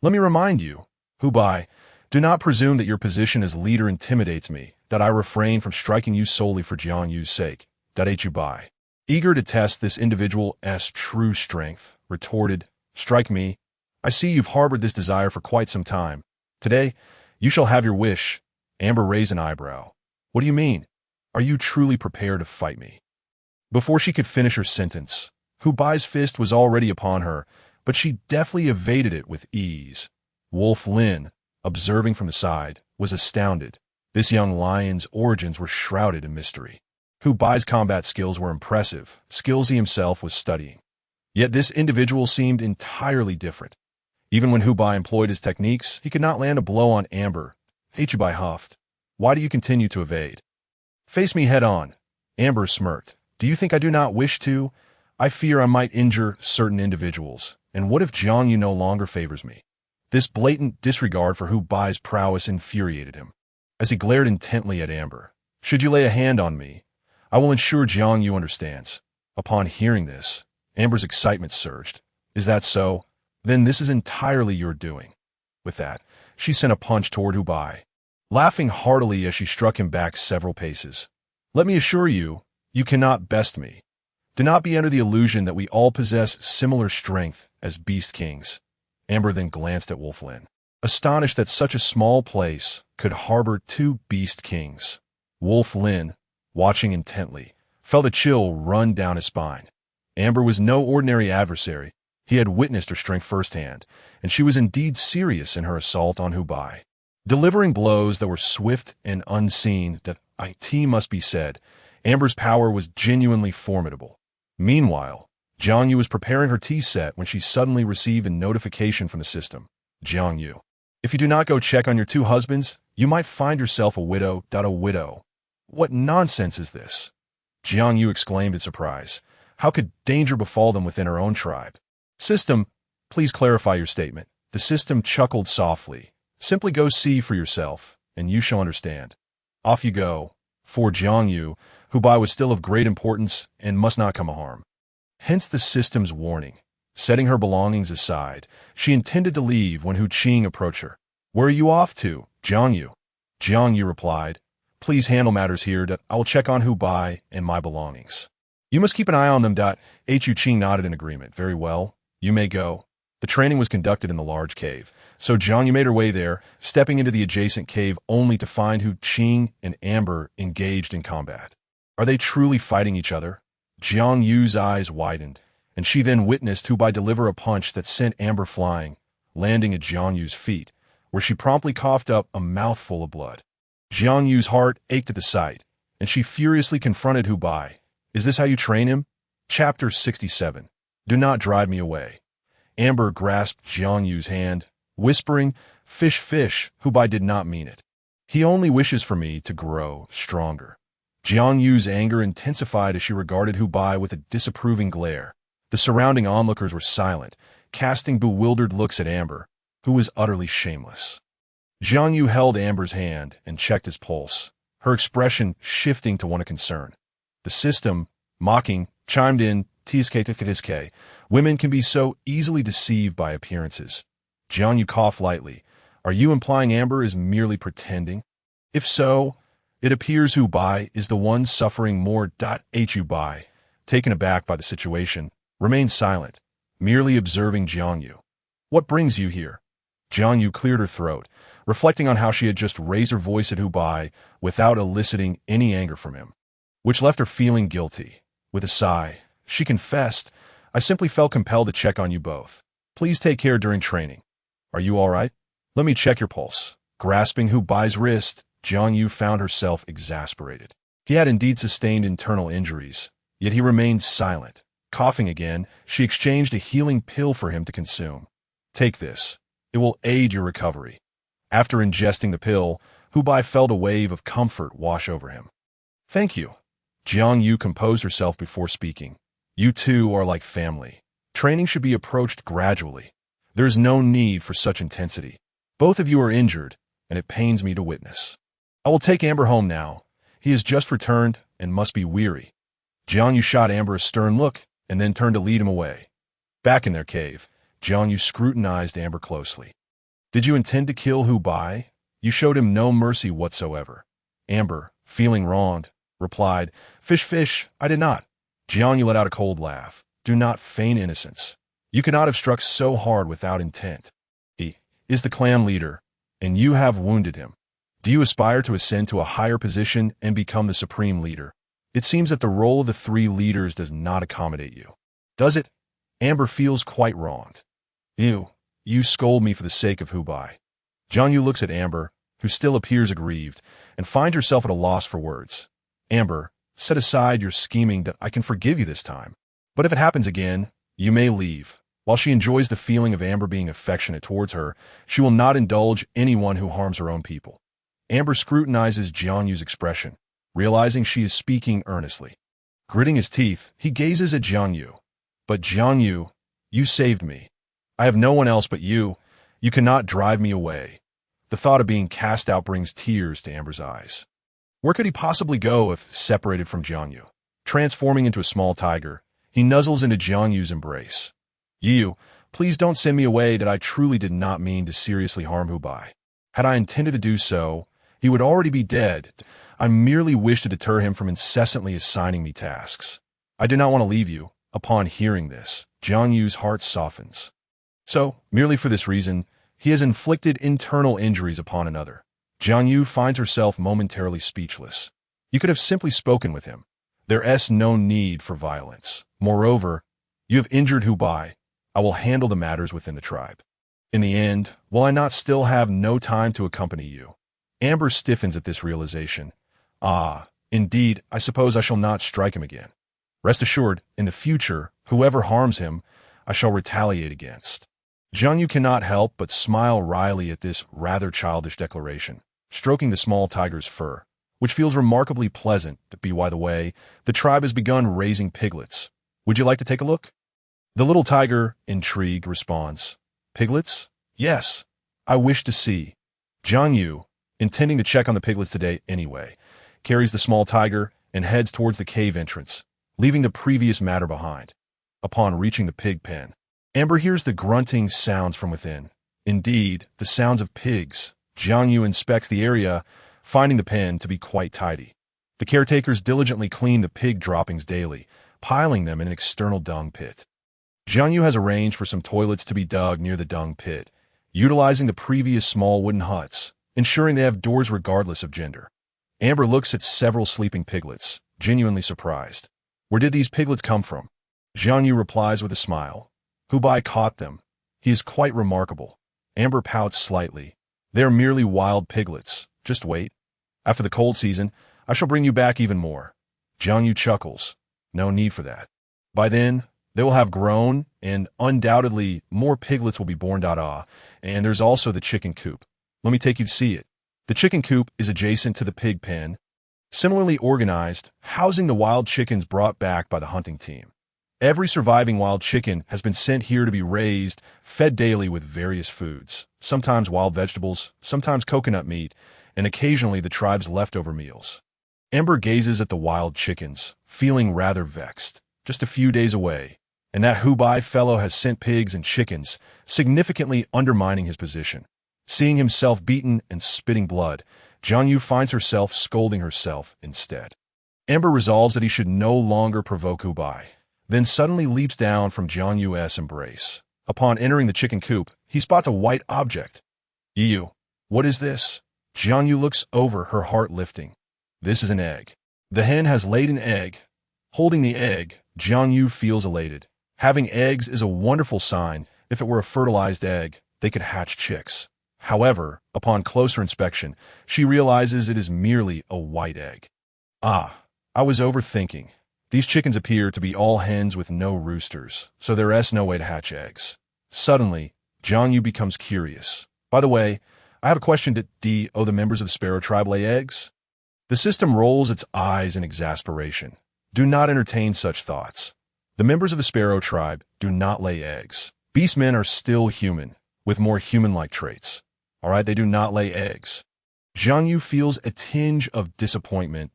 [SPEAKER 1] Let me remind you, Hubai, do not presume that your position as leader intimidates me, that I refrain from striking you solely for Jiang Yu's sake. Hubai, eager to test this individual's true strength, retorted, Strike me. I see you've harbored this desire for quite some time. Today, you shall have your wish. Amber raised an eyebrow. What do you mean? Are you truly prepared to fight me? Before she could finish her sentence, Hubai's fist was already upon her, but she deftly evaded it with ease. Wolf Lin, observing from the side, was astounded. This young lion's origins were shrouded in mystery. Hubai's combat skills were impressive, skills he himself was studying. Yet this individual seemed entirely different. Even when Hubai employed his techniques, he could not land a blow on Amber. Hubai huffed. Why do you continue to evade? Face me head on. Amber smirked. Do you think I do not wish to? I fear I might injure certain individuals. And what if Jiang Yu no longer favors me? This blatant disregard for Hubai's prowess infuriated him. As he glared intently at Amber, should you lay a hand on me, I will ensure Jiang Yu understands. Upon hearing this, Amber's excitement surged. Is that so? Then this is entirely your doing. With that, she sent a punch toward Hubai, laughing heartily as she struck him back several paces. Let me assure you, you cannot best me. Do not be under the illusion that we all possess similar strength as beast kings. Amber then glanced at Wolflin, astonished that such a small place could harbor 2 beast kings. Wolflin, watching intently, felt a chill run down his spine. Amber was no ordinary adversary. He had witnessed her strength firsthand, and she was indeed serious in her assault on Hubai. Delivering blows that were swift and unseen, that it must be said, Amber's power was genuinely formidable. Meanwhile, Jiang Yu was preparing her tea set when she suddenly received a notification from the system. Jiang Yu, if you do not go check on your 2 husbands, you might find yourself a widow. A widow. What nonsense is this? Jiang Yu exclaimed in surprise. How could danger befall them within her own tribe? System, please clarify your statement. The system chuckled softly. Simply go see for yourself, and you shall understand. Off you go. For Jiang Yu, Hubai was still of great importance and must not come a harm. Hence the system's warning. Setting her belongings aside, she intended to leave when Hu Qing approached her. Where are you off to, Jiang Yu? Jiang Yu replied, Please handle matters here. I will check on Hubai and my belongings. You must keep an eye on them. Hu Qing nodded in agreement. Very well. You may go. The training was conducted in the large cave, so Jiang Yu made her way there, stepping into the adjacent cave only to find Qing and Amber engaged in combat. Are they truly fighting each other? Jiang Yu's eyes widened, and she then witnessed Hu Bai deliver a punch that sent Amber flying, landing at Jiang Yu's feet, where she promptly coughed up a mouthful of blood. Jiang Yu's heart ached at the sight, and she furiously confronted Hu Bai. Is this how you train him? Chapter 67. Do not drive me away. Amber grasped Jiang Yu's hand, whispering, "Fish, fish." Hu Bai did not mean it. He only wishes for me to grow stronger. Jiang Yu's anger intensified as she regarded Hu Bai with a disapproving glare. The surrounding onlookers were silent, casting bewildered looks at Amber, who was utterly shameless. Jiang Yu held Amber's hand and checked his pulse, her expression shifting to one of concern. The system, mocking, chimed in, "Tiske. Women can be so easily deceived by appearances." Jiang Yu coughed lightly. Are you implying Amber is merely pretending? If so, it appears Hu Bai is the one suffering more. Hu Bai, taken aback by the situation, remained silent, merely observing Jiang Yu. What brings you here? Jiang Yu cleared her throat, reflecting on how she had just raised her voice at Hu Bai without eliciting any anger from him, which left her feeling guilty. With a sigh, she confessed, I simply felt compelled to check on you both. Please take care during training. Are you all right? Let me check your pulse. Grasping Hu Bai's wrist, Jiang Yu found herself exasperated. He had indeed sustained internal injuries, yet he remained silent. Coughing again, she exchanged a healing pill for him to consume. Take this. It will aid your recovery. After ingesting the pill, Hu Bai felt a wave of comfort wash over him. Thank you. Jiang Yu composed herself before speaking. You two are like family. Training should be approached gradually. There is no need for such intensity. Both of you are injured, and it pains me to witness. I will take Amber home now. He has just returned and must be weary. Jiang Yu shot Amber a stern look and then turned to lead him away. Back in their cave, Jiang Yu scrutinized Amber closely. Did you intend to kill Hu Bai? You showed him no mercy whatsoever. Amber, feeling wronged, replied, Fish, fish, I did not. Jiang Yu let out a cold laugh. Do not feign innocence. You could not have struck so hard without intent. He is the clan leader, and you have wounded him. Do you aspire to ascend to a higher position and become the supreme leader? It seems that the role of the three leaders does not accommodate you. Does it? Amber feels quite wronged. You scold me for the sake of Hu Bai. Jiang Yu looks at Amber, who still appears aggrieved, and finds herself at a loss for words. Amber, set aside your scheming that I can forgive you this time. But if it happens again, you may leave. While she enjoys the feeling of Amber being affectionate towards her, she will not indulge anyone who harms her own people. Amber scrutinizes Jiang Yu's expression, realizing she is speaking earnestly. Gritting his teeth, he gazes at Jiang Yu. But Jiang Yu, you saved me. I have no one else but you. You cannot drive me away. The thought of being cast out brings tears to Amber's eyes. Where could he possibly go if separated from Jiang Yu? Transforming into a small tiger, he nuzzles into Jiang Yu's embrace. Yu, please don't send me away. That I truly did not mean to seriously harm Hu Bai. Had I intended to do so, he would already be dead. I merely wish to deter him from incessantly assigning me tasks. I do not want to leave you. Upon hearing this, Jiang Yu's heart softens. So, merely for this reason, he has inflicted internal injuries upon another. Jiang Yu finds herself momentarily speechless. You could have simply spoken with him. There is no need for violence. Moreover, you have injured Hu Bai. I will handle the matters within the tribe. In the end, will I not still have no time to accompany you? Amber stiffens at this realization. Indeed, I suppose I shall not strike him again. Rest assured, in the future, whoever harms him, I shall retaliate against. Jiang Yu cannot help but smile wryly at this rather childish declaration, stroking the small tiger's fur, which feels remarkably pleasant. By the way, the tribe has begun raising piglets. Would you like to take a look? The little tiger, intrigued, responds, Piglets? Yes, I wish to see. Jiang Yu, intending to check on the piglets today anyway, carries the small tiger and heads towards the cave entrance, leaving the previous matter behind. Upon reaching the pig pen, Amber hears the grunting sounds from within. Indeed, the sounds of pigs. Jiang Yu inspects the area, finding the pen to be quite tidy. The caretakers diligently clean the pig droppings daily, piling them in an external dung pit. Jiang Yu has arranged for some toilets to be dug near the dung pit, utilizing the previous small wooden huts, ensuring they have doors regardless of gender. Amber looks at several sleeping piglets, genuinely surprised. Where did these piglets come from? Jiang Yu replies with a smile. Hubai caught them. He is quite remarkable. Amber pouts slightly. They are merely wild piglets. Just wait. After the cold season, I shall bring you back even more. Jiang Yu chuckles. No need for that. By then, they will have grown, and undoubtedly more piglets will be born. And there's also the chicken coop. Let me take you to see it. The chicken coop is adjacent to the pig pen, similarly organized, housing the wild chickens brought back by the hunting team. Every surviving wild chicken has been sent here to be raised, fed daily with various foods, sometimes wild vegetables, sometimes coconut meat, and occasionally the tribe's leftover meals. Amber gazes at the wild chickens, feeling rather vexed. Just a few days away, and that Hubai fellow has sent pigs and chickens, significantly undermining his position. Seeing himself beaten and spitting blood, Jiang Yu finds herself scolding herself instead. Amber resolves that he should no longer provoke Hubai, then suddenly leaps down from Jiang Yu's embrace. Upon entering the chicken coop, he spots a white object. Yu, what is this? Jiang Yu looks over, her heart lifting. This is an egg. The hen has laid an egg. Holding the egg, Jiang Yu feels elated. Having eggs is a wonderful sign. If it were a fertilized egg, they could hatch chicks. However, upon closer inspection, she realizes it is merely a white egg. Ah, I was overthinking. These chickens appear to be all hens with no roosters, so there is no way to hatch eggs. Suddenly, Jiang Yu becomes curious. By the way, I have a question. Did the members of the Sparrow tribe lay eggs? The system rolls its eyes in exasperation. Do not entertain such thoughts. The members of the Sparrow tribe do not lay eggs. Beastmen are still human, with more human-like traits. All right, they do not lay eggs. Jiang Yu feels a tinge of disappointment.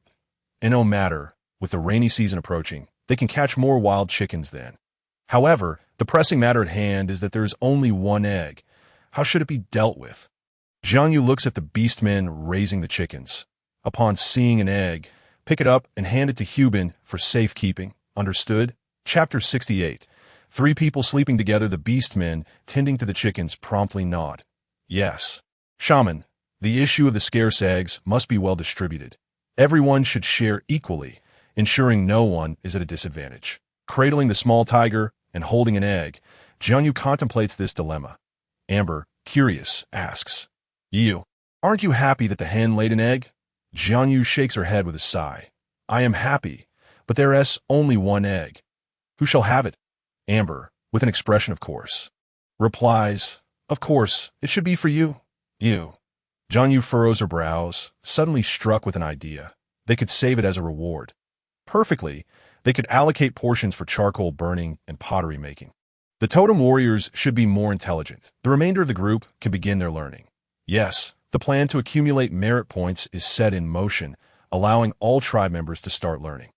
[SPEAKER 1] And no matter, with the rainy season approaching, they can catch more wild chickens then. However, the pressing matter at hand is that there is only one egg. How should it be dealt with? Jiang Yu looks at the beastmen raising the chickens. Upon seeing an egg, pick it up and hand it to Hubin for safekeeping. Understood? Chapter 68. Three people sleeping together. The beastmen, tending to the chickens, promptly nod. Yes. Shaman, the issue of the scarce eggs must be well distributed. Everyone should share equally, ensuring no one is at a disadvantage. Cradling the small tiger and holding an egg, Jiang Yu contemplates this dilemma. Amber, curious, asks, Yu, aren't you happy that the hen laid an egg? Jiang Yu shakes her head with a sigh. I am happy, but there is only one egg. Who shall have it? Amber, with an expression of course, replies, Of course, it should be for you. You. Jiang Yu furrows her brows, suddenly struck with an idea. They could save it as a reward. Perfectly, they could allocate portions for charcoal burning and pottery making. The totem warriors should be more intelligent. The remainder of the group can begin their learning. Yes, the plan to accumulate merit points is set in motion, allowing all tribe members to start learning.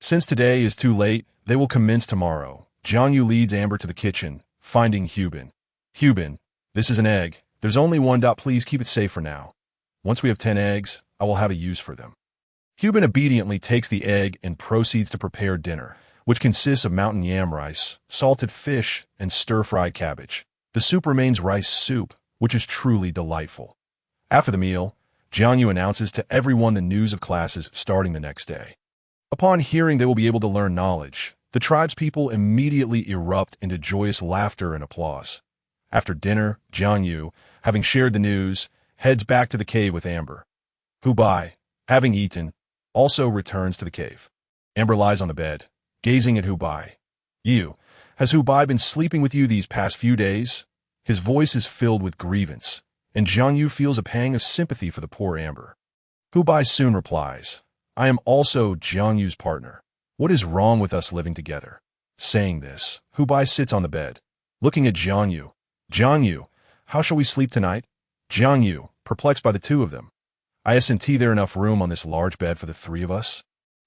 [SPEAKER 1] Since today is too late, they will commence tomorrow. Jiang Yu leads Amber to the kitchen, finding Hubin. Hubin, this is an egg. There's only one. Please keep it safe for now. Once we have 10 eggs, I will have a use for them. Hubin obediently takes the egg and proceeds to prepare dinner, which consists of mountain yam rice, salted fish, and stir-fried cabbage. The soup remains rice soup, which is truly delightful. After the meal, Jiang Yu announces to everyone the news of classes starting the next day. Upon hearing they will be able to learn knowledge, the tribespeople immediately erupt into joyous laughter and applause. After dinner, Jiang Yu, having shared the news, heads back to the cave with Amber. Hubai, having eaten, also returns to the cave. Amber lies on the bed, gazing at Hubai. Yu, has Hubai been sleeping with you these past few days? His voice is filled with grievance, and Jiang Yu feels a pang of sympathy for the poor Amber. Hubai soon replies, I am also Jiang Yu's partner. What is wrong with us living together? Saying this, Hubai sits on the bed, looking at Jiang Yu. Jiang Yu, how shall we sleep tonight? Jiang Yu, perplexed by the two of them. Isn't there enough room on this large bed for the three of us?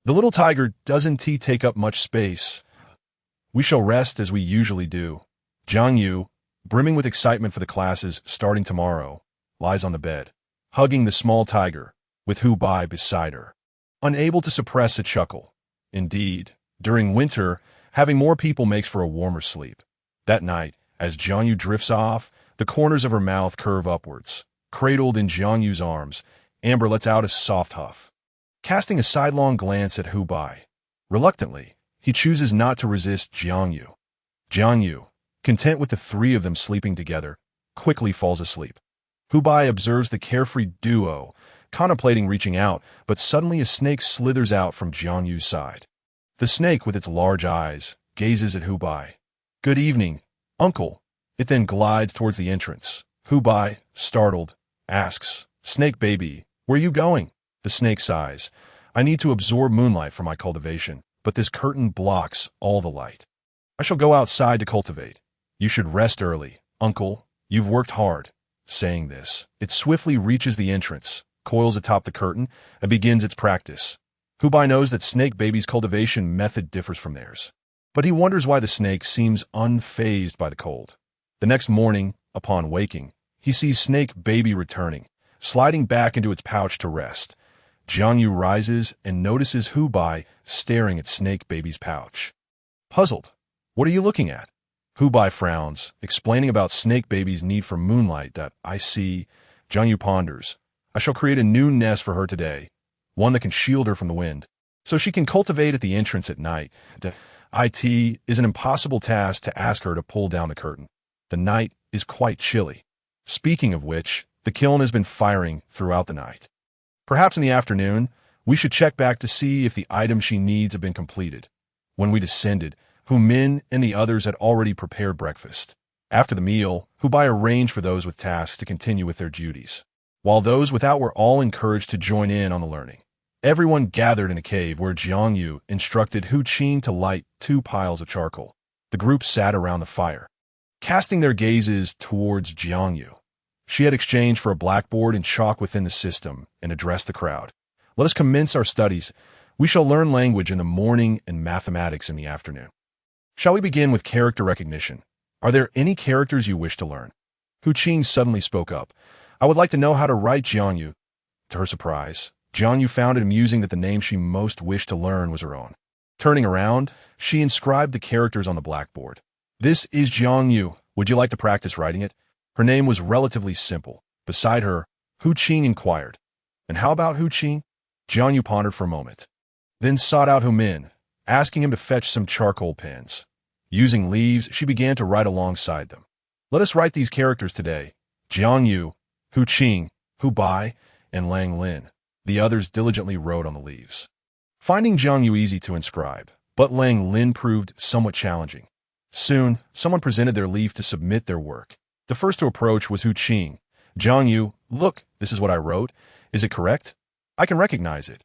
[SPEAKER 1] The little tiger doesn't take up much space. We shall rest as we usually do. Jiang Yu, brimming with excitement for the classes starting tomorrow, lies on the bed, hugging the small tiger, with Hubai beside her. Unable to suppress a chuckle. Indeed, during winter, having more people makes for a warmer sleep. That night, as Jiang Yu drifts off, the corners of her mouth curve upwards. Cradled in Jiang Yu's arms, Amber lets out a soft huff. Casting a sidelong glance at Hu Bai. Reluctantly, he chooses not to resist Jiang Yu. Jiang Yu, content with the three of them sleeping together, quickly falls asleep. Hu Bai observes the carefree duo, contemplating reaching out, but suddenly a snake slithers out from Jiang Yu's side. The snake, with its large eyes, gazes at Hu Bai. "Good evening, uncle." It then glides towards the entrance. Hu Bai, startled, asks, "Snake baby, where are you going?" The snake sighs. "I need to absorb moonlight for my cultivation, but this curtain blocks all the light. I shall go outside to cultivate. You should rest early, uncle. You've worked hard." Saying this, it swiftly reaches the entrance, coils atop the curtain, and begins its practice. Hu Bai knows that snake baby's cultivation method differs from theirs, but he wonders why the snake seems unfazed by the cold. The next morning, upon waking, he sees snake baby returning, sliding back into its pouch to rest. Jiang Yu rises and notices Hu Bai staring at snake baby's pouch. Puzzled, "What are you looking at?" Hu Bai frowns, explaining about snake baby's need for moonlight. "I see." Jiang Yu ponders. "I shall create a new nest for her today, one that can shield her from the wind, so she can cultivate at the entrance at night. It is an impossible task to ask her to pull down the curtain. The night is quite chilly. Speaking of which, the kiln has been firing throughout the night. Perhaps in the afternoon, we should check back to see if the items she needs have been completed." When we descended, Hu Min and the others had already prepared breakfast. After the meal, Hu Bai arranged for those with tasks to continue with their duties, while those without were all encouraged to join in on the learning. Everyone gathered in a cave where Jiang Yu instructed Hu Qing to light 2 piles of charcoal. The group sat around the fire, casting their gazes towards Jiang Yu. She had exchanged for a blackboard and chalk within the system and addressed the crowd. "Let us commence our studies. We shall learn language in the morning and mathematics in the afternoon. Shall we begin with character recognition? Are there any characters you wish to learn?" Hu Qing suddenly spoke up. "I would like to know how to write Jiang Yu." To her surprise, Jiang Yu found it amusing that the name she most wished to learn was her own. Turning around, she inscribed the characters on the blackboard. "This is Jiang Yu. Would you like to practice writing it?" Her name was relatively simple. Beside her, Hu Qing inquired, "And how about Hu Qing?" Jiang Yu pondered for a moment, then sought out Hu Min, asking him to fetch some charcoal pens. Using leaves, she began to write alongside them. "Let us write these characters today. Jiang Yu, Hu Qing, Hu Bai, and Lang Lin." The others diligently wrote on the leaves, finding Jiang Yu easy to inscribe, but Lang Lin proved somewhat challenging. Soon, someone presented their leaf to submit their work. The first to approach was Hu Qing. "Jiang Yu, look, this is what I wrote. Is it correct? I can recognize it.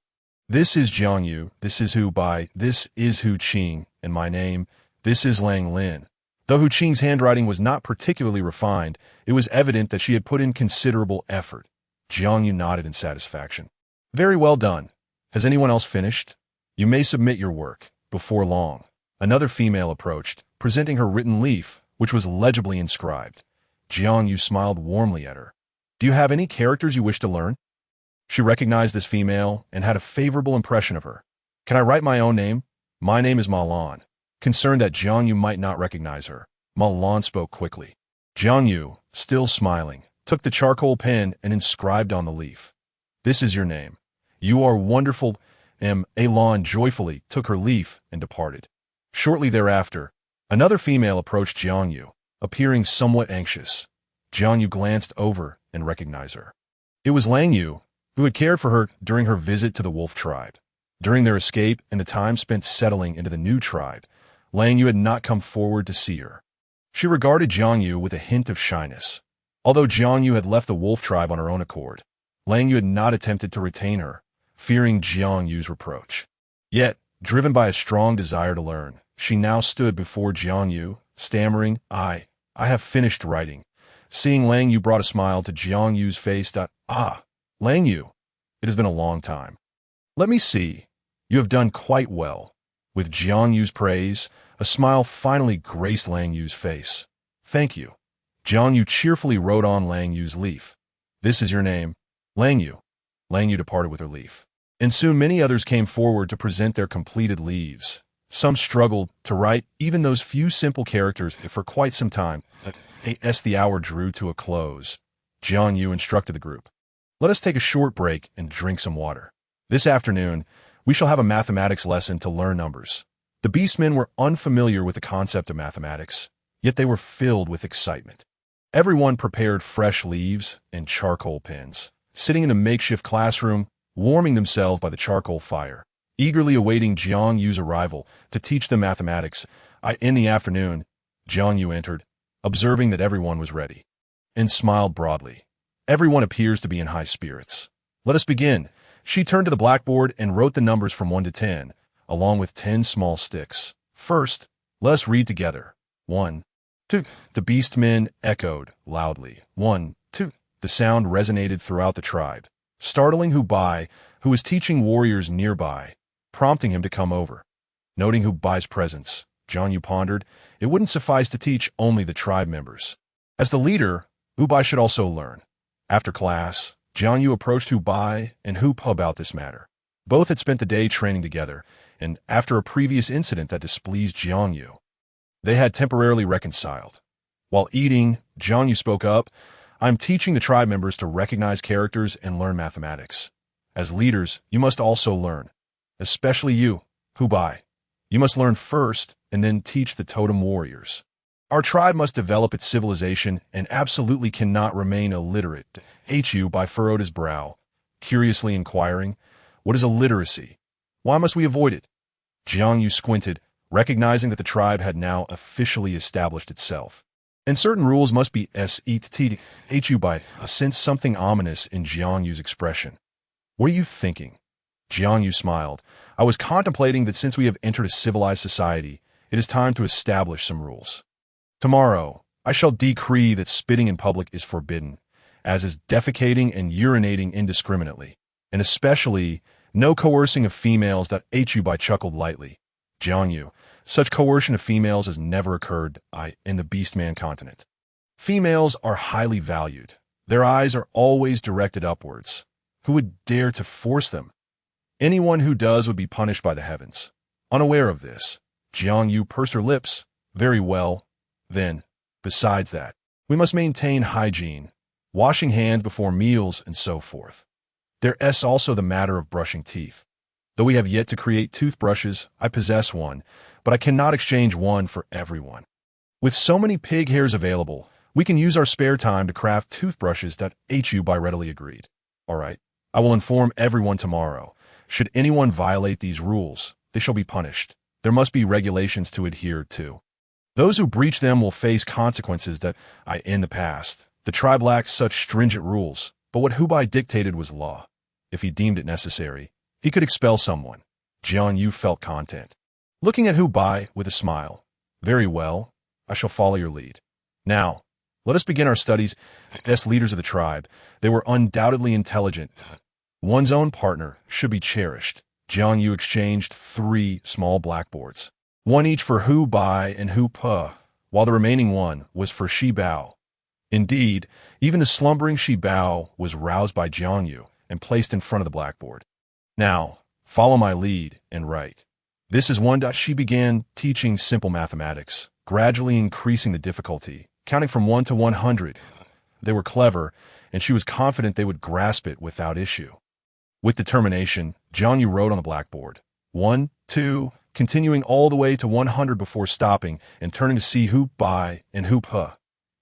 [SPEAKER 1] This is Jiang Yu, this is Hu Bai, this is Hu Qing, and my name, this is Lang Lin." Though Hu Qing's handwriting was not particularly refined, it was evident that she had put in considerable effort. Jiang Yu nodded in satisfaction. "Very well done. Has anyone else finished? You may submit your work." Before long, another female approached, presenting her written leaf, which was legibly inscribed. Jiang Yu smiled warmly at her. "Do you have any characters you wish to learn?" She recognized this female and had a favorable impression of her. "Can I write my own name? My name is Ma Lan." Concerned that Jiang Yu might not recognize her, Ma Lan spoke quickly. Jiang Yu, still smiling, took the charcoal pen and inscribed on the leaf, "This is your name. You are wonderful." Lan joyfully took her leaf and departed. Shortly thereafter, another female approached Jiang Yu, appearing somewhat anxious. Jiang Yu glanced over and recognized her. It was Lang Yu, who had cared for her during her visit to the wolf tribe. During their escape and the time spent settling into the new tribe, Lang Yu had not come forward to see her. She regarded Jiang Yu with a hint of shyness. Although Jiang Yu had left the wolf tribe on her own accord, Lang Yu had not attempted to retain her, fearing Jiang Yu's reproach. Yet, driven by a strong desire to learn, she now stood before Jiang Yu, stammering, I have finished writing." Seeing Lang Yu brought a smile to Jiang Yu's face. "Ah, Lang Yu, it has been a long time. Let me see. You have done quite well." With Jiang Yu's praise, a smile finally graced Lang Yu's face. "Thank you." Jiang Yu cheerfully wrote on Lang Yu's leaf, "This is your name, Lang Yu." Lang Yu departed with her leaf. And soon many others came forward to present their completed leaves. Some struggled to write even those few simple characters for quite some time. As the hour drew to a close, Jiang Yu instructed the group, "Let us take a short break and drink some water. This afternoon, we shall have a mathematics lesson to learn numbers." The beastmen were unfamiliar with the concept of mathematics, yet they were filled with excitement. Everyone prepared fresh leaves and charcoal pens, sitting in the makeshift classroom, warming themselves by the charcoal fire, eagerly awaiting Jiang Yu's arrival to teach them mathematics. In the afternoon, Jiang Yu entered, observing that everyone was ready, and smiled broadly. "Everyone appears to be in high spirits. Let us begin." She turned to the blackboard and wrote the numbers from 1 to 10, along with 10 small sticks. "First, let us read together. 1, 2. The beastmen echoed loudly. 1, 2. The sound resonated throughout the tribe, startling Hubai, who was teaching warriors nearby, prompting him to come over. Noting Hubai's presence, Jiang Yu pondered, it wouldn't suffice to teach only the tribe members. As the leader, Hubai should also learn. After class, Jiang Yu approached Hubai and Hupa about this matter. Both had spent the day training together, and after a previous incident that displeased Jiang Yu, they had temporarily reconciled. While eating, Jiang Yu spoke up, "I'm teaching the tribe members to recognize characters and learn mathematics. As leaders, you must also learn. Especially you, Hubai. You must learn first and then teach the Totem warriors. Our tribe must develop its civilization and absolutely cannot remain illiterate." Hubai furrowed his brow, curiously inquiring, "What is illiteracy? Why must we avoid it?" Jiang Yu squinted, recognizing that the tribe had now officially established itself, and certain rules must be set. Hubai sensed something ominous in Jiang Yu's expression. "What are you thinking?" Jiang Yu smiled. "I was contemplating that since we have entered a civilized society, it is time to establish some rules. Tomorrow, I shall decree that spitting in public is forbidden, as is defecating and urinating indiscriminately, and especially no coercing of females." That Hubai chuckled lightly. "Jiang Yu, such coercion of females has never occurred in the Beastman continent. Females are highly valued. Their eyes are always directed upwards. Who would dare to force them? Anyone who does would be punished by the heavens." Unaware of this, Jiang Yu pursed her lips. "Very well. Then, besides that, we must maintain hygiene, washing hands before meals and so forth. There's also the matter of brushing teeth. Though we have yet to create toothbrushes, I possess one, but I cannot exchange one for everyone. With so many pig hairs available, we can use our spare time to craft toothbrushes." That Hubai readily agreed. "All right, I will inform everyone tomorrow. Should anyone violate these rules, they shall be punished. There must be regulations to adhere to. Those who breach them will face consequences that in the past, the tribe lacked such stringent rules, but what Hubai dictated was law. If he deemed it necessary, he could expel someone." Jiang Yu felt content, looking at Hubai with a smile. "Very well, I shall follow your lead. Now, let us begin our studies." As leaders of the tribe, they were undoubtedly intelligent. One's own partner should be cherished. Jiang Yu exchanged 3 small blackboards, one each for Hubai and Hupa, while the remaining one was for Shibao. Indeed, even the slumbering Shibao was roused by Jiang Yu and placed in front of the blackboard. "Now, follow my lead and write. This is 1. She began teaching simple mathematics, gradually increasing the difficulty, counting from 1 to 100. They were clever, and she was confident they would grasp it without issue. With determination, Jiang Yu wrote on the blackboard, 1, 2, continuing all the way to 100 before stopping and turning to see Hubai and Hupa.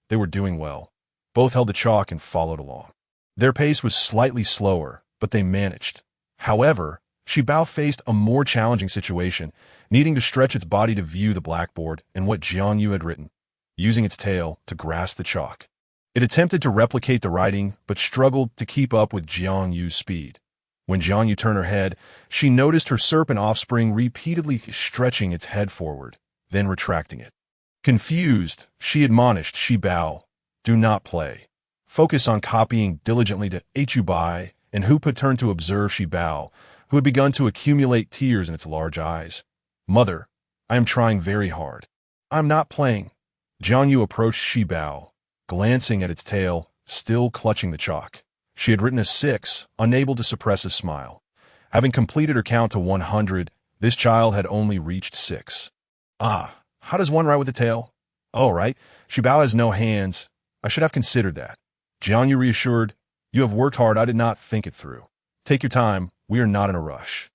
[SPEAKER 1] They were doing well. Both held the chalk and followed along. Their pace was slightly slower, but they managed. However, Shibao faced a more challenging situation, needing to stretch its body to view the blackboard and what Jiang Yu had written, using its tail to grasp the chalk. It attempted to replicate the writing, but struggled to keep up with Jiang Yu's speed. When Jiang Yu turned her head, she noticed her serpent offspring repeatedly stretching its head forward, then retracting it. Confused, she admonished Shibao, "Do not play. Focus on copying diligently." To Hubai and Hupa turned to observe Shibao, who had begun to accumulate tears in its large eyes. "Mother, I am trying very hard. I'm not playing." Jiang Yu approached Shibao, glancing at its tail, still clutching the chalk. She had written a 6, unable to suppress a smile. Having completed her count to 100, This child had only reached 6. Ah, how does one write with a tail? Oh, right. Shibao has no hands. I should have considered that. Jiang Yu reassured, you have worked hard. I did not think it through. Take your time. We are not in a rush.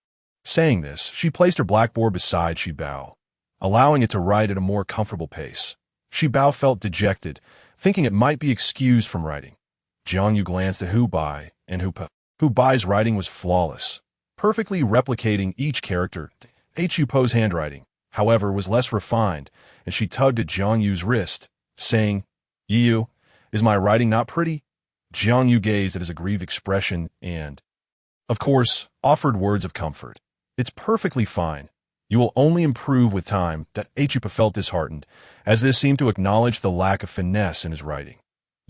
[SPEAKER 1] Saying this, she placed her blackboard beside Shibao, allowing it to write at a more comfortable pace. Shibao felt dejected, thinking it might be excused from writing. Jiang Yu glanced at Hu Bai and Hu Pa. Hu Bai's writing was flawless, perfectly replicating each character. Hu Po's handwriting, however, was less refined, and she tugged at Jiang Yu's wrist, saying, Yu, is my writing not pretty? Jiang Yu gazed at his aggrieved expression and, of course, offered words of comfort. It's perfectly fine. You will only improve with time. That Hu Pa felt disheartened, as this seemed to acknowledge the lack of finesse in his writing.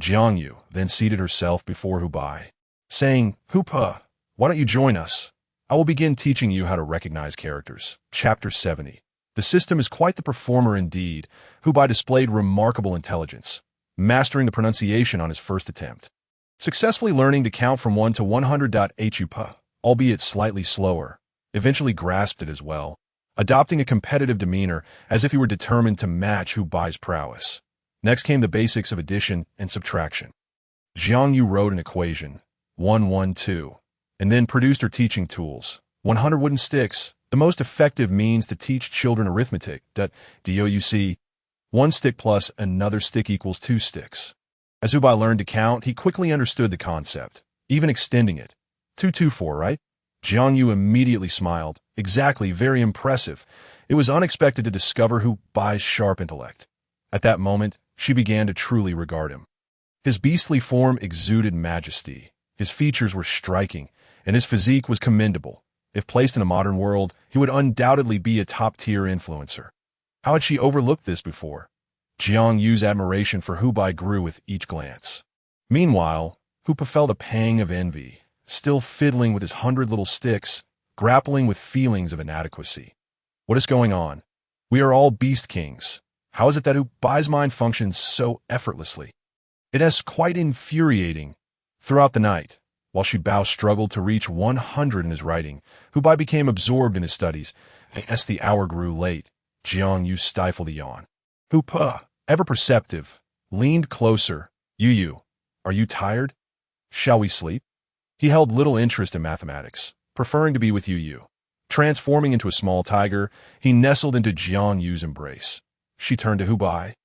[SPEAKER 1] Jiang Yu then seated herself before Hu Bai, saying, Hu Pa, why don't you join us? I will begin teaching you how to recognize characters. Chapter 70. The system is quite the performer indeed. Hu Bai displayed remarkable intelligence, mastering the pronunciation on his first attempt, successfully learning to count from 1 to 100. Hu Pa, albeit slightly slower, eventually grasped it as well, adopting a competitive demeanor as if he were determined to match Hu Bai's prowess. Next came the basics of addition and subtraction. Jiang Yu wrote an equation, 112, and then produced her teaching tools, 100 wooden sticks, the most effective means to teach children arithmetic. DOUC, 1 stick plus another stick equals 2 sticks. As Hu Bai learned to count, he quickly understood the concept, even extending it. 224, right? Jiang Yu immediately smiled. Exactly, very impressive. It was unexpected to discover Hu Bai's sharp intellect. At that moment, she began to truly regard him. His beastly form exuded majesty. His features were striking, and his physique was commendable. If placed in a modern world, he would undoubtedly be a top-tier influencer. How had she overlooked this before? Jiang Yu's admiration for Hu Bai grew with each glance. Meanwhile, Hu Pa felt a pang of envy, still fiddling with his 100 little sticks, grappling with feelings of inadequacy. What is going on? We are all beast kings. How is it that Hu Bai's mind functions so effortlessly? It is quite infuriating. Throughout the night, while Shibao struggled to reach 100 in his writing, Hu Bai became absorbed in his studies. As the hour grew late, Jiang Yu stifled a yawn. Hu Pa, ever perceptive, leaned closer. Yu, are you tired? Shall we sleep? He held little interest in mathematics, preferring to be with Yu. Transforming into a small tiger, he nestled into Jiang Yu's embrace. She turned to Hu Bai.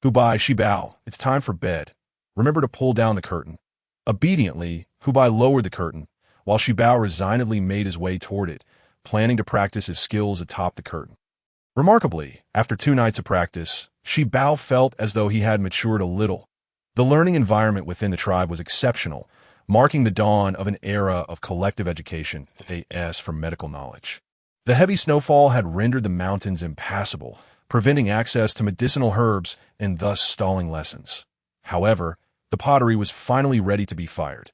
[SPEAKER 1] Hu Bai, Shibao, it's time for bed. Remember to pull down the curtain. Obediently, Hu Bai lowered the curtain, while Shibao resignedly made his way toward it, planning to practice his skills atop the curtain. Remarkably, after 2 nights of practice, Shibao felt as though he had matured a little. The learning environment within the tribe was exceptional, marking the dawn of an era of collective education, AS for medical knowledge. The heavy snowfall had rendered the mountains impassable, preventing access to medicinal herbs and thus stalling lessons. However, the pottery was finally ready to be fired.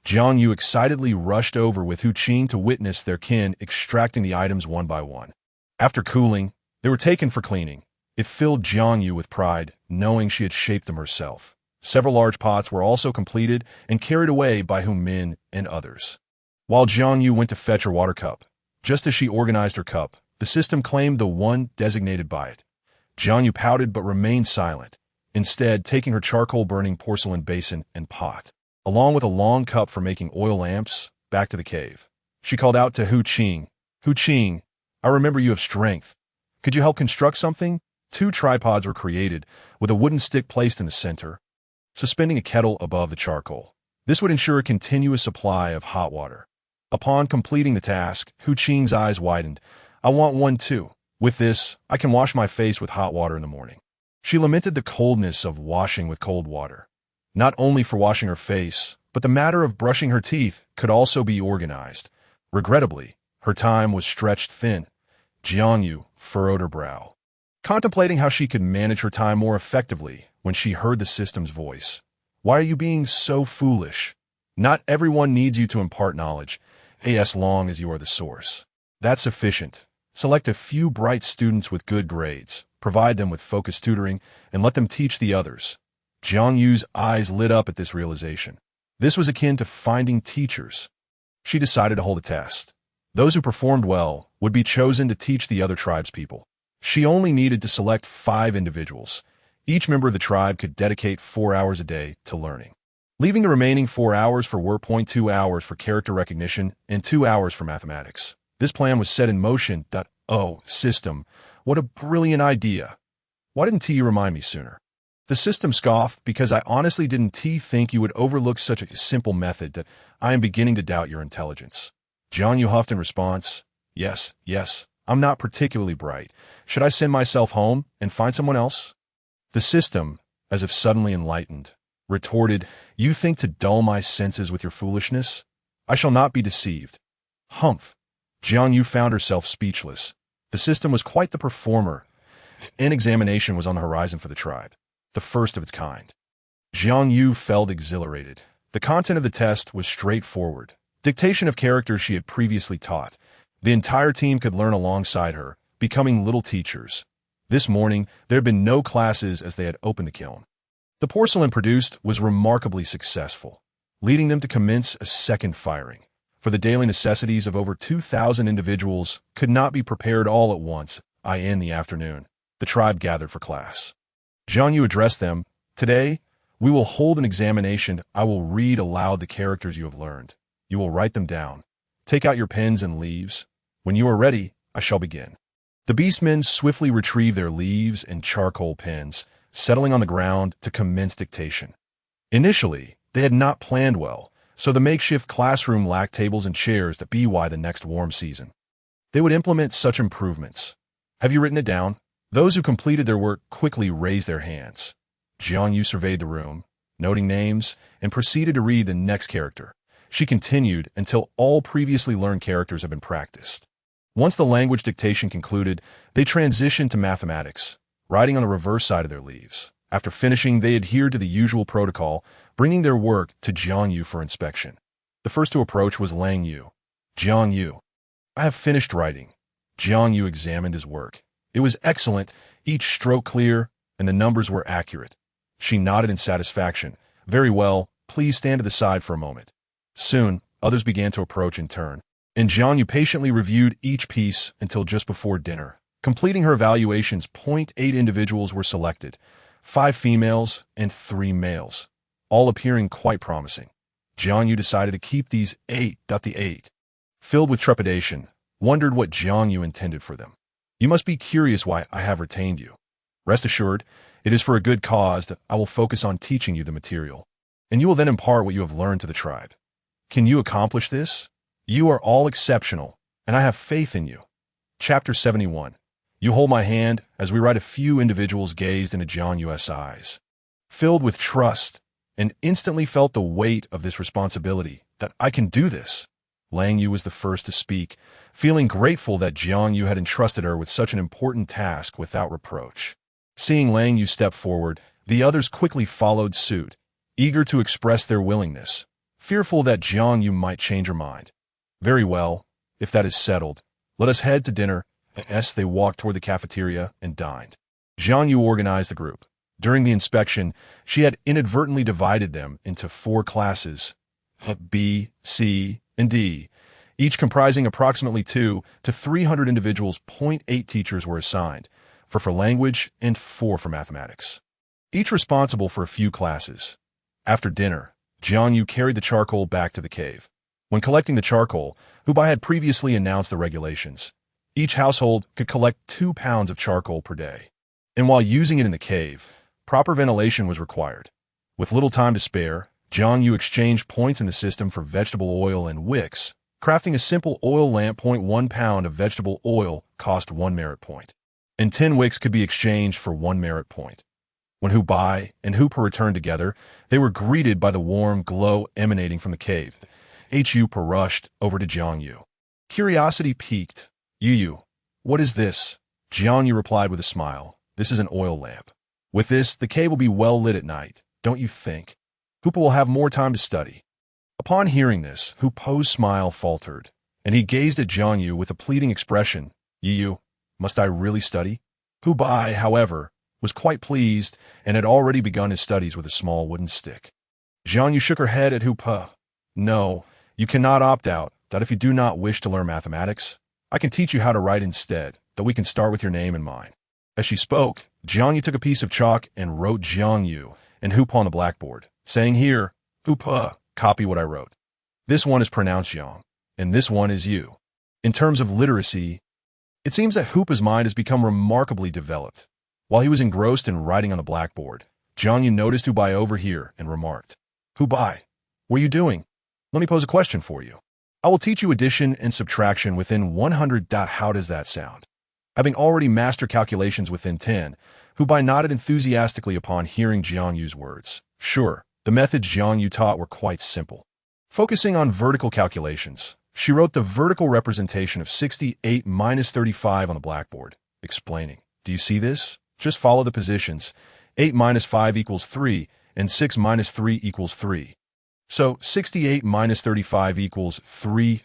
[SPEAKER 1] Jiang Yu excitedly rushed over with Hu Qing to witness their kin extracting the items one by one. After cooling, they were taken for cleaning. It filled Jiang Yu with pride, knowing she had shaped them herself. Several large pots were also completed and carried away by Hu Min and others. While Jiang Yu went to fetch her water cup, just as she organized her cup, the system claimed the one designated by it. Jiang Yu pouted but remained silent, instead taking her charcoal-burning porcelain basin and pot, along with a long cup for making oil lamps, back to the cave. She called out to Hu Qing. Hu Qing, I remember you have strength. Could you help construct something? 2 tripods were created, with a wooden stick placed in the center, suspending a kettle above the charcoal. This would ensure a continuous supply of hot water. Upon completing the task, Hu Qing's eyes widened. I want one too. With this, I can wash my face with hot water in the morning. She lamented the coldness of washing with cold water. Not only for washing her face, but the matter of brushing her teeth could also be organized. Regrettably, her time was stretched thin. Jiang Yu furrowed her brow, contemplating how she could manage her time more effectively when she heard the system's voice. Why are you being so foolish? Not everyone needs you to impart knowledge, as long as you are the source. That's sufficient. Select a few bright students with good grades, provide them with focused tutoring, and let them teach the others. Jiang Yu's eyes lit up at this realization. This was akin to finding teachers. She decided to hold a test. Those who performed well would be chosen to teach the other tribespeople. She only needed to select 5 individuals. Each member of the tribe could dedicate 4 hours a day to learning, leaving the remaining 4 hours for work. 2 hours for character recognition and 2 hours for mathematics. This plan was set in motion. Oh, system, what a brilliant idea. Why didn't you remind me sooner? The system scoffed, because I honestly didn't think you would overlook such a simple method. That I am beginning to doubt your intelligence. Jiang Yu huffed in response. Yes, I'm not particularly bright. Should I send myself home and find someone else? The system, as if suddenly enlightened, retorted, You think to dull my senses with your foolishness? I shall not be deceived. Humph. Jiang Yu found herself speechless. The system was quite the performer. An examination was on the horizon for the tribe, the first of its kind. Jiang Yu felt exhilarated. The content of the test was straightforward. Dictation of characters she had previously taught. The entire team could learn alongside her, becoming little teachers. This morning, there had been no classes as they had opened the kiln. The porcelain produced was remarkably successful, leading them to commence a second firing. For the daily necessities of over 2,000 individuals could not be prepared all at once. In the afternoon, the tribe gathered for class. Jiang Yu addressed them. Today, we will hold an examination. I will read aloud the characters you have learned. You will write them down. Take out your pens and leaves. When you are ready, I shall begin. The beastmen swiftly retrieved their leaves and charcoal pens, settling on the ground to commence dictation. Initially, they had not planned well, so the makeshift classroom lacked tables and chairs to be why the next warm season. They would implement such improvements. Have you written it down? Those who completed their work quickly raised their hands. Jiang Yu surveyed the room, noting names, and proceeded to read the next character. She continued until all previously learned characters had been practiced. Once the language dictation concluded, they transitioned to mathematics, writing on the reverse side of their leaves. After finishing, they adhered to the usual protocol, bringing their work to Jiang Yu for inspection. The first to approach was Lang Yu. Jiang Yu. I have finished writing. Jiang Yu examined his work. It was excellent, each stroke clear, and the numbers were accurate. She nodded in satisfaction. Very well, please stand to the side for a moment. Soon, others began to approach in turn, and Jiang Yu patiently reviewed each piece until just before dinner. Completing her evaluations, 8 individuals were selected, 5 females and 3 males, all appearing quite promising. Jiang Yu decided to keep these 8. The 8, filled with trepidation, wondered what Jiang Yu intended for them. You must be curious why I have retained you. Rest assured, it is for a good cause that I will focus on teaching you the material, and you will then impart what you have learned to the tribe. Can you accomplish this? You are all exceptional, and I have faith in you. Chapter 71. You hold my hand as we write. A few individuals gazed into Jiang Yu's eyes, filled with trust, and instantly felt the weight of this responsibility. That I can do this. Lang Yu was the first to speak, feeling grateful that Jiang Yu had entrusted her with such an important task without reproach. Seeing Lang Yu step forward, the others quickly followed suit, eager to express their willingness, fearful that Jiang Yu might change her mind. Very well, if that is settled, let us head to dinner. As they walked toward the cafeteria and dined. Jiang Yu organized the group. During the inspection, she had inadvertently divided them into 4 classes, B, C, and D, each comprising approximately 200 to 300 individuals. 8 teachers were assigned, 4 for language and 4 for mathematics, each responsible for a few classes. After dinner, Jiang Yu carried the charcoal back to the cave. When collecting the charcoal, Hubai had previously announced the regulations. Each household could collect 2 pounds of charcoal per day. And while using it in the cave, proper ventilation was required. With little time to spare, Jiang Yu exchanged points in the system for vegetable oil and wicks, crafting a simple oil lamp. 1 pound of vegetable oil cost 1 merit point, and 10 wicks could be exchanged for 1 merit point. When Hubai and Hooper returned together, they were greeted by the warm glow emanating from the cave. Hooper rushed over to Jiang Yu. Curiosity piqued. Yu, what is this? Jiang Yu replied with a smile. This is an oil lamp. With this, the cave will be well lit at night, don't you think? Hooper will have more time to study. Upon hearing this, Hoopo's smile faltered, and he gazed at Jiang Yu with a pleading expression. Yu, must I really study? Hubai, however, was quite pleased and had already begun his studies with a small wooden stick. Jiang Yu shook her head at Hoopa. No, you cannot opt out. that if you do not wish to learn mathematics, I can teach you how to write instead, that we can start with your name and mine. As she spoke, Jiang Yu took a piece of chalk and wrote Jiang Yu and Hupa on the blackboard, saying here, Hupa, copy what I wrote. This one is pronounced Yang, and this one is Yu. In terms of literacy, it seems that Hupa's mind has become remarkably developed. While he was engrossed in writing on the blackboard, Jiang Yu noticed Hubai over here and remarked, Hubai, what are you doing? Let me pose a question for you. I will teach you addition and subtraction within 100. How does that sound? Having already mastered calculations within 10, Hubai nodded enthusiastically upon hearing Jiang Yu's words. Sure, the methods Jiang Yu taught were quite simple. Focusing on vertical calculations, she wrote the vertical representation of 68 minus 35 on the blackboard, explaining, do you see this? Just follow the positions. 8 minus 5 equals 3, and 6 minus 3 equals 3. So 68 minus 35 equals 3.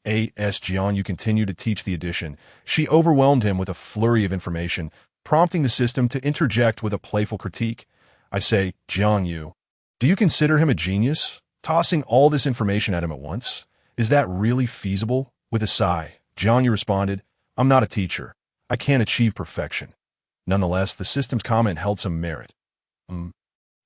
[SPEAKER 1] As Jiang Yu continued to teach the addition, she overwhelmed him with a flurry of information, prompting the system to interject with a playful critique. I say, Jiang Yu, do you consider him a genius? Tossing all this information at him at once? Is that really feasible? With a sigh, Jiang Yu responded, I'm not a teacher. I can't achieve perfection. Nonetheless, the system's comment held some merit.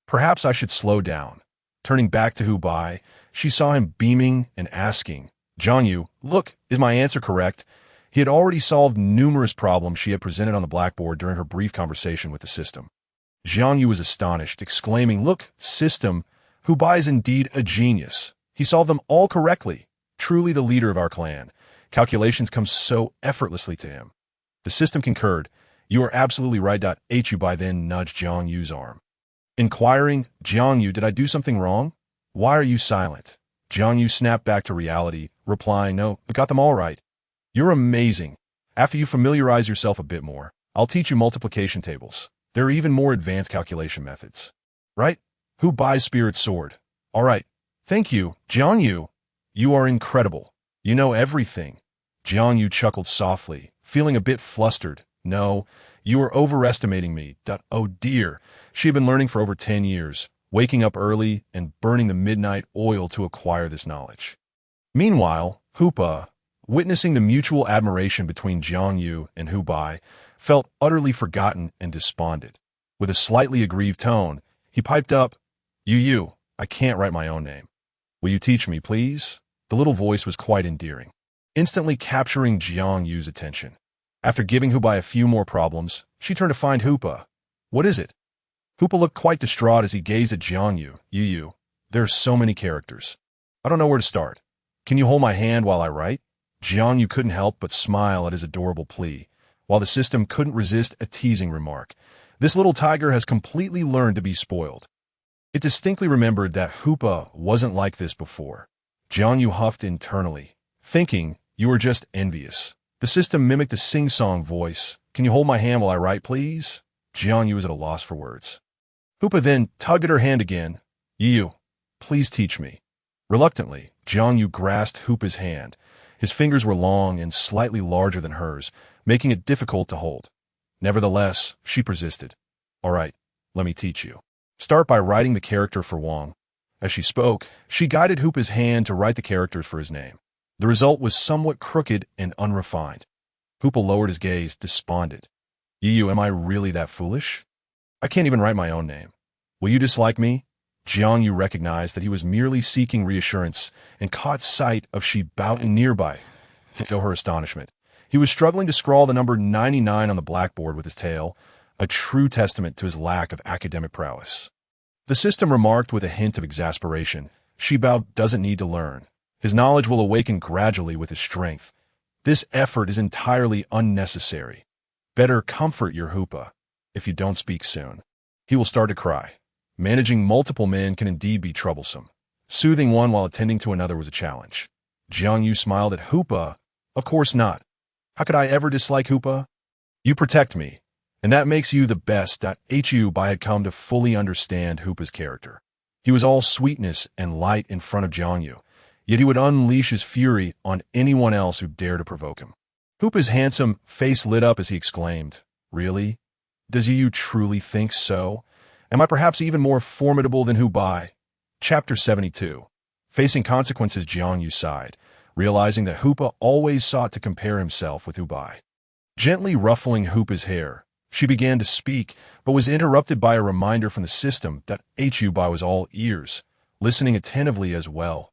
[SPEAKER 1] Perhaps I should slow down. Turning back to Hubai, she saw him beaming and asking, Jiang Yu, look, is my answer correct? He had already solved numerous problems she had presented on the blackboard during her brief conversation with the system. Jiang Yu was astonished, exclaiming, look, system, Hubai is indeed a genius. He solved them all correctly. Truly the leader of our clan. Calculations come so effortlessly to him. The system concurred. You are absolutely right. Hubai then nudged Jiang Yu's arm. Inquiring, Jiang Yu, did I do something wrong? Why are you silent? Jiang Yu snapped back to reality, replying, no, I got them all right. You're amazing. After you familiarize yourself a bit more, I'll teach you multiplication tables. There are even more advanced calculation methods. Right? Hubai's spirit soared. All right. Thank you, Jiang Yu. You are incredible. You know everything. Jiang Yu chuckled softly, feeling a bit flustered. No, you are overestimating me. Oh dear. She had been learning for over 10 years, waking up early and burning the midnight oil to acquire this knowledge. Meanwhile, Hupa, witnessing the mutual admiration between Jiang Yu and Hubai, felt utterly forgotten and despondent. With a slightly aggrieved tone, he piped up, Yu, I can't write my own name. Will you teach me, please? The little voice was quite endearing, instantly capturing Jiang Yu's attention. After giving Hubai a few more problems, she turned to find Hupa. What is it? Hupa looked quite distraught as he gazed at Jiang Yu. Yu, there are so many characters. I don't know where to start. Can you hold my hand while I write? Jiang Yu couldn't help but smile at his adorable plea, while the system couldn't resist a teasing remark. This little tiger has completely learned to be spoiled. It distinctly remembered that Hupa wasn't like this before. Jiang Yu huffed internally, thinking, you are just envious. The system mimicked a sing-song voice. Can you hold my hand while I write, please? Jiang Yu was at a loss for words. Hupa then tugged at her hand again. Yu, please teach me. Reluctantly, Jiang Yu grasped Hupa's hand. His fingers were long and slightly larger than hers, making it difficult to hold. Nevertheless, she persisted. All right, let me teach you. Start by writing the character for Wang. As she spoke, she guided Hupa's hand to write the characters for his name. The result was somewhat crooked and unrefined. Hupa lowered his gaze, despondent. Yu, am I really that foolish? I can't even write my own name. Will you dislike me? Jiang Yu recognized that he was merely seeking reassurance and caught sight of Shi Bao nearby. To her astonishment, he was struggling to scrawl the number 99 on the blackboard with his tail, a true testament to his lack of academic prowess. The system remarked with a hint of exasperation, Shi Bao doesn't need to learn. His knowledge will awaken gradually with his strength. This effort is entirely unnecessary. Better comfort your Hupa. If you don't speak soon, he will start to cry. Managing multiple men can indeed be troublesome. Soothing one while attending to another was a challenge. Jiang Yu smiled at Hupa. Of course not. How could I ever dislike Hupa? You protect me, and that makes you the best. Hubai had come to fully understand Hupa's character. He was all sweetness and light in front of Jiang Yu, yet he would unleash his fury on anyone else who dared to provoke him. Hupa's handsome face lit up as he exclaimed, Really? Does Yu truly think so? Am I perhaps even more formidable than Hubai? Chapter 72. Facing consequences, Jiang Yu sighed. realizing that Hoopa always sought to compare himself with Ubai. Gently ruffling Hoopa's hair, she began to speak, but was interrupted by a reminder from the system that Ubai was all ears, listening attentively as well.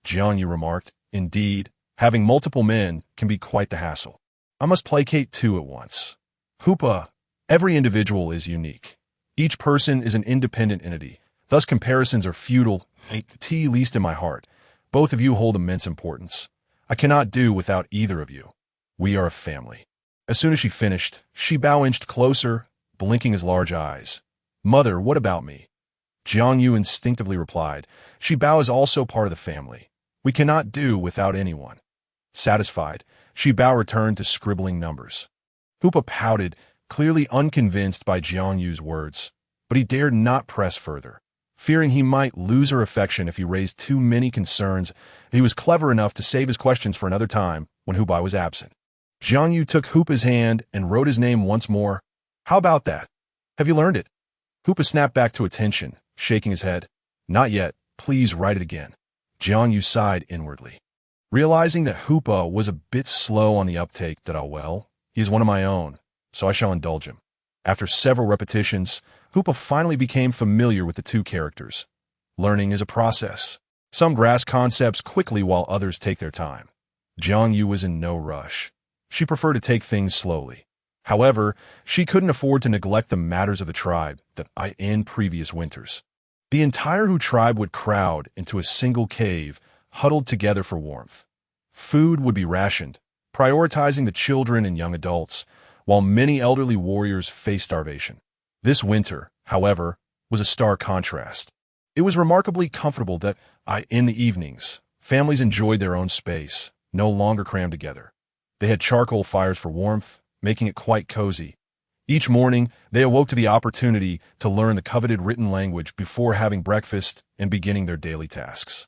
[SPEAKER 1] Jiang Yu remarked, "Indeed, having multiple men can be quite the hassle. I must placate two at once. Hoopa, every individual is unique. Each person is an independent entity, thus comparisons are futile, least in my heart. Both of you hold immense importance. I cannot do without either of you. We are a family." As soon as she finished, Shi Bao inched closer, blinking his large eyes. "Mother, what about me?" Jiang Yu instinctively replied, "Shi Bao is also part of the family. We cannot do without anyone." Satisfied, Shi Bao returned to scribbling numbers. Hoopa pouted, clearly unconvinced by Jiang Yu's words, but he dared not press further. Fearing he might lose her affection if he raised too many concerns, he was clever enough to save his questions for another time when Hoopa was absent. Jiang Yu took Hoopa's hand and wrote his name once more. "How about that? Have you learned it?" Hoopa snapped back to attention, shaking his head. "Not yet. Please write it again." Jiang Yu sighed inwardly. Realizing that Hoopa was a bit slow on the uptake, that he is one of my own, so I shall indulge him. After several repetitions, Hoopa finally became familiar with the two characters. Learning is a process. Some grasp concepts quickly while others take their time. Jiang Yu was in no rush. She preferred to take things slowly. However, she couldn't afford to neglect the matters of the tribe that in previous winters. The entire Hu tribe would crowd into a single cave, huddled together for warmth. Food would be rationed, prioritizing the children and young adults, while many elderly warriors faced starvation. This winter, however, was a stark contrast. It was remarkably comfortable that in the evenings, families enjoyed their own space, no longer crammed together. They had charcoal fires for warmth, making it quite cozy. Each morning, they awoke to the opportunity to learn the coveted written language before having breakfast and beginning their daily tasks.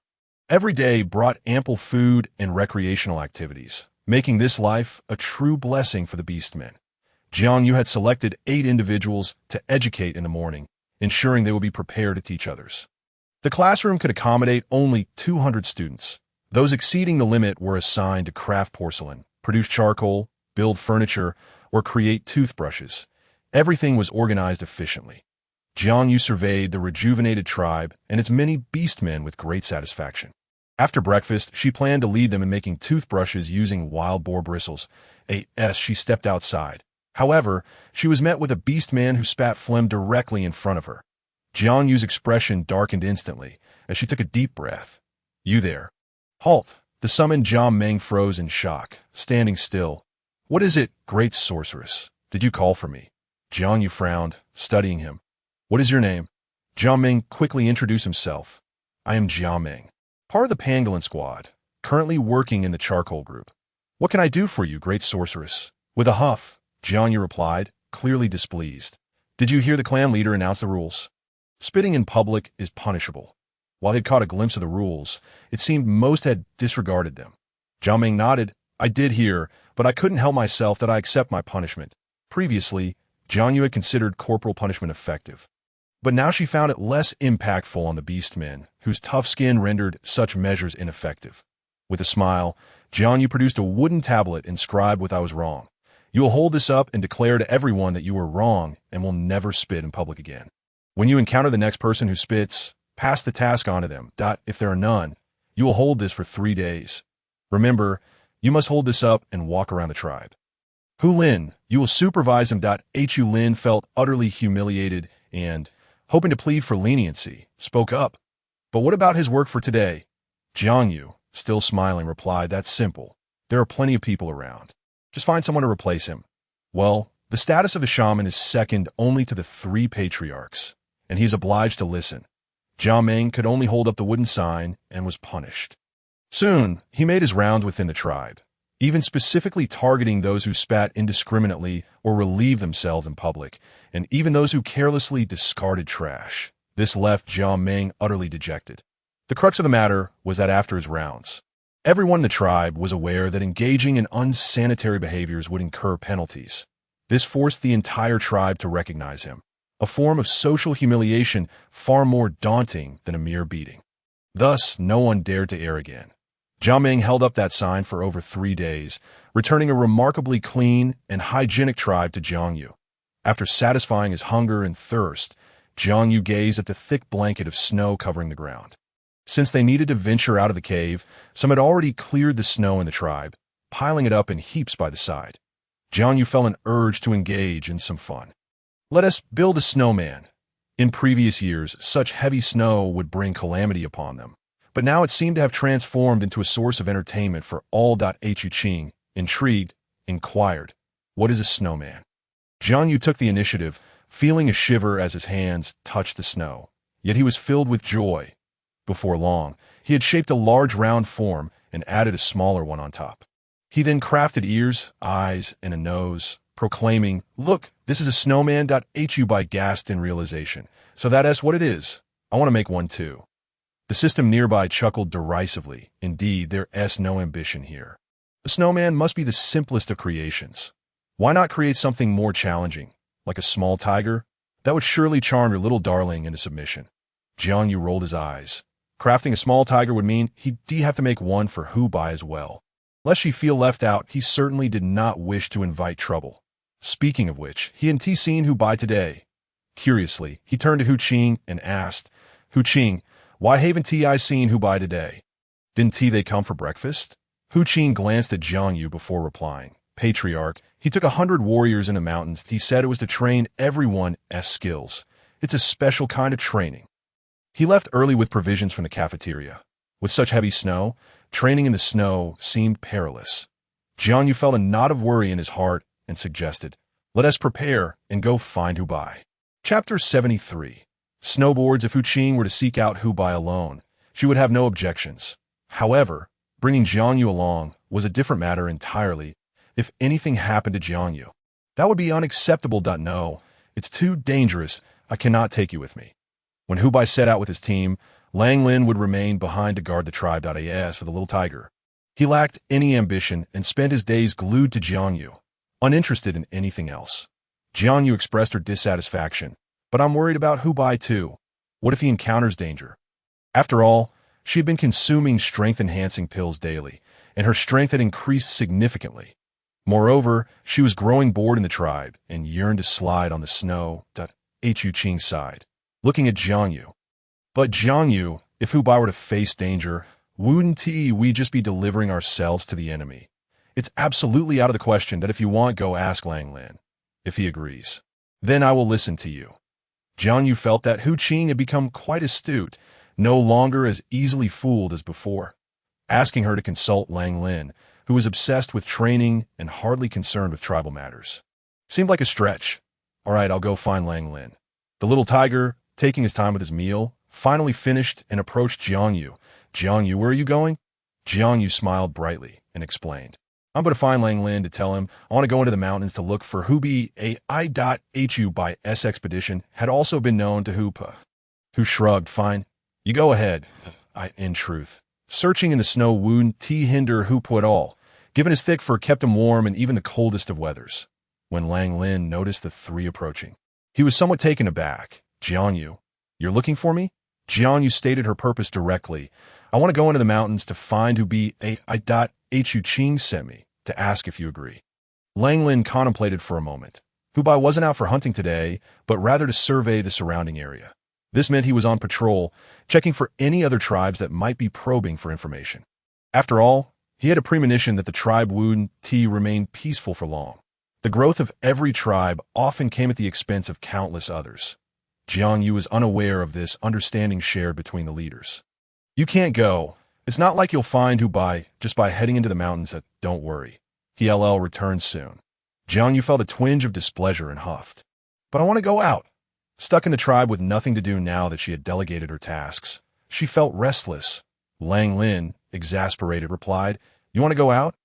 [SPEAKER 1] Every day brought ample food and recreational activities, making this life a true blessing for the beastmen. Jiang Yu had selected 8 individuals to educate in the morning, ensuring they would be prepared to teach others. The classroom could accommodate only 200 students. Those exceeding the limit were assigned to craft porcelain, produce charcoal, build furniture, or create toothbrushes. Everything was organized efficiently. Jiang Yu surveyed the rejuvenated tribe and its many beastmen with great satisfaction. After breakfast, she planned to lead them in making toothbrushes using wild boar bristles. She stepped outside. However, she was met with a beastman who spat phlegm directly in front of her. Jiang Yu's expression darkened instantly as she took a deep breath. "You there." "Halt!" The summoned Jiang Meng froze in shock, standing still. "What is it, great sorceress? Did you call for me?" Jiang Yu frowned, studying him. "What is your name?" Jiang Meng quickly introduced himself. "I am Jiang Meng, part of the Pangolin squad, currently working in the charcoal group." "What can I do for you, great sorceress?" With a huff, Jiang Yu replied, clearly displeased. "Did you hear the clan leader announce the rules? Spitting in public is punishable." While he had caught a glimpse of the rules, it seemed most had disregarded them. Jiang Meng nodded. "I did hear, but I couldn't help myself that I accept my punishment." Previously, Jiang Yu had considered corporal punishment effective, but now she found it less impactful on the beastmen, whose tough skin rendered such measures ineffective. With a smile, Jiang Yu produced a wooden tablet inscribed with "I was wrong. You will hold this up and declare to everyone that you were wrong and will never spit in public again. When you encounter the next person who spits, pass the task on to them. If there are none, you will hold this for 3 days. Remember, you must hold this up and walk around the tribe. Hu Lin, you will supervise him. Hu Lin felt utterly humiliated and, hoping to plead for leniency, spoke up. "But what about his work for today?" Jiang Yu, still smiling, replied, "That's simple. There are plenty of people around. Just find someone to replace him." Well, the status of a shaman is second only to the 3 patriarchs, and he is obliged to listen. Jiang Meng could only hold up the wooden sign and was punished. Soon, he made his rounds within the tribe, even specifically targeting those who spat indiscriminately or relieved themselves in public, and even those who carelessly discarded trash. This left Jiang Meng utterly dejected. The crux of the matter was that after his rounds, everyone in the tribe was aware that engaging in unsanitary behaviors would incur penalties. This forced the entire tribe to recognize him, a form of social humiliation far more daunting than a mere beating. Thus, no one dared to err again. Jiang Ming held up that sign for over 3 days, returning a remarkably clean and hygienic tribe to Jiang Yu. After satisfying his hunger and thirst, Jiang Yu gazed at the thick blanket of snow covering the ground. Since they needed to venture out of the cave, some had already cleared the snow in the tribe, piling it up in heaps by the side. Jiang Yu felt an urge to engage in some fun. Let us build a snowman. In previous years, such heavy snow would bring calamity upon them, but now it seemed to have transformed into a source of entertainment for all. Hu Qing, intrigued, inquired, "What is a snowman?" Jiang Yu took the initiative, feeling a shiver as his hands touched the snow. Yet he was filled with joy. Before long, he had shaped a large round form and added a smaller one on top. He then crafted ears, eyes, and a nose, proclaiming, "Look, this is a snowman." Hu Bai gasped in realization. "So that's what it is. I want to make one too." The system nearby chuckled derisively. "Indeed, there's no ambition here. The snowman must be the simplest of creations. Why not create something more challenging, like a small tiger? That would surely charm your little darling into submission." Jiang Yu rolled his eyes. Crafting a small tiger would mean he'd have to make one for Hu Bai as well. Lest she feel left out, he certainly did not wish to invite trouble. Speaking of which, he hadn't seen Hu Bai today. Curiously, he turned to Hu Qing and asked, "Hu Qing, why haven't I seen Hu Bai today? Didn't they come for breakfast?" Hu Qing glanced at Jiang Yu before replying. "Patriarch, he took 100 warriors in the mountains. He said it was to train everyone's skills. It's a special kind of training." He left early with provisions from the cafeteria. With such heavy snow, training in the snow seemed perilous. Jiang Yu felt a knot of worry in his heart and suggested, "Let us prepare and go find Hu Bai." Chapter 73. Snowboards. If Hu Qing were to seek out Hu Bai alone, she would have no objections. However, bringing Jiang Yu along was a different matter entirely. If anything happened to Jiang Yu, that would be unacceptable. No, it's too dangerous. I cannot take you with me. When Hu Bai set out with his team, Lang Lin would remain behind to guard the tribe. As for the little tiger, he lacked any ambition and spent his days glued to Jiang Yu, uninterested in anything else. Jiang Yu expressed her dissatisfaction, "But I'm worried about Hu Bai too. What if he encounters danger?" After all, she had been consuming strength-enhancing pills daily, and her strength had increased significantly. Moreover, she was growing bored in the tribe and yearned to slide on the snow. Hu Qing sighed, looking at Jiang Yu. "But Jiang Yu, if Hu Bai were to face danger, wouldn't we just be delivering ourselves to the enemy? It's absolutely out of the question. If you want, go ask Lang Lin. If he agrees, then I will listen to you." Jiang Yu felt that Hu Qing had become quite astute, no longer as easily fooled as before. Asking her to consult Lang Lin, who was obsessed with training and hardly concerned with tribal matters, seemed like a stretch. "All right, I'll go find Lang Lin." The little tiger, taking his time with his meal, finally finished and approached Jiang Yu. "Jiang Yu, where are you going?" Jiang Yu smiled brightly and explained, "I'm going to find Lang Lin to tell him I want to go into the mountains to look for Hu Bai. Hu Bai's expedition had also been known to Hu Pa." Hu shrugged. "Fine, you go ahead." In truth, searching in the snow wouldn't hinder Hu Pa at all, given his thick fur kept him warm in even the coldest of weathers. When Lang Lin noticed the three approaching, he was somewhat taken aback. "Jiang Yu, you're looking for me?" Jiang Yu stated her purpose directly. "I want to go into the mountains to find Hu Bai. Hu Qing sent me to ask if you agree." Lang Lin contemplated for a moment. Hu Bai wasn't out for hunting today, but rather to survey the surrounding area. This meant he was on patrol, checking for any other tribes that might be probing for information. After all, he had a premonition that the tribe wouldn't remain peaceful for long. The growth of every tribe often came at the expense of countless others. Jiang Yu was unaware of this understanding shared between the leaders. "You can't go. It's not like you'll find Hu Bai just by heading into the mountains. Don't worry. He'll return soon." Jiang Yu felt a twinge of displeasure and huffed. "But I want to go out." Stuck in the tribe with nothing to do now that she had delegated her tasks, she felt restless. Lang Lin, exasperated, replied, "You want to go out?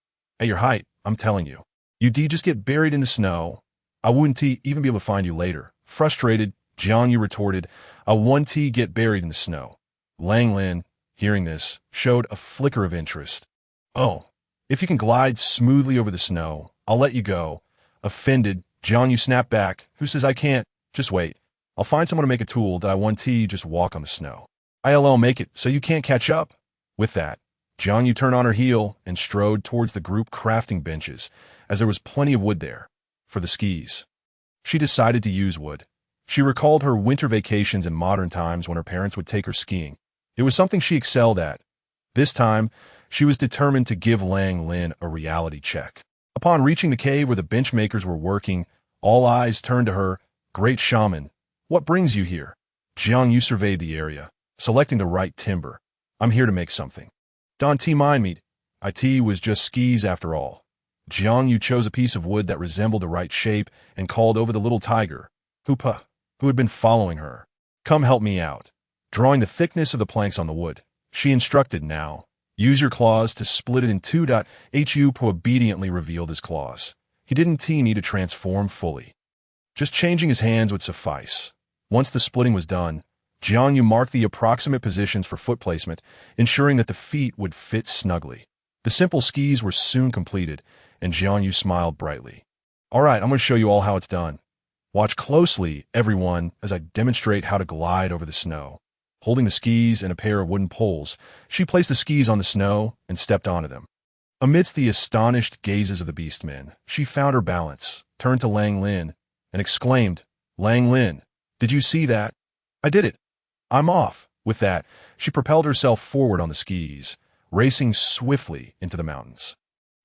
[SPEAKER 1] At your height, I'm telling you. You'd just get buried in the snow. I wouldn't even be able to find you later." Frustrated, Jiang Yu retorted, "I want to get buried in the snow." Lang Lin, hearing this, showed a flicker of interest. "Oh, if you can glide smoothly over the snow, I'll let you go." Offended, Jiang Yu snapped back. "Who says I can't? Just wait. I'll find someone to make a tool that I want to just walk on the snow. I'll make it so you can't catch up." With that, Jiang Yu turned on her heel and strode towards the group crafting benches, as there was plenty of wood there for the skis. She decided to use wood. She recalled her winter vacations in modern times when her parents would take her skiing. It was something she excelled at. This time, she was determined to give Lang Lin a reality check. Upon reaching the cave where the bench makers were working, all eyes turned to her. "Great shaman, what brings you here?" Jiang Yu surveyed the area, selecting the right timber. "I'm here to make something." "Don't mind me. It was just skis after all." Jiang Yu chose a piece of wood that resembled the right shape and called over the little tiger, Hoopa, who had been following her. "Come help me out." Drawing the thickness of the planks on the wood, she instructed, "Now, use your claws to split it in two." Hoopa obediently revealed his claws. He didn't need to transform fully. Just changing his hands would suffice. Once the splitting was done, Jiang Yu marked the approximate positions for foot placement, ensuring that the feet would fit snugly. The simple skis were soon completed, and Jiang Yu smiled brightly. "All right, I'm going to show you all how it's done. Watch closely, everyone, as I demonstrate how to glide over the snow." Holding the skis and a pair of wooden poles, she placed the skis on the snow and stepped onto them. Amidst the astonished gazes of the beastmen, she found her balance, turned to Lang Lin, and exclaimed, "Lang Lin, did you see that? I did it. I'm off." With that, she propelled herself forward on the skis, racing swiftly into the mountains.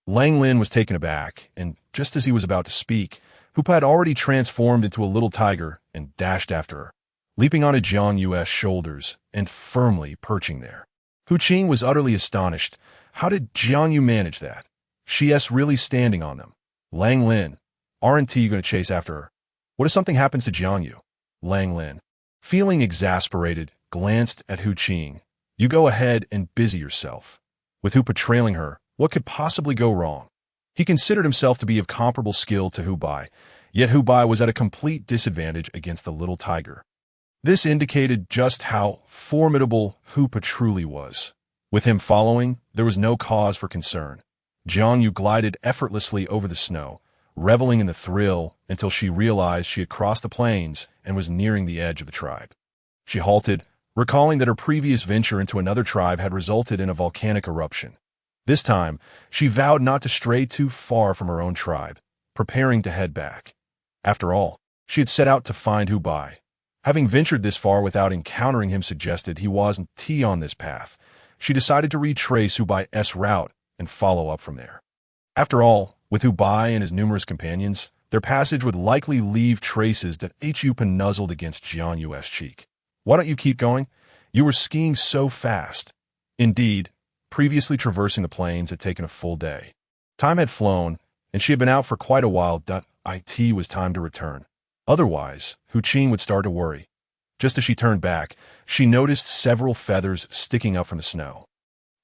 [SPEAKER 1] Lang Lin was taken aback, and just as he was about to speak, Hoopa had already transformed into a little tiger and dashed after her, leaping onto Jiang Yu's shoulders and firmly perching there. Hu Qing was utterly astonished. How did Jiang Yu manage that? She's really standing on them. "Lang Lin, aren't you going to chase after her? What if something happens to Jiang Yu?" Lang Lin, feeling exasperated, glanced at Hu Qing. "You go ahead and busy yourself." With Hoopa trailing her, what could possibly go wrong? He considered himself to be of comparable skill to Hu Bai, yet Hu Bai was at a complete disadvantage against the little tiger. This indicated just how formidable Hoopa truly was. With him following, there was no cause for concern. Jiang Yu glided effortlessly over the snow, reveling in the thrill until she realized she had crossed the plains and was nearing the edge of the tribe. She halted, recalling that her previous venture into another tribe had resulted in a volcanic eruption. This time, she vowed not to stray too far from her own tribe, preparing to head back. After all, she had set out to find Hu Bai. Having ventured this far without encountering him suggested he wasn't on this path. She decided to retrace Hu Bai's route and follow up from there. After all, with Hu Bai and his numerous companions, their passage would likely leave traces that Hoopa nuzzled against Jiang Yu's cheek. "Why don't you keep going? You were skiing so fast." Indeed, previously traversing the plains had taken a full day. Time had flown, and she had been out for quite a while. It was time to return. Otherwise, Hu Qing would start to worry. Just as she turned back, she noticed several feathers sticking up from the snow.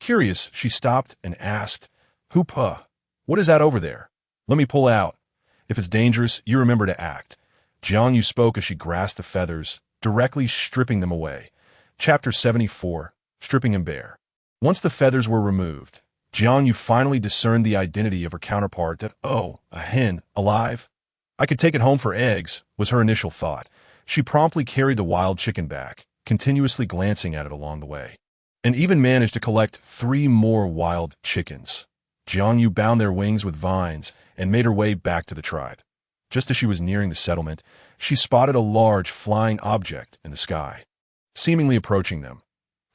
[SPEAKER 1] Curious, she stopped and asked, "Hoopa, what is that over there? Let me pull out. If it's dangerous, you remember to act." Jiang Yu spoke as she grasped the feathers, directly stripping them away. Chapter 74, Stripping Him Bare. Once the feathers were removed, Jiang Yu finally discerned the identity of her counterpart. A hen, alive? "I could take it home for eggs," was her initial thought. She promptly carried the wild chicken back, continuously glancing at it along the way, and even managed to collect 3 more wild chickens. Jiang Yu bound their wings with vines and made her way back to the tribe. Just as she was nearing the settlement, she spotted a large flying object in the sky, seemingly approaching them.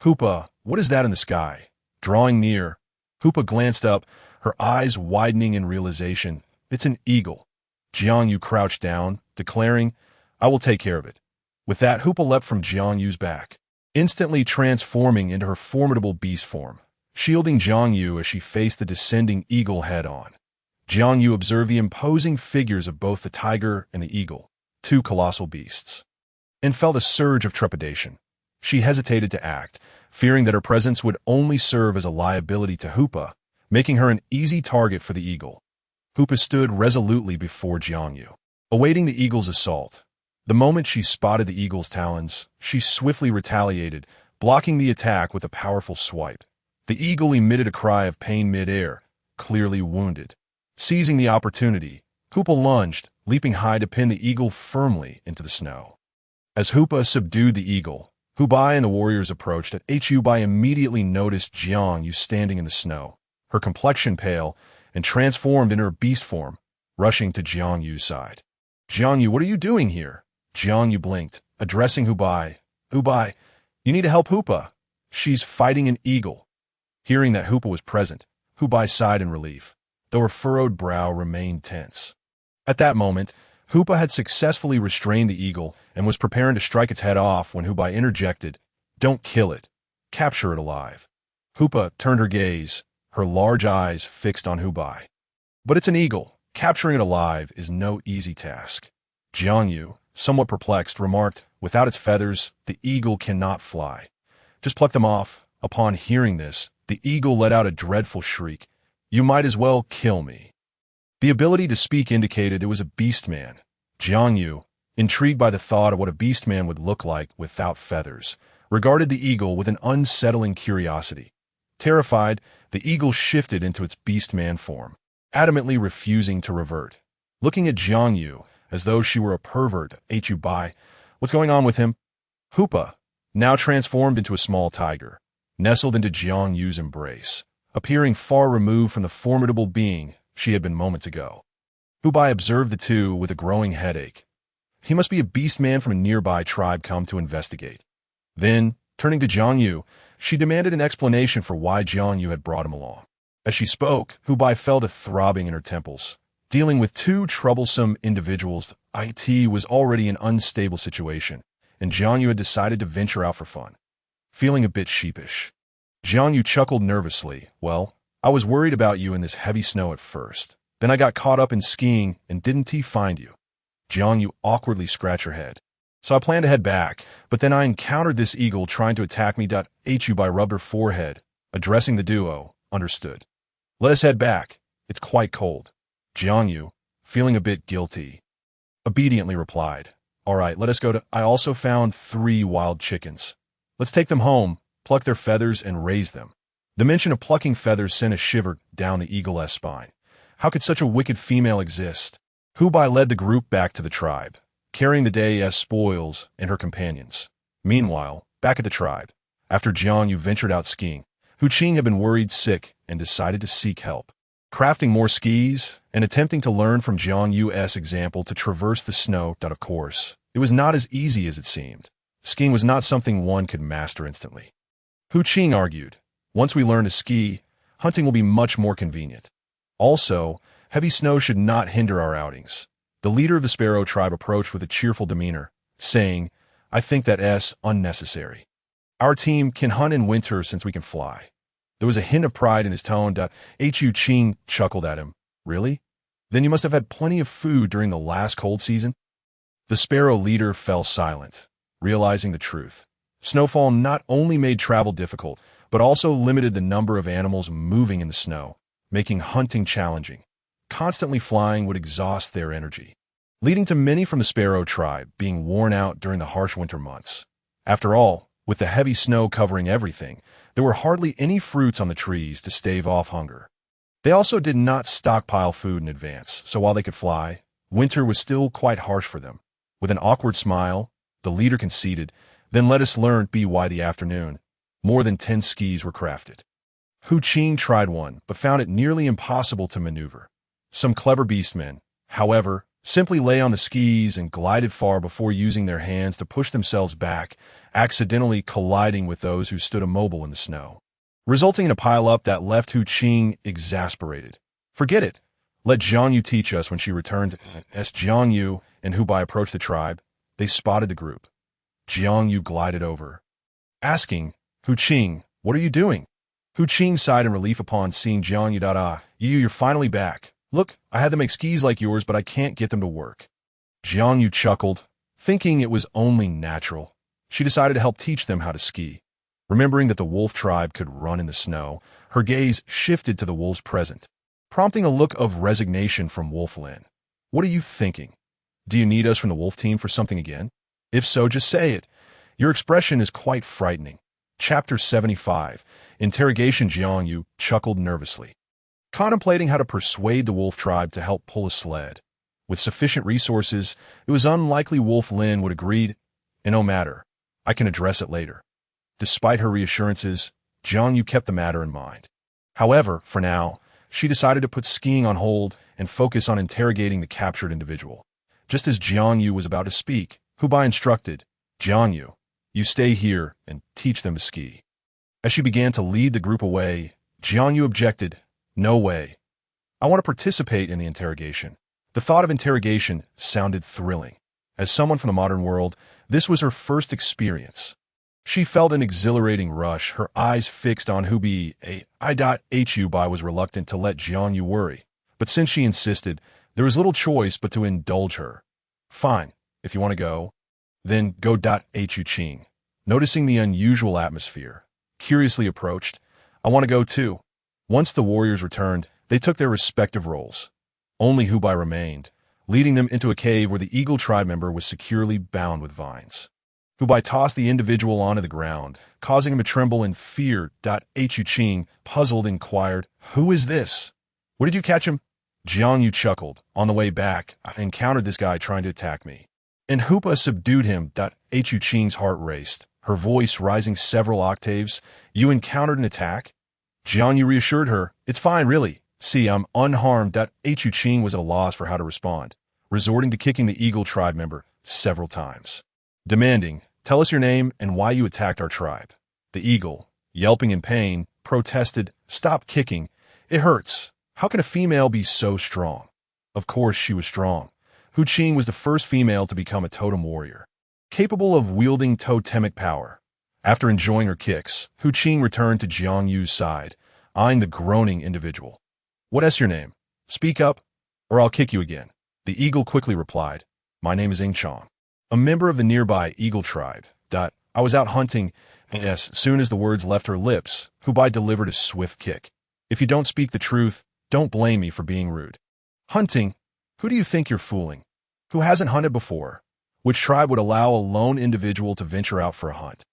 [SPEAKER 1] "Hoopa, what is that in the sky?" Drawing near, Hoopa glanced up, her eyes widening in realization. "It's an eagle." Jiang Yu crouched down, declaring, "I will take care of it." With that, Hoopa leapt from Jiang Yu's back, instantly transforming into her formidable beast form, shielding Jiang Yu as she faced the descending eagle head-on. Jiang Yu observed the imposing figures of both the tiger and the eagle, 2 colossal beasts, and felt a surge of trepidation. She hesitated to act, fearing that her presence would only serve as a liability to Hoopa, making her an easy target for the eagle. Hoopa stood resolutely before Jiang Yu, awaiting the eagle's assault. The moment she spotted the eagle's talons, she swiftly retaliated, blocking the attack with a powerful swipe. The eagle emitted a cry of pain mid-air, clearly wounded. Seizing the opportunity, Hoopa lunged, leaping high to pin the eagle firmly into the snow. As Hoopa subdued the eagle, Bai and the warriors approached. Bai immediately noticed Jiang Yu standing in the snow, her complexion pale and transformed into her beast form, rushing to Jiang Yu's side. Jiang Yu, what are you doing here? Jiang Yu blinked, addressing Bai. Bai, you need to help Hoopa. She's fighting an eagle. Hearing that Hoopa was present, Bai sighed in relief, though her furrowed brow remained tense. At that moment, Hoopa had successfully restrained the eagle and was preparing to strike its head off when Bai interjected, "Don't kill it. Capture it alive." Hoopa turned her gaze, her large eyes fixed on Bai. "But it's an eagle. Capturing it alive is no easy task." Jiang Yu, somewhat perplexed, remarked, "Without its feathers, the eagle cannot fly. Just pluck them off." Upon hearing this, the eagle let out a dreadful shriek. "You might as well kill me." The ability to speak indicated it was a beastman. Jiang Yu, intrigued by the thought of what a beastman would look like without feathers, regarded the eagle with an unsettling curiosity. Terrified, the eagle shifted into its beastman form, adamantly refusing to revert. Looking at Jiang Yu as though she were a pervert, Bai, "What's going on with him?" Hoopa, now transformed into a small tiger, nestled into Jiang Yu's embrace, appearing far removed from the formidable being she had been moments ago. Bai observed the two with a growing headache. He must be a beastman from a nearby tribe come to investigate. Then, turning to Jiang Yu, she demanded an explanation for why Jiang Yu had brought him along. As she spoke, Bai felt a throbbing in her temples. Dealing with two troublesome individuals, it was already an unstable situation, and Jiang Yu had decided to venture out for fun. Feeling a bit sheepish, Jiang Yu chuckled nervously. "Well, I was worried about you in this heavy snow at first. Then I got caught up in skiing and didn't find you." Jiang Yu awkwardly scratched her head. "So I planned to head back, but then I encountered this eagle trying to attack me. Bai rubbed her forehead, addressing the duo. "Understood. Let us head back. It's quite cold." Jiang Yu, feeling a bit guilty, obediently replied, "All right, let us go. I also found 3 wild chickens. Let's take them home, pluck their feathers, and raise them." The mention of plucking feathers sent a shiver down the eagle's spine. How could such a wicked female exist? Bai led the group back to the tribe, carrying the day's spoils and her companions. Meanwhile, back at the tribe, after Jiang Yu ventured out skiing, Qing had been worried sick and decided to seek help. Crafting more skis and attempting to learn from Jiang Yu's example to traverse the snow. Of course, it was not as easy as it seemed. Skiing was not something one could master instantly. Qing argued, "Once we learn to ski, hunting will be much more convenient. Also, heavy snow should not hinder our outings." The leader of the Sparrow tribe approached with a cheerful demeanor, saying, "I think that's unnecessary. Our team can hunt in winter since we can fly." There was a hint of pride in his tone. Qing chuckled at him. "Really? Then you must have had plenty of food during the last cold season?" The Sparrow leader fell silent, realizing the truth. Snowfall not only made travel difficult, but also limited the number of animals moving in the snow, making hunting challenging. Constantly flying would exhaust their energy, leading to many from the Sparrow tribe being worn out during the harsh winter months. After all, with the heavy snow covering everything, there were hardly any fruits on the trees to stave off hunger. They also did not stockpile food in advance, so while they could fly, winter was still quite harsh for them. With an awkward smile, the leader conceded, "Then let us learn why the afternoon." More than 10 skis were crafted. Qing tried one, but found it nearly impossible to maneuver. Some clever beastmen, however, simply lay on the skis and glided far before using their hands to push themselves back, accidentally colliding with those who stood immobile in the snow, resulting in a pile-up that left Qing exasperated. "Forget it. Let Jiang Yu teach us when she returned." As Jiang Yu and Bai approached the tribe, they spotted the group. Jiang Yu glided over, asking, "Qing, what are you doing?" Qing sighed in relief upon seeing Jiang Yu. You're finally back. Look, I had to make skis like yours, but I can't get them to work." Jiang Yu chuckled, thinking it was only natural. She decided to help teach them how to ski. Remembering that the wolf tribe could run in the snow, her gaze shifted to the wolves present, prompting a look of resignation from Wolf Lin. "What are you thinking? Do you need us from the wolf team for something again? If so, just say it. Your expression is quite frightening." Chapter 75. Interrogation. Jiang Yu chuckled nervously, contemplating how to persuade the wolf tribe to help pull a sled. With sufficient resources, it was unlikely Wolf Lin would agree, and no matter. I can address it later. Despite her reassurances, Jiang Yu kept the matter in mind. However, for now, she decided to put skiing on hold and focus on interrogating the captured individual. Just as Jiang Yu was about to speak, Hubai instructed, Jiang Yu, you stay here and teach them to ski. As she began to lead the group away, Jiang Yu objected, no way. I want to participate in the interrogation. The thought of interrogation sounded thrilling. As someone from the modern world, this was her first experience. She felt an exhilarating rush, her eyes fixed on Hubai. Hubai was reluctant to let Jiang Yu worry, but since she insisted, there was little choice but to indulge her. Fine, if you want to go, then go. Ching, noticing the unusual atmosphere, curiously approached, I want to go too. Once the warriors returned, they took their respective roles. Only Hubai remained, leading them into a cave where the eagle tribe member was securely bound with vines. Hubai tossed the individual onto the ground, causing him to tremble in fear. Ching, puzzled, inquired, who is this? Where did you catch him? Jiang Yu chuckled. On the way back, I encountered this guy trying to attack me. And Hupa subdued him. Ching's heart raced, her voice rising several octaves. You encountered an attack? Jiang Yu reassured her, it's fine, really. See, I'm unharmed. Ching was at a loss for how to respond, resorting to kicking the eagle tribe member several times, demanding, tell us your name and why you attacked our tribe. The eagle, yelping in pain, protested, stop kicking. It hurts. How can a female be so strong? Of course she was strong. Hu Qing was the first female to become a totem warrior, capable of wielding totemic power. After enjoying her kicks, Hu Qing returned to Jiang Yu's side, eyeing the groaning individual. What's your name? Speak up, or I'll kick you again. The eagle quickly replied, my name is Chong, a member of the nearby eagle tribe. I was out hunting, and as soon as the words left her lips, Hubai delivered a swift kick. If you don't speak the truth, don't blame me for being rude. Hunting? Who do you think you're fooling? Who hasn't hunted before? Which tribe would allow a lone individual to venture out for a hunt?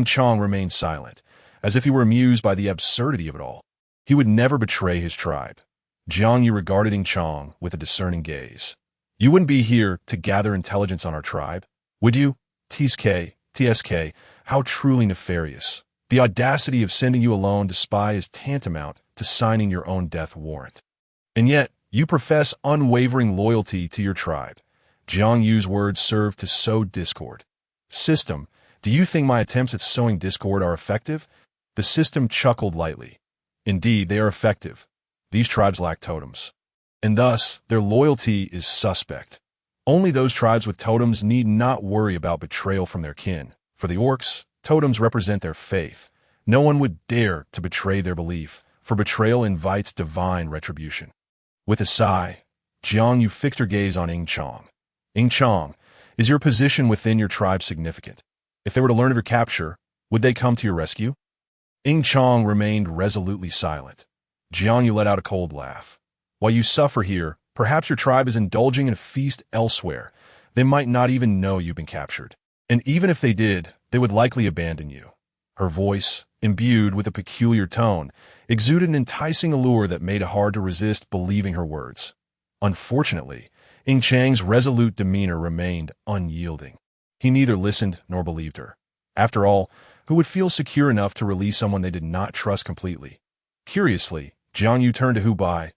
[SPEAKER 1] Chong remained silent, as if he were amused by the absurdity of it all. He would never betray his tribe. Jiang Yu regarded Chong with a discerning gaze. You wouldn't be here to gather intelligence on our tribe, would you? TSK, how truly nefarious. The audacity of sending you alone to spy is tantamount to signing your own death warrant. And yet, you profess unwavering loyalty to your tribe. Jiang Yu's words serve to sow discord. System, do you think my attempts at sowing discord are effective? The system chuckled lightly. Indeed, they are effective. These tribes lack totems, and thus their loyalty is suspect. Only those tribes with totems need not worry about betrayal from their kin. For the orcs, totems represent their faith. No one would dare to betray their belief, for betrayal invites divine retribution. With a sigh, Jiang Yu fixed her gaze on Chong. Chong, is your position within your tribe significant? If they were to learn of your capture, would they come to your rescue? Chong remained resolutely silent. Jiang Yu let out a cold laugh. While you suffer here, perhaps your tribe is indulging in a feast elsewhere. They might not even know you've been captured. And even if they did, they would likely abandon you. Her voice, imbued with a peculiar tone, exuded an enticing allure that made it hard to resist believing her words. Unfortunately, Chang's resolute demeanor remained unyielding. He neither listened nor believed her. After all, who would feel secure enough to release someone they did not trust completely? Curiously, Jiang Yu turned to Hubai.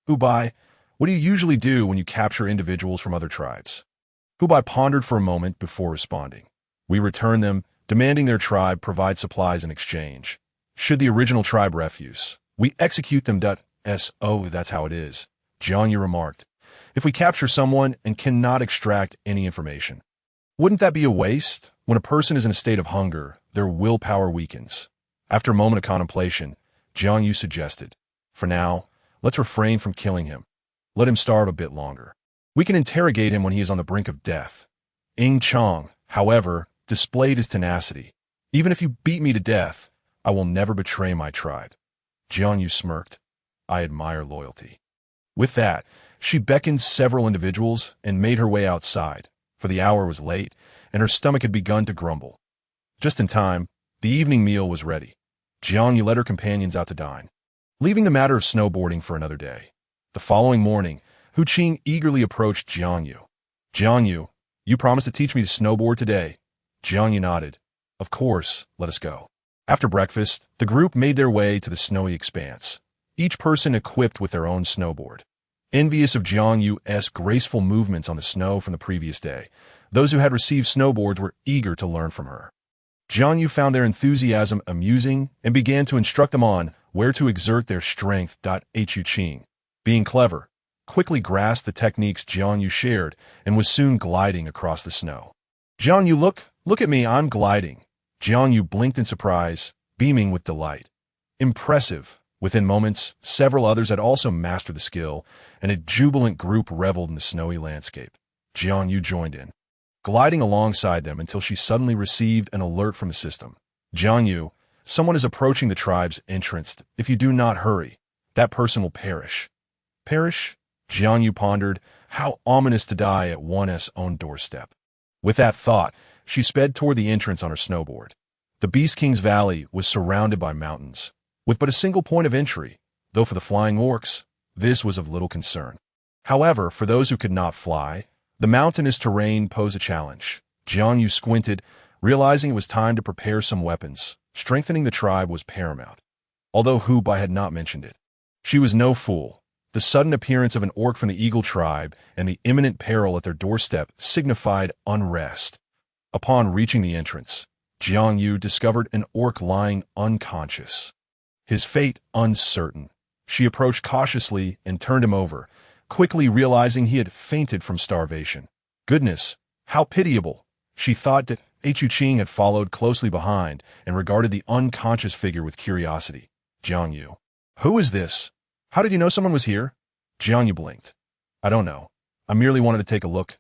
[SPEAKER 1] Hubai, what do you usually do when you capture individuals from other tribes? Hubai pondered for a moment before responding. We return them, demanding their tribe provide supplies in exchange. Should the original tribe refuse, we execute them. Oh, that's how it is, Jiang Yu remarked. If we capture someone and cannot extract any information, wouldn't that be a waste? When a person is in a state of hunger, their willpower weakens. After a moment of contemplation, Jiang Yu suggested, for now, let's refrain from killing him. Let him starve a bit longer. We can interrogate him when he is on the brink of death. Chong, however, displayed his tenacity. Even if you beat me to death, I will never betray my tribe. Jiang Yu smirked. I admire loyalty. With that, she beckoned several individuals and made her way outside, for the hour was late, and her stomach had begun to grumble. Just in time, the evening meal was ready. Jiang Yu led her companions out to dine, leaving the matter of snowboarding for another day. The following morning, Hu Qing eagerly approached Jiang Yu. Jiang Yu, you promised to teach me to snowboard today. Jiang Yu nodded. Of course, let us go. After breakfast, the group made their way to the snowy expanse, each person equipped with their own snowboard. Envious of Jiang Yu's graceful movements on the snow from the previous day, those who had received snowboards were eager to learn from her. Jiang Yu found their enthusiasm amusing and began to instruct them on where to exert their strength. Hu Qing, being clever, quickly grasped the techniques Jiang Yu shared and was soon gliding across the snow. Jiang Yu, look at me, I'm gliding. Jiang Yu blinked in surprise, beaming with delight. Impressive. Within moments, several others had also mastered the skill, and a jubilant group reveled in the snowy landscape. Jiang Yu joined in, gliding alongside them until she suddenly received an alert from the system. Jiang Yu, someone is approaching the tribe's entrance. If you do not hurry, that person will perish. Perish? Jiang Yu pondered, how ominous to die at one's own doorstep. With that thought, she sped toward the entrance on her snowboard. The Beast King's Valley was surrounded by mountains, with but a single point of entry, though for the flying orcs, this was of little concern. However, for those who could not fly, the mountainous terrain posed a challenge. Jiang Yu squinted, realizing it was time to prepare some weapons. Strengthening the tribe was paramount. Although Bai had not mentioned it. She was no fool. The sudden appearance of an orc from the Eagle tribe and the imminent peril at their doorstep signified unrest. Upon reaching the entrance, Jiang Yu discovered an orc lying unconscious. His fate uncertain. She approached cautiously and turned him over, quickly realizing he had fainted from starvation. Goodness, how pitiable! She thought that Hu Qing had followed closely behind and regarded the unconscious figure with curiosity. Jiang Yu. Who is this? How did you know someone was here? Jiang Yu blinked. I don't know. I merely wanted to take a look.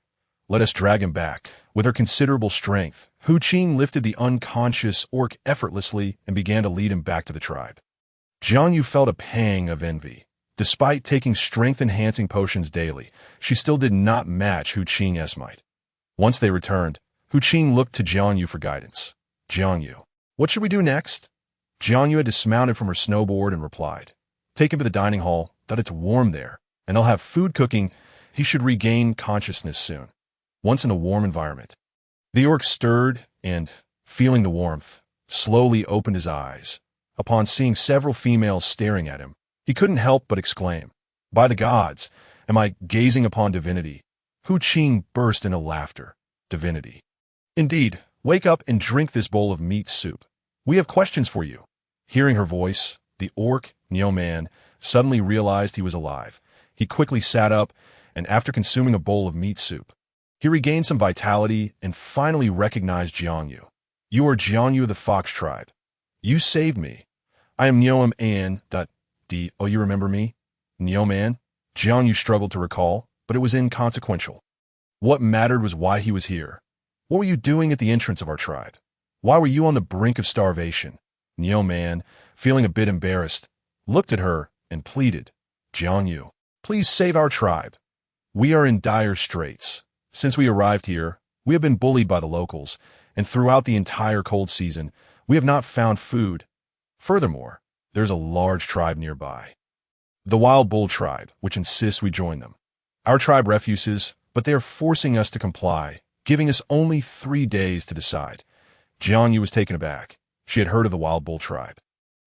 [SPEAKER 1] Let us drag him back. With her considerable strength, Hu Qing lifted the unconscious orc effortlessly and began to lead him back to the tribe. Jiang Yu felt a pang of envy. Despite taking strength-enhancing potions daily, she still did not match Hu Qing's might. Once they returned, Hu Qing looked to Jiang Yu for guidance. Jiang Yu, what should we do next? Jiang Yu had dismounted from her snowboard and replied, take him to the dining hall, that it's warm there, and I'll have food cooking. He should regain consciousness soon. Once in a warm environment, the orc stirred and, feeling the warmth, slowly opened his eyes. Upon seeing several females staring at him, he couldn't help but exclaim, by the gods, am I gazing upon divinity? Hu Qing burst into laughter. Divinity. Indeed, wake up and drink this bowl of meat soup. We have questions for you. Hearing her voice, the orc, Man, suddenly realized he was alive. He quickly sat up, and after consuming a bowl of meat soup, he regained some vitality and finally recognized Jiang Yu. You are Jiang Yu of the Fox tribe. You saved me. I am Man. Oh, you remember me? Man? Jiang Yu struggled to recall, but it was inconsequential. What mattered was why he was here. What were you doing at the entrance of our tribe? Why were you on the brink of starvation? Man, feeling a bit embarrassed, looked at her and pleaded, Jiang Yu, please save our tribe. We are in dire straits. Since we arrived here, we have been bullied by the locals, and throughout the entire cold season, we have not found food. Furthermore, there's a large tribe nearby. The Wild Bull tribe, which insists we join them. Our tribe refuses, but they are forcing us to comply, giving us only 3 days to decide. Jiang Yu was taken aback. She had heard of the Wild Bull tribe.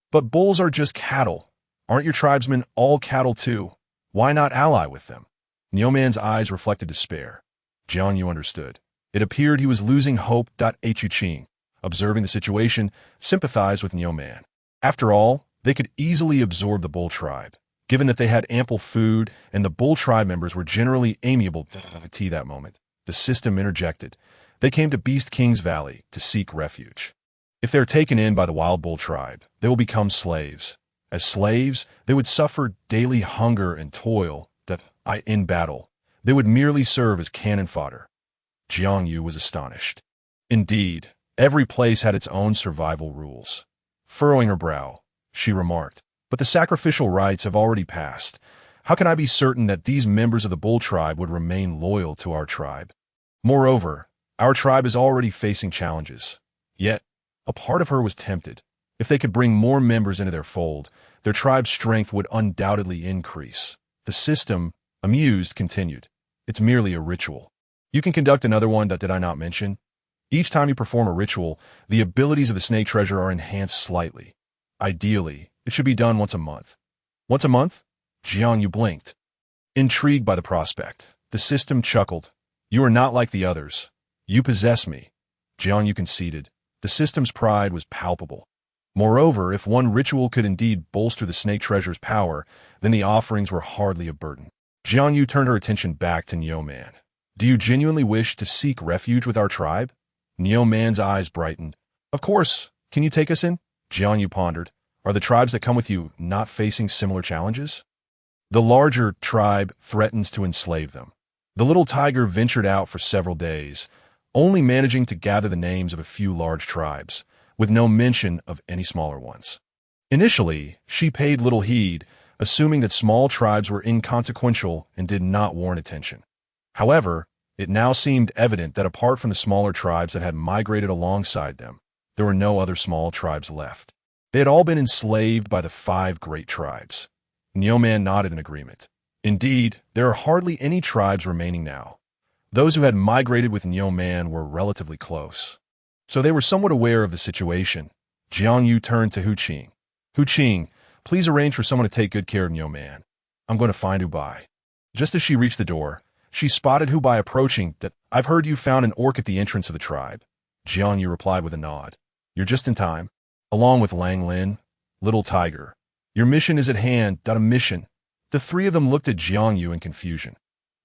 [SPEAKER 1] But bulls are just cattle. Aren't your tribesmen all cattle too? Why not ally with them? Man's eyes reflected despair. Jiang Yu understood. It appeared he was losing hope. Hu Qing, observing the situation, sympathized with Man. After all, they could easily absorb the bull tribe, given that they had ample food and the bull tribe members were generally amiable. At that moment, the system interjected. They came to Beast King's Valley to seek refuge. If they're taken in by the Wild Bull tribe, they will become slaves. As slaves, they would suffer daily hunger and toil. In battle, they would merely serve as cannon fodder. Jiang Yu was astonished. Indeed, every place had its own survival rules. Furrowing her brow, she remarked, but the sacrificial rites have already passed. How can I be certain that these members of the bull tribe would remain loyal to our tribe? Moreover, our tribe is already facing challenges. Yet, a part of her was tempted. If they could bring more members into their fold, their tribe's strength would undoubtedly increase. The system, amused, continued. It's merely a ritual. You can conduct another one. Did I not mention? Each time you perform a ritual, the abilities of the snake treasure are enhanced slightly. Ideally, it should be done once a month. Once a month? Jiang Yu blinked. Intrigued by the prospect, the system chuckled. You are not like the others. You possess me. Jiang Yu conceded. The system's pride was palpable. Moreover, if one ritual could indeed bolster the snake treasure's power, then the offerings were hardly a burden. Jiang Yu turned her attention back to Neo Man. Do you genuinely wish to seek refuge with our tribe? Neo Man's eyes brightened. Of course. Can you take us in? Jiang Yu pondered. Are the tribes that come with you not facing similar challenges? The larger tribe threatens to enslave them. The little tiger ventured out for several days, only managing to gather the names of a few large tribes, with no mention of any smaller ones. Initially, she paid little heed, assuming that small tribes were inconsequential and did not warrant attention. However, it now seemed evident that apart from the smaller tribes that had migrated alongside them, there were no other small tribes left. They had all been enslaved by the 5 great tribes. Neo Man nodded in agreement. Indeed, there are hardly any tribes remaining now. Those who had migrated with Neo Man were relatively close. So they were somewhat aware of the situation. Jiang Yu turned to Hu Qing. Hu Qing, please arrange for someone to take good care of Neo Man. I'm going to find Hu Bai. Just as she reached the door, she spotted Hu Bai approaching. I've heard you found an orc at the entrance of the tribe. Jiang Yu replied with a nod. You're just in time. Along with Lang Lin, Little Tiger. Your mission is at hand. A mission. The 3 of them looked at Jiang Yu in confusion.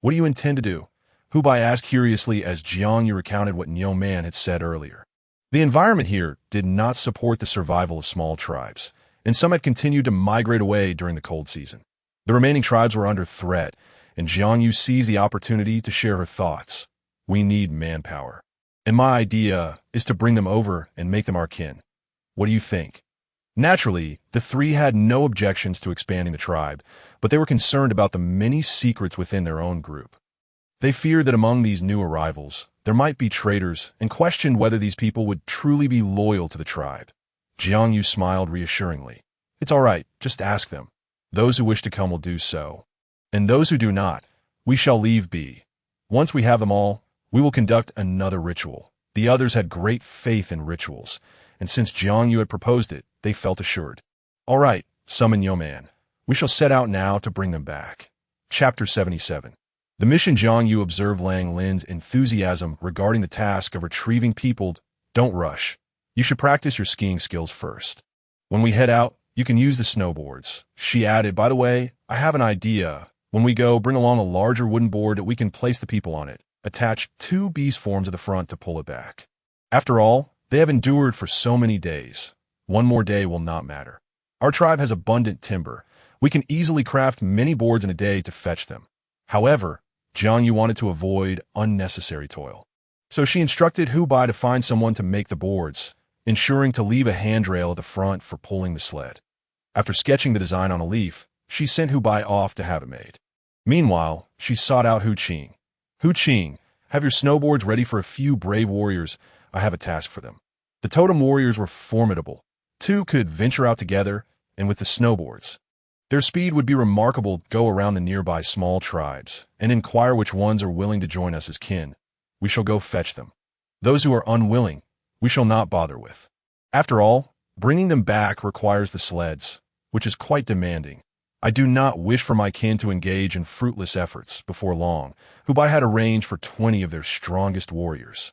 [SPEAKER 1] What do you intend to do? Hu Bai asked curiously as Jiang Yu recounted what Neo Man had said earlier. The environment here did not support the survival of small tribes, and some had continued to migrate away during the cold season. The remaining tribes were under threat, and Jiang Yu seized the opportunity to share her thoughts. We need manpower. And my idea is to bring them over and make them our kin. What do you think? Naturally, the 3 had no objections to expanding the tribe, but they were concerned about the many secrets within their own group. They feared that among these new arrivals, there might be traitors and questioned whether these people would truly be loyal to the tribe. Jiang Yu smiled reassuringly. It's all right, just ask them. Those who wish to come will do so. And those who do not, we shall leave be. Once we have them all, we will conduct another ritual. The others had great faith in rituals, and since Jiang Yu had proposed it, they felt assured. All right, summon Neo Man. We shall set out now to bring them back. Chapter 77. The mission. Jiang Yu observed Lang Lin's enthusiasm regarding the task of retrieving people. Don't rush. You should practice your skiing skills first. When we head out, you can use the snowboards. She added, by the way, I have an idea. When we go, bring along a larger wooden board that we can place the people on it. Attach 2 beast forms at the front to pull it back. After all, they have endured for so many days. One more day will not matter. Our tribe has abundant timber. We can easily craft many boards in a day to fetch them. However, Jiang Yu wanted to avoid unnecessary toil. So she instructed Hu Bai to find someone to make the boards, ensuring to leave a handrail at the front for pulling the sled. After sketching the design on a leaf, she sent Hu Bai off to have it made. Meanwhile, she sought out Hu Qing. Hu Qing, have your snowboards ready for a few brave warriors. I have a task for them. The Totem warriors were formidable. 2 could venture out together, and with the snowboards, their speed would be remarkable. Go around the nearby small tribes and inquire which ones are willing to join us as kin. We shall go fetch them. Those who are unwilling, we shall not bother with. After all, bringing them back requires the sleds, which is quite demanding. I do not wish for my kin to engage in fruitless efforts before long. Hu Bai had arranged for 20 of their strongest warriors.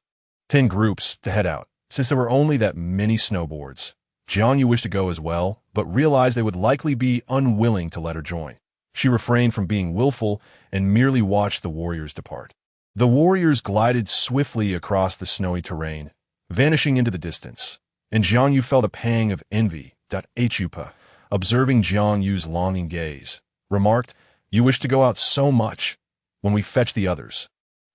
[SPEAKER 1] 10 groups to head out. Since there were only that many snowboards, Jiang Yu wished to go as well, but realized they would likely be unwilling to let her join. She refrained from being willful and merely watched the warriors depart. The warriors glided swiftly across the snowy terrain, vanishing into the distance, and Jiang Yu felt a pang of envy. Hupa, observing Jiang Yu's longing gaze, remarked, You wish to go out so much. When we fetch the others,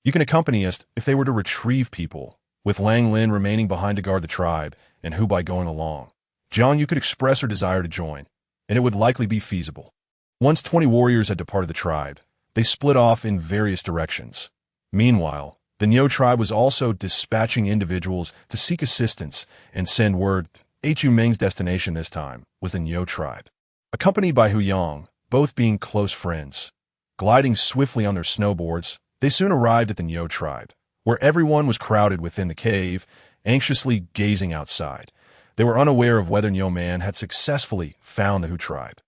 [SPEAKER 1] you can accompany us if they were to retrieve people, with Lang Lin remaining behind to guard the tribe and Hu Bai going along. Jiang Yu could express her desire to join, and it would likely be feasible. Once 20 warriors had departed the tribe, they split off in various directions. Meanwhile, the Neo tribe was also dispatching individuals to seek assistance and send word. Hu Meng's destination this time was the Neo tribe. Accompanied by Hu Yang, both being close friends, gliding swiftly on their snowboards, they soon arrived at the Neo tribe, where everyone was crowded within the cave, anxiously gazing outside. They were unaware of whether Niu Man had successfully found the Hu tribe.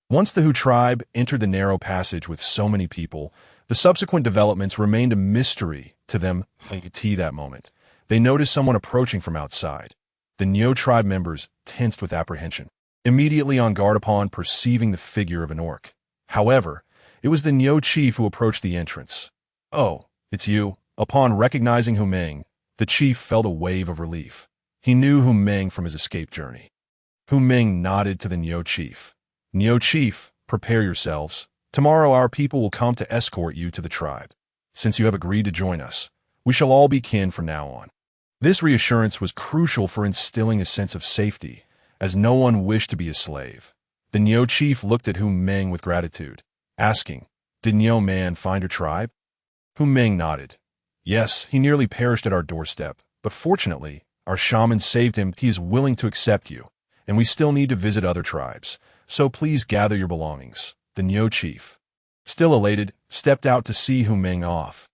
[SPEAKER 1] Once the Hu tribe entered the narrow passage with so many people, the subsequent developments remained a mystery to them at that moment. They noticed someone approaching from outside. The Niu tribe members tensed with apprehension, immediately on guard upon perceiving the figure of an orc. However, it was the Niu chief who approached the entrance. "Oh, it's you." Upon recognizing Hu Meng, the chief felt a wave of relief. He knew Hu Meng from his escape journey. Hu Meng nodded to the Niu chief. "Niu chief, prepare yourselves. Tomorrow our people will come to escort you to the tribe. Since you have agreed to join us, we shall all be kin from now on." This reassurance was crucial for instilling a sense of safety, as no one wished to be a slave. The Niu chief looked at Hu Meng with gratitude, asking, "Did Niu Man find her tribe?" Hu Meng nodded. "Yes, he nearly perished at our doorstep, but fortunately, our shaman saved him. He is willing to accept you, and we still need to visit other tribes, so please gather your belongings." The Niu chief, still elated, stepped out to see Hu Meng off.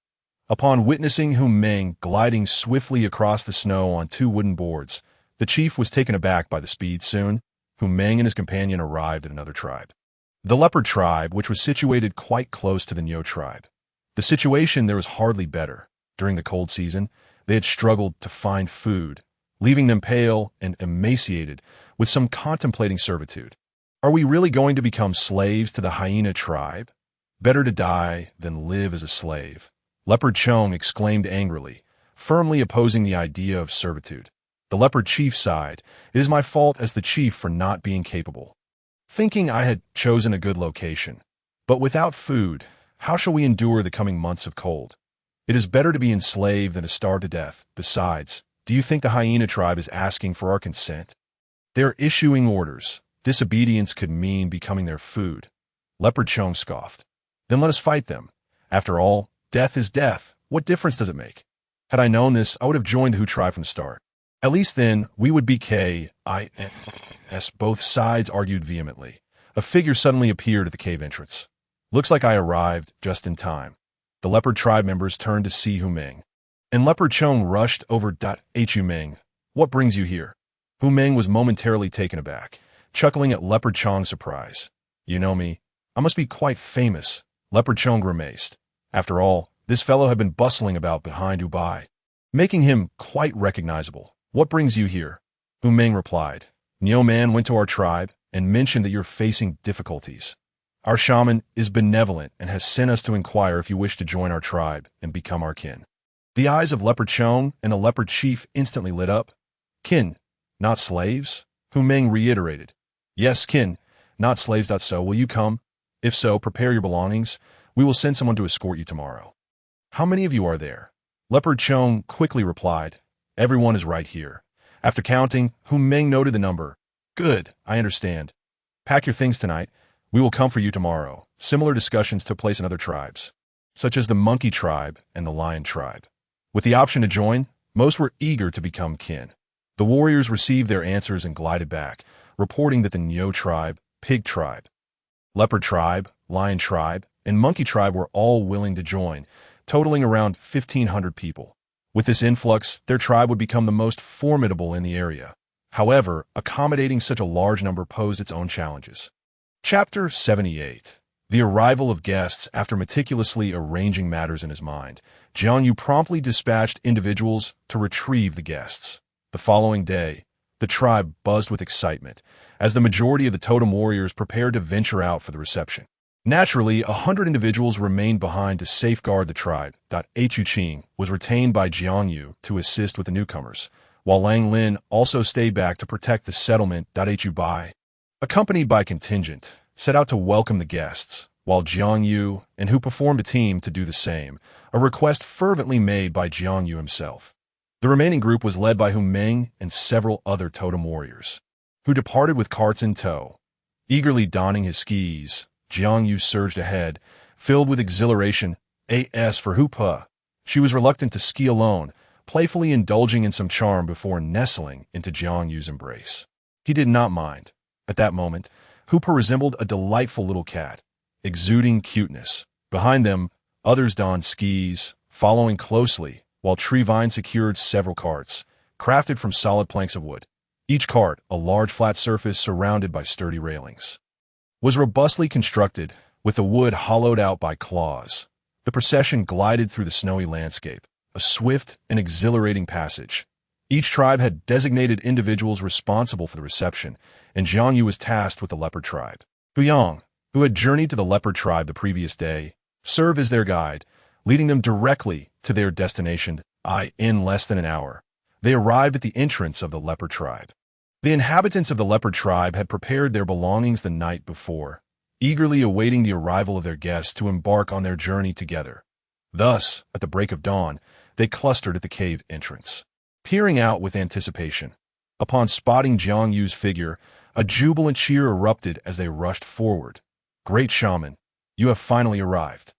[SPEAKER 1] Upon witnessing Hu Meng gliding swiftly across the snow on 2 wooden boards, the chief was taken aback by the speed. Soon, Hu Meng and his companion arrived at another tribe, the leopard tribe, which was situated quite close to the Niu tribe. The situation there was hardly better. During the cold season, they had struggled to find food, leaving them pale and emaciated, with some contemplating servitude. Are we really going to become slaves to the hyena tribe? Better to die than live as a slave. Leopard Chong exclaimed angrily, firmly opposing the idea of servitude. The leopard chief sighed. "It is my fault as the chief for not being capable. Thinking I had chosen a good location. But without food, how shall we endure the coming months of cold? It is better to be enslaved than to starve to death. Besides, do you think the hyena tribe is asking for our consent? They are issuing orders. Disobedience could mean becoming their food." Leopard Chong scoffed. "Then let us fight them. After all, death is death. What difference does it make? Had I known this, I would have joined the Hu tribe from the start. At least then, we would be KINs." Both sides argued vehemently. A figure suddenly appeared at the cave entrance. "Looks like I arrived just in time." The leopard tribe members turned to see Hu Meng, and Leopard Chong rushed over. "Hu Meng, what brings you here?" Hu Meng was momentarily taken aback, chuckling at Leopard Chong's surprise. "You know me. I must be quite famous." Leopard Chong grimaced. After all, this fellow had been bustling about behind Hu Bai, making him quite recognizable. "What brings you here?" Hu Meng replied. "Niu Man went to our tribe and mentioned that you're facing difficulties. Our shaman is benevolent and has sent us to inquire if you wish to join our tribe and become our kin." The eyes of Leopard Chong and the leopard chief instantly lit up. "Kin, not slaves?" Hu Meng reiterated. "Yes, kin, not slaves. So, will you come? If so, prepare your belongings. We will send someone to escort you tomorrow." "How many of you are there?" Leopard Chong quickly replied. "Everyone is right here." After counting, Hu Meng noted the number. "Good, I understand. Pack your things tonight. We will come for you tomorrow." Similar discussions took place in other tribes, such as the monkey tribe and the lion tribe. With the option to join, most were eager to become kin. The warriors received their answers and glided back, reporting that the Niu tribe, pig tribe, leopard tribe, lion tribe, and monkey tribe were all willing to join, totaling around 1,500 people. With this influx, their tribe would become the most formidable in the area. However, accommodating such a large number posed its own challenges. Chapter 78. The arrival of guests. After meticulously arranging matters in his mind, Jiang Yu promptly dispatched individuals to retrieve the guests. The following day, the tribe buzzed with excitement, as the majority of the totem warriors prepared to venture out for the reception. Naturally, 100 individuals remained behind to safeguard the tribe. Hu Qing was retained by Jiang Yu to assist with the newcomers, while Lang Lin also stayed back to protect the settlement. Hu Bai, accompanied by contingent, set out to welcome the guests, while Jiang Yu and Hu performed a team to do the same, a request fervently made by Jiang Yu himself. The remaining group was led by Hu Meng and several other totem warriors, who departed with carts in tow. Eagerly donning his skis, Jiang Yu surged ahead, filled with exhilaration. As for Hu Pa, she was reluctant to ski alone, playfully indulging in some charm before nestling into Jiang Yu's embrace. He did not mind. At that moment, Hu Pa resembled a delightful little cat, exuding cuteness. Behind them, others donned skis, following closely, while Trevine secured several carts, crafted from solid planks of wood. Each cart, a large flat surface surrounded by sturdy railings, was robustly constructed, with the wood hollowed out by claws. The procession glided through the snowy landscape, a swift and exhilarating passage. Each tribe had designated individuals responsible for the reception, and Jiang Yu was tasked with the leopard tribe. Yang, who had journeyed to the leopard tribe the previous day, served as their guide, leading them directly to their destination. In less than an hour, they arrived at the entrance of the leopard tribe. The inhabitants of the leopard tribe had prepared their belongings the night before, eagerly awaiting the arrival of their guests to embark on their journey together. Thus, at the break of dawn, they clustered at the cave entrance, peering out with anticipation. Upon spotting Jiang Yu's figure, a jubilant cheer erupted as they rushed forward. "Great shaman, you have finally arrived."